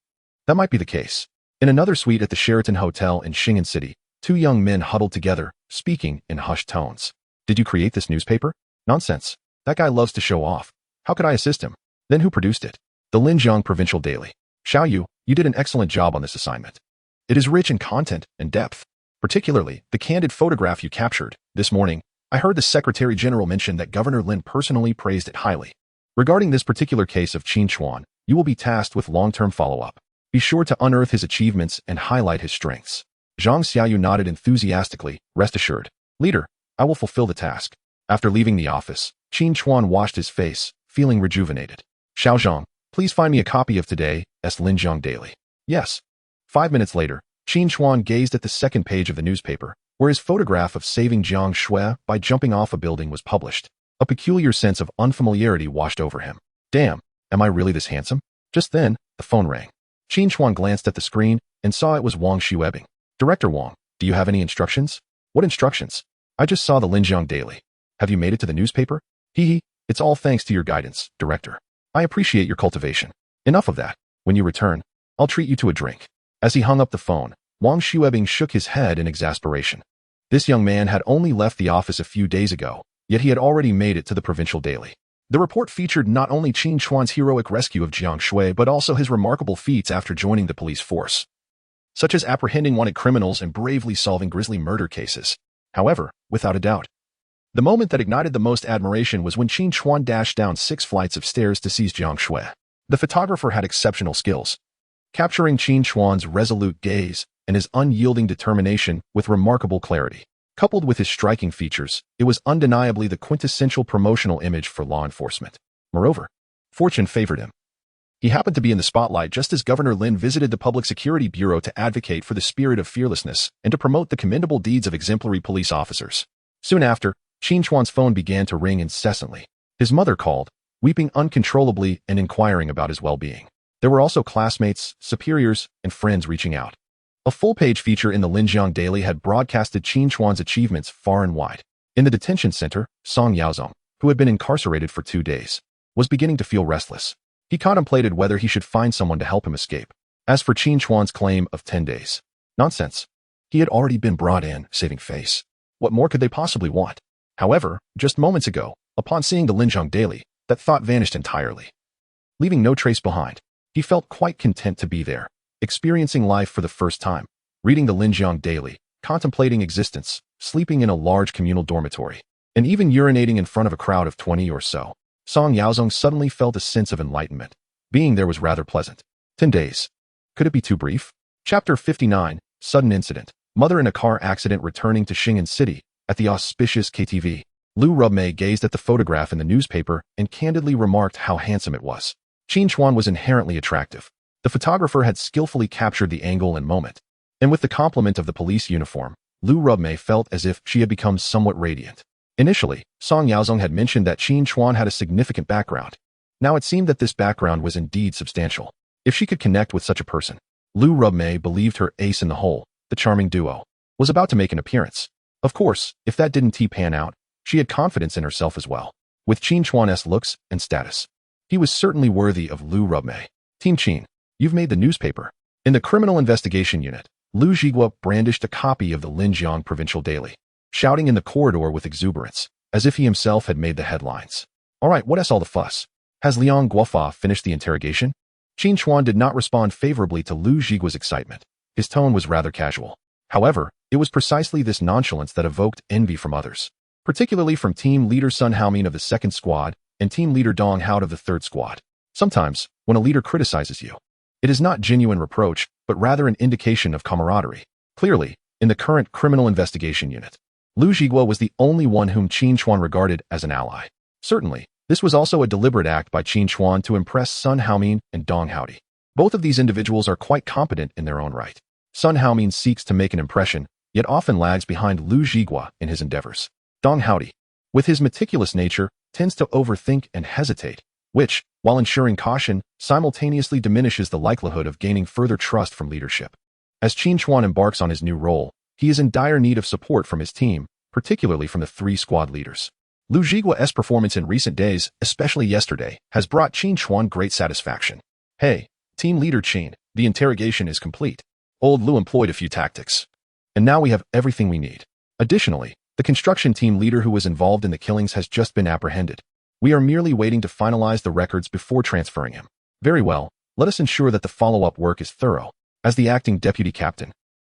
That might be the case. In another suite at the Sheraton Hotel in Xing'an City, two young men huddled together, speaking in hushed tones. Did you create this newspaper? Nonsense. That guy loves to show off. How could I assist him? Then who produced it? The Linjiang Provincial Daily. Xiao you did an excellent job on this assignment. It is rich in content and depth. Particularly, the candid photograph you captured. This morning, I heard the Secretary General mention that Governor Lin personally praised it highly. Regarding this particular case of Qin Chuan, you will be tasked with long-term follow-up. Be sure to unearth his achievements and highlight his strengths. Zhang Xiaoyu nodded enthusiastically, rest assured. Leader, I will fulfill the task. After leaving the office, Qin Chuan washed his face, feeling rejuvenated. Xiao Zhang, please find me a copy of today's Linjiang Daily. Yes. 5 minutes later, Qin Chuan gazed at the second page of the newspaper, where his photograph of saving Jiang Shui by jumping off a building was published. A peculiar sense of unfamiliarity washed over him. Damn, am I really this handsome? Just then, the phone rang. Qin Chuan glanced at the screen and saw it was Wang Xuebing. Director Wang, do you have any instructions? What instructions? I just saw the Linjiang Daily. Have you made it to the newspaper? Hee, it's all thanks to your guidance, Director. I appreciate your cultivation. Enough of that. When you return, I'll treat you to a drink. As he hung up the phone, Wang Xuebing shook his head in exasperation. This young man had only left the office a few days ago, yet he had already made it to the Provincial Daily. The report featured not only Qin Chuan's heroic rescue of Jiang Shui but also his remarkable feats after joining the police force, such as apprehending wanted criminals and bravely solving grisly murder cases. However, without a doubt, the moment that ignited the most admiration was when Qin Chuan dashed down 6 flights of stairs to seize Jiang Shui. The photographer had exceptional skills, capturing Qin Chuan's resolute gaze and his unyielding determination with remarkable clarity. Coupled with his striking features, it was undeniably the quintessential promotional image for law enforcement. Moreover, fortune favored him. He happened to be in the spotlight just as Governor Lin visited the Public Security Bureau to advocate for the spirit of fearlessness and to promote the commendable deeds of exemplary police officers. Soon after, Qin Chuan's phone began to ring incessantly. His mother called, weeping uncontrollably and inquiring about his well-being. There were also classmates, superiors, and friends reaching out. A full-page feature in the Linjiang Daily had broadcasted Qin Chuan's achievements far and wide. In the detention center, Song Yaozong, who had been incarcerated for 2 days, was beginning to feel restless. He contemplated whether he should find someone to help him escape. As for Qin Chuan's claim of 10 days, nonsense. He had already been brought in, saving face. What more could they possibly want? However, just moments ago, upon seeing the Linjiang Daily, that thought vanished entirely. Leaving no trace behind, he felt quite content to be there, experiencing life for the first time, reading the Linjiang Daily, contemplating existence, sleeping in a large communal dormitory, and even urinating in front of a crowd of 20 or so. Song Yaozong suddenly felt a sense of enlightenment. Being there was rather pleasant. 10 days. Could it be too brief? Chapter 59, Sudden Incident. Mother in a car accident returning to Xing'an City, at the auspicious KTV. Lu Rubmei gazed at the photograph in the newspaper and candidly remarked how handsome it was. Qin Chuan was inherently attractive. The photographer had skillfully captured the angle and moment. And with the complement of the police uniform, Lu Rubmei felt as if she had become somewhat radiant. Initially, Song Yaozong had mentioned that Qin Chuan had a significant background. Now it seemed that this background was indeed substantial. If she could connect with such a person, Lu Rubmei believed her ace in the hole, the charming duo, was about to make an appearance. Of course, if that didn't pan out, she had confidence in herself as well. With Qin Chuan's looks and status, he was certainly worthy of Lu Rubmei. Team Qin, you've made the newspaper. In the Criminal Investigation Unit, Lu Zhigua brandished a copy of the Linjiang Provincial Daily, shouting in the corridor with exuberance, as if he himself had made the headlines. All right, what is all the fuss? Has Liang Guofa finished the interrogation? Qin Chuan did not respond favorably to Lu Zhigua's excitement. His tone was rather casual. However, it was precisely this nonchalance that evoked envy from others, particularly from team leader Sun Haomin of the 2nd Squad and team leader Dong Hao of the 3rd Squad. Sometimes, when a leader criticizes you, it is not genuine reproach, but rather an indication of camaraderie. Clearly, in the current Criminal Investigation Unit, Lu Zhigua was the only one whom Qin Chuan regarded as an ally. Certainly, this was also a deliberate act by Qin Chuan to impress Sun Haomin and Dong Hao. Both of these individuals are quite competent in their own right. Sun Haomin seeks to make an impression, yet often lags behind Lu Zhigua in his endeavors. Dong Hao, with his meticulous nature, tends to overthink and hesitate, which, while ensuring caution, simultaneously diminishes the likelihood of gaining further trust from leadership. As Qin Chuan embarks on his new role, he is in dire need of support from his team, particularly from the 3 squad leaders. Lu Jigua's performance in recent days, especially yesterday, has brought Qin Chuan great satisfaction. Hey, team leader Qin, the interrogation is complete. Old Lu employed a few tactics. And now we have everything we need. Additionally, the construction team leader who was involved in the killings has just been apprehended. We are merely waiting to finalize the records before transferring him. Very well, let us ensure that the follow-up work is thorough. As the acting deputy captain,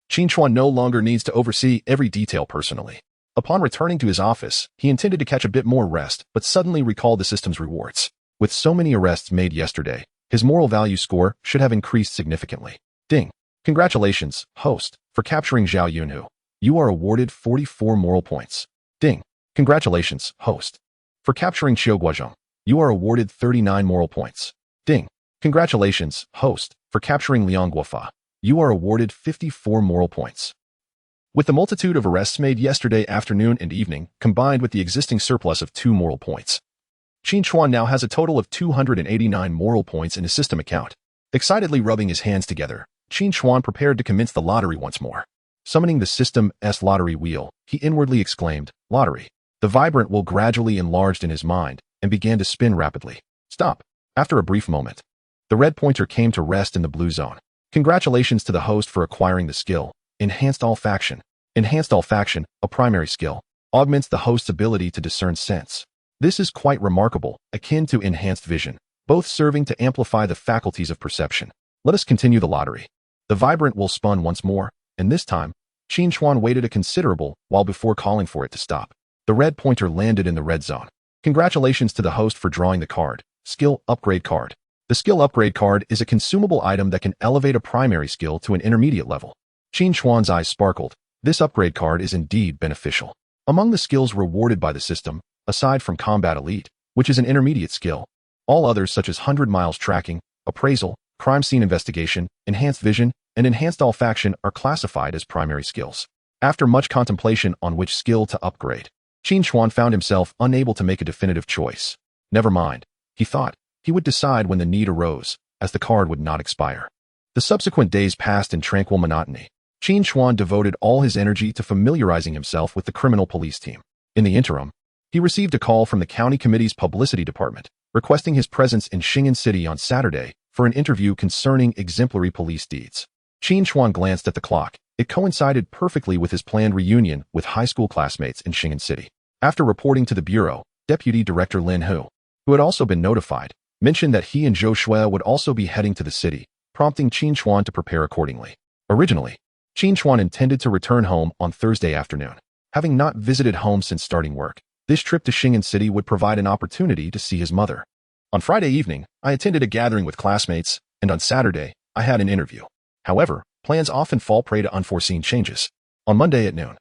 Qin Chuan no longer needs to oversee every detail personally. Upon returning to his office, he intended to catch a bit more rest, but suddenly recalled the system's rewards. With so many arrests made yesterday, his moral value score should have increased significantly. Ding! Congratulations, host, for capturing Zhao Yunhu. You are awarded 44 moral points. Ding! Congratulations, host, for capturing Qiu Guozhong. You are awarded 39 moral points. Ding! Congratulations, host, for capturing Liang Guofa. You are awarded 54 moral points. With the multitude of arrests made yesterday afternoon and evening, combined with the existing surplus of 2 moral points, Qin Chuan now has a total of 289 moral points in his system account. Excitedly rubbing his hands together, Qin Chuan prepared to commence the lottery once more. Summoning the system's lottery wheel, he inwardly exclaimed, "Lottery." The vibrant will gradually enlarged in his mind and began to spin rapidly. Stop. After a brief moment, the red pointer came to rest in the blue zone. Congratulations to the host for acquiring the skill, Enhanced Olfaction. Enhanced Olfaction, a primary skill, augments the host's ability to discern scents. This is quite remarkable, akin to Enhanced Vision, both serving to amplify the faculties of perception. Let us continue the lottery. The vibrant will spun once more, and this time, Qin Chuan waited a considerable while before calling for it to stop. The red pointer landed in the red zone. Congratulations to the host for drawing the card, Skill Upgrade Card. The Skill Upgrade Card is a consumable item that can elevate a primary skill to an intermediate level. Qin Chuan's eyes sparkled. This upgrade card is indeed beneficial. Among the skills rewarded by the system, aside from Combat Elite, which is an intermediate skill, all others such as 100 miles tracking, appraisal, crime scene investigation, enhanced vision, and enhanced olfaction are classified as primary skills. After much contemplation on which skill to upgrade, Qin Chuan found himself unable to make a definitive choice. Never mind, he thought. He would decide when the need arose, as the card would not expire. The subsequent days passed in tranquil monotony. Qin Chuan devoted all his energy to familiarizing himself with the criminal police team. In the interim, he received a call from the county committee's publicity department, requesting his presence in Xing'an City on Saturday for an interview concerning exemplary police deeds. Qin Chuan glanced at the clock. It coincided perfectly with his planned reunion with high school classmates in Xing'an City. After reporting to the bureau, Deputy Director Lin Hu, who had also been notified, mentioned that he and Zhou Shui would also be heading to the city, prompting Qin Chuan to prepare accordingly. Originally, Qin Chuan intended to return home on Thursday afternoon. Having not visited home since starting work, this trip to Xing'an City would provide an opportunity to see his mother. On Friday evening, I attended a gathering with classmates, and on Saturday, I had an interview. However, plans often fall prey to unforeseen changes. On Monday at noon,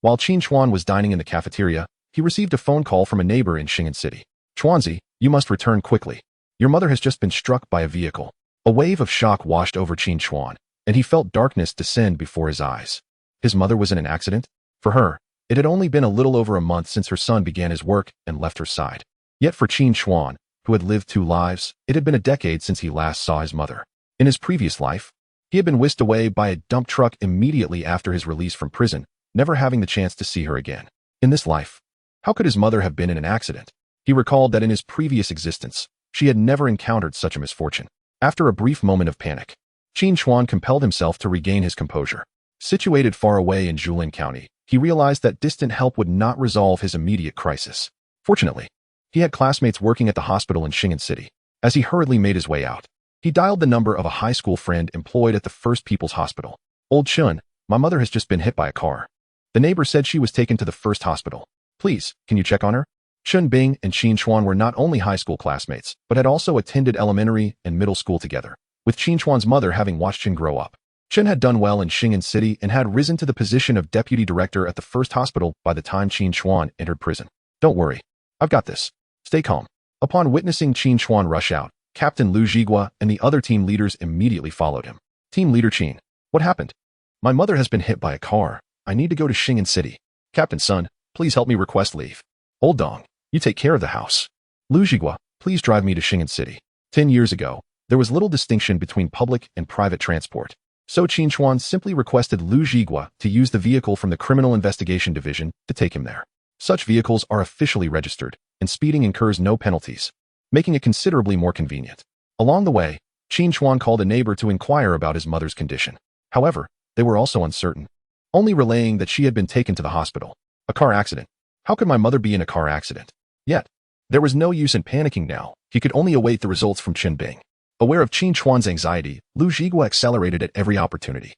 while Qin Chuan was dining in the cafeteria, he received a phone call from a neighbor in Xing'an City. "Chuanzi, you must return quickly. Your mother has just been struck by a vehicle." A wave of shock washed over Qin Chuan, and he felt darkness descend before his eyes. His mother was in an accident? For her, it had only been a little over a month since her son began his work and left her side. Yet for Qin Chuan, who had lived 2 lives, it had been a decade since he last saw his mother. In his previous life, he had been whisked away by a dump truck immediately after his release from prison, never having the chance to see her again. In this life, how could his mother have been in an accident? He recalled that in his previous existence, she had never encountered such a misfortune. After a brief moment of panic, Qin Chuan compelled himself to regain his composure. Situated far away in Julin County, he realized that distant help would not resolve his immediate crisis. Fortunately, he had classmates working at the hospital in Xing'an City. As he hurriedly made his way out, he dialed the number of a high school friend employed at the First People's Hospital. "Old Chun, my mother has just been hit by a car. The neighbor said she was taken to the first hospital. Please, can you check on her?" Chun Bing and Qin Chuan were not only high school classmates, but had also attended elementary and middle school together, with Qin Chuan's mother having watched Chun grow up. Chun had done well in Xing'an City and had risen to the position of deputy director at the first hospital by the time Qin Chuan entered prison. "Don't worry. I've got this. Stay calm." Upon witnessing Qin Chuan rush out, Captain Lu Jigua and the other team leaders immediately followed him. "Team leader Qin, what happened?" "My mother has been hit by a car. I need to go to Xing'an City." "Captain Sun, please help me request leave." "Old Dong, you take care of the house." "Lu Jigua, please drive me to Xing'an City." 10 years ago, there was little distinction between public and private transport. So Qin Chuan simply requested Lu Jigua to use the vehicle from the Criminal Investigation Division to take him there. Such vehicles are officially registered, and speeding incurs no penalties, making it considerably more convenient. Along the way, Qin Chuan called a neighbor to inquire about his mother's condition. However, they were also uncertain, only relaying that she had been taken to the hospital. A car accident. How could my mother be in a car accident? Yet, there was no use in panicking now. He could only await the results from Qin Bing. Aware of Qin Chuan's anxiety, Lu Zhigua accelerated at every opportunity,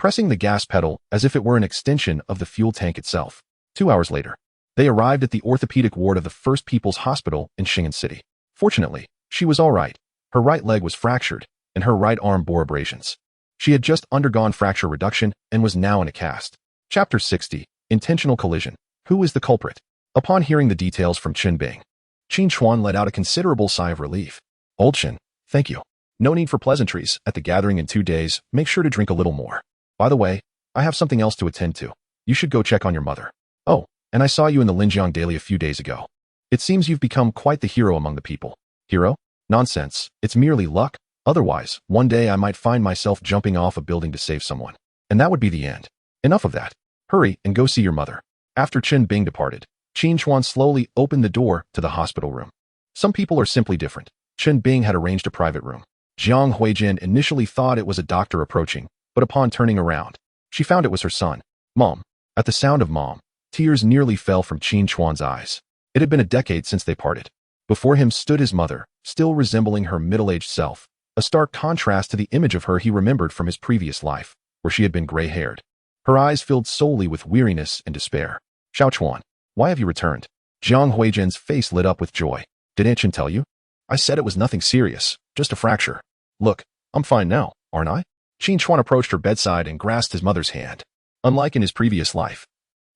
pressing the gas pedal as if it were an extension of the fuel tank itself. 2 hours later, they arrived at the orthopedic ward of the First People's Hospital in Shingen City. Fortunately, she was all right. Her right leg was fractured, and her right arm bore abrasions. She had just undergone fracture reduction and was now in a cast. Chapter 60. Intentional Collision. Who is the culprit? Upon hearing the details from Qin Bing, Qin Chuan let out a considerable sigh of relief. Old Qin, thank you. No need for pleasantries. At the gathering in 2 days, make sure to drink a little more. By the way, I have something else to attend to. You should go check on your mother. Oh, and I saw you in the Linjiang Daily a few days ago. It seems you've become quite the hero among the people. Hero? Nonsense. It's merely luck. Otherwise, one day I might find myself jumping off a building to save someone. And that would be the end. Enough of that. Hurry and go see your mother. After Qin Bing departed, Qin Chuan slowly opened the door to the hospital room. Some people are simply different. Qin Bing had arranged a private room. Jiang Huijin initially thought it was a doctor approaching, but upon turning around, she found it was her son. Mom. At the sound of Mom, tears nearly fell from Qin Chuan's eyes. It had been a decade since they parted. Before him stood his mother, still resembling her middle-aged self, a stark contrast to the image of her he remembered from his previous life, where she had been gray-haired. Her eyes filled solely with weariness and despair. Xiao Chuan, why have you returned? Jiang Huijin's face lit up with joy. Did Aunt Qin tell you? I said it was nothing serious, just a fracture. Look, I'm fine now, aren't I? Qin Chuan approached her bedside and grasped his mother's hand. Unlike in his previous life,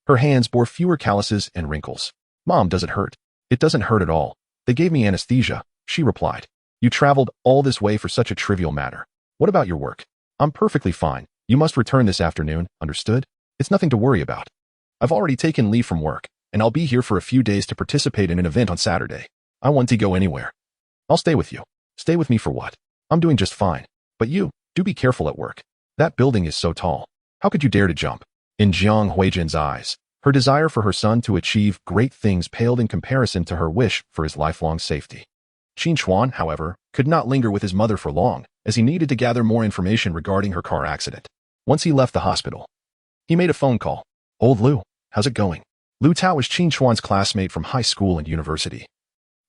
her hands bore fewer calluses and wrinkles. Mom, does it hurt? It doesn't hurt at all. They gave me anesthesia, she replied. You traveled all this way for such a trivial matter. What about your work? I'm perfectly fine. You must return this afternoon, understood? It's nothing to worry about. I've already taken leave from work, and I'll be here for a few days to participate in an event on Saturday. I want to go anywhere. I'll stay with you. Stay with me for what? I'm doing just fine. But you, do be careful at work. That building is so tall. How could you dare to jump? In Jiang Huijin's eyes, her desire for her son to achieve great things paled in comparison to her wish for his lifelong safety. Qin Chuan, however, could not linger with his mother for long, as he needed to gather more information regarding her car accident. Once he left the hospital, he made a phone call. Old Lu, how's it going? Lu Tao was Qin Chuan's classmate from high school and university,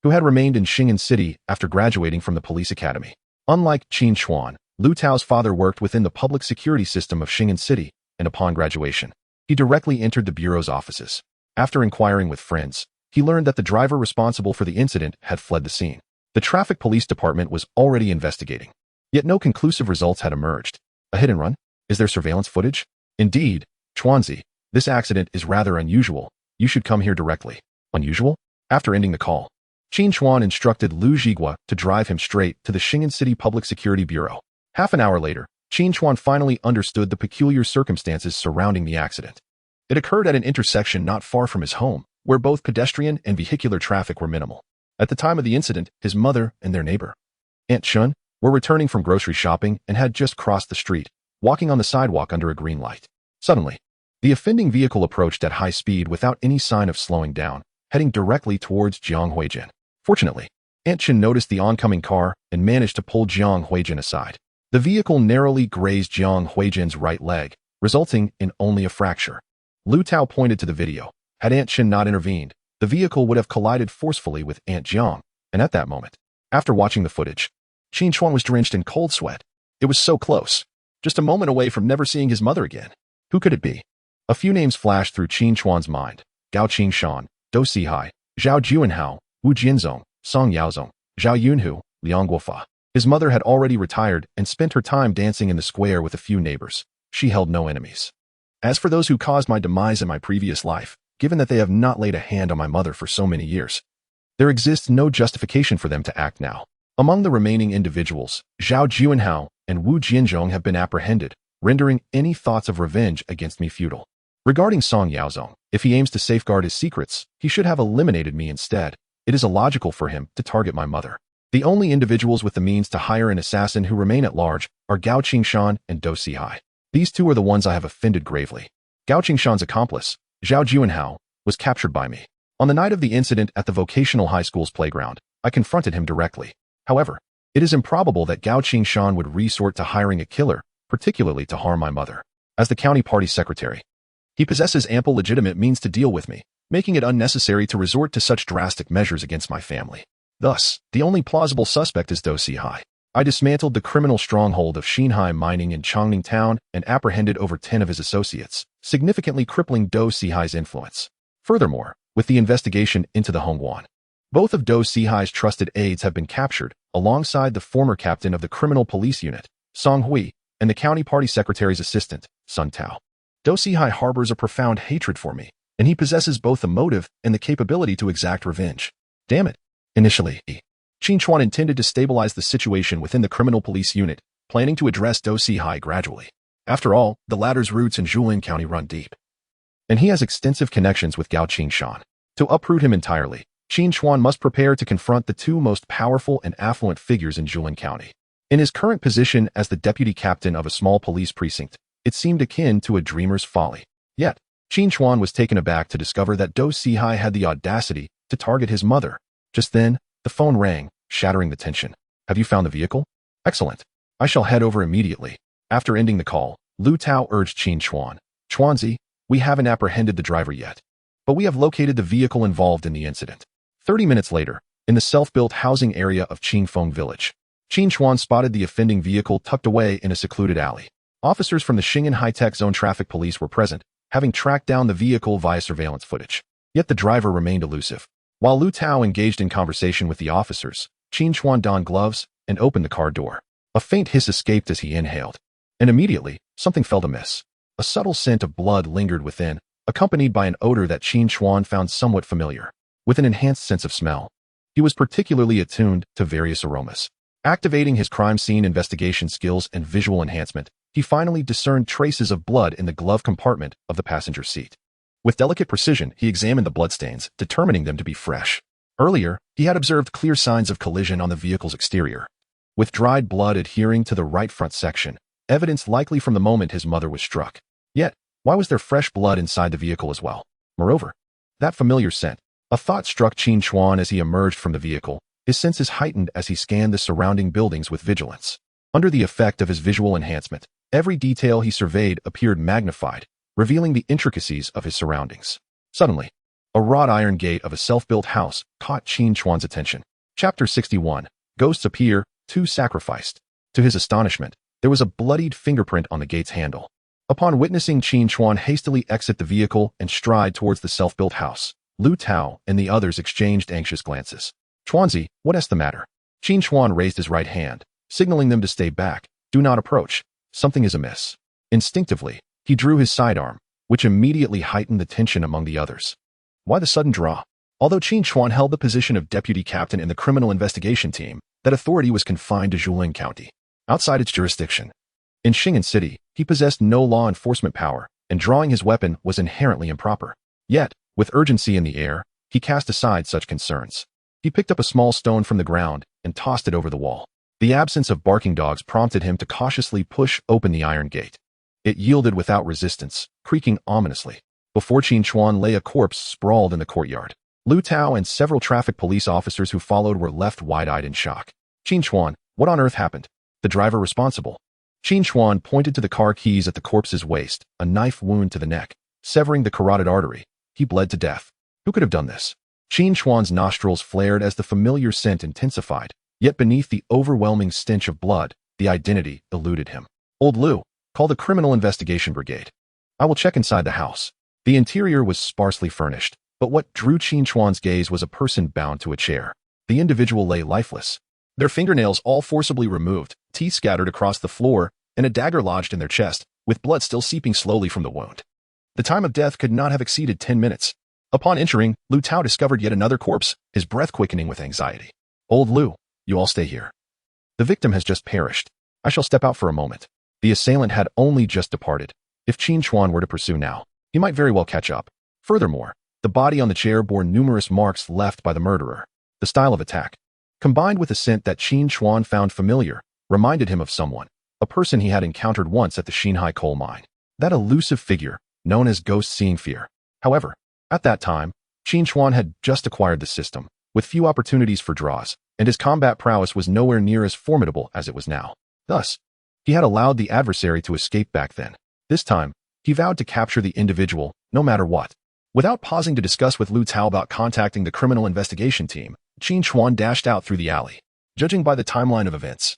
who had remained in Shingen City after graduating from the police academy. Unlike Qin Chuan, Lu Tao's father worked within the public security system of Shingen City, and upon graduation, he directly entered the bureau's offices. After inquiring with friends, he learned that the driver responsible for the incident had fled the scene. The traffic police department was already investigating, yet no conclusive results had emerged. A hit and run? Is there surveillance footage? Indeed, Chuanzi, this accident is rather unusual. You should come here directly. Unusual? After ending the call, Qin Chuan instructed Lu Zhigua to drive him straight to the Shingen City Public Security Bureau. Half an hour later, Qin Chuan finally understood the peculiar circumstances surrounding the accident. It occurred at an intersection not far from his home, where both pedestrian and vehicular traffic were minimal. At the time of the incident, his mother and their neighbor, Aunt Qin, were returning from grocery shopping and had just crossed the street, walking on the sidewalk under a green light. Suddenly, the offending vehicle approached at high speed without any sign of slowing down, heading directly towards Jiang Huijin. Fortunately, Aunt Qin noticed the oncoming car and managed to pull Jiang Huijin aside. The vehicle narrowly grazed Jiang Huijin's right leg, resulting in only a fracture. Lu Tao pointed to the video. Had Aunt Qin not intervened, the vehicle would have collided forcefully with Aunt Jiang, and at that moment, after watching the footage, Qin Chuan was drenched in cold sweat. It was so close, just a moment away from never seeing his mother again. Who could it be? A few names flashed through Qin Chuan's mind. Gao Qingshan, Dou Sihai, Zhao Juanhao, Wu Jianzong, Song Yaozong, Zhao Yunhu, Liang Guofa. His mother had already retired and spent her time dancing in the square with a few neighbors. She held no enemies. As for those who caused my demise in my previous life, given that they have not laid a hand on my mother for so many years, there exists no justification for them to act now. Among the remaining individuals, Zhao Juanhao and Wu Jianzhong have been apprehended, rendering any thoughts of revenge against me futile. Regarding Song Yaozong, if he aims to safeguard his secrets, he should have eliminated me instead. It is illogical for him to target my mother. The only individuals with the means to hire an assassin who remain at large are Gao Qingshan and Dou Sihai. These two are the ones I have offended gravely. Gao Qingshan's accomplice, Zhao Juanhao, was captured by me. On the night of the incident at the vocational high school's playground, I confronted him directly. However, it is improbable that Qin Chuan would resort to hiring a killer, particularly to harm my mother. As the county party secretary, he possesses ample legitimate means to deal with me, making it unnecessary to resort to such drastic measures against my family. Thus, the only plausible suspect is Do Sihai. I dismantled the criminal stronghold of Xinhai Mining in Chongning Town and apprehended over 10 of his associates, significantly crippling Do Sihai's influence. Furthermore, with the investigation into the Hongguan, both of Do Sihai's trusted aides have been captured, alongside the former captain of the criminal police unit, Song Hui, and the county party secretary's assistant, Sun Tao. Do Sihai harbors a profound hatred for me, and he possesses both the motive and the capability to exact revenge. Damn it. Initially, Qin Chuan intended to stabilize the situation within the criminal police unit, planning to address Do Sihai gradually. After all, the latter's roots in Zhuliang County run deep, and he has extensive connections with Qin Shan. To uproot him entirely, Qin Chuan must prepare to confront the two most powerful and affluent figures in Zhuliang County. In his current position as the deputy captain of a small police precinct, it seemed akin to a dreamer's folly. Yet, Qin Chuan was taken aback to discover that Do Sihai had the audacity to target his mother. Just then, the phone rang, shattering the tension. Have you found the vehicle? Excellent. I shall head over immediately. After ending the call, Lu Tao urged Qin Chuan. Chuanzi, we haven't apprehended the driver yet, but we have located the vehicle involved in the incident. 30 minutes later, in the self-built housing area of Qingfeng village, Qin Chuan spotted the offending vehicle tucked away in a secluded alley. Officers from the Xing'an High-Tech Zone Traffic Police were present, having tracked down the vehicle via surveillance footage. Yet the driver remained elusive. While Lu Tao engaged in conversation with the officers, Qin Chuan donned gloves and opened the car door. A faint hiss escaped as he inhaled, and immediately, something felt amiss. A subtle scent of blood lingered within, accompanied by an odor that Qin Chuan found somewhat familiar. With an enhanced sense of smell, he was particularly attuned to various aromas. Activating his crime scene investigation skills and visual enhancement, he finally discerned traces of blood in the glove compartment of the passenger seat. With delicate precision, he examined the bloodstains, determining them to be fresh. Earlier, he had observed clear signs of collision on the vehicle's exterior, with dried blood adhering to the right front section, evidence likely from the moment his mother was struck. Yet, why was there fresh blood inside the vehicle as well? Moreover, that familiar scent. A thought struck Qin Chuan as he emerged from the vehicle, his senses heightened as he scanned the surrounding buildings with vigilance. Under the effect of his visual enhancement, every detail he surveyed appeared magnified, revealing the intricacies of his surroundings. Suddenly, a wrought iron gate of a self-built house caught Qin Chuan's attention. Chapter 61. Ghosts appear, two sacrificed. To his astonishment, there was a bloodied fingerprint on the gate's handle. Upon witnessing Qin Chuan hastily exit the vehicle and stride towards the self-built house, Lu Tao and the others exchanged anxious glances. Chuanzi, what's the matter? Qin Chuan raised his right hand, signaling them to stay back. Do not approach. Something is amiss. Instinctively, he drew his sidearm, which immediately heightened the tension among the others. Why the sudden draw? Although Qin Chuan held the position of deputy captain in the criminal investigation team, that authority was confined to Zhuliang County, outside its jurisdiction. In Xing'an City, he possessed no law enforcement power, and drawing his weapon was inherently improper. Yet, with urgency in the air, he cast aside such concerns. He picked up a small stone from the ground and tossed it over the wall. The absence of barking dogs prompted him to cautiously push open the iron gate. It yielded without resistance, creaking ominously. Before Qin Chuan lay a corpse sprawled in the courtyard. Lu Tao and several traffic police officers who followed were left wide-eyed in shock. Qin Chuan, what on earth happened? The driver responsible. Qin Chuan pointed to the car keys at the corpse's waist, a knife wound to the neck, severing the carotid artery. He bled to death. Who could have done this? Qin Chuan's nostrils flared as the familiar scent intensified, yet beneath the overwhelming stench of blood, the identity eluded him. Old Lu, call the criminal investigation brigade. I will check inside the house. The interior was sparsely furnished, but what drew Qin Chuan's gaze was a person bound to a chair. The individual lay lifeless, their fingernails all forcibly removed, teeth scattered across the floor, and a dagger lodged in their chest, with blood still seeping slowly from the wound. The time of death could not have exceeded 10 minutes. Upon entering, Lu Tao discovered yet another corpse, his breath quickening with anxiety. Old Lu, you all stay here. The victim has just perished. I shall step out for a moment. The assailant had only just departed. If Qin Chuan were to pursue now, he might very well catch up. Furthermore, the body on the chair bore numerous marks left by the murderer. The style of attack, combined with a scent that Qin Chuan found familiar, reminded him of someone, a person he had encountered once at the Xinhai coal mine. That elusive figure, known as Ghost Seeing Fear. However, At that time, Qin Chuan had just acquired the system, with few opportunities for draws, and his combat prowess was nowhere near as formidable as it was now. Thus, he had allowed the adversary to escape back then. This time, he vowed to capture the individual, no matter what. Without pausing to discuss with Lu Tao about contacting the criminal investigation team, Qin Chuan dashed out through the alley. Judging by the timeline of events,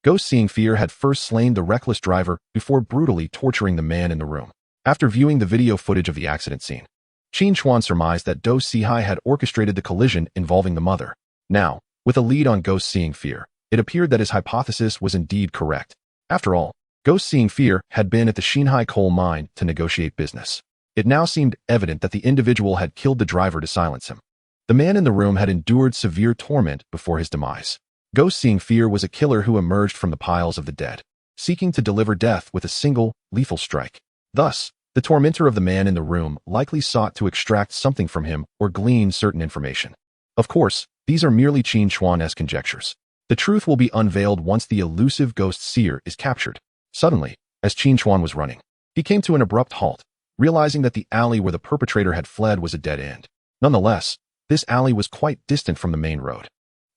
Ghost-seeing fear had first slain the reckless driver before brutally torturing the man in the room. After viewing the video footage of the accident scene, Qin Chuan surmised that Do Sihai had orchestrated the collision involving the mother. Now, with a lead on Ghost-seeing fear, it appeared that his hypothesis was indeed correct. After all, Ghost-seeing fear had been at the Xinhai coal mine to negotiate business. It now seemed evident that the individual had killed the driver to silence him. The man in the room had endured severe torment before his demise. Ghost-seeing fear was a killer who emerged from the piles of the dead, seeking to deliver death with a single, lethal strike. Thus, the tormentor of the man in the room likely sought to extract something from him or glean certain information. Of course, these are merely Qin Chuan-esque conjectures. The truth will be unveiled once the elusive ghost seer is captured. Suddenly, as Qin Chuan was running, he came to an abrupt halt, realizing that the alley where the perpetrator had fled was a dead end. Nonetheless, this alley was quite distant from the main road.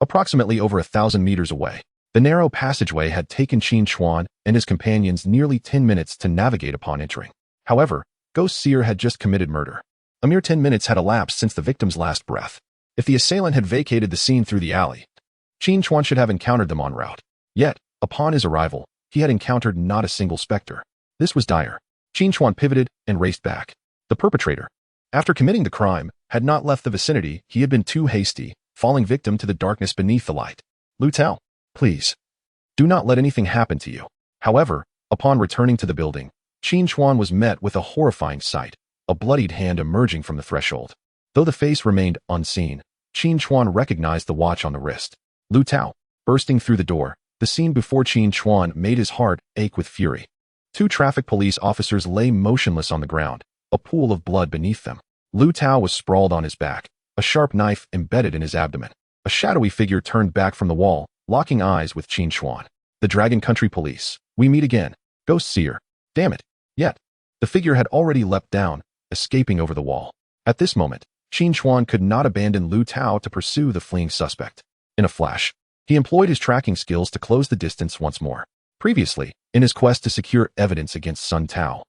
Approximately over 1,000 meters away, the narrow passageway had taken Qin Chuan and his companions nearly 10 minutes to navigate upon entering. However, Ghost Seer had just committed murder. A mere 10 minutes had elapsed since the victim's last breath. If the assailant had vacated the scene through the alley, Qin Chuan should have encountered them en route. Yet, upon his arrival, he had encountered not a single specter. This was dire. Qin Chuan pivoted and raced back. The perpetrator, after committing the crime, had not left the vicinity. He had been too hasty, falling victim to the darkness beneath the light. Lu Tao, please, do not let anything happen to you. However, upon returning to the building, Qin Chuan was met with a horrifying sight, a bloodied hand emerging from the threshold. Though the face remained unseen, Qin Chuan recognized the watch on the wrist. Lu Tao, bursting through the door, the scene before Qin Chuan made his heart ache with fury. Two traffic police officers lay motionless on the ground, a pool of blood beneath them. Lu Tao was sprawled on his back, a sharp knife embedded in his abdomen. A shadowy figure turned back from the wall, locking eyes with Qin Chuan. The Dragon Country Police. We meet again. Ghost Seer. Damn it. Yet, the figure had already leapt down, escaping over the wall. At this moment, Qin Chuan could not abandon Lu Tao to pursue the fleeing suspect. In a flash, he employed his tracking skills to close the distance once more. Previously, in his quest to secure evidence against Sun Tao,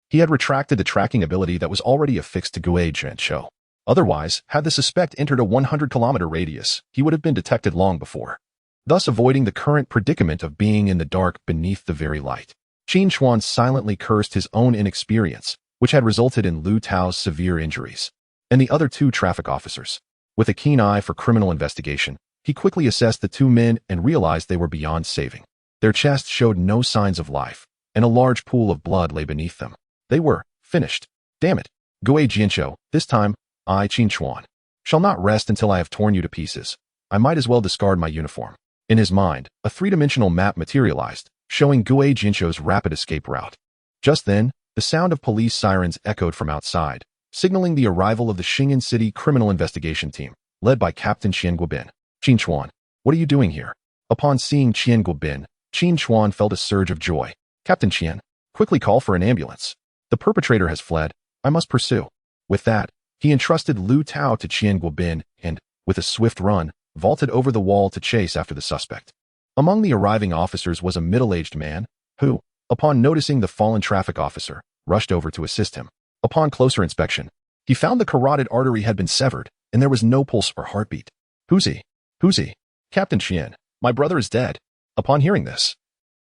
he had retracted the tracking ability that was already affixed to Guai Jianzhou. Otherwise, had the suspect entered a 100-kilometer radius, he would have been detected long before, thus avoiding the current predicament of being in the dark beneath the very light. Qin Chuan silently cursed his own inexperience, which had resulted in Lu Tao's severe injuries, and the other two traffic officers. With a keen eye for criminal investigation, he quickly assessed the two men and realized they were beyond saving. Their chests showed no signs of life, and a large pool of blood lay beneath them. They were finished. Damn it. Guai Jianzhou, this time, I, Qin Chuan, shall not rest until I have torn you to pieces. I might as well discard my uniform. In his mind, a three-dimensional map materialized, showing Guai Jianzhou's rapid escape route. Just then, the sound of police sirens echoed from outside, signaling the arrival of the Xing'an City Criminal Investigation Team, led by Captain Qian Guobin. Qin Chuan, what are you doing here? Upon seeing Qian Guobin, Qin Chuan felt a surge of joy. Captain Qian, quickly call for an ambulance. The perpetrator has fled. I must pursue. With that, he entrusted Lu Tao to Qian Guobin and, with a swift run, vaulted over the wall to chase after the suspect. Among the arriving officers was a middle-aged man, who, upon noticing the fallen traffic officer, rushed over to assist him. Upon closer inspection, he found the carotid artery had been severed, and there was no pulse or heartbeat. Who's he? Who's he? Captain Qian, my brother is dead. Upon hearing this,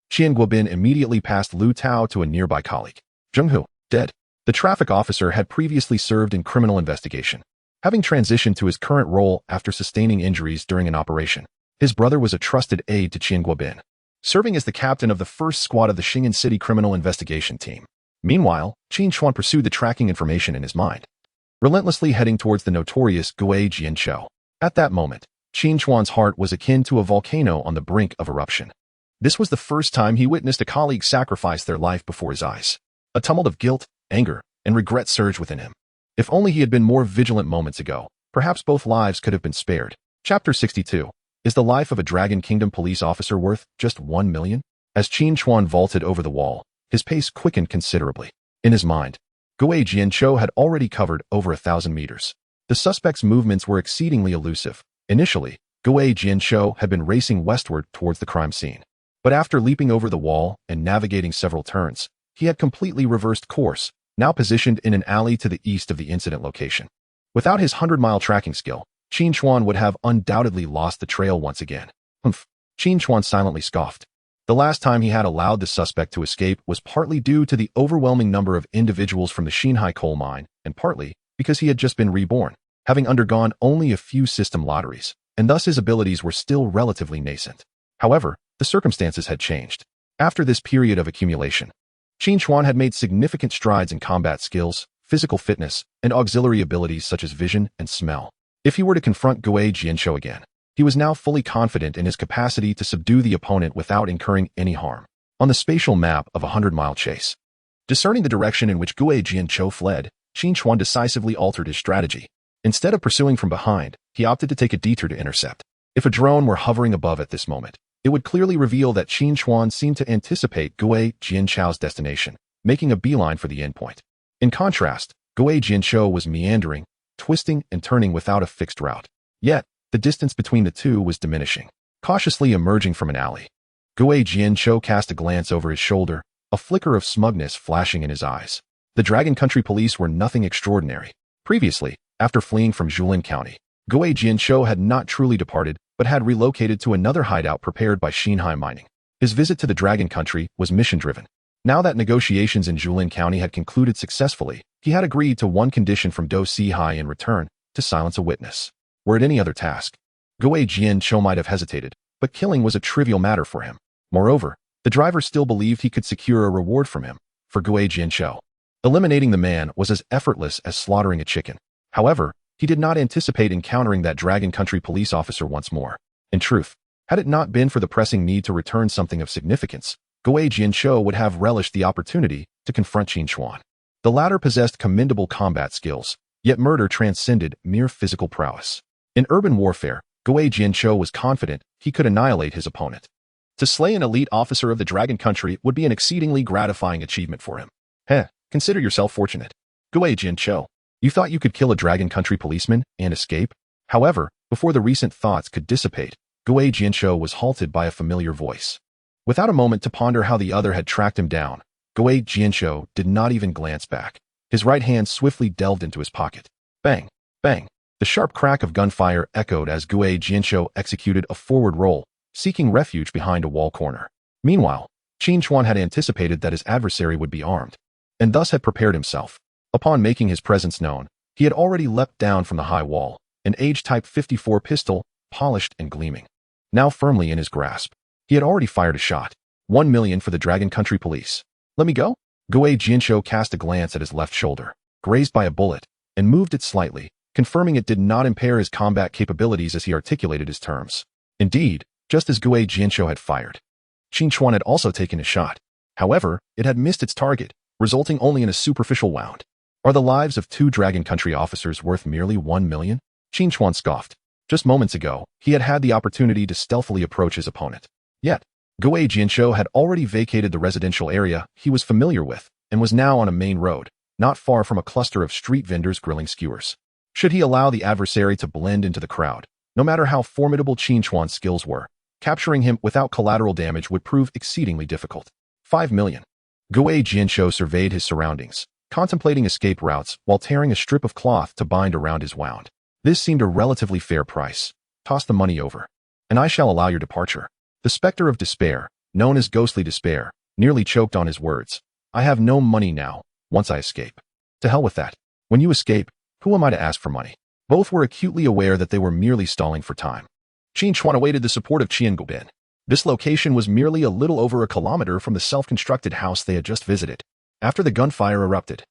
Qian Guobin immediately passed Lu Tao to a nearby colleague. Zhenghu, dead. The traffic officer had previously served in criminal investigation, having transitioned to his current role after sustaining injuries during an operation. His brother was a trusted aide to Qian Guobin, serving as the captain of the first squad of the Xing'an City Criminal Investigation Team. Meanwhile, Qin Chuan pursued the tracking information in his mind, relentlessly heading towards the notorious Guai Jianzhou. At that moment, Qin Chuan's heart was akin to a volcano on the brink of eruption. This was the first time he witnessed a colleague sacrifice their life before his eyes. A tumult of guilt, anger, and regret surged within him. If only he had been more vigilant moments ago, perhaps both lives could have been spared. Chapter 62. Is the life of a Dragon Kingdom police officer worth just 1 million? As Qin Chuan vaulted over the wall, his pace quickened considerably. In his mind, Guo Jianchou had already covered over 1,000 meters. The suspect's movements were exceedingly elusive. Initially, Guo Jianchou had been racing westward towards the crime scene. But after leaping over the wall and navigating several turns, he had completely reversed course, now positioned in an alley to the east of the incident location. Without his 100-mile tracking skill, Qin Chuan would have undoubtedly lost the trail once again. Humph! Qin Chuan silently scoffed. The last time he had allowed the suspect to escape was partly due to the overwhelming number of individuals from the Xinhai coal mine, and partly because he had just been reborn, having undergone only a few system lotteries, and thus his abilities were still relatively nascent. However, the circumstances had changed. After this period of accumulation, Qin Chuan had made significant strides in combat skills, physical fitness, and auxiliary abilities such as vision and smell. If he were to confront Guo Jianchou again, he was now fully confident in his capacity to subdue the opponent without incurring any harm. On the spatial map of a 100-mile chase, discerning the direction in which Guo Jianchou fled, Qin Chuan decisively altered his strategy. Instead of pursuing from behind, he opted to take a detour to intercept. If a drone were hovering above at this moment, it would clearly reveal that Qin Chuan seemed to anticipate Guo Jianchou's destination, making a beeline for the endpoint. In contrast, Guo Jianchou was meandering, twisting and turning without a fixed route. Yet, the distance between the two was diminishing. Cautiously emerging from an alley, Guo Jianchou cast a glance over his shoulder, a flicker of smugness flashing in his eyes. The Dragon Country police were nothing extraordinary. Previously, after fleeing from Julin County, Guo Jianchou had not truly departed, but had relocated to another hideout prepared by Xinhai Mining. His visit to the Dragon Country was mission-driven. Now that negotiations in Julin County had concluded successfully, he had agreed to one condition from Do Sihai in return: to silence a witness. Were it any other task, Guo Jianchou might have hesitated, but killing was a trivial matter for him. Moreover, the driver still believed he could secure a reward from him. For Guo Jianchou, eliminating the man was as effortless as slaughtering a chicken. However, he did not anticipate encountering that Dragon Country police officer once more. In truth, had it not been for the pressing need to return something of significance, Guo Jianchou would have relished the opportunity to confront Qin Chuan. The latter possessed commendable combat skills, yet murder transcended mere physical prowess. In urban warfare, Guo Jianchou was confident he could annihilate his opponent. To slay an elite officer of the Dragon Country would be an exceedingly gratifying achievement for him. Consider yourself fortunate. Guo Jianchou, you thought you could kill a Dragon Country policeman and escape? However, before the recent thoughts could dissipate, Guo Jianchou was halted by a familiar voice. Without a moment to ponder how the other had tracked him down, Guo Jianchou did not even glance back. His right hand swiftly delved into his pocket. Bang! Bang! The sharp crack of gunfire echoed as Guo Jianchou executed a forward roll, seeking refuge behind a wall corner. Meanwhile, Qin Chuan had anticipated that his adversary would be armed, and thus had prepared himself. Upon making his presence known, he had already leapt down from the high wall, an Age-type 54 pistol, polished and gleaming, now firmly in his grasp. He had already fired a shot. 1 million for the Dragon Country police. Let me go? Guo Jianchou cast a glance at his left shoulder, grazed by a bullet, and moved it slightly, confirming it did not impair his combat capabilities as he articulated his terms. Indeed, just as Guo Jianchou had fired, Qin Chuan had also taken a shot. However, it had missed its target, resulting only in a superficial wound. Are the lives of 2 Dragon Country officers worth merely 1 million? Qin Chuan scoffed. Just moments ago, he had had the opportunity to stealthily approach his opponent. Yet, Guo Jianchou had already vacated the residential area he was familiar with and was now on a main road, not far from a cluster of street vendors grilling skewers. Should he allow the adversary to blend into the crowd, no matter how formidable Qin Chuan's skills were, capturing him without collateral damage would prove exceedingly difficult. 5 million. Guo Jianchou surveyed his surroundings, contemplating escape routes while tearing a strip of cloth to bind around his wound. This seemed a relatively fair price. Toss the money over, and I shall allow your departure. The specter of despair, known as ghostly despair, nearly choked on his words. I have no money now, once I escape. To hell with that. When you escape, who am I to ask for money? Both were acutely aware that they were merely stalling for time. Qin Chuan awaited the support of Qian Guobin. This location was merely a little over a kilometer from the self-constructed house they had just visited. After the gunfire erupted,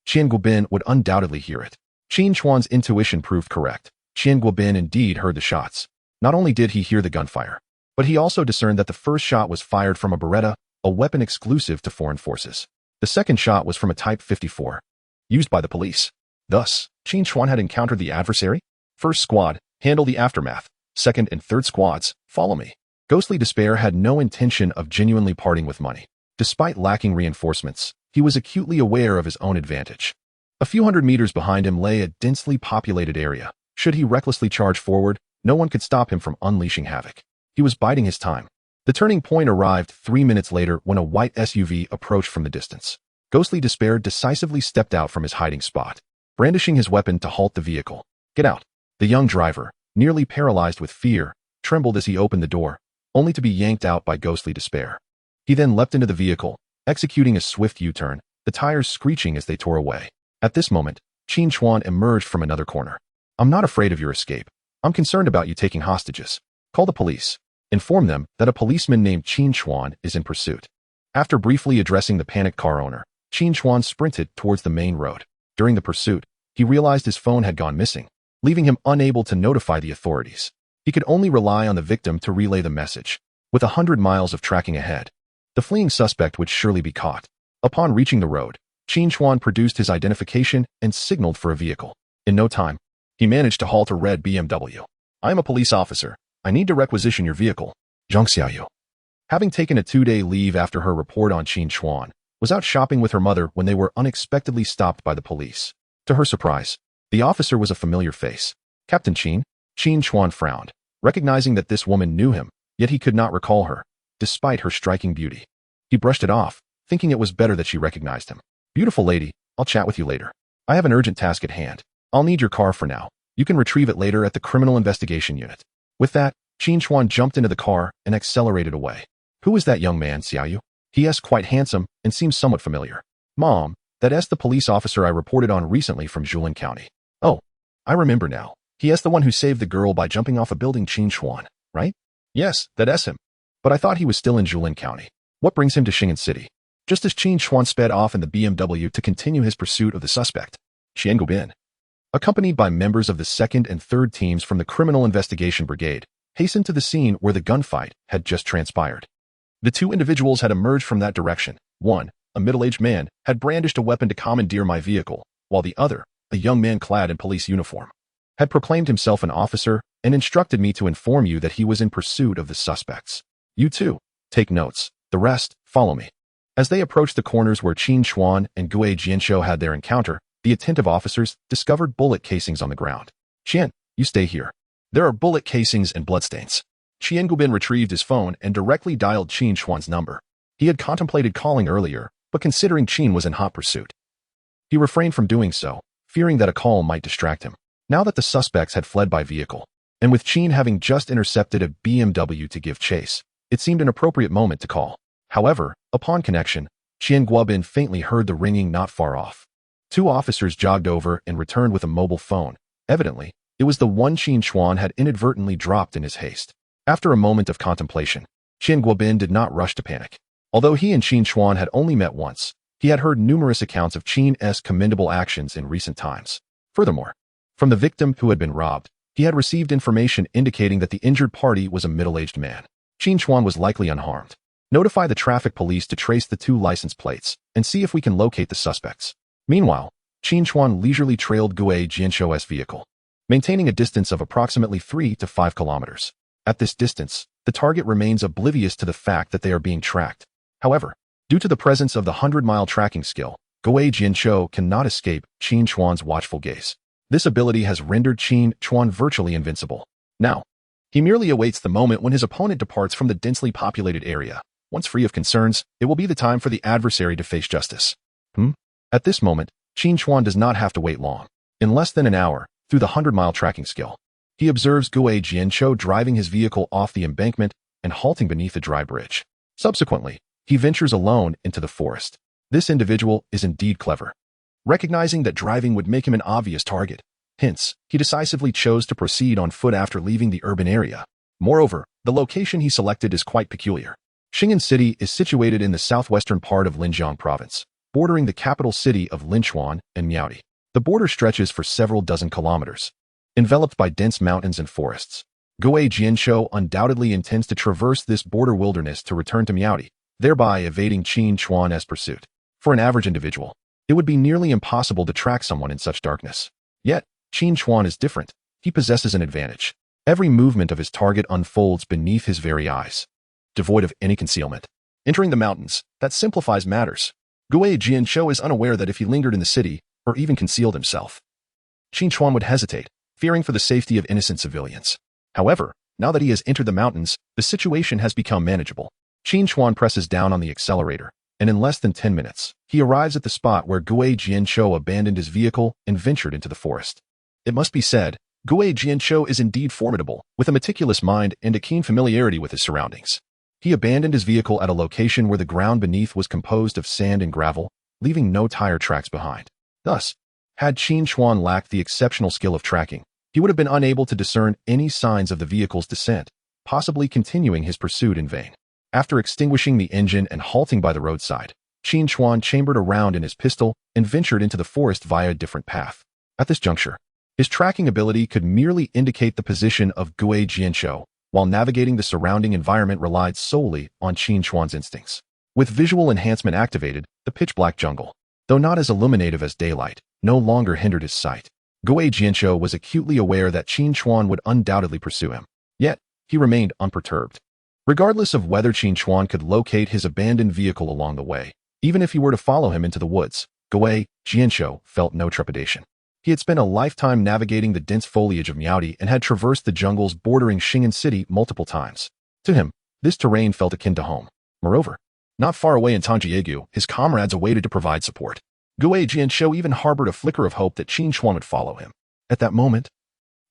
Qian Guobin would undoubtedly hear it. Qin Chuan's intuition proved correct. Qian Guobin indeed heard the shots. Not only did he hear the gunfire, but he also discerned that the first shot was fired from a Beretta, a weapon exclusive to foreign forces. The second shot was from a Type 54, used by the police. Thus, Qin Chuan had encountered the adversary. First squad, handle the aftermath. Second and third squads, follow me. Ghostly despair had no intention of genuinely parting with money. Despite lacking reinforcements, he was acutely aware of his own advantage. A few hundred meters behind him lay a densely populated area. Should he recklessly charge forward, no one could stop him from unleashing havoc. He was biding his time. The turning point arrived 3 minutes later when a white SUV approached from the distance. Ghostly Despair decisively stepped out from his hiding spot, brandishing his weapon to halt the vehicle. "Get out." The young driver, nearly paralyzed with fear, trembled as he opened the door, only to be yanked out by Ghostly Despair. He then leapt into the vehicle, executing a swift U-turn, the tires screeching as they tore away. At this moment, Qin Chuan emerged from another corner. "I'm not afraid of your escape. I'm concerned about you taking hostages. Call the police. Inform them that a policeman named Qin Chuan is in pursuit." After briefly addressing the panicked car owner, Qin Chuan sprinted towards the main road. During the pursuit, he realized his phone had gone missing, leaving him unable to notify the authorities. He could only rely on the victim to relay the message. With 100 miles of tracking ahead, the fleeing suspect would surely be caught. Upon reaching the road, Qin Chuan produced his identification and signaled for a vehicle. In no time, he managed to halt a red BMW. "I am a police officer. I need to requisition your vehicle." Zhang Xiaoyu, having taken a 2-day leave after her report on Qin Chuan, was out shopping with her mother when they were unexpectedly stopped by the police. To her surprise, the officer was a familiar face. "Captain Qin?" Qin Chuan frowned, recognizing that this woman knew him, yet he could not recall her, despite her striking beauty. He brushed it off, thinking it was better that she recognized him. "Beautiful lady, I'll chat with you later. I have an urgent task at hand. I'll need your car for now. You can retrieve it later at the Criminal Investigation Unit." With that, Qin Chuan jumped into the car and accelerated away. "Who is that young man, Xiaoyu? He is quite handsome and seems somewhat familiar." "Mom, that's the police officer I reported on recently from Julin County." "Oh, I remember now. He is the one who saved the girl by jumping off a building, Qin Chuan, right?" "Yes, that's him. But I thought he was still in Julin County. What brings him to Xing'an City?" Just as Qin Chuan sped off in the BMW to continue his pursuit of the suspect, Qian Guobin, accompanied by members of the 2nd and 3rd teams from the Criminal Investigation Brigade, hastened to the scene where the gunfight had just transpired. The two individuals had emerged from that direction. One, a middle-aged man, had brandished a weapon to commandeer my vehicle, while the other, a young man clad in police uniform, had proclaimed himself an officer and instructed me to inform you that he was in pursuit of the suspects. You too, take notes. The rest, follow me. As they approached the corners where Qin Chuan and Gue Jianshou had their encounter, the attentive officers discovered bullet casings on the ground. "Qian, you stay here. There are bullet casings and bloodstains." Qian Guobin retrieved his phone and directly dialed Qin Chuan's number. He had contemplated calling earlier, but considering Qin was in hot pursuit, he refrained from doing so, fearing that a call might distract him. Now that the suspects had fled by vehicle, and with Qin having just intercepted a BMW to give chase, it seemed an appropriate moment to call. However, upon connection, Qian Guobin faintly heard the ringing not far off. Two officers jogged over and returned with a mobile phone. Evidently, it was the one Qin Chuan had inadvertently dropped in his haste. After a moment of contemplation, Qian Guobin did not rush to panic. Although he and Qin Chuan had only met once, he had heard numerous accounts of Qin's commendable actions in recent times. Furthermore, from the victim who had been robbed, he had received information indicating that the injured party was a middle-aged man. Qin Chuan was likely unharmed. Notify the traffic police to trace the two license plates and see if we can locate the suspects. Meanwhile, Qin Chuan leisurely trailed Gue Jianshou's vehicle, maintaining a distance of approximately 3 to 5 kilometers. At this distance, the target remains oblivious to the fact that they are being tracked. However, due to the presence of the 100-mile tracking skill, Gue Jianshou cannot escape Qin Chuan's watchful gaze. This ability has rendered Qin Chuan virtually invincible. Now, he merely awaits the moment when his opponent departs from the densely populated area. Once free of concerns, it will be the time for the adversary to face justice. At this moment, Qin Chuan does not have to wait long. In less than an hour, through the 100-mile tracking skill, he observes Gue Jianshou driving his vehicle off the embankment and halting beneath a dry bridge. Subsequently, he ventures alone into the forest. This individual is indeed clever. Recognizing that driving would make him an obvious target, hence, he decisively chose to proceed on foot after leaving the urban area. Moreover, the location he selected is quite peculiar. Xing'an City is situated in the southwestern part of Linjiang Province, bordering the capital city of Linchuan and Miaoti. The border stretches for several dozen kilometers, enveloped by dense mountains and forests. Gue Jianshou undoubtedly intends to traverse this border wilderness to return to Miaoti, thereby evading Qin Chuan's pursuit. For an average individual, it would be nearly impossible to track someone in such darkness. Yet, Qin Chuan is different. He possesses an advantage. Every movement of his target unfolds beneath his very eyes, devoid of any concealment. Entering the mountains, that simplifies matters. Gui Jianzhou is unaware that if he lingered in the city, or even concealed himself, Qin Chuan would hesitate, fearing for the safety of innocent civilians. However, now that he has entered the mountains, the situation has become manageable. Qin Chuan presses down on the accelerator, and in less than 10 minutes, he arrives at the spot where Gui Jianzhou abandoned his vehicle and ventured into the forest. It must be said, Gui Jianzhou is indeed formidable, with a meticulous mind and a keen familiarity with his surroundings. He abandoned his vehicle at a location where the ground beneath was composed of sand and gravel, leaving no tire tracks behind. Thus, had Qin Chuan lacked the exceptional skill of tracking, he would have been unable to discern any signs of the vehicle's descent, possibly continuing his pursuit in vain. After extinguishing the engine and halting by the roadside, Qin Chuan chambered a round in his pistol and ventured into the forest via a different path. At this juncture, his tracking ability could merely indicate the position of Gui Jianzhou, while navigating the surrounding environment relied solely on Qin Chuan's instincts. With visual enhancement activated, the pitch-black jungle, though not as illuminative as daylight, no longer hindered his sight. Gui Jianzhou was acutely aware that Qin Chuan would undoubtedly pursue him. Yet, he remained unperturbed. Regardless of whether Qin Chuan could locate his abandoned vehicle along the way, even if he were to follow him into the woods, Gui Jianzhou felt no trepidation. He had spent a lifetime navigating the dense foliage of Miaodi and had traversed the jungles bordering Xing'an City multiple times. To him, this terrain felt akin to home. Moreover, not far away in Tangjiegu, his comrades awaited to provide support. Gui Jianzhou even harbored a flicker of hope that Qin Chuan would follow him. At that moment,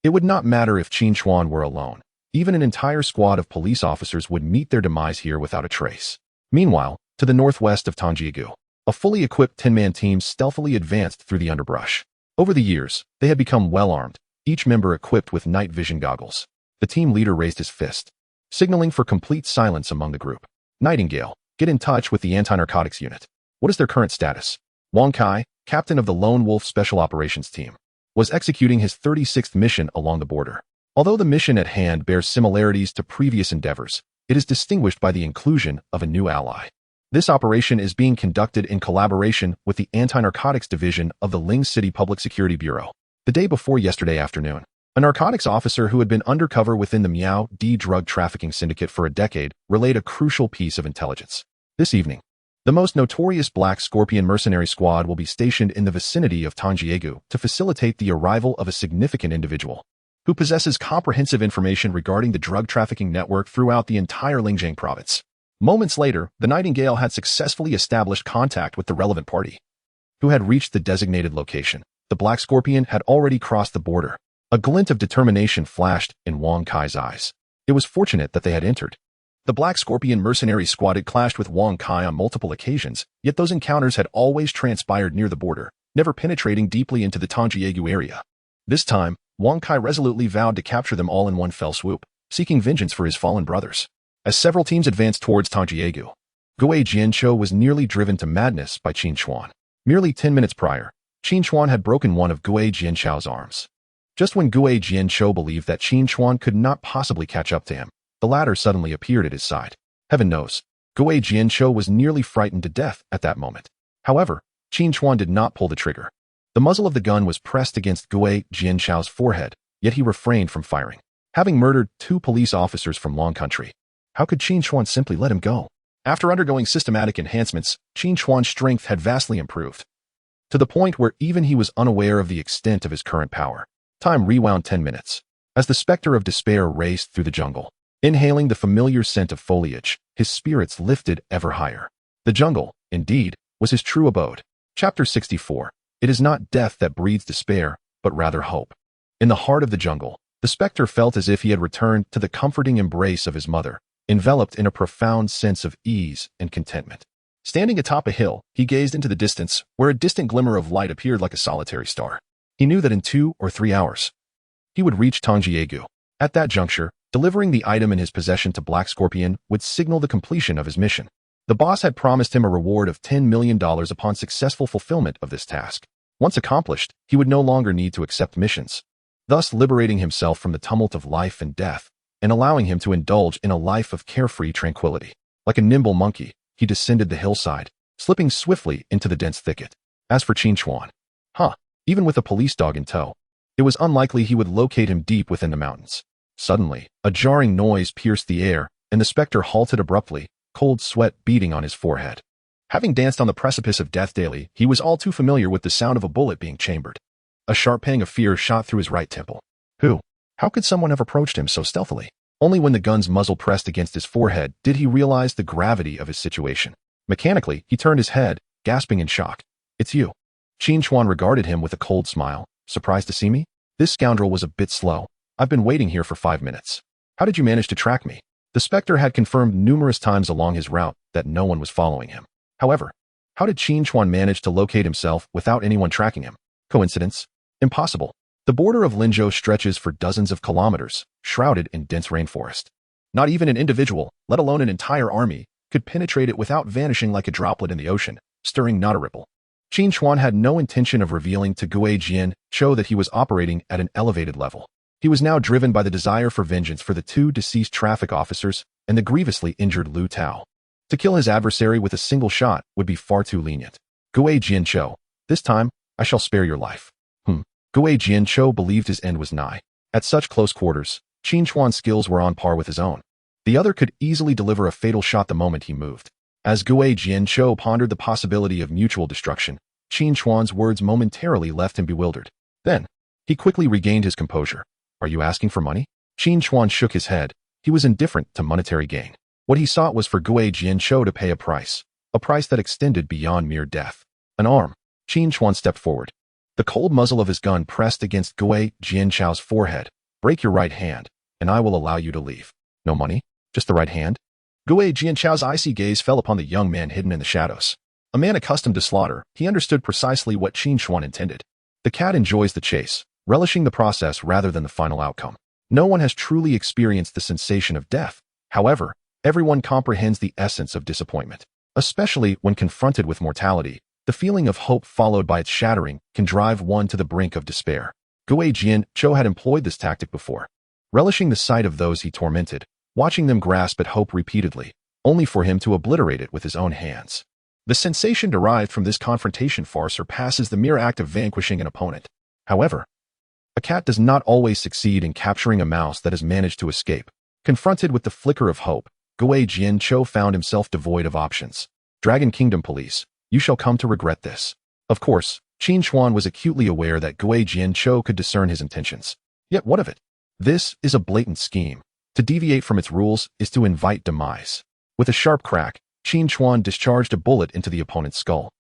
it would not matter if Qin Chuan were alone. Even an entire squad of police officers would meet their demise here without a trace. Meanwhile, to the northwest of Tangjiegu, a fully equipped 10-man team stealthily advanced through the underbrush. Over the years, they had become well-armed, each member equipped with night vision goggles. The team leader raised his fist, signaling for complete silence among the group. Nightingale, get in touch with the anti-narcotics unit. What is their current status? Wang Kai, captain of the Lone Wolf Special Operations Team, was executing his 36th mission along the border. Although the mission at hand bears similarities to previous endeavors, it is distinguished by the inclusion of a new ally. This operation is being conducted in collaboration with the Anti-Narcotics Division of the Ling City Public Security Bureau. The day before yesterday afternoon, a narcotics officer who had been undercover within the Miaodi drug trafficking syndicate for a decade relayed a crucial piece of intelligence. This evening, the most notorious Black Scorpion mercenary squad will be stationed in the vicinity of Tangjiegu to facilitate the arrival of a significant individual who possesses comprehensive information regarding the drug trafficking network throughout the entire Linjiang province. Moments later, the Nightingale had successfully established contact with the relevant party, who had reached the designated location. The Black Scorpion had already crossed the border. A glint of determination flashed in Wang Kai's eyes. It was fortunate that they had entered. The Black Scorpion mercenary squad had clashed with Wang Kai on multiple occasions, yet those encounters had always transpired near the border, never penetrating deeply into the Tangjiegu area. This time, Wang Kai resolutely vowed to capture them all in one fell swoop, seeking vengeance for his fallen brothers. As several teams advanced towards Tangjiegu, Gui Jianzhou was nearly driven to madness by Qin Chuan. Merely 10 minutes prior, Qin Chuan had broken one of Gui Jianzhou's arms. Just when Gui Jianzhou believed that Qin Chuan could not possibly catch up to him, the latter suddenly appeared at his side. Heaven knows, Gui Jianzhou was nearly frightened to death at that moment. However, Qin Chuan did not pull the trigger. The muzzle of the gun was pressed against Gui Jianzhou's forehead, yet he refrained from firing. Having murdered 2 police officers from Long Country, how could Qin Chuan simply let him go? After undergoing systematic enhancements, Qin Chuan's strength had vastly improved, to the point where even he was unaware of the extent of his current power. Time rewound 10 minutes. As the specter of despair raced through the jungle, inhaling the familiar scent of foliage, his spirits lifted ever higher. The jungle, indeed, was his true abode. Chapter 64. It is not death that breeds despair, but rather hope. In the heart of the jungle, the specter felt as if he had returned to the comforting embrace of his mother, enveloped in a profound sense of ease and contentment. Standing atop a hill, he gazed into the distance, where a distant glimmer of light appeared like a solitary star. He knew that in 2 or 3 hours, he would reach Tangjiegu. At that juncture, delivering the item in his possession to Black Scorpion would signal the completion of his mission. The boss had promised him a reward of $10 million upon successful fulfillment of this task. Once accomplished, he would no longer need to accept missions, thus liberating himself from the tumult of life and death, and allowing him to indulge in a life of carefree tranquility. Like a nimble monkey, he descended the hillside, slipping swiftly into the dense thicket. As for Qin Chuan, even with a police dog in tow, it was unlikely he would locate him deep within the mountains. Suddenly, a jarring noise pierced the air, and the specter halted abruptly, cold sweat beading on his forehead. Having danced on the precipice of death daily, he was all too familiar with the sound of a bullet being chambered. A sharp pang of fear shot through his right temple. Who? How could someone have approached him so stealthily? Only when the gun's muzzle pressed against his forehead did he realize the gravity of his situation. Mechanically, he turned his head, gasping in shock. It's you. Qin Chuan regarded him with a cold smile. Surprised to see me? This scoundrel was a bit slow. I've been waiting here for 5 minutes. How did you manage to track me? The Spectre had confirmed numerous times along his route that no one was following him. However, how did Qin Chuan manage to locate himself without anyone tracking him? Coincidence? Impossible. The border of Linzhou stretches for dozens of kilometers, shrouded in dense rainforest. Not even an individual, let alone an entire army, could penetrate it without vanishing like a droplet in the ocean, stirring not a ripple. Qin Chuan had no intention of revealing to Qin Chuan that he was operating at an elevated level. He was now driven by the desire for vengeance for the 2 deceased traffic officers and the grievously injured Lu Tao. To kill his adversary with a single shot would be far too lenient. Qin Chuan, this time, I shall spare your life. Qin Chuan believed his end was nigh. At such close quarters, Qin Chuan's skills were on par with his own. The other could easily deliver a fatal shot the moment he moved. As Qin Chuan pondered the possibility of mutual destruction, Qin Chuan's words momentarily left him bewildered. Then, he quickly regained his composure. Are you asking for money? Qin Chuan shook his head. He was indifferent to monetary gain. What he sought was for Qin Chuan to pay a price that extended beyond mere death. An arm. Qin Chuan stepped forward. The cold muzzle of his gun pressed against Qin Chuan's forehead. Break your right hand, and I will allow you to leave. No money? Just the right hand? Qin Chuan's icy gaze fell upon the young man hidden in the shadows. A man accustomed to slaughter, he understood precisely what Qin Chuan intended. The cat enjoys the chase, relishing the process rather than the final outcome. No one has truly experienced the sensation of death. However, everyone comprehends the essence of disappointment. Especially when confronted with mortality, the feeling of hope followed by its shattering can drive one to the brink of despair. Qin Chuan had employed this tactic before, relishing the sight of those he tormented, watching them grasp at hope repeatedly, only for him to obliterate it with his own hands. The sensation derived from this confrontation far surpasses the mere act of vanquishing an opponent. However, a cat does not always succeed in capturing a mouse that has managed to escape. Confronted with the flicker of hope, Qin Chuan found himself devoid of options. Dragon Kingdom Police, you shall come to regret this. Of course, Qin Chuan was acutely aware that Qin Chuan could discern his intentions. Yet what of it? This is a blatant scheme. To deviate from its rules is to invite demise. With a sharp crack, Qin Chuan discharged a bullet into the opponent's skull,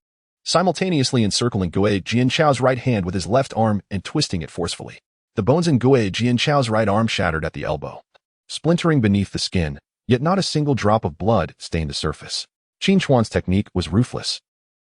simultaneously encircling Qin Chuan's right hand with his left arm and twisting it forcefully. The bones in Qin Chuan's right arm shattered at the elbow, splintering beneath the skin, yet not a single drop of blood stained the surface. Qin Chuan's technique was ruthless.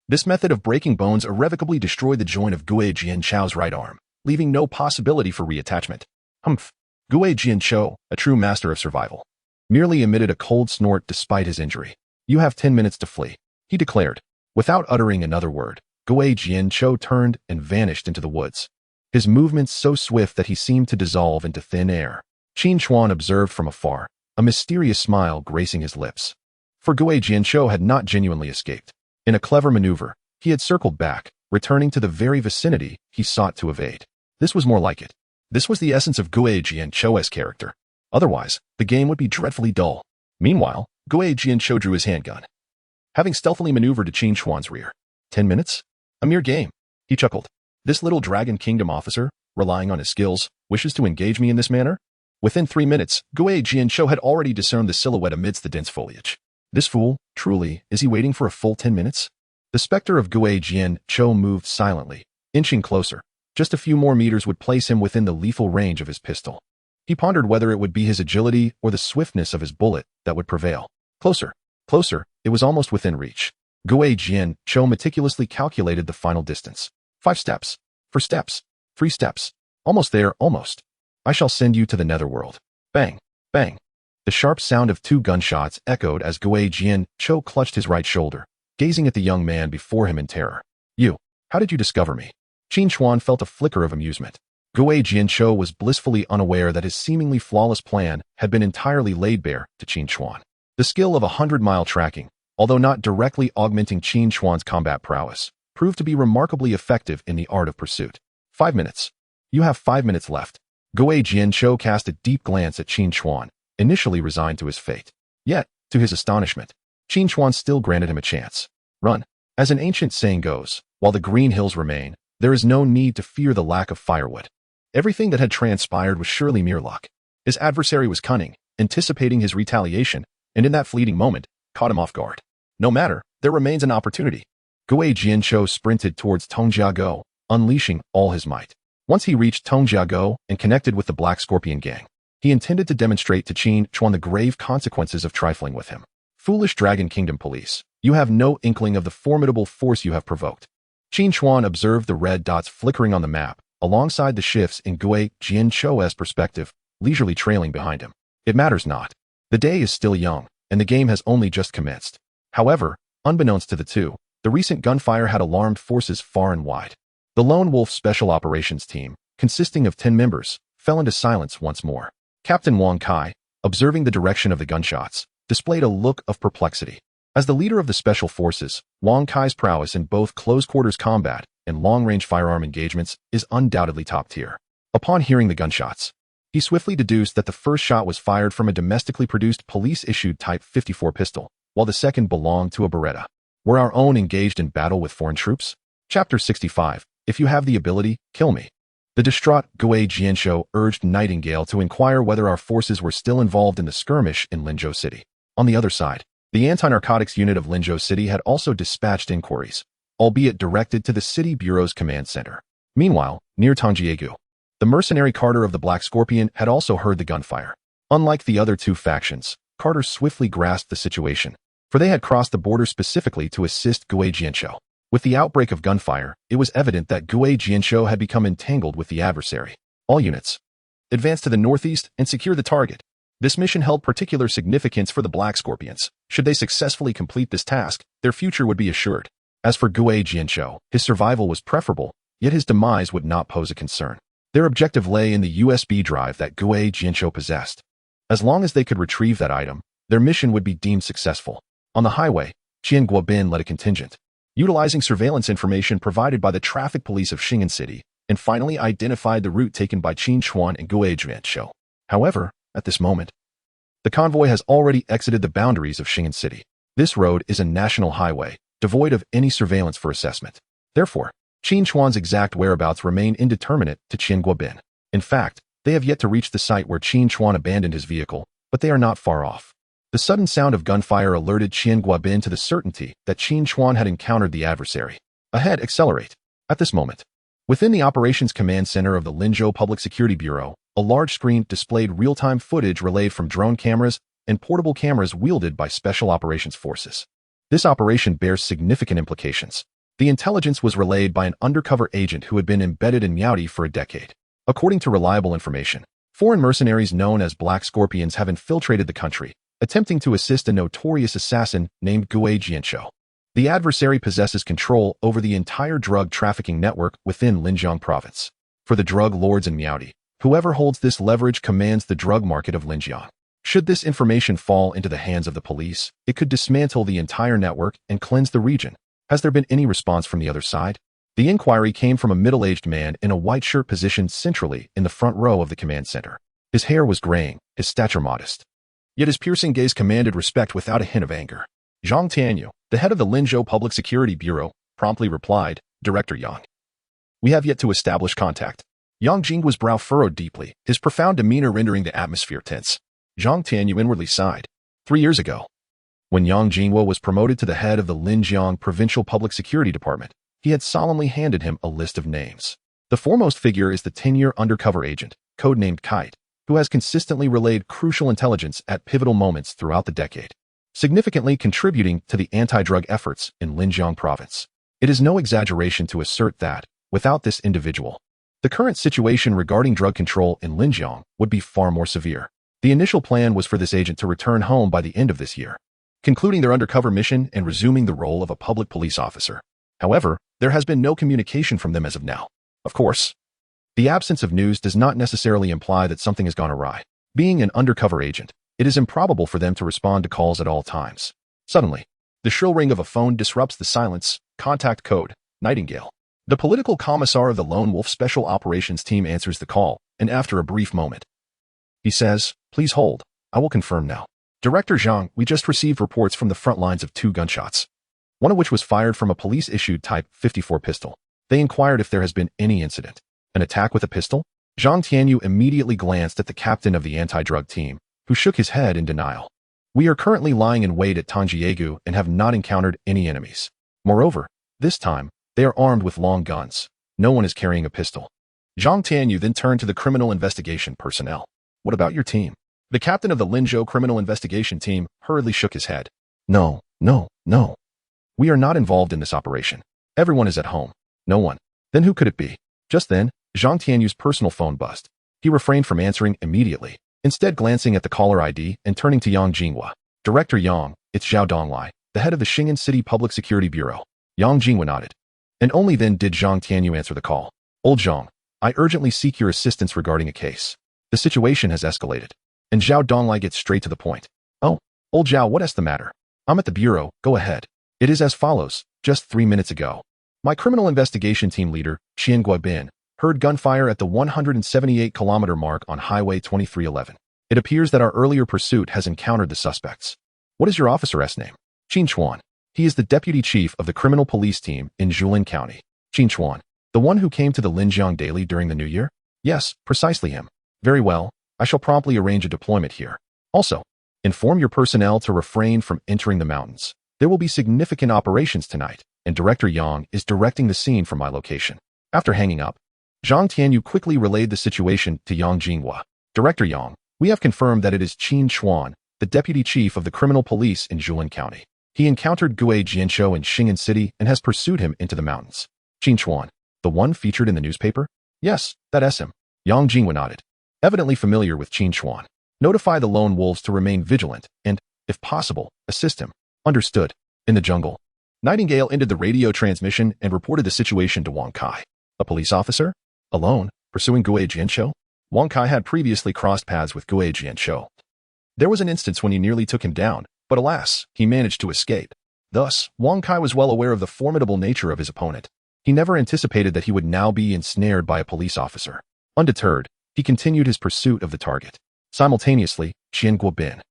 This method of breaking bones irrevocably destroyed the joint of Qin Chuan's right arm, leaving no possibility for reattachment. Humph. Qin Chuan, a true master of survival, merely emitted a cold snort despite his injury. You have 10 minutes to flee, he declared. Without uttering another word, Qin Chuan turned and vanished into the woods, his movements so swift that he seemed to dissolve into thin air. Qin Chuan observed from afar, a mysterious smile gracing his lips. For Qin Chuan had not genuinely escaped. In a clever maneuver, he had circled back, returning to the very vicinity he sought to evade. This was more like it. This was the essence of Qin Chuan's character. Otherwise, the game would be dreadfully dull. Meanwhile, Qin Chuan drew his handgun, having stealthily maneuvered to Qin Chuan's rear. 10 minutes? A mere game. He chuckled. This little Dragon Kingdom officer, relying on his skills, wishes to engage me in this manner? Within 3 minutes, Qin Chuan had already discerned the silhouette amidst the dense foliage. This fool, truly, is he waiting for a full 10 minutes? The specter of Qin Chuan moved silently, inching closer. Just a few more meters would place him within the lethal range of his pistol. He pondered whether it would be his agility or the swiftness of his bullet that would prevail. Closer, closer, it was almost within reach. Qin Chuan meticulously calculated the final distance. 5 steps, 4 steps, 3 steps. Almost there, almost. I shall send you to the netherworld. Bang, bang. The sharp sound of 2 gunshots echoed as Qin Chuan clutched his right shoulder, gazing at the young man before him in terror. You, how did you discover me? Qin Chuan felt a flicker of amusement. Qin Chuan was blissfully unaware that his seemingly flawless plan had been entirely laid bare to Qin Chuan. The skill of 100-mile tracking, although not directly augmenting Qin Chuan's combat prowess, proved to be remarkably effective in the art of pursuit. 5 minutes. You have 5 minutes left. Qin Chuan cast a deep glance at Qin Chuan, initially resigned to his fate. Yet, to his astonishment, Qin Chuan still granted him a chance. Run. As an ancient saying goes, while the green hills remain, there is no need to fear the lack of firewood. Everything that had transpired was surely mere luck. His adversary was cunning, anticipating his retaliation, and in that fleeting moment, caught him off guard. No matter, there remains an opportunity. Gui Jianzhou sprinted towards Tongjiago, unleashing all his might. Once he reached Tongjiago and connected with the Black Scorpion gang, he intended to demonstrate to Qin Chuan the grave consequences of trifling with him. Foolish Dragon Kingdom police, you have no inkling of the formidable force you have provoked. Qin Chuan observed the red dots flickering on the map, alongside the shifts in Gui Jianzhou's perspective, leisurely trailing behind him. It matters not. The day is still young, and the game has only just commenced. However, unbeknownst to the two, the recent gunfire had alarmed forces far and wide. The Lone Wolf Special Operations Team, consisting of 10 members, fell into silence once more. Captain Wang Kai, observing the direction of the gunshots, displayed a look of perplexity. As the leader of the Special Forces, Wang Kai's prowess in both close-quarters combat and long-range firearm engagements is undoubtedly top-tier. Upon hearing the gunshots, he swiftly deduced that the first shot was fired from a domestically produced police-issued Type 54 pistol, while the second belonged to a Beretta. Were our own engaged in battle with foreign troops? Chapter 65. If you have the ability, kill me. The distraught Gui Jianzhou urged Nightingale to inquire whether our forces were still involved in the skirmish in Linzhou City. On the other side, the anti-narcotics unit of Linzhou City had also dispatched inquiries, albeit directed to the City Bureau's command center. Meanwhile, near Tongjiagu, the mercenary Carter of the Black Scorpion had also heard the gunfire. Unlike the other two factions, Carter swiftly grasped the situation, for they had crossed the border specifically to assist Gui Jianzhou. With the outbreak of gunfire, it was evident that Gui Jianzhou had become entangled with the adversary. All units, advance to the northeast and secure the target. This mission held particular significance for the Black Scorpions. Should they successfully complete this task, their future would be assured. As for Gui Jianzhou, his survival was preferable, yet his demise would not pose a concern. Their objective lay in the USB drive that Gui Jianzhou possessed. As long as they could retrieve that item, their mission would be deemed successful. On the highway, Qian Guobin led a contingent, utilizing surveillance information provided by the traffic police of Xing'an City, and finally identified the route taken by Qin Chuan and Gui Jianzhou. However, at this moment, the convoy has already exited the boundaries of Xing'an City. This road is a national highway, devoid of any surveillance for assessment. Therefore, Qin Chuan's exact whereabouts remain indeterminate to Qian Guobin. In fact, they have yet to reach the site where Qin Chuan abandoned his vehicle, but they are not far off. The sudden sound of gunfire alerted Qian Guobin to the certainty that Qin Chuan had encountered the adversary. Ahead, accelerate. At this moment, within the Operations Command Center of the Linzhou Public Security Bureau, a large screen displayed real-time footage relayed from drone cameras and portable cameras wielded by Special Operations Forces. This operation bears significant implications. The intelligence was relayed by an undercover agent who had been embedded in Miaoti for a decade. According to reliable information, foreign mercenaries known as Black Scorpions have infiltrated the country, attempting to assist a notorious assassin named Gui Jianzhou. The adversary possesses control over the entire drug trafficking network within Linjiang province. For the drug lords in Miaoti, whoever holds this leverage commands the drug market of Linjiang. Should this information fall into the hands of the police, it could dismantle the entire network and cleanse the region. Has there been any response from the other side? The inquiry came from a middle-aged man in a white shirt positioned centrally in the front row of the command center. His hair was graying, his stature modest. Yet his piercing gaze commanded respect without a hint of anger. Zhang Tianyu, the head of the Linzhou Public Security Bureau, promptly replied, Director Yang. We have yet to establish contact. Yang Jingguo's brow furrowed deeply, his profound demeanor rendering the atmosphere tense. Zhang Tianyu inwardly sighed. 3 years ago, when Yang Jingguo was promoted to the head of the Linjiang Provincial Public Security Department, he had solemnly handed him a list of names. The foremost figure is the 10-year undercover agent, codenamed Kite, who has consistently relayed crucial intelligence at pivotal moments throughout the decade, significantly contributing to the anti-drug efforts in Linjiang province. It is no exaggeration to assert that, without this individual, the current situation regarding drug control in Linjiang would be far more severe. The initial plan was for this agent to return home by the end of this year, concluding their undercover mission and resuming the role of a public police officer. However, there has been no communication from them as of now. Of course, the absence of news does not necessarily imply that something has gone awry. Being an undercover agent, it is improbable for them to respond to calls at all times. Suddenly, the shrill ring of a phone disrupts the silence. Contact code, Nightingale. The political commissar of the Lone Wolf Special Operations Team answers the call, and after a brief moment, he says, Please hold. I will confirm now. Director Zhang, we just received reports from the front lines of 2 gunshots. one of which was fired from a police-issued Type 54 pistol. They inquired if there has been any incident. An attack with a pistol? Zhang Tianyu immediately glanced at the captain of the anti-drug team, who shook his head in denial. We are currently lying in wait at Tangjiegu and have not encountered any enemies. Moreover, this time, they are armed with long guns. No one is carrying a pistol. Zhang Tianyu then turned to the criminal investigation personnel. What about your team? The captain of the Linzhou criminal investigation team hurriedly shook his head. No. We are not involved in this operation. Everyone is at home. No one. Then who could it be? Just then, Zhang Tianyu's personal phone buzzed. He refrained from answering immediately, instead glancing at the caller ID and turning to Yang Jinghua. Director Yang, it's Zhao Donglai, the head of the Xing'an City Public Security Bureau. Yang Jinghua nodded. And only then did Zhang Tianyu answer the call. Old Zhang, I urgently seek your assistance regarding a case. The situation has escalated. And Zhao Donglai gets straight to the point. Oh, old Zhao, what is the matter? I'm at the bureau, go ahead. It is as follows. Just 3 minutes ago, my criminal investigation team leader, Qin Chuan, heard gunfire at the 178-kilometer mark on Highway 2311. It appears that our earlier pursuit has encountered the suspects. What is your officer's name? Qin Chuan. He is the deputy chief of the criminal police team in Jilin County. Qin Chuan, the one who came to the Linjiang Daily during the New Year? Yes, precisely him. Very well, I shall promptly arrange a deployment here. Also, inform your personnel to refrain from entering the mountains. There will be significant operations tonight, and Director Yang is directing the scene from my location. After hanging up, Zhang Tianyu quickly relayed the situation to Yang Jinghua. Director Yang, we have confirmed that it is Qin Chuan, the deputy chief of the criminal police in Jilin County. He encountered Gue Jianshou in Xing'an City and has pursued him into the mountains. Qin Chuan, the one featured in the newspaper? Yes, that is him. Yang Jinghua nodded. Evidently familiar with Qin Chuan. Notify the lone wolves to remain vigilant and, if possible, assist him. Understood. In the jungle, Nightingale ended the radio transmission and reported the situation to Wang Kai. A police officer? Alone, pursuing Gue Jianshou? Wang Kai had previously crossed paths with Gue Jianshou. There was an instance when he nearly took him down, but alas, he managed to escape. Thus, Wang Kai was well aware of the formidable nature of his opponent. He never anticipated that he would now be ensnared by a police officer. Undeterred, he continued his pursuit of the target. Simultaneously, Qian Guobin,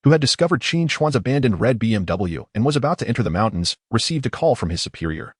who had discovered Qin Chuan's abandoned red BMW and was about to enter the mountains, received a call from his superior,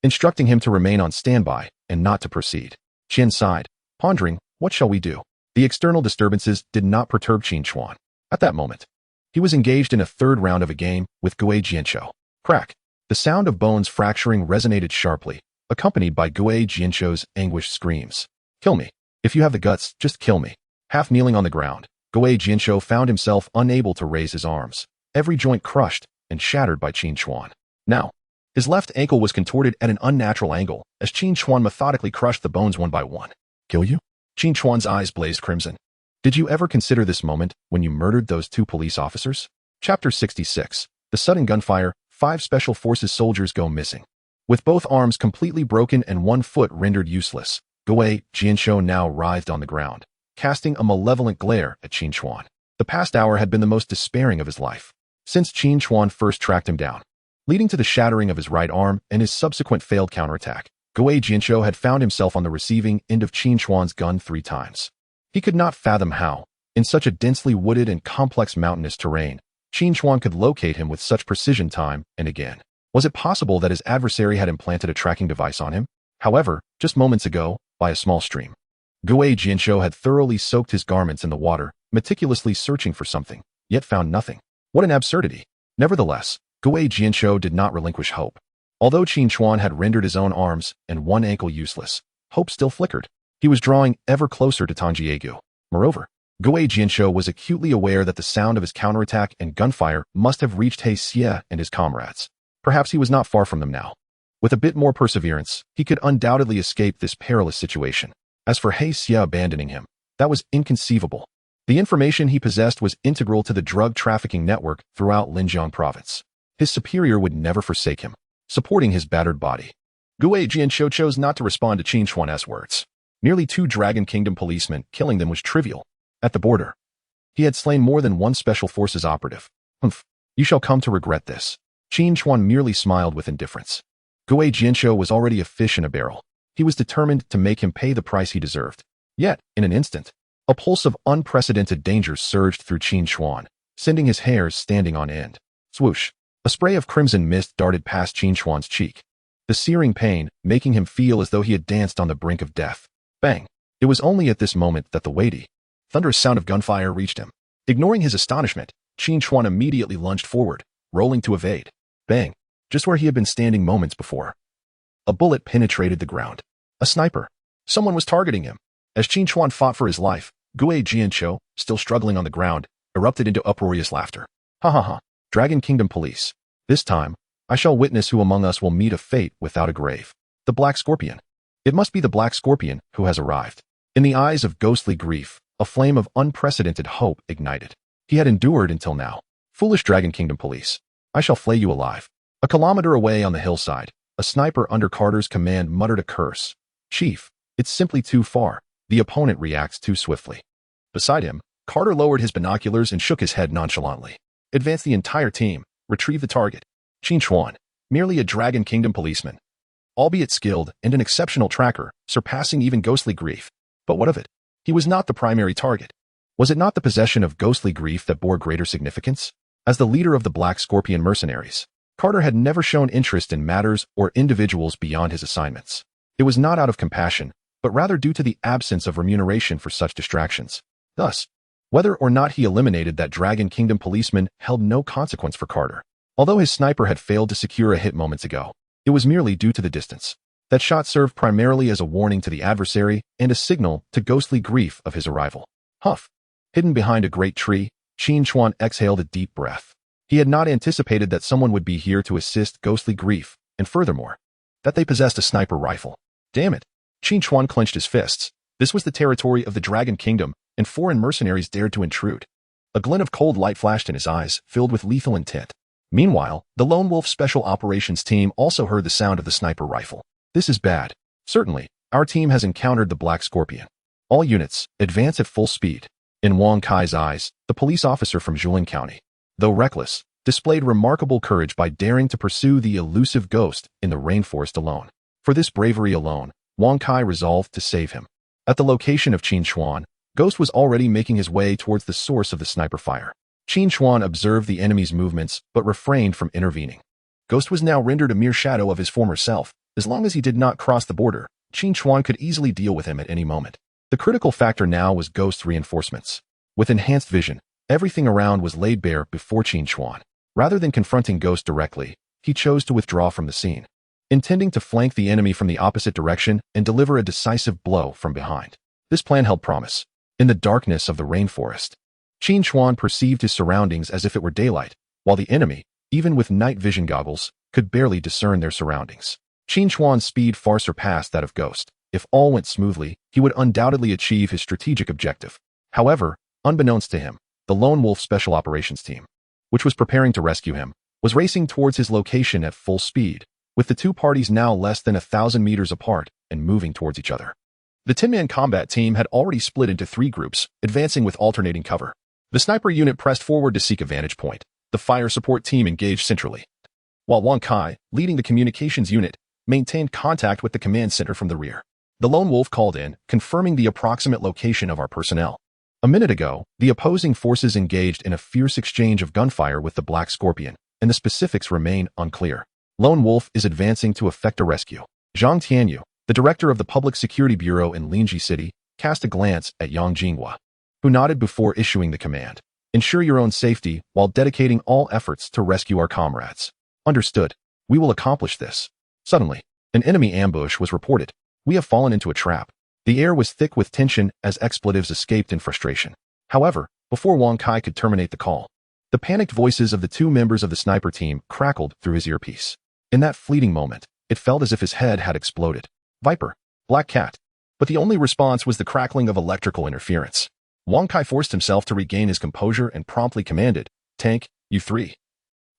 instructing him to remain on standby and not to proceed. Qian sighed, pondering, what shall we do? The external disturbances did not perturb Qin Chuan. At that moment, he was engaged in a third round of a game with Gue Jianshou. Crack! The sound of bones fracturing resonated sharply, accompanied by Gue Jianshou's anguished screams. Kill me. If you have the guts, just kill me. Half kneeling on the ground, Gue Jianshou found himself unable to raise his arms, every joint crushed and shattered by Qin Chuan. Now, his left ankle was contorted at an unnatural angle as Qin Chuan methodically crushed the bones one by one. Kill you? Qin Chuan's eyes blazed crimson. Did you ever consider this moment when you murdered those 2 police officers? Chapter 66. The sudden gunfire, 5 Special Forces soldiers go missing. With both arms completely broken and one foot rendered useless, Gue Jianshou now writhed on the ground, casting a malevolent glare at Qin Chuan. The past hour had been the most despairing of his life, since Qin Chuan first tracked him down, leading to the shattering of his right arm and his subsequent failed counterattack. Gue Jianshou had found himself on the receiving end of Qin Chuan's gun 3 times. He could not fathom how, in such a densely wooded and complex mountainous terrain, Qin Chuan could locate him with such precision time and again. Was it possible that his adversary had implanted a tracking device on him? However, just moments ago, by a small stream, Gue Jianshou had thoroughly soaked his garments in the water, meticulously searching for something, yet found nothing. What an absurdity! Nevertheless, Gue Jianshou did not relinquish hope. Although Qin Chuan had rendered his own arms and one ankle useless, hope still flickered. He was drawing ever closer to Tangjiegu. Moreover, Gue Jianshou was acutely aware that the sound of his counterattack and gunfire must have reached He Xie and his comrades. Perhaps he was not far from them now. With a bit more perseverance, he could undoubtedly escape this perilous situation. As for He Xie abandoning him, that was inconceivable. The information he possessed was integral to the drug trafficking network throughout Linjiang province. His superior would never forsake him, supporting his battered body. Gue Jianshou chose not to respond to Qin Chuan's words. Nearly 2 Dragon Kingdom policemen, killing them was trivial. At the border, he had slain more than 1 Special Forces operative. Humph, you shall come to regret this. Qin Chuan merely smiled with indifference. Gue Jianshou was already a fish in a barrel. He was determined to make him pay the price he deserved. Yet, in an instant, a pulse of unprecedented danger surged through Qin Chuan, sending his hairs standing on end. Swoosh! A spray of crimson mist darted past Qin Chuan's cheek, the searing pain making him feel as though he had danced on the brink of death. Bang! It was only at this moment that the weighty, thunderous sound of gunfire reached him. Ignoring his astonishment, Qin Chuan immediately lunged forward, rolling to evade. Bang! Just where he had been standing moments before. A bullet penetrated the ground. A sniper. Someone was targeting him. As Qin Chuan fought for his life, Gue Jianqiu, still struggling on the ground, erupted into uproarious laughter. Ha ha ha. Dragon Kingdom Police. This time, I shall witness who among us will meet a fate without a grave. The Black Scorpion. It must be the Black Scorpion who has arrived. In the eyes of ghostly grief, a flame of unprecedented hope ignited. He had endured until now. Foolish Dragon Kingdom Police. I shall flay you alive. A kilometer away on the hillside, a sniper under Carter's command muttered a curse. Chief, it's simply too far. The opponent reacts too swiftly. Beside him, Carter lowered his binoculars and shook his head nonchalantly. Advance the entire team. Retrieve the target. Qin Chuan, merely a Dragon Kingdom policeman. Albeit skilled and an exceptional tracker, surpassing even ghostly grief. But what of it? He was not the primary target. Was it not the possession of ghostly grief that bore greater significance? As the leader of the Black Scorpion mercenaries, Carter had never shown interest in matters or individuals beyond his assignments. It was not out of compassion, but rather due to the absence of remuneration for such distractions. Thus, whether or not he eliminated that Dragon Kingdom policeman held no consequence for Carter. Although his sniper had failed to secure a hit moments ago, it was merely due to the distance. That shot served primarily as a warning to the adversary and a signal to ghostly grief of his arrival. Huff! Hidden behind a great tree, Qin Chuan exhaled a deep breath. He had not anticipated that someone would be here to assist ghostly grief, and furthermore, that they possessed a sniper rifle. Damn it! Qin Chuan clenched his fists. This was the territory of the Dragon Kingdom, and foreign mercenaries dared to intrude. A glint of cold light flashed in his eyes, filled with lethal intent. Meanwhile, the Lone Wolf Special Operations team also heard the sound of the sniper rifle. This is bad. Certainly, our team has encountered the Black Scorpion. All units, advance at full speed. In Wang Kai's eyes, the police officer from Zhuling County, though reckless, displayed remarkable courage by daring to pursue the elusive ghost in the rainforest alone. For this bravery alone, Wang Kai resolved to save him. At the location of Qin Chuan, Ghost was already making his way towards the source of the sniper fire. Qin Chuan observed the enemy's movements but refrained from intervening. Ghost was now rendered a mere shadow of his former self. As long as he did not cross the border, Qin Chuan could easily deal with him at any moment. The critical factor now was Ghost's reinforcements. With enhanced vision, everything around was laid bare before Qin Chuan. Rather than confronting Ghost directly, he chose to withdraw from the scene, intending to flank the enemy from the opposite direction and deliver a decisive blow from behind. This plan held promise. In the darkness of the rainforest, Qin Chuan perceived his surroundings as if it were daylight, while the enemy, even with night vision goggles, could barely discern their surroundings. Qin Chuan's speed far surpassed that of Ghost. If all went smoothly, he would undoubtedly achieve his strategic objective. However, unbeknownst to him, the Lone Wolf Special Operations team, which was preparing to rescue him, was racing towards his location at full speed, with the two parties now less than 1,000 meters apart and moving towards each other. The 10-man combat team had already split into 3 groups, advancing with alternating cover. The sniper unit pressed forward to seek a vantage point. The fire support team engaged centrally, while Wang Kai, leading the communications unit, maintained contact with the command center from the rear. The Lone Wolf called in, confirming the approximate location of our personnel. A minute ago, the opposing forces engaged in a fierce exchange of gunfire with the Black Scorpion, and the specifics remain unclear. Lone Wolf is advancing to effect a rescue. Zhang Tianyu, the director of the Public Security Bureau in Linji City, cast a glance at Yang Jinghua, who nodded before issuing the command. Ensure your own safety while dedicating all efforts to rescue our comrades. Understood. We will accomplish this. Suddenly, an enemy ambush was reported. We have fallen into a trap. The air was thick with tension as expletives escaped in frustration. However, before Wang Kai could terminate the call, the panicked voices of the 2 members of the sniper team crackled through his earpiece. In that fleeting moment, it felt as if his head had exploded. Viper, Black Cat. But the only response was the crackling of electrical interference. Wang Kai forced himself to regain his composure and promptly commanded, Tank, you 3.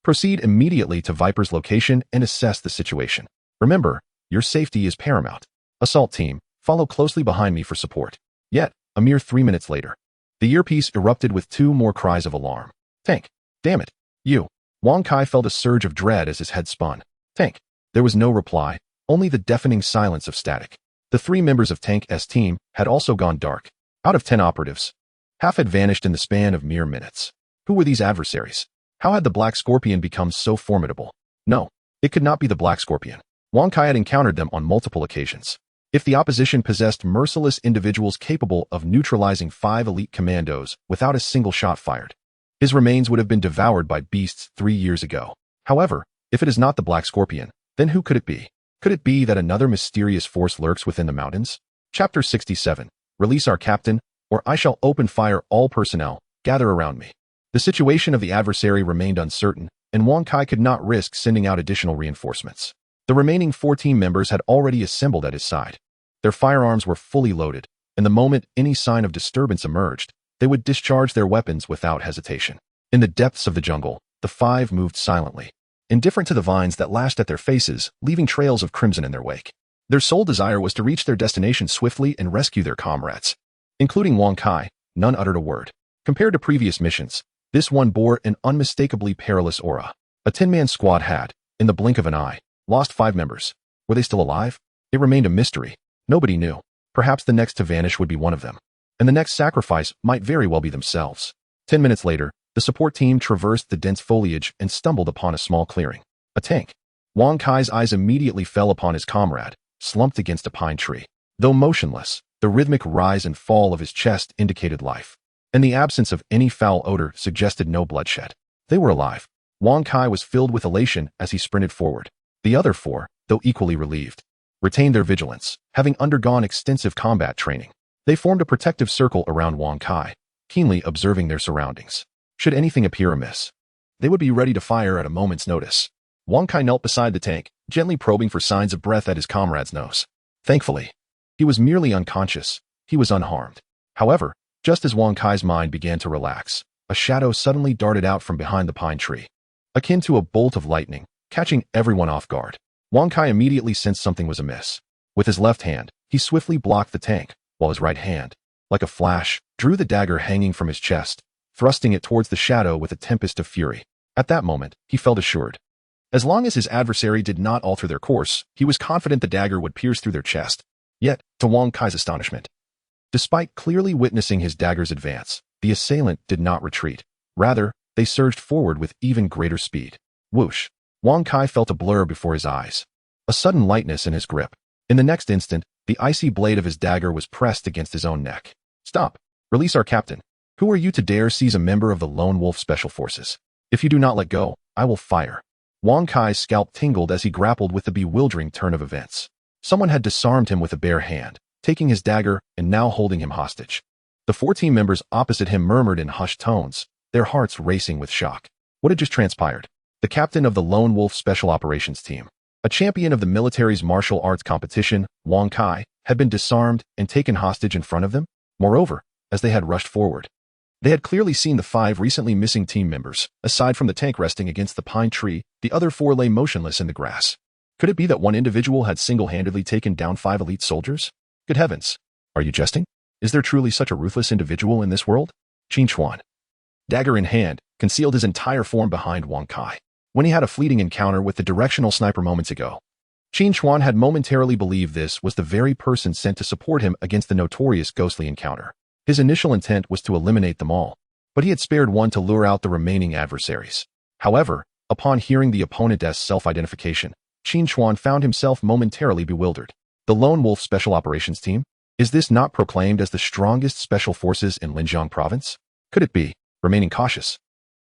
Proceed immediately to Viper's location and assess the situation. Remember, your safety is paramount. Assault team, follow closely behind me for support. Yet, a mere 3 minutes later, the earpiece erupted with 2 more cries of alarm. Tank, damn it, you. Wang Kai felt a surge of dread as his head spun. Tank. There was no reply, only the deafening silence of static. The 3 members of Tank's team had also gone dark. Out of 10 operatives, half had vanished in the span of mere minutes. Who were these adversaries? How had the Black Scorpion become so formidable? No, it could not be the Black Scorpion. Wang Kai had encountered them on multiple occasions. If the opposition possessed merciless individuals capable of neutralizing 5 elite commandos without a single shot fired, his remains would have been devoured by beasts 3 years ago. However, if it is not the Black Scorpion, then who could it be? Could it be that another mysterious force lurks within the mountains? Chapter 67. Release our captain, or I shall open fire. All personnel, gather around me. The situation of the adversary remained uncertain, and Wang Kai could not risk sending out additional reinforcements. The remaining 4 team members had already assembled at his side. Their firearms were fully loaded, and the moment any sign of disturbance emerged, they would discharge their weapons without hesitation. In the depths of the jungle, the 5 moved silently, indifferent to the vines that lashed at their faces, leaving trails of crimson in their wake. Their sole desire was to reach their destination swiftly and rescue their comrades. Including Wang Kai, none uttered a word. Compared to previous missions, this one bore an unmistakably perilous aura. A 10-man squad had, in the blink of an eye, lost 5 members. Were they still alive? It remained a mystery. Nobody knew. Perhaps the next to vanish would be one of them, and the next sacrifice might very well be themselves. 10 minutes later, the support team traversed the dense foliage and stumbled upon a small clearing. A tank. Wang Kai's eyes immediately fell upon his comrade, slumped against a pine tree. Though motionless, the rhythmic rise and fall of his chest indicated life, and the absence of any foul odor suggested no bloodshed. They were alive. Wang Kai was filled with elation as he sprinted forward. The other 4, though equally relieved, retained their vigilance, having undergone extensive combat training. They formed a protective circle around Wang Kai, keenly observing their surroundings. Should anything appear amiss, they would be ready to fire at a moment's notice. Wang Kai knelt beside the tank, gently probing for signs of breath at his comrade's nose. Thankfully, he was merely unconscious. He was unharmed. However, just as Wang Kai's mind began to relax, a shadow suddenly darted out from behind the pine tree, akin to a bolt of lightning, catching everyone off guard. Wang Kai immediately sensed something was amiss. With his left hand, he swiftly blocked the tank, while his right hand, like a flash, drew the dagger hanging from his chest, thrusting it towards the shadow with a tempest of fury. At that moment, he felt assured. As long as his adversary did not alter their course, he was confident the dagger would pierce through their chest. Yet, to Wang Kai's astonishment, despite clearly witnessing his dagger's advance, the assailant did not retreat. Rather, they surged forward with even greater speed. Whoosh! Wang Kai felt a blur before his eyes, a sudden lightness in his grip. In the next instant, the icy blade of his dagger was pressed against his own neck. Stop! Release our captain. Who are you to dare seize a member of the Lone Wolf Special Forces? If you do not let go, I will fire. Wang Kai's scalp tingled as he grappled with the bewildering turn of events. Someone had disarmed him with a bare hand, taking his dagger and now holding him hostage. The 4 team members opposite him murmured in hushed tones, their hearts racing with shock. What had just transpired? The captain of the Lone Wolf Special Operations Team, a champion of the military's martial arts competition, Wang Kai, had been disarmed and taken hostage in front of them. Moreover, as they had rushed forward, they had clearly seen the 5 recently missing team members. Aside from the tank resting against the pine tree, the other 4 lay motionless in the grass. Could it be that one individual had single-handedly taken down 5 elite soldiers? Good heavens! Are you jesting? Is there truly such a ruthless individual in this world? Qin Chuan, dagger in hand, concealed his entire form behind Wang Kai. When he had a fleeting encounter with the directional sniper moments ago, Qin Chuan had momentarily believed this was the very person sent to support him against the notorious ghostly encounter. His initial intent was to eliminate them all, but he had spared one to lure out the remaining adversaries. However, upon hearing the opponent's self-identification, Qin Chuan found himself momentarily bewildered. The Lone Wolf Special Operations Team? Is this not proclaimed as the strongest special forces in Linjiang Province? Could it be? Remaining cautious,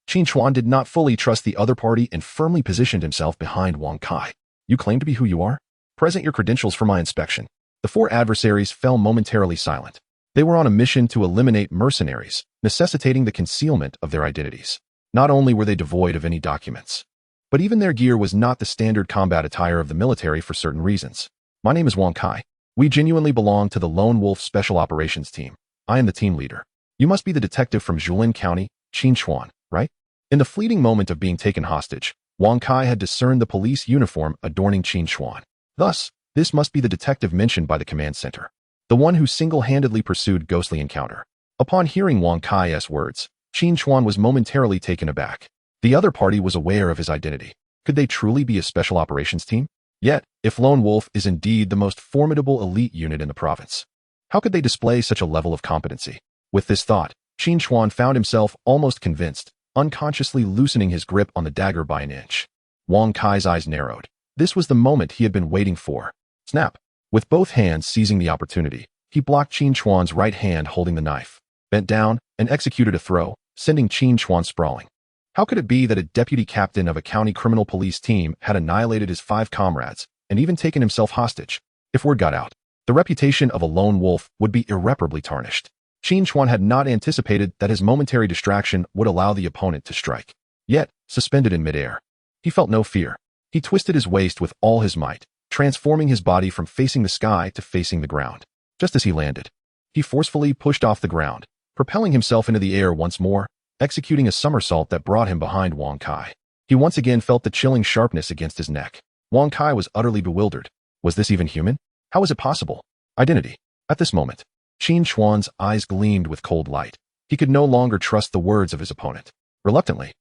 Qin Chuan did not fully trust the other party and firmly positioned himself behind Wang Kai. You claim to be who you are? Present your credentials for my inspection. The 4 adversaries fell momentarily silent. They were on a mission to eliminate mercenaries, necessitating the concealment of their identities. Not only were they devoid of any documents, but even their gear was not the standard combat attire of the military for certain reasons. My name is Wang Kai. We genuinely belong to the Lone Wolf Special Operations Team. I am the team leader. You must be the detective from Julin County, Qin Chuan, right? In the fleeting moment of being taken hostage, Wang Kai had discerned the police uniform adorning Qin Chuan. Thus, this must be the detective mentioned by the command center, the one who single-handedly pursued ghostly encounter. Upon hearing Wang Kai's words, Qin Chuan was momentarily taken aback. The other party was aware of his identity. Could they truly be a special operations team? Yet, if Lone Wolf is indeed the most formidable elite unit in the province, how could they display such a level of competency? With this thought, Qin Chuan found himself almost convinced unconsciously loosening his grip on the dagger by an inch. Wang Kai's eyes narrowed. This was the moment he had been waiting for. Snap! With both hands seizing the opportunity, he blocked Qin Chuan's right hand holding the knife, bent down, and executed a throw, sending Qin Chuan sprawling. How could it be that a deputy captain of a county criminal police team had annihilated his 5 comrades and even taken himself hostage? If word got out, the reputation of a lone wolf would be irreparably tarnished. Qin Chuan had not anticipated that his momentary distraction would allow the opponent to strike. Yet, suspended in midair, he felt no fear. He twisted his waist with all his might, transforming his body from facing the sky to facing the ground. Just as he landed, he forcefully pushed off the ground, propelling himself into the air once more, executing a somersault that brought him behind Wang Kai. He once again felt the chilling sharpness against his neck. Wang Kai was utterly bewildered. Was this even human? How was it possible? Identity. At this moment, Qin Chuan's eyes gleamed with cold light. He could no longer trust the words of his opponent. Reluctantly,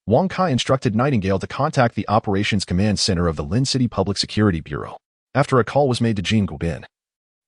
Wang Kai instructed Nightingale to contact the Operations Command Center of the Lin City Public Security Bureau. After a call was made to Jin Guobin,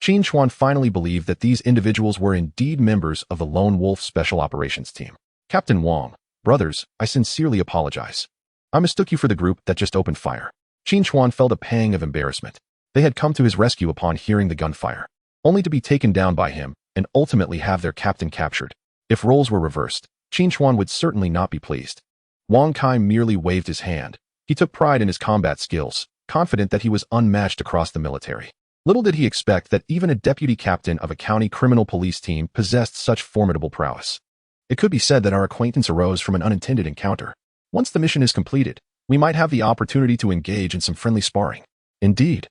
Qin Chuan finally believed that these individuals were indeed members of the Lone Wolf Special Operations Team. Captain Wang, brothers, I sincerely apologize. I mistook you for the group that just opened fire. Qin Chuan felt a pang of embarrassment. They had come to his rescue upon hearing the gunfire, only to be taken down by him and ultimately have their captain captured. If roles were reversed, Qin Chuan would certainly not be pleased. Wang Kai merely waved his hand. He took pride in his combat skills, confident that he was unmatched across the military. Little did he expect that even a deputy captain of a county criminal police team possessed such formidable prowess. It could be said that our acquaintance arose from an unintended encounter. Once the mission is completed, we might have the opportunity to engage in some friendly sparring. Indeed.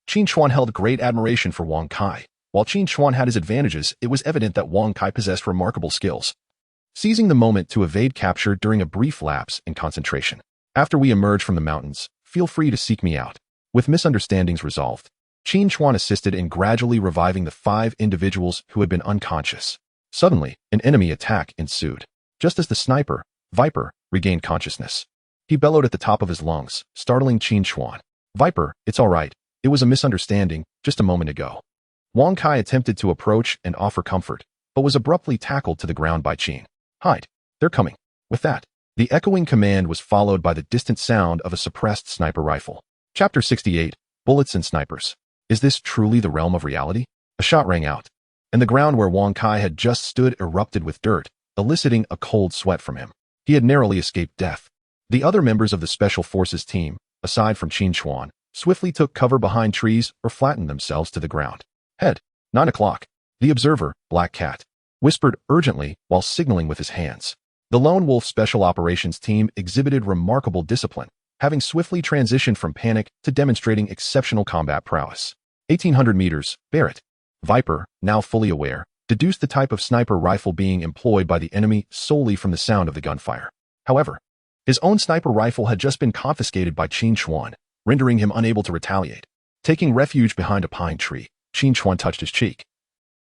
Qin Chuan held great admiration for Wang Kai. While Qin Chuan had his advantages, it was evident that Wang Kai possessed remarkable skills. Seizing the moment to evade capture during a brief lapse in concentration. After we emerge from the mountains, feel free to seek me out. With misunderstandings resolved, Qin Chuan assisted in gradually reviving the 5 individuals who had been unconscious. Suddenly, an enemy attack ensued. Just as the sniper, Viper, regained consciousness, he bellowed at the top of his lungs, startling Qin Chuan. Viper, it's all right. It was a misunderstanding, just a moment ago. Wang Kai attempted to approach and offer comfort, but was abruptly tackled to the ground by Qin. Hide. They're coming. With that, the echoing command was followed by the distant sound of a suppressed sniper rifle. Chapter 68, Bullets and Snipers. Is this truly the realm of reality? A shot rang out, and the ground where Wang Kai had just stood erupted with dirt, eliciting a cold sweat from him. He had narrowly escaped death. The other members of the Special Forces team, aside from Qin Chuan, swiftly took cover behind trees or flattened themselves to the ground. Head. 9 o'clock. The observer, Black Cat, whispered urgently while signaling with his hands. The Lone Wolf Special Operations Team exhibited remarkable discipline, having swiftly transitioned from panic to demonstrating exceptional combat prowess. 1800 meters, Barrett. Viper, now fully aware, deduced the type of sniper rifle being employed by the enemy solely from the sound of the gunfire. However, his own sniper rifle had just been confiscated by Qin Chuan, rendering him unable to retaliate. Taking refuge behind a pine tree, Qin Chuan touched his cheek,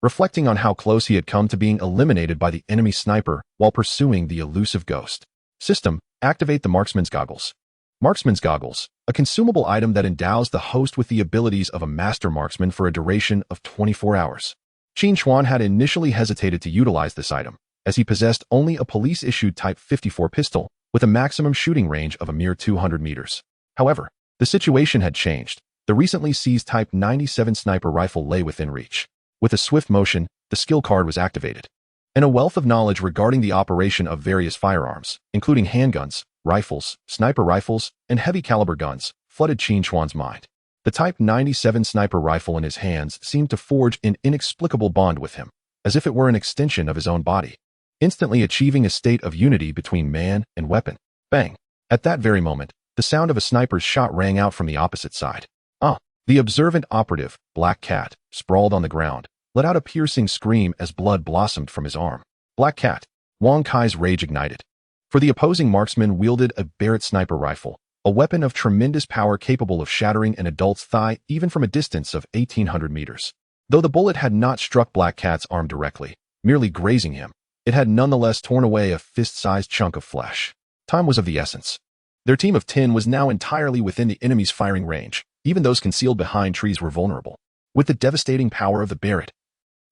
reflecting on how close he had come to being eliminated by the enemy sniper while pursuing the elusive ghost. System, activate the Marksman's Goggles. Marksman's Goggles, a consumable item that endows the host with the abilities of a master marksman for a duration of 24 hours. Qin Chuan had initially hesitated to utilize this item, as he possessed only a police-issued Type 54 pistol with a maximum shooting range of a mere 200 meters. However, the situation had changed. The recently seized Type 97 sniper rifle lay within reach. With a swift motion, the skill card was activated, and a wealth of knowledge regarding the operation of various firearms, including handguns, rifles, sniper rifles, and heavy-caliber guns, flooded Qin Chuan's mind. The Type 97 sniper rifle in his hands seemed to forge an inexplicable bond with him, as if it were an extension of his own body, instantly achieving a state of unity between man and weapon. Bang! At that very moment, the sound of a sniper's shot rang out from the opposite side. The observant operative, Black Cat, sprawled on the ground, let out a piercing scream as blood blossomed from his arm. Black Cat. Wang Kai's rage ignited. For the opposing marksman wielded a Barrett sniper rifle, a weapon of tremendous power capable of shattering an adult's thigh even from a distance of 1800 meters. Though the bullet had not struck Black Cat's arm directly, merely grazing him, it had nonetheless torn away a fist-sized chunk of flesh. Time was of the essence. Their team of 10 was now entirely within the enemy's firing range. Even those concealed behind trees were vulnerable. With the devastating power of the Barrett,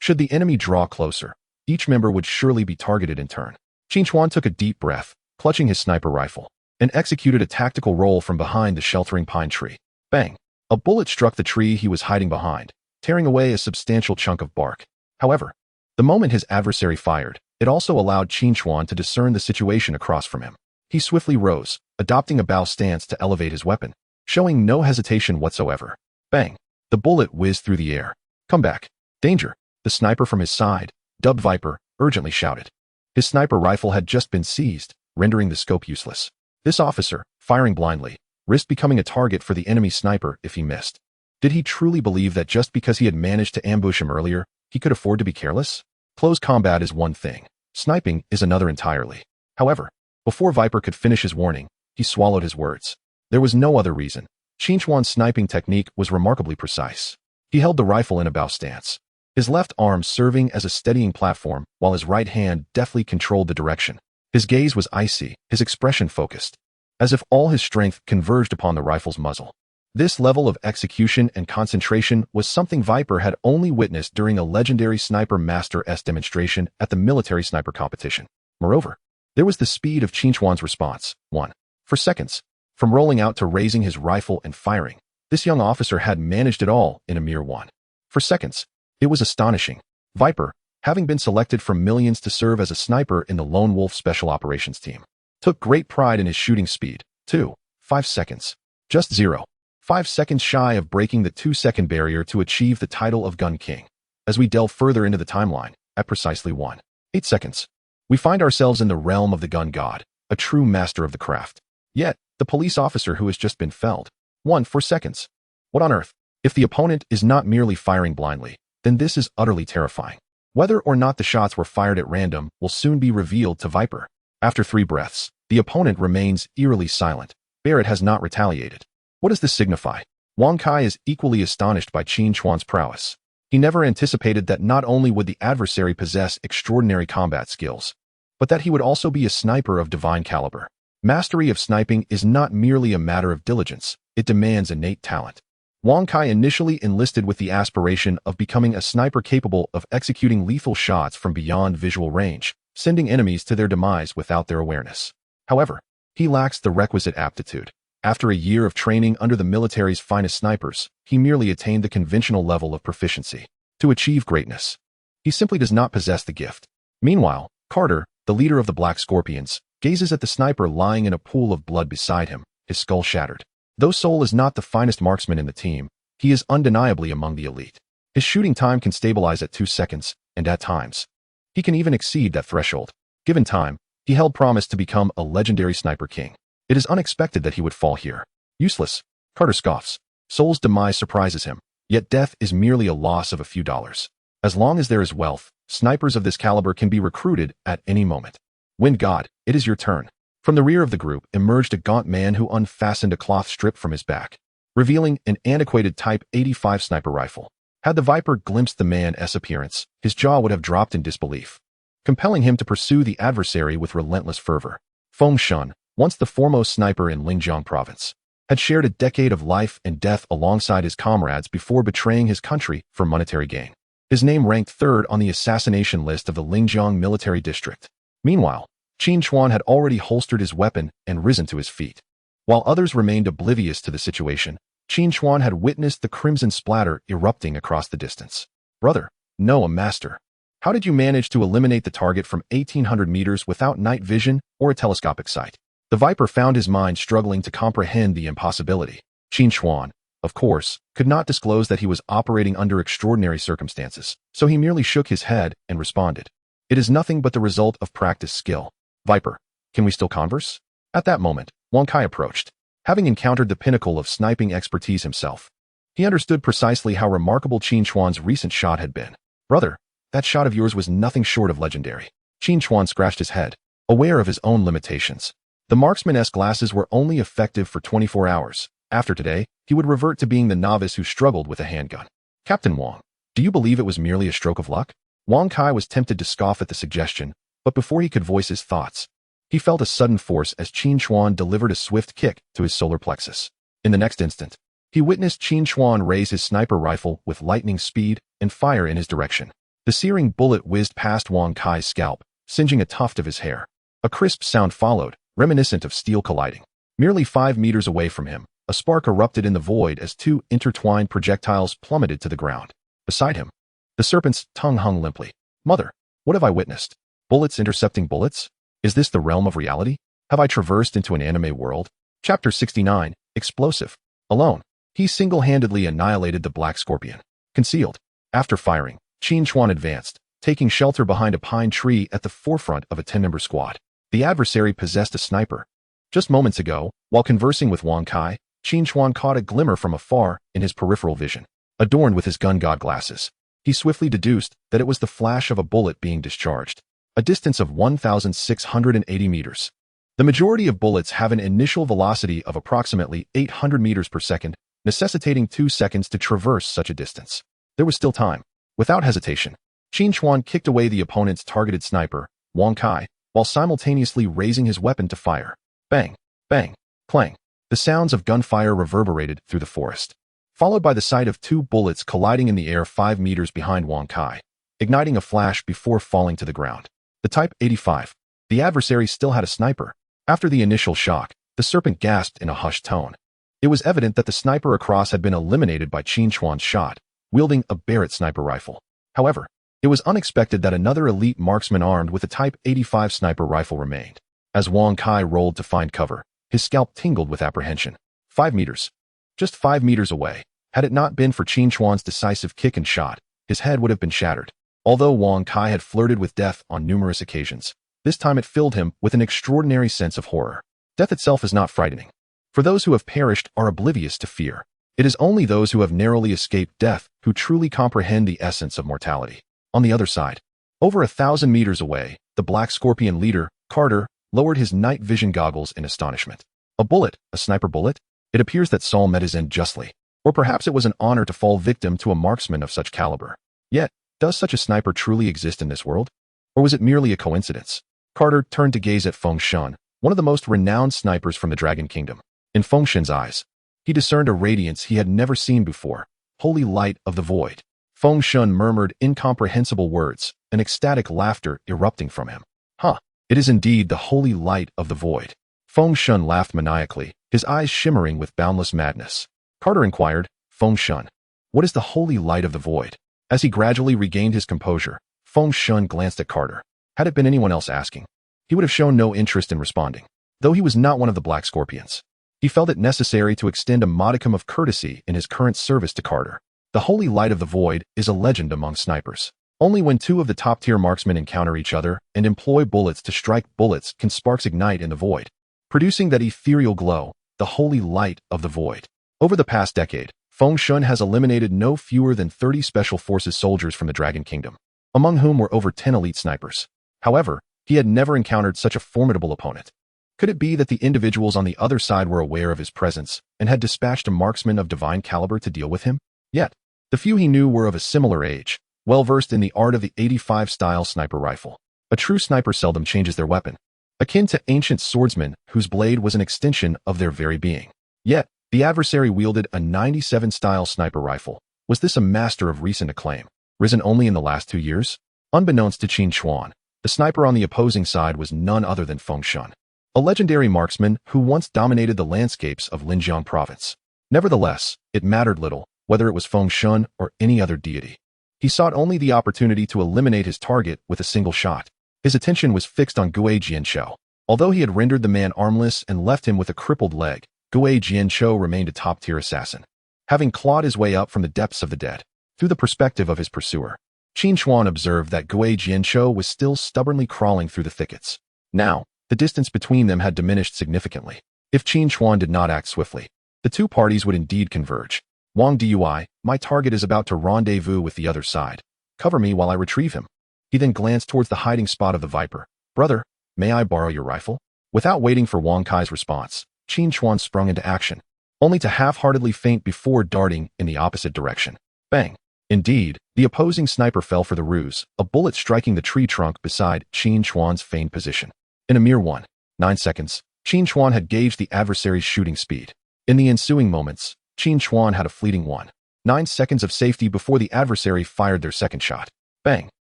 should the enemy draw closer, each member would surely be targeted in turn. Qin Chuan took a deep breath, clutching his sniper rifle, and executed a tactical roll from behind the sheltering pine tree. Bang! A bullet struck the tree he was hiding behind, tearing away a substantial chunk of bark. However, the moment his adversary fired, it also allowed Qin Chuan to discern the situation across from him. He swiftly rose, adopting a bow stance to elevate his weapon, showing no hesitation whatsoever. Bang! The bullet whizzed through the air. Come back! Danger! The sniper from his side, dubbed Viper, urgently shouted. His sniper rifle had just been seized, rendering the scope useless. This officer, firing blindly, risked becoming a target for the enemy sniper if he missed. Did he truly believe that just because he had managed to ambush him earlier, he could afford to be careless? Close combat is one thing. Sniping is another entirely. However, before Viper could finish his warning, he swallowed his words. There was no other reason. Qin Chuan's sniping technique was remarkably precise. He held the rifle in a bow stance, his left arm serving as a steadying platform while his right hand deftly controlled the direction. His gaze was icy, his expression focused, as if all his strength converged upon the rifle's muzzle. This level of execution and concentration was something Viper had only witnessed during a legendary Sniper Master's demonstration at the military sniper competition. Moreover, there was the speed of Qin Chuan's response. 1. For seconds, from rolling out to raising his rifle and firing, this young officer had managed it all in a mere 1. For seconds. It was astonishing. Viper, having been selected from millions to serve as a sniper in the Lone Wolf Special Operations Team, took great pride in his shooting speed. 2. 5 seconds. Just 0.5 seconds shy of breaking the 2-second barrier to achieve the title of Gun King. As we delve further into the timeline, at precisely 1.8 seconds, we find ourselves in the realm of the gun god, a true master of the craft. Yet, the police officer who has just been felled. 4 seconds. What on earth? If the opponent is not merely firing blindly, then this is utterly terrifying. Whether or not the shots were fired at random will soon be revealed to Viper. After 3 breaths, the opponent remains eerily silent. Barrett has not retaliated. What does this signify? Wang Kai is equally astonished by Qin Chuan's prowess. He never anticipated that not only would the adversary possess extraordinary combat skills, but that he would also be a sniper of divine caliber. Mastery of sniping is not merely a matter of diligence, it demands innate talent. Wang Kai initially enlisted with the aspiration of becoming a sniper capable of executing lethal shots from beyond visual range, sending enemies to their demise without their awareness. However, he lacks the requisite aptitude. After a year of training under the military's finest snipers, he merely attained the conventional level of proficiency. To achieve greatness, he simply does not possess the gift. Meanwhile, Carter, the leader of the Black Scorpions, gazes at the sniper lying in a pool of blood beside him, his skull shattered. Though Sol is not the finest marksman in the team, he is undeniably among the elite. His shooting time can stabilize at 2 seconds, and at times, he can even exceed that threshold. Given time, he held promise to become a legendary sniper king. It is unexpected that he would fall here. Useless. Carter scoffs. Sol's demise surprises him, yet death is merely a loss of a few dollars. As long as there is wealth, snipers of this caliber can be recruited at any moment. Wind God, it is your turn. From the rear of the group emerged a gaunt man who unfastened a cloth strip from his back, revealing an antiquated Type 85 sniper rifle. Had the Viper glimpsed the man's appearance, his jaw would have dropped in disbelief, compelling him to pursue the adversary with relentless fervor. Feng Shun, once the foremost sniper in Linjiang province, had shared a decade of life and death alongside his comrades before betraying his country for monetary gain. His name ranked 3rd on the assassination list of the Linjiang military district. Meanwhile, Qin Chuan had already holstered his weapon and risen to his feet. While others remained oblivious to the situation, Qin Chuan had witnessed the crimson splatter erupting across the distance. Brother, no, a master. How did you manage to eliminate the target from 1,800 meters without night vision or a telescopic sight? The Viper found his mind struggling to comprehend the impossibility. Qin Chuan, of course, could not disclose that he was operating under extraordinary circumstances, so he merely shook his head and responded. It is nothing but the result of practiced skill. Viper, can we still converse? At that moment, Wang Kai approached. Having encountered the pinnacle of sniping expertise himself, he understood precisely how remarkable Qin Chuan's recent shot had been. Brother, that shot of yours was nothing short of legendary. Qin Chuan scratched his head, aware of his own limitations. The marksman's glasses were only effective for 24 hours. After today, he would revert to being the novice who struggled with a handgun. Captain Wang, do you believe it was merely a stroke of luck? Wang Kai was tempted to scoff at the suggestion, but before he could voice his thoughts, he felt a sudden force as Qin Chuan delivered a swift kick to his solar plexus. In the next instant, he witnessed Qin Chuan raise his sniper rifle with lightning speed and fire in his direction. The searing bullet whizzed past Wang Kai's scalp, singeing a tuft of his hair. A crisp sound followed, reminiscent of steel colliding. Merely 5 meters away from him, a spark erupted in the void as two intertwined projectiles plummeted to the ground. Beside him, the serpent's tongue hung limply. Mother, what have I witnessed? Bullets intercepting bullets? Is this the realm of reality? Have I traversed into an anime world? Chapter 69, Explosive. Alone, he single-handedly annihilated the Black Scorpion. Concealed. After firing, Qin Chuan advanced, taking shelter behind a pine tree at the forefront of a 10-member squad. The adversary possessed a sniper. Just moments ago, while conversing with Wang Kai, Qin Chuan caught a glimmer from afar in his peripheral vision. Adorned with his gun god glasses, he swiftly deduced that it was the flash of a bullet being discharged. A distance of 1,680 meters. The majority of bullets have an initial velocity of approximately 800 meters per second, necessitating 2 seconds to traverse such a distance. There was still time. Without hesitation, Qin Chuan kicked away the opponent's targeted sniper, Wang Kai, while simultaneously raising his weapon to fire. Bang, bang, clang. The sounds of gunfire reverberated through the forest, followed by the sight of 2 bullets colliding in the air 5 meters behind Wang Kai, igniting a flash before falling to the ground. The Type 85. The adversary still had a sniper. After the initial shock, the serpent gasped in a hushed tone. It was evident that the sniper across had been eliminated by Qin Chuan's shot, wielding a Barrett sniper rifle. However, it was unexpected that another elite marksman armed with a Type 85 sniper rifle remained. As Wang Kai rolled to find cover, his scalp tingled with apprehension. 5 meters. Just 5 meters away. Had it not been for Qin Chuan's decisive kick and shot, his head would have been shattered. Although Wang Kai had flirted with death on numerous occasions, this time it filled him with an extraordinary sense of horror. Death itself is not frightening. For those who have perished are oblivious to fear. It is only those who have narrowly escaped death who truly comprehend the essence of mortality. On the other side, over 1,000 meters away, the Black Scorpion leader, Carter, lowered his night vision goggles in astonishment. A bullet, a sniper bullet? It appears that Saul met his end justly. Or perhaps it was an honor to fall victim to a marksman of such caliber. Yet, does such a sniper truly exist in this world? Or was it merely a coincidence? Carter turned to gaze at Feng Shun, one of the most renowned snipers from the Dragon Kingdom. In Feng Shun's eyes, he discerned a radiance he had never seen before. Holy light of the void. Feng Shun murmured incomprehensible words, an ecstatic laughter erupting from him. Huh, it is indeed the holy light of the void. Feng Shun laughed maniacally, his eyes shimmering with boundless madness. Carter inquired, Feng Shun, what is the holy light of the void? As he gradually regained his composure, Feng Shun glanced at Carter. Had it been anyone else asking, he would have shown no interest in responding. Though he was not one of the Black Scorpions, he felt it necessary to extend a modicum of courtesy in his current service to Carter. The holy light of the void is a legend among snipers. Only when 2 of the top-tier marksmen encounter each other and employ bullets to strike bullets can sparks ignite in the void, producing that ethereal glow, the holy light of the void. Over the past decade, Feng Shun has eliminated no fewer than 30 Special Forces soldiers from the Dragon Kingdom, among whom were over 10 elite snipers. However, he had never encountered such a formidable opponent. Could it be that the individuals on the other side were aware of his presence and had dispatched a marksman of divine caliber to deal with him? Yet, the few he knew were of a similar age, well-versed in the art of the 85-style sniper rifle. A true sniper seldom changes their weapon, akin to ancient swordsmen whose blade was an extension of their very being. Yet, the adversary wielded a 97-style sniper rifle. Was this a master of recent acclaim, risen only in the last 2 years? Unbeknownst to Qin Chuan, the sniper on the opposing side was none other than Feng Shun, a legendary marksman who once dominated the landscapes of Linjiang province. Nevertheless, it mattered little whether it was Feng Shun or any other deity. He sought only the opportunity to eliminate his target with a single shot. His attention was fixed on Gue Jianchou. Although he had rendered the man armless and left him with a crippled leg, Gue Jianchou remained a top-tier assassin, having clawed his way up from the depths of the dead. Through the perspective of his pursuer, Qin Chuan observed that Gue Jianchou was still stubbornly crawling through the thickets. Now, the distance between them had diminished significantly. If Qin Chuan did not act swiftly, the 2 parties would indeed converge. Wang Dui, my target is about to rendezvous with the other side. Cover me while I retrieve him. He then glanced towards the hiding spot of the Viper. Brother, may I borrow your rifle? Without waiting for Wang Kai's response, Qin Chuan sprung into action, only to half-heartedly feint before darting in the opposite direction. Bang! Indeed, the opposing sniper fell for the ruse, a bullet striking the tree trunk beside Qin Chuan's feigned position. In a mere 1.9 seconds, Qin Chuan had gauged the adversary's shooting speed. In the ensuing moments, Qin Chuan had a fleeting 1.9 seconds of safety before the adversary fired their second shot. Bang!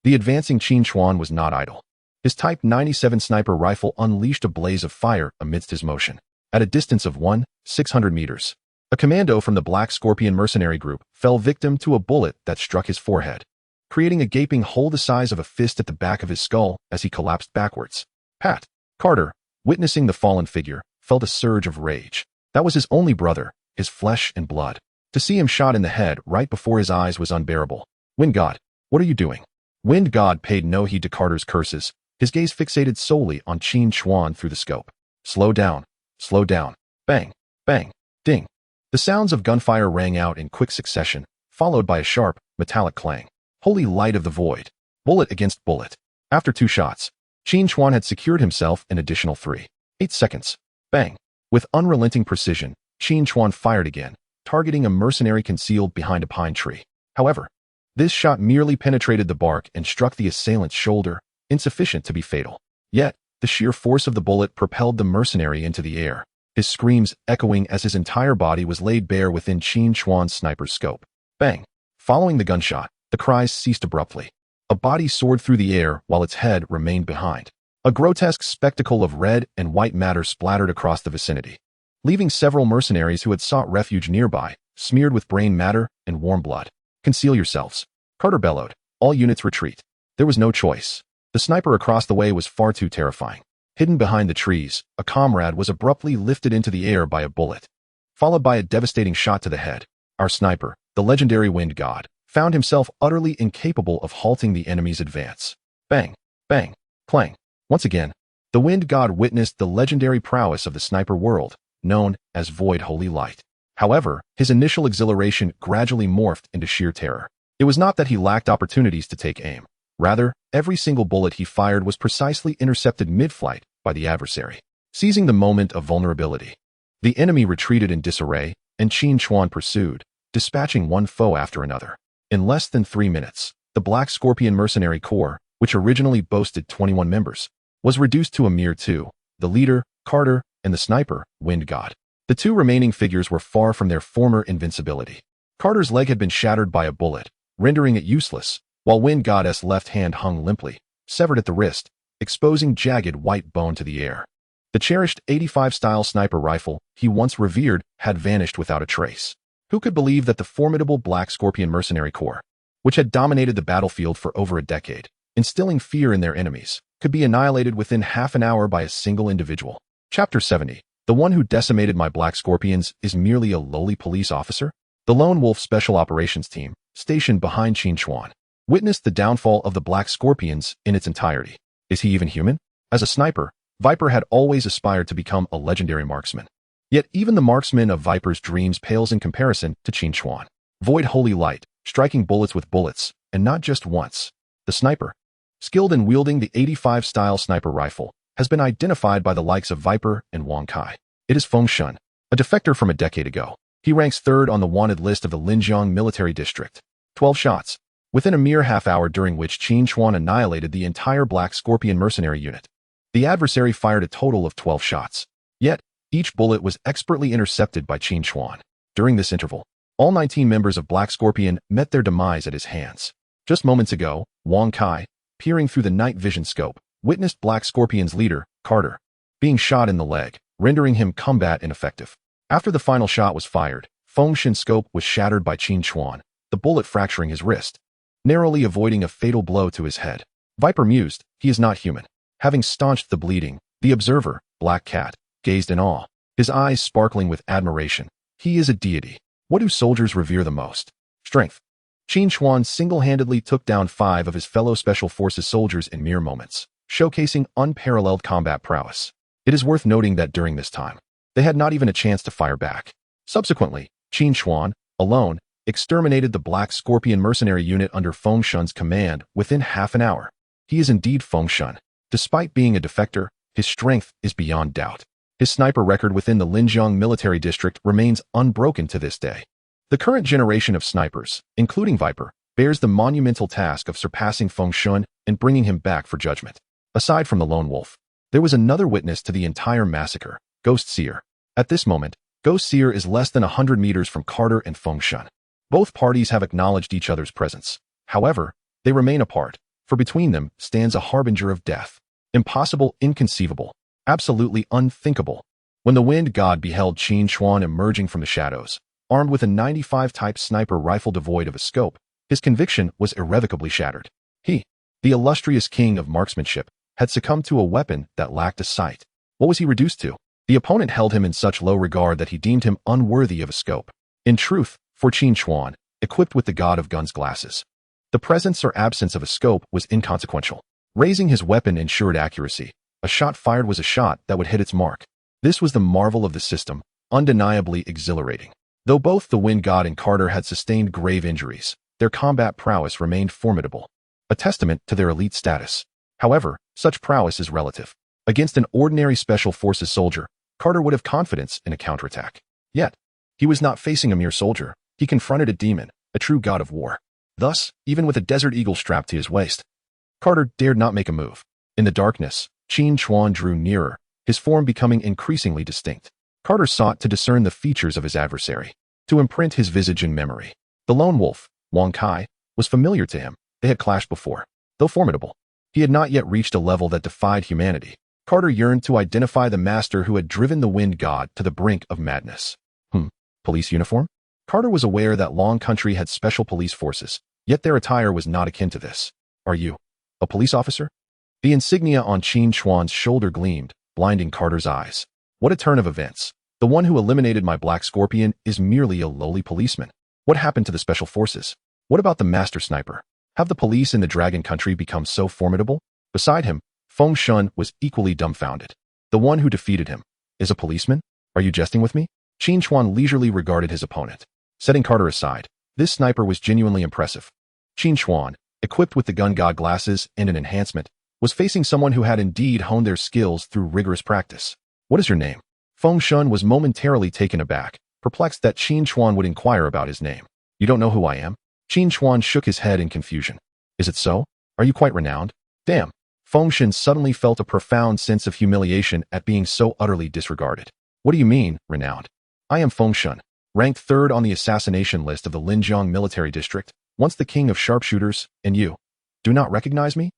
The advancing Qin Chuan was not idle. His Type 97 sniper rifle unleashed a blaze of fire amidst his motion. At a distance of 600 meters, a commando from the Black Scorpion mercenary group fell victim to a bullet that struck his forehead, creating a gaping hole the size of a fist at the back of his skull as he collapsed backwards. Pat Carter, witnessing the fallen figure, felt a surge of rage. That was his only brother, his flesh and blood. To see him shot in the head right before his eyes was unbearable. Wind God, what are you doing? Wind God paid no heed to Carter's curses, his gaze fixated solely on Qin Chuan through the scope. Slow down. Slow down. Bang. Bang. Ding. The sounds of gunfire rang out in quick succession, followed by a sharp, metallic clang. Holy light of the void. Bullet against bullet. After 2 shots, Qin Chuan had secured himself an additional 3. 8 seconds. Bang. With unrelenting precision, Qin Chuan fired again, targeting a mercenary concealed behind a pine tree. However, this shot merely penetrated the bark and struck the assailant's shoulder, insufficient to be fatal. Yet, the sheer force of the bullet propelled the mercenary into the air, his screams echoing as his entire body was laid bare within Qin Chuan's sniper's scope. Bang! Following the gunshot, the cries ceased abruptly. A body soared through the air while its head remained behind. A grotesque spectacle of red and white matter splattered across the vicinity, leaving several mercenaries who had sought refuge nearby, smeared with brain matter and warm blood. Conceal yourselves, Carter bellowed. All units retreat. There was no choice. The sniper across the way was far too terrifying. Hidden behind the trees, a comrade was abruptly lifted into the air by a bullet, followed by a devastating shot to the head. Our sniper, the legendary Wind God, found himself utterly incapable of halting the enemy's advance. Bang, bang, clang. Once again, the Wind God witnessed the legendary prowess of the sniper world, known as Void Holy Light. However, his initial exhilaration gradually morphed into sheer terror. It was not that he lacked opportunities to take aim. Rather, every single bullet he fired was precisely intercepted mid-flight by the adversary. Seizing the moment of vulnerability, the enemy retreated in disarray, and Qin Chuan pursued, dispatching one foe after another. In less than 3 minutes, the Black Scorpion Mercenary Corps, which originally boasted 21 members, was reduced to a mere 2, the leader, Carter, and the sniper, Wind God. The 2 remaining figures were far from their former invincibility. Carter's leg had been shattered by a bullet, rendering it useless, while Wind God's left hand hung limply, severed at the wrist, exposing jagged white bone to the air. The cherished 85-style sniper rifle he once revered had vanished without a trace. Who could believe that the formidable Black Scorpion Mercenary Corps, which had dominated the battlefield for over a decade, instilling fear in their enemies, could be annihilated within half an hour by a single individual? Chapter 70. The one who decimated my Black Scorpions is merely a lowly police officer? The Lone Wolf Special Operations Team, stationed behind Qin Chuan, witnessed the downfall of the Black Scorpions in its entirety. Is he even human? As a sniper, Viper had always aspired to become a legendary marksman. Yet even the marksman of Viper's dreams pales in comparison to Qin Chuan. Void Holy Light, striking bullets with bullets, and not just once. The sniper, skilled in wielding the 85-style sniper rifle, has been identified by the likes of Viper and Wang Kai. It is Feng Shun, a defector from a decade ago. He ranks 3rd on the wanted list of the Linjiang Military District. 12 shots, within a mere half hour during which Qin Chuan annihilated the entire Black Scorpion mercenary unit. The adversary fired a total of 12 shots. Yet, each bullet was expertly intercepted by Qin Chuan. During this interval, all 19 members of Black Scorpion met their demise at his hands. Just moments ago, Wang Kai, peering through the night vision scope, witnessed Black Scorpion's leader, Carter, being shot in the leg, rendering him combat ineffective. After the final shot was fired, Feng Shun's scope was shattered by Qin Chuan, the bullet fracturing his wrist, narrowly avoiding a fatal blow to his head. Viper mused, he is not human. Having staunched the bleeding, the observer, Black Cat, gazed in awe, his eyes sparkling with admiration. He is a deity. What do soldiers revere the most? Strength. Qin Chuan single-handedly took down 5 of his fellow Special Forces soldiers in mere moments, showcasing unparalleled combat prowess. It is worth noting that during this time, they had not even a chance to fire back. Subsequently, Qin Chuan, alone, exterminated the Black Scorpion mercenary unit under Feng Shun's command within half an hour. He is indeed Feng Shun. Despite being a defector, his strength is beyond doubt. His sniper record within the Linjiang Military District remains unbroken to this day. The current generation of snipers, including Viper, bears the monumental task of surpassing Feng Shun and bringing him back for judgment. Aside from the Lone Wolf, there was another witness to the entire massacre, Ghost Seer. At this moment, Ghost Seer is less than 100 meters from Carter and Feng Shun. Both parties have acknowledged each other's presence. However, they remain apart, for between them stands a harbinger of death. Impossible, inconceivable, absolutely unthinkable. When the wind god beheld Qin Chuan emerging from the shadows, armed with a 95 type sniper rifle devoid of a scope, his conviction was irrevocably shattered. He, the illustrious king of marksmanship, had succumbed to a weapon that lacked a sight. What was he reduced to? The opponent held him in such low regard that he deemed him unworthy of a scope. In truth, for Qin Chuan, equipped with the god of guns glasses, the presence or absence of a scope was inconsequential. Raising his weapon ensured accuracy. A shot fired was a shot that would hit its mark. This was the marvel of the system, undeniably exhilarating. Though both the wind god and Carter had sustained grave injuries, their combat prowess remained formidable, a testament to their elite status. However, such prowess is relative. Against an ordinary special forces soldier, Carter would have confidence in a counterattack. Yet, he was not facing a mere soldier. He confronted a demon, a true god of war. Thus, even with a desert eagle strapped to his waist, Carter dared not make a move. In the darkness, Qin Chuan drew nearer, his form becoming increasingly distinct. Carter sought to discern the features of his adversary, to imprint his visage in memory. The lone wolf, Wang Kai, was familiar to him. They had clashed before. Though formidable, he had not yet reached a level that defied humanity. Carter yearned to identify the master who had driven the wind god to the brink of madness. Police uniform? Carter was aware that Long Country had special police forces, yet their attire was not akin to this. Are you a police officer? The insignia on Qin Chuan's shoulder gleamed, blinding Carter's eyes. What a turn of events. The one who eliminated my Black Scorpion is merely a lowly policeman. What happened to the special forces? What about the master sniper? Have the police in the Dragon Country become so formidable? Beside him, Feng Shun was equally dumbfounded. The one who defeated him is a policeman? Are you jesting with me? Qin Chuan leisurely regarded his opponent. Setting Carter aside, this sniper was genuinely impressive. Qin Chuan, equipped with the gun god glasses and an enhancement, was facing someone who had indeed honed their skills through rigorous practice. What is your name? Feng Shun was momentarily taken aback, perplexed that Qin Chuan would inquire about his name. You don't know who I am? Qin Chuan shook his head in confusion. Is it so? Are you quite renowned? Damn. Feng Shun suddenly felt a profound sense of humiliation at being so utterly disregarded. What do you mean, renowned? I am Feng Shun, ranked third on the assassination list of the Linjiang military district, once the king of sharpshooters, and you do not recognize me?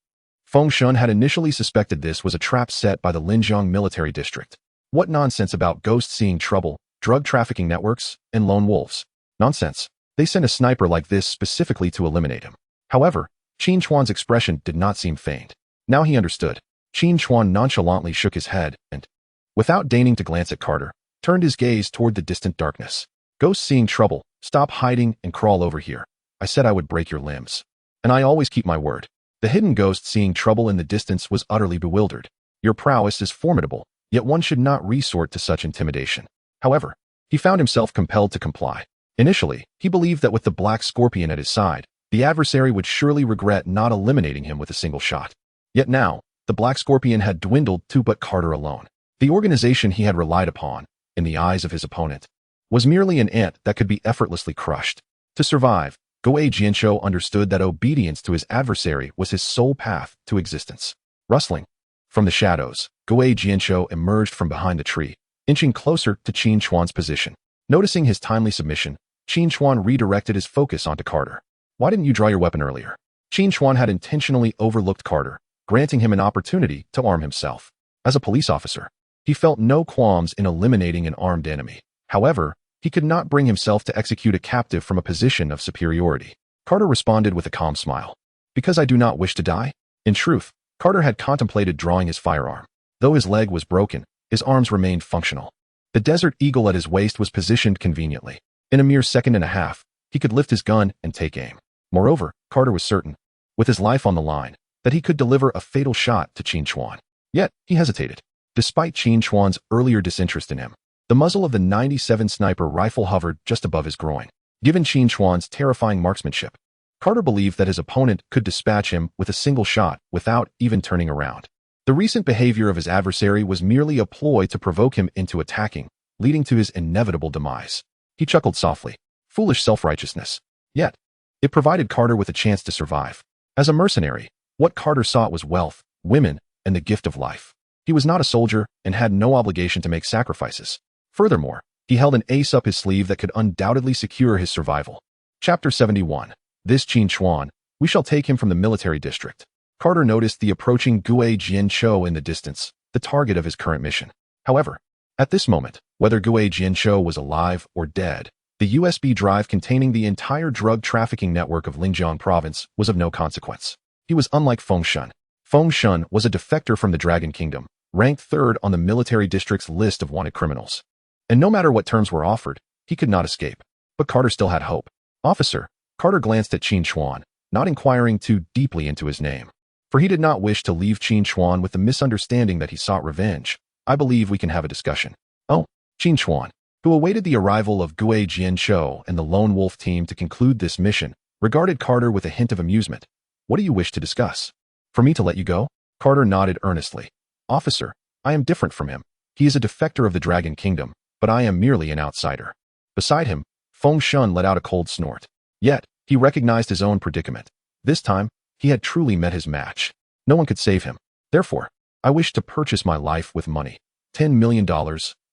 Feng Shun had initially suspected this was a trap set by the Linjiang military district. What nonsense about ghosts seeing trouble, drug trafficking networks, and lone wolves? Nonsense. They sent a sniper like this specifically to eliminate him. However, Qin Chuan's expression did not seem feigned. Now he understood. Qin Chuan nonchalantly shook his head and, without deigning to glance at Carter, turned his gaze toward the distant darkness. Ghosts seeing trouble, stop hiding and crawl over here. I said I would break your limbs. And I always keep my word. The hidden ghost seeing trouble in the distance was utterly bewildered. Your prowess is formidable, yet one should not resort to such intimidation. However, he found himself compelled to comply. Initially, he believed that with the Black Scorpion at his side, the adversary would surely regret not eliminating him with a single shot. Yet now, the Black Scorpion had dwindled to but Carter alone. The organization he had relied upon, in the eyes of his opponent, was merely an ant that could be effortlessly crushed. To survive, Goei Jianzhou understood that obedience to his adversary was his sole path to existence. Rustling from the shadows, Goei Jianzhou emerged from behind the tree, inching closer to Qin Chuan's position. Noticing his timely submission, Qin Chuan redirected his focus onto Carter. Why didn't you draw your weapon earlier? Qin Chuan had intentionally overlooked Carter, granting him an opportunity to arm himself. As a police officer, he felt no qualms in eliminating an armed enemy. However, he could not bring himself to execute a captive from a position of superiority. Carter responded with a calm smile. Because I do not wish to die? In truth, Carter had contemplated drawing his firearm. Though his leg was broken, his arms remained functional. The desert eagle at his waist was positioned conveniently. In a mere second and a half, he could lift his gun and take aim. Moreover, Carter was certain, with his life on the line, that he could deliver a fatal shot to Qin Chuan. Yet, he hesitated. Despite Qin Chuan's earlier disinterest in him, the muzzle of the 97 sniper rifle hovered just above his groin. Given Qin Chuan's terrifying marksmanship, Carter believed that his opponent could dispatch him with a single shot without even turning around. The recent behavior of his adversary was merely a ploy to provoke him into attacking, leading to his inevitable demise. He chuckled softly. Foolish self-righteousness. Yet, it provided Carter with a chance to survive. As a mercenary, what Carter sought was wealth, women, and the gift of life. He was not a soldier and had no obligation to make sacrifices. Furthermore, he held an ace up his sleeve that could undoubtedly secure his survival. Chapter 71. This Qin Chuan, we shall take him from the military district. Carter noticed the approaching Qin Chuan in the distance, the target of his current mission. However, at this moment, whether Qin Chuan was alive or dead, the USB drive containing the entire drug trafficking network of Linjiang province was of no consequence. He was unlike Feng Shun. Feng Shun was a defector from the Dragon Kingdom, ranked third on the military district's list of wanted criminals. And no matter what terms were offered, he could not escape. But Carter still had hope. Officer, Carter glanced at Qin Chuan, not inquiring too deeply into his name. For he did not wish to leave Qin Chuan with the misunderstanding that he sought revenge. I believe we can have a discussion. Oh, Qin Chuan, who awaited the arrival of Qin Chuan and the Lone Wolf team to conclude this mission, regarded Carter with a hint of amusement. What do you wish to discuss? For me to let you go? Carter nodded earnestly. Officer, I am different from him. He is a defector of the Dragon Kingdom, but I am merely an outsider. Beside him, Feng Shun let out a cold snort. Yet, he recognized his own predicament. This time, he had truly met his match. No one could save him. Therefore, I wish to purchase my life with money. $10 million,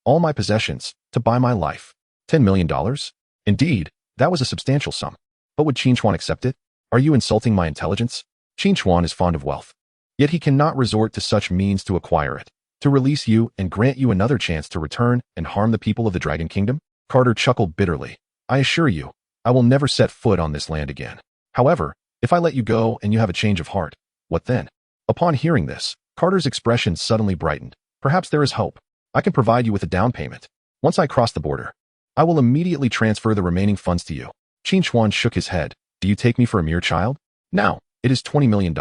all my possessions, to buy my life. $10 million? Indeed, that was a substantial sum. But would Qin Chuan accept it? Are you insulting my intelligence? Qin Chuan is fond of wealth. Yet he cannot resort to such means to acquire it. To release you and grant you another chance to return and harm the people of the Dragon Kingdom? Carter chuckled bitterly. I assure you, I will never set foot on this land again. However, if I let you go and you have a change of heart, what then? Upon hearing this, Carter's expression suddenly brightened. Perhaps there is hope. I can provide you with a down payment. Once I cross the border, I will immediately transfer the remaining funds to you. Qin Chuan shook his head. Do you take me for a mere child? Now, it is $20 million.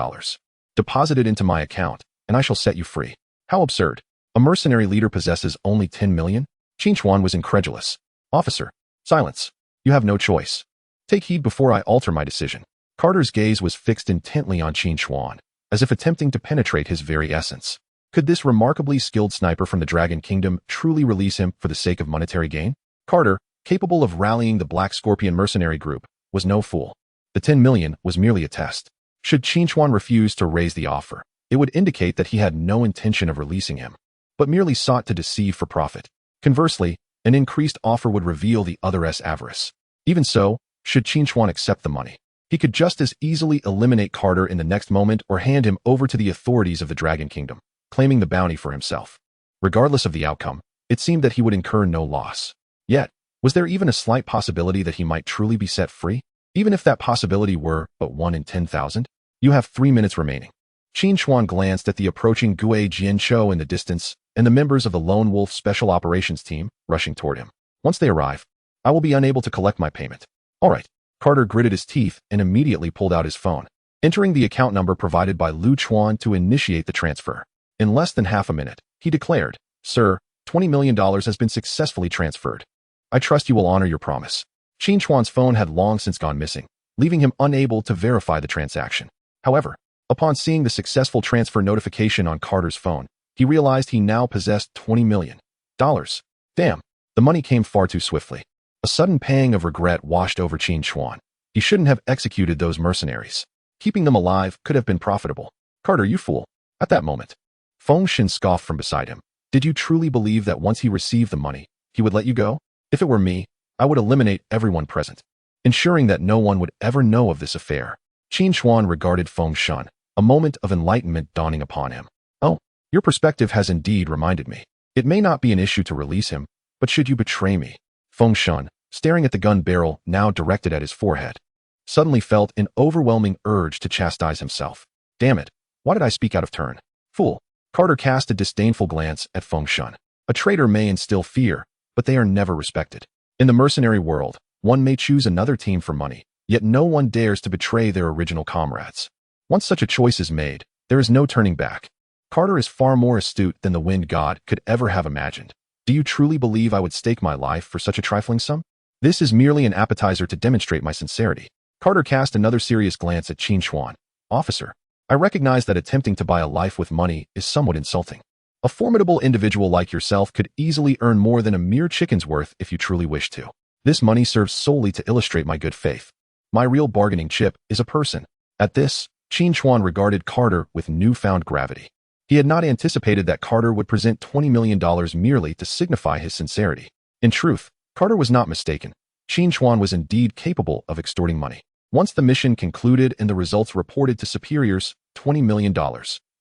Deposit it into my account, and I shall set you free. How absurd. A mercenary leader possesses only 10 million? Qin Chuan was incredulous. Officer, silence. You have no choice. Take heed before I alter my decision. Carter's gaze was fixed intently on Qin Chuan, as if attempting to penetrate his very essence. Could this remarkably skilled sniper from the Dragon Kingdom truly release him for the sake of monetary gain? Carter, capable of rallying the Black Scorpion mercenary group, was no fool. The 10 million was merely a test. Should Qin Chuan refuse to raise the offer, it would indicate that he had no intention of releasing him, but merely sought to deceive for profit. Conversely, an increased offer would reveal the other's avarice. Even so, should Qin Chuan accept the money, he could just as easily eliminate Carter in the next moment or hand him over to the authorities of the Dragon Kingdom, claiming the bounty for himself. Regardless of the outcome, it seemed that he would incur no loss. Yet, was there even a slight possibility that he might truly be set free? Even if that possibility were but 1 in 10,000? You have 3 minutes remaining. Qin Chuan glanced at the approaching Qin Chuan in the distance and the members of the Lone Wolf Special Operations Team rushing toward him. Once they arrive, I will be unable to collect my payment. All right. Carter gritted his teeth and immediately pulled out his phone, entering the account number provided by Lu Chuan to initiate the transfer. In less than half a minute, he declared, Sir, $20 million has been successfully transferred. I trust you will honor your promise. Qin Chuan's phone had long since gone missing, leaving him unable to verify the transaction. However, upon seeing the successful transfer notification on Carter's phone, he realized he now possessed $20 million. Damn, the money came far too swiftly. A sudden pang of regret washed over Qin Chuan. He shouldn't have executed those mercenaries. Keeping them alive could have been profitable. Carter, you fool. At that moment, Feng Shin scoffed from beside him. Did you truly believe that once he received the money, he would let you go? If it were me, I would eliminate everyone present, ensuring that no one would ever know of this affair. Qin Chuan regarded Feng Shun, a moment of enlightenment dawning upon him. Oh, your perspective has indeed reminded me. It may not be an issue to release him, but should you betray me? Feng Shun, staring at the gun barrel now directed at his forehead, suddenly felt an overwhelming urge to chastise himself. Damn it, why did I speak out of turn? Fool. Carter cast a disdainful glance at Feng Shun. A traitor may instill fear, but they are never respected. In the mercenary world, one may choose another team for money, yet no one dares to betray their original comrades. Once such a choice is made, there is no turning back. Carter is far more astute than the Wind God could ever have imagined. Do you truly believe I would stake my life for such a trifling sum? This is merely an appetizer to demonstrate my sincerity. Carter cast another serious glance at Qin Chuan. Officer, I recognize that attempting to buy a life with money is somewhat insulting. A formidable individual like yourself could easily earn more than a mere chicken's worth if you truly wish to. This money serves solely to illustrate my good faith. My real bargaining chip is a person. At this, Qin Chuan regarded Carter with newfound gravity. He had not anticipated that Carter would present $20 million merely to signify his sincerity. In truth, Carter was not mistaken. Qin Chuan was indeed capable of extorting money. Once the mission concluded and the results reported to superiors, $20 million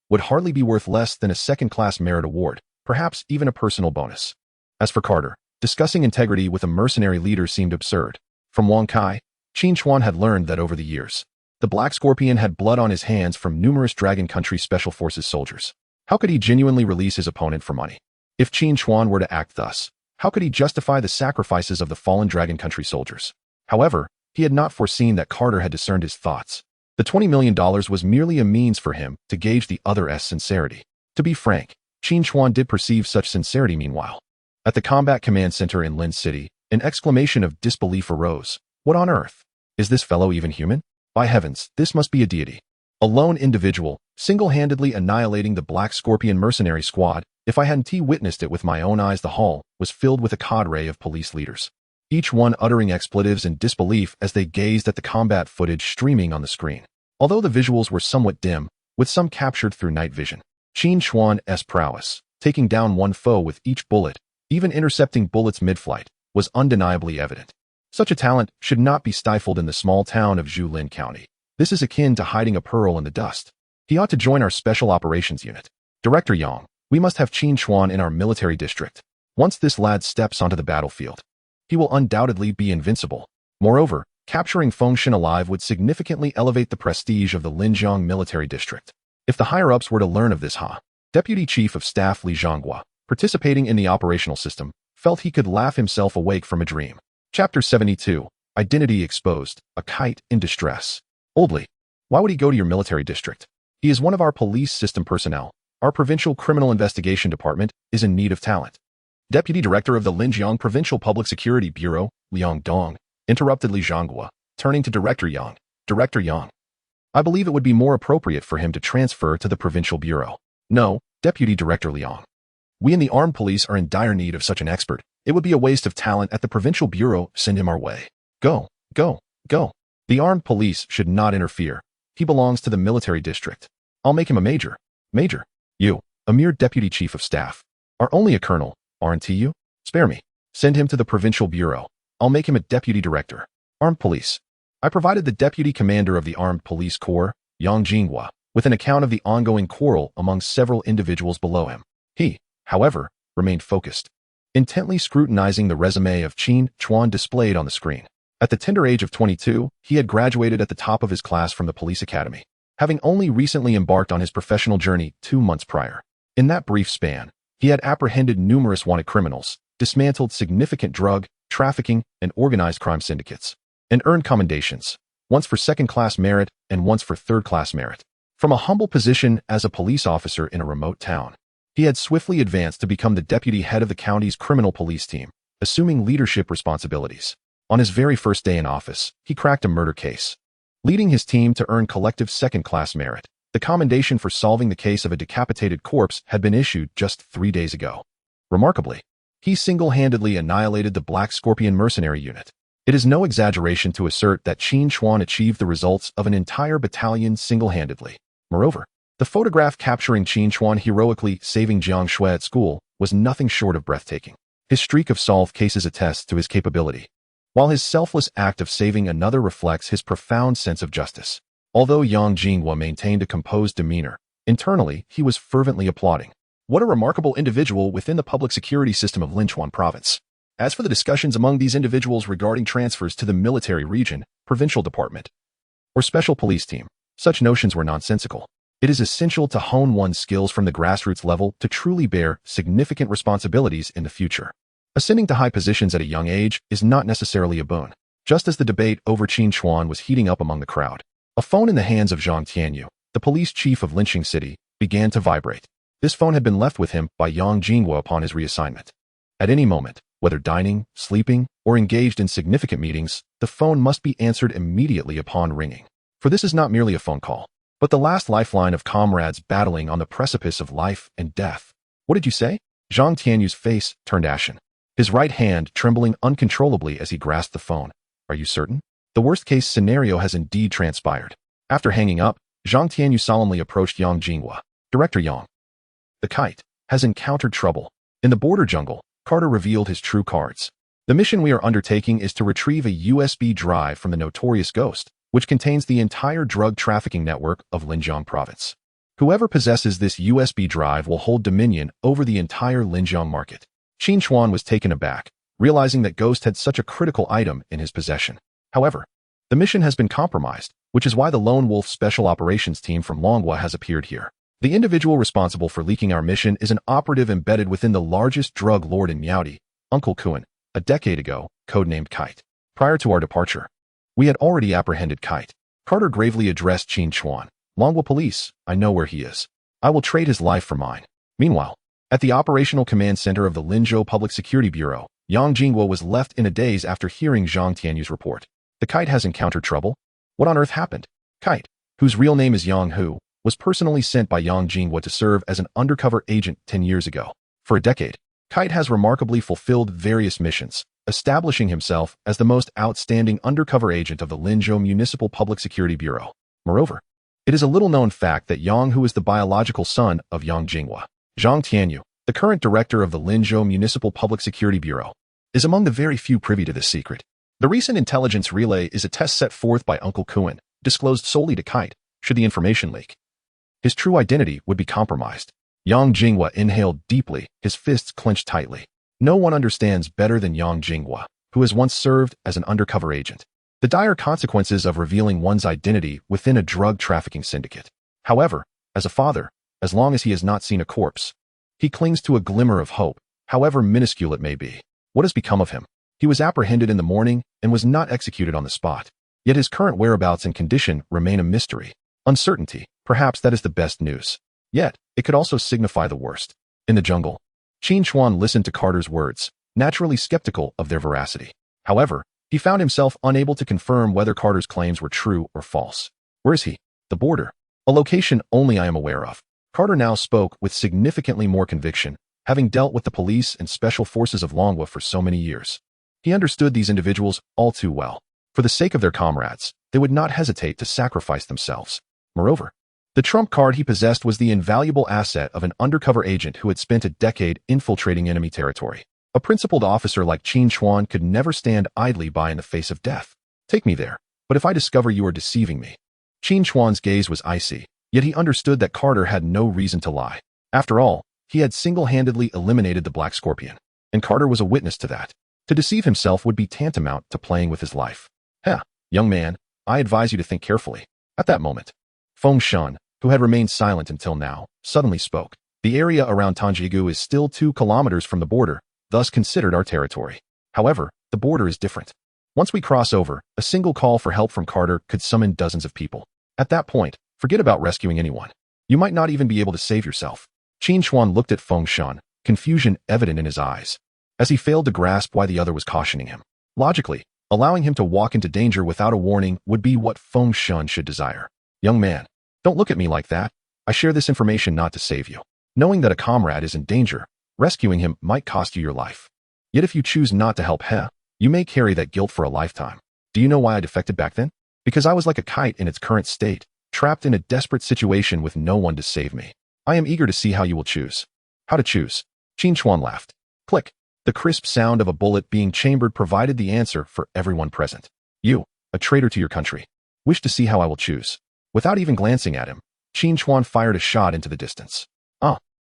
would hardly be worth less than a second-class merit award, perhaps even a personal bonus. As for Carter, discussing integrity with a mercenary leader seemed absurd. From Wang Kai, Qin Chuan had learned that over the years, the Black Scorpion had blood on his hands from numerous Dragon Country Special Forces soldiers. How could he genuinely release his opponent for money? If Qin Chuan were to act thus, how could he justify the sacrifices of the fallen Dragon Country soldiers? However, he had not foreseen that Carter had discerned his thoughts. The $20 million was merely a means for him to gauge the other's sincerity. To be frank, Qin Chuan did perceive such sincerity meanwhile. At the Combat Command Center in Lin City, an exclamation of disbelief arose. What on earth? Is this fellow even human? By heavens, this must be a deity. A lone individual, single-handedly annihilating the Black Scorpion mercenary squad. If I hadn't witnessed it with my own eyes, the hall was filled with a cadre of police leaders, each one uttering expletives in disbelief as they gazed at the combat footage streaming on the screen. Although the visuals were somewhat dim, with some captured through night vision, Qin Chuan's prowess, taking down one foe with each bullet, even intercepting bullets mid-flight, was undeniably evident. Such a talent should not be stifled in the small town of Zhulin County. This is akin to hiding a pearl in the dust. He ought to join our Special Operations Unit. Director Yang, we must have Qin Chuan in our military district. Once this lad steps onto the battlefield, he will undoubtedly be invincible. Moreover, capturing Fengshan alive would significantly elevate the prestige of the Linjiang military district. If the higher-ups were to learn of this, Deputy Chief of Staff Li Zhonghua, participating in the operational system, felt he could laugh himself awake from a dream. Chapter 72. Identity Exposed. A Kite in Distress. Oldly, why would he go to your military district? He is one of our police system personnel. Our Provincial Criminal Investigation Department is in need of talent. Deputy Director of the Linjiang Provincial Public Security Bureau, Liang Dong, interrupted Li Zhonghua, turning to Director Yang. Director Yang, I believe it would be more appropriate for him to transfer to the Provincial Bureau. No, Deputy Director Liang. We in the armed police are in dire need of such an expert. It would be a waste of talent at the Provincial Bureau. Send him our way. Go, go, go. The armed police should not interfere. He belongs to the military district. I'll make him a major. Major. You, a mere Deputy Chief of Staff, are only a colonel, aren't you? Spare me. Send him to the Provincial Bureau. I'll make him a Deputy Director. Armed Police. I provided the Deputy Commander of the Armed Police Corps, Yang Jinghua, with an account of the ongoing quarrel among several individuals below him. He, however, remained focused, intently scrutinizing the resume of Qin Chuan displayed on the screen. At the tender age of 22, he had graduated at the top of his class from the police academy, having only recently embarked on his professional journey 2 months prior. In that brief span, he had apprehended numerous wanted criminals, dismantled significant drug, trafficking, and organized crime syndicates, and earned commendations, once for second-class merit and once for third-class merit. From a humble position as a police officer in a remote town, he had swiftly advanced to become the deputy head of the county's criminal police team, assuming leadership responsibilities. On his very first day in office, he cracked a murder case, leading his team to earn collective second-class merit. The commendation for solving the case of a decapitated corpse had been issued just 3 days ago. Remarkably, he single-handedly annihilated the Black Scorpion mercenary unit. It is no exaggeration to assert that Qin Chuan achieved the results of an entire battalion single-handedly. Moreover, the photograph capturing Qin Chuan heroically saving Jiang Shui at school was nothing short of breathtaking. His streak of solved cases attests to his capability, while his selfless act of saving another reflects his profound sense of justice. Although Yang Jinghua maintained a composed demeanor, internally he was fervently applauding. What a remarkable individual within the public security system of Linchuan province. As for the discussions among these individuals regarding transfers to the military region, provincial department, or special police team, such notions were nonsensical. It is essential to hone one's skills from the grassroots level to truly bear significant responsibilities in the future. Ascending to high positions at a young age is not necessarily a boon. Just as the debate over Qin Chuan was heating up among the crowd, a phone in the hands of Zhang Tianyu, the police chief of Linqing City, began to vibrate. This phone had been left with him by Yang Jinghua upon his reassignment. At any moment, whether dining, sleeping, or engaged in significant meetings, the phone must be answered immediately upon ringing. For this is not merely a phone call, but the last lifeline of comrades battling on the precipice of life and death. What did you say? Zhang Tianyu's face turned ashen, his right hand trembling uncontrollably as he grasped the phone. Are you certain? The worst-case scenario has indeed transpired. After hanging up, Zhang Tianyu solemnly approached Yang Jinghua. Director Yang, the kite has encountered trouble. In the border jungle, Carter revealed his true cards. The mission we are undertaking is to retrieve a USB drive from the notorious Ghost, which contains the entire drug trafficking network of Linjiang province. Whoever possesses this USB drive will hold dominion over the entire Linjiang market. Qin Chuan was taken aback, realizing that Ghost had such a critical item in his possession. However, the mission has been compromised, which is why the Lone Wolf Special Operations Team from Longhua has appeared here. The individual responsible for leaking our mission is an operative embedded within the largest drug lord in Miaodi, Uncle Qin, a decade ago, codenamed Kite. Prior to our departure, we had already apprehended Kite. Carter gravely addressed Qin Chuan. Longhua police, I know where he is. I will trade his life for mine. Meanwhile, at the operational command center of the Linzhou Public Security Bureau, Yang Jinghua was left in a daze after hearing Zhang Tianyu's report. The Kite has encountered trouble? What on earth happened? Kite, whose real name is Yang Hu, was personally sent by Yang Jinghua to serve as an undercover agent 10 years ago. For a decade, Kite has remarkably fulfilled various missions, establishing himself as the most outstanding undercover agent of the Linzhou Municipal Public Security Bureau. Moreover, it is a little-known fact that Yang Hu is the biological son of Yang Jinghua. Zhang Tianyu, the current director of the Linzhou Municipal Public Security Bureau, is among the very few privy to this secret. The recent intelligence relay is a test set forth by Uncle Qin, disclosed solely to Kite, should the information leak. His true identity would be compromised. Yang Jinghua inhaled deeply, his fists clenched tightly. No one understands better than Yang Jinghua, who has once served as an undercover agent, the dire consequences of revealing one's identity within a drug trafficking syndicate. However, as a father, as long as he has not seen a corpse, he clings to a glimmer of hope, however minuscule it may be. What has become of him? He was apprehended in the morning and was not executed on the spot. Yet his current whereabouts and condition remain a mystery. Uncertainty, perhaps that is the best news. Yet, it could also signify the worst. In the jungle, Qin Chuan listened to Carter's words, naturally skeptical of their veracity. However, he found himself unable to confirm whether Carter's claims were true or false. Where is he? The border. A location only I am aware of. Carter now spoke with significantly more conviction, having dealt with the police and special forces of Longhua for so many years. He understood these individuals all too well. For the sake of their comrades, they would not hesitate to sacrifice themselves. Moreover, the trump card he possessed was the invaluable asset of an undercover agent who had spent a decade infiltrating enemy territory. A principled officer like Qin Chuan could never stand idly by in the face of death. Take me there, but if I discover you are deceiving me. Qin Chuan's gaze was icy, yet he understood that Carter had no reason to lie. After all, he had single-handedly eliminated the Black Scorpion, and Carter was a witness to that. To deceive himself would be tantamount to playing with his life. Young man, I advise you to think carefully. At that moment, Feng Shan, who had remained silent until now, suddenly spoke. The area around Tanjigu is still 2 kilometers from the border, thus considered our territory. However, the border is different. Once we cross over, a single call for help from Carter could summon dozens of people. At that point, forget about rescuing anyone. You might not even be able to save yourself. Qin Chuan looked at Feng Shan, confusion evident in his eyes, as he failed to grasp why the other was cautioning him. Logically, allowing him to walk into danger without a warning would be what Feng Shan should desire. Young man, don't look at me like that. I share this information not to save you. Knowing that a comrade is in danger, rescuing him might cost you your life. Yet if you choose not to help you may carry that guilt for a lifetime. Do you know why I defected back then? Because I was like a kite in its current state, trapped in a desperate situation with no one to save me. I am eager to see how you will choose. How to choose? Qin Chuan laughed. Click. The crisp sound of a bullet being chambered provided the answer for everyone present. You, a traitor to your country, wish to see how I will choose. Without even glancing at him, Qin Chuan fired a shot into the distance.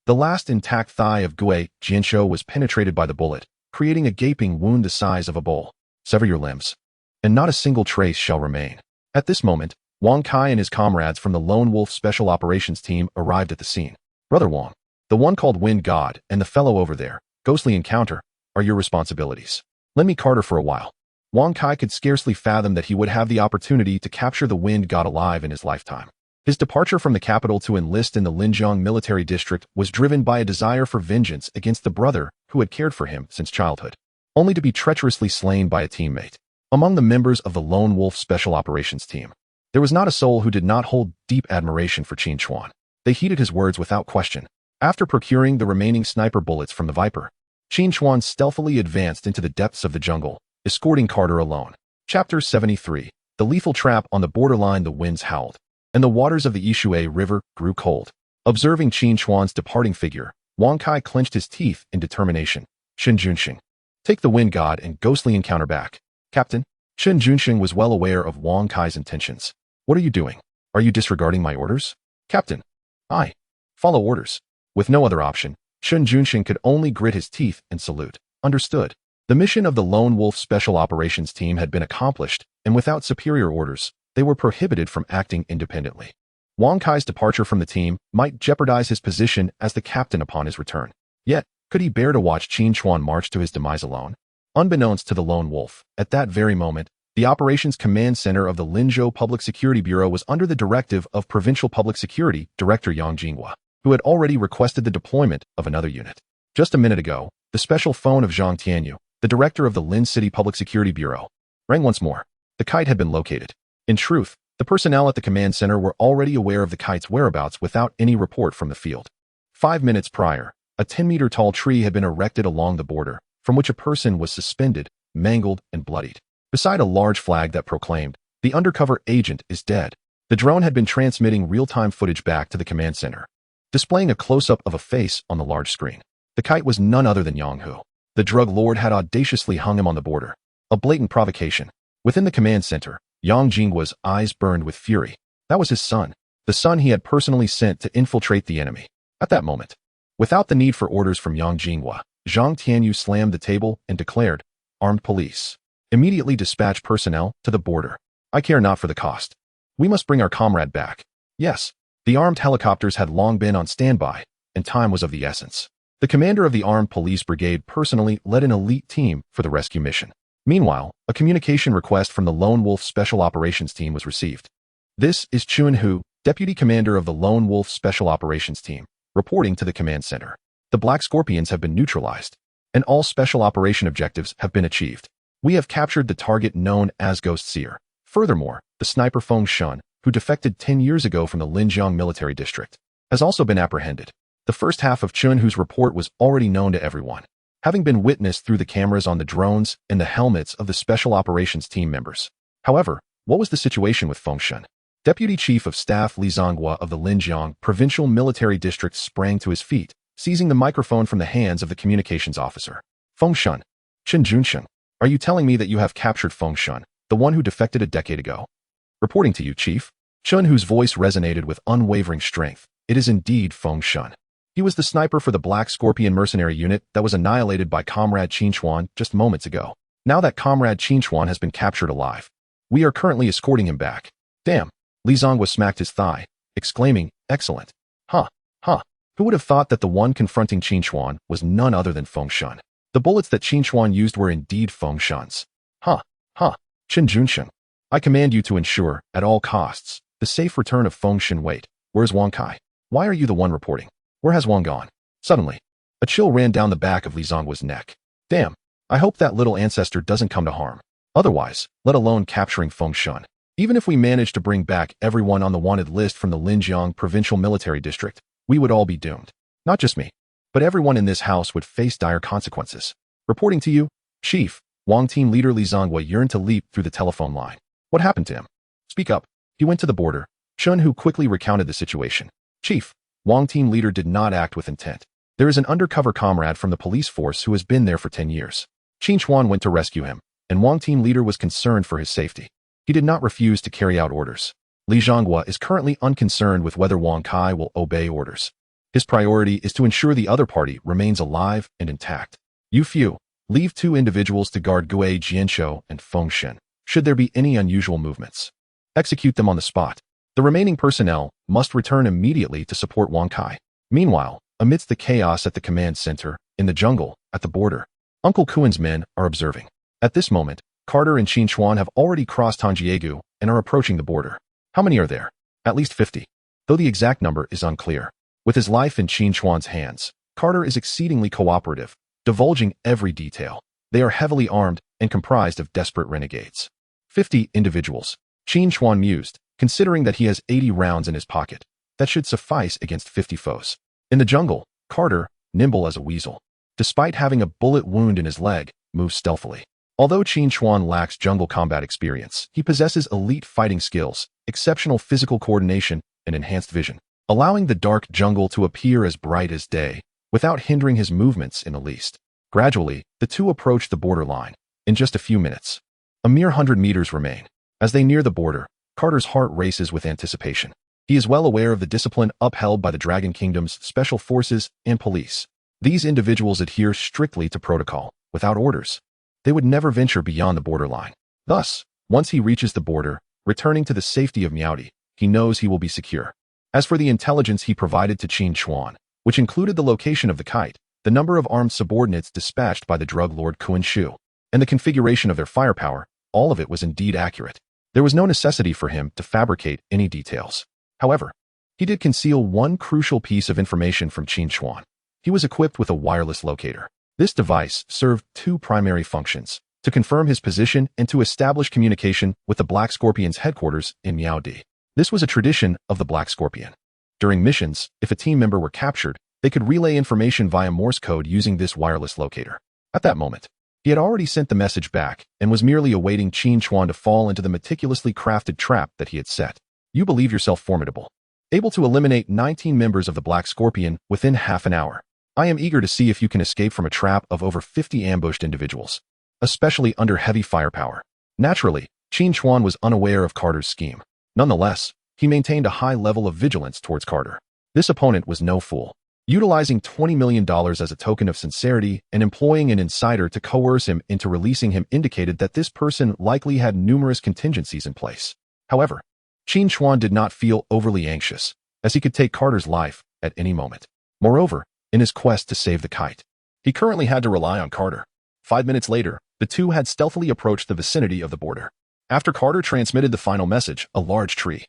The last intact thigh of Gui Jianshou was penetrated by the bullet, creating a gaping wound the size of a bowl. Sever your limbs, and not a single trace shall remain. At this moment, Wang Kai and his comrades from the Lone Wolf Special Operations Team arrived at the scene. Brother Wang, the one called Wind God, and the fellow over there, ghostly encounter, are your responsibilities. Lend me Carter for a while. Wang Kai could scarcely fathom that he would have the opportunity to capture the Wind God alive in his lifetime. His departure from the capital to enlist in the Linjiang military district was driven by a desire for vengeance against the brother who had cared for him since childhood, only to be treacherously slain by a teammate. Among the members of the Lone Wolf Special Operations Team, there was not a soul who did not hold deep admiration for Qin Chuan. They heeded his words without question. After procuring the remaining sniper bullets from the Viper, Qin Chuan stealthily advanced into the depths of the jungle, escorting Carter alone. Chapter 73. The lethal trap on the borderline. The winds howled, and the waters of the Yishui River grew cold. Observing Qin Chuan's departing figure, Wang Kai clenched his teeth in determination. Shen Junxing. Take the Wind God and ghostly encounter back. Captain, Qin Chuan was well aware of Wang Kai's intentions. What are you doing? Are you disregarding my orders? Captain. I follow orders. With no other option, Qin Chuan could only grit his teeth and salute. Understood. The mission of the Lone Wolf Special Operations Team had been accomplished, and without superior orders, they were prohibited from acting independently. Wang Kai's departure from the team might jeopardize his position as the captain upon his return. Yet, could he bear to watch Qin Chuan march to his demise alone? Unbeknownst to the Lone Wolf, at that very moment, the Operations Command Center of the Linzhou Public Security Bureau was under the directive of Provincial Public Security Director Yang Jinghua, who had already requested the deployment of another unit. Just a minute ago, the special phone of Zhang Tianyu, the director of the Lin City Public Security Bureau, rang once more. The kite had been located. In truth, the personnel at the command center were already aware of the kite's whereabouts without any report from the field. 5 minutes prior, a 10-meter tall tree had been erected along the border, from which a person was suspended, mangled, and bloodied. Beside a large flag that proclaimed, "The undercover agent is dead." The drone had been transmitting real-time footage back to the command center, displaying a close-up of a face on the large screen. The kite was none other than Yang Hu. The drug lord had audaciously hung him on the border. A blatant provocation. Within the command center, Yang Jinghua's eyes burned with fury. That was his son, the son he had personally sent to infiltrate the enemy. At that moment, without the need for orders from Yang Jinghua, Zhang Tianyu slammed the table and declared, "Armed police. Immediately dispatch personnel to the border. I care not for the cost. We must bring our comrade back." Yes, the armed helicopters had long been on standby, and time was of the essence. The commander of the Armed Police Brigade personally led an elite team for the rescue mission. Meanwhile, a communication request from the Lone Wolf Special Operations Team was received. "This is Chuan Hu, Deputy Commander of the Lone Wolf Special Operations Team, reporting to the command center. The Black Scorpions have been neutralized, and all special operation objectives have been achieved. We have captured the target known as Ghost Seer. Furthermore, the sniper Feng Shun, who defected 10 years ago from the Linjiang Military District, has also been apprehended." The first half of Chuan Hu's report was already known to everyone, having been witnessed through the cameras on the drones and the helmets of the Special Operations Team members. However, what was the situation with Feng Shun? Deputy Chief of Staff Li Zhonghua of the Linjiang Provincial Military District sprang to his feet, seizing the microphone from the hands of the communications officer. "Feng Shun, Qin Chuan, are you telling me that you have captured Feng Shun, the one who defected a decade ago?" "Reporting to you, Chief." Chuan Hu's voice resonated with unwavering strength. "It is indeed Feng Shun. He was the sniper for the Black Scorpion mercenary unit that was annihilated by Comrade Qin Chuan just moments ago. Now that Comrade Qin Chuan has been captured alive, we are currently escorting him back." "Damn." Li Zhonghua smacked his thigh, exclaiming, "Excellent. Huh. Who would have thought that the one confronting Qin Chuan was none other than Feng Shun? The bullets that Qin Chuan used were indeed Feng Shun's. Qin Chuan, I command you to ensure, at all costs, the safe return of Feng Shun. Wait, where's Wang Kai? Why are you the one reporting? Where has Wang gone?" Suddenly, a chill ran down the back of Li Zhonghua's neck. "Damn, I hope that little ancestor doesn't come to harm. Otherwise, let alone capturing Feng Shun. Even if we manage to bring back everyone on the wanted list from the Linjiang Provincial Military District, we would all be doomed. Not just me, but everyone in this house would face dire consequences. Reporting to you, Chief." Wang Team Leader Li Zhonghua yearned to leap through the telephone line. "What happened to him? Speak up." "He went to the border." Chuan Hu quickly recounted the situation. "Chief," Wang Team Leader did not act with intent. "There is an undercover comrade from the police force who has been there for 10 years. Qin Chuan went to rescue him, and Wang Team Leader was concerned for his safety. He did not refuse to carry out orders. Li Zhonghua is currently unconcerned with whether Wang Kai will obey orders. His priority is to ensure the other party remains alive and intact. You few, leave 2 individuals to guard Gue Jianshou and Feng Shun. Should there be any unusual movements, execute them on the spot. The remaining personnel must return immediately to support Wang Kai." Meanwhile, amidst the chaos at the command center, in the jungle, at the border, Uncle Kuan's men are observing. At this moment, Carter and Qin Chuan have already crossed Tangjiegu and are approaching the border. How many are there? At least 50. Though the exact number is unclear. With his life in Qin Chuan's hands, Carter is exceedingly cooperative, divulging every detail. They are heavily armed and comprised of desperate renegades. 50 individuals. Qin Chuan mused, considering that he has 80 rounds in his pocket. That should suffice against 50 foes. In the jungle, Carter, nimble as a weasel, despite having a bullet wound in his leg, moves stealthily. Although Qin Chuan lacks jungle combat experience, he possesses elite fighting skills, exceptional physical coordination, and enhanced vision, allowing the dark jungle to appear as bright as day, without hindering his movements in the least. Gradually, the two approach the borderline. In just a few minutes, A mere 100 meters remain. As they near the border, Carter's heart races with anticipation. He is well aware of the discipline upheld by the Dragon Kingdom's special forces and police. These individuals adhere strictly to protocol, without orders. They would never venture beyond the borderline. Thus, once he reaches the border, returning to the safety of Miaodi, he knows he will be secure. As for the intelligence he provided to Qin Chuan, which included the location of the kite, the number of armed subordinates dispatched by the drug lord Qin Chuan, and the configuration of their firepower, all of it was indeed accurate. There was no necessity for him to fabricate any details. However, he did conceal one crucial piece of information from Qin Chuan. He was equipped with a wireless locator. This device served two primary functions: to confirm his position and to establish communication with the Black Scorpion's headquarters in Miaodi. This was a tradition of the Black Scorpion. During missions, if a team member were captured, they could relay information via Morse code using this wireless locator. At that moment, he had already sent the message back and was merely awaiting Qin Chuan to fall into the meticulously crafted trap that he had set. You believe yourself formidable, able to eliminate 19 members of the Black Scorpion within half an hour. I am eager to see if you can escape from a trap of over 50 ambushed individuals, especially under heavy firepower. Naturally, Qin Chuan was unaware of Carter's scheme. Nonetheless, he maintained a high level of vigilance towards Carter. This opponent was no fool. Utilizing $20 million as a token of sincerity and employing an insider to coerce him into releasing him indicated that this person likely had numerous contingencies in place. However, Qin Chuan did not feel overly anxious, as he could take Carter's life at any moment. Moreover, in his quest to save the kite, he currently had to rely on Carter. 5 minutes later, the two had stealthily approached the vicinity of the border. After Carter transmitted the final message, a large tree,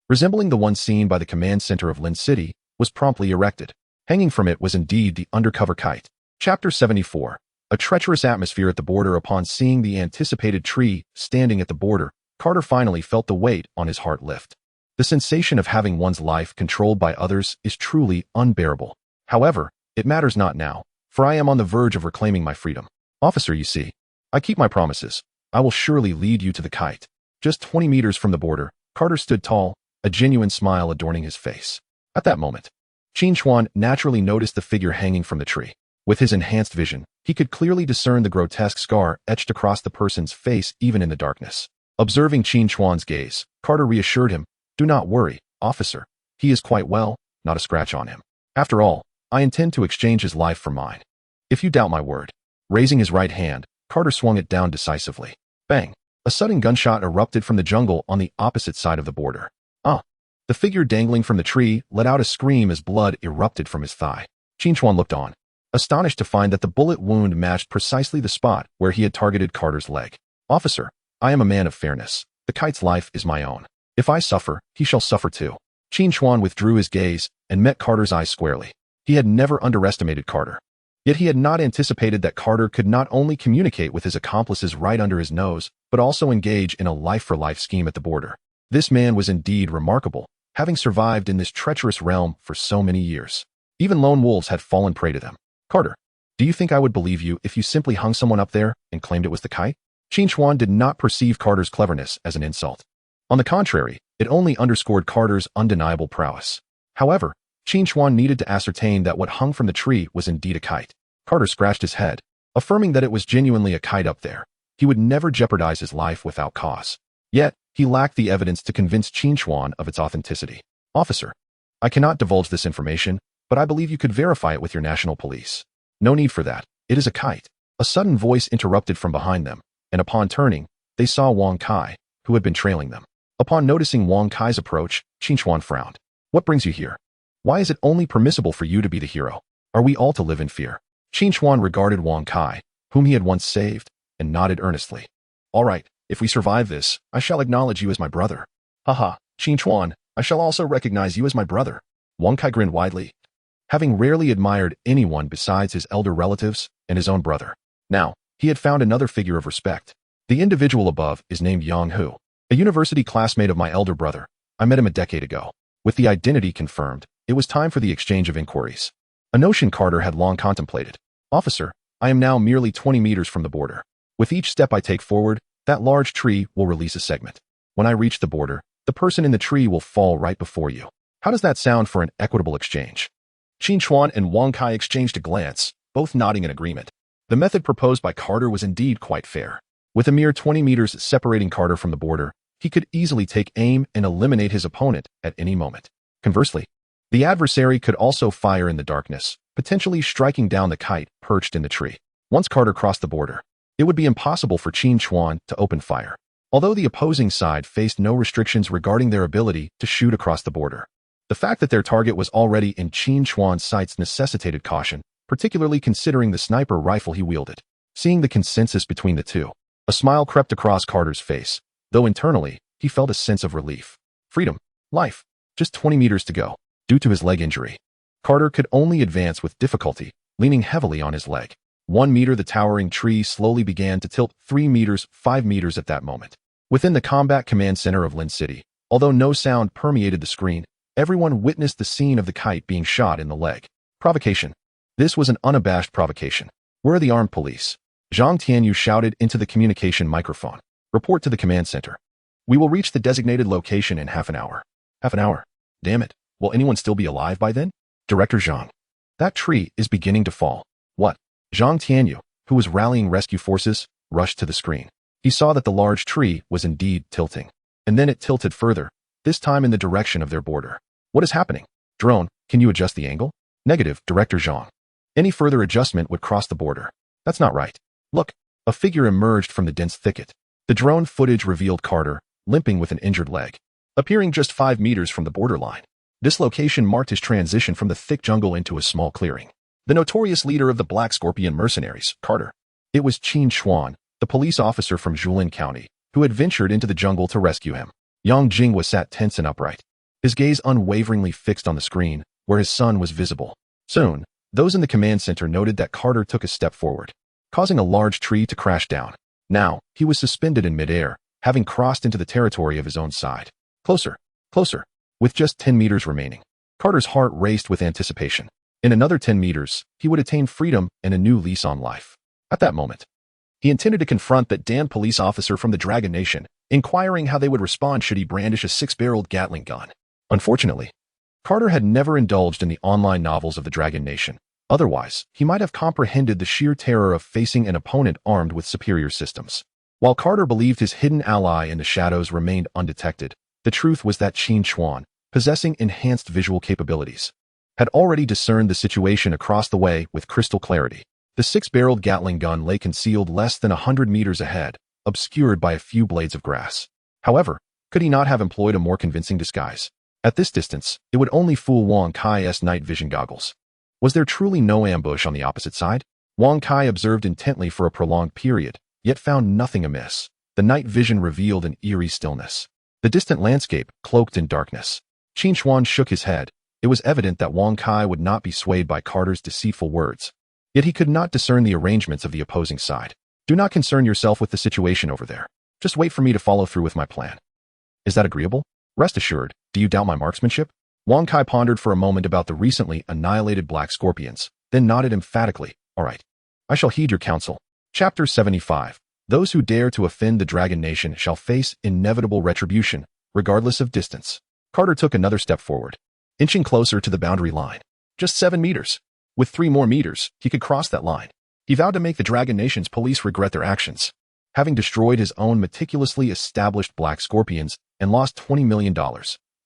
resembling the one seen by the command center of Lin City, was promptly erected. Hanging from it was indeed the undercover kite. Chapter 74. A treacherous atmosphere at the border. Upon seeing the anticipated tree standing at the border, Carter finally felt the weight on his heart lift. The sensation of having one's life controlled by others is truly unbearable. However, it matters not now, for I am on the verge of reclaiming my freedom. Officer, you see, I keep my promises. I will surely lead you to the kite. Just 20 meters from the border, Carter stood tall, a genuine smile adorning his face. At that moment, Qin Chuan naturally noticed the figure hanging from the tree. With his enhanced vision, he could clearly discern the grotesque scar etched across the person's face even in the darkness. Observing Qin Chuan's gaze, Carter reassured him, "Do not worry, officer. He is quite well, not a scratch on him. After all, I intend to exchange his life for mine. If you doubt my word." Raising his right hand, Carter swung it down decisively. Bang! A sudden gunshot erupted from the jungle on the opposite side of the border. The figure dangling from the tree let out a scream as blood erupted from his thigh. Qin Chuan looked on, astonished to find that the bullet wound matched precisely the spot where he had targeted Carter's leg. "Officer, I am a man of fairness. The kite's life is my own. If I suffer, he shall suffer too." Qin Chuan withdrew his gaze and met Carter's eyes squarely. He had never underestimated Carter. Yet he had not anticipated that Carter could not only communicate with his accomplices right under his nose, but also engage in a life-for-life scheme at the border. This man was indeed remarkable, having survived in this treacherous realm for so many years. Even lone wolves had fallen prey to them. "Carter, do you think I would believe you if you simply hung someone up there and claimed it was the kite?" Qin Chuan did not perceive Carter's cleverness as an insult. On the contrary, it only underscored Carter's undeniable prowess. However, Qin Chuan needed to ascertain that what hung from the tree was indeed a kite. Carter scratched his head, affirming that it was genuinely a kite up there. He would never jeopardize his life without cause. Yet, he lacked the evidence to convince Qin Chuan of its authenticity. "Officer, I cannot divulge this information, but I believe you could verify it with your national police." "No need for that. It is a kite." A sudden voice interrupted from behind them, and upon turning, they saw Wang Kai, who had been trailing them. Upon noticing Wang Kai's approach, Qin Chuan frowned. "What brings you here? Why is it only permissible for you to be the hero? Are we all to live in fear?" Qin Chuan regarded Wang Kai, whom he had once saved, and nodded earnestly. "All right. If we survive this, I shall acknowledge you as my brother." "Haha, Qin Chuan, I shall also recognize you as my brother." Wang Kai grinned widely, having rarely admired anyone besides his elder relatives and his own brother. Now, he had found another figure of respect. The individual above is named Yang Hu, a university classmate of my elder brother. I met him a decade ago. With the identity confirmed, it was time for the exchange of inquiries. A notion Carter had long contemplated. "Officer, I am now merely 20 meters from the border. With each step I take forward, that large tree will release a segment. When I reach the border, the person in the tree will fall right before you. How does that sound for an equitable exchange?" Qin Chuan and Wang Kai exchanged a glance, both nodding in agreement. The method proposed by Carter was indeed quite fair. With a mere 20 meters separating Carter from the border, he could easily take aim and eliminate his opponent at any moment. Conversely, the adversary could also fire in the darkness, potentially striking down the kite perched in the tree. Once Carter crossed the border, it would be impossible for Qin Chuan to open fire, although the opposing side faced no restrictions regarding their ability to shoot across the border. The fact that their target was already in Qin Chuan's sights necessitated caution, particularly considering the sniper rifle he wielded. Seeing the consensus between the two, a smile crept across Carter's face, though internally, he felt a sense of relief. Freedom. Life. Just 20 meters to go. Due to his leg injury, Carter could only advance with difficulty, leaning heavily on his leg. 1 meter. The towering tree slowly began to tilt. 3 meters, 5 meters at that moment. Within the combat command center of Lin City, although no sound permeated the screen, everyone witnessed the scene of the kite being shot in the leg. Provocation. This was an unabashed provocation. Where are the armed police? Zhang Tianyu shouted into the communication microphone. Report to the command center. We will reach the designated location in half an hour. Half an hour? Damn it. Will anyone still be alive by then? Director Zhang. That tree is beginning to fall. What? Zhang Tianyu, who was rallying rescue forces, rushed to the screen. He saw that the large tree was indeed tilting. And then it tilted further, this time in the direction of their border. What is happening? Drone, can you adjust the angle? Negative, Director Zhang. Any further adjustment would cross the border. That's not right. Look, a figure emerged from the dense thicket. The drone footage revealed Carter, limping with an injured leg, appearing just 5 meters from the borderline. This location marked his transition from the thick jungle into a small clearing. The notorious leader of the Black Scorpion mercenaries, Carter. It was Qin Chuan, the police officer from Julin County, who had ventured into the jungle to rescue him. Yang Jingwa sat tense and upright, his gaze unwaveringly fixed on the screen, where his son was visible. Soon, those in the command center noted that Carter took a step forward, causing a large tree to crash down. Now, he was suspended in midair, having crossed into the territory of his own side. Closer, closer. With just 10 meters remaining, Carter's heart raced with anticipation. In another 10 meters, he would attain freedom and a new lease on life. At that moment, he intended to confront that damned police officer from the Dragon Nation, inquiring how they would respond should he brandish a 6-barreled Gatling gun. Unfortunately, Carter had never indulged in the online novels of the Dragon Nation. Otherwise, he might have comprehended the sheer terror of facing an opponent armed with superior systems. While Carter believed his hidden ally in the shadows remained undetected, the truth was that Qin Chuan, possessing enhanced visual capabilities, had already discerned the situation across the way with crystal clarity. The 6-barreled Gatling gun lay concealed less than 100 meters ahead, obscured by a few blades of grass. However, could he not have employed a more convincing disguise? At this distance, it would only fool Wang Kai's night vision goggles. Was there truly no ambush on the opposite side? Wang Kai observed intently for a prolonged period, yet found nothing amiss. The night vision revealed an eerie stillness, the distant landscape cloaked in darkness. Qin Chuan shook his head. It was evident that Wang Kai would not be swayed by Carter's deceitful words. Yet he could not discern the arrangements of the opposing side. Do not concern yourself with the situation over there. Just wait for me to follow through with my plan. Is that agreeable? Rest assured, do you doubt my marksmanship? Wang Kai pondered for a moment about the recently annihilated Black Scorpions, then nodded emphatically. All right. I shall heed your counsel. Chapter 75. Those who dare to offend the Dragon Nation shall face inevitable retribution, regardless of distance. Carter took another step forward, inching closer to the boundary line. Just 7 meters. With 3 more meters, he could cross that line. He vowed to make the Dragon Nation's police regret their actions. Having destroyed his own meticulously established Black Scorpions and lost $20 million,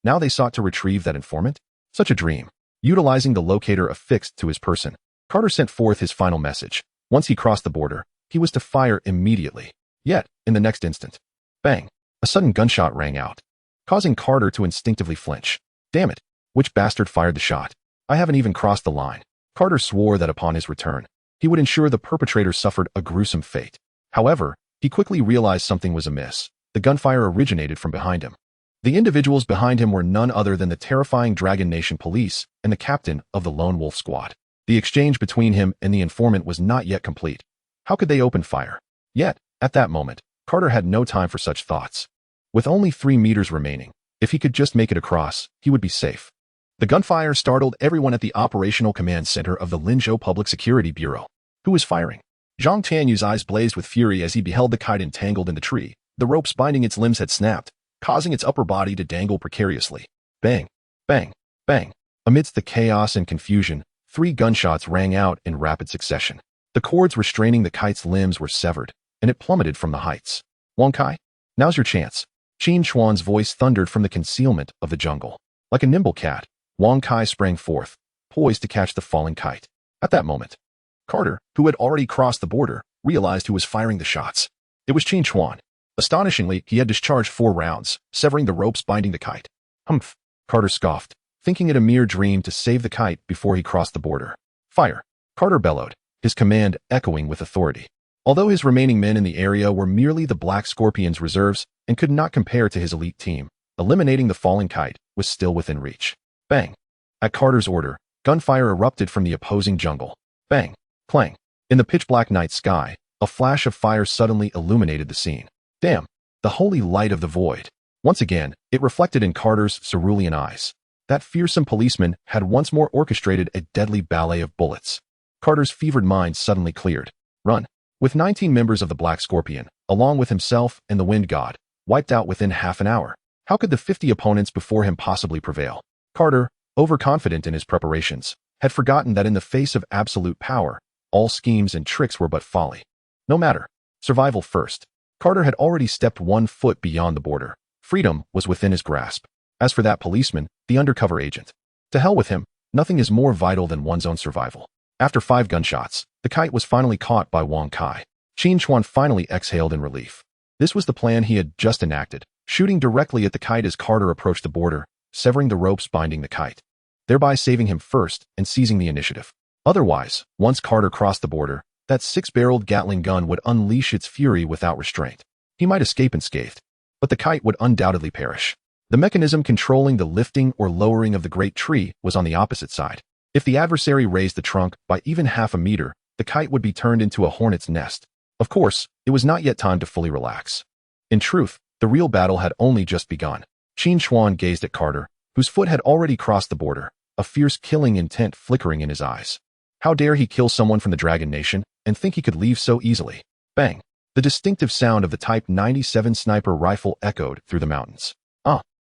now they sought to retrieve that informant? Such a dream. Utilizing the locator affixed to his person, Carter sent forth his final message. Once he crossed the border, he was to fire immediately. Yet, in the next instant, bang, a sudden gunshot rang out, causing Carter to instinctively flinch. Damn it, which bastard fired the shot? I haven't even crossed the line. Carter swore that upon his return, he would ensure the perpetrator suffered a gruesome fate. However, he quickly realized something was amiss. The gunfire originated from behind him. The individuals behind him were none other than the terrifying Dragon Nation police and the captain of the Lone Wolf Squad. The exchange between him and the informant was not yet complete. How could they open fire? Yet, at that moment, Carter had no time for such thoughts. With only 3 meters remaining, if he could just make it across, he would be safe. The gunfire startled everyone at the operational command center of the Linzhou Public Security Bureau. Who was firing? Zhang Tianyu's eyes blazed with fury as he beheld the kite entangled in the tree. The ropes binding its limbs had snapped, causing its upper body to dangle precariously. Bang, bang, bang. Amidst the chaos and confusion, 3 gunshots rang out in rapid succession. The cords restraining the kite's limbs were severed, and it plummeted from the heights. Wang Kai, now's your chance. Qin Chuan's voice thundered from the concealment of the jungle. Like a nimble cat, Wang Kai sprang forth, poised to catch the falling kite. At that moment, Carter, who had already crossed the border, realized who was firing the shots. It was Qin Chuan. Astonishingly, he had discharged 4 rounds, severing the ropes binding the kite. Humph, Carter scoffed, thinking it a mere dream to save the kite before he crossed the border. Fire, Carter bellowed, his command echoing with authority. Although his remaining men in the area were merely the Black Scorpion's reserves and could not compare to his elite team, eliminating the falling kite was still within reach. Bang! At Carter's order, gunfire erupted from the opposing jungle. Bang! Clang! In the pitch-black night sky, a flash of fire suddenly illuminated the scene. Damn! The holy light of the void. Once again, it reflected in Carter's cerulean eyes. That fearsome policeman had once more orchestrated a deadly ballet of bullets. Carter's fevered mind suddenly cleared. Run! With 19 members of the Black Scorpion, along with himself and the Wind God, wiped out within half an hour, how could the 50 opponents before him possibly prevail? Carter, overconfident in his preparations, had forgotten that in the face of absolute power, all schemes and tricks were but folly. No matter. Survival first. Carter had already stepped 1 foot beyond the border. Freedom was within his grasp. As for that policeman, the undercover agent, to hell with him, nothing is more vital than one's own survival. After 5 gunshots, the kite was finally caught by Wang Kai. Qin Chuan finally exhaled in relief. This was the plan he had just enacted, shooting directly at the kite as Carter approached the border, severing the ropes binding the kite, thereby saving him first and seizing the initiative. Otherwise, once Carter crossed the border, that 6-barreled Gatling gun would unleash its fury without restraint. He might escape unscathed, but the kite would undoubtedly perish. The mechanism controlling the lifting or lowering of the great tree was on the opposite side. If the adversary raised the trunk by even half a meter, the kite would be turned into a hornet's nest. Of course, it was not yet time to fully relax. In truth, the real battle had only just begun. Qin Chuan gazed at Carter, whose foot had already crossed the border, a fierce killing intent flickering in his eyes. How dare he kill someone from the Dragon Nation and think he could leave so easily? Bang! The distinctive sound of the Type 97 sniper rifle echoed through the mountains.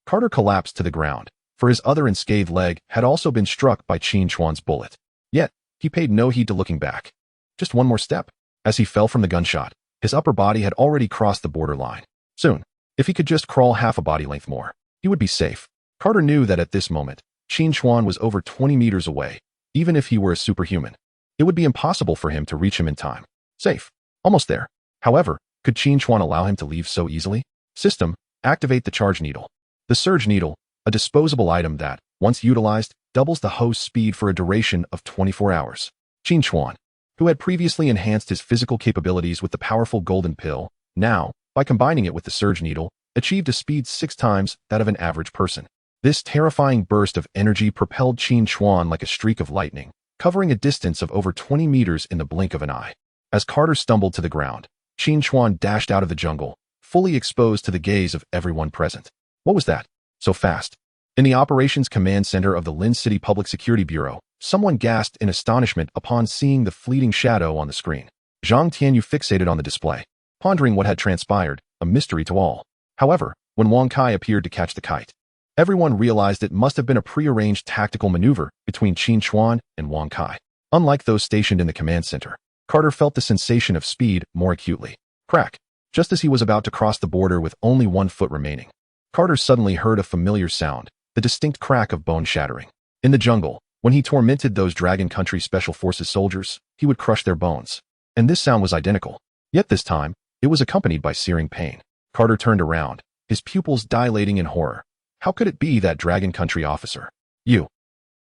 Carter collapsed to the ground, for his other unscathed leg had also been struck by Qin Chuan's bullet. Yet, he paid no heed to looking back. Just one more step. As he fell from the gunshot, his upper body had already crossed the borderline. Soon, if he could just crawl half a body length more, he would be safe. Carter knew that at this moment, Qin Chuan was over 20 meters away. Even if he were a superhuman, it would be impossible for him to reach him in time. Safe. Almost there. However, could Qin Chuan allow him to leave so easily? System, activate the charge needle. The surge needle, a disposable item that, once utilized, doubles the host's speed for a duration of 24 hours. Qin Chuan, who had previously enhanced his physical capabilities with the powerful golden pill, now, by combining it with the surge needle, achieved a speed 6 times that of an average person. This terrifying burst of energy propelled Qin Chuan like a streak of lightning, covering a distance of over 20 meters in the blink of an eye. As Carter stumbled to the ground, Qin Chuan dashed out of the jungle, fully exposed to the gaze of everyone present. What was that? So fast. In the Operations Command Center of the Lin City Public Security Bureau, someone gasped in astonishment upon seeing the fleeting shadow on the screen. Zhang Tianyu fixated on the display, pondering what had transpired, a mystery to all. However, when Wang Kai appeared to catch the kite, everyone realized it must have been a prearranged tactical maneuver between Qin Chuan and Wang Kai. Unlike those stationed in the command center, Carter felt the sensation of speed more acutely. Crack! Just as he was about to cross the border with only 1 foot remaining, Carter suddenly heard a familiar sound, the distinct crack of bone shattering. In the jungle, when he tormented those Dragon Country Special Forces soldiers, he would crush their bones. And this sound was identical. Yet this time, it was accompanied by searing pain. Carter turned around, his pupils dilating in horror. How could it be that Dragon Country officer? You.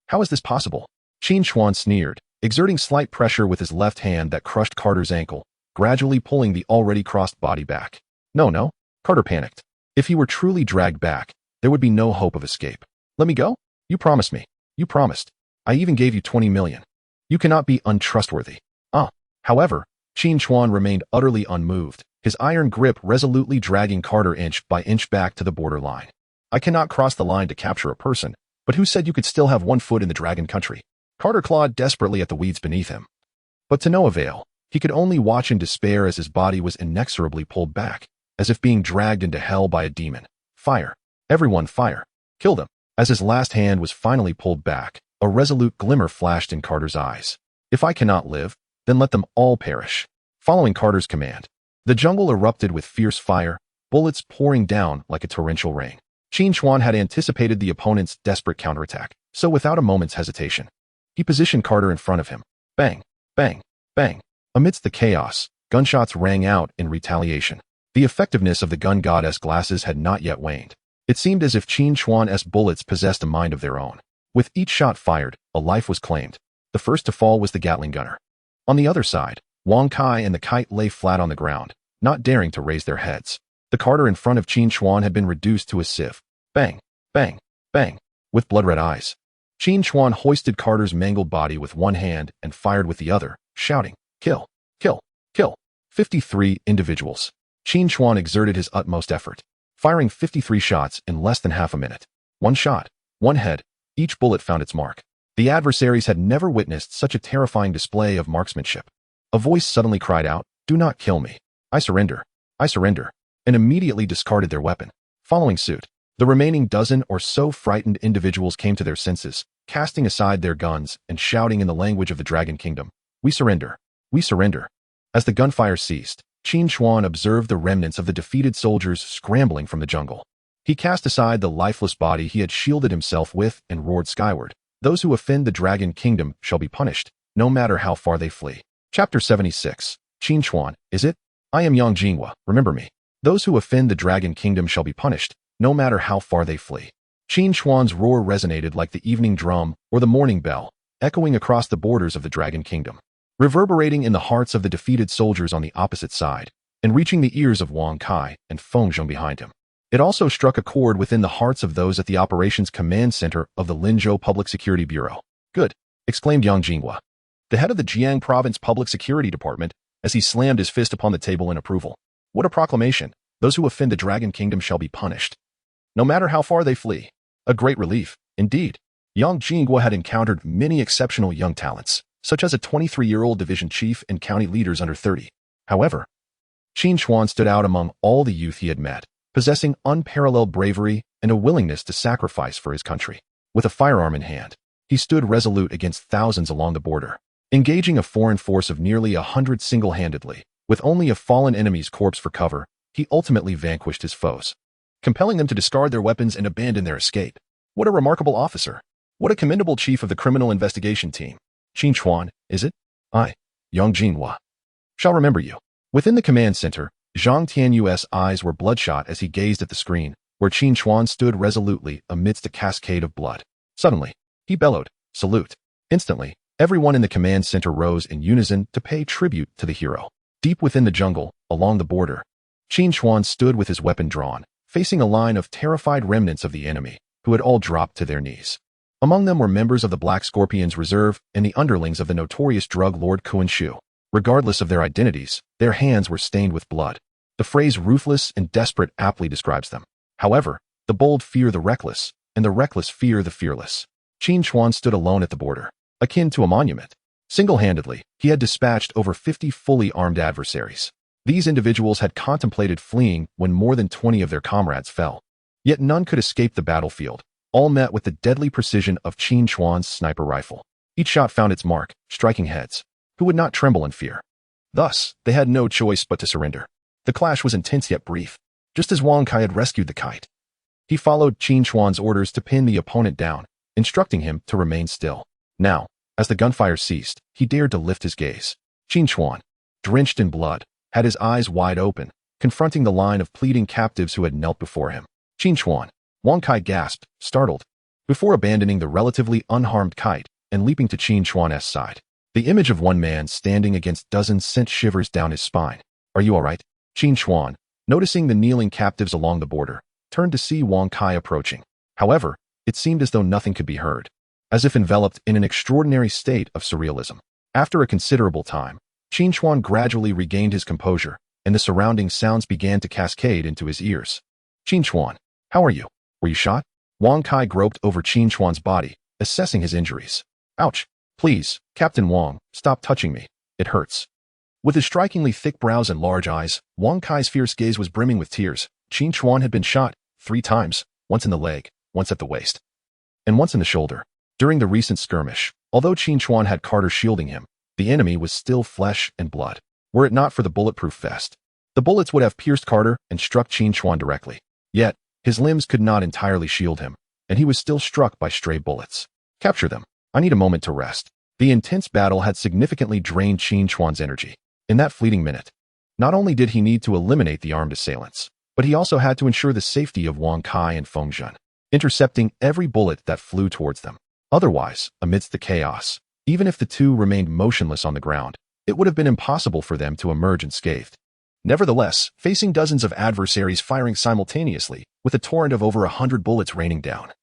How is this possible? Qin Chuan sneered, exerting slight pressure with his left hand that crushed Carter's ankle, gradually pulling the already crossed body back. No, Carter panicked. If he were truly dragged back, there would be no hope of escape. Let me go? You promised me. You promised. I even gave you 20 million. You cannot be untrustworthy. However, Qin Chuan remained utterly unmoved, his iron grip resolutely dragging Carter inch by inch back to the borderline. I cannot cross the line to capture a person, but who said you could still have 1 foot in the Dragon Country? Carter clawed desperately at the weeds beneath him. But to no avail. He could only watch in despair as his body was inexorably pulled back, as if being dragged into hell by a demon. Fire. Everyone fire. Kill them. As his last hand was finally pulled back, a resolute glimmer flashed in Carter's eyes. If I cannot live, then let them all perish. Following Carter's command, The jungle erupted with fierce fire, bullets pouring down like a torrential rain. Qin Chuan had anticipated the opponent's desperate counterattack, so without a moment's hesitation, he positioned Carter in front of him. Bang, bang, bang. Amidst the chaos, gunshots rang out in retaliation. The effectiveness of the gun goddess glasses had not yet waned. It seemed as if Qin Chuan's bullets possessed a mind of their own. With each shot fired, a life was claimed. The first to fall was the Gatling gunner. On the other side, Wang Kai and the kite lay flat on the ground, not daring to raise their heads. The Carter in front of Qin Chuan had been reduced to a sieve. Bang, bang, bang. With blood-red eyes, Qin Chuan hoisted Carter's mangled body with one hand and fired with the other, shouting, "Kill, kill, kill." 53 individuals. Qin Chuan exerted his utmost effort, firing 53 shots in less than half a minute. One shot, one head, each bullet found its mark. The adversaries had never witnessed such a terrifying display of marksmanship. A voice suddenly cried out, "Do not kill me. I surrender. I surrender," and immediately discarded their weapon. Following suit, the remaining dozen or so frightened individuals came to their senses, casting aside their guns and shouting in the language of the Dragon Kingdom, "We surrender. We surrender." As the gunfire ceased, Qin Chuan observed the remnants of the defeated soldiers scrambling from the jungle. He cast aside the lifeless body he had shielded himself with and roared skyward, "Those who offend the Dragon Kingdom shall be punished, no matter how far they flee." Chapter 76. Qin Chuan, is it? I am Yang Jinghua, remember me. Those who offend the Dragon Kingdom shall be punished, no matter how far they flee. Qin Chuan's roar resonated like the evening drum or the morning bell, echoing across the borders of the Dragon Kingdom, reverberating in the hearts of the defeated soldiers on the opposite side, and reaching the ears of Wang Kai and Feng Zheng behind him. It also struck a chord within the hearts of those at the operations command center of the Linzhou Public Security Bureau. "Good," exclaimed Yang Jinghua, the head of the Jiang Province Public Security Department, as he slammed his fist upon the table in approval. "What a proclamation! Those who offend the Dragon Kingdom shall be punished, no matter how far they flee." A great relief, indeed. Yang Jinghua had encountered many exceptional young talents, such as a 23-year-old division chief and county leaders under 30. However, Qin Chuan stood out among all the youth he had met, possessing unparalleled bravery and a willingness to sacrifice for his country. With a firearm in hand, he stood resolute against thousands along the border, engaging a foreign force of nearly 100 single-handedly. With only a fallen enemy's corpse for cover, he ultimately vanquished his foes, compelling them to discard their weapons and abandon their escape. What a remarkable officer! What a commendable chief of the criminal investigation team! Qin Chuan, is it? I, Yang Jinghua, shall remember you. Within the command center, Zhang Tianyu's eyes were bloodshot as he gazed at the screen, where Qin Chuan stood resolutely amidst a cascade of blood. Suddenly, he bellowed, "Salute!" Instantly, everyone in the command center rose in unison to pay tribute to the hero. Deep within the jungle, along the border, Qin Chuan stood with his weapon drawn, facing a line of terrified remnants of the enemy, who had all dropped to their knees. Among them were members of the Black Scorpion's Reserve and the underlings of the notorious drug lord Qin Chuan. Regardless of their identities, their hands were stained with blood. The phrase ruthless and desperate aptly describes them. However, the bold fear the reckless, and the reckless fear the fearless. Qin Chuan stood alone at the border, akin to a monument. Single-handedly, he had dispatched over 50 fully armed adversaries. These individuals had contemplated fleeing when more than 20 of their comrades fell. Yet none could escape the battlefield. All met with the deadly precision of Qin Chuan's sniper rifle. Each shot found its mark, striking heads, who would not tremble in fear. Thus, they had no choice but to surrender. The clash was intense yet brief. Just as Wang Kai had rescued the kite, he followed Qin Chuan's orders to pin the opponent down, instructing him to remain still. Now, as the gunfire ceased, he dared to lift his gaze. Qin Chuan, drenched in blood, had his eyes wide open, confronting the line of pleading captives who had knelt before him. "Qin Chuan," Wang Kai gasped, startled, before abandoning the relatively unharmed kite and leaping to Qin Chuan's side. The image of one man standing against dozens sent shivers down his spine. "Are you all right?" Qin Chuan, noticing the kneeling captives along the border, turned to see Wang Kai approaching. However, it seemed as though nothing could be heard, as if enveloped in an extraordinary state of surrealism. After a considerable time, Qin Chuan gradually regained his composure, and the surrounding sounds began to cascade into his ears. "Qin Chuan, how are you? Were you shot?" Wang Kai groped over Qin Chuan's body, assessing his injuries. "Ouch. Please, Captain Wang, stop touching me. It hurts." With his strikingly thick brows and large eyes, Wang Kai's fierce gaze was brimming with tears. Qin Chuan had been shot 3 times, once in the leg, once at the waist, and once in the shoulder. During the recent skirmish, although Qin Chuan had Carter shielding him, the enemy was still flesh and blood. Were it not for the bulletproof vest, The bullets would have pierced Carter and struck Qin Chuan directly. Yet, his limbs could not entirely shield him, and he was still struck by stray bullets. Capture them. I need a moment to rest. The intense battle had significantly drained Qin Chuan's energy. In that fleeting minute, not only did he need to eliminate the armed assailants, but he also had to ensure the safety of Wang Kai and Feng Zhen, intercepting every bullet that flew towards them. Otherwise, amidst the chaos, even if the two remained motionless on the ground, it would have been impossible for them to emerge unscathed. Nevertheless, facing dozens of adversaries firing simultaneously, with a torrent of over 100 bullets raining down,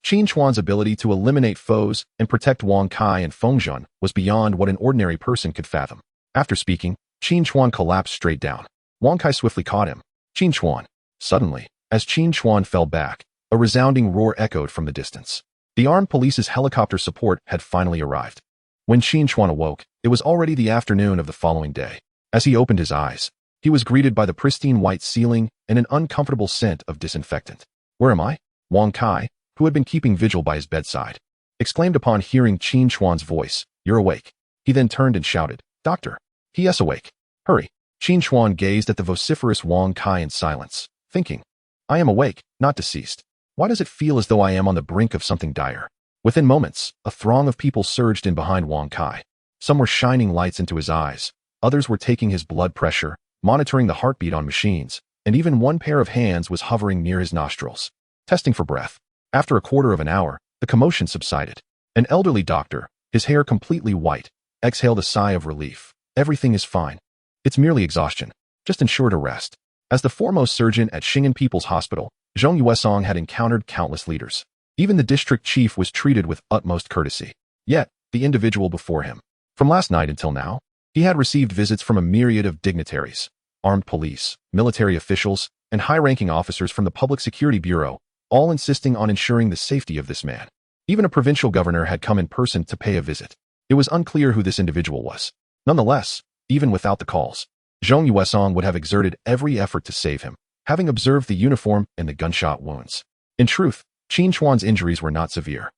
Qin Chuan's ability to eliminate foes and protect Wang Kai and Feng Zhen was beyond what an ordinary person could fathom. After speaking, Qin Chuan collapsed straight down. Wang Kai swiftly caught him. Qin Chuan. Suddenly, as Qin Chuan fell back, a resounding roar echoed from the distance. The armed police's helicopter support had finally arrived. When Qin Chuan awoke, it was already the afternoon of the following day. As he opened his eyes, he was greeted by the pristine white ceiling and an uncomfortable scent of disinfectant. Where am I? Wang Kai, who had been keeping vigil by his bedside, exclaimed upon hearing Qin Chuan's voice. You're awake. He then turned and shouted, Doctor. He.S. awake. Hurry. Qin Chuan gazed at the vociferous Wang Kai in silence, thinking, I am awake, not deceased. Why does it feel as though I am on the brink of something dire? Within moments, a throng of people surged in behind Wang Kai. Some were shining lights into his eyes, others were taking his blood pressure, monitoring the heartbeat on machines, and even one pair of hands was hovering near his nostrils, testing for breath. After a quarter of an hour, the commotion subsided. An elderly doctor, his hair completely white, exhaled a sigh of relief. Everything is fine. It's merely exhaustion. Just ensure to rest. As the foremost surgeon at Xing'an People's Hospital, Zhong Yuesong had encountered countless leaders. Even the district chief was treated with utmost courtesy. Yet, the individual before him, from last night until now, he had received visits from a myriad of dignitaries, armed police, military officials, and high-ranking officers from the Public Security Bureau, all insisting on ensuring the safety of this man. Even a provincial governor had come in person to pay a visit. It was unclear who this individual was. Nonetheless, even without the calls, Zhong Yuesong would have exerted every effort to save him, having observed the uniform and the gunshot wounds. In truth, Qin Chuan's injuries were not severe.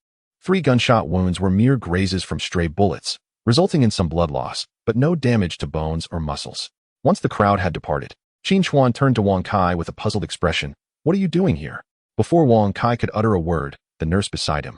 3 gunshot wounds were mere grazes from stray bullets, resulting in some blood loss, but no damage to bones or muscles. Once the crowd had departed, Qin Chuan turned to Wang Kai with a puzzled expression. What are you doing here? Before Wang Kai could utter a word, the nurse beside him,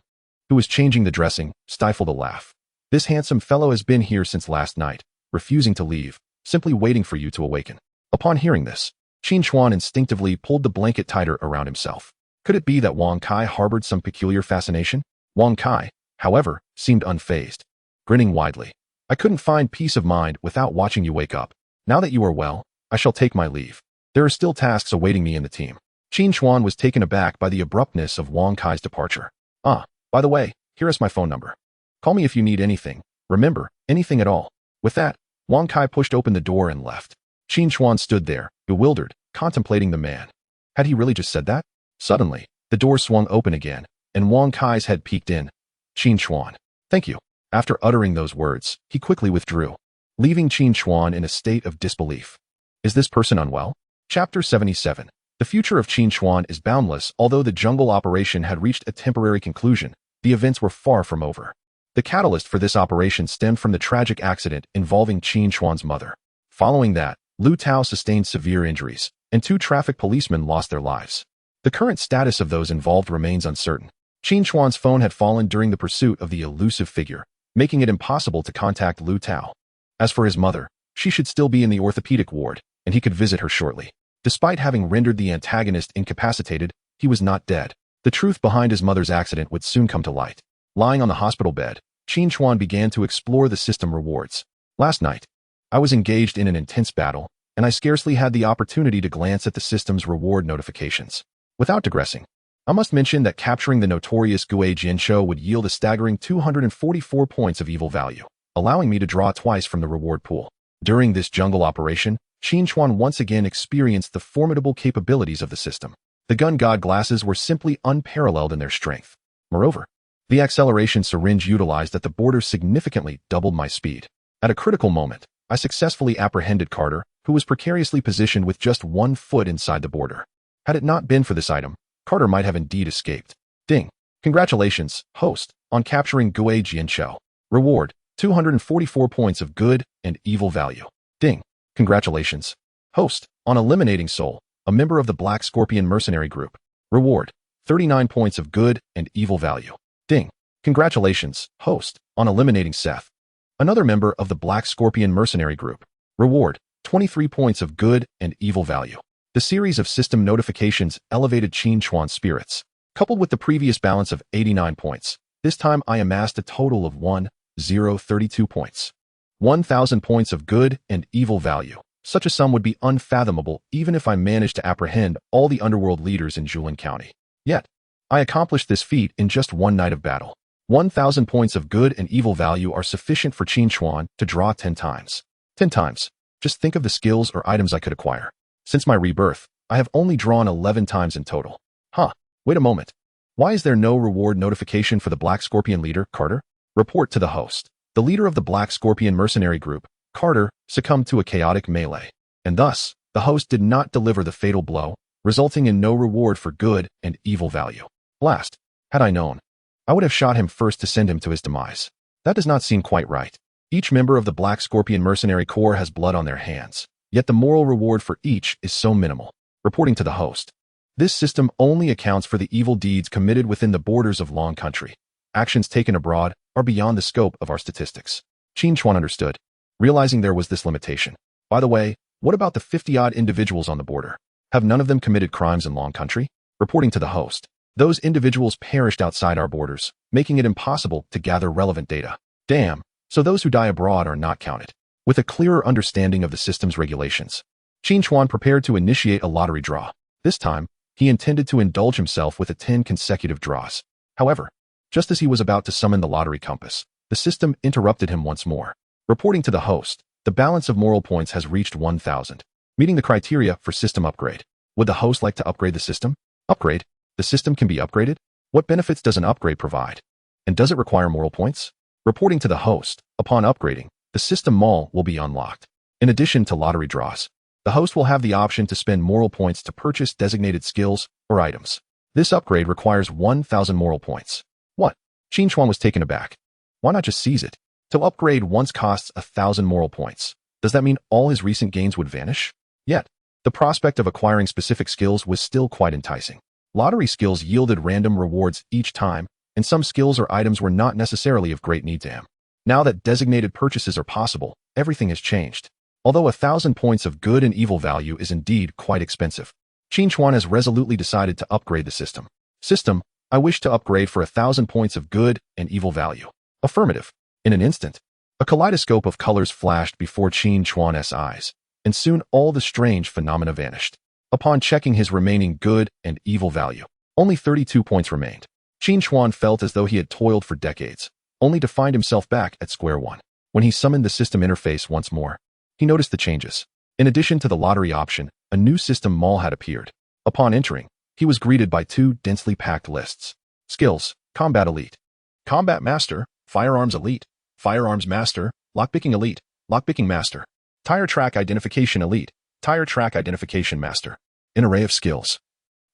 who was changing the dressing, stifled a laugh. This handsome fellow has been here since last night, refusing to leave, simply waiting for you to awaken. Upon hearing this, Qin Chuan instinctively pulled the blanket tighter around himself. Could it be that Wang Kai harbored some peculiar fascination? Wang Kai, however, seemed unfazed, grinning widely. I couldn't find peace of mind without watching you wake up. Now that you are well, I shall take my leave. There are still tasks awaiting me in the team. Qin Chuan was taken aback by the abruptness of Wang Kai's departure. By the way, here is my phone number. Call me if you need anything. Remember, anything at all. With that, Wang Kai pushed open the door and left. Qin Chuan stood there, bewildered, contemplating the man. Had he really just said that? Suddenly, the door swung open again, and Wang Kai's head peeked in. Qin Chuan. Thank you. After uttering those words, he quickly withdrew, leaving Qin Chuan in a state of disbelief. Is this person unwell? Chapter 77. The future of Qin Chuan is boundless. Although the jungle operation had reached a temporary conclusion, the events were far from over. The catalyst for this operation stemmed from the tragic accident involving Qin Chuan's mother. Following that, Lu Tao sustained severe injuries, and 2 traffic policemen lost their lives. The current status of those involved remains uncertain. Qin Chuan's phone had fallen during the pursuit of the elusive figure, making it impossible to contact Lu Tao. As for his mother, she should still be in the orthopedic ward, and he could visit her shortly. Despite having rendered the antagonist incapacitated, he was not dead. The truth behind his mother's accident would soon come to light. Lying on the hospital bed, Qin Chuan began to explore the system rewards. Last night, I was engaged in an intense battle, and I scarcely had the opportunity to glance at the system's reward notifications. Without digressing, I must mention that capturing the notorious Gui Jianshou would yield a staggering 244 points of evil value, allowing me to draw twice from the reward pool. During this jungle operation, Qin Chuan once again experienced the formidable capabilities of the system. The gun god glasses were simply unparalleled in their strength. Moreover, the acceleration syringe utilized at the border significantly doubled my speed. At a critical moment, I successfully apprehended Carter, who was precariously positioned with just 1 foot inside the border. Had it not been for this item, Carter might have indeed escaped. Ding. Congratulations, host, on capturing Gui Jianshou. Reward, 244 points of good and evil value. Ding. Congratulations, host, On eliminating Soul, a member of the Black Scorpion mercenary group. Reward: 39 points of good and evil value. Ding. Congratulations, host, on eliminating Seth, another member of the Black Scorpion mercenary group. Reward: 23 points of good and evil value. The series of system notifications elevated Qin Chuan's spirits. Coupled with the previous balance of 89 points, this time I amassed a total of 1,032 points. 1,000 points of good and evil value. Such a sum would be unfathomable even if I managed to apprehend all the underworld leaders in Julin County. Yet, I accomplished this feat in just one night of battle. 1,000 points of good and evil value are sufficient for Qin Chuan to draw 10 times. 10 times. Just think of the skills or items I could acquire. Since my rebirth, I have only drawn 11 times in total. Wait a moment. Why is there no reward notification for the Black Scorpion leader, Carter? Report to the host. The leader of the Black Scorpion mercenary group, Carter, succumbed to a chaotic melee, and thus, the host did not deliver the fatal blow, resulting in no reward for good and evil value. Blast. Had I known, I would have shot him first to send him to his demise. That does not seem quite right. Each member of the Black Scorpion mercenary corps has blood on their hands, yet the moral reward for each is so minimal. Reporting to the host. This system only accounts for the evil deeds committed within the borders of Long Country. Actions taken abroad are beyond the scope of our statistics. Qin Chuan understood, realizing there was this limitation. By the way, what about the 50-odd individuals on the border? Have none of them committed crimes in Long Country? Reporting to the host. Those individuals perished outside our borders, making it impossible to gather relevant data. Damn, so those who die abroad are not counted. With a clearer understanding of the system's regulations, Qin Chuan prepared to initiate a lottery draw. This time, he intended to indulge himself with 10 consecutive draws. However, just as he was about to summon the lottery compass, the system interrupted him once more. Reporting to the host, the balance of moral points has reached 1,000, meeting the criteria for system upgrade. Would the host like to upgrade the system? Upgrade? The system can be upgraded? What benefits does an upgrade provide? And does it require moral points? Reporting to the host, upon upgrading, the system mall will be unlocked. In addition to lottery draws, the host will have the option to spend moral points to purchase designated skills or items. This upgrade requires 1,000 moral points. What? Qin Chuan was taken aback. Why not just seize it? To upgrade once costs 1,000 moral points. Does that mean all his recent gains would vanish? Yet, the prospect of acquiring specific skills was still quite enticing. Lottery skills yielded random rewards each time, and some skills or items were not necessarily of great need to him. Now that designated purchases are possible, everything has changed. Although 1,000 points of good and evil value is indeed quite expensive, Qin Chuan has resolutely decided to upgrade the system. System, I wish to upgrade for 1,000 points of good and evil value. Affirmative. In an instant, a kaleidoscope of colors flashed before Qin Chuan's eyes, and soon all the strange phenomena vanished. Upon checking his remaining good and evil value, only 32 points remained. Qin Chuan felt as though he had toiled for decades, only to find himself back at square one. When he summoned the system interface once more, he noticed the changes. In addition to the lottery option, a new system mall had appeared. Upon entering, he was greeted by 2 densely packed lists. Skills: Combat Elite, Combat Master, Firearms Elite, Firearms Master, Lockpicking Elite, Lockpicking Master, Tire Track Identification Elite, Tire Track Identification Master. An array of skills,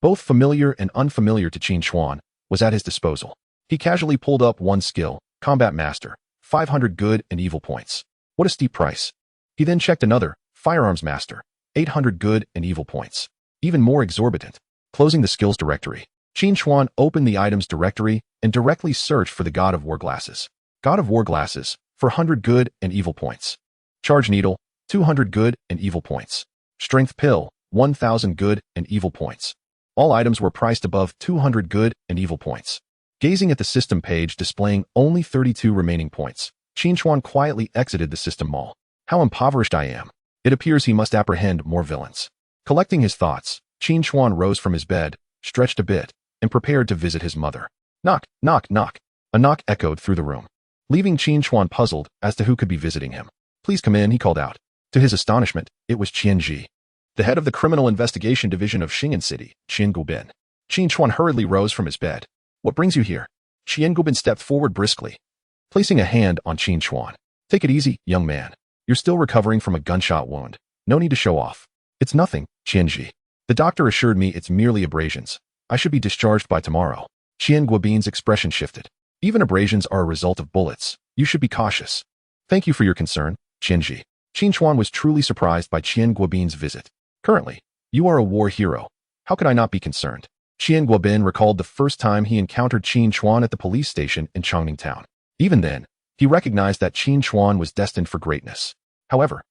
both familiar and unfamiliar to Qin Chuan, was at his disposal. He casually pulled up one skill, Combat Master, 500 good and evil points. What a steep price. He then checked another, Firearms Master, 800 good and evil points. Even more exorbitant. Closing the skills directory, Qin Chuan opened the items directory and directly searched for the God of War glasses. God of War glasses, for 100 good and evil points. Charge Needle, 200 good and evil points. Strength Pill, 1,000 good and evil points. All items were priced above 200 good and evil points. Gazing at the system page displaying only 32 remaining points, Qin Chuan quietly exited the system mall. How impoverished I am. It appears he must apprehend more villains. Collecting his thoughts, Qin Chuan rose from his bed, stretched a bit, and prepared to visit his mother. Knock, knock, knock. A knock echoed through the room, leaving Qin Chuan puzzled as to who could be visiting him. Please come in, he called out. To his astonishment, it was Qian Ji, the head of the Criminal Investigation Division of Xing'an City, Qin Gubin. Qin Chuan hurriedly rose from his bed. What brings you here? Qian Gubin stepped forward briskly, placing a hand on Qin Chuan. Take it easy, young man. You're still recovering from a gunshot wound. No need to show off. It's nothing, Qian Ji. The doctor assured me it's merely abrasions. I should be discharged by tomorrow. Qian Guobin's expression shifted. Even abrasions are a result of bullets. You should be cautious. Thank you for your concern, Qian Ji. Qin Chuan was truly surprised by Qian Guobin's visit. Currently, you are a war hero. How could I not be concerned? Qian Guobin recalled the first time he encountered Qin Chuan at the police station in Chongning Town. Even then, he recognized that Qin Chuan was destined for greatness. However,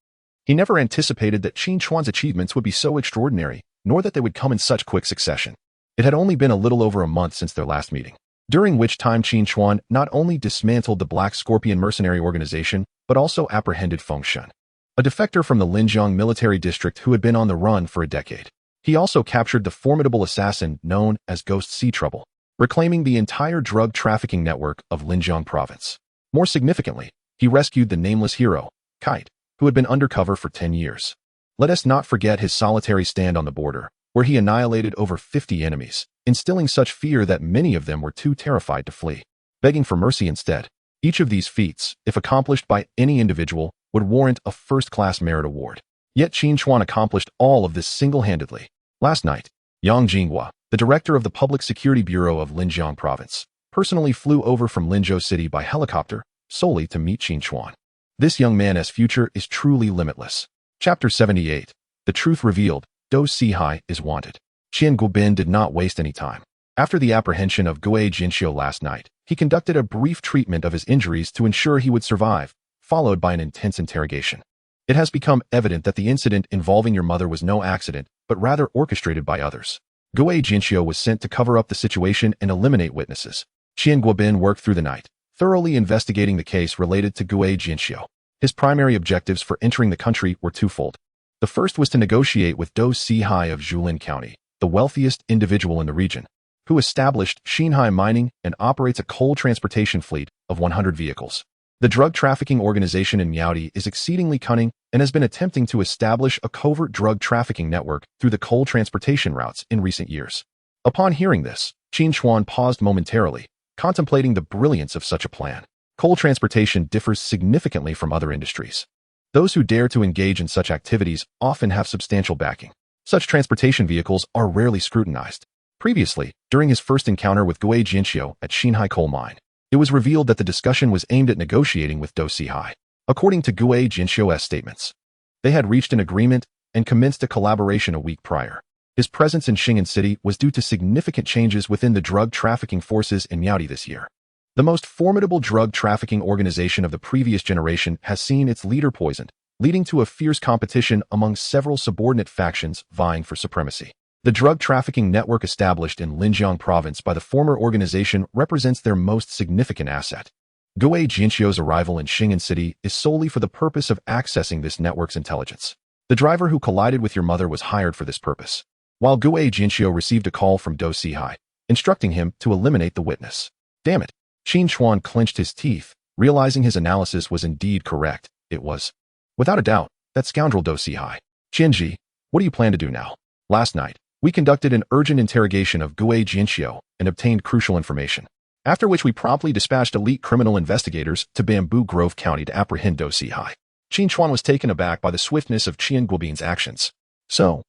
he never anticipated that Qin Chuan's achievements would be so extraordinary, nor that they would come in such quick succession. It had only been a little over a month since their last meeting, during which time Qin Chuan not only dismantled the Black Scorpion mercenary organization, but also apprehended Feng Shen, a defector from the Linjiang military district who had been on the run for a decade. He also captured the formidable assassin known as Ghost Sea Trouble, reclaiming the entire drug trafficking network of Linjiang province. More significantly, he rescued the nameless hero, Kite, who had been undercover for 10 years. Let us not forget his solitary stand on the border, where he annihilated over 50 enemies, instilling such fear that many of them were too terrified to flee, begging for mercy instead. Each of these feats, if accomplished by any individual, would warrant a first-class merit award. Yet Qin Chuan accomplished all of this single-handedly. Last night, Yang Jinghua, the director of the Public Security Bureau of Linjiang Province, personally flew over from Linzhou City by helicopter solely to meet Qin Chuan. This young man's future is truly limitless. Chapter 78. The Truth Revealed. Dou Sihai is wanted. Qian Guobin did not waste any time. After the apprehension of Gue Jinxiu last night, he conducted a brief treatment of his injuries to ensure he would survive, followed by an intense interrogation. It has become evident that the incident involving your mother was no accident, but rather orchestrated by others. Gue Jinxiu was sent to cover up the situation and eliminate witnesses. Qian Guobin worked through the night, thoroughly investigating the case related to Gue Jinxiu. His primary objectives for entering the country were twofold. The first was to negotiate with Dou Sihai of Julin County, the wealthiest individual in the region, who established Xinhai Mining and operates a coal transportation fleet of 100 vehicles. The drug trafficking organization in Miaodi is exceedingly cunning and has been attempting to establish a covert drug trafficking network through the coal transportation routes in recent years. Upon hearing this, Qin Chuan paused momentarily, contemplating the brilliance of such a plan. Coal transportation differs significantly from other industries. Those who dare to engage in such activities often have substantial backing. Such transportation vehicles are rarely scrutinized. Previously, during his first encounter with Gue Jinxiu at Xinhai Coal Mine, it was revealed that the discussion was aimed at negotiating with Dou Sihai. According to Gue Jinxiu's statements, they had reached an agreement and commenced a collaboration a week prior. His presence in Xing'an City was due to significant changes within the drug trafficking forces in Miaodi this year. The most formidable drug trafficking organization of the previous generation has seen its leader poisoned, leading to a fierce competition among several subordinate factions vying for supremacy. The drug trafficking network established in Linjiang province by the former organization represents their most significant asset. Gue Jinxiu's arrival in Xing'an City is solely for the purpose of accessing this network's intelligence. The driver who collided with your mother was hired for this purpose, while Gue Jinxiu received a call from Dou Sihai, instructing him to eliminate the witness. Damn it! Qin Chuan clenched his teeth, realizing his analysis was indeed correct. It was, without a doubt, that scoundrel Dou Sihai. Qianji, what do you plan to do now? Last night, we conducted an urgent interrogation of Gue Jinxiu and obtained crucial information, after which we promptly dispatched elite criminal investigators to Bamboo Grove County to apprehend Dou Sihai. Qin Chuan was taken aback by the swiftness of Qian Guobin's actions. So,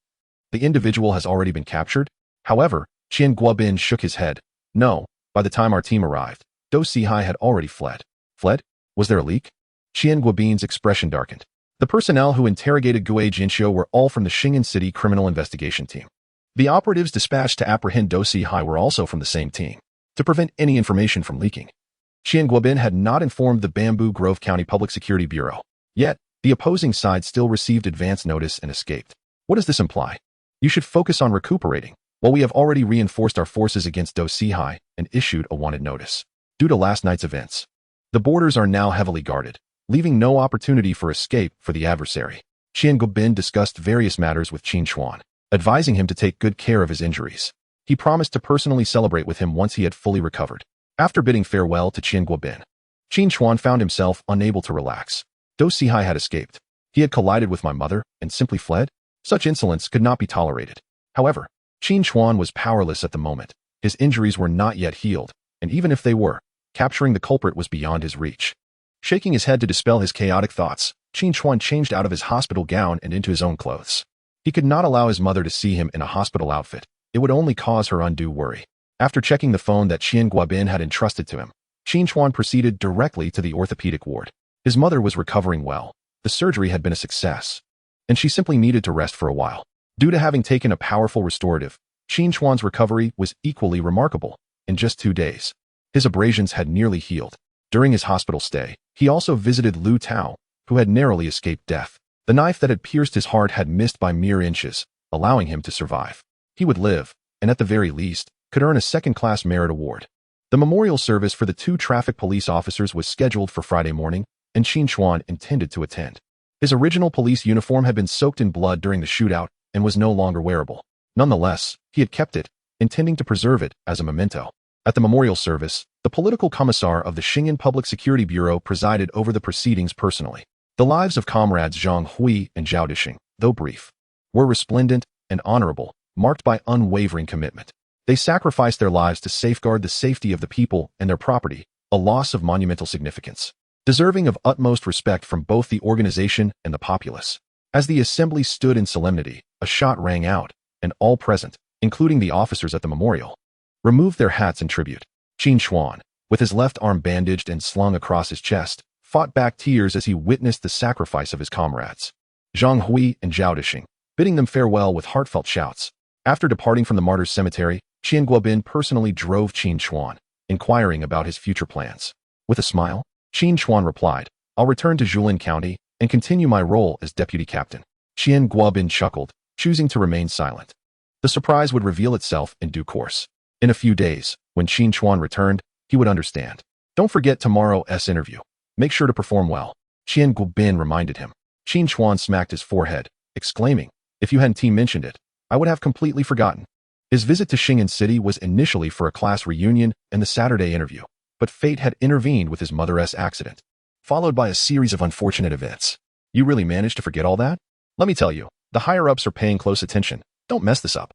the individual has already been captured? However, Qian Guobin shook his head. No, by the time our team arrived, Dou Sihai had already fled. Fled? Was there a leak? Qian Guobin's expression darkened. The personnel who interrogated Gue Jinxiu were all from the Xing'an City Criminal Investigation Team. The operatives dispatched to apprehend Dou Sihai were also from the same team, to prevent any information from leaking. Qian Guobin had not informed the Bamboo Grove County Public Security Bureau. Yet, the opposing side still received advance notice and escaped. What does this imply? You should focus on recuperating, while we have already reinforced our forces against Dou Sihai and issued a wanted notice. Due to last night's events, the borders are now heavily guarded, leaving no opportunity for escape for the adversary. Qian Guobin discussed various matters with Qin Chuan, advising him to take good care of his injuries. He promised to personally celebrate with him once he had fully recovered. After bidding farewell to Qian Guobin, Qin Chuan found himself unable to relax. Dou Sihai had escaped. He had collided with my mother and simply fled? Such insolence could not be tolerated. However, Qin Chuan was powerless at the moment. His injuries were not yet healed, and even if they were, capturing the culprit was beyond his reach. Shaking his head to dispel his chaotic thoughts, Qin Chuan changed out of his hospital gown and into his own clothes. He could not allow his mother to see him in a hospital outfit. It would only cause her undue worry. After checking the phone that Qian Guobin had entrusted to him, Qin Chuan proceeded directly to the orthopedic ward. His mother was recovering well. The surgery had been a success, and she simply needed to rest for a while. Due to having taken a powerful restorative, Qin Chuan's recovery was equally remarkable. In just 2 days, his abrasions had nearly healed. During his hospital stay, he also visited Lu Tao, who had narrowly escaped death. The knife that had pierced his heart had missed by mere inches, allowing him to survive. He would live, and at the very least, could earn a second-class merit award. The memorial service for the 2 traffic police officers was scheduled for Friday morning, and Qin Chuan intended to attend. His original police uniform had been soaked in blood during the shootout and was no longer wearable. Nonetheless, he had kept it, intending to preserve it as a memento. At the memorial service, the political commissar of the Xing'an Public Security Bureau presided over the proceedings personally. The lives of comrades Zhang Hui and Zhao Dixing, though brief, were resplendent and honorable, marked by unwavering commitment. They sacrificed their lives to safeguard the safety of the people and their property, a loss of monumental significance, deserving of utmost respect from both the organization and the populace. As the assembly stood in solemnity, a shot rang out, and all present, including the officers at the memorial, removed their hats in tribute. Qin Chuan, with his left arm bandaged and slung across his chest, fought back tears as he witnessed the sacrifice of his comrades, Zhang Hui and Zhao Dixing, bidding them farewell with heartfelt shouts. After departing from the martyrs' cemetery, Qian Guobin personally drove Qin Chuan, inquiring about his future plans. With a smile, Qin Chuan replied, "I'll return to Julin County and continue my role as deputy captain." Qian Guobin chuckled, choosing to remain silent. The surprise would reveal itself in due course. In a few days, when Qin Chuan returned, he would understand. "Don't forget tomorrow's interview. Make sure to perform well," Qian Guobin reminded him. Qin Chuan smacked his forehead, exclaiming, "If you hadn't mentioned it, I would have completely forgotten." His visit to Xing'an City was initially for a class reunion and the Saturday interview, but fate had intervened with his mother's accident, followed by a series of unfortunate events. "You really managed to forget all that? Let me tell you, the higher-ups are paying close attention. Don't mess this up,"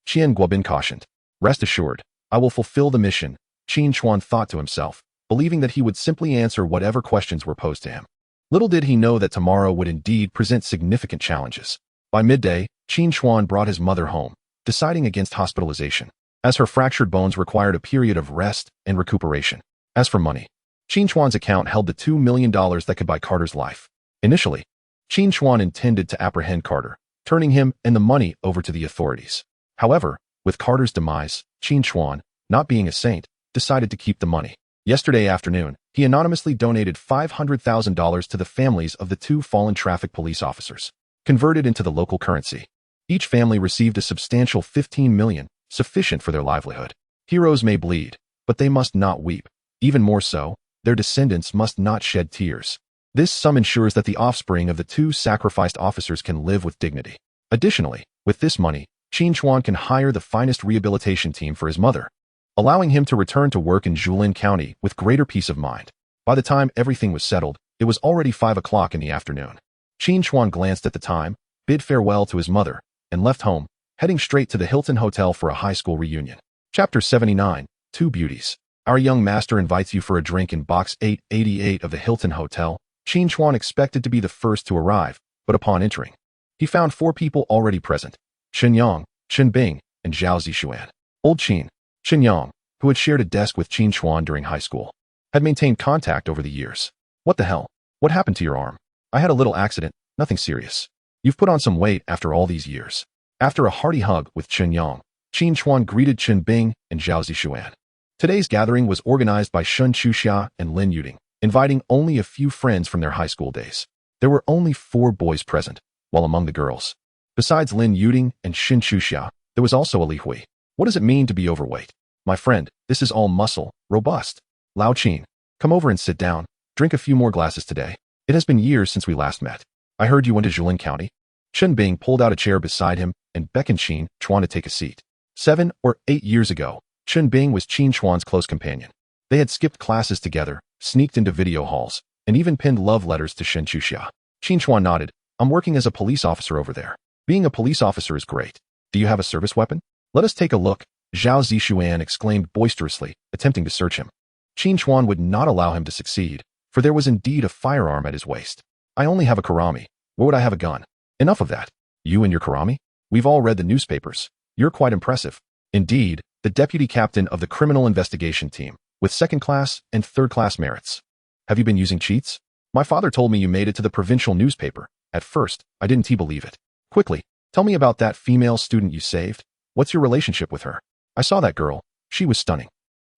Qian Guobin cautioned. "Rest assured, I will fulfill the mission," Qin Chuan thought to himself, believing that he would simply answer whatever questions were posed to him. Little did he know that tomorrow would indeed present significant challenges. By midday, Qin Chuan brought his mother home, deciding against hospitalization, as her fractured bones required a period of rest and recuperation. As for money, Qin Chuan's account held the $2 million that could buy Carter's life. Initially, Qin Chuan intended to apprehend Carter, turning him and the money over to the authorities. However, with Carter's demise, Qin Chuan, not being a saint, decided to keep the money. Yesterday afternoon, he anonymously donated $500,000 to the families of the 2 fallen traffic police officers, converted into the local currency. Each family received a substantial $15 million, sufficient for their livelihood. Heroes may bleed, but they must not weep. Even more so, their descendants must not shed tears. This sum ensures that the offspring of the 2 sacrificed officers can live with dignity. Additionally, with this money, Qin Chuan can hire the finest rehabilitation team for his mother, allowing him to return to work in Julin County with greater peace of mind. By the time everything was settled, it was already 5 o'clock in the afternoon. Qin Chuan glanced at the time, bid farewell to his mother, and left home, heading straight to the Hilton Hotel for a high school reunion. Chapter 79, 2 Beauties. Our young master invites you for a drink in box 888 of the Hilton Hotel. Qin Chuan expected to be the first to arrive, but upon entering, he found 4 people already present: Chen Yang, Chen Bing, and Zhao Zixuan. Old Qin, Chen Yang, who had shared a desk with Qin Chuan during high school, had maintained contact over the years. "What the hell? What happened to your arm?" "I had a little accident, nothing serious." "You've put on some weight after all these years." After a hearty hug with Chen Yang, Qin Chuan greeted Chen Bing and Zhao Zixuan. Today's gathering was organized by Shun Chuxia and Lin Yuding, inviting only a few friends from their high school days. There were only 4 boys present, while among the girls, besides Lin Yuding and Shun Chuxia, there was also a Li Hui. "What does it mean to be overweight?" "My friend, this is all muscle, robust." "Lao Qin, come over and sit down. Drink a few more glasses today. It has been years since we last met. I heard you went to Julin County." Chen Bing pulled out a chair beside him and beckoned Qin Chuan to take a seat. 7 or 8 years ago, Chen Bing was Qin Chuan's close companion. They had skipped classes together, sneaked into video halls, and even penned love letters to Shun Chuxia. Qin Chuan nodded. "I'm working as a police officer over there. Being a police officer is great. Do you have a service weapon?" "Let us take a look," Zhao Zixuan exclaimed boisterously, attempting to search him. Qin Chuan would not allow him to succeed, for there was indeed a firearm at his waist. "I only have a karami. Where would I have a gun?" "Enough of that. You and your karami? We've all read the newspapers. You're quite impressive." "Indeed, the deputy captain of the criminal investigation team, with 2nd class and 3rd class merits." "Have you been using cheats?" "My father told me you made it to the provincial newspaper. At first, I didn't believe it. Quickly, Tell me about that female student you saved. What's your relationship with her? I saw that girl. She was stunning.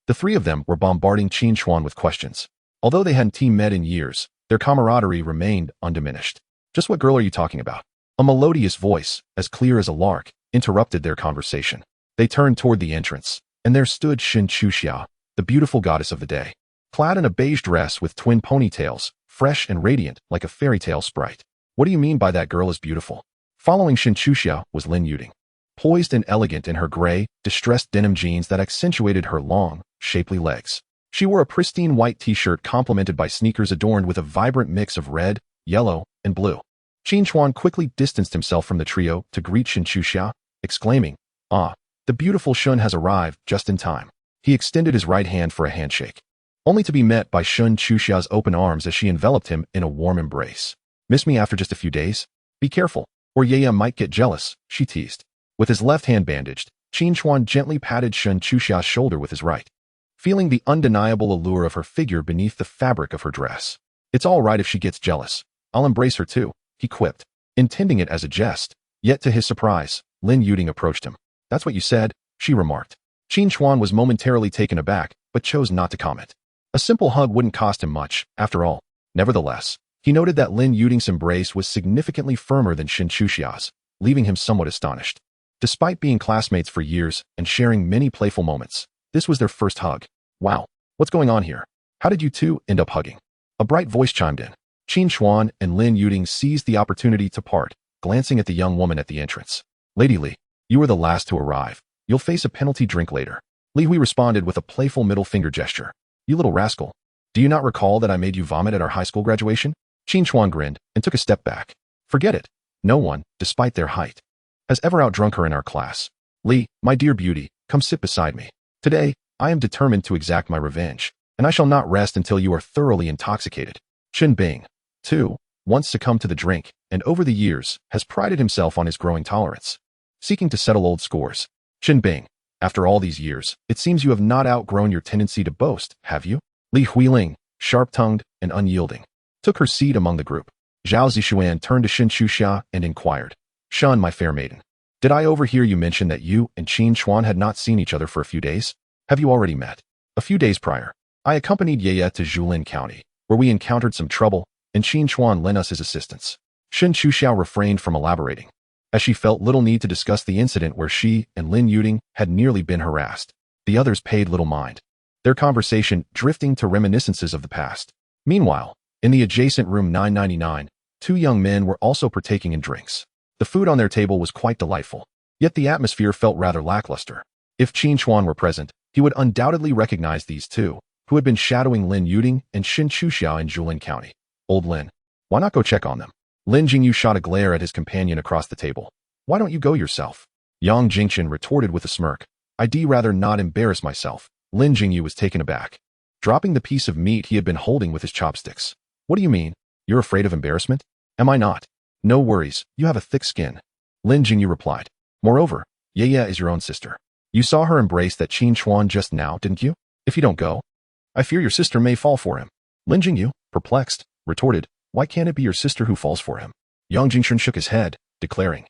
The three of them were bombarding Qin Chuan with questions. Although they hadn't team met in years, their camaraderie remained undiminished. Just what girl are you talking about? A melodious voice, as clear as a lark, interrupted their conversation. They turned toward the entrance, and there stood Qin Chuan, the beautiful goddess of the day, clad in a beige dress with twin ponytails, fresh and radiant like a fairy tale sprite. What do you mean by that girl is beautiful? Following Qin Chuan was Lin Yuding, poised and elegant in her gray, distressed denim jeans that accentuated her long, shapely legs. She wore a pristine white t-shirt complemented by sneakers adorned with a vibrant mix of red, yellow, and blue. Qin Chuan quickly distanced himself from the trio to greet Qin Chuan, exclaiming, "Ah, the beautiful Shun has arrived just in time." He extended his right hand for a handshake, only to be met by Qin Chuan's open arms as she enveloped him in a warm embrace. "Miss me after just a few days? Be careful, or Yaya might get jealous," she teased. With his left hand bandaged, Qin Chuan gently patted Qin Chuan's shoulder with his right, feeling the undeniable allure of her figure beneath the fabric of her dress. "It's all right if she gets jealous. I'll embrace her too," he quipped, intending it as a jest. Yet to his surprise, Lin Yuding approached him. "That's what you said," she remarked. Qin Chuan was momentarily taken aback, but chose not to comment. A simple hug wouldn't cost him much, after all. Nevertheless, he noted that Lin Yuding's embrace was significantly firmer than Qin Chuan's, leaving him somewhat astonished. Despite being classmates for years and sharing many playful moments, this was their first hug. "Wow, what's going on here? How did you two end up hugging?" A bright voice chimed in. Qin Chuan and Lin Yuding seized the opportunity to part, glancing at the young woman at the entrance. "Lady Li, you were the last to arrive. You'll face a penalty drink later." Li Hui responded with a playful middle finger gesture. "You little rascal. Do you not recall that I made you vomit at our high school graduation?" Qin Chuan grinned and took a step back. "Forget it. No one, despite their height, has ever outdrunk her in our class. Li, my dear beauty, come sit beside me. Today, I am determined to exact my revenge, and I shall not rest until you are thoroughly intoxicated." Qin Bing, too, once succumbed to the drink, and over the years, has prided himself on his growing tolerance. Seeking to settle old scores. "Qin Bing, after all these years, it seems you have not outgrown your tendency to boast, have you?" Li Huiling, sharp-tongued and unyielding, took her seat among the group. Zhao Zishuan turned to Qin Chuan and inquired, "Shun, my fair maiden, did I overhear you mention that you and Qin Chuan had not seen each other for a few days? Have you already met?" "A few days prior, I accompanied Yaya to Julin County, where we encountered some trouble, and Qin Chuan lent us his assistance." Qin Chuan refrained from elaborating, as she felt little need to discuss the incident where she and Lin Yuding had nearly been harassed. The others paid little mind, their conversation drifting to reminiscences of the past. Meanwhile, in the adjacent room 999, two young men were also partaking in drinks. The food on their table was quite delightful, yet the atmosphere felt rather lackluster. If Qin Chuan were present, he would undoubtedly recognize these two, who had been shadowing Lin Yuding and Qin Chuan in Julin County. "Old Lin, why not go check on them?" Lin Jingyu shot a glare at his companion across the table. "Why don't you go yourself?" Yang Jingchen retorted with a smirk. "I'd rather not embarrass myself." Lin Jingyu was taken aback, dropping the piece of meat he had been holding with his chopsticks. "What do you mean? You're afraid of embarrassment?" "Am I not?" "No worries, you have a thick skin," Lin Jingyu replied. "Moreover, Yaya is your own sister. You saw her embrace that Qin Chuan just now, didn't you? If you don't go, I fear your sister may fall for him." Lin Jingyu, perplexed, retorted, "Why can't it be your sister who falls for him?" Yang Jingchen shook his head, declaring,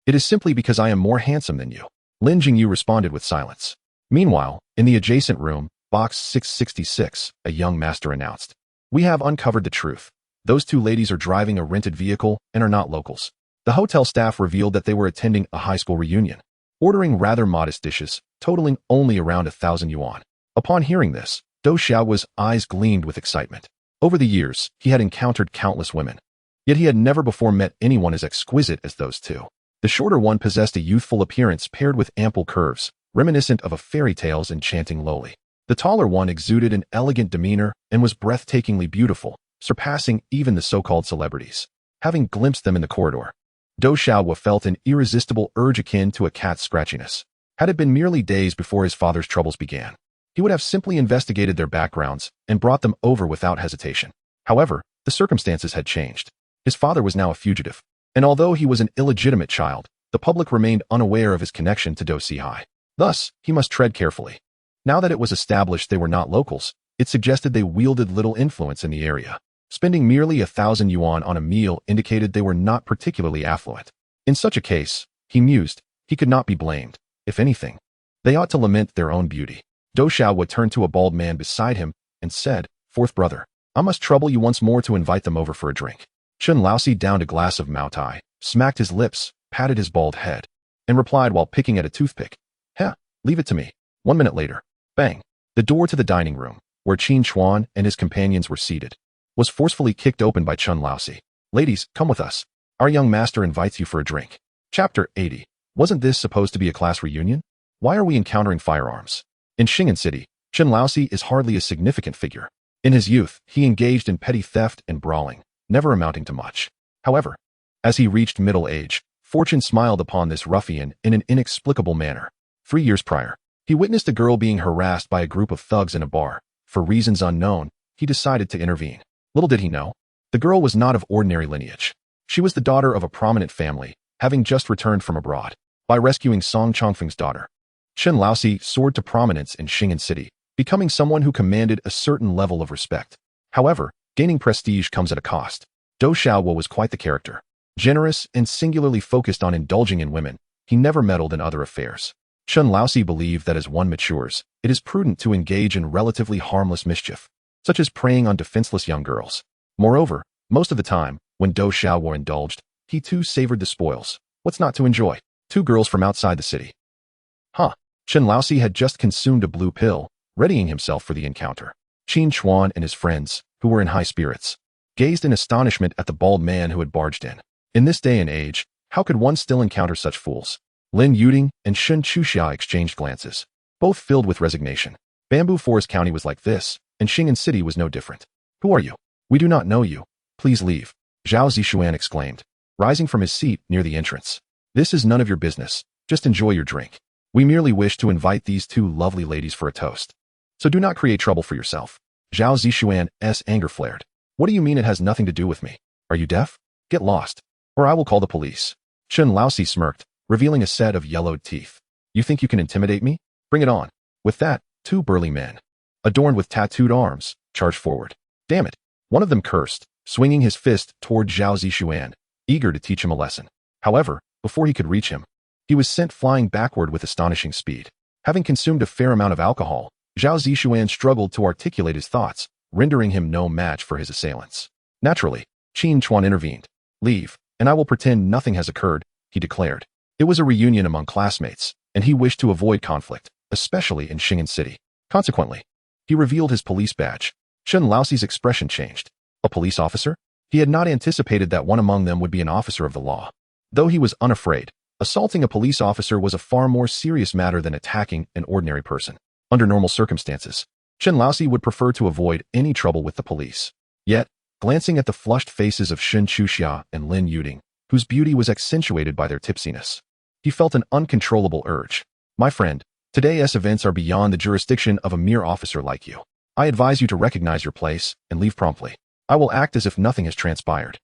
"It is simply because I am more handsome than you." Lin Jingyu responded with silence. Meanwhile, in the adjacent room, box 666, a young master announced, "We have uncovered the truth. Those two ladies are driving a rented vehicle and are not locals." The hotel staff revealed that they were attending a high school reunion, ordering rather modest dishes, totaling only around 1,000 yuan. Upon hearing this, Dou Xiao's eyes gleamed with excitement. Over the years, he had encountered countless women, yet he had never before met anyone as exquisite as those two. The shorter one possessed a youthful appearance paired with ample curves, reminiscent of a fairy tale's enchanting loli. The taller one exuded an elegant demeanor and was breathtakingly beautiful, surpassing even the so-called celebrities. Having glimpsed them in the corridor, Dou Xiao felt an irresistible urge akin to a cat's scratchiness. Had it been merely days before his father's troubles began, he would have simply investigated their backgrounds and brought them over without hesitation. However, the circumstances had changed. His father was now a fugitive, and although he was an illegitimate child, the public remained unaware of his connection to Dou Sihai. Thus, he must tread carefully. Now that it was established they were not locals, it suggested they wielded little influence in the area. Spending merely 1,000 yuan on a meal indicated they were not particularly affluent. In such a case, He mused. He could not be blamed. If anything, they ought to lament their own beauty. Dou Xiaohua turned to a bald man beside him and said, "Fourth brother, I must trouble you once more to invite them over for a drink." Chen Laosi downed a glass of Mao Tai, smacked his lips, patted his bald head, and replied while picking at a toothpick, "Heh, leave it to me." 1 minute later, bang, the door to the dining room, where Qin Chuan and his companions were seated, was forcefully kicked open by Chen Laosi. "Ladies, come with us. Our young master invites you for a drink." Chapter 80. Wasn't this supposed to be a class reunion? Why are we encountering firearms? In Xing'an City, Chen Laosi is hardly a significant figure. In his youth, he engaged in petty theft and brawling, never amounting to much. However, as he reached middle age, fortune smiled upon this ruffian in an inexplicable manner. 3 years prior, he witnessed a girl being harassed by a group of thugs in a bar. For reasons unknown, he decided to intervene. Little did he know, the girl was not of ordinary lineage. She was the daughter of a prominent family, having just returned from abroad. By rescuing Song Chongfeng's daughter, Chen Laosi soared to prominence in Xing'an City, becoming someone who commanded a certain level of respect. However, gaining prestige comes at a cost. Dou Xiaohua was quite the character. Generous and singularly focused on indulging in women, he never meddled in other affairs. Chen Laosi believed that as one matures, it is prudent to engage in relatively harmless mischief, such as preying on defenseless young girls. Moreover, most of the time, when Dou Xiaohua indulged, he too savored the spoils. What's not to enjoy? 2 girls from outside the city. Chen Laosi had just consumed a blue pill, readying himself for the encounter. Qin Chuan and his friends, who were in high spirits, gazed in astonishment at the bald man who had barged in. In this day and age, how could one still encounter such fools? Lin Yuding and Shen Chuxia exchanged glances, both filled with resignation. Bamboo Forest County was like this, and Xing'an City was no different. "Who are you? We do not know you. Please leave," Zhao Zishuan exclaimed, rising from his seat near the entrance. "This is none of your business. Just enjoy your drink. We merely wish to invite these 2 lovely ladies for a toast. So do not create trouble for yourself." Zhao Zishuan's anger flared. "What do you mean it has nothing to do with me? Are you deaf? Get lost, or I will call the police." Chen Laosi smirked, revealing a set of yellowed teeth. "You think you can intimidate me? Bring it on." With that, 2 burly men, adorned with tattooed arms, charged forward. "Damn it!" One of them cursed, swinging his fist toward Zhao Zishuan, eager to teach him a lesson. However, before he could reach him, he was sent flying backward with astonishing speed. Having consumed a fair amount of alcohol, Zhao Zishuan struggled to articulate his thoughts, rendering him no match for his assailants. Naturally, Qin Chuan intervened. "Leave, and I will pretend nothing has occurred," he declared. It was a reunion among classmates, and he wished to avoid conflict, especially in Xing'an City. Consequently, he revealed his police badge. Chen Laosi's expression changed. A police officer? He had not anticipated that one among them would be an officer of the law. Though he was unafraid, assaulting a police officer was a far more serious matter than attacking an ordinary person. Under normal circumstances, Chen Laosi would prefer to avoid any trouble with the police. Yet, glancing at the flushed faces of Shen Chuxia and Lin Yuding, whose beauty was accentuated by their tipsiness, he felt an uncontrollable urge. "My friend, today's events are beyond the jurisdiction of a mere officer like you. I advise you to recognize your place and leave promptly. I will act as if nothing has transpired."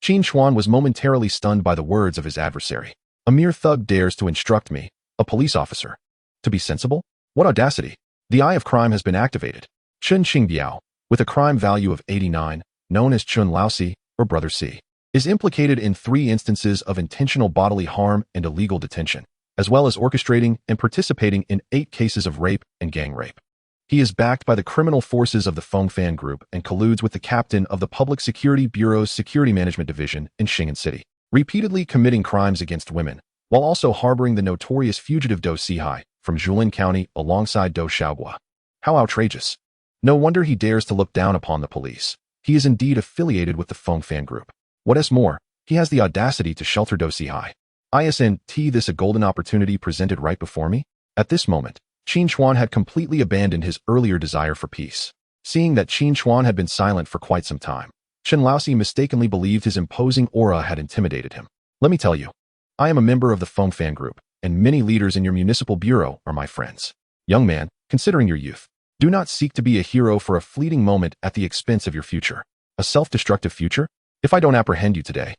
Qin Chuan was momentarily stunned by the words of his adversary. "A mere thug dares to instruct me, a police officer. To be sensible? What audacity! The eye of crime has been activated." Chen Qingbiao, with a crime value of 89, known as Chen Laosi, or Brother C, is implicated in 3 instances of intentional bodily harm and illegal detention, as well as orchestrating and participating in 8 cases of rape and gang rape. He is backed by the criminal forces of the Fengfan Group and colludes with the captain of the Public Security Bureau's Security Management Division in Xing'an City, repeatedly committing crimes against women, while also harboring the notorious fugitive Dou Sihai from Julin County alongside Dou Xiaohua. How outrageous! No wonder he dares to look down upon the police. He is indeed affiliated with the Fengfan Group. What is more, he has the audacity to shelter Dou Sihai. Isn't this a golden opportunity presented right before me? At this moment, Qin Chuan had completely abandoned his earlier desire for peace. Seeing that Qin Chuan had been silent for quite some time, Chen Laosi mistakenly believed his imposing aura had intimidated him. "Let me tell you, I am a member of the Fengfan Group, and many leaders in your municipal bureau are my friends. Young man, considering your youth, do not seek to be a hero for a fleeting moment at the expense of your future. A self-destructive future? If I don't apprehend you today,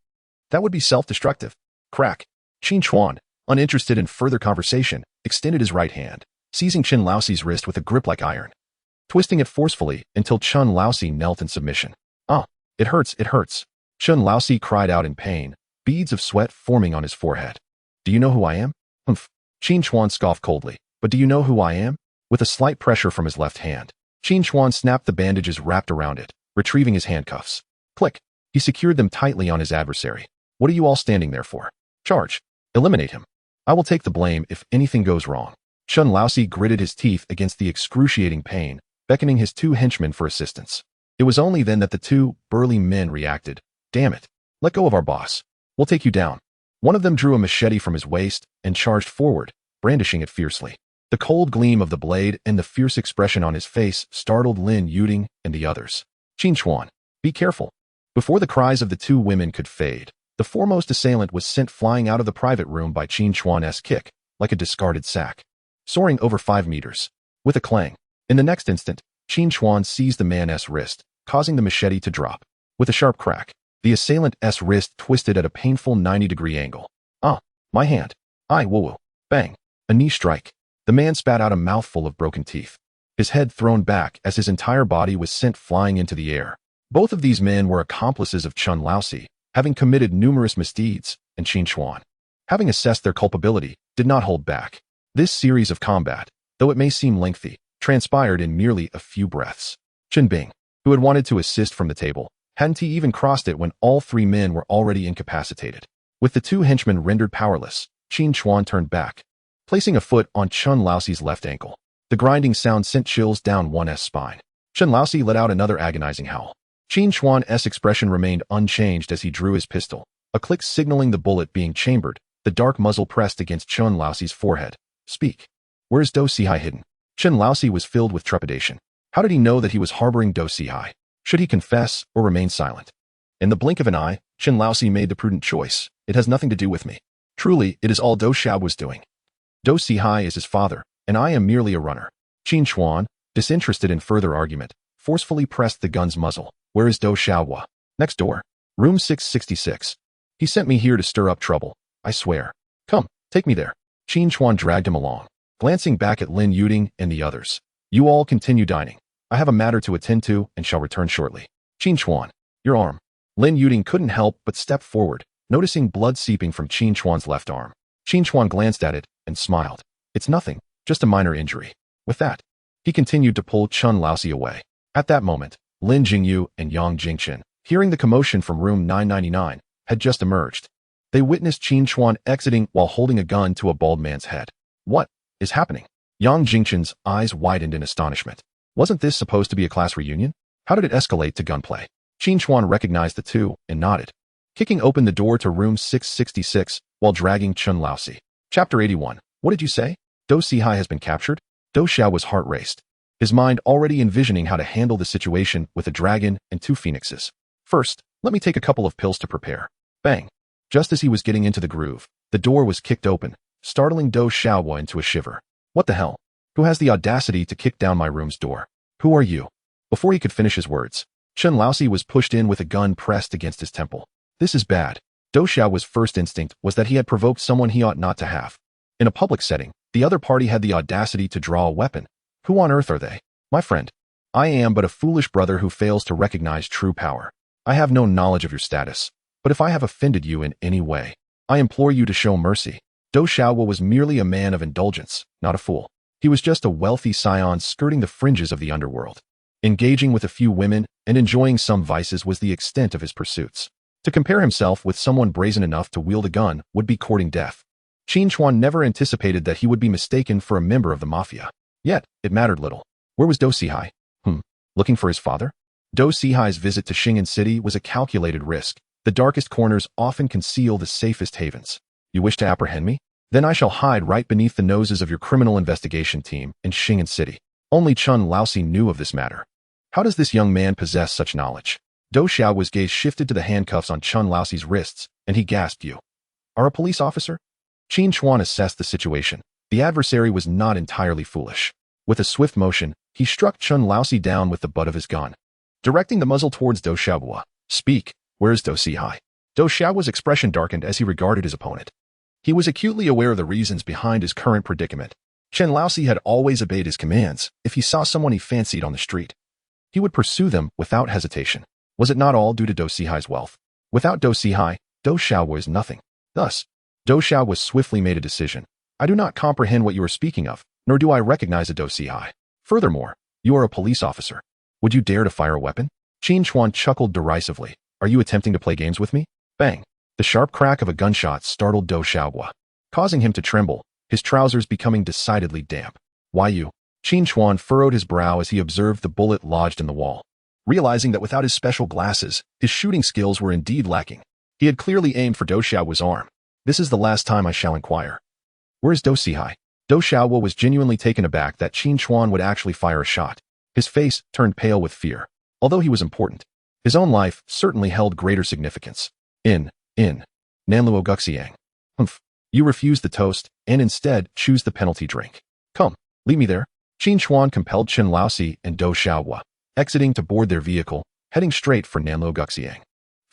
that would be self-destructive." Crack. Qin Chuan, uninterested in further conversation, extended his right hand, seizing Chen Laosi's wrist with a grip like iron, twisting it forcefully until Chen Laosi knelt in submission. It hurts, it hurts." Chen Laosi cried out in pain, beads of sweat forming on his forehead. Do you know who I am? Humph. Qin Chuan scoffed coldly. But do you know who I am? With a slight pressure from his left hand, Qin Chuan snapped the bandages wrapped around it, retrieving his handcuffs. Click. He secured them tightly on his adversary. What are you all standing there for? Charge. Eliminate him. I will take the blame if anything goes wrong. Chun Laosi gritted his teeth against the excruciating pain, beckoning his two henchmen for assistance. It was only then that the two burly men reacted. Damn it. Let go of our boss. We'll take you down. One of them drew a machete from his waist and charged forward, brandishing it fiercely. The cold gleam of the blade and the fierce expression on his face startled Lin Yuding and the others. Qin Chuan, be careful. Before the cries of the two women could fade, the foremost assailant was sent flying out of the private room by Qin Chuan's kick, like a discarded sack, soaring over 5 meters. With a clang, in the next instant, Qin Chuan seized the man's wrist, causing the machete to drop. With a sharp crack, the assailant's wrist twisted at a painful 90-degree angle. Ah, my hand. Ai woo-woo. Bang. A knee strike. The man spat out a mouthful of broken teeth, his head thrown back as his entire body was sent flying into the air. Both of these men were accomplices of Chun Laosi, having committed numerous misdeeds, and Qin Chuan, having assessed their culpability, did not hold back. This series of combat, though it may seem lengthy, transpired in merely a few breaths. Chen Bing, who had wanted to assist from the table, hadn't even crossed it when all three men were already incapacitated. With the two henchmen rendered powerless, Qin Chuan turned back, placing a foot on Chun Laosi's left ankle. The grinding sound sent chills down one's spine. Chun Laosi let out another agonizing howl. Qin Chuan's expression remained unchanged as he drew his pistol, a click signaling the bullet being chambered, the dark muzzle pressed against Chun Laosi's forehead. Speak. Where is Do Sihai hidden? Chun Laosi was filled with trepidation. How did he know that he was harboring Do Sihai? Should he confess or remain silent? In the blink of an eye, Chun Laosi made the prudent choice. It has nothing to do with me. Truly, it is all Do Xiao was doing. Do Sihai is his father, and I am merely a runner. Qin Chuan, disinterested in further argument, forcefully pressed the gun's muzzle. Where is Do Xiaohua? Next door. Room 666. He sent me here to stir up trouble. I swear. Come, take me there. Qin Chuan dragged him along, glancing back at Lin Yuding and the others. You all continue dining. I have a matter to attend to and shall return shortly. Qin Chuan, your arm. Lin Yuding couldn't help but step forward, noticing blood seeping from Qin Chuan's left arm. Qin Chuan glanced at it and smiled. It's nothing, just a minor injury. With that, he continued to pull Chun Laosi away. At that moment, Lin Jingyu and Yang Jingchen, hearing the commotion from room 999, had just emerged. They witnessed Qin Chuan exiting while holding a gun to a bald man's head. What is happening? Yang Jingchen's eyes widened in astonishment. Wasn't this supposed to be a class reunion? How did it escalate to gunplay? Qin Chuan recognized the two and nodded, kicking open the door to room 666 while dragging Chun Laosi. Chapter 81. What did you say? Do Sihai has been captured? Do Xiao was heart raced, his mind already envisioning how to handle the situation with a dragon and two phoenixes. First, let me take a couple of pills to prepare. Bang. Just as he was getting into the groove, the door was kicked open, startling Do Xiaohua into a shiver. What the hell? Who has the audacity to kick down my room's door? Who are you? Before he could finish his words, Chun Laosi was pushed in with a gun pressed against his temple. This is bad. Do Xiaohua's first instinct was that he had provoked someone he ought not to have. In a public setting, the other party had the audacity to draw a weapon. Who on earth are they? My friend, I am but a foolish brother who fails to recognize true power. I have no knowledge of your status, but if I have offended you in any way, I implore you to show mercy. Do Xiaohua was merely a man of indulgence, not a fool. He was just a wealthy scion skirting the fringes of the underworld. Engaging with a few women and enjoying some vices was the extent of his pursuits. To compare himself with someone brazen enough to wield a gun would be courting death. Qin Chuan never anticipated that he would be mistaken for a member of the mafia. Yet, it mattered little. Where was Do Sihai? Looking for his father? Do Sihai's visit to Xing'an City was a calculated risk. The darkest corners often conceal the safest havens. You wish to apprehend me? Then I shall hide right beneath the noses of your criminal investigation team in Xing'an City. Only Chun Laosi knew of this matter. How does this young man possess such knowledge? Do Xiaohua's gaze shifted to the handcuffs on Chun Laosi's wrists, and he gasped, You are a police officer? Qin Chuan assessed the situation. The adversary was not entirely foolish. With a swift motion, he struck Chun Laosi down with the butt of his gun, directing the muzzle towards Do Xiaohua. Speak, where is Do Sihai? Do Xiaohua's expression darkened as he regarded his opponent. He was acutely aware of the reasons behind his current predicament. Chun Laosi had always obeyed his commands. If he saw someone he fancied on the street, he would pursue them without hesitation. Was it not all due to Do Sihai's wealth? Without Do Sihai, Do Xiaohua is nothing. Thus, Dou Xiaohua swiftly made a decision. I do not comprehend what you are speaking of, nor do I recognize a Dou Sihai. Furthermore, you are a police officer. Would you dare to fire a weapon? Qin Chuan chuckled derisively. Are you attempting to play games with me? Bang! The sharp crack of a gunshot startled Dou Xiaohua, causing him to tremble, his trousers becoming decidedly damp. Why you? Qin Chuan furrowed his brow as he observed the bullet lodged in the wall. Realizing that without his special glasses, his shooting skills were indeed lacking. He had clearly aimed for Dou Xiaohua's arm. This is the last time I shall inquire. Where is Dou Sihai? Dou Xiaohua was genuinely taken aback that Qin Chuan would actually fire a shot. His face turned pale with fear. Although he was important, his own life certainly held greater significance. In Nanluo Guxiang. You refuse the toast, and instead choose the penalty drink. Come, lead me there. Qin Chuan compelled Chen Laosi and Dou Xiaohua, exiting to board their vehicle, heading straight for Nanluo Guxiang.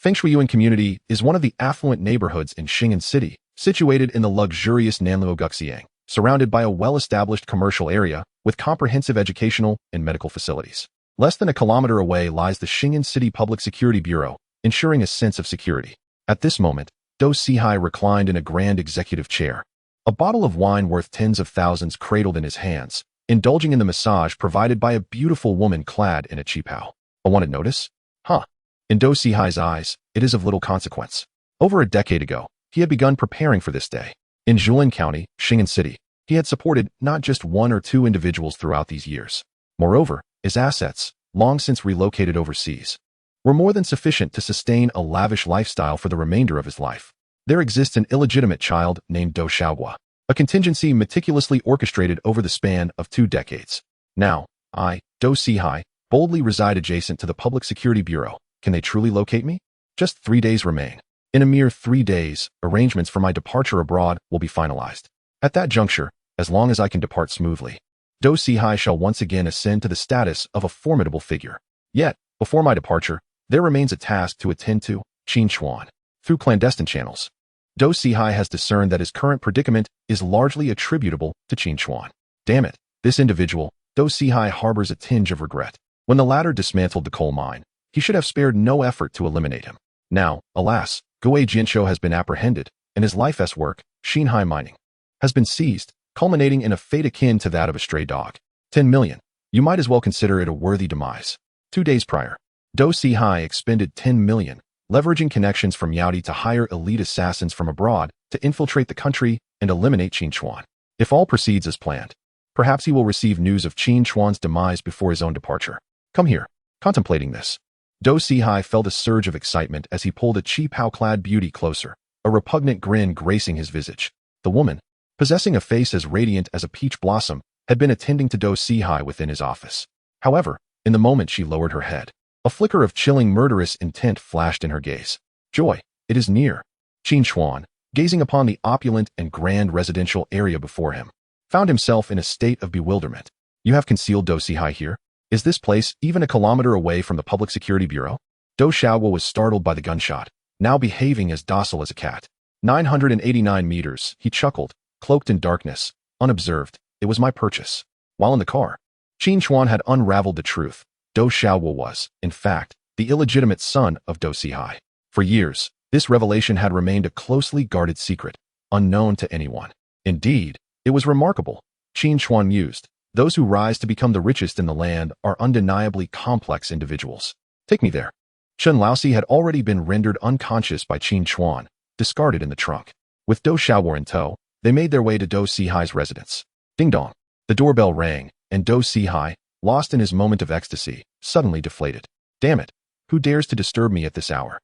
Fengshuiyuan Community is one of the affluent neighborhoods in Xing'an City, situated in the luxurious Nanluo Guxiang, surrounded by a well-established commercial area with comprehensive educational and medical facilities. Less than a kilometer away lies the Xing'an City Public Security Bureau, ensuring a sense of security. At this moment, Dou Sihai reclined in a grand executive chair, a bottle of wine worth tens of thousands cradled in his hands, indulging in the massage provided by a beautiful woman clad in a qipao. A wanted notice? Huh. In Dou Sihai's eyes, it is of little consequence. Over a decade ago, he had begun preparing for this day. In Julin County, Xing'an City, he had supported not just one or two individuals throughout these years. Moreover, his assets, long since relocated overseas, were more than sufficient to sustain a lavish lifestyle for the remainder of his life. There exists an illegitimate child named Dou Xiaohua, a contingency meticulously orchestrated over the span of 2 decades. Now, I, Dou Sihai, boldly reside adjacent to the Public Security Bureau. Can they truly locate me? Just 3 days remain. In a mere 3 days, arrangements for my departure abroad will be finalized. At that juncture, as long as I can depart smoothly, Dou Sihai shall once again ascend to the status of a formidable figure. Yet, before my departure, there remains a task to attend to. Qin Chuan. Through clandestine channels, Dou Sihai has discerned that his current predicament is largely attributable to Qin Chuan. Damn it, this individual, Dou Sihai harbors a tinge of regret. When the latter dismantled the coal mine, he should have spared no effort to eliminate him. Now, alas, Guo Jianshou has been apprehended, and his life-s work, Xinhai Mining, has been seized, culminating in a fate akin to that of a stray dog. 10 million. You might as well consider it a worthy demise. 2 days prior, Dou Sihai expended 10 million, leveraging connections from Yaodi to hire elite assassins from abroad to infiltrate the country and eliminate Qin Chuan. If all proceeds as planned, perhaps he will receive news of Qin Chuan's demise before his own departure. Come here. Contemplating this, Dou Sihai felt a surge of excitement as he pulled a qipao-clad beauty closer, a repugnant grin gracing his visage. The woman, possessing a face as radiant as a peach blossom, had been attending to Dou Sihai within his office. However, in the moment she lowered her head, a flicker of chilling murderous intent flashed in her gaze. Joy, it is near. Qin Chuan, gazing upon the opulent and grand residential area before him, found himself in a state of bewilderment. You have concealed Dou Sihai here? Is this place even a kilometer away from the Public Security Bureau? Dou Xiaohua was startled by the gunshot, now behaving as docile as a cat. 989 meters, he chuckled, cloaked in darkness, unobserved. It was my purchase. While in the car, Qin Chuan had unraveled the truth. Dou Xiaohua was, in fact, the illegitimate son of Dou Sihai. For years, this revelation had remained a closely guarded secret, unknown to anyone. Indeed, it was remarkable. Qin Chuan mused. Those who rise to become the richest in the land are undeniably complex individuals. Take me there. Chen Laosi had already been rendered unconscious by Qin Chuan, discarded in the trunk. With Dou Xiaohua in tow, they made their way to Dou Sihai's residence. Ding dong. The doorbell rang, and Dou Sihai, lost in his moment of ecstasy, suddenly deflated. Damn it. Who dares to disturb me at this hour?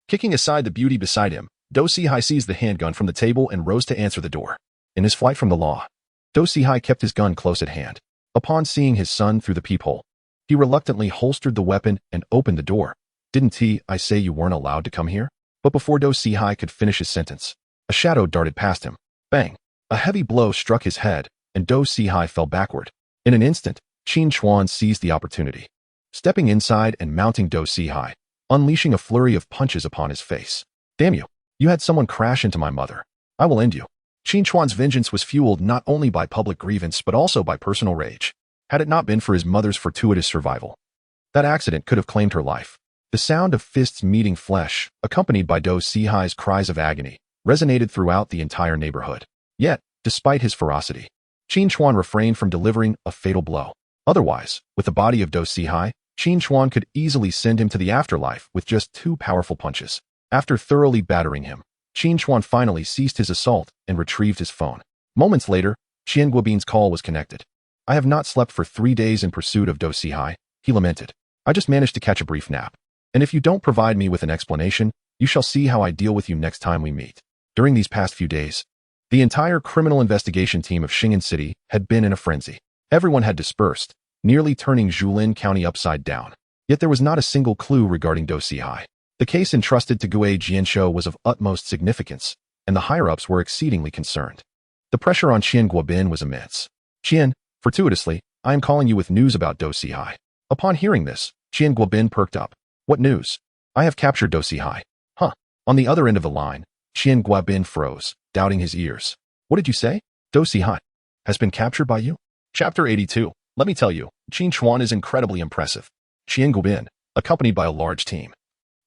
Kicking aside the beauty beside him, Dou Sihai seized the handgun from the table and rose to answer the door. In his flight from the law, Dou Sihai kept his gun close at hand. Upon seeing his son through the peephole, he reluctantly holstered the weapon and opened the door. Didn't I say you weren't allowed to come here? But before Dou Sihai could finish his sentence, a shadow darted past him. Bang! A heavy blow struck his head, and Dou Sihai fell backward. In an instant, Qin Chuan seized the opportunity, stepping inside and mounting Dou Sihai, unleashing a flurry of punches upon his face. Damn you! You had someone crash into my mother. I will end you. Qin Chuan's vengeance was fueled not only by public grievance but also by personal rage. Had it not been for his mother's fortuitous survival, that accident could have claimed her life. The sound of fists meeting flesh, accompanied by Dou Sihai's cries of agony, resonated throughout the entire neighborhood. Yet, despite his ferocity, Qin Chuan refrained from delivering a fatal blow. Otherwise, with the body of Do Sihai, Qin Chuan could easily send him to the afterlife with just 2 powerful punches. After thoroughly battering him, Qin Chuan finally ceased his assault and retrieved his phone. Moments later, Qian Guobin's call was connected. "I have not slept for 3 days in pursuit of Do Sihai," he lamented. "I just managed to catch a brief nap. And if you don't provide me with an explanation, you shall see how I deal with you next time we meet." During these past few days, the entire criminal investigation team of Xing'an City had been in a frenzy. Everyone had dispersed, nearly turning Julin County upside down. Yet there was not a single clue regarding Do Sihai. The case entrusted to Gui Jianshou was of utmost significance, and the higher-ups were exceedingly concerned. The pressure on Qian Guobin was immense. "Qian, fortuitously, I am calling you with news about Do Sihai." Upon hearing this, Qian Guobin perked up. "What news?" "I have captured Do Sihai." "Huh." On the other end of the line, Qian Guobin froze, doubting his ears. "What did you say? Do Sihai has been captured by you?" Chapter 82. Let me tell you, Qin Chuan is incredibly impressive. Qian Guobin, accompanied by a large team,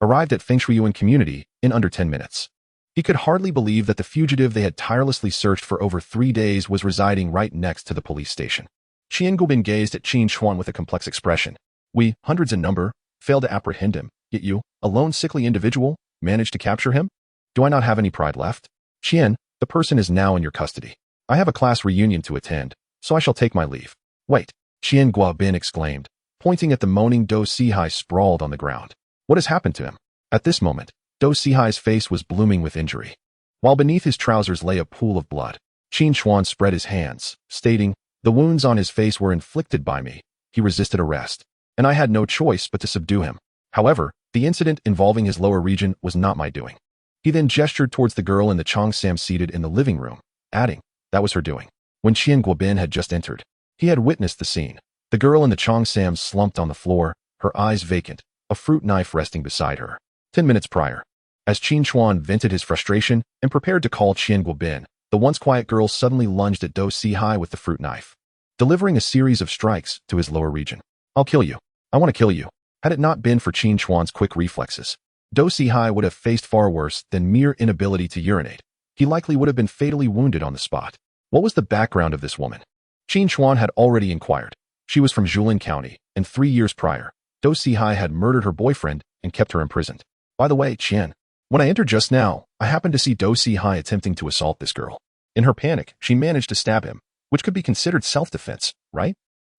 arrived at Fengshuiyuan community in under 10 minutes. He could hardly believe that the fugitive they had tirelessly searched for over 3 days was residing right next to the police station. Qian Guobin gazed at Qin Chuan with a complex expression. "We, hundreds in number, failed to apprehend him, yet you, a lone sickly individual, managed to capture him? Do I not have any pride left? Qian, the person is now in your custody. I have a class reunion to attend, so I shall take my leave." "Wait," Qian Guobin exclaimed, pointing at the moaning Do Sihai sprawled on the ground. "What has happened to him?" At this moment, Do Sihai's face was blooming with injury. While beneath his trousers lay a pool of blood, Qin Chuan spread his hands, stating, "The wounds on his face were inflicted by me. He resisted arrest, and I had no choice but to subdue him. However, the incident involving his lower region was not my doing." He then gestured towards the girl in the Cheongsam seated in the living room, adding, "That was her doing." When Qian Guobin had just entered, he had witnessed the scene. The girl in the Cheongsam slumped on the floor, her eyes vacant, a fruit knife resting beside her. 10 minutes prior, as Qin Chuan vented his frustration and prepared to call Qian Guobin, the once quiet girl suddenly lunged at Do Sihai with the fruit knife, delivering a series of strikes to his lower region. "I'll kill you. I want to kill you." Had it not been for Qin Chuan's quick reflexes, Do Sihai would have faced far worse than mere inability to urinate. He likely would have been fatally wounded on the spot. What was the background of this woman? Qin Chuan had already inquired. She was from Julin County, and 3 years prior, Do Sihai had murdered her boyfriend and kept her imprisoned. "By the way, Qian, when I entered just now, I happened to see Do Sihai attempting to assault this girl. In her panic, she managed to stab him, which could be considered self-defense, right?"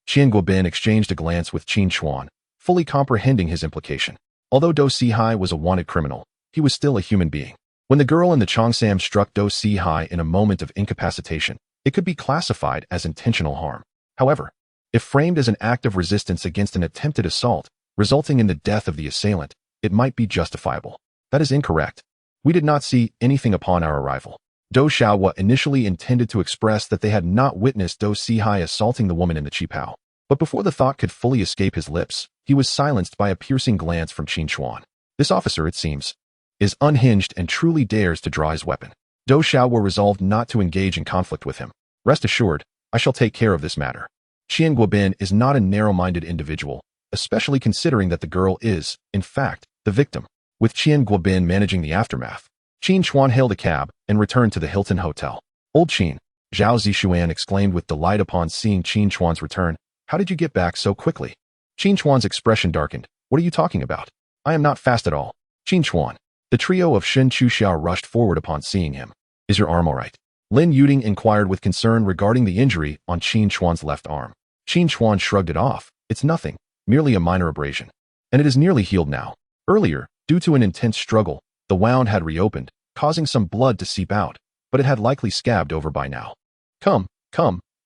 Qian Guobin exchanged a glance with Qin Chuan, fully comprehending his implication. Although Do Sihai was a wanted criminal, he was still a human being. When the girl in the Cheongsam struck Do Sihai in a moment of incapacitation, it could be classified as intentional harm. However, if framed as an act of resistance against an attempted assault, resulting in the death of the assailant, it might be justifiable. That is incorrect. We did not see anything upon our arrival. Do Xiaohua initially intended to express that they had not witnessed Do Sihai assaulting the woman in the qipao. But before the thought could fully escape his lips, he was silenced by a piercing glance from Qin Chuan. This officer, it seems, is unhinged and truly dares to draw his weapon. Do Xiaohua resolved not to engage in conflict with him. "Rest assured, I shall take care of this matter." Qian Guobin is not a narrow-minded individual, especially considering that the girl is, in fact, the victim. With Qian Guobin managing the aftermath, Qin Chuan hailed a cab and returned to the Hilton Hotel. "Old Qin," Zhao Zishuan exclaimed with delight upon seeing Qin Chuan's return, "how did you get back so quickly?" Qin Chuan's expression darkened. "What are you talking about? I am not fast at all." "Qin Chuan." The trio of Shen Chuxiao rushed forward upon seeing him. "Is your arm all right?" Lin Yuding inquired with concern regarding the injury on Qin Chuan's left arm. Qin Chuan shrugged it off. "It's nothing, merely a minor abrasion. And it is nearly healed now. Earlier, due to an intense struggle, the wound had reopened, causing some blood to seep out, but it had likely scabbed over by now." Come,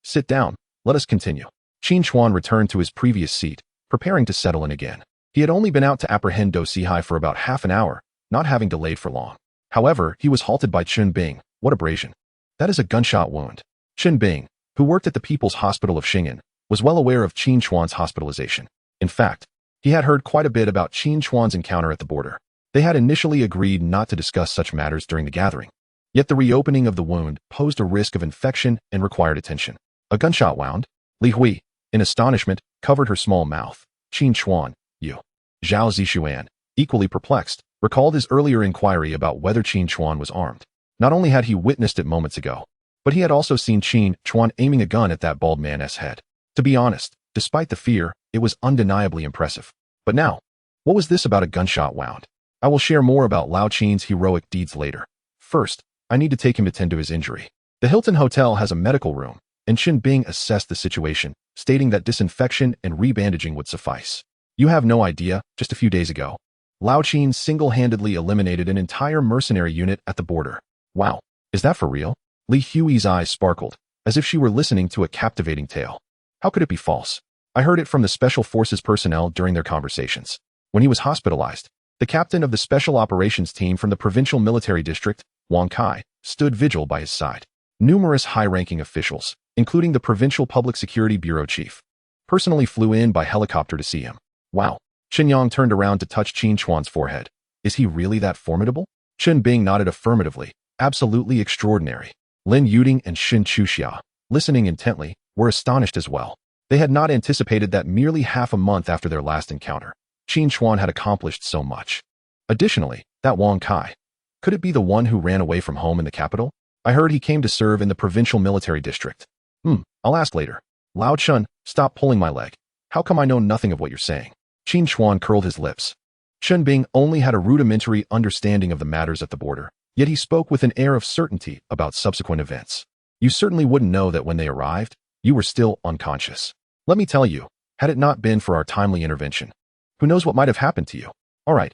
sit down, let us continue." Qin Chuan returned to his previous seat, preparing to settle in again. He had only been out to apprehend Do Sihai for about half an hour, not having delayed for long. However, he was halted by Chun Bing. "What abrasion?" "That is a gunshot wound." Chun Bing, who worked at the People's Hospital of Xing'an, was well aware of Qin Chuan's hospitalization. In fact, he had heard quite a bit about Qin Chuan's encounter at the border. They had initially agreed not to discuss such matters during the gathering. Yet the reopening of the wound posed a risk of infection and required attention. "A gunshot wound?" Li Hui, in astonishment, covered her small mouth. "Qin Chuan, you." Zhao Zishuan, equally perplexed, recalled his earlier inquiry about whether Qin Chuan was armed. Not only had he witnessed it moments ago, but he had also seen Qin Chuan aiming a gun at that bald man's head. To be honest, despite the fear, it was undeniably impressive. But now, what was this about a gunshot wound? I will share more about Lao Qin's heroic deeds later. First, I need to take him to tend to his injury. The Hilton Hotel has a medical room, and Qin Bing assessed the situation, stating that disinfection and rebandaging would suffice. You have no idea, just a few days ago, Lao Qin single-handedly eliminated an entire mercenary unit at the border. Wow, is that for real? Li Hui's eyes sparkled, as if she were listening to a captivating tale. How could it be false? I heard it from the Special Forces personnel during their conversations. When he was hospitalized, the captain of the Special Operations Team from the Provincial Military District, Wang Kai, stood vigil by his side. Numerous high-ranking officials, including the Provincial Public Security Bureau Chief, personally flew in by helicopter to see him. Wow. Qin Yang turned around to touch Qin Chuan's forehead. Is he really that formidable? Qin Bing nodded affirmatively. Absolutely extraordinary. Lin Yuding and Xin Chuxia, listening intently, were astonished as well. They had not anticipated that merely half a month after their last encounter, Qin Chuan had accomplished so much. Additionally, that Wang Kai, could it be the one who ran away from home in the capital? I heard he came to serve in the Provincial Military District. I'll ask later. Lao Chun, stop pulling my leg. How come I know nothing of what you're saying? Qin Chuan curled his lips. Qin Bing only had a rudimentary understanding of the matters at the border, yet he spoke with an air of certainty about subsequent events. You certainly wouldn't know that when they arrived, you were still unconscious. Let me tell you, had it not been for our timely intervention, who knows what might have happened to you? All right,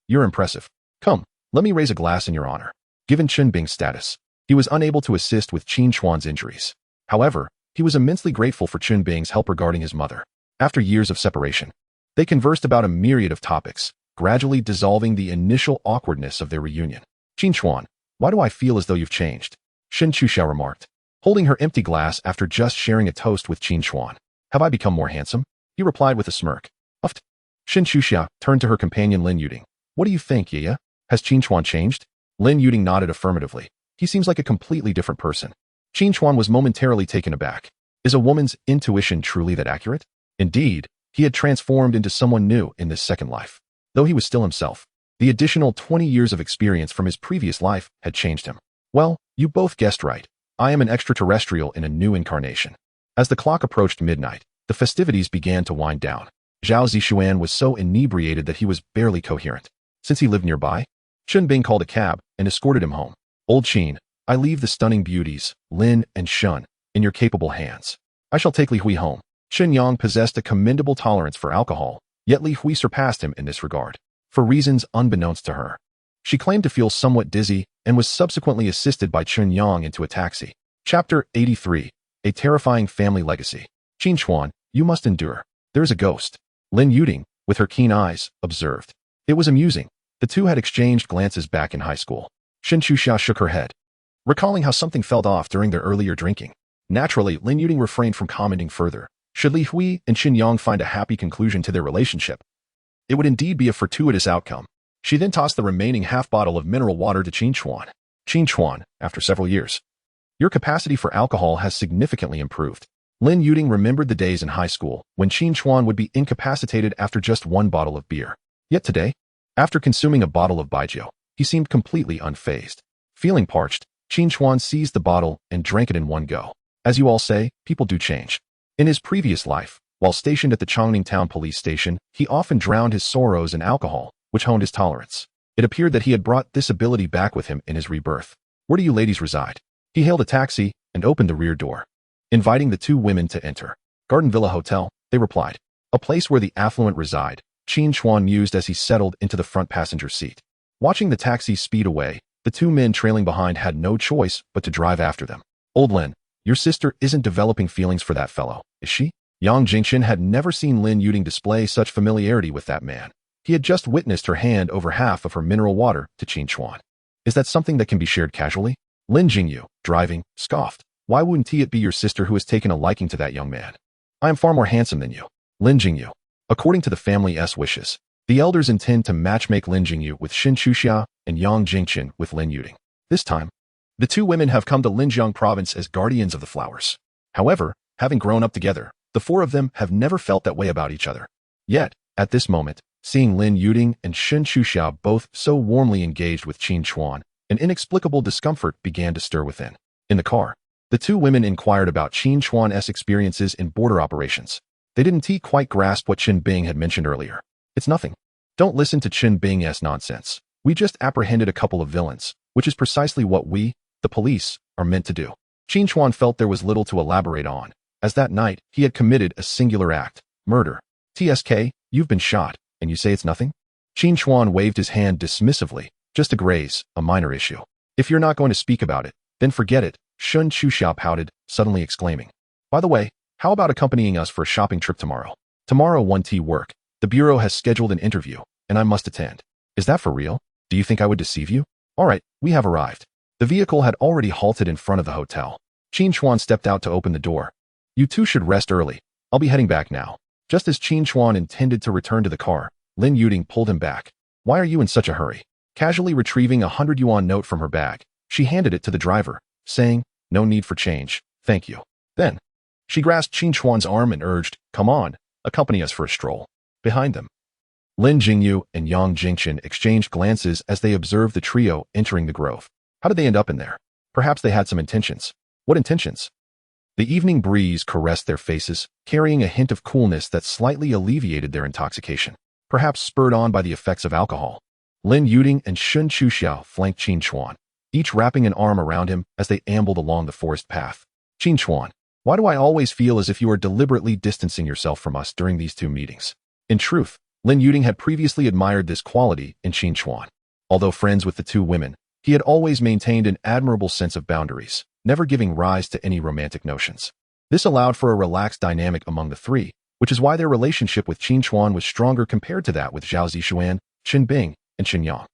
you're impressive. Come, let me raise a glass in your honor. Given Qin Bing's status, he was unable to assist with Qin Chuan's injuries. However, he was immensely grateful for Qin Bing's help regarding his mother. After years of separation, they conversed about a myriad of topics, gradually dissolving the initial awkwardness of their reunion. Qin Chuan, why do I feel as though you've changed? Xin Chuxia remarked, holding her empty glass after just sharing a toast with Qin Chuan. Have I become more handsome? He replied with a smirk. Uffed. Xin Chuxia turned to her companion Lin Yuding. What do you think, Yaya? Has Qin Chuan changed? Lin Yuding nodded affirmatively. He seems like a completely different person. Qin Chuan was momentarily taken aback. Is a woman's intuition truly that accurate? Indeed, he had transformed into someone new in this second life. Though he was still himself, the additional 20 years of experience from his previous life had changed him. Well, you both guessed right. I am an extraterrestrial in a new incarnation. As the clock approached midnight, the festivities began to wind down. Zhao Zixuan was so inebriated that he was barely coherent. Since he lived nearby, Qin Bing called a cab and escorted him home. Old Qin, I leave the stunning beauties, Lin and Shun, in your capable hands. I shall take Li Hui home. Qin Yang possessed a commendable tolerance for alcohol, yet Li Hui surpassed him in this regard, for reasons unbeknownst to her. She claimed to feel somewhat dizzy and was subsequently assisted by Qin Yang into a taxi. Chapter 83. A Terrifying Family Legacy. Qin Chuan, you must endure. There is a ghost. Lin Yuding, with her keen eyes, observed. It was amusing. The two had exchanged glances back in high school. Xin Chuxia shook her head, recalling how something felt off during their earlier drinking. Naturally, Lin Yuding refrained from commenting further. Should Li Hui and Qin Yang find a happy conclusion to their relationship, it would indeed be a fortuitous outcome. She then tossed the remaining half-bottle of mineral water to Qin Chuan. Qin Chuan, after several years, your capacity for alcohol has significantly improved. Lin Yuding remembered the days in high school when Qin Chuan would be incapacitated after just one bottle of beer. Yet today, after consuming a bottle of baijiu, he seemed completely unfazed. Feeling parched, Qin Chuan seized the bottle and drank it in one go. As you all say, people do change. In his previous life, while stationed at the Chongning Town Police Station, he often drowned his sorrows in alcohol, which honed his tolerance. It appeared that he had brought this ability back with him in his rebirth. Where do you ladies reside? He hailed a taxi and opened the rear door, inviting the two women to enter. Garden Villa Hotel, they replied. A place where the affluent reside, Qin Chuan mused as he settled into the front passenger seat. Watching the taxi speed away, the two men trailing behind had no choice but to drive after them. Old Lin, your sister isn't developing feelings for that fellow, is she? Yang Jingqian had never seen Lin Yuding display such familiarity with that man. He had just witnessed her hand over half of her mineral water to Qin Chuan. Is that something that can be shared casually? Lin Jingyu, driving, scoffed. Why wouldn't it be your sister who has taken a liking to that young man? I am far more handsome than you. Lin Jingyu. According to the family's wishes, the elders intend to matchmake Lin Jingyu with Xin Chuxia and Yang Jingqian with Lin Yuding. This time, the two women have come to Linjiang province as guardians of the flowers. However, having grown up together, the four of them have never felt that way about each other. Yet, at this moment, seeing Lin Yuding and Xin Chuxia both so warmly engaged with Qin Chuan, An inexplicable discomfort began to stir within. In the car, the two women inquired about Qin Chuan's experiences in border operations. They didn't quite grasp what Qin Bing had mentioned earlier. It's nothing. Don't listen to Qin Bing's nonsense. We just apprehended a couple of villains, which is precisely what we, the police, are meant to do. Qin Chuan felt there was little to elaborate on, as that night he had committed a singular act, murder. TSK, you've been shot, and you say it's nothing? Qin Chuan waved his hand dismissively, just a graze, a minor issue. If you're not going to speak about it, then forget it, Shun Chuxiao pouted, suddenly exclaiming. By the way, how about accompanying us for a shopping trip tomorrow? Tomorrow 1T work. The bureau has scheduled an interview, and I must attend. Is that for real? Do you think I would deceive you? All right, we have arrived. The vehicle had already halted in front of the hotel. Qin Chuan stepped out to open the door. You two should rest early. I'll be heading back now. Just as Qin Chuan intended to return to the car, Lin Yuding pulled him back. Why are you in such a hurry? Casually retrieving a 100 yuan note from her bag, she handed it to the driver, saying, no need for change, thank you. Then, she grasped Qin Chuan's arm and urged, come on, accompany us for a stroll. Behind them, Lin Jingyu and Yang Jingchen exchanged glances as they observed the trio entering the grove. How did they end up in there? Perhaps they had some intentions. What intentions? The evening breeze caressed their faces, carrying a hint of coolness that slightly alleviated their intoxication, perhaps spurred on by the effects of alcohol. Lin Yuding and Shun Chuxiao flanked Qin Chuan, each wrapping an arm around him as they ambled along the forest path. Qin Chuan, why do I always feel as if you are deliberately distancing yourself from us during these two meetings? In truth, Lin Yuding had previously admired this quality in Qin Chuan. Although friends with the two women, he had always maintained an admirable sense of boundaries, never giving rise to any romantic notions. This allowed for a relaxed dynamic among the three, which is why their relationship with Qin Chuan was stronger compared to that with Zhao Zixuan, Qin Bing, and Qin Yang.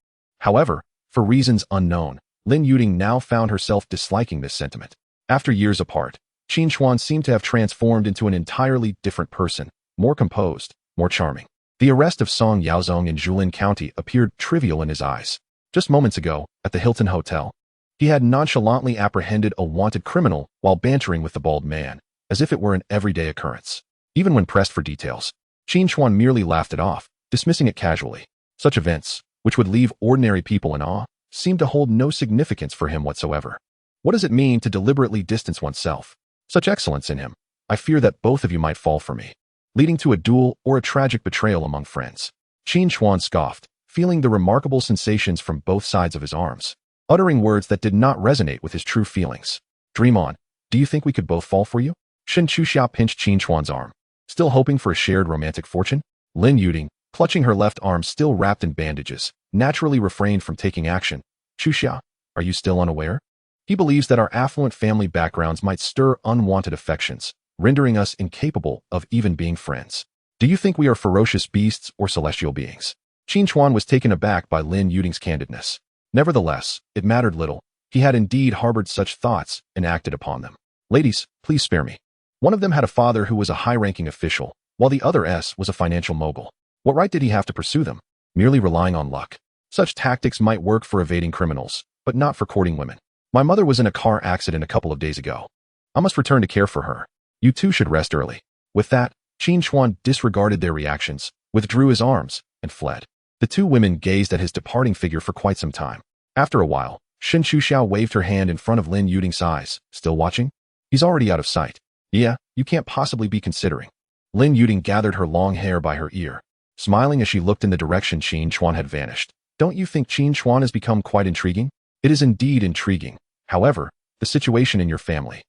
However, for reasons unknown, Lin Yuding now found herself disliking this sentiment. After years apart, Qin Chuan seemed to have transformed into an entirely different person, more composed, more charming. The arrest of Song Yaozong in Julin County appeared trivial in his eyes. Just moments ago, at the Hilton Hotel, he had nonchalantly apprehended a wanted criminal while bantering with the bald man, as if it were an everyday occurrence. Even when pressed for details, Qin Chuan merely laughed it off, dismissing it casually. Such events, which would leave ordinary people in awe, seemed to hold no significance for him whatsoever. What does it mean to deliberately distance oneself? Such excellence in him. I fear that both of you might fall for me, leading to a duel or a tragic betrayal among friends. Qin Chuan scoffed, feeling the remarkable sensations from both sides of his arms, uttering words that did not resonate with his true feelings. Dream on. Do you think we could both fall for you? Shun Chuxiao pinched Qin Chuan's arm, still hoping for a shared romantic fortune. Lin Yuding, clutching her left arm still wrapped in bandages, naturally refrained from taking action. Chuxiao, are you still unaware? He believes that our affluent family backgrounds might stir unwanted affections, rendering us incapable of even being friends. Do you think we are ferocious beasts or celestial beings? Qin Chuan was taken aback by Lin Yuding's candidness. Nevertheless, it mattered little. He had indeed harbored such thoughts and acted upon them. Ladies, please spare me. One of them had a father who was a high-ranking official, while the other was a financial mogul. What right did he have to pursue them? Merely relying on luck. Such tactics might work for evading criminals, but not for courting women. My mother was in a car accident a couple of days ago. I must return to care for her. You two should rest early. With that, Qin Chuan disregarded their reactions, withdrew his arms, and fled. The two women gazed at his departing figure for quite some time. After a while, Shun Chuxiao waved her hand in front of Lin Yuding's eyes. Still watching? He's already out of sight. Yeah, you can't possibly be considering. Lin Yuding gathered her long hair by her ear, smiling as she looked in the direction Qin Chuan had vanished. Don't you think Qin Chuan has become quite intriguing? It is indeed intriguing. However, the situation in your family.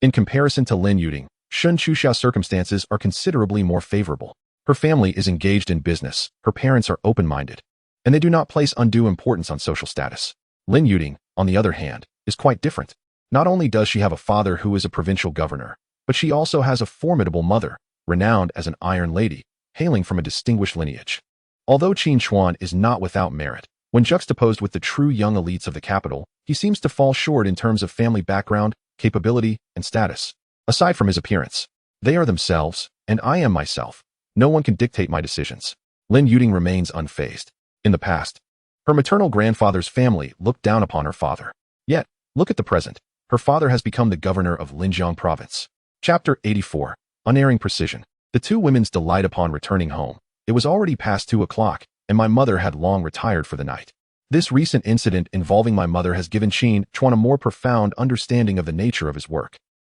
In comparison to Lin Yuding, Shun Chuxiao's circumstances are considerably more favorable. Her family is engaged in business, her parents are open-minded, and they do not place undue importance on social status. Lin Yuding, on the other hand, is quite different. Not only does she have a father who is a provincial governor, but she also has a formidable mother, renowned as an Iron Lady, hailing from a distinguished lineage. Although Qin Chuan is not without merit, when juxtaposed with the true young elites of the capital, he seems to fall short in terms of family background, capability, and status. Aside from his appearance, they are themselves, and I am myself. No one can dictate my decisions. Lin Yuding remains unfazed. In the past, her maternal grandfather's family looked down upon her father. Yet, look at the present. Her father has become the governor of Linjiang province. Chapter 84. Unerring Precision. The two women's delight upon returning home. It was already past 2 o'clock, and my mother had long retired for the night. This recent incident involving my mother has given Qin Chuan a more profound understanding of the nature of his work.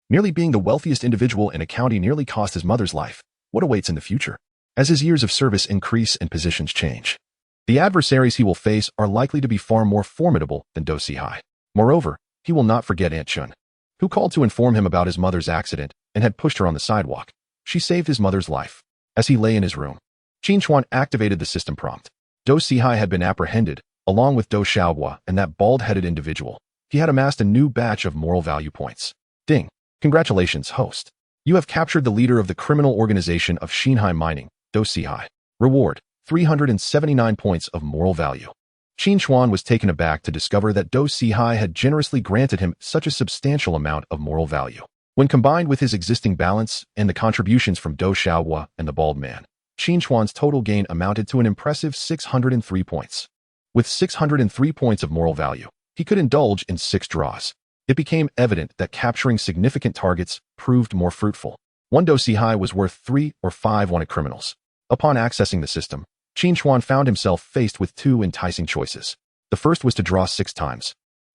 Merely being the wealthiest individual in a county nearly cost his mother's life. What awaits in the future? As his years of service increase and positions change, the adversaries he will face are likely to be far more formidable than Do Sihai. Moreover, he will not forget Aunt Chun, who called to inform him about his mother's accident and had pushed her on the sidewalk. She saved his mother's life. As he lay in his room, Qin Chuan activated the system prompt. Do Sihai had been apprehended, along with Do Xiaohua and that bald-headed individual. He had amassed a new batch of moral value points. Ding. Congratulations, host. You have captured the leader of the criminal organization of Xinhai Mining, Do Sihai. Reward, 379 points of moral value. Qin Chuan was taken aback to discover that Do Sihai had generously granted him such a substantial amount of moral value. When combined with his existing balance and the contributions from Do Xiaohua and the bald man, Qin Chuan's total gain amounted to an impressive 603 points. With 603 points of moral value, he could indulge in 6 draws. It became evident that capturing significant targets proved more fruitful. One Do Sihai was worth 3 or 5 wanted criminals. Upon accessing the system, Qin Chuan found himself faced with 2 enticing choices. The first was to draw 6 times,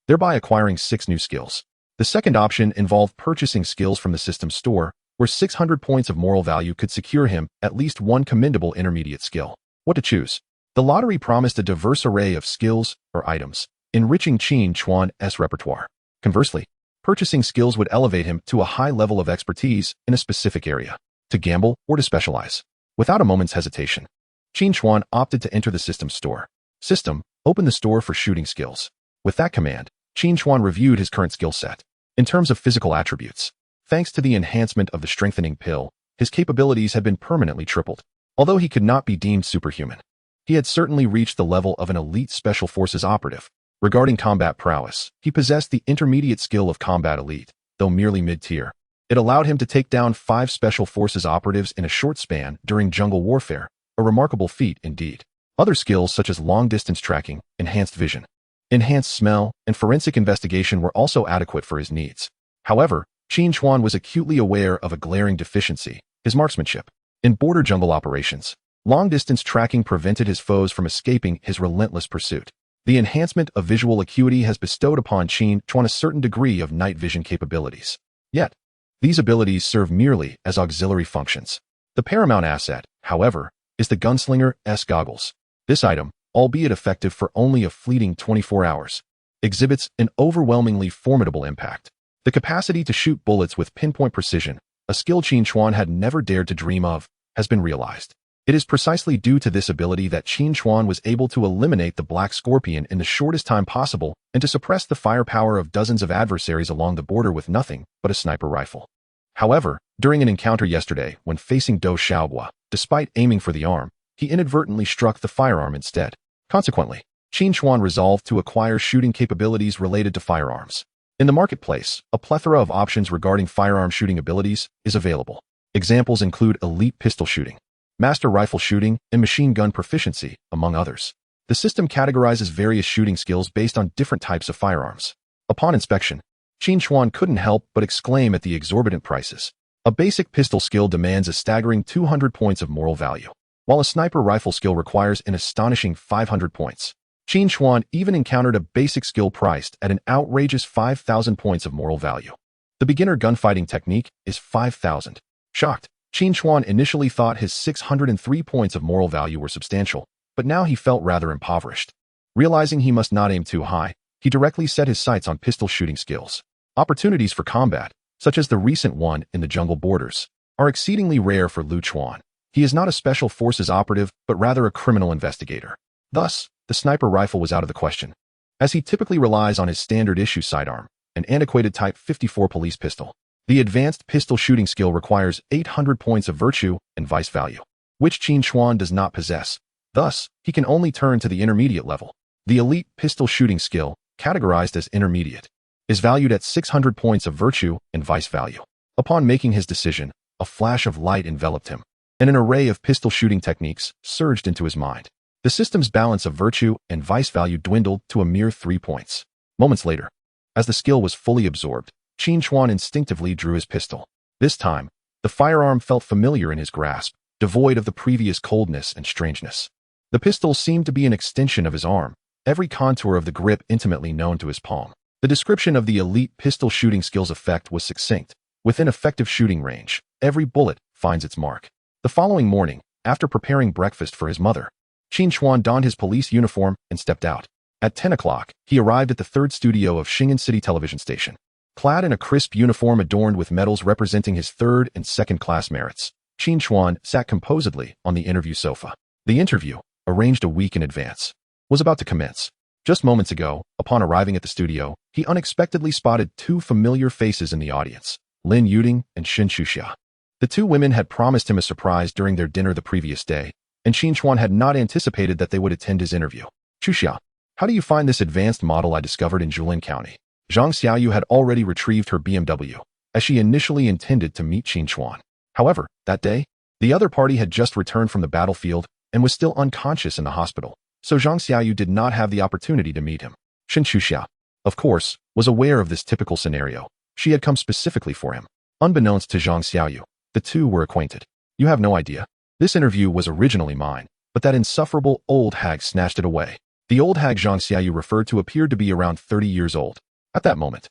thereby acquiring 6 new skills. The second option involved purchasing skills from the system store, where 600 points of moral value could secure him at least one commendable intermediate skill. What to choose? The lottery promised a diverse array of skills or items, enriching Qin Chuan's repertoire. Conversely, purchasing skills would elevate him to a high level of expertise in a specific area, to gamble or to specialize. Without a moment's hesitation, Qin Chuan opted to enter the system store. System, open the store for shooting skills. With that command, Qin Chuan reviewed his current skill set. In terms of physical attributes, thanks to the enhancement of the strengthening pill, his capabilities had been permanently tripled. Although he could not be deemed superhuman, he had certainly reached the level of an elite special forces operative. Regarding combat prowess, he possessed the intermediate skill of combat elite, though merely mid-tier. It allowed him to take down 5 special forces operatives in a short span during jungle warfare, a remarkable feat indeed. Other skills such as long-distance tracking, enhanced vision, enhanced smell, and forensic investigation were also adequate for his needs. However, Qin Chuan was acutely aware of a glaring deficiency: his marksmanship. In border jungle operations, long-distance tracking prevented his foes from escaping his relentless pursuit. The enhancement of visual acuity has bestowed upon Qin Chuan a certain degree of night vision capabilities. Yet, these abilities serve merely as auxiliary functions. The paramount asset, however, is the gunslinger's goggles. This item, albeit effective for only a fleeting 24 hours, exhibits an overwhelmingly formidable impact. The capacity to shoot bullets with pinpoint precision, a skill Qin Chuan had never dared to dream of, has been realized. It is precisely due to this ability that Qin Chuan was able to eliminate the Black Scorpion in the shortest time possible and to suppress the firepower of dozens of adversaries along the border with nothing but a sniper rifle. However, during an encounter yesterday when facing Do Xiaohua, despite aiming for the arm, he inadvertently struck the firearm instead. Consequently, Qin Chuan resolved to acquire shooting capabilities related to firearms. In the marketplace, a plethora of options regarding firearm shooting abilities is available. Examples include elite pistol shooting, master rifle shooting, and machine gun proficiency, among others. The system categorizes various shooting skills based on different types of firearms. Upon inspection, Qin Chuan couldn't help but exclaim at the exorbitant prices. A basic pistol skill demands a staggering 200 points of moral value, while a sniper rifle skill requires an astonishing 500 points. Qin Chuan even encountered a basic skill priced at an outrageous 5,000 points of moral value. The beginner gunfighting technique is 5,000. Shocked, Qin Chuan initially thought his 603 points of moral value were substantial, but now he felt rather impoverished. Realizing he must not aim too high, he directly set his sights on pistol shooting skills. Opportunities for combat, such as the recent one in the jungle borders, are exceedingly rare for Lu Chuan. He is not a special forces operative, but rather a criminal investigator. Thus, the sniper rifle was out of the question, as he typically relies on his standard issue sidearm, an antiquated Type 54 police pistol. The advanced pistol shooting skill requires 800 points of virtue and vice value, which Qin Chuan does not possess. Thus, he can only turn to the intermediate level. The elite pistol shooting skill, categorized as intermediate, is valued at 600 points of virtue and vice value. Upon making his decision, a flash of light enveloped him, and an array of pistol shooting techniques surged into his mind. The system's balance of virtue and vice value dwindled to a mere 3 points. Moments later, as the skill was fully absorbed, Qin Chuan instinctively drew his pistol. This time, the firearm felt familiar in his grasp, devoid of the previous coldness and strangeness. The pistol seemed to be an extension of his arm, every contour of the grip intimately known to his palm. The description of the elite pistol shooting skills effect was succinct. Within effective shooting range, every bullet finds its mark. The following morning, after preparing breakfast for his mother, Qin Chuan donned his police uniform and stepped out. At 10 o'clock, he arrived at the third studio of Shingen City Television Station. Clad in a crisp uniform adorned with medals representing his third and second-class merits, Qin Chuan sat composedly on the interview sofa. The interview, arranged a week in advance, was about to commence. Just moments ago, upon arriving at the studio, he unexpectedly spotted two familiar faces in the audience, Lin Yuding and Qin Chuan. The two women had promised him a surprise during their dinner the previous day, and Qin Chuan had not anticipated that they would attend his interview. Chuxia, how do you find this advanced model I discovered in Julin County? Zhang Xiaoyu had already retrieved her BMW, as she initially intended to meet Qin Chuan. However, that day, the other party had just returned from the battlefield and was still unconscious in the hospital, so Zhang Xiaoyu did not have the opportunity to meet him. Qin Chuxia, of course, was aware of this typical scenario. She had come specifically for him. Unbeknownst to Zhang Xiaoyu, the two were acquainted. You have no idea. This interview was originally mine, but that insufferable old hag snatched it away. The old hag Zhang Xiaoyu referred to appeared to be around 30 years old. At that moment,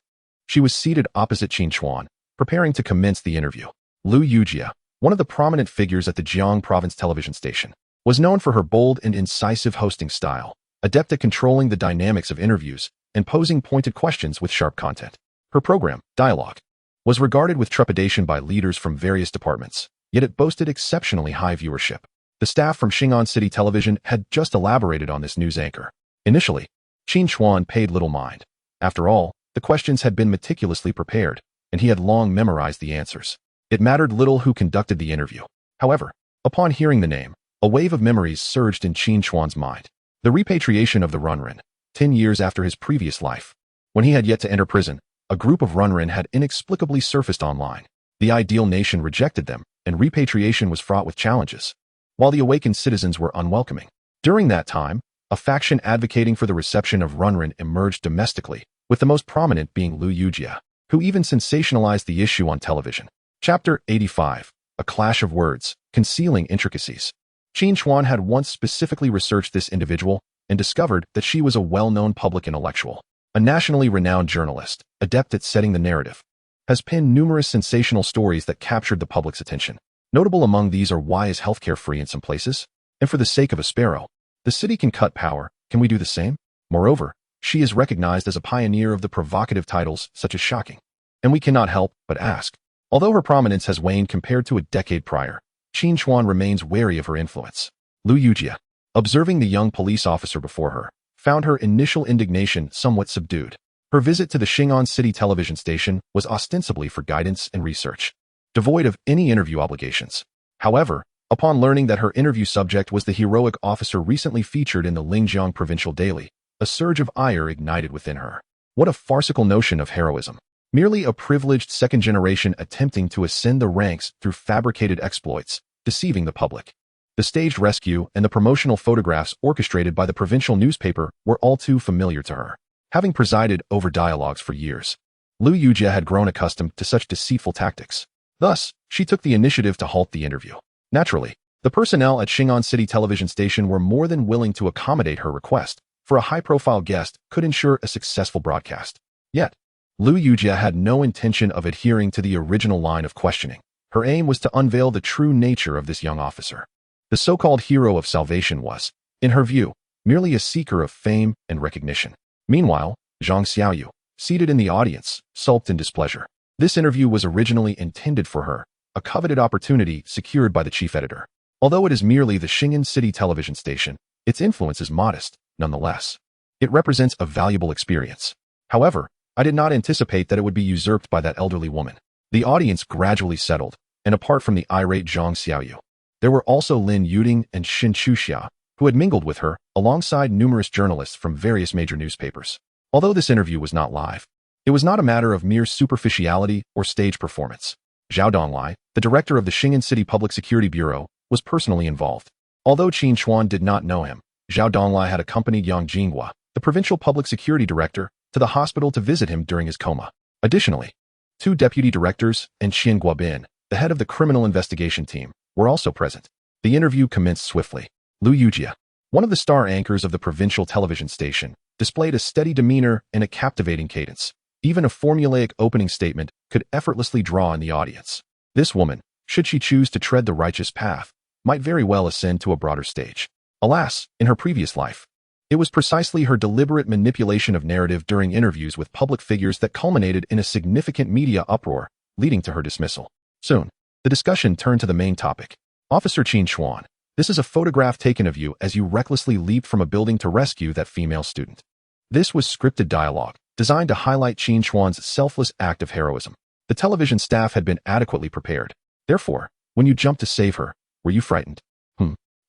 she was seated opposite Qin Chuan, preparing to commence the interview. Lu Yujia, one of the prominent figures at the Jiang province television station, was known for her bold and incisive hosting style, adept at controlling the dynamics of interviews and posing pointed questions with sharp content. Her program, Dialogue, was regarded with trepidation by leaders from various departments, yet it boasted exceptionally high viewership. The staff from Shingen City Television had just elaborated on this news anchor. Initially, Qin Chuan paid little mind. After all, the questions had been meticulously prepared, and he had long memorized the answers. It mattered little who conducted the interview. However, upon hearing the name, a wave of memories surged in Qin Chuan's mind. The repatriation of the Runrin, 10 years after his previous life. When he had yet to enter prison, a group of Runrin had inexplicably surfaced online. The ideal nation rejected them, and repatriation was fraught with challenges, while the awakened citizens were unwelcoming. During that time, a faction advocating for the reception of Runrin emerged domestically, with the most prominent being Lu Yujia, who even sensationalized the issue on television. Chapter 85, A Clash of Words, Concealing Intricacies. Qin Chuan had once specifically researched this individual and discovered that she was a well-known public intellectual, a nationally renowned journalist, adept at setting the narrative, has penned numerous sensational stories that captured the public's attention. Notable among these are why is healthcare free in some places? And for the sake of a sparrow, the city can cut power, can we do the same? Moreover, she is recognized as a pioneer of the provocative titles such as Shocking. And we cannot help but ask. Although her prominence has waned compared to a decade prior, Qin Chuan remains wary of her influence. Lu Yujia, observing the young police officer before her, found her initial indignation somewhat subdued. Her visit to the Shingen City Television Station was ostensibly for guidance and research, devoid of any interview obligations. However, upon learning that her interview subject was the heroic officer recently featured in the Linjiang Provincial Daily, a surge of ire ignited within her. What a farcical notion of heroism. Merely a privileged second generation attempting to ascend the ranks through fabricated exploits, deceiving the public. The staged rescue and the promotional photographs orchestrated by the provincial newspaper were all too familiar to her. Having presided over dialogues for years, Lu Yujia had grown accustomed to such deceitful tactics. Thus, she took the initiative to halt the interview. Naturally, the personnel at Shingen City Television Station were more than willing to accommodate her request, for a high-profile guest could ensure a successful broadcast. Yet, Lu Yujia had no intention of adhering to the original line of questioning. Her aim was to unveil the true nature of this young officer. The so-called hero of salvation was, in her view, merely a seeker of fame and recognition. Meanwhile, Zhang Xiaoyu, seated in the audience, sulked in displeasure. This interview was originally intended for her, a coveted opportunity secured by the chief editor. Although it is merely the Shingen City Television Station, its influence is modest, nonetheless. It represents a valuable experience. However, I did not anticipate that it would be usurped by that elderly woman. The audience gradually settled, and apart from the irate Zhang Xiaoyu, there were also Lin Yuding and Qin Chuan, who had mingled with her, alongside numerous journalists from various major newspapers. Although this interview was not live, it was not a matter of mere superficiality or stage performance. Zhao Donglai, the director of the Shingen City Public Security Bureau, was personally involved. Although Qin Chuan did not know him, Zhao Donglai had accompanied Yang Jinghua, the provincial public security director, to the hospital to visit him during his coma. Additionally, two deputy directors and Qian Guobin, the head of the criminal investigation team, were also present. The interview commenced swiftly. Lu Yujia, One of the star anchors of the provincial television station displayed a steady demeanor and a captivating cadence. Even a formulaic opening statement could effortlessly draw in the audience. This woman, should she choose to tread the righteous path, might very well ascend to a broader stage. Alas, in her previous life, it was precisely her deliberate manipulation of narrative during interviews with public figures that culminated in a significant media uproar, leading to her dismissal. Soon, the discussion turned to the main topic. Officer Qin Chuan, this is a photograph taken of you as you recklessly leaped from a building to rescue that female student. This was scripted dialogue, designed to highlight Qin Chuan's selfless act of heroism. The television staff had been adequately prepared. Therefore, when you jumped to save her, were you frightened?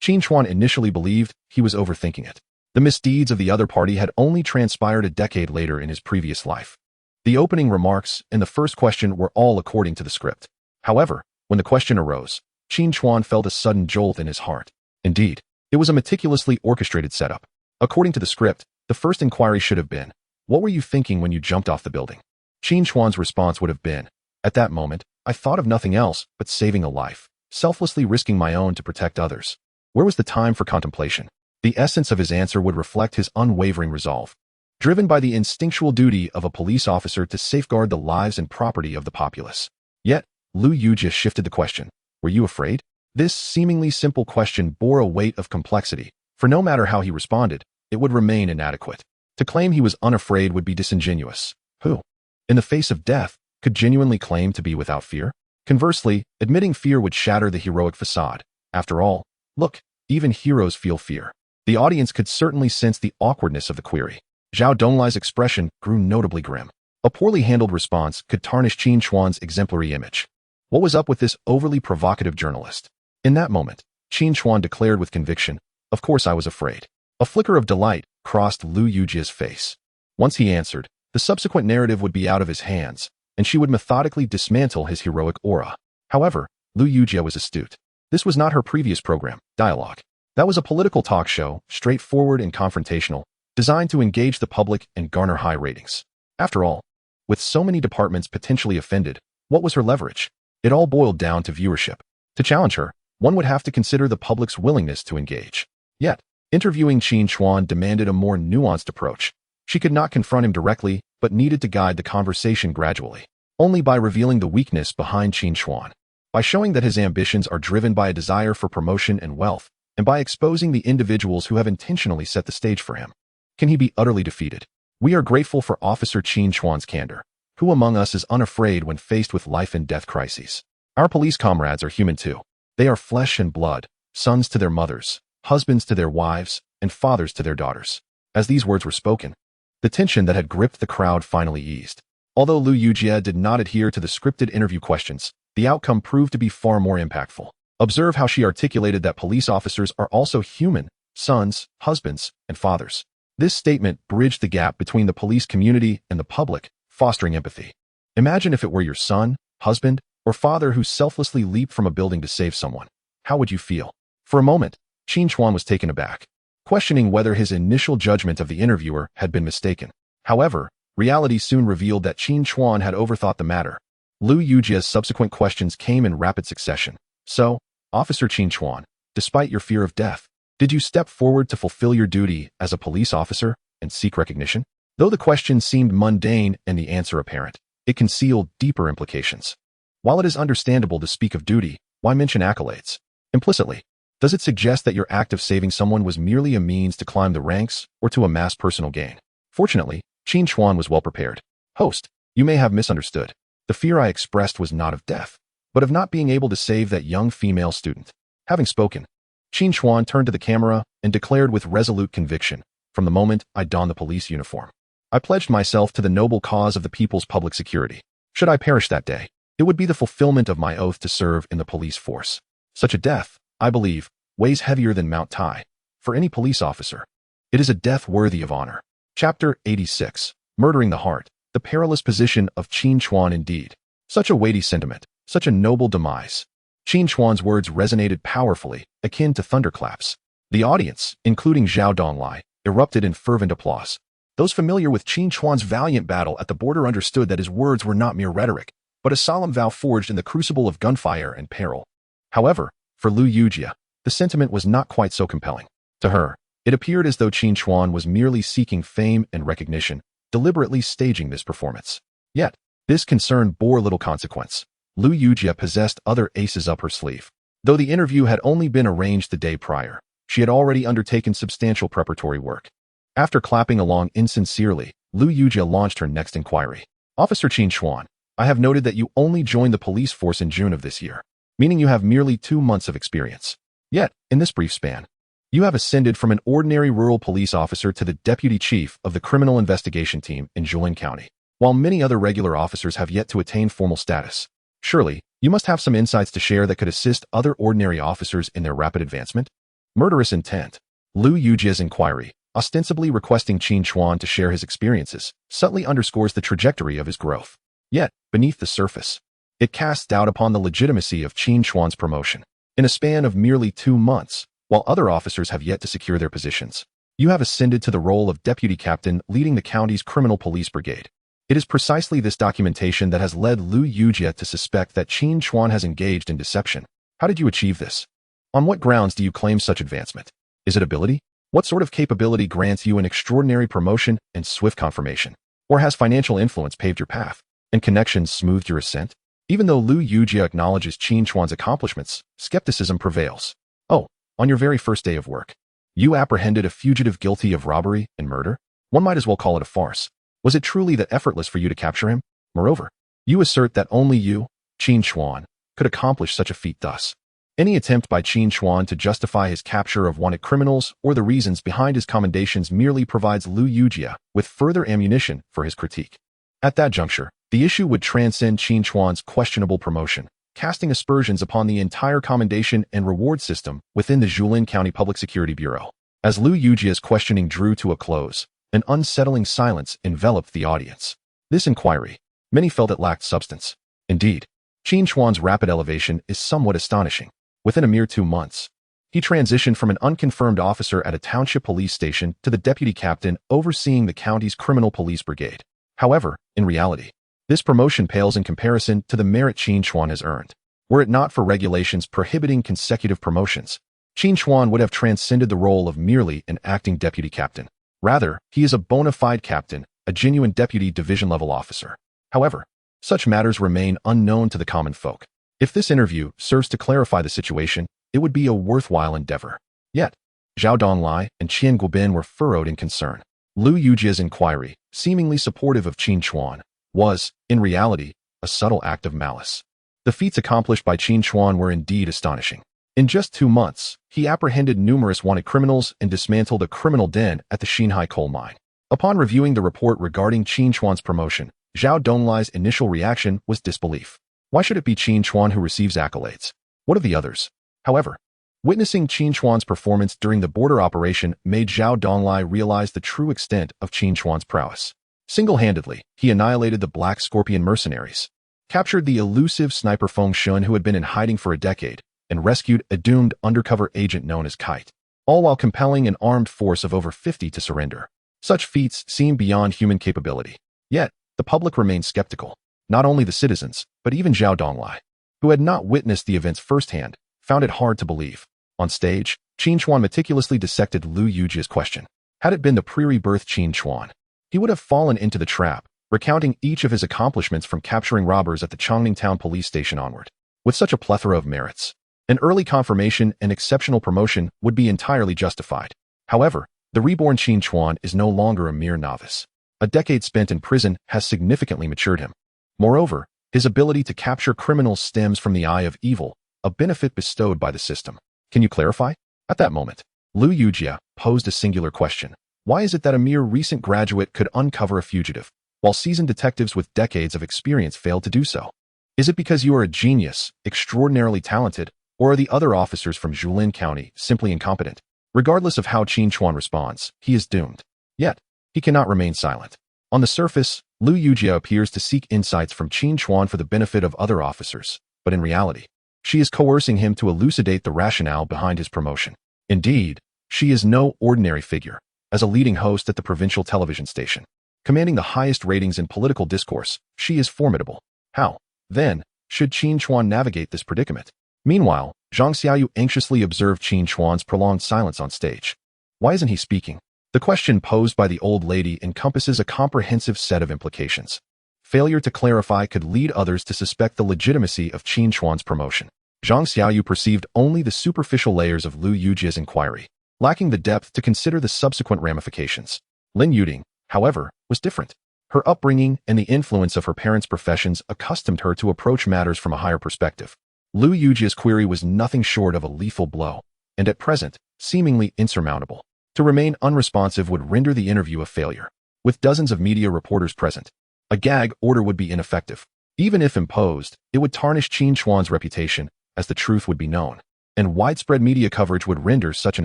Qin Chuan initially believed he was overthinking it. The misdeeds of the other party had only transpired a decade later in his previous life. The opening remarks and the first question were all according to the script. However, when the question arose, Qin Chuan felt a sudden jolt in his heart. Indeed, it was a meticulously orchestrated setup. According to the script, the first inquiry should have been, "What were you thinking when you jumped off the building?" Qin Chuan's response would have been, "At that moment, I thought of nothing else but saving a life, selflessly risking my own to protect others." Where was the time for contemplation? The essence of his answer would reflect his unwavering resolve, driven by the instinctual duty of a police officer to safeguard the lives and property of the populace. Yet, Lu Yujie shifted the question. Were you afraid? This seemingly simple question bore a weight of complexity, for no matter how he responded, it would remain inadequate. To claim he was unafraid would be disingenuous. Who, in the face of death, could genuinely claim to be without fear? Conversely, admitting fear would shatter the heroic facade. After all, look, even heroes feel fear. The audience could certainly sense the awkwardness of the query. Zhao Donglai's expression grew notably grim. A poorly handled response could tarnish Qin Chuan's exemplary image. What was up with this overly provocative journalist? In that moment, Qin Chuan declared with conviction, "Of course I was afraid." A flicker of delight crossed Lu Yujie's face. Once he answered, the subsequent narrative would be out of his hands, and she would methodically dismantle his heroic aura. However, Lu Yujie was astute. This was not her previous program, Dialogue. That was a political talk show, straightforward and confrontational, designed to engage the public and garner high ratings. After all, with so many departments potentially offended, what was her leverage? It all boiled down to viewership. To challenge her, one would have to consider the public's willingness to engage. Yet, interviewing Qin Chuan demanded a more nuanced approach. She could not confront him directly, but needed to guide the conversation gradually. Only by revealing the weakness behind Qin Chuan, by showing that his ambitions are driven by a desire for promotion and wealth, and by exposing the individuals who have intentionally set the stage for him, can he be utterly defeated. We are grateful for Officer Qin Chuan's candor. Who among us is unafraid when faced with life and death crises? Our police comrades are human too. They are flesh and blood, sons to their mothers, husbands to their wives, and fathers to their daughters. As these words were spoken, the tension that had gripped the crowd finally eased. Although Lu Yujie did not adhere to the scripted interview questions, the outcome proved to be far more impactful. Observe how she articulated that police officers are also human, sons, husbands, and fathers. This statement bridged the gap between the police community and the public, fostering empathy. Imagine if it were your son, husband, or father who selflessly leaped from a building to save someone. How would you feel? For a moment, Qin Chuan was taken aback, questioning whether his initial judgment of the interviewer had been mistaken. However, reality soon revealed that Qin Chuan had overthought the matter. Lu Yujie's subsequent questions came in rapid succession. So, Officer Qin Chuan, despite your fear of death, did you step forward to fulfill your duty as a police officer and seek recognition? Though the question seemed mundane and the answer apparent, it concealed deeper implications. While it is understandable to speak of duty, why mention accolades? Implicitly, does it suggest that your act of saving someone was merely a means to climb the ranks or to amass personal gain? Fortunately, Qin Chuan was well prepared. Host, you may have misunderstood. The fear I expressed was not of death, but of not being able to save that young female student. Having spoken, Qin Chuan turned to the camera and declared with resolute conviction, "From the moment I donned the police uniform, I pledged myself to the noble cause of the people's public security. Should I perish that day, it would be the fulfillment of my oath to serve in the police force. Such a death, I believe, weighs heavier than Mount Tai. For any police officer, it is a death worthy of honor." Chapter 86. Murdering the Heart. The perilous position of Qin Chuan indeed. Such a weighty sentiment, such a noble demise. Qin Chuan's words resonated powerfully, akin to thunderclaps. The audience, including Zhao Donglai, erupted in fervent applause. Those familiar with Qin Chuan's valiant battle at the border understood that his words were not mere rhetoric, but a solemn vow forged in the crucible of gunfire and peril. However, for Lu Yujie, the sentiment was not quite so compelling. To her, It appeared as though Qin Chuan was merely seeking fame and recognition, deliberately staging this performance. Yet, this concern bore little consequence. Lu Yujie possessed other aces up her sleeve. Though the interview had only been arranged the day prior, she had already undertaken substantial preparatory work. After clapping along insincerely, Lu Yujie launched her next inquiry. Officer Qin Chuan, I have noted that you only joined the police force in June of this year, meaning you have merely 2 months of experience. Yet, in this brief span, you have ascended from an ordinary rural police officer to the deputy chief of the criminal investigation team in Jilin County, while many other regular officers have yet to attain formal status. Surely, you must have some insights to share that could assist other ordinary officers in their rapid advancement? Murderous intent. Lu Yujie's inquiry, ostensibly requesting Qin Chuan to share his experiences, subtly underscores the trajectory of his growth. Yet, beneath the surface, it casts doubt upon the legitimacy of Qin Chuan's promotion. In a span of merely 2 months, while other officers have yet to secure their positions, you have ascended to the role of deputy captain leading the county's criminal police brigade. It is precisely this documentation that has led Lu Yujie to suspect that Qin Chuan has engaged in deception. How did you achieve this? On what grounds do you claim such advancement? Is it ability? What sort of capability grants you an extraordinary promotion and swift confirmation? Or has financial influence paved your path, and connections smoothed your ascent? Even though Lu Yujie acknowledges Qin Chuan's accomplishments, skepticism prevails. Oh, on your very first day of work, you apprehended a fugitive guilty of robbery and murder? One might as well call it a farce. Was it truly that effortless for you to capture him? Moreover, you assert that only you, Qin Chuan, could accomplish such a feat thus. Any attempt by Qin Chuan to justify his capture of wanted criminals or the reasons behind his commendations merely provides Lu Yujie with further ammunition for his critique. At that juncture, the issue would transcend Qin Chuan's questionable promotion, casting aspersions upon the entire commendation and reward system within the Jilin County Public Security Bureau. As Lu Yujie's questioning drew to a close, an unsettling silence enveloped the audience. This inquiry, many felt it lacked substance. Indeed, Qin Chuan's rapid elevation is somewhat astonishing. Within a mere 2 months, he transitioned from an unconfirmed officer at a township police station to the deputy captain overseeing the county's criminal police brigade. However, in reality, this promotion pales in comparison to the merit Qin Chuan has earned. Were it not for regulations prohibiting consecutive promotions, Qin Chuan would have transcended the role of merely an acting deputy captain. Rather, he is a bona fide captain, a genuine deputy division-level officer. However, such matters remain unknown to the common folk. If this interview serves to clarify the situation, it would be a worthwhile endeavor. Yet, Zhao Donglai and Qian Guobin were furrowed in concern. Lu Yujie's inquiry, seemingly supportive of Qin Chuan, was, in reality, a subtle act of malice. The feats accomplished by Qin Chuan were indeed astonishing. In just 2 months, he apprehended numerous wanted criminals and dismantled a criminal den at the Xinhai coal mine. Upon reviewing the report regarding Qin Chuan's promotion, Zhao Donglai's initial reaction was disbelief. Why should it be Qin Chuan who receives accolades? What of the others? However, witnessing Qin Chuan's performance during the border operation made Zhao Donglai realize the true extent of Qin Chuan's prowess. Single-handedly, he annihilated the Black Scorpion mercenaries, captured the elusive sniper Feng Shun who had been in hiding for a decade, and rescued a doomed undercover agent known as Kite, all while compelling an armed force of over 50 to surrender. Such feats seem beyond human capability. Yet, the public remained skeptical. Not only the citizens, but even Zhao Donglai, who had not witnessed the events firsthand, found it hard to believe. On stage, Qin Chuan meticulously dissected Lu Yujie's question. Had it been the pre-rebirth Qin Chuan, he would have fallen into the trap, recounting each of his accomplishments from capturing robbers at the Chongning Town police station onward. With such a plethora of merits, an early confirmation and exceptional promotion would be entirely justified. However, the reborn Qin Chuan is no longer a mere novice. A decade spent in prison has significantly matured him. Moreover, his ability to capture criminals stems from the eye of evil, a benefit bestowed by the system. Can you clarify? At that moment, Lu Yujie posed a singular question. Why is it that a mere recent graduate could uncover a fugitive, while seasoned detectives with decades of experience failed to do so? Is it because you are a genius, extraordinarily talented, or are the other officers from Jilin County simply incompetent? Regardless of how Qin Chuan responds, he is doomed. Yet, he cannot remain silent. On the surface, Lu Yujie appears to seek insights from Qin Chuan for the benefit of other officers, but in reality, she is coercing him to elucidate the rationale behind his promotion. Indeed, she is no ordinary figure. As a leading host at the provincial television station, commanding the highest ratings in political discourse, she is formidable. How, then, should Qin Chuan navigate this predicament? Meanwhile, Zhang Xiaoyu anxiously observed Qin Chuan's prolonged silence on stage. Why isn't he speaking? The question posed by the old lady encompasses a comprehensive set of implications. Failure to clarify could lead others to suspect the legitimacy of Qin Chuan's promotion. Zhang Xiaoyu perceived only the superficial layers of Lu Yujia's inquiry, lacking the depth to consider the subsequent ramifications. Lin Yuding, however, was different. Her upbringing and the influence of her parents' professions accustomed her to approach matters from a higher perspective. Lu Yujia's query was nothing short of a lethal blow, and at present, seemingly insurmountable. To remain unresponsive would render the interview a failure. With dozens of media reporters present, a gag order would be ineffective. Even if imposed, it would tarnish Qin Chuan's reputation, as the truth would be known, and widespread media coverage would render such an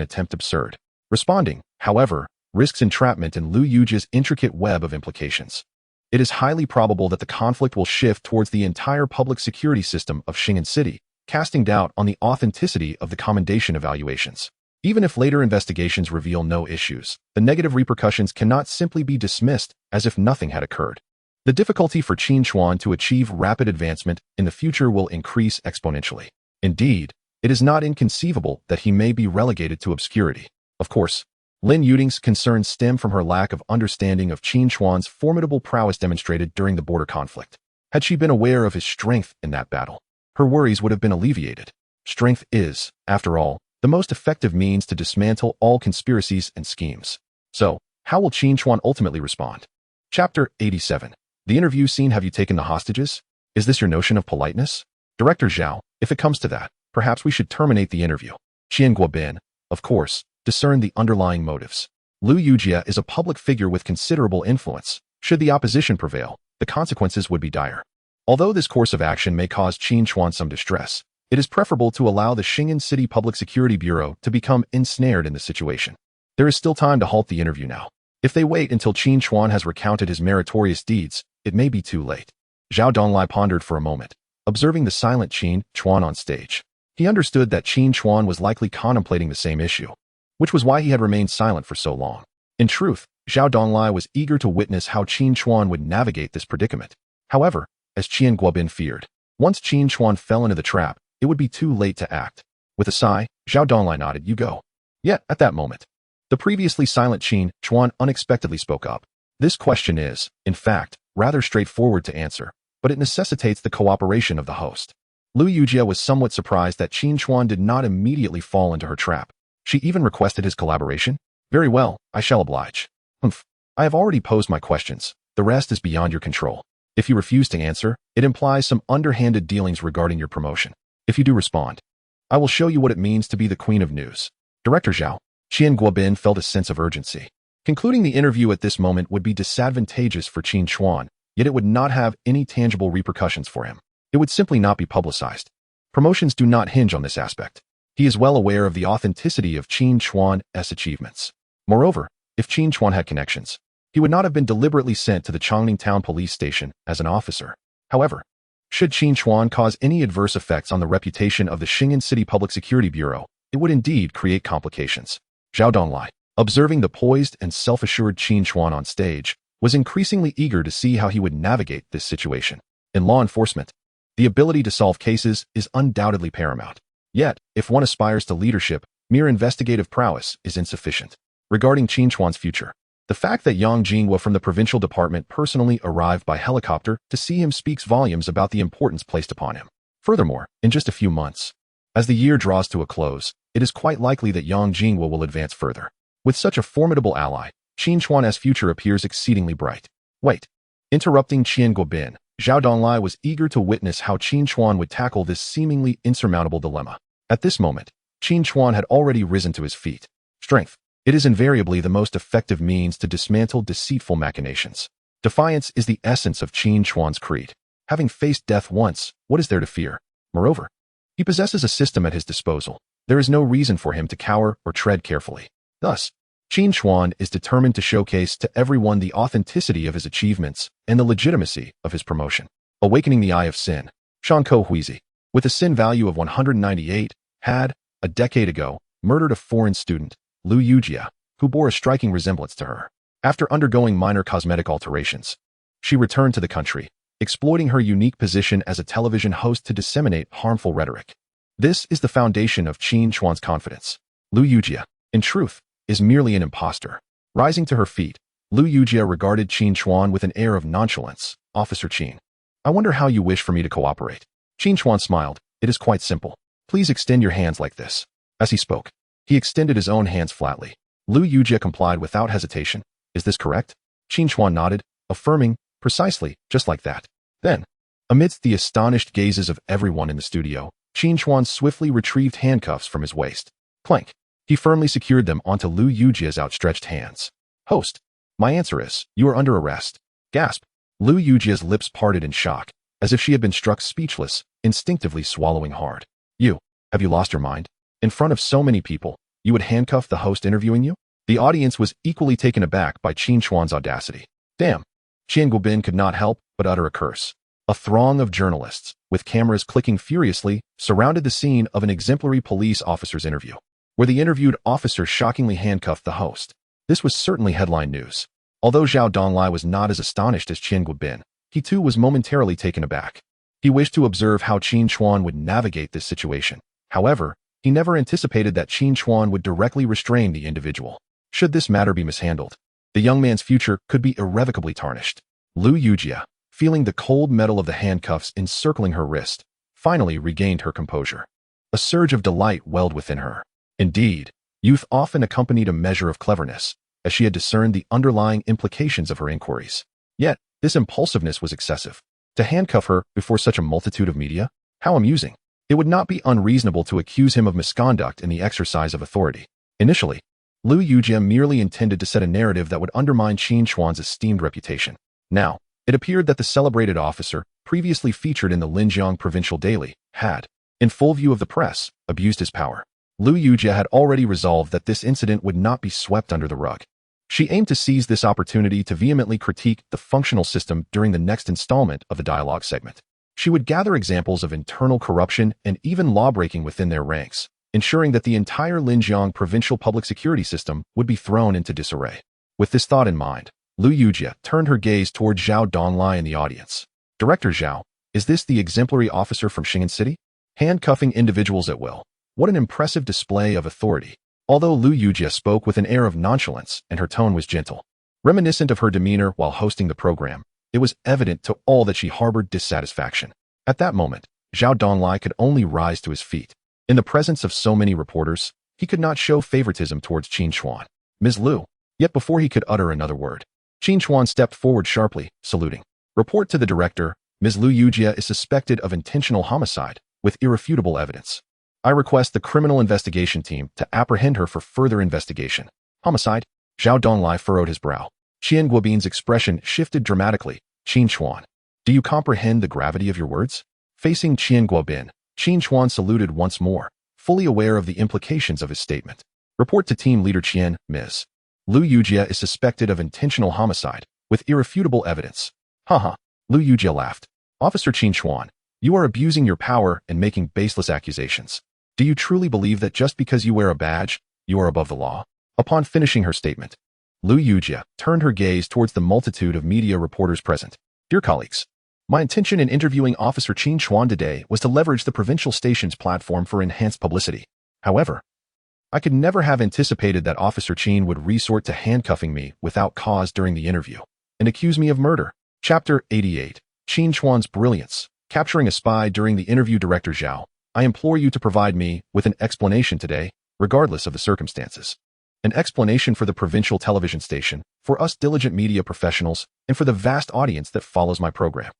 attempt absurd. Responding, however, risks entrapment in Lu Yujia's intricate web of implications. It is highly probable that the conflict will shift towards the entire public security system of Xing'an City, casting doubt on the authenticity of the commendation evaluations. Even if later investigations reveal no issues, the negative repercussions cannot simply be dismissed as if nothing had occurred. The difficulty for Qin Chuan to achieve rapid advancement in the future will increase exponentially. Indeed, it is not inconceivable that he may be relegated to obscurity. Of course, Lin Yuding's concerns stem from her lack of understanding of Qin Chuan's formidable prowess demonstrated during the border conflict. Had she been aware of his strength in that battle, her worries would have been alleviated. Strength is, after all, the most effective means to dismantle all conspiracies and schemes. So, how will Qin Chuan ultimately respond? Chapter 87. The interview scene. Have you taken the hostages? Is this your notion of politeness? Director Zhao, if it comes to that, perhaps we should terminate the interview. Qian Guobin, of course, discerned the underlying motives. Lu Yujia is a public figure with considerable influence. Should the opposition prevail, the consequences would be dire. Although this course of action may cause Qin Chuan some distress, it is preferable to allow the Xing'an City Public Security Bureau to become ensnared in the situation. There is still time to halt the interview now. If they wait until Qin Chuan has recounted his meritorious deeds, it may be too late. Zhao Donglai pondered for a moment, observing the silent Qin Chuan on stage. He understood that Qin Chuan was likely contemplating the same issue, which was why he had remained silent for so long. In truth, Zhao Donglai was eager to witness how Qin Chuan would navigate this predicament. However, as Qian Guobin feared, once Qin Chuan fell into the trap, it would be too late to act. With a sigh, Zhao Donglai nodded, "You go." Yet, at that moment, the previously silent Qin Chuan unexpectedly spoke up. This question is, in fact, rather straightforward to answer, but it necessitates the cooperation of the host. Lu Yujia was somewhat surprised that Qin Chuan did not immediately fall into her trap. She even requested his collaboration. "Very well, I shall oblige." "Humph. I have already posed my questions. The rest is beyond your control. If you refuse to answer, it implies some underhanded dealings regarding your promotion. If you do respond, I will show you what it means to be the queen of news." Director Zhao. Qian Guobin felt a sense of urgency. Concluding the interview at this moment would be disadvantageous for Qin Chuan, yet it would not have any tangible repercussions for him. It would simply not be publicized. Promotions do not hinge on this aspect. He is well aware of the authenticity of Qin Chuan's achievements. Moreover, if Qin Chuan had connections, he would not have been deliberately sent to the Chongning Town Police Station as an officer. However, should Qin Chuan cause any adverse effects on the reputation of the Xing'an City Public Security Bureau, it would indeed create complications. Zhao Donglai, observing the poised and self-assured Qin Chuan on stage, was increasingly eager to see how he would navigate this situation. In law enforcement, the ability to solve cases is undoubtedly paramount. Yet, if one aspires to leadership, mere investigative prowess is insufficient. Regarding Qin Chuan's future, the fact that Yang Jinghua from the provincial department personally arrived by helicopter to see him speaks volumes about the importance placed upon him. Furthermore, in just a few months, as the year draws to a close, it is quite likely that Yang Jinghua will advance further. With such a formidable ally, Qin Chuan's future appears exceedingly bright. Wait. Interrupting Qian Guobin, Zhao Donglai was eager to witness how Qin Chuan would tackle this seemingly insurmountable dilemma. At this moment, Qin Chuan had already risen to his feet. Strength. It is invariably the most effective means to dismantle deceitful machinations. Defiance is the essence of Qin Chuan's creed. Having faced death once, what is there to fear? Moreover, he possesses a system at his disposal. There is no reason for him to cower or tread carefully. Thus, Qin Chuan is determined to showcase to everyone the authenticity of his achievements and the legitimacy of his promotion. Awakening the Eye of Sin. Shanko Huizi, with a sin value of 198, had, a decade ago, murdered a foreign student, Lu Yujia, who bore a striking resemblance to her. After undergoing minor cosmetic alterations, she returned to the country, exploiting her unique position as a television host to disseminate harmful rhetoric. This is the foundation of Qin Chuan's confidence. Lu Yujia, in truth, is merely an imposter. Rising to her feet, Lu Yujie regarded Qin Chuan with an air of nonchalance. Officer Qin, I wonder how you wish for me to cooperate. Qin Chuan smiled. It is quite simple. Please extend your hands like this. As he spoke, he extended his own hands flatly. Lu Yujie complied without hesitation. Is this correct? Qin Chuan nodded, affirming, precisely, just like that. Then, amidst the astonished gazes of everyone in the studio, Qin Chuan swiftly retrieved handcuffs from his waist. Clank. He firmly secured them onto Lu Yujie's outstretched hands. Host, my answer is, you are under arrest. Gasp. Lu Yujie's lips parted in shock, as if she had been struck speechless, instinctively swallowing hard. Have you lost your mind? In front of so many people, you would handcuff the host interviewing you? The audience was equally taken aback by Qin Chuan's audacity. Damn. Qian Guobin could not help but utter a curse. A throng of journalists, with cameras clicking furiously, surrounded the scene of an exemplary police officer's interview, where the interviewed officer shockingly handcuffed the host. This was certainly headline news. Although Zhao Donglai was not as astonished as Qian Guobin, he too was momentarily taken aback. He wished to observe how Qin Chuan would navigate this situation. However, he never anticipated that Qin Chuan would directly restrain the individual. Should this matter be mishandled, the young man's future could be irrevocably tarnished. Lu Yujie, feeling the cold metal of the handcuffs encircling her wrist, finally regained her composure. A surge of delight welled within her. Indeed, youth often accompanied a measure of cleverness, as she had discerned the underlying implications of her inquiries. Yet, this impulsiveness was excessive. To handcuff her before such a multitude of media? How amusing. It would not be unreasonable to accuse him of misconduct in the exercise of authority. Initially, Lu Yujie merely intended to set a narrative that would undermine Qin Chuan's esteemed reputation. Now, it appeared that the celebrated officer, previously featured in the Linjiang Provincial Daily, had, in full view of the press, abused his power. Lu Yujie had already resolved that this incident would not be swept under the rug. She aimed to seize this opportunity to vehemently critique the functional system during the next installment of the dialogue segment. She would gather examples of internal corruption and even lawbreaking within their ranks, ensuring that the entire Linjiang provincial public security system would be thrown into disarray. With this thought in mind, Lu Yujie turned her gaze toward Zhao Donglai in the audience. Director Zhao, is this the exemplary officer from Xing'an City? Handcuffing individuals at will. What an impressive display of authority. Although Lu Yujie spoke with an air of nonchalance and her tone was gentle, reminiscent of her demeanor while hosting the program, it was evident to all that she harbored dissatisfaction. At that moment, Zhao Donglai could only rise to his feet. In the presence of so many reporters, he could not show favoritism towards Qin Chuan. Ms. Lu. Yet before he could utter another word, Qin Chuan stepped forward sharply, saluting. Report to the director, Ms. Lu Yujie is suspected of intentional homicide, with irrefutable evidence. I request the criminal investigation team to apprehend her for further investigation. Homicide? Zhao Donglai furrowed his brow. Qian Guobin's expression shifted dramatically. Qin Chuan, do you comprehend the gravity of your words? Facing Qian Guobin, Qin Chuan saluted once more, fully aware of the implications of his statement. Report to team leader Qian, Ms. Lu Yujie is suspected of intentional homicide, with irrefutable evidence. Haha. Lu Yujie laughed. Officer Qin Chuan, you are abusing your power and making baseless accusations. Do you truly believe that just because you wear a badge, you are above the law? Upon finishing her statement, Lu Yujie turned her gaze towards the multitude of media reporters present. Dear colleagues, my intention in interviewing Officer Qin Chuan today was to leverage the provincial station's platform for enhanced publicity. However, I could never have anticipated that Officer Qin would resort to handcuffing me without cause during the interview and accuse me of murder. Chapter 88. Qin Chuan's Brilliance. Capturing a spy during the interview. Director Zhao, I implore you to provide me with an explanation today, regardless of the circumstances. An explanation for the provincial television station, for us diligent media professionals, and for the vast audience that follows my program.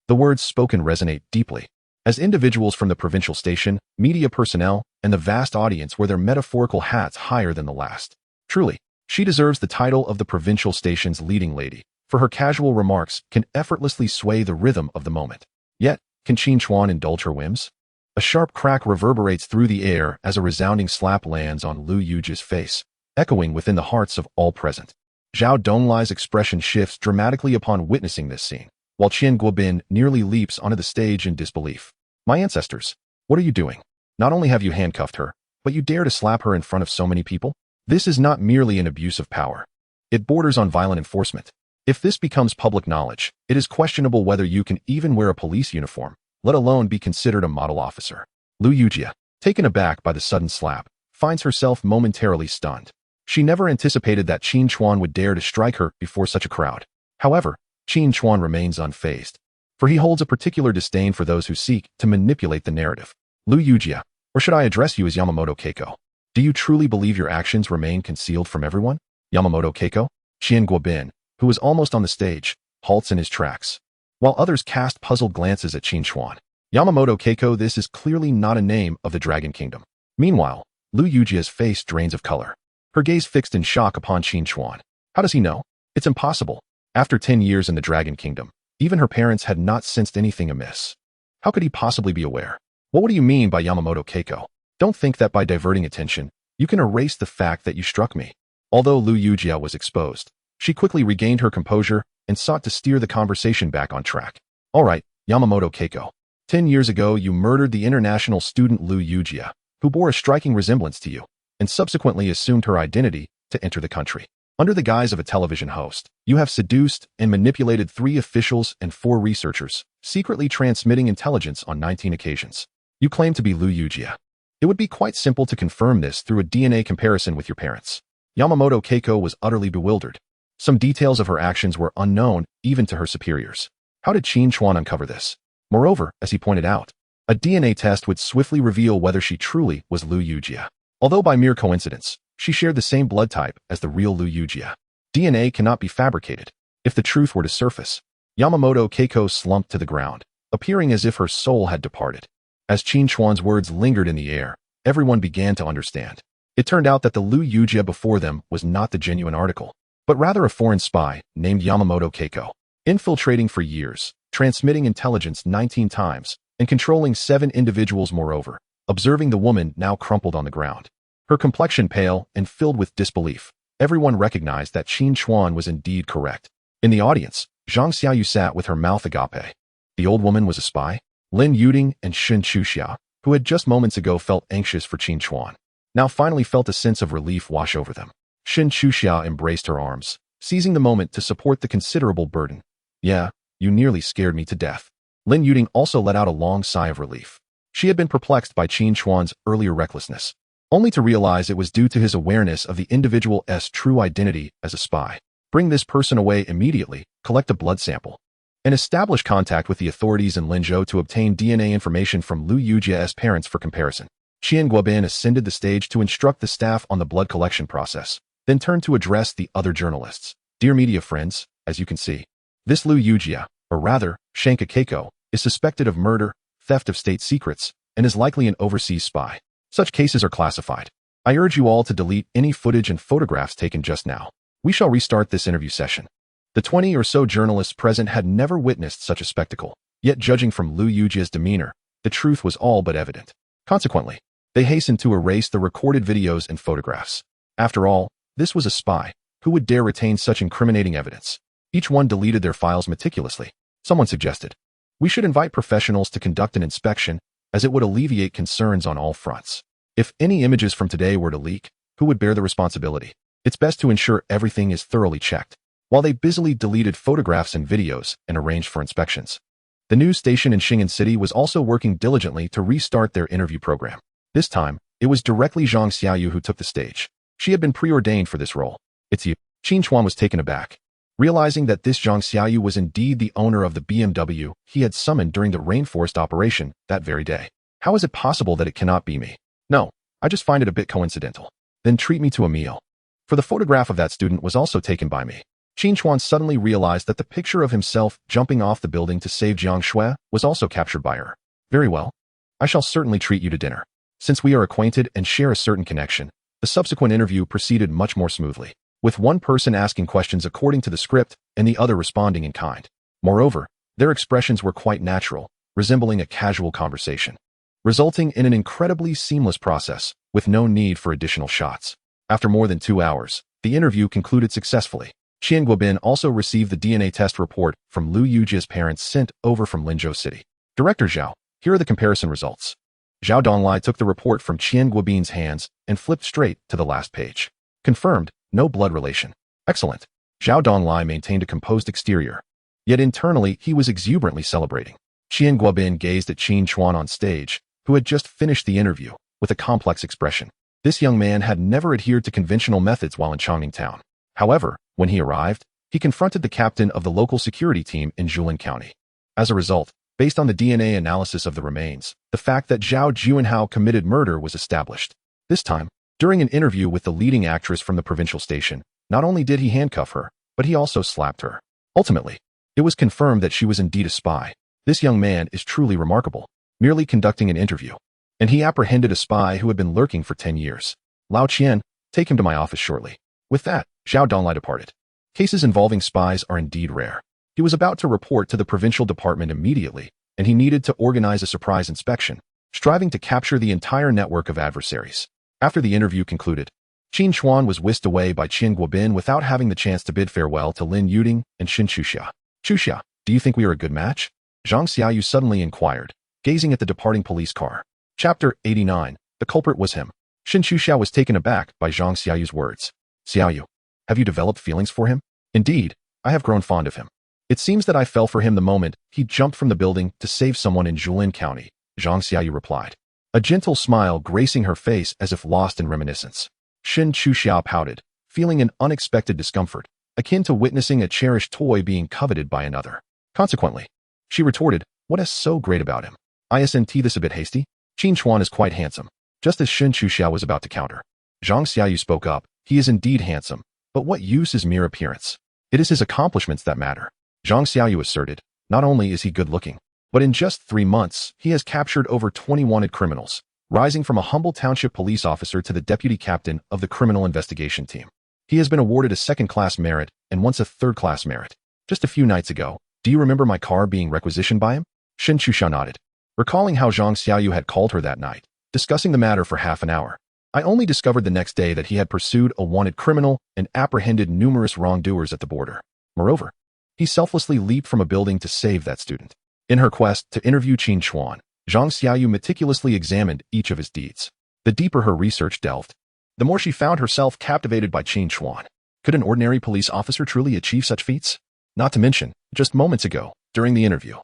The words spoken resonate deeply. As individuals from the provincial station, media personnel, and the vast audience wear their metaphorical hats higher than the last. Truly, she deserves the title of the provincial station's leading lady, for her casual remarks can effortlessly sway the rhythm of the moment. Yet, can Qin Chuan indulge her whims? A sharp crack reverberates through the air as a resounding slap lands on Lu Yujie's face, echoing within the hearts of all present. Zhao Donglai's expression shifts dramatically upon witnessing this scene, while Qian Guobin nearly leaps onto the stage in disbelief. My ancestors, what are you doing? Not only have you handcuffed her, but you dare to slap her in front of so many people? This is not merely an abuse of power. It borders on violent enforcement. If this becomes public knowledge, it is questionable whether you can even wear a police uniform, let alone be considered a model officer. Lu Yujie, taken aback by the sudden slap, finds herself momentarily stunned. She never anticipated that Qin Chuan would dare to strike her before such a crowd. However, Qin Chuan remains unfazed, for he holds a particular disdain for those who seek to manipulate the narrative. Lu Yujia, or should I address you as Yamamoto Keiko? Do you truly believe your actions remain concealed from everyone? Yamamoto Keiko? Qian Guobin, who was almost on the stage, halts in his tracks, while others cast puzzled glances at Qin Chuan. Yamamoto Keiko, this is clearly not a name of the Dragon Kingdom. Meanwhile, Lu Yujia's face drains of color, her gaze fixed in shock upon Qin Chuan. How does he know? It's impossible. After 10 years in the Dragon Kingdom, even her parents had not sensed anything amiss. How could he possibly be aware? What do you mean by Yamamoto Keiko? Don't think that by diverting attention, you can erase the fact that you struck me. Although Lu Yujia was exposed, she quickly regained her composure and sought to steer the conversation back on track. All right, Yamamoto Keiko. 10 years ago, you murdered the international student Lu Yujia, who bore a striking resemblance to you, and subsequently assumed her identity to enter the country. Under the guise of a television host, you have seduced and manipulated 3 officials and 4 researchers, secretly transmitting intelligence on 19 occasions. You claim to be Lu Yujia. It would be quite simple to confirm this through a DNA comparison with your parents. Yamamoto Keiko was utterly bewildered. Some details of her actions were unknown even to her superiors. How did Qin Chuan uncover this? Moreover, as he pointed out, a DNA test would swiftly reveal whether she truly was Lu Yujia. Although by mere coincidence, she shared the same blood type as the real Lu Yujia. DNA cannot be fabricated. If the truth were to surface, Yamamoto Keiko slumped to the ground, appearing as if her soul had departed. As Qin Chuan's words lingered in the air, everyone began to understand. It turned out that the Lu Yujia before them was not the genuine article, but rather a foreign spy named Yamamoto Keiko, infiltrating for years, transmitting intelligence 19 times, and controlling 7 individuals moreover, observing the woman now crumpled on the ground. Her complexion pale and filled with disbelief, everyone recognized that Qin Chuan was indeed correct. In the audience, Zhang Xiaoyu sat with her mouth agape. The old woman was a spy? Lin Yuding and Qin Chuxia, who had just moments ago felt anxious for Qin Chuan, now finally felt a sense of relief wash over them. Qin Chuxia embraced her arms, seizing the moment to support the considerable burden. Yeah, you nearly scared me to death. Lin Yuding also let out a long sigh of relief. She had been perplexed by Qin Chuan's earlier recklessness, only to realize it was due to his awareness of the individual's true identity as a spy. Bring this person away immediately, collect a blood sample, and establish contact with the authorities in Linzhou to obtain DNA information from Lu Yujia's parents for comparison. Qian Guobin ascended the stage to instruct the staff on the blood collection process, then turned to address the other journalists. Dear media friends, as you can see, this Lu Yujia, or rather, Shanka Keiko, is suspected of murder, theft of state secrets, and is likely an overseas spy. Such cases are classified. I urge you all to delete any footage and photographs taken just now. We shall restart this interview session. The 20 or so journalists present had never witnessed such a spectacle, yet judging from Lu Yujia's demeanor, the truth was all but evident. Consequently, they hastened to erase the recorded videos and photographs. After all, this was a spy. Who would dare retain such incriminating evidence? Each one deleted their files meticulously. Someone suggested, we should invite professionals to conduct an inspection, as it would alleviate concerns on all fronts. If any images from today were to leak, who would bear the responsibility? It's best to ensure everything is thoroughly checked. While they busily deleted photographs and videos and arranged for inspections, the news station in Xing'an City was also working diligently to restart their interview program. This time, it was directly Zhang Xiaoyu who took the stage. She had been preordained for this role. It's you. Qin Chuan was taken aback, realizing that this Zhang Xiaoyu was indeed the owner of the BMW he had summoned during the rainforest operation that very day. How is it possible that it cannot be me? No, I just find it a bit coincidental. Then treat me to a meal. For the photograph of that student was also taken by me. Qin Chuan suddenly realized that the picture of himself jumping off the building to save Jiang Shui was also captured by her. Very well. I shall certainly treat you to dinner. Since we are acquainted and share a certain connection, the subsequent interview proceeded much more smoothly, with one person asking questions according to the script and the other responding in kind. Moreover, their expressions were quite natural, resembling a casual conversation, resulting in an incredibly seamless process, with no need for additional shots. After more than 2 hours, the interview concluded successfully. Qian Guobin also received the DNA test report from Lu Yujia's parents sent over from Linzhou City. Director Zhao, here are the comparison results. Zhao Donglai took the report from Qian Guobin's hands and flipped straight to the last page. Confirmed, no blood relation. Excellent. Zhao Donglai maintained a composed exterior, yet internally he was exuberantly celebrating. Qian Guobin gazed at Qin Chuan on stage, who had just finished the interview, with a complex expression. This young man had never adhered to conventional methods while in Chongning Town. However, when he arrived, he confronted the captain of the local security team in Julin County. As a result, based on the DNA analysis of the remains, the fact that Zhao Juanhao committed murder was established. This time, during an interview with the leading actress from the provincial station, not only did he handcuff her, but he also slapped her. Ultimately, it was confirmed that she was indeed a spy. This young man is truly remarkable, merely conducting an interview. And he apprehended a spy who had been lurking for 10 years. Lao Qian, take him to my office shortly. With that, Zhao Donglai departed. Cases involving spies are indeed rare. He was about to report to the provincial department immediately, and he needed to organize a surprise inspection, striving to capture the entire network of adversaries. After the interview concluded, Qin Chuan was whisked away by Qian Guobin without having the chance to bid farewell to Lin Yuding and Xin Chuxia. Chuxia, do you think we are a good match? Zhang Xiaoyu suddenly inquired, gazing at the departing police car. Chapter 89. The culprit was him. Xin Chuxia was taken aback by Zhang Xiaoyu's words. Xiaoyu, have you developed feelings for him? Indeed, I have grown fond of him. It seems that I fell for him the moment he jumped from the building to save someone in Julin County, Zhang Xiaoyu replied, a gentle smile gracing her face as if lost in reminiscence. Xin Chuxia pouted, feeling an unexpected discomfort, akin to witnessing a cherished toy being coveted by another. Consequently, she retorted, what is so great about him? Isn't this a bit hasty? Qin Chuan is quite handsome, just as Xin Chuxia was about to counter. Zhang Xiaoyu spoke up, he is indeed handsome, but what use is mere appearance? It is his accomplishments that matter. Zhang Xiaoyu asserted, not only is he good-looking, but in just 3 months, he has captured over 20 wanted criminals, rising from a humble township police officer to the deputy captain of the criminal investigation team. He has been awarded a second-class merit and once a third-class merit. Just a few nights ago, do you remember my car being requisitioned by him? Xin Chuxia nodded, recalling how Zhang Xiaoyu had called her that night, discussing the matter for half an hour. I only discovered the next day that he had pursued a wanted criminal and apprehended numerous wrongdoers at the border. Moreover, he selflessly leaped from a building to save that student. In her quest to interview Qin Chuan, Zhang Xiaoyu meticulously examined each of his deeds. The deeper her research delved, the more she found herself captivated by Qin Chuan. Could an ordinary police officer truly achieve such feats? Not to mention, just moments ago, during the interview,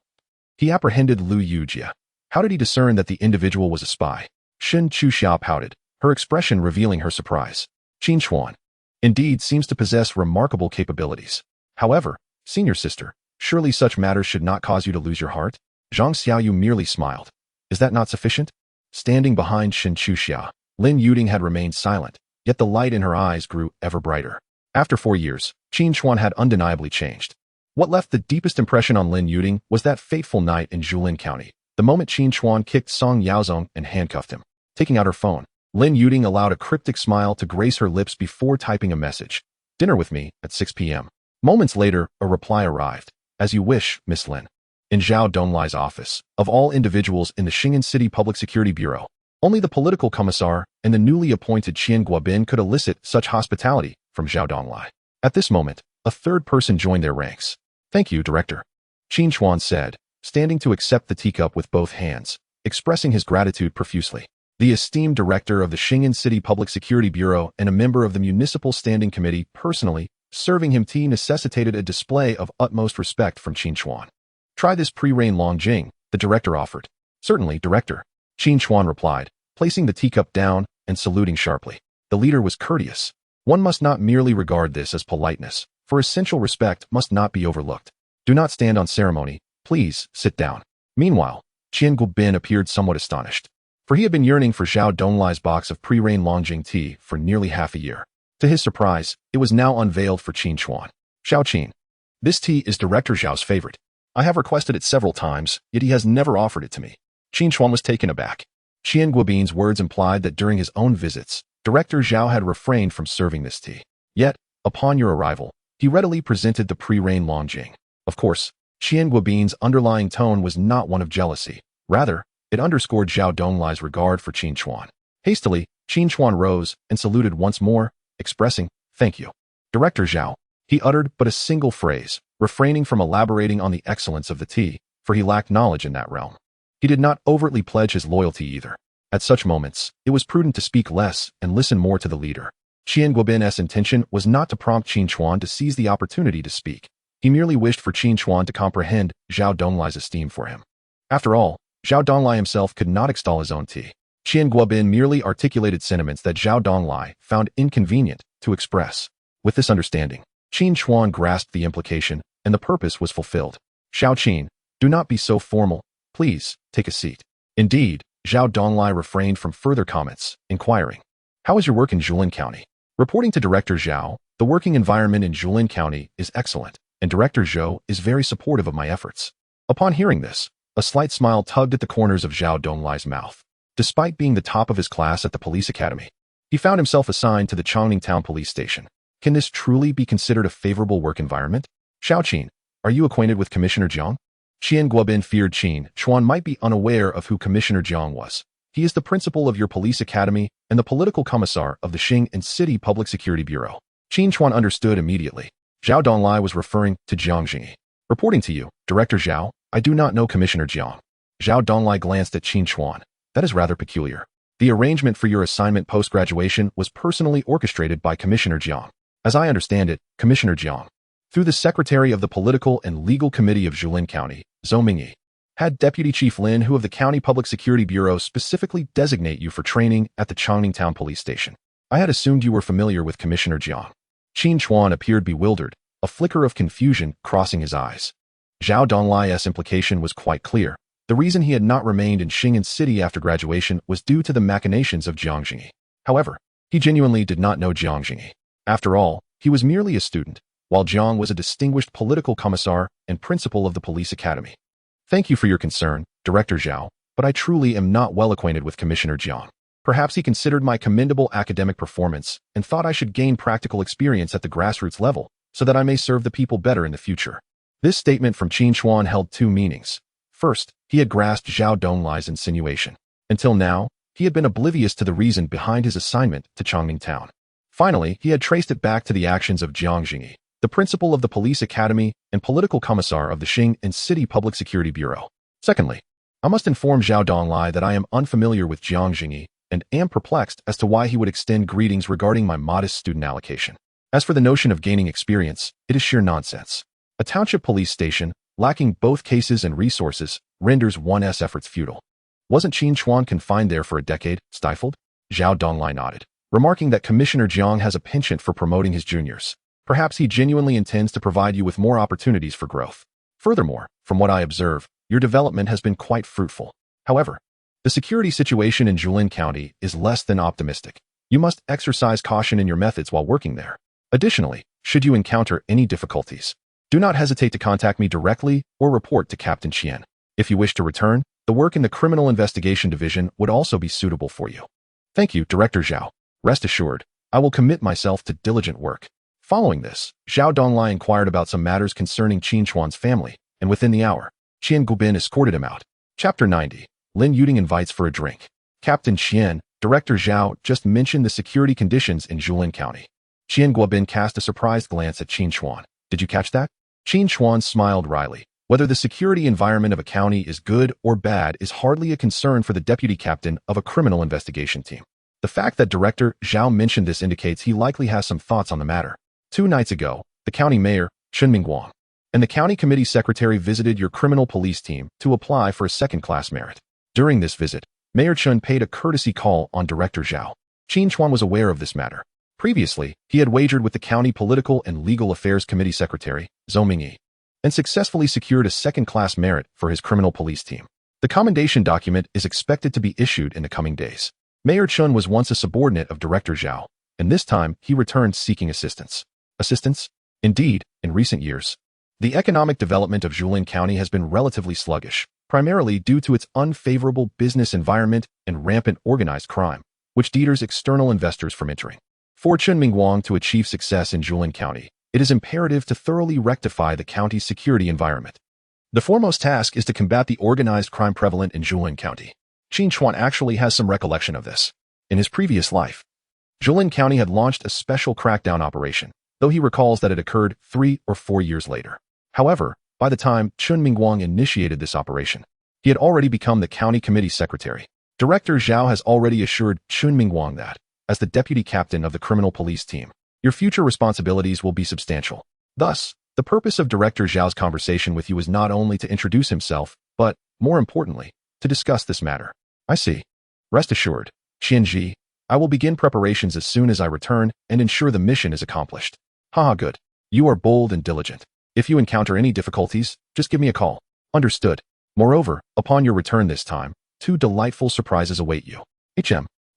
he apprehended Lu Yujia. How did he discern that the individual was a spy? Xin Chuxia pouted, her expression revealing her surprise. Qin Chuan, indeed, seems to possess remarkable capabilities. However, senior sister, surely such matters should not cause you to lose your heart? Zhang Xiaoyu merely smiled. Is that not sufficient? Standing behind Xin Chuxia, Lin Yuding had remained silent, yet the light in her eyes grew ever brighter. After 4 years, Qin Chuan had undeniably changed. What left the deepest impression on Lin Yuding was that fateful night in Julin County, the moment Qin Chuan kicked Song Yaozong and handcuffed him. Taking out her phone, Lin Yuding allowed a cryptic smile to grace her lips before typing a message. Dinner with me at 6 p.m. Moments later, a reply arrived. As you wish, Miss Lin. In Zhao Donglai's office, of all individuals in the Xing'an City Public Security Bureau, only the political commissar and the newly appointed Qian Guobin could elicit such hospitality from Zhao Donglai. At this moment, a third person joined their ranks. Thank you, Director, Qin Chuan said, standing to accept the teacup with both hands, expressing his gratitude profusely. The esteemed director of the Xing'an City Public Security Bureau and a member of the Municipal Standing Committee personally serving him tea necessitated a display of utmost respect from Qin Chuan. Try this pre-rain Longjing, the director offered. Certainly, Director, Qin Chuan replied, placing the teacup down and saluting sharply. The leader was courteous. One must not merely regard this as politeness, for essential respect must not be overlooked. Do not stand on ceremony, please sit down. Meanwhile, Qian Guobin appeared somewhat astonished, for he had been yearning for Zhao Donglai's box of pre-rain Longjing tea for nearly half a year. To his surprise, it was now unveiled for Qin Chuan. Xiao Qin, this tea is Director Zhao's favorite. I have requested it several times, yet he has never offered it to me. Qin Chuan was taken aback. Qian Guobin's words implied that during his own visits, Director Zhao had refrained from serving this tea. Yet, upon your arrival, he readily presented the pre-rain Longjing. Of course, Qian Guobin's underlying tone was not one of jealousy. Rather, it underscored Zhao Donglai's regard for Qin Chuan. Hastily, Qin Chuan rose and saluted once more, expressing, thank you, Director Zhao. He uttered but a single phrase, refraining from elaborating on the excellence of the tea, for he lacked knowledge in that realm. He did not overtly pledge his loyalty either. At such moments, it was prudent to speak less and listen more to the leader. Qian Guobin's intention was not to prompt Qin Chuan to seize the opportunity to speak. He merely wished for Qin Chuan to comprehend Zhao Donglai's esteem for him. After all, Zhao Donglai himself could not extol his own tea. Qian Guobin merely articulated sentiments that Zhao Donglai found inconvenient to express. With this understanding, Qin Chuan grasped the implication, and the purpose was fulfilled. Xiao Qin, do not be so formal. Please, take a seat. Indeed, Zhao Donglai refrained from further comments, inquiring, how is your work in Julin County? Reporting to Director Zhao, the working environment in Julin County is excellent, and Director Zhou is very supportive of my efforts. Upon hearing this, a slight smile tugged at the corners of Zhao Donglai's mouth. Despite being the top of his class at the police academy, he found himself assigned to the Chongning Town police station. Can this truly be considered a favorable work environment? Xiao Qin, are you acquainted with Commissioner Jiang? Qian Guobin feared Qin Chuan might be unaware of who Commissioner Jiang was. He is the principal of your police academy and the political commissar of the Xing and City Public Security Bureau. Qin Chuan understood immediately. Zhao Donglai was referring to Jiang Jingyi. Reporting to you, Director Zhao, I do not know Commissioner Jiang. Zhao Donglai glanced at Qin Chuan. That is rather peculiar. The arrangement for your assignment post-graduation was personally orchestrated by Commissioner Jiang. As I understand it, Commissioner Jiang, through the Secretary of the Political and Legal Committee of Julin County, Zhou Mingyi, had Deputy Chief Lin Hu of the County Public Security Bureau specifically designate you for training at the Chongning Town Police Station. I had assumed you were familiar with Commissioner Jiang. Qin Chuan appeared bewildered, a flicker of confusion crossing his eyes. Zhao Donglai's implication was quite clear. The reason he had not remained in Xing and City after graduation was due to the machinations of Jiang Jingyi. However, he genuinely did not know Jiang Jingyi. After all, he was merely a student, while Jiang was a distinguished political commissar and principal of the police academy. Thank you for your concern, Director Zhao, but I truly am not well acquainted with Commissioner Jiang. Perhaps he considered my commendable academic performance and thought I should gain practical experience at the grassroots level so that I may serve the people better in the future. This statement from Qin Chuan held two meanings. First, he had grasped Zhao Donglai's insinuation. Until now, he had been oblivious to the reason behind his assignment to Chongning Town. Finally, he had traced it back to the actions of Jiang Jingyi, the principal of the police academy and political commissar of the Xing and City Public Security Bureau. Secondly, I must inform Zhao Donglai that I am unfamiliar with Jiang Jingyi and am perplexed as to why he would extend greetings regarding my modest student allocation. As for the notion of gaining experience, it is sheer nonsense. A township police station, lacking both cases and resources, renders one's efforts futile. Wasn't Qin Chuan confined there for a decade, stifled? Zhao Donglai nodded, remarking that Commissioner Jiang has a penchant for promoting his juniors. Perhaps he genuinely intends to provide you with more opportunities for growth. Furthermore, from what I observe, your development has been quite fruitful. However, the security situation in Julin County is less than optimistic. You must exercise caution in your methods while working there. Additionally, should you encounter any difficulties, do not hesitate to contact me directly or report to Captain Qian. If you wish to return, the work in the Criminal Investigation Division would also be suitable for you. Thank you, Director Zhao. Rest assured, I will commit myself to diligent work. Following this, Zhao Donglai inquired about some matters concerning Qin Chuan's family, and within the hour, Qian Guobin escorted him out. Chapter 90. Lin Yuding invites for a drink. Captain Qian, Director Zhao just mentioned the security conditions in Julin County. Qian Guobin cast a surprised glance at Qin Chuan. Did you catch that? Qin Chuan smiled wryly. Whether the security environment of a county is good or bad is hardly a concern for the deputy captain of a criminal investigation team. The fact that Director Zhao mentioned this indicates he likely has some thoughts on the matter. 2 nights ago, the county mayor, Chen Mingguang, and the county committee secretary visited your criminal police team to apply for a second-class merit. During this visit, Mayor Chen paid a courtesy call on Director Zhao. Qin Chuan was aware of this matter. Previously, he had wagered with the county political and legal affairs committee secretary, Zhou Mingyi, and successfully secured a second-class merit for his criminal police team. The commendation document is expected to be issued in the coming days. Mayor Chen was once a subordinate of Director Zhao, and this time he returned seeking assistance. Assistance? Indeed, in recent years, the economic development of Julin County has been relatively sluggish, primarily due to its unfavorable business environment and rampant organized crime, which deters external investors from entering. For Chen Mingguang to achieve success in Julin County, it is imperative to thoroughly rectify the county's security environment. The foremost task is to combat the organized crime prevalent in Julin County. Qin Chuan actually has some recollection of this. In his previous life, Julin County had launched a special crackdown operation, though he recalls that it occurred 3 or 4 years later. However, by the time Chen Mingguang initiated this operation, he had already become the county committee secretary. Director Zhao has already assured Chen Mingguang that, as the deputy captain of the criminal police team, your future responsibilities will be substantial. Thus, the purpose of Director Zhao's conversation with you is not only to introduce himself, but, more importantly, to discuss this matter. I see. Rest assured, Qianji, I will begin preparations as soon as I return and ensure the mission is accomplished. Haha, good. You are bold and diligent. If you encounter any difficulties, just give me a call. Understood. Moreover, upon your return this time, 2 delightful surprises await you.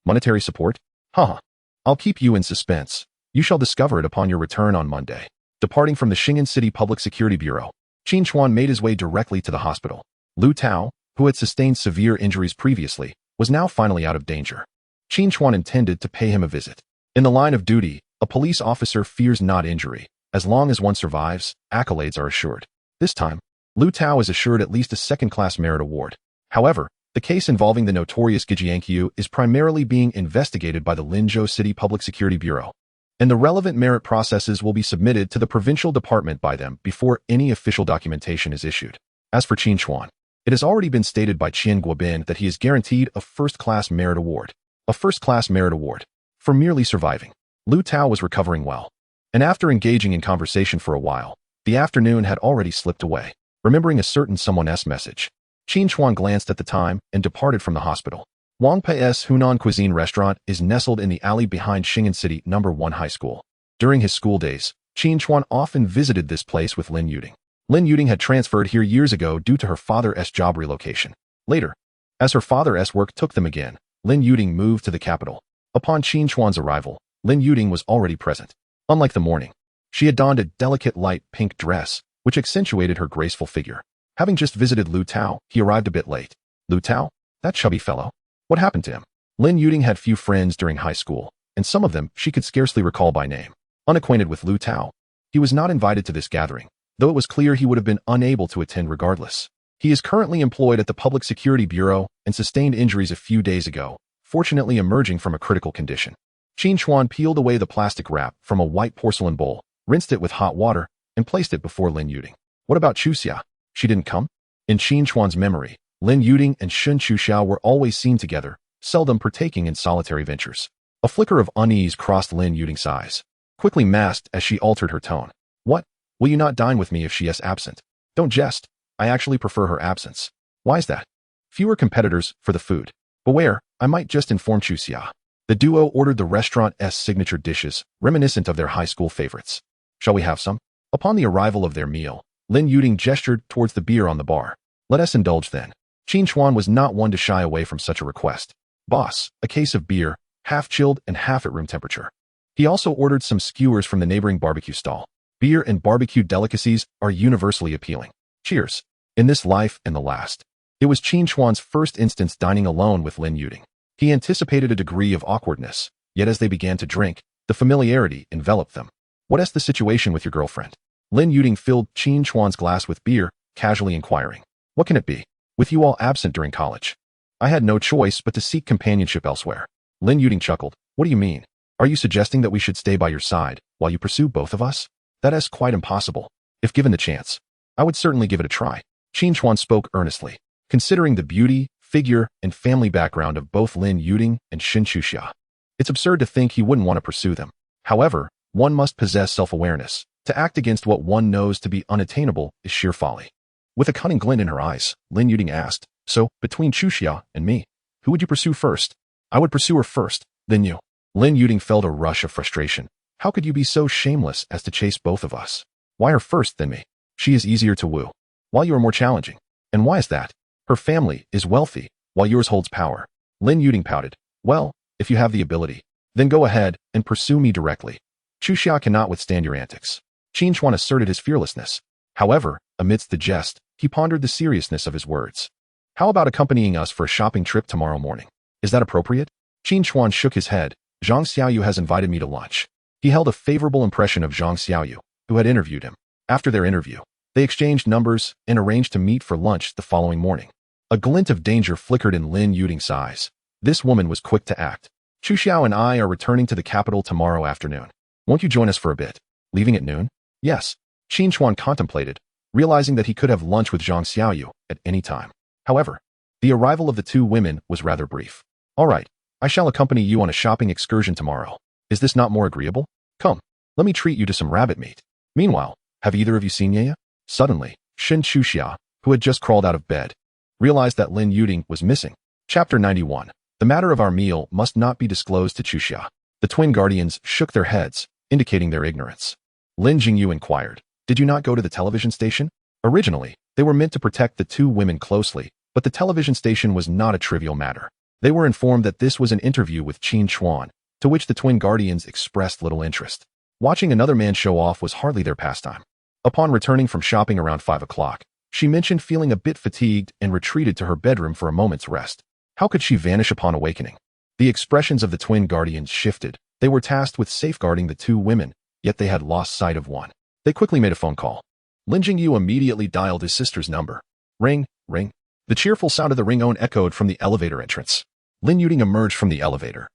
Monetary support? Haha. I'll keep you in suspense. You shall discover it upon your return on Monday. Departing from the Xing'an City Public Security Bureau, Qin Chuan made his way directly to the hospital. Lu Tao, who had sustained severe injuries previously, was now finally out of danger. Qin Chuan intended to pay him a visit. In the line of duty, a police officer fears not injury. As long as one survives, accolades are assured. This time, Lu Tao is assured at least a second-class merit award. However, the case involving the notorious Gijiankyu is primarily being investigated by the Linzhou City Public Security Bureau, and the relevant merit processes will be submitted to the provincial department by them before any official documentation is issued. As for Qin Chuan, it has already been stated by Qian Guobin that he is guaranteed a first-class merit award. A first-class merit award for merely surviving. Lu Tao was recovering well, and after engaging in conversation for a while, the afternoon had already slipped away. Remembering a certain someone's message, Qin Chuan glanced at the time and departed from the hospital. Wang Pei's Hunan Cuisine restaurant is nestled in the alley behind Xing'an City No. 1 High School. During his school days, Qin Chuan often visited this place with Lin Yuding. Lin Yuding had transferred here years ago due to her father's job relocation. Later, as her father's work took them again, Lin Yuding moved to the capital. Upon Qin Chuan's arrival, Lin Yuding was already present. Unlike the morning, she had donned a delicate light pink dress, which accentuated her graceful figure. Having just visited Lu Tao, he arrived a bit late. Lu Tao? That chubby fellow? What happened to him? Lin Yuding had few friends during high school, and some of them she could scarcely recall by name. Unacquainted with Lu Tao, he was not invited to this gathering, though it was clear he would have been unable to attend regardless. He is currently employed at the Public Security Bureau and sustained injuries a few days ago, fortunately emerging from a critical condition. Qin Chuan peeled away the plastic wrap from a white porcelain bowl, rinsed it with hot water, and placed it before Lin Yuding. What about Chuxia? She didn't come? In Qin Chuan's memory, Lin Yuding and Shun Chuxia were always seen together, seldom partaking in solitary ventures. A flicker of unease crossed Lin Yuding's eyes, quickly masked as she altered her tone. What? Will you not dine with me if she is absent? Don't jest. I actually prefer her absence. Why is that? Fewer competitors for the food. Beware, I might just inform Chuxia. The duo ordered the restaurant's signature dishes, reminiscent of their high school favorites. Shall we have some? Upon the arrival of their meal, Lin Yuding gestured towards the beer on the bar. Let us indulge then. Qin Chuan was not one to shy away from such a request. Boss, a case of beer, half chilled and half at room temperature. He also ordered some skewers from the neighboring barbecue stall. Beer and barbecue delicacies are universally appealing. Cheers. In this life and the last. It was Qin Chuan's first instance dining alone with Lin Yuding. He anticipated a degree of awkwardness, yet as they began to drink, the familiarity enveloped them. What is the situation with your girlfriend? Lin Yuding filled Qin Chuan's glass with beer, casually inquiring. What can it be? With you all absent during college. I had no choice but to seek companionship elsewhere. Lin Yuding chuckled. What do you mean? Are you suggesting that we should stay by your side while you pursue both of us? That is quite impossible. If given the chance, I would certainly give it a try. Qin Chuan spoke earnestly, considering the beauty, figure, and family background of both Lin Yuding and Shun Chuxia. It's absurd to think he wouldn't want to pursue them. However, one must possess self-awareness. To act against what one knows to be unattainable is sheer folly. With a cunning glint in her eyes, Lin Yuding asked, so, between Chuxia and me, who would you pursue first? I would pursue her first, then you. Lin Yuding felt a rush of frustration. How could you be so shameless as to chase both of us? Why her first, then me? She is easier to woo, while you are more challenging. And why is that? Her family is wealthy, while yours holds power. Lin Yuding pouted. Well, if you have the ability, then go ahead and pursue me directly. Chuxia cannot withstand your antics. Qin Chuan asserted his fearlessness. However, amidst the jest, he pondered the seriousness of his words. How about accompanying us for a shopping trip tomorrow morning? Is that appropriate? Qin Chuan shook his head. Zhang Xiaoyu has invited me to lunch. He held a favorable impression of Zhang Xiaoyu, who had interviewed him. After their interview, they exchanged numbers and arranged to meet for lunch the following morning. A glint of danger flickered in Lin Yuding's eyes. This woman was quick to act. Chuxiao and I are returning to the capital tomorrow afternoon. Won't you join us for a bit? Leaving at noon? Yes. Qin Chuan contemplated, realizing that he could have lunch with Zhang Xiaoyu at any time. However, the arrival of the two women was rather brief. All right, I shall accompany you on a shopping excursion tomorrow. Is this not more agreeable? Come, let me treat you to some rabbit meat. Meanwhile, have either of you seen Yaya? Suddenly, Shun Chuxia, who had just crawled out of bed, realized that Lin Yuding was missing. Chapter 91. The matter of our meal must not be disclosed to Chuxia. The twin guardians shook their heads, indicating their ignorance. Lin Jingyu inquired, did you not go to the television station? Originally, they were meant to protect the two women closely, but the television station was not a trivial matter. They were informed that this was an interview with Qin Chuan, to which the twin guardians expressed little interest. Watching another man show off was hardly their pastime. Upon returning from shopping around 5 o'clock, she mentioned feeling a bit fatigued and retreated to her bedroom for a moment's rest. How could she vanish upon awakening? The expressions of the twin guardians shifted. They were tasked with safeguarding the two women, yet they had lost sight of one. They quickly made a phone call. Lin Jingyu immediately dialed his sister's number. Ring, ring. The cheerful sound of the ringtone echoed from the elevator entrance. Lin Yuding emerged from the elevator.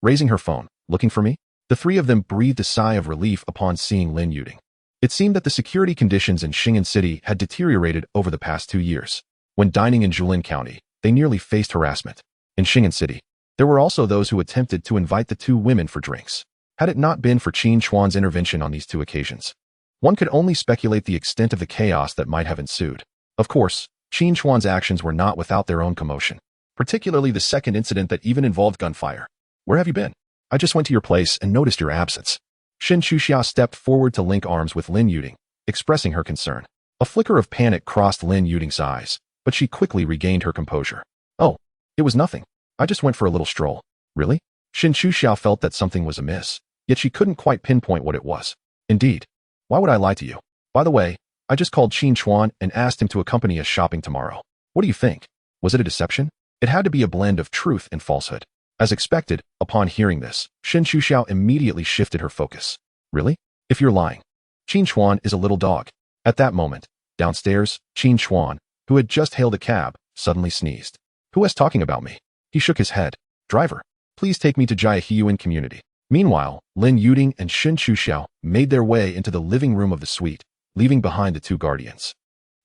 Raising her phone, looking for me? The three of them breathed a sigh of relief upon seeing Lin Yuding. It seemed that the security conditions in Xing'an City had deteriorated over the past 2 years. When dining in Julin County, they nearly faced harassment. In Xing'an City, there were also those who attempted to invite the two women for drinks. Had it not been for Qin Chuan's intervention on these 2 occasions, one could only speculate the extent of the chaos that might have ensued. Of course, Qin Chuan's actions were not without their own commotion, particularly the second incident that even involved gunfire. Where have you been? I just went to your place and noticed your absence. Shen Chuxia stepped forward to link arms with Lin Yuding, expressing her concern. A flicker of panic crossed Lin Yuding's eyes, but she quickly regained her composure. Oh, it was nothing. I just went for a little stroll. Really? Shen Chuxia felt that something was amiss, yet she couldn't quite pinpoint what it was. Indeed. Why would I lie to you? By the way, I just called Qin Chuan and asked him to accompany us shopping tomorrow. What do you think? Was it a deception? It had to be a blend of truth and falsehood. As expected, upon hearing this, Shen Chuxiao immediately shifted her focus. Really? If you're lying. Qin Chuan is a little dog. At that moment, downstairs, Qin Chuan, who had just hailed a cab, suddenly sneezed. Who is talking about me? He shook his head. Driver, please take me to Jiahiyuan community. Meanwhile, Lin Yuding and Shen Chuxiao made their way into the living room of the suite, leaving behind the two guardians.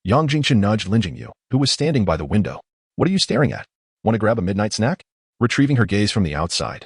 Yang Jingchen nudged Lin Jingyu, who was standing by the window. What are you staring at? Want to grab a midnight snack? Retrieving her gaze from the outside,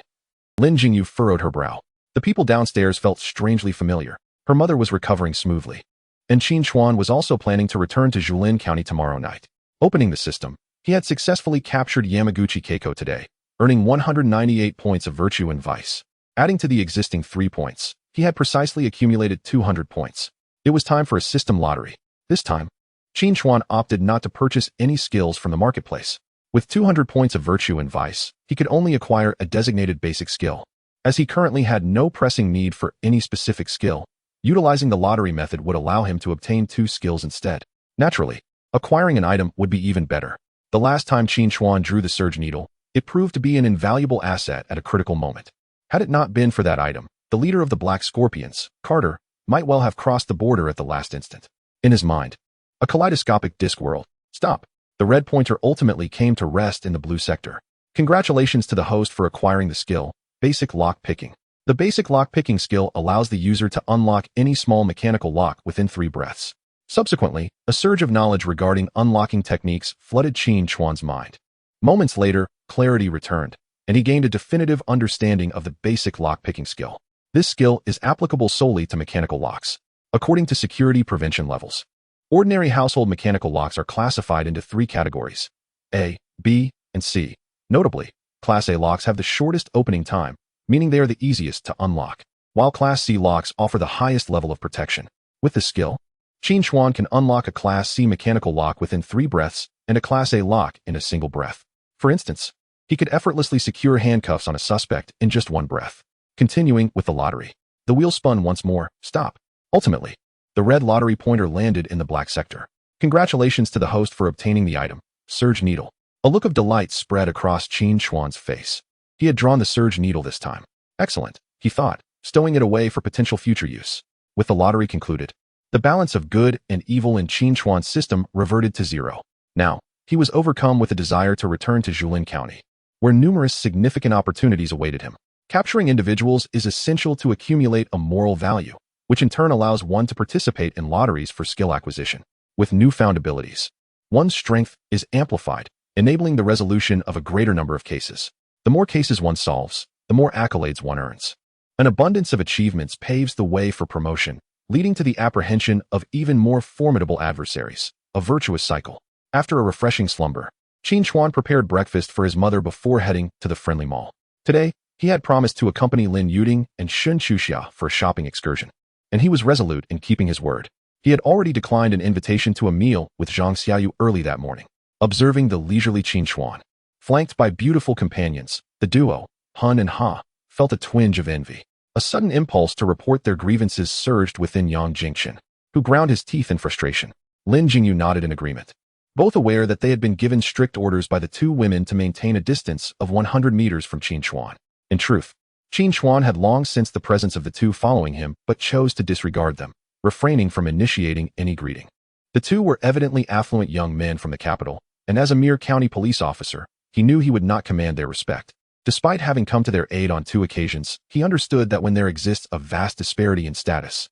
Lin Jingyu furrowed her brow. The people downstairs felt strangely familiar. Her mother was recovering smoothly, and Qin Chuan was also planning to return to Julin County tomorrow night. Opening the system, he had successfully captured Yamaguchi Keiko today, earning 198 points of virtue and vice. Adding to the existing 3 points, he had precisely accumulated 200 points. It was time for a system lottery. This time, Qin Chuan opted not to purchase any skills from the marketplace. With 200 points of virtue and vice, he could only acquire a designated basic skill. As he currently had no pressing need for any specific skill, utilizing the lottery method would allow him to obtain 2 skills instead. Naturally, acquiring an item would be even better. The last time Qin Chuan drew the surge needle, it proved to be an invaluable asset at a critical moment. Had it not been for that item, the leader of the Black Scorpions, Carter, might well have crossed the border at the last instant. In his mind, a kaleidoscopic disc whirled. Stop. The red pointer ultimately came to rest in the blue sector. Congratulations to the host for acquiring the skill, Basic Lock Picking. The Basic Lock Picking skill allows the user to unlock any small mechanical lock within 3 breaths. Subsequently, a surge of knowledge regarding unlocking techniques flooded Qin Chuan's mind. Moments later, clarity returned, and he gained a definitive understanding of the Basic Lock Picking skill. This skill is applicable solely to mechanical locks. According to security prevention levels, ordinary household mechanical locks are classified into 3 categories: A, B, and C. Notably, Class A locks have the shortest opening time, meaning they are the easiest to unlock, while Class C locks offer the highest level of protection. With this skill, Qin Chuan can unlock a Class C mechanical lock within 3 breaths and a Class A lock in a single breath. For instance, he could effortlessly secure handcuffs on a suspect in just 1 breath. Continuing with the lottery, the wheel spun once more. Stop. Ultimately, the red lottery pointer landed in the black sector. Congratulations to the host for obtaining the item, Surge Needle. A look of delight spread across Qin Chuan's face. He had drawn the Surge Needle this time. Excellent, he thought, stowing it away for potential future use. With the lottery concluded, the balance of good and evil in Qin Chuan's system reverted to 0. Now, he was overcome with a desire to return to Julin County, where numerous significant opportunities awaited him. Capturing individuals is essential to accumulate a moral value, which in turn allows one to participate in lotteries for skill acquisition. With newfound abilities, one's strength is amplified, enabling the resolution of a greater number of cases. The more cases one solves, the more accolades one earns. An abundance of achievements paves the way for promotion, leading to the apprehension of even more formidable adversaries, a virtuous cycle. After a refreshing slumber, Qin Chuan prepared breakfast for his mother before heading to the friendly mall. Today, he had promised to accompany Lin Yuding and Qin Chuan for a shopping excursion, and he was resolute in keeping his word. He had already declined an invitation to a meal with Zhang Xiaoyu early that morning. Observing the leisurely Qin Chuan, flanked by beautiful companions, the duo, Han and Ha, felt a twinge of envy. A sudden impulse to report their grievances surged within Yang Jingqian, who ground his teeth in frustration. Lin Jingyu nodded in agreement, both aware that they had been given strict orders by the two women to maintain a distance of 100 meters from Qin Chuan. In truth, Qin Chuan had long sensed the presence of the two following him but chose to disregard them, refraining from initiating any greeting. The two were evidently affluent young men from the capital, and as a mere county police officer, he knew he would not command their respect. Despite having come to their aid on 2 occasions, he understood that when there exists a vast disparity in status,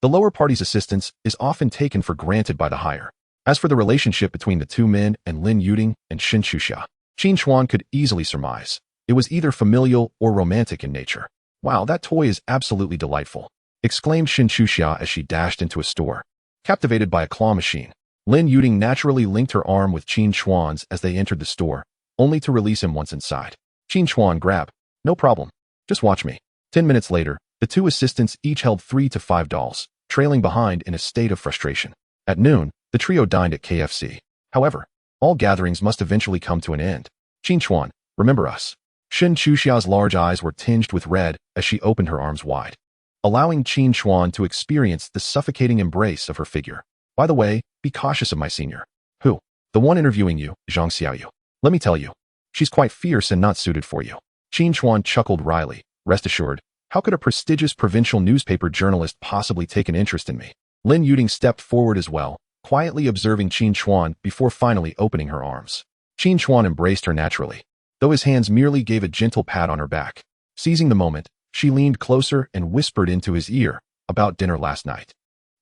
the lower party's assistance is often taken for granted by the higher. As for the relationship between the two men and Lin Yuding and Qin Chuan, Qin Chuan could easily surmise it was either familial or romantic in nature. "Wow, that toy is absolutely delightful," exclaimed Qin Chuan as she dashed into a store, captivated by a claw machine. Lin Yuding naturally linked her arm with Qin Chuan's as they entered the store, only to release him once inside. Qin Chuan, grab. "No problem. Just watch me." 10 minutes later, the two assistants each held 3 to 5 dolls, trailing behind in a state of frustration. At noon, the trio dined at KFC. However, all gatherings must eventually come to an end. "Qin Chuan, remember us." Qin Chuxia's large eyes were tinged with red as she opened her arms wide, allowing Qin Chuan to experience the suffocating embrace of her figure. "By the way, be cautious of my senior." "Who?" "The one interviewing you, Zhang Xiaoyu. Let me tell you, she's quite fierce and not suited for you." Qin Chuan chuckled wryly. "Rest assured, how could a prestigious provincial newspaper journalist possibly take an interest in me?" Lin Yuding stepped forward as well, quietly observing Qin Chuan before finally opening her arms. Qin Chuan embraced her naturally, though his hands merely gave a gentle pat on her back. Seizing the moment, she leaned closer and whispered into his ear about dinner last night.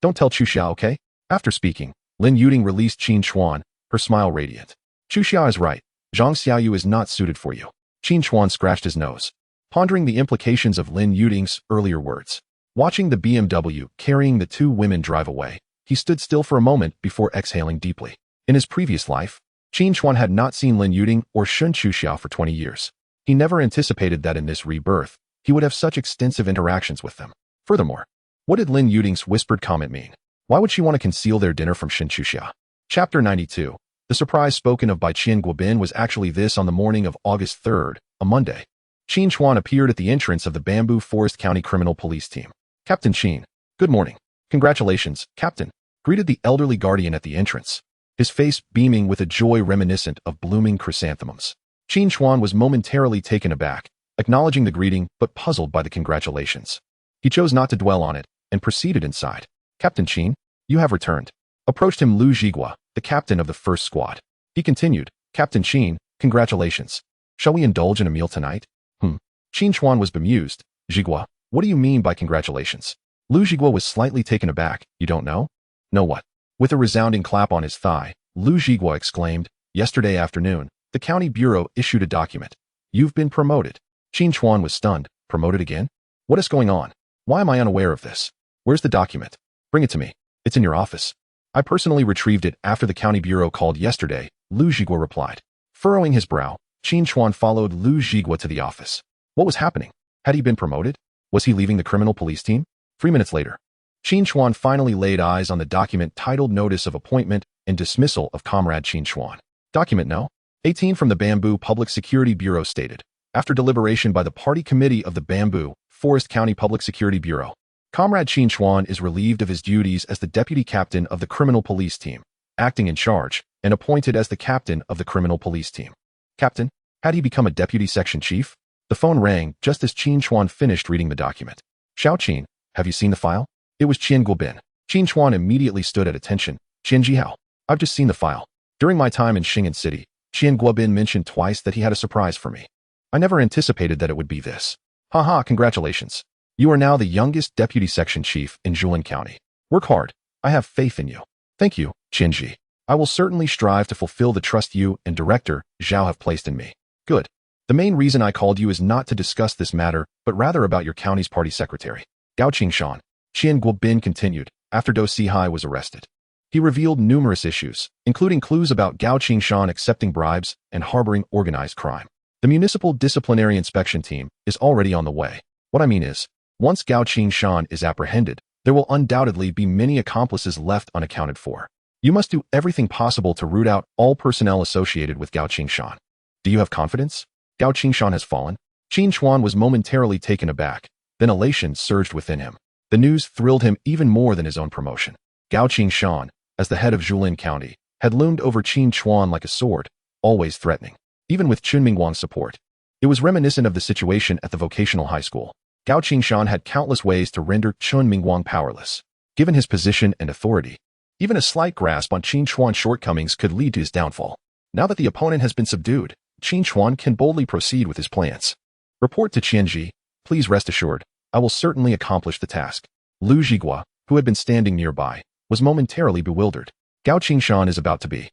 "Don't tell Chuxia, okay?" After speaking, Lin Yuding released Qin Chuan, her smile radiant. "Chuxia is right. Zhang Xiaoyu is not suited for you." Qin Chuan scratched his nose, pondering the implications of Lin Yuding's earlier words. Watching the BMW carrying the two women drive away, he stood still for a moment before exhaling deeply. In his previous life, Qin Chuan had not seen Lin Yuding or Qin Chuan for 20 years. He never anticipated that in this rebirth, he would have such extensive interactions with them. Furthermore, what did Lin Yuding's whispered comment mean? Why would she want to conceal their dinner from Qin Chuan? Chapter 92. The surprise spoken of by Qian Guobin was actually this: on the morning of August 3rd, a Monday, Qin Chuan appeared at the entrance of the Bamboo Forest County Criminal Police Team. "Captain Qin, good morning." "Congratulations, Captain," greeted the elderly guardian at the entrance, his face beaming with a joy reminiscent of blooming chrysanthemums. Qin Chuan was momentarily taken aback, acknowledging the greeting but puzzled by the congratulations. He chose not to dwell on it and proceeded inside. "Captain Qin, you have returned." Approached him Lu Zhigua, the captain of the first squad. He continued, "Captain Qin, congratulations. Shall we indulge in a meal tonight?" Qin Chuan was bemused. "Zhigua, what do you mean by congratulations?" Lu Zhigua was slightly taken aback. "You don't know?" "Know what?" With a resounding clap on his thigh, Lu Zhigua exclaimed, "Yesterday afternoon, the county bureau issued a document. You've been promoted." Qin Chuan was stunned. "Promoted again? What is going on? Why am I unaware of this? Where's the document? Bring it to me. It's in your office." "I personally retrieved it after the county bureau called yesterday," Lu Zhigua replied. Furrowing his brow, Qin Chuan followed Lu Zhigua to the office. What was happening? Had he been promoted? Was he leaving the criminal police team? 3 minutes later, Qin Chuan finally laid eyes on the document titled Notice of Appointment and Dismissal of Comrade Qin Chuan. Document No. 18 from the Bamboo Public Security Bureau stated, after deliberation by the Party Committee of the Bamboo Forest County Public Security Bureau, Comrade Qin Chuan is relieved of his duties as the deputy captain of the criminal police team, acting in charge, and appointed as the captain of the criminal police team. Captain, had he become a deputy section chief? The phone rang just as Qin Chuan finished reading the document. "Xiao Qin, have you seen the file?" It was Qian Guobin. Qin Chuan immediately stood at attention. "Qian Jihao, I've just seen the file. During my time in Xing'an City, Qian Guobin mentioned twice that he had a surprise for me. I never anticipated that it would be this." "Haha, congratulations. You are now the youngest deputy section chief in Zhulan County. Work hard. I have faith in you." "Thank you, Qian Ji. I will certainly strive to fulfill the trust you and Director Zhao have placed in me." "Good. The main reason I called you is not to discuss this matter, but rather about your county's party secretary, Gao Qingshan," Qian Guobin continued, after Do Sihai was arrested. He revealed numerous issues, including clues about Gao Qingshan accepting bribes and harboring organized crime. The Municipal Disciplinary Inspection Team is already on the way. What I mean is, once Gao Qingshan is apprehended, there will undoubtedly be many accomplices left unaccounted for. You must do everything possible to root out all personnel associated with Gao Qingshan. Do you have confidence? Gao Qingshan has fallen. Qin Chuan was momentarily taken aback, then elation surged within him. The news thrilled him even more than his own promotion. Gao Qingshan, as the head of Julin County, had loomed over Qin Chuan like a sword, always threatening. Even with Chun Mingguang's support. It was reminiscent of the situation at the vocational high school. Gao Qingshan had countless ways to render Chun Mingguang powerless. Given his position and authority, even a slight grasp on Qin Chuan's shortcomings could lead to his downfall. Now that the opponent has been subdued, Qin Chuan can boldly proceed with his plans. Report to Qianji. Please rest assured, I will certainly accomplish the task. Lu Zhigua, who had been standing nearby, was momentarily bewildered. Gao Qingshan is about to be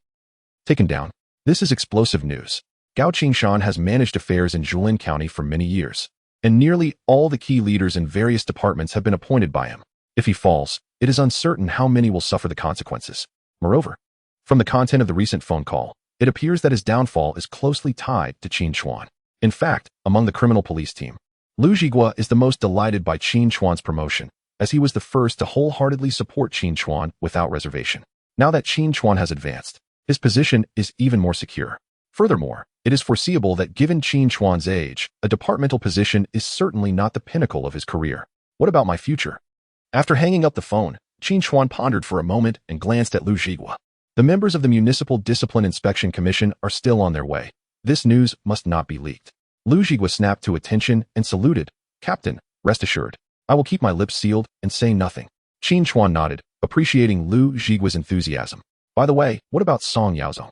taken down. This is explosive news. Gao Qingshan has managed affairs in Julin County for many years, and nearly all the key leaders in various departments have been appointed by him. If he falls, it is uncertain how many will suffer the consequences. Moreover, from the content of the recent phone call, it appears that his downfall is closely tied to Qin Chuan. In fact, among the criminal police team, Lu Zhigua is the most delighted by Qin Chuan's promotion, as he was the first to wholeheartedly support Qin Chuan without reservation. Now that Qin Chuan has advanced, his position is even more secure. Furthermore, it is foreseeable that given Qin Chuan's age, a departmental position is certainly not the pinnacle of his career. What about my future? After hanging up the phone, Qin Chuan pondered for a moment and glanced at Lu Zhigua. The members of the Municipal Discipline Inspection Commission are still on their way. This news must not be leaked. Lu Zhigua snapped to attention and saluted. Captain, rest assured, I will keep my lips sealed and say nothing. Qin Chuan nodded, appreciating Lu Zhigua's enthusiasm. By the way, what about Song Yaozong?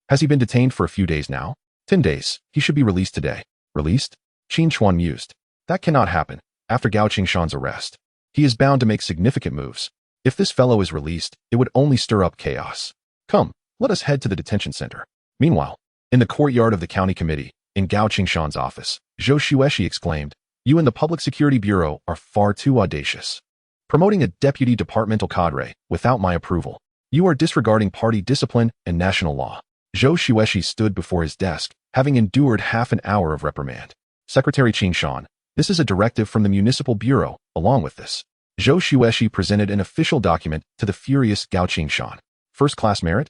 Has he been detained for a few days now? 10 days. He should be released today. Released? Qin Chuan mused. That cannot happen. After Gao Qingshan's arrest, he is bound to make significant moves. If this fellow is released, it would only stir up chaos. Come, let us head to the detention center. Meanwhile, in the courtyard of the county committee, in Gao Qingshan's office, Zhou Xueshi exclaimed, You and the Public Security Bureau are far too audacious. Promoting a deputy departmental cadre without my approval. You are disregarding party discipline and national law. Zhou Xueshi stood before his desk, having endured half an hour of reprimand. Secretary Qingshan, this is a directive from the Municipal Bureau. Along with this, Zhou Xueshi presented an official document to the furious Gao Qingshan. First-class merit?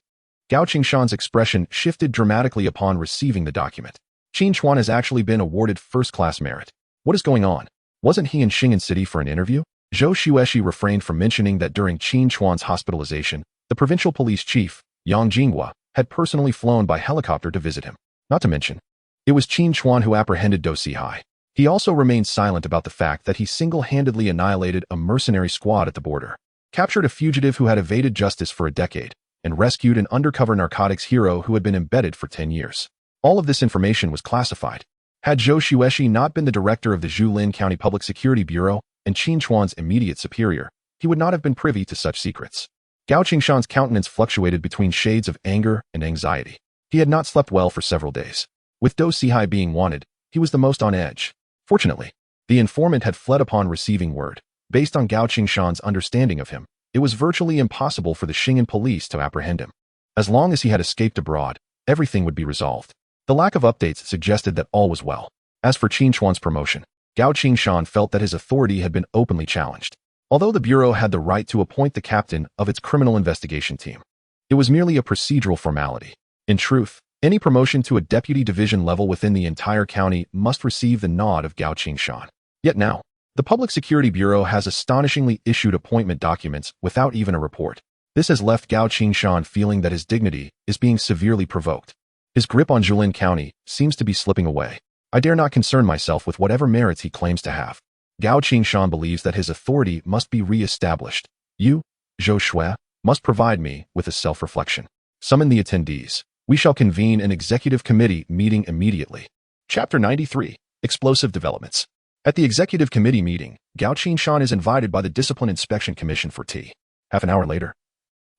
Gao Qingshan's expression shifted dramatically upon receiving the document. Qin Chuan has actually been awarded first-class merit. What is going on? Wasn't he in Xing'an City for an interview? Zhou Xueshi refrained from mentioning that during Qin Chuan's hospitalization, the provincial police chief, Yang Jinghua, had personally flown by helicopter to visit him. Not to mention, it was Qin Chuan who apprehended Do Sihai. He also remained silent about the fact that he single-handedly annihilated a mercenary squad at the border, captured a fugitive who had evaded justice for a decade, and rescued an undercover narcotics hero who had been embedded for 10 years. All of this information was classified. Had Zhou Xueshi not been the director of the Julin County Public Security Bureau and Qin Chuan's immediate superior, he would not have been privy to such secrets. Gao Qingshan's countenance fluctuated between shades of anger and anxiety. He had not slept well for several days. With Do Sihai being wanted, he was the most on edge. Fortunately, the informant had fled upon receiving word. Based on Gao Qingshan's understanding of him, it was virtually impossible for the Xing'an police to apprehend him. As long as he had escaped abroad, everything would be resolved. The lack of updates suggested that all was well. As for Qin Chuan's promotion, Gao Qingshan felt that his authority had been openly challenged. Although the Bureau had the right to appoint the captain of its criminal investigation team, it was merely a procedural formality. In truth, any promotion to a deputy division level within the entire county must receive the nod of Gao Qingshan. Yet now, the Public Security Bureau has astonishingly issued appointment documents without even a report. This has left Gao Qingshan feeling that his dignity is being severely provoked. His grip on Julin County seems to be slipping away. I dare not concern myself with whatever merits he claims to have. Gao Qingshan believes that his authority must be re-established. You, Zhou Shui, must provide me with a self-reflection. Summon the attendees. We shall convene an executive committee meeting immediately. Chapter 93. Explosive Developments. At the executive committee meeting, Gao Qingshan is invited by the Discipline Inspection Commission for tea. Half an hour later,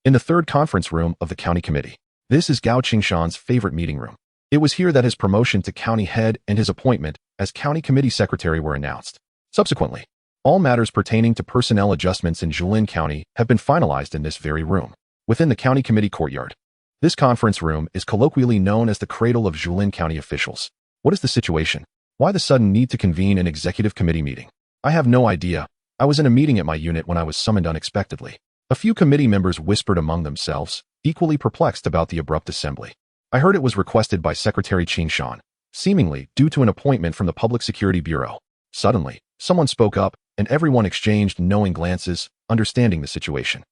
in the third conference room of the county committee. This is Gao Qingshan's favorite meeting room. It was here that his promotion to county head and his appointment as county committee secretary were announced. Subsequently, all matters pertaining to personnel adjustments in Julin County have been finalized in this very room. within the county committee courtyard. This conference room is colloquially known as the cradle of Jilin County officials. What is the situation? Why the sudden need to convene an executive committee meeting? I have no idea. I was in a meeting at my unit when I was summoned unexpectedly. A few committee members whispered among themselves, equally perplexed about the abrupt assembly. I heard it was requested by Secretary Qin Chuan, seemingly due to an appointment from the Public Security Bureau. Suddenly, someone spoke up, and everyone exchanged knowing glances, understanding the situation.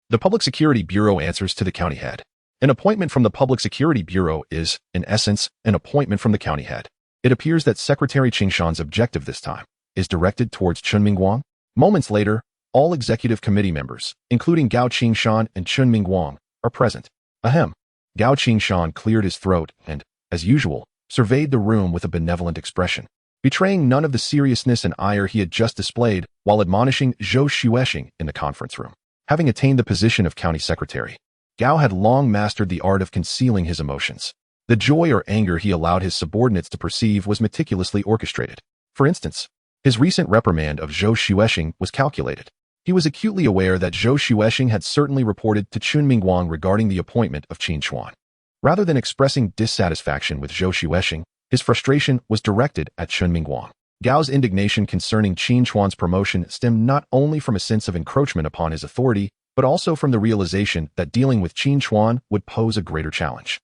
The Public Security Bureau answers to the county head. An appointment from the Public Security Bureau is, in essence, an appointment from the county head. It appears that Secretary Qin Chuan's objective this time is directed towards Chun Mingguang. Moments later, all executive committee members, including Gao Qingshan and Chun Mingguang, are present. Ahem. Gao Qingshan cleared his throat and, as usual, surveyed the room with a benevolent expression, betraying none of the seriousness and ire he had just displayed while admonishing Zhou Xuexing in the conference room. Having attained the position of county secretary, Gao had long mastered the art of concealing his emotions. The joy or anger he allowed his subordinates to perceive was meticulously orchestrated. For instance, his recent reprimand of Zhou Xuexing was calculated. He was acutely aware that Zhou Xuexing had certainly reported to Chun Mingguang regarding the appointment of Qin Chuan. Rather than expressing dissatisfaction with Zhou Xuexing, his frustration was directed at Chun Mingguang. Gao's indignation concerning Qin Chuan's promotion stemmed not only from a sense of encroachment upon his authority, but also from the realization that dealing with Qin Chuan would pose a greater challenge.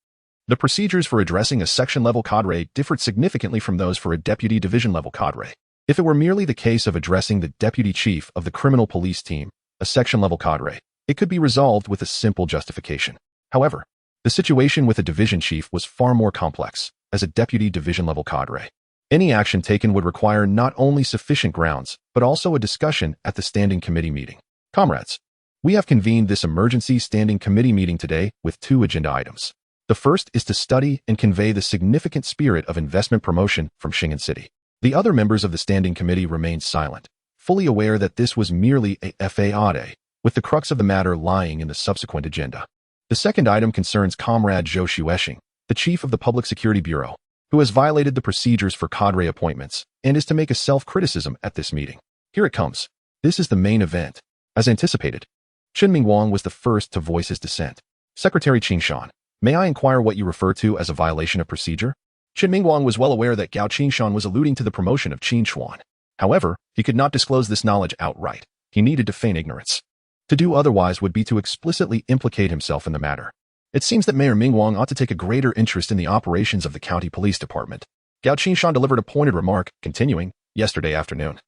The procedures for addressing a section-level cadre differed significantly from those for a deputy division-level cadre. If it were merely the case of addressing the deputy chief of the criminal police team, a section-level cadre, it could be resolved with a simple justification. However, the situation with a division chief was far more complex. As a deputy division-level cadre, any action taken would require not only sufficient grounds, but also a discussion at the standing committee meeting. Comrades, we have convened this emergency standing committee meeting today with two agenda items. The first is to study and convey the significant spirit of investment promotion from Shingen City. The other members of the standing committee remained silent, fully aware that this was merely a FAAD, with the crux of the matter lying in the subsequent agenda. The second item concerns Comrade Zhou Xuexing, the chief of the Public Security Bureau, who has violated the procedures for cadre appointments and is to make a self-criticism at this meeting. Here it comes. This is the main event. As anticipated, Chun Mingguang was the first to voice his dissent. Secretary Qin Chuan, may I inquire what you refer to as a violation of procedure? Chun Mingguang was well aware that Gao Qingshan was alluding to the promotion of Qin Chuan. However, he could not disclose this knowledge outright. He needed to feign ignorance. To do otherwise would be to explicitly implicate himself in the matter. It seems that Mayor Mingguang ought to take a greater interest in the operations of the county police department. Gao Qingshan delivered a pointed remark, continuing, yesterday afternoon.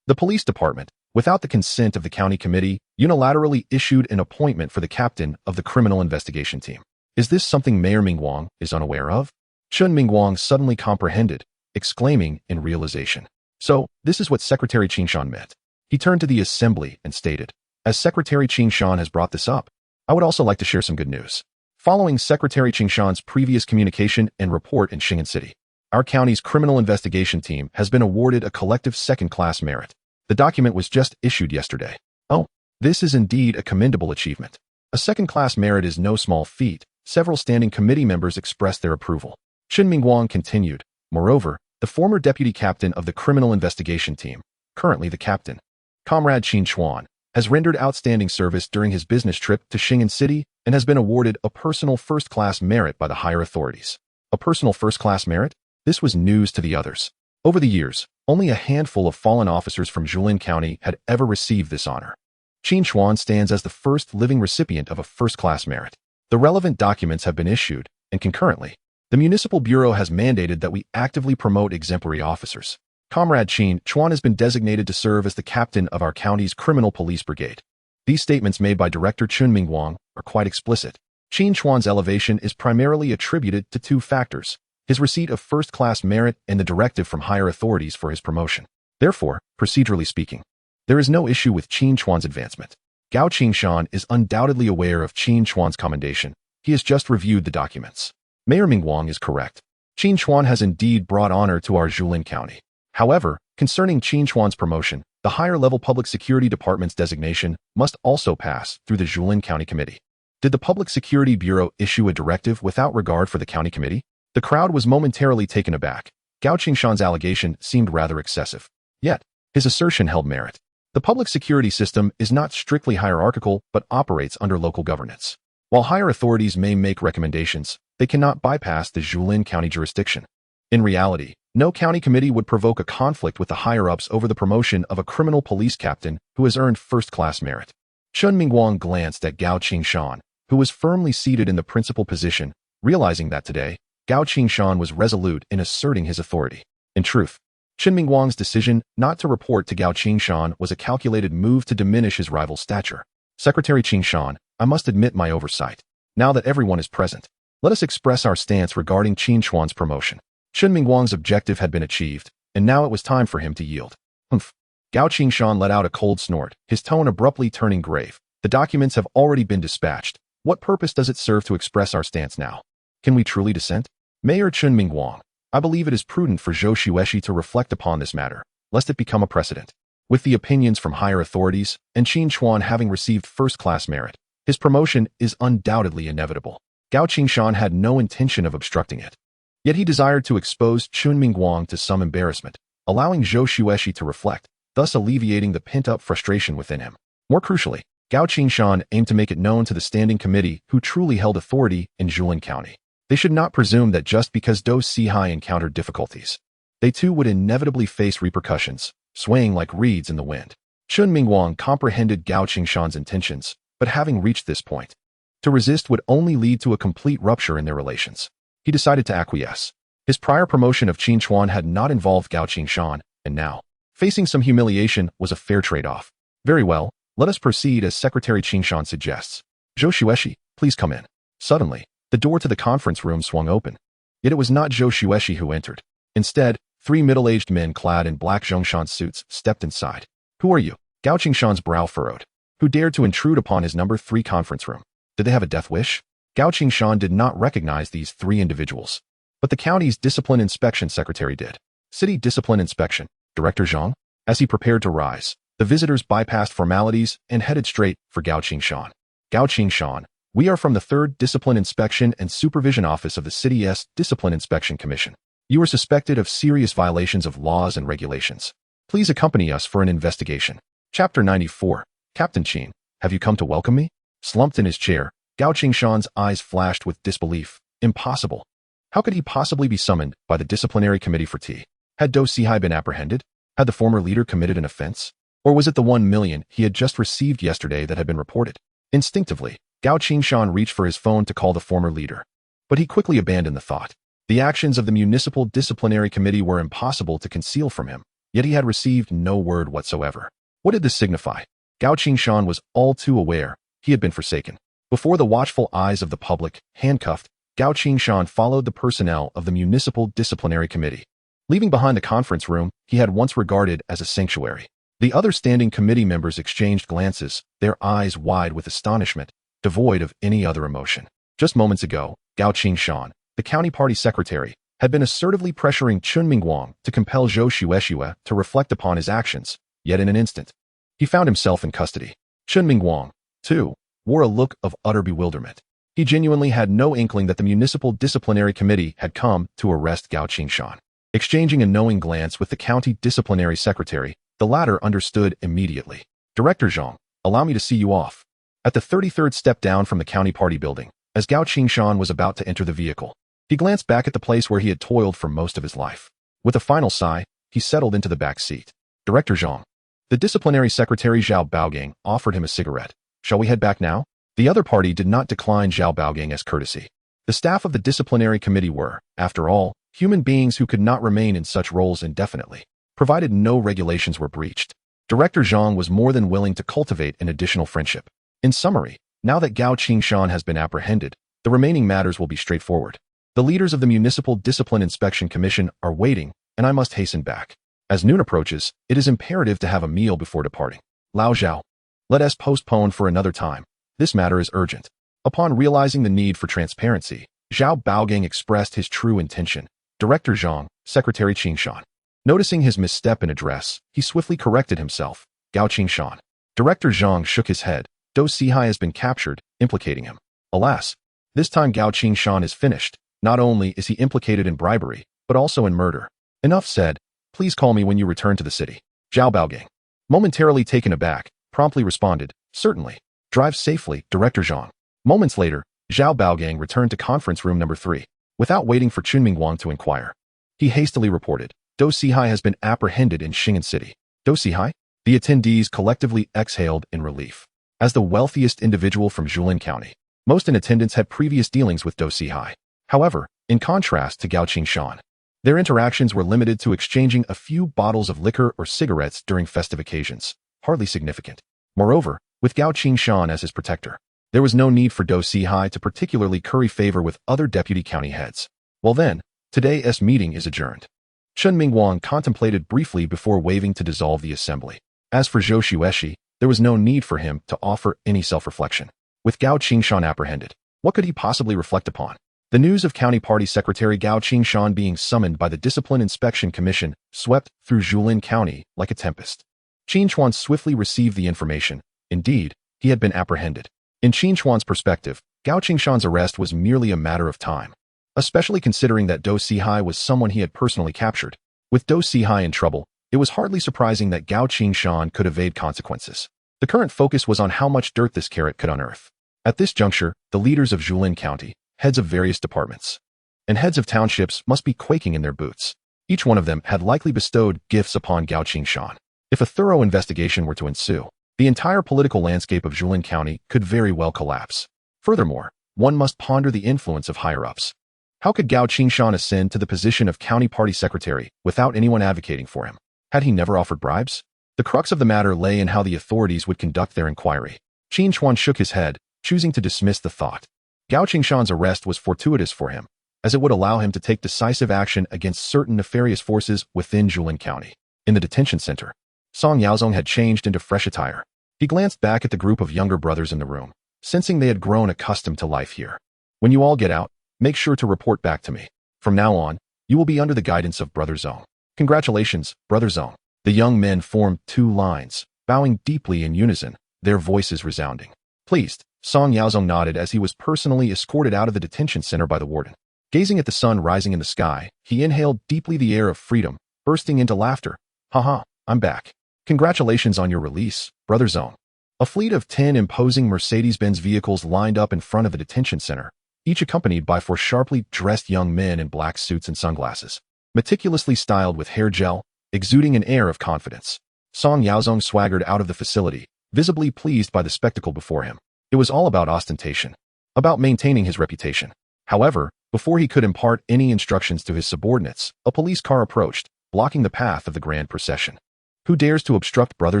The police department, without the consent of the county committee, unilaterally issued an appointment for the captain of the criminal investigation team. Is this something Mayor Mingguang is unaware of? Chun Mingguang suddenly comprehended, exclaiming in realization. So, this is what Secretary Qin Chuan meant. He turned to the assembly and stated, as Secretary Qin Chuan has brought this up, I would also like to share some good news. Following Secretary Qin Chuan's previous communication and report in Shingen City, our county's criminal investigation team has been awarded a collective second-class merit. The document was just issued yesterday. Oh, this is indeed a commendable achievement. A second-class merit is no small feat. Several standing committee members expressed their approval. Chun Mingguang continued, moreover, the former deputy captain of the criminal investigation team, currently the captain, Comrade Qin Chuan, has rendered outstanding service during his business trip to Shingen City and has been awarded a personal first-class merit by the higher authorities. A personal first-class merit? This was news to the others. Over the years, only a handful of fallen officers from Jilin County had ever received this honor. Qin Chuan stands as the first living recipient of a first-class merit. The relevant documents have been issued, and concurrently, the Municipal Bureau has mandated that we actively promote exemplary officers. Comrade Qin Chuan has been designated to serve as the captain of our county's criminal police brigade. These statements made by Director Chun Mingguang are quite explicit. Qin Chuan's elevation is primarily attributed to two factors: his receipt of first-class merit and the directive from higher authorities for his promotion. Therefore, procedurally speaking, there is no issue with Qin Chuan's advancement. Gao Qingshan is undoubtedly aware of Qin Chuan's commendation. He has just reviewed the documents. Mayor Mingguang is correct. Qin Chuan has indeed brought honor to our Jilin County. However, concerning Qin Chuan's promotion, the higher-level Public Security Department's designation must also pass through the Jilin County Committee. Did the Public Security Bureau issue a directive without regard for the county committee? The crowd was momentarily taken aback. Gao Qingshan's allegation seemed rather excessive. Yet, his assertion held merit. The public security system is not strictly hierarchical but operates under local governance. While higher authorities may make recommendations, they cannot bypass the Jilin County jurisdiction. In reality, no county committee would provoke a conflict with the higher-ups over the promotion of a criminal police captain who has earned first-class merit. Chen Mingguang glanced at Gao Qingshan, who was firmly seated in the principal position, realizing that today, Gao Qingshan was resolute in asserting his authority. In truth, Chen Mingguang's decision not to report to Gao Qingshan was a calculated move to diminish his rival's stature. Secretary Qingshan, I must admit my oversight. Now that everyone is present, let us express our stance regarding Qin Chuan's promotion. Chen Mingguang's objective had been achieved, and now it was time for him to yield. Humph. Gao Qingshan let out a cold snort, his tone abruptly turning grave. The documents have already been dispatched. What purpose does it serve to express our stance now? Can we truly dissent? Mayor Chen Mingguang, I believe it is prudent for Zhou Xueshi to reflect upon this matter, lest it become a precedent. With the opinions from higher authorities, and Qin Chuan having received first-class merit, his promotion is undoubtedly inevitable. Gao Qingshan had no intention of obstructing it. Yet he desired to expose Chen Mingguang to some embarrassment, allowing Zhou Xueshi to reflect, thus alleviating the pent-up frustration within him. More crucially, Gao Qingshan aimed to make it known to the standing committee who truly held authority in Jilin County. They should not presume that just because Do Sihai encountered difficulties, they too would inevitably face repercussions, swaying like reeds in the wind. Chen Mingguang comprehended Gao Qingshan's intentions, but having reached this point, to resist would only lead to a complete rupture in their relations. He decided to acquiesce. His prior promotion of Qin Chuan had not involved Gao Qingshan, and now, facing some humiliation was a fair trade-off. Very well, let us proceed as Secretary Qingshan suggests. Zhou Xueshi, please come in. Suddenly, the door to the conference room swung open. Yet it was not Zhou Xueshi who entered. Instead, 3 middle-aged men clad in black Zhongshan suits stepped inside. Who are you? Gao Qingshan's brow furrowed. Who dared to intrude upon his number 3 conference room? Did they have a death wish? Gao Qingshan did not recognize these 3 individuals, but the county's discipline inspection secretary did. City Discipline Inspection, Director Zhang? As he prepared to rise, the visitors bypassed formalities and headed straight for Gao Qingshan. Gao Qingshan, we are from the 3rd Discipline Inspection and Supervision Office of the City's Discipline Inspection Commission. You are suspected of serious violations of laws and regulations. Please accompany us for an investigation. Chapter 94. Captain Qin, have you come to welcome me? Slumped in his chair, Gao Qingshan's eyes flashed with disbelief. Impossible. How could he possibly be summoned by the disciplinary committee for tea? Had Do Sihai been apprehended? Had the former leader committed an offense? Or was it the 1 million he had just received yesterday that had been reported? Instinctively, Gao Qingshan reached for his phone to call the former leader. But he quickly abandoned the thought. The actions of the municipal disciplinary committee were impossible to conceal from him, yet he had received no word whatsoever. What did this signify? Gao Qingshan was all too aware he had been forsaken. Before the watchful eyes of the public, handcuffed, Gao Qingshan followed the personnel of the municipal disciplinary committee. Leaving behind the conference room he had once regarded as a sanctuary. The other standing committee members exchanged glances, their eyes wide with astonishment, devoid of any other emotion. Just moments ago, Gao Qingshan, the county party secretary, had been assertively pressuring Chen Mingguang to compel Zhou Xueshi to reflect upon his actions, yet in an instant, he found himself in custody. Chen Mingguang, too, wore a look of utter bewilderment. He genuinely had no inkling that the municipal disciplinary committee had come to arrest Gao Qingshan. Exchanging a knowing glance with the county disciplinary secretary, the latter understood immediately. Director Zhang, allow me to see you off. At the 33rd step down from the county party building, as Gao Qingshan was about to enter the vehicle, he glanced back at the place where he had toiled for most of his life. With a final sigh, he settled into the back seat. Director Zhang. The disciplinary secretary Zhao Baogang offered him a cigarette. Shall we head back now? The other party did not decline Zhao Baogang as courtesy. The staff of the disciplinary committee were, after all, human beings who could not remain in such roles indefinitely, provided no regulations were breached. Director Zhang was more than willing to cultivate an additional friendship. In summary, now that Gao Qingshan has been apprehended, the remaining matters will be straightforward. The leaders of the Municipal Discipline Inspection Commission are waiting, and I must hasten back. As noon approaches, it is imperative to have a meal before departing. Lao Zhao. Let us postpone for another time. This matter is urgent. Upon realizing the need for transparency, Zhao Baogang expressed his true intention. Director Zhang, Secretary Qingshan. Noticing his misstep in address, he swiftly corrected himself. Gao Qingshan. Director Zhang shook his head. Do Sihai has been captured, implicating him. Alas, this time Gao Qingshan is finished. Not only is he implicated in bribery, but also in murder. Enough said. Please call me when you return to the city. Zhao Baogang, momentarily taken aback, promptly responded, certainly. Drive safely, Director Zhang. Moments later, Zhao Baogang returned to conference room number 3. Without waiting for Qin Mingguang to inquire, he hastily reported, Do Sihai has been apprehended in Xing'an City. Do Sihai? The attendees collectively exhaled in relief. As the wealthiest individual from Julin County, most in attendance had previous dealings with Do Sihai. However, in contrast to Gao Qingshan, their interactions were limited to exchanging a few bottles of liquor or cigarettes during festive occasions, hardly significant. Moreover, with Gao Qingshan as his protector, there was no need for Do Sihai to particularly curry favor with other deputy county heads. Well then, today's meeting is adjourned. Chen Mingguang contemplated briefly before waving to dissolve the assembly. As for Zhou Xueshi, there was no need for him to offer any self-reflection. With Gao Qingshan apprehended, what could he possibly reflect upon? The news of County Party Secretary Gao Qingshan being summoned by the Discipline Inspection Commission swept through Julin County like a tempest. Qin Chuan swiftly received the information. Indeed, he had been apprehended. In Qin Chuan's perspective, Gao Qingshan's arrest was merely a matter of time, especially considering that Do Sihai was someone he had personally captured. With Do Sihai in trouble, it was hardly surprising that Gao Qingshan could evade consequences. The current focus was on how much dirt this carrot could unearth. At this juncture, the leaders of Julin County, heads of various departments, and heads of townships must be quaking in their boots. Each one of them had likely bestowed gifts upon Gao Qingshan. If a thorough investigation were to ensue, the entire political landscape of Julin County could very well collapse. Furthermore, one must ponder the influence of higher-ups. How could Gao Qingshan ascend to the position of county party secretary without anyone advocating for him? Had he never offered bribes? The crux of the matter lay in how the authorities would conduct their inquiry. Qin Chuan shook his head, choosing to dismiss the thought. Gao Qingshan's arrest was fortuitous for him, as it would allow him to take decisive action against certain nefarious forces within Julin County. In the detention center, Song Yaozong had changed into fresh attire. He glanced back at the group of younger brothers in the room, sensing they had grown accustomed to life here. When you all get out, make sure to report back to me. From now on, you will be under the guidance of Brother Zong. Congratulations, Brother Zong. The young men formed 2 lines, bowing deeply in unison, their voices resounding. Pleased, Song Yaozong nodded as he was personally escorted out of the detention center by the warden. Gazing at the sun rising in the sky, he inhaled deeply the air of freedom, bursting into laughter. Haha, I'm back. Congratulations on your release, Brother Zong. A fleet of 10 imposing Mercedes-Benz vehicles lined up in front of the detention center, each accompanied by 4 sharply dressed young men in black suits and sunglasses, meticulously styled with hair gel, exuding an air of confidence. Song Yaozong swaggered out of the facility, visibly pleased by the spectacle before him. It was all about ostentation, about maintaining his reputation. However, before he could impart any instructions to his subordinates, a police car approached, blocking the path of the grand procession. Who dares to obstruct Brother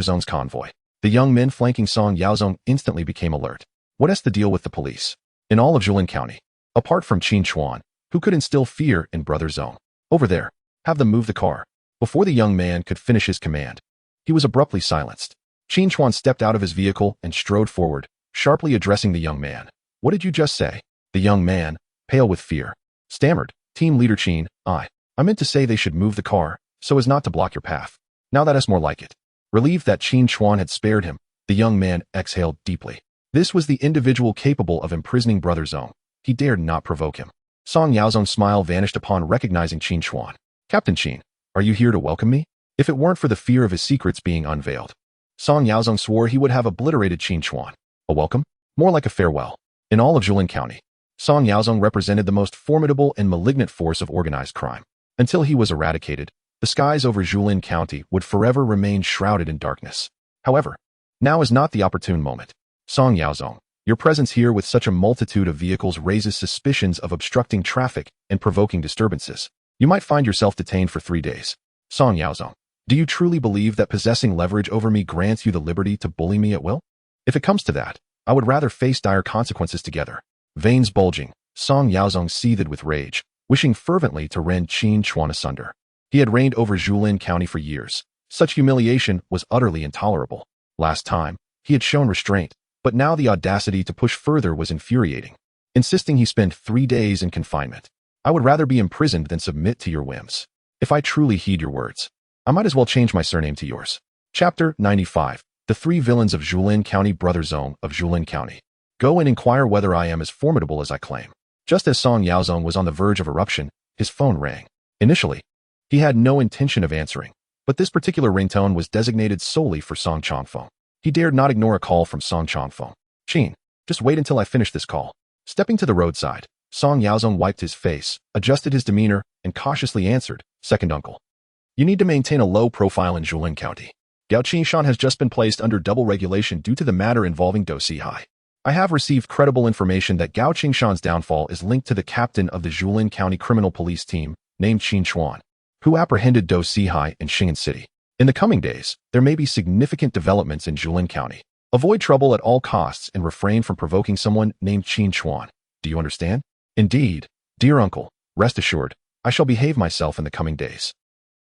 Zong's convoy? The young men flanking Song Yaozong instantly became alert. What is the deal with the police? In all of Julin County, apart from Qin Chuan, who could instill fear in Brother Zong? Over there, have them move the car. Before the young man could finish his command, he was abruptly silenced. Qin Chuan stepped out of his vehicle and strode forward, sharply addressing the young man. What did you just say? The young man, pale with fear, stammered. Team leader Qin, I meant to say they should move the car, so as not to block your path. Now that is more like it. Relieved that Qin Chuan had spared him, the young man exhaled deeply. This was the individual capable of imprisoning Brother Zong. He dared not provoke him. Song Yaozong's smile vanished upon recognizing Qin Chuan. Captain Qin, are you here to welcome me? If it weren't for the fear of his secrets being unveiled, Song Yaozong swore he would have obliterated Qin Chuan. A welcome? More like a farewell. In all of Julin County, Song Yaozong represented the most formidable and malignant force of organized crime. Until he was eradicated, the skies over Julin County would forever remain shrouded in darkness. However, now is not the opportune moment. Song Yaozong, your presence here with such a multitude of vehicles raises suspicions of obstructing traffic and provoking disturbances. You might find yourself detained for 3 days. Song Yaozong, do you truly believe that possessing leverage over me grants you the liberty to bully me at will? If it comes to that, I would rather face dire consequences together. Veins bulging, Song Yaozong seethed with rage, wishing fervently to rend Qin Chuan asunder. He had reigned over Julin County for years. Such humiliation was utterly intolerable. Last time, he had shown restraint, but now the audacity to push further was infuriating. Insisting he spend 3 days in confinement. I would rather be imprisoned than submit to your whims. If I truly heed your words, I might as well change my surname to yours. Chapter 95. The 3 villains of Julin County. Brother Zong of Julin County. Go and inquire whether I am as formidable as I claim. Just as Song Yaozong was on the verge of eruption, his phone rang. Initially, he had no intention of answering, but this particular ringtone was designated solely for Song Chongfeng. He dared not ignore a call from Song Chongfeng. Qin, Just wait until I finish this call. Stepping to the roadside, Song Yaozong wiped his face, adjusted his demeanor, and cautiously answered, "Second uncle. You need to maintain a low profile in Julin County. Qin Chuan has just been placed under double regulation due to the matter involving Do Sihai. I have received credible information that Qin Chuan's downfall is linked to the captain of the Julin County Criminal Police Team, named Qin Chuan, who apprehended Do Sihai in Xing'an City. In the coming days, there may be significant developments in Julin County. Avoid trouble at all costs and refrain from provoking someone named Qin Chuan. Do you understand?" "Indeed, dear uncle. Rest assured, I shall behave myself in the coming days."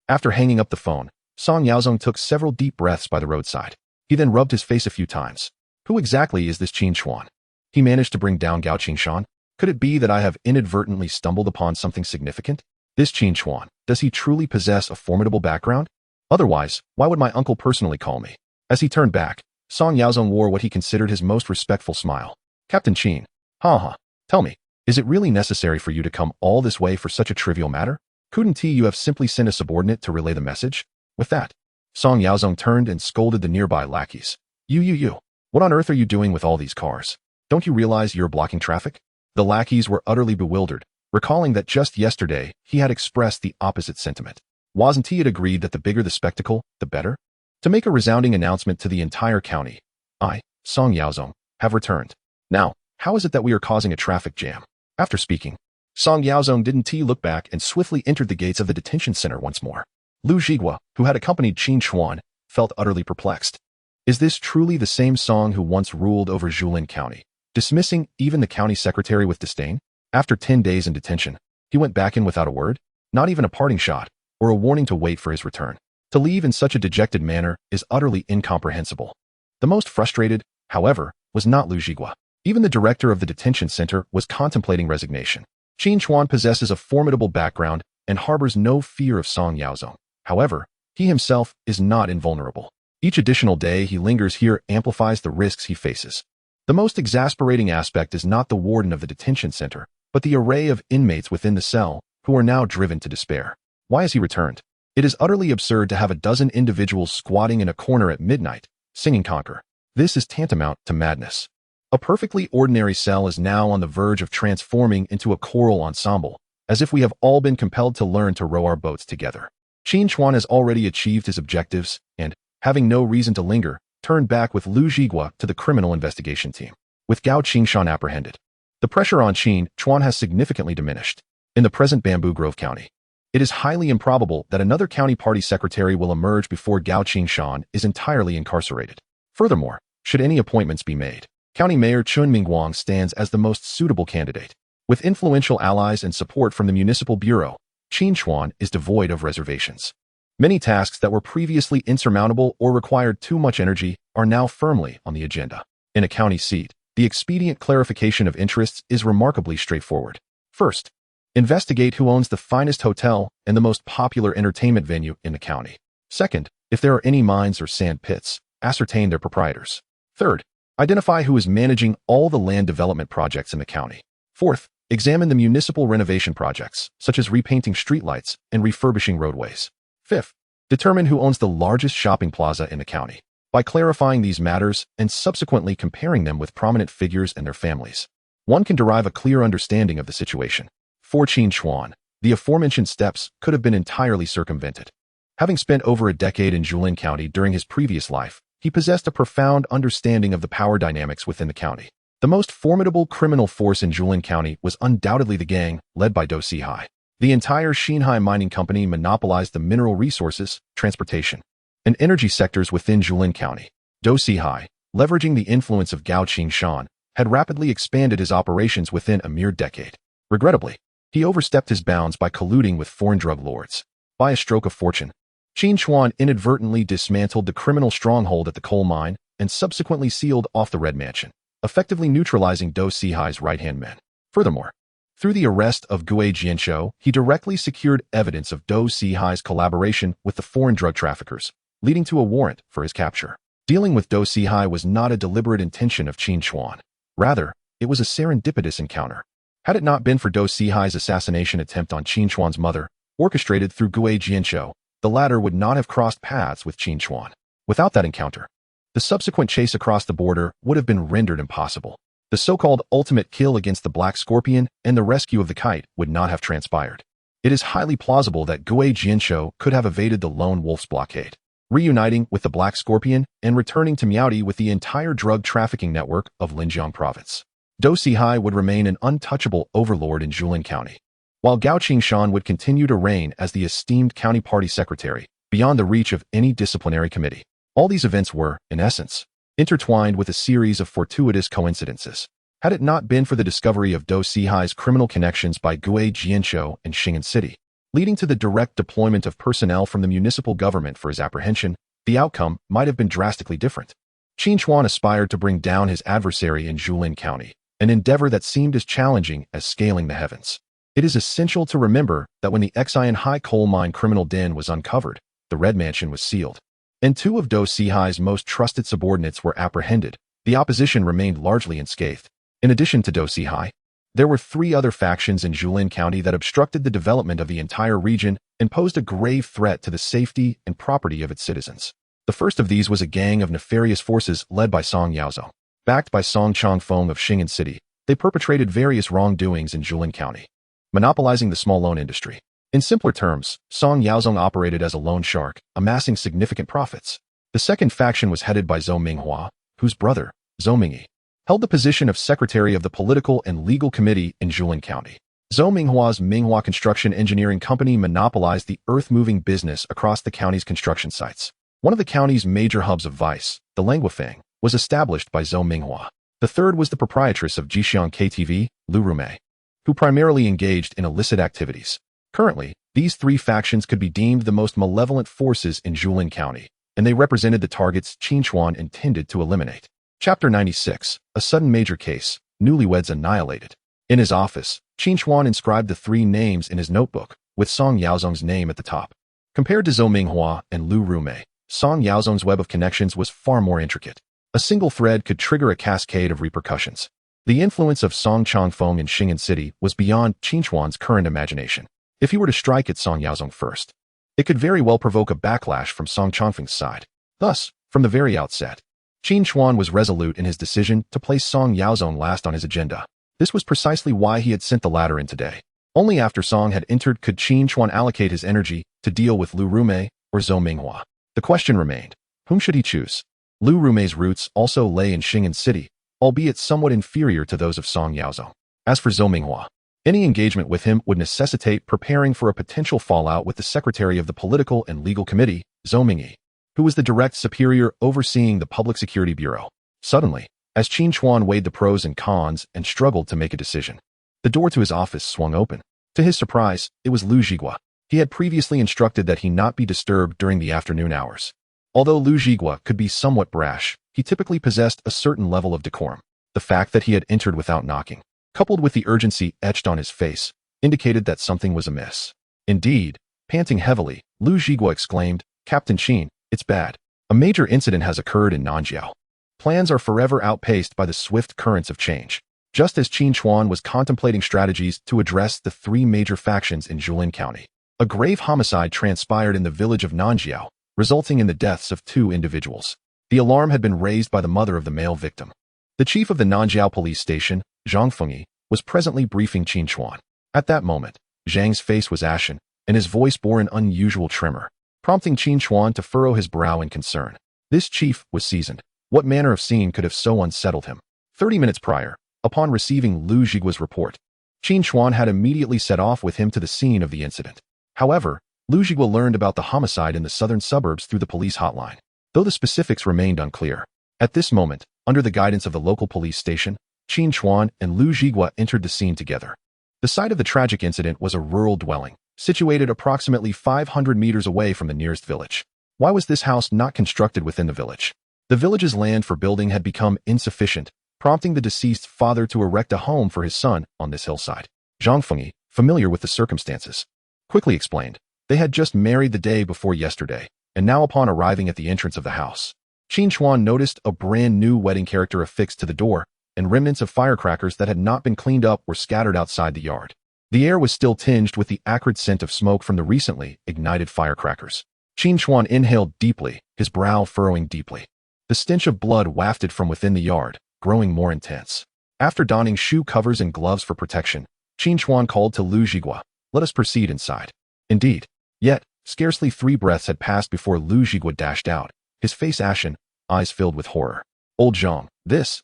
After hanging up the phone, Song Yaozong took several deep breaths by the roadside. He then rubbed his face a few times. Who exactly is this Qin Chuan? He managed to bring down Qin Chuan? Could it be that I have inadvertently stumbled upon something significant? This Qin Chuan, does he truly possess a formidable background? Otherwise, why would my uncle personally call me? As he turned back, Song Yaozong wore what he considered his most respectful smile. "Captain Qin, tell me, is it really necessary for you to come all this way for such a trivial matter? Couldn't you have simply sent a subordinate to relay the message?" With that, Song Yaozong turned and scolded the nearby lackeys. You. What on earth are you doing with all these cars? Don't you realize you're blocking traffic?" The lackeys were utterly bewildered, recalling that just yesterday he had expressed the opposite sentiment. Wasn't he agreed that the bigger the spectacle, the better? To make a resounding announcement to the entire county, I, Song Yaozong, have returned. Now, how is it that we are causing a traffic jam? After speaking, Song Yaozong didn't look back and swiftly entered the gates of the detention center once more. Lu Zhigua, who had accompanied Qin Chuan, felt utterly perplexed. Is this truly the same Song who once ruled over Julin County, dismissing even the county secretary with disdain? After 10 days in detention, he went back in without a word, not even a parting shot, or a warning to wait for his return. To leave in such a dejected manner is utterly incomprehensible. The most frustrated, however, was not Lu Zhigua. Even the director of the detention center was contemplating resignation. Qin Chuan possesses a formidable background and harbors no fear of Song Yaozong. However, he himself is not invulnerable. Each additional day he lingers here amplifies the risks he faces. The most exasperating aspect is not the warden of the detention center, but the array of inmates within the cell who are now driven to despair. Why has he returned? It is utterly absurd to have a dozen individuals squatting in a corner at midnight, singing conquer. This is tantamount to madness. A perfectly ordinary cell is now on the verge of transforming into a choral ensemble, as if we have all been compelled to learn to row our boats together. Qin Chuan has already achieved his objectives and, having no reason to linger, turned back with Lu Zhigua to the criminal investigation team. With Qin Chuan apprehended, the pressure on Qin Chuan has significantly diminished. In the present Bamboo Grove County, it is highly improbable that another county party secretary will emerge before Qin Chuan is entirely incarcerated. Furthermore, should any appointments be made, County Mayor Chun Mingguang stands as the most suitable candidate. With influential allies and support from the Municipal Bureau, Qin Chuan is devoid of reservations. Many tasks that were previously insurmountable or required too much energy are now firmly on the agenda. In a county seat, the expedient clarification of interests is remarkably straightforward. First, investigate who owns the finest hotel and the most popular entertainment venue in the county. Second, if there are any mines or sand pits, ascertain their proprietors. Third, identify who is managing all the land development projects in the county. Fourth, examine the municipal renovation projects, such as repainting streetlights and refurbishing roadways. Fifth, determine who owns the largest shopping plaza in the county. By clarifying these matters and subsequently comparing them with prominent figures and their families, one can derive a clear understanding of the situation. For Qin Chuan, the aforementioned steps could have been entirely circumvented. Having spent over a decade in Julin County during his previous life, he possessed a profound understanding of the power dynamics within the county. The most formidable criminal force in Julin County was undoubtedly the gang led by Do Sihai. The entire Xinhai Mining Company monopolized the mineral resources, transportation, and energy sectors within Julin County. Do Sihai, leveraging the influence of Qin Chuan, had rapidly expanded his operations within a mere decade. Regrettably, he overstepped his bounds by colluding with foreign drug lords. By a stroke of fortune, Qin Chuan inadvertently dismantled the criminal stronghold at the coal mine and subsequently sealed off the Red Mansion, effectively neutralizing Do Sihai's right-hand men. Furthermore, through the arrest of Gue Jianshou, he directly secured evidence of Do Sihai's collaboration with the foreign drug traffickers, leading to a warrant for his capture. Dealing with Do Sihai was not a deliberate intention of Qin Chuan. Rather, it was a serendipitous encounter. Had it not been for Do Sihai's assassination attempt on Qin Chuan's mother, orchestrated through Gue Jianshou, the latter would not have crossed paths with Qin Chuan. Without that encounter, the subsequent chase across the border would have been rendered impossible. The so-called ultimate kill against the Black Scorpion and the rescue of the kite would not have transpired. It is highly plausible that Gui Jianshou could have evaded the Lone Wolf's blockade, reuniting with the Black Scorpion and returning to Miaodi with the entire drug trafficking network of Linjiang Province. Dou Sihai would remain an untouchable overlord in Julin County, while Gao Qingshan would continue to reign as the esteemed county party secretary, beyond the reach of any disciplinary committee. All these events were, in essence, intertwined with a series of fortuitous coincidences. Had it not been for the discovery of Dou Sihai's criminal connections by Gui Jianshou in Xing'an City, leading to the direct deployment of personnel from the municipal government for his apprehension, the outcome might have been drastically different. Qin Chuan aspired to bring down his adversary in Julin County, an endeavor that seemed as challenging as scaling the heavens. It is essential to remember that when the Xian High coal mine criminal den was uncovered, the Red Mansion was sealed, and two of Dou Sihai's most trusted subordinates were apprehended. The opposition remained largely unscathed. In addition to Dou Sihai, there were three other factions in Julin County that obstructed the development of the entire region and posed a grave threat to the safety and property of its citizens. The first of these was a gang of nefarious forces led by Song Yaozong. Backed by Song Chongfeng of Xing'an City, they perpetrated various wrongdoings in Julin County, monopolizing the small loan industry. In simpler terms, Song Yaozong operated as a loan shark, amassing significant profits. The second faction was headed by Zhou Minghua, whose brother, Zhou Mingyi, held the position of secretary of the political and legal committee in Julin County. Zhou Minghua's Minghua Construction Engineering Company monopolized the earth-moving business across the county's construction sites. One of the county's major hubs of vice, the Languifang, was established by Zhou Minghua. The third was the proprietress of Jixiang KTV, Lu Rumei, who primarily engaged in illicit activities. Currently, these three factions could be deemed the most malevolent forces in Julin County, and they represented the targets Qin Chuan intended to eliminate. Chapter 96, A Sudden Major Case, Newlyweds Annihilated. In his office, Qin Chuan inscribed the three names in his notebook, with Song Yaozong's name at the top. Compared to Zhou Minghua and Lu Rumei, Song Yaozong's web of connections was far more intricate. A single thread could trigger a cascade of repercussions. The influence of Song Chongfeng in Xing'an City was beyond Qin Chuan's current imagination. If he were to strike at Song Yaozong first, it could very well provoke a backlash from Song Chongfeng's side. Thus, from the very outset, Qin Chuan was resolute in his decision to place Song Yaozong last on his agenda. This was precisely why he had sent the latter in today. Only after Song had entered could Qin Chuan allocate his energy to deal with Lu Rumei or Zhou Minghua. The question remained, whom should he choose? Lu Rumei's roots also lay in Xing'an City, albeit somewhat inferior to those of Song Yaozong. As for Zhou Minghua, any engagement with him would necessitate preparing for a potential fallout with the secretary of the political and legal committee, Zhou Mingyi, who was the direct superior overseeing the Public Security Bureau. Suddenly, as Qin Chuan weighed the pros and cons and struggled to make a decision, the door to his office swung open. To his surprise, it was Lu Zhigua. He had previously instructed that he not be disturbed during the afternoon hours. Although Lu Zhigua could be somewhat brash, he typically possessed a certain level of decorum. The fact that he had entered without knocking, coupled with the urgency etched on his face, indicated that something was amiss. Indeed, panting heavily, Lu Zhigua exclaimed, "Captain Qin, it's bad. A major incident has occurred in Nanjiao. Plans are forever outpaced by the swift currents of change." Just as Qin Chuan was contemplating strategies to address the three major factions in Julin County, a grave homicide transpired in the village of Nanjiao, resulting in the deaths of two individuals. The alarm had been raised by the mother of the male victim. The chief of the Nanjiao police station, Zhang Fengyi, was presently briefing Qin Chuan. At that moment, Zhang's face was ashen, and his voice bore an unusual tremor, prompting Qin Chuan to furrow his brow in concern. This chief was seasoned. What manner of scene could have so unsettled him? 30 minutes prior, upon receiving Lu Zhigua's report, Qin Chuan had immediately set off with him to the scene of the incident. However, Lu Zhigua learned about the homicide in the southern suburbs through the police hotline, though the specifics remained unclear. At this moment, under the guidance of the local police station, Qin Chuan and Lu Zhigua entered the scene together. The site of the tragic incident was a rural dwelling, situated approximately 500 meters away from the nearest village. Why was this house not constructed within the village? The village's land for building had become insufficient, prompting the deceased's father to erect a home for his son on this hillside. Zhang Fengyi, familiar with the circumstances, quickly explained. They had just married the day before yesterday, and now upon arriving at the entrance of the house, Qin Chuan noticed a brand new wedding character affixed to the door, and remnants of firecrackers that had not been cleaned up were scattered outside the yard. The air was still tinged with the acrid scent of smoke from the recently ignited firecrackers. Qin Chuan inhaled deeply, his brow furrowing deeply. The stench of blood wafted from within the yard, growing more intense. After donning shoe covers and gloves for protection, Qin Chuan called to Lu Zhigua, "Let us proceed inside." Indeed. Yet, scarcely 3 breaths had passed before Lu Zhigua dashed out, his face ashen, eyes filled with horror. Old Zhang, this.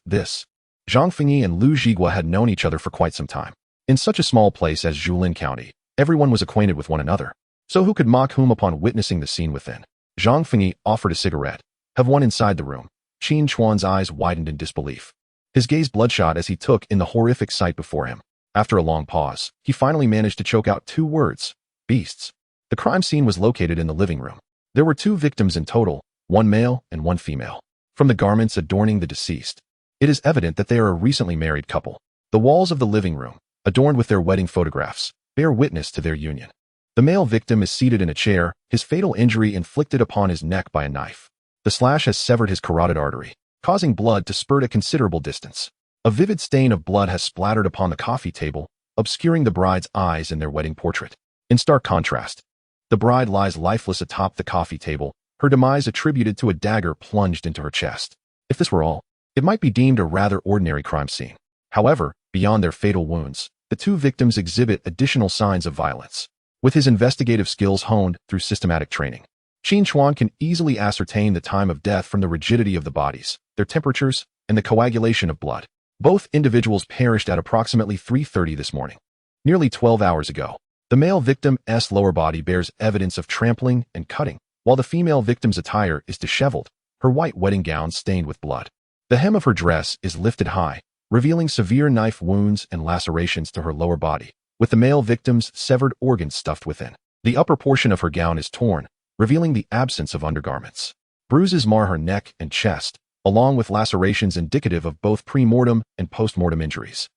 Zhang Fengyi and Lu Zhigua had known each other for quite some time. In such a small place as Julin County, everyone was acquainted with one another. So who could mock whom upon witnessing the scene within? Zhang Fengyi offered a cigarette. "Have one inside the room." Qin Chuan's eyes widened in disbelief. His gaze bloodshot as he took in the horrific sight before him. After a long pause, he finally managed to choke out 2 words: beasts. The crime scene was located in the living room. There were 2 victims in total, 1 male and 1 female. From the garments adorning the deceased, it is evident that they are a recently married couple. The walls of the living room, adorned with their wedding photographs, bear witness to their union. The male victim is seated in a chair, his fatal injury inflicted upon his neck by a knife. The slash has severed his carotid artery, causing blood to spurt a considerable distance. A vivid stain of blood has splattered upon the coffee table, obscuring the bride's eyes in their wedding portrait. In stark contrast, the bride lies lifeless atop the coffee table, her demise attributed to a dagger plunged into her chest. If this were all, it might be deemed a rather ordinary crime scene. However, beyond their fatal wounds, the 2 victims exhibit additional signs of violence. With his investigative skills honed through systematic training, Qin Chuan can easily ascertain the time of death from the rigidity of the bodies, their temperatures, and the coagulation of blood. Both individuals perished at approximately 3:30 this morning, nearly 12 hours ago. The male victim's lower body bears evidence of trampling and cutting, while the female victim's attire is disheveled, her white wedding gown stained with blood. The hem of her dress is lifted high, revealing severe knife wounds and lacerations to her lower body, with the male victim's severed organs stuffed within. The upper portion of her gown is torn, revealing the absence of undergarments. Bruises mar her neck and chest, along with lacerations indicative of both pre-mortem and post-mortem injuries.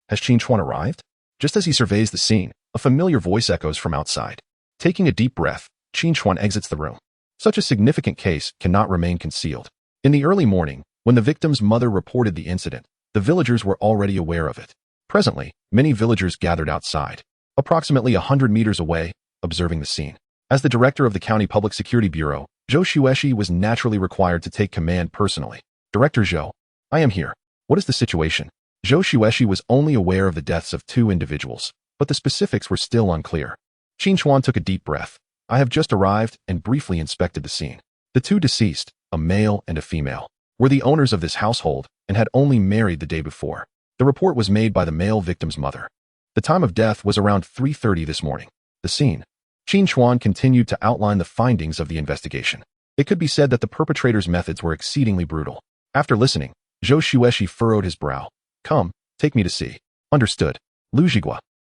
Has Qin Chuan arrived? Just as he surveys the scene, a familiar voice echoes from outside. Taking a deep breath, Qin Chuan exits the room. Such a significant case cannot remain concealed. In the early morning, when the victim's mother reported the incident, the villagers were already aware of it. Presently, many villagers gathered outside, approximately 100 meters away, observing the scene. As the director of the County Public Security Bureau, Zhou Xueshi was naturally required to take command personally. "Director Zhou, I am here. What is the situation?" Zhou Xueshi was only aware of the deaths of 2 individuals, but the specifics were still unclear. Qin Chuan took a deep breath. "I have just arrived and briefly inspected the scene. The 2 deceased, a male and a female, were the owners of this household and had only married the day before. The report was made by the male victim's mother. The time of death was around 3:30 this morning. The scene." Qin Chuan continued to outline the findings of the investigation. It could be said that the perpetrator's methods were exceedingly brutal. After listening, Zhou Xueshi furrowed his brow. "Come, take me to see." "Understood. Lu Zhigua,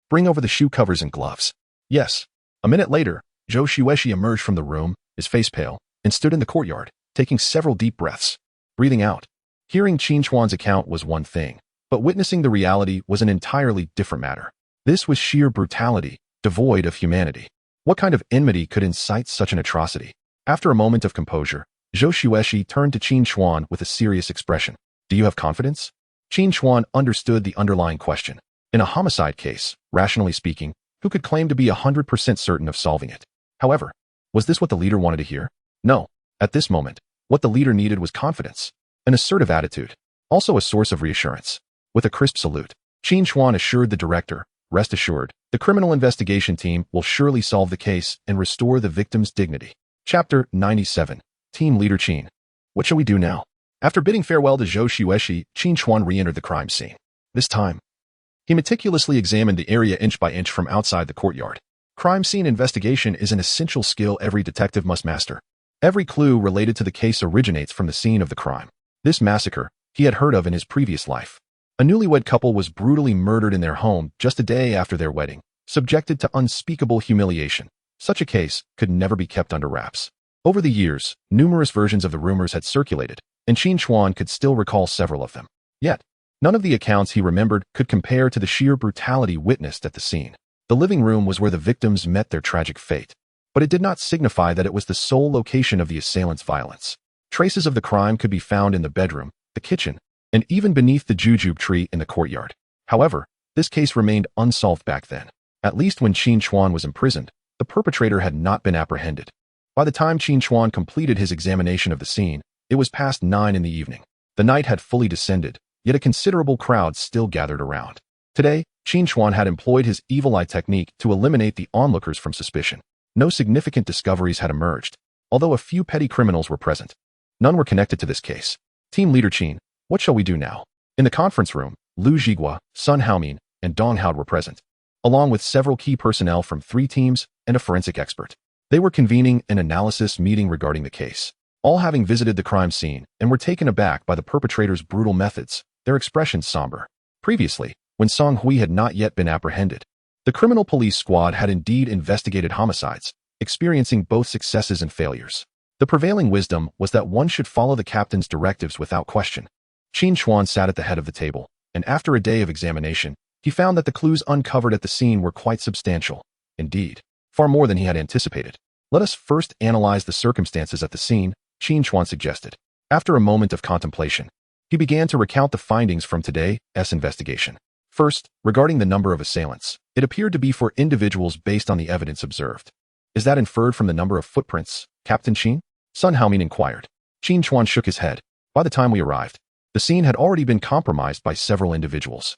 bring over the shoe covers and gloves." "Yes." A minute later, Zhou Xueshi emerged from the room, his face pale, and stood in the courtyard, taking several deep breaths. Breathing out. Hearing Qin Chuan's account was one thing, but witnessing the reality was an entirely different matter. This was sheer brutality, devoid of humanity. What kind of enmity could incite such an atrocity? After a moment of composure, Zhou Xueshi turned to Qin Chuan with a serious expression. "Do you have confidence?" Qin Chuan understood the underlying question. In a homicide case, rationally speaking, who could claim to be 100% certain of solving it? However, was this what the leader wanted to hear? No. At this moment, what the leader needed was confidence, an assertive attitude, also a source of reassurance. With a crisp salute, Qin Chuan assured the director, "Rest assured, the criminal investigation team will surely solve the case and restore the victim's dignity." Chapter 97. Team Leader Qin. What shall we do now? After bidding farewell to Zhou Xueshi, Qin Chuan re-entered the crime scene. This time, he meticulously examined the area inch by inch from outside the courtyard. Crime scene investigation is an essential skill every detective must master. Every clue related to the case originates from the scene of the crime. This massacre, he had heard of in his previous life. A newlywed couple was brutally murdered in their home just a day after their wedding, subjected to unspeakable humiliation. Such a case could never be kept under wraps. Over the years, numerous versions of the rumors had circulated, and Qin Chuan could still recall several of them. Yet, none of the accounts he remembered could compare to the sheer brutality witnessed at the scene. The living room was where the victims met their tragic fate, but it did not signify that it was the sole location of the assailant's violence. Traces of the crime could be found in the bedroom, the kitchen, and even beneath the jujube tree in the courtyard. However, this case remained unsolved back then. At least when Qin Chuan was imprisoned, the perpetrator had not been apprehended. By the time Qin Chuan completed his examination of the scene, it was past 9 in the evening. The night had fully descended, yet a considerable crowd still gathered around. Today, Qin Chuan had employed his evil eye technique to eliminate the onlookers from suspicion. No significant discoveries had emerged, although a few petty criminals were present. None were connected to this case. Team leader Qin, what shall we do now? In the conference room, Lu Zhigua, Sun Haomin, and Dong Hao were present, along with several key personnel from 3 teams and a forensic expert. They were convening an analysis meeting regarding the case. All having visited the crime scene and were taken aback by the perpetrator's brutal methods, their expressions somber. Previously, when Song Hui had not yet been apprehended, the criminal police squad had indeed investigated homicides, experiencing both successes and failures. The prevailing wisdom was that one should follow the captain's directives without question. Qin Chuan sat at the head of the table, and after a day of examination, he found that the clues uncovered at the scene were quite substantial. Indeed, far more than he had anticipated. Let us first analyze the circumstances at the scene, Qin Chuan suggested. After a moment of contemplation, he began to recount the findings from today's investigation. First, regarding the number of assailants, it appeared to be 4 individuals based on the evidence observed. Is that inferred from the number of footprints, Captain Qin? Sun Haomin inquired. Qin Chuan shook his head. By the time we arrived, the scene had already been compromised by several individuals.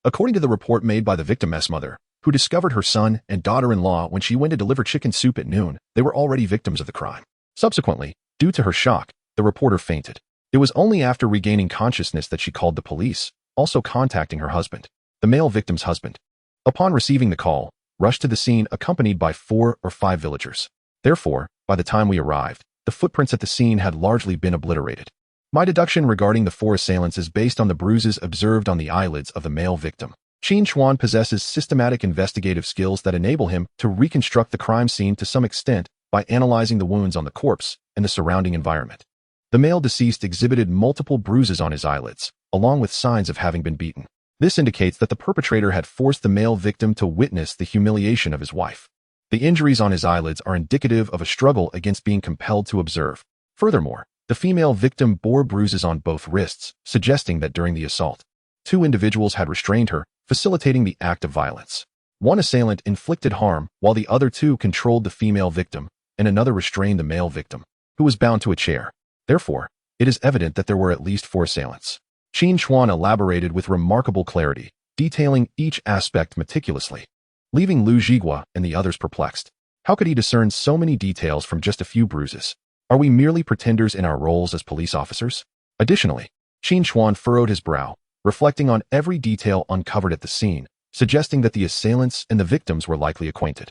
According to the report made by the victim's mother, who discovered her son and daughter-in-law when she went to deliver chicken soup at noon, they were already victims of the crime. Subsequently, due to her shock, the reporter fainted. It was only after regaining consciousness that she called the police, also contacting her husband, the male victim's husband. Upon receiving the call, rushed to the scene accompanied by 4 or 5 villagers. Therefore, by the time we arrived, the footprints at the scene had largely been obliterated. My deduction regarding the 4 assailants is based on the bruises observed on the eyelids of the male victim. Qin Chuan possesses systematic investigative skills that enable him to reconstruct the crime scene to some extent by analyzing the wounds on the corpse and the surrounding environment. The male deceased exhibited multiple bruises on his eyelids, along with signs of having been beaten. This indicates that the perpetrator had forced the male victim to witness the humiliation of his wife. The injuries on his eyelids are indicative of a struggle against being compelled to observe. Furthermore, the female victim bore bruises on both wrists, suggesting that during the assault, 2 individuals had restrained her, facilitating the act of violence. One assailant inflicted harm, while the other 2 controlled the female victim, and another restrained the male victim, who was bound to a chair. Therefore, it is evident that there were at least 4 assailants. Qin Chuan elaborated with remarkable clarity, detailing each aspect meticulously, leaving Lu Zhigua and the others perplexed. How could he discern so many details from just a few bruises? Are we merely pretenders in our roles as police officers? Additionally, Qin Chuan furrowed his brow, reflecting on every detail uncovered at the scene, suggesting that the assailants and the victims were likely acquainted.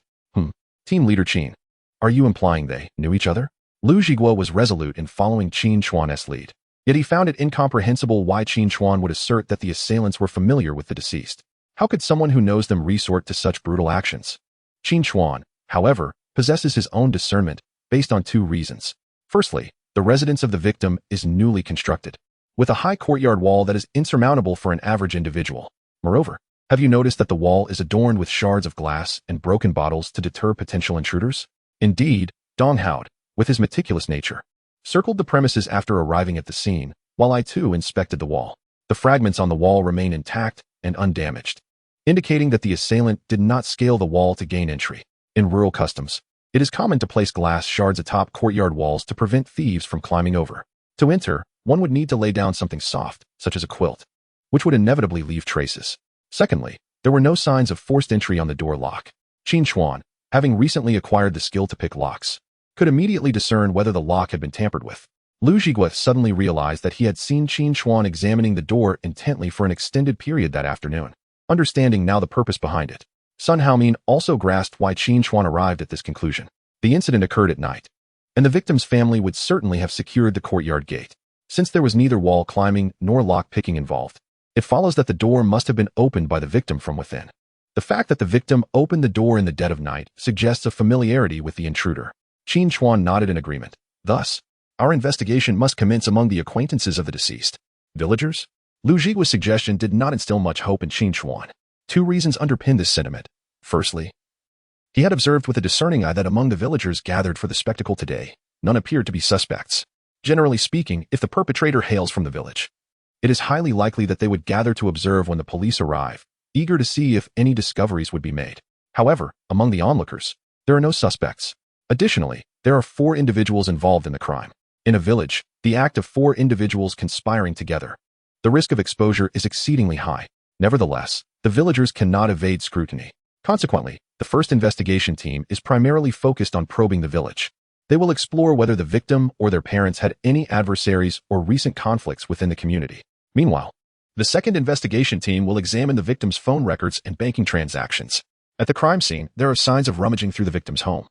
Team leader Qin, are you implying they knew each other? Lu Zhigua was resolute in following Qin Chuan's lead. Yet he found it incomprehensible why Qin Chuan would assert that the assailants were familiar with the deceased. How could someone who knows them resort to such brutal actions? Qin Chuan, however, possesses his own discernment, based on 2 reasons. Firstly, the residence of the victim is newly constructed, with a high courtyard wall that is insurmountable for an average individual. Moreover, have you noticed that the wall is adorned with shards of glass and broken bottles to deter potential intruders? Indeed, Dong Hao, with his meticulous nature, circled the premises after arriving at the scene, while I too inspected the wall. The fragments on the wall remain intact and undamaged, indicating that the assailant did not scale the wall to gain entry. In rural customs, it is common to place glass shards atop courtyard walls to prevent thieves from climbing over. To enter, one would need to lay down something soft, such as a quilt, which would inevitably leave traces. Secondly, there were no signs of forced entry on the door lock. Qin Chuan, having recently acquired the skill to pick locks, could immediately discern whether the lock had been tampered with. Lu Zhigua suddenly realized that he had seen Qin Chuan examining the door intently for an extended period that afternoon, understanding now the purpose behind it. Sun Haomin also grasped why Qin Chuan arrived at this conclusion. The incident occurred at night, and the victim's family would certainly have secured the courtyard gate. Since there was neither wall climbing nor lock picking involved, it follows that the door must have been opened by the victim from within. The fact that the victim opened the door in the dead of night suggests a familiarity with the intruder. Qin Chuan nodded in agreement. Thus, our investigation must commence among the acquaintances of the deceased. Villagers? Lu Zhigua's suggestion did not instill much hope in Qin Chuan. 2 reasons underpinned this sentiment. Firstly, he had observed with a discerning eye that among the villagers gathered for the spectacle today, none appeared to be suspects. Generally speaking, if the perpetrator hails from the village, it is highly likely that they would gather to observe when the police arrive, eager to see if any discoveries would be made. However, among the onlookers, there are no suspects. Additionally, there are 4 individuals involved in the crime. In a village, the act of 4 individuals conspiring together, The risk of exposure is exceedingly high. Nevertheless, the villagers cannot evade scrutiny. Consequently, the first investigation team is primarily focused on probing the village. They will explore whether the victim or their parents had any adversaries or recent conflicts within the community. Meanwhile, the second investigation team will examine the victim's phone records and banking transactions. At the crime scene, there are signs of rummaging through the victim's home,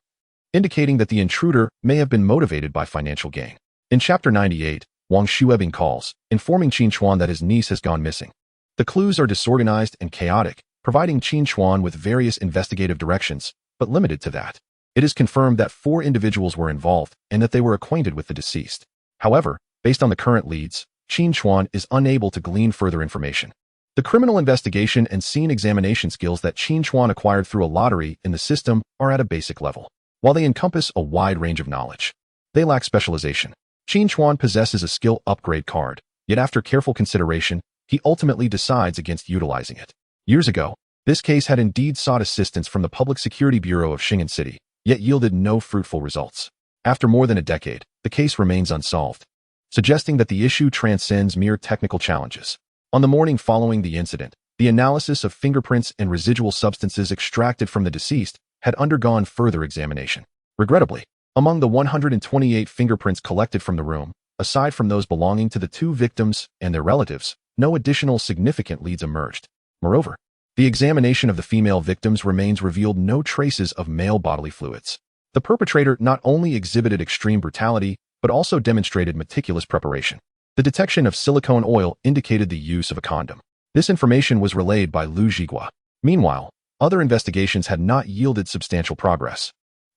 indicating that the intruder may have been motivated by financial gain. In Chapter 98, Wang Xuebing calls, informing Qin Chuan that his niece has gone missing. The clues are disorganized and chaotic, providing Qin Chuan with various investigative directions, but limited to that. It is confirmed that 4 individuals were involved and that they were acquainted with the deceased. However, based on the current leads, Qin Chuan is unable to glean further information. The criminal investigation and scene examination skills that Qin Chuan acquired through a lottery in the system are at a basic level. While they encompass a wide range of knowledge, they lack specialization. Qin Chuan possesses a skill upgrade card, yet after careful consideration, he ultimately decides against utilizing it. Years ago, this case had indeed sought assistance from the Public Security Bureau of Xing'an City, yet yielded no fruitful results. After more than a decade, the case remains unsolved, suggesting that the issue transcends mere technical challenges. On the morning following the incident, the analysis of fingerprints and residual substances extracted from the deceased had undergone further examination. Regrettably, among the 128 fingerprints collected from the room, aside from those belonging to the 2 victims and their relatives, no additional significant leads emerged. Moreover, the examination of the female victims' remains revealed no traces of male bodily fluids. The perpetrator not only exhibited extreme brutality, but also demonstrated meticulous preparation. The detection of silicone oil indicated the use of a condom. This information was relayed by Lu Zhigua. Meanwhile, other investigations had not yielded substantial progress.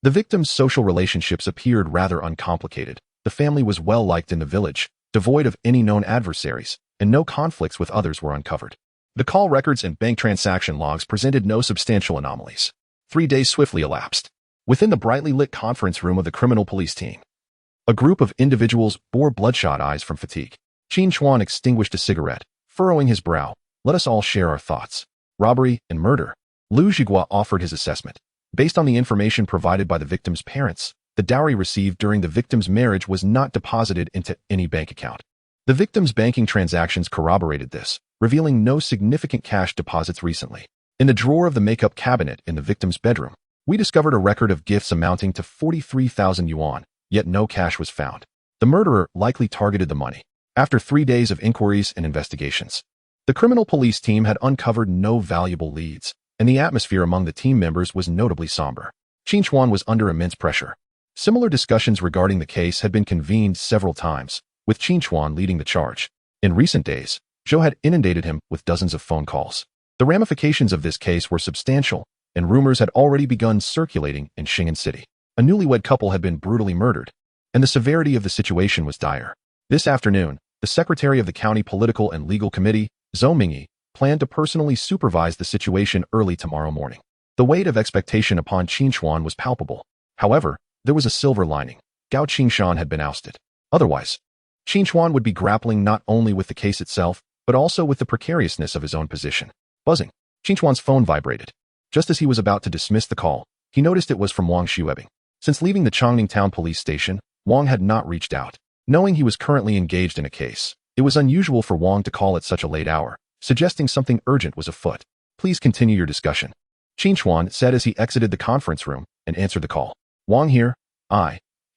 The victim's social relationships appeared rather uncomplicated. The family was well liked in the village, devoid of any known adversaries, and no conflicts with others were uncovered. The call records and bank transaction logs presented no substantial anomalies. 3 days swiftly elapsed. Within the brightly lit conference room of the criminal police team, a group of individuals bore bloodshot eyes from fatigue. Qin Chuan extinguished a cigarette, furrowing his brow. Let us all share our thoughts. Robbery and murder. Lu Zhigua offered his assessment. Based on the information provided by the victim's parents, the dowry received during the victim's marriage was not deposited into any bank account. The victim's banking transactions corroborated this, revealing no significant cash deposits recently. In the drawer of the makeup cabinet in the victim's bedroom, we discovered a record of gifts amounting to 43,000 yuan, yet no cash was found. The murderer likely targeted the money. After 3 days of inquiries and investigations, the criminal police team had uncovered no valuable leads, and the atmosphere among the team members was notably somber. Qin Chuan was under immense pressure. Similar discussions regarding the case had been convened several times, with Qin Chuan leading the charge. In recent days, Zhou had inundated him with dozens of phone calls. The ramifications of this case were substantial, and rumors had already begun circulating in Xing'an City. A newlywed couple had been brutally murdered, and the severity of the situation was dire. This afternoon, the secretary of the county political and legal committee, Zhou Mingyi, planned to personally supervise the situation early tomorrow morning. The weight of expectation upon Qin Chuan was palpable. However, there was a silver lining. Gao Qingshan had been ousted. Otherwise, Qin Chuan would be grappling not only with the case itself, but also with the precariousness of his own position. Buzzing. Qin Chuan's phone vibrated. Just as he was about to dismiss the call, he noticed it was from Wang Xuebing. Since leaving the Chongning Town Police Station, Wang had not reached out. Knowing he was currently engaged in a case, it was unusual for Wang to call at such a late hour, suggesting something urgent was afoot. Please continue your discussion, Qin Chuan said as he exited the conference room and answered the call. Wang here.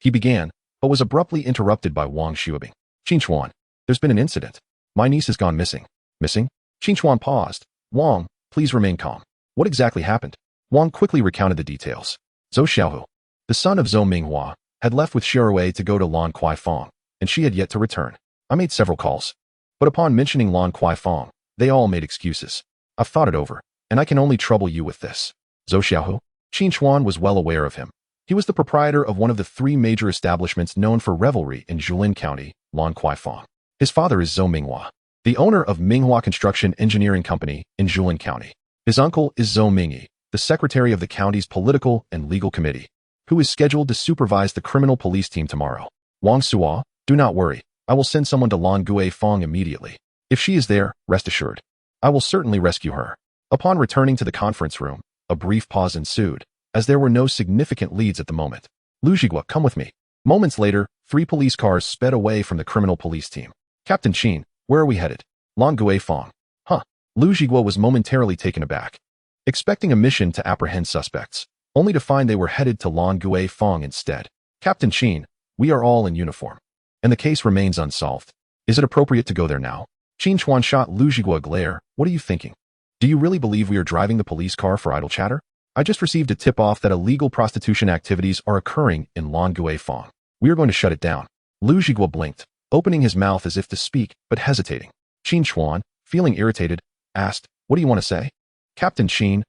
He began, but was abruptly interrupted by Wang Xuebing. Qin Chuan, there's been an incident. My niece has gone missing. Missing? Qin Chuan paused. Wang, please remain calm. What exactly happened? Wang quickly recounted the details. Zhou Xiaohu, the son of Zhou Minghua, had left with Xiaorui to go to Lan Kuai-fong, and she had yet to return. I made several calls, but upon mentioning Lan Kuai-fong, they all made excuses. I've thought it over, and I can only trouble you with this. Zhou Xiaohu? Qin Chuan was well aware of him. He was the proprietor of one of the 3 major establishments known for revelry in Julin County, Lan Kuai-fong. His father is Zhou Minghua, the owner of Minghua Construction Engineering Company in Julin County. His uncle is Zhou Mingyi, the secretary of the county's political and legal committee, who is scheduled to supervise the criminal police team tomorrow. Wang Suo, do not worry. I will send someone to Lan Guifeng immediately. If she is there, rest assured, I will certainly rescue her. Upon returning to the conference room, a brief pause ensued, as there were no significant leads at the moment. Lu Zhigua, come with me. Moments later, 3 police cars sped away from the criminal police team. Captain Qin, where are we headed? Lan Guifang. Huh. Lu Zhigua was momentarily taken aback, expecting a mission to apprehend suspects, only to find they were headed to Lan Guifang instead. Captain Qin, we are all in uniform, and the case remains unsolved. Is it appropriate to go there now? Qin Chuan shot Lu Zhigua a glare. What are you thinking? Do you really believe we are driving the police car for idle chatter? I just received a tip-off that illegal prostitution activities are occurring in Lan Guifang. We are going to shut it down. Lu Zhigua blinked, opening his mouth as if to speak, but hesitating. Qin Chuan, feeling irritated, asked, what do you want to say? Captain Qin,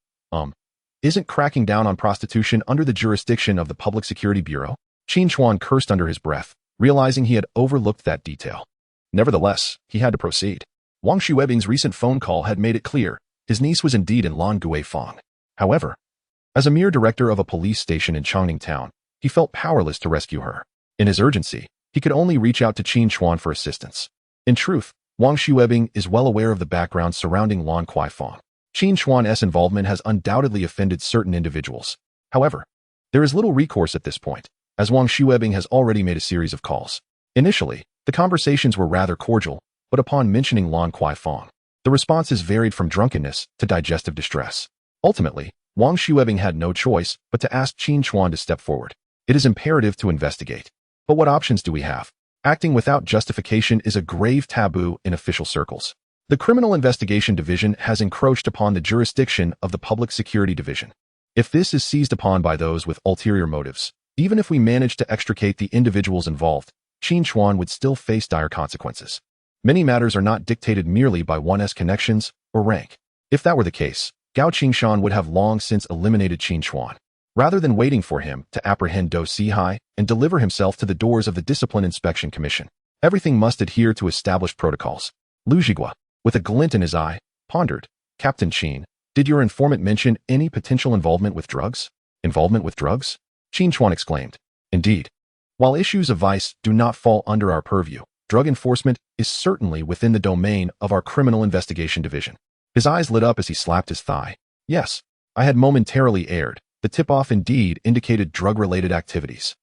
isn't cracking down on prostitution under the jurisdiction of the Public Security Bureau? Qin Chuan cursed under his breath, realizing he had overlooked that detail. Nevertheless, he had to proceed. Wang Xuebing's recent phone call had made it clear his niece was indeed in Lan Guifang. However, as a mere director of a police station in Changning Town, he felt powerless to rescue her. In his urgency, he could only reach out to Qin Chuan for assistance. In truth, Wang Xuebing is well aware of the background surrounding Lan Guifang. Qin Chuan's involvement has undoubtedly offended certain individuals. However, there is little recourse at this point, as Wang Xuebing has already made a series of calls. Initially, the conversations were rather cordial, but upon mentioning Lan Guifang, the responses varied from drunkenness to digestive distress. Ultimately, Wang Xuebing had no choice but to ask Qin Chuan to step forward. It is imperative to investigate. But what options do we have? Acting without justification is a grave taboo in official circles. The Criminal Investigation Division has encroached upon the jurisdiction of the Public Security Division. If this is seized upon by those with ulterior motives, even if we manage to extricate the individuals involved, Qin Chuan would still face dire consequences. Many matters are not dictated merely by one's connections or rank. If that were the case, Gao Qingshan would have long since eliminated Qin Chuan, rather than waiting for him to apprehend Do Sihai and deliver himself to the doors of the Discipline Inspection Commission. Everything must adhere to established protocols. Lu Zhigua, with a glint in his eye, pondered, Captain Qin, did your informant mention any potential involvement with drugs? Involvement with drugs? Qin Chuan exclaimed. Indeed. While issues of vice do not fall under our purview, drug enforcement is certainly within the domain of our Criminal Investigation Division. His eyes lit up as he slapped his thigh. Yes, I had momentarily erred. The tip-off indeed indicated drug-related activities.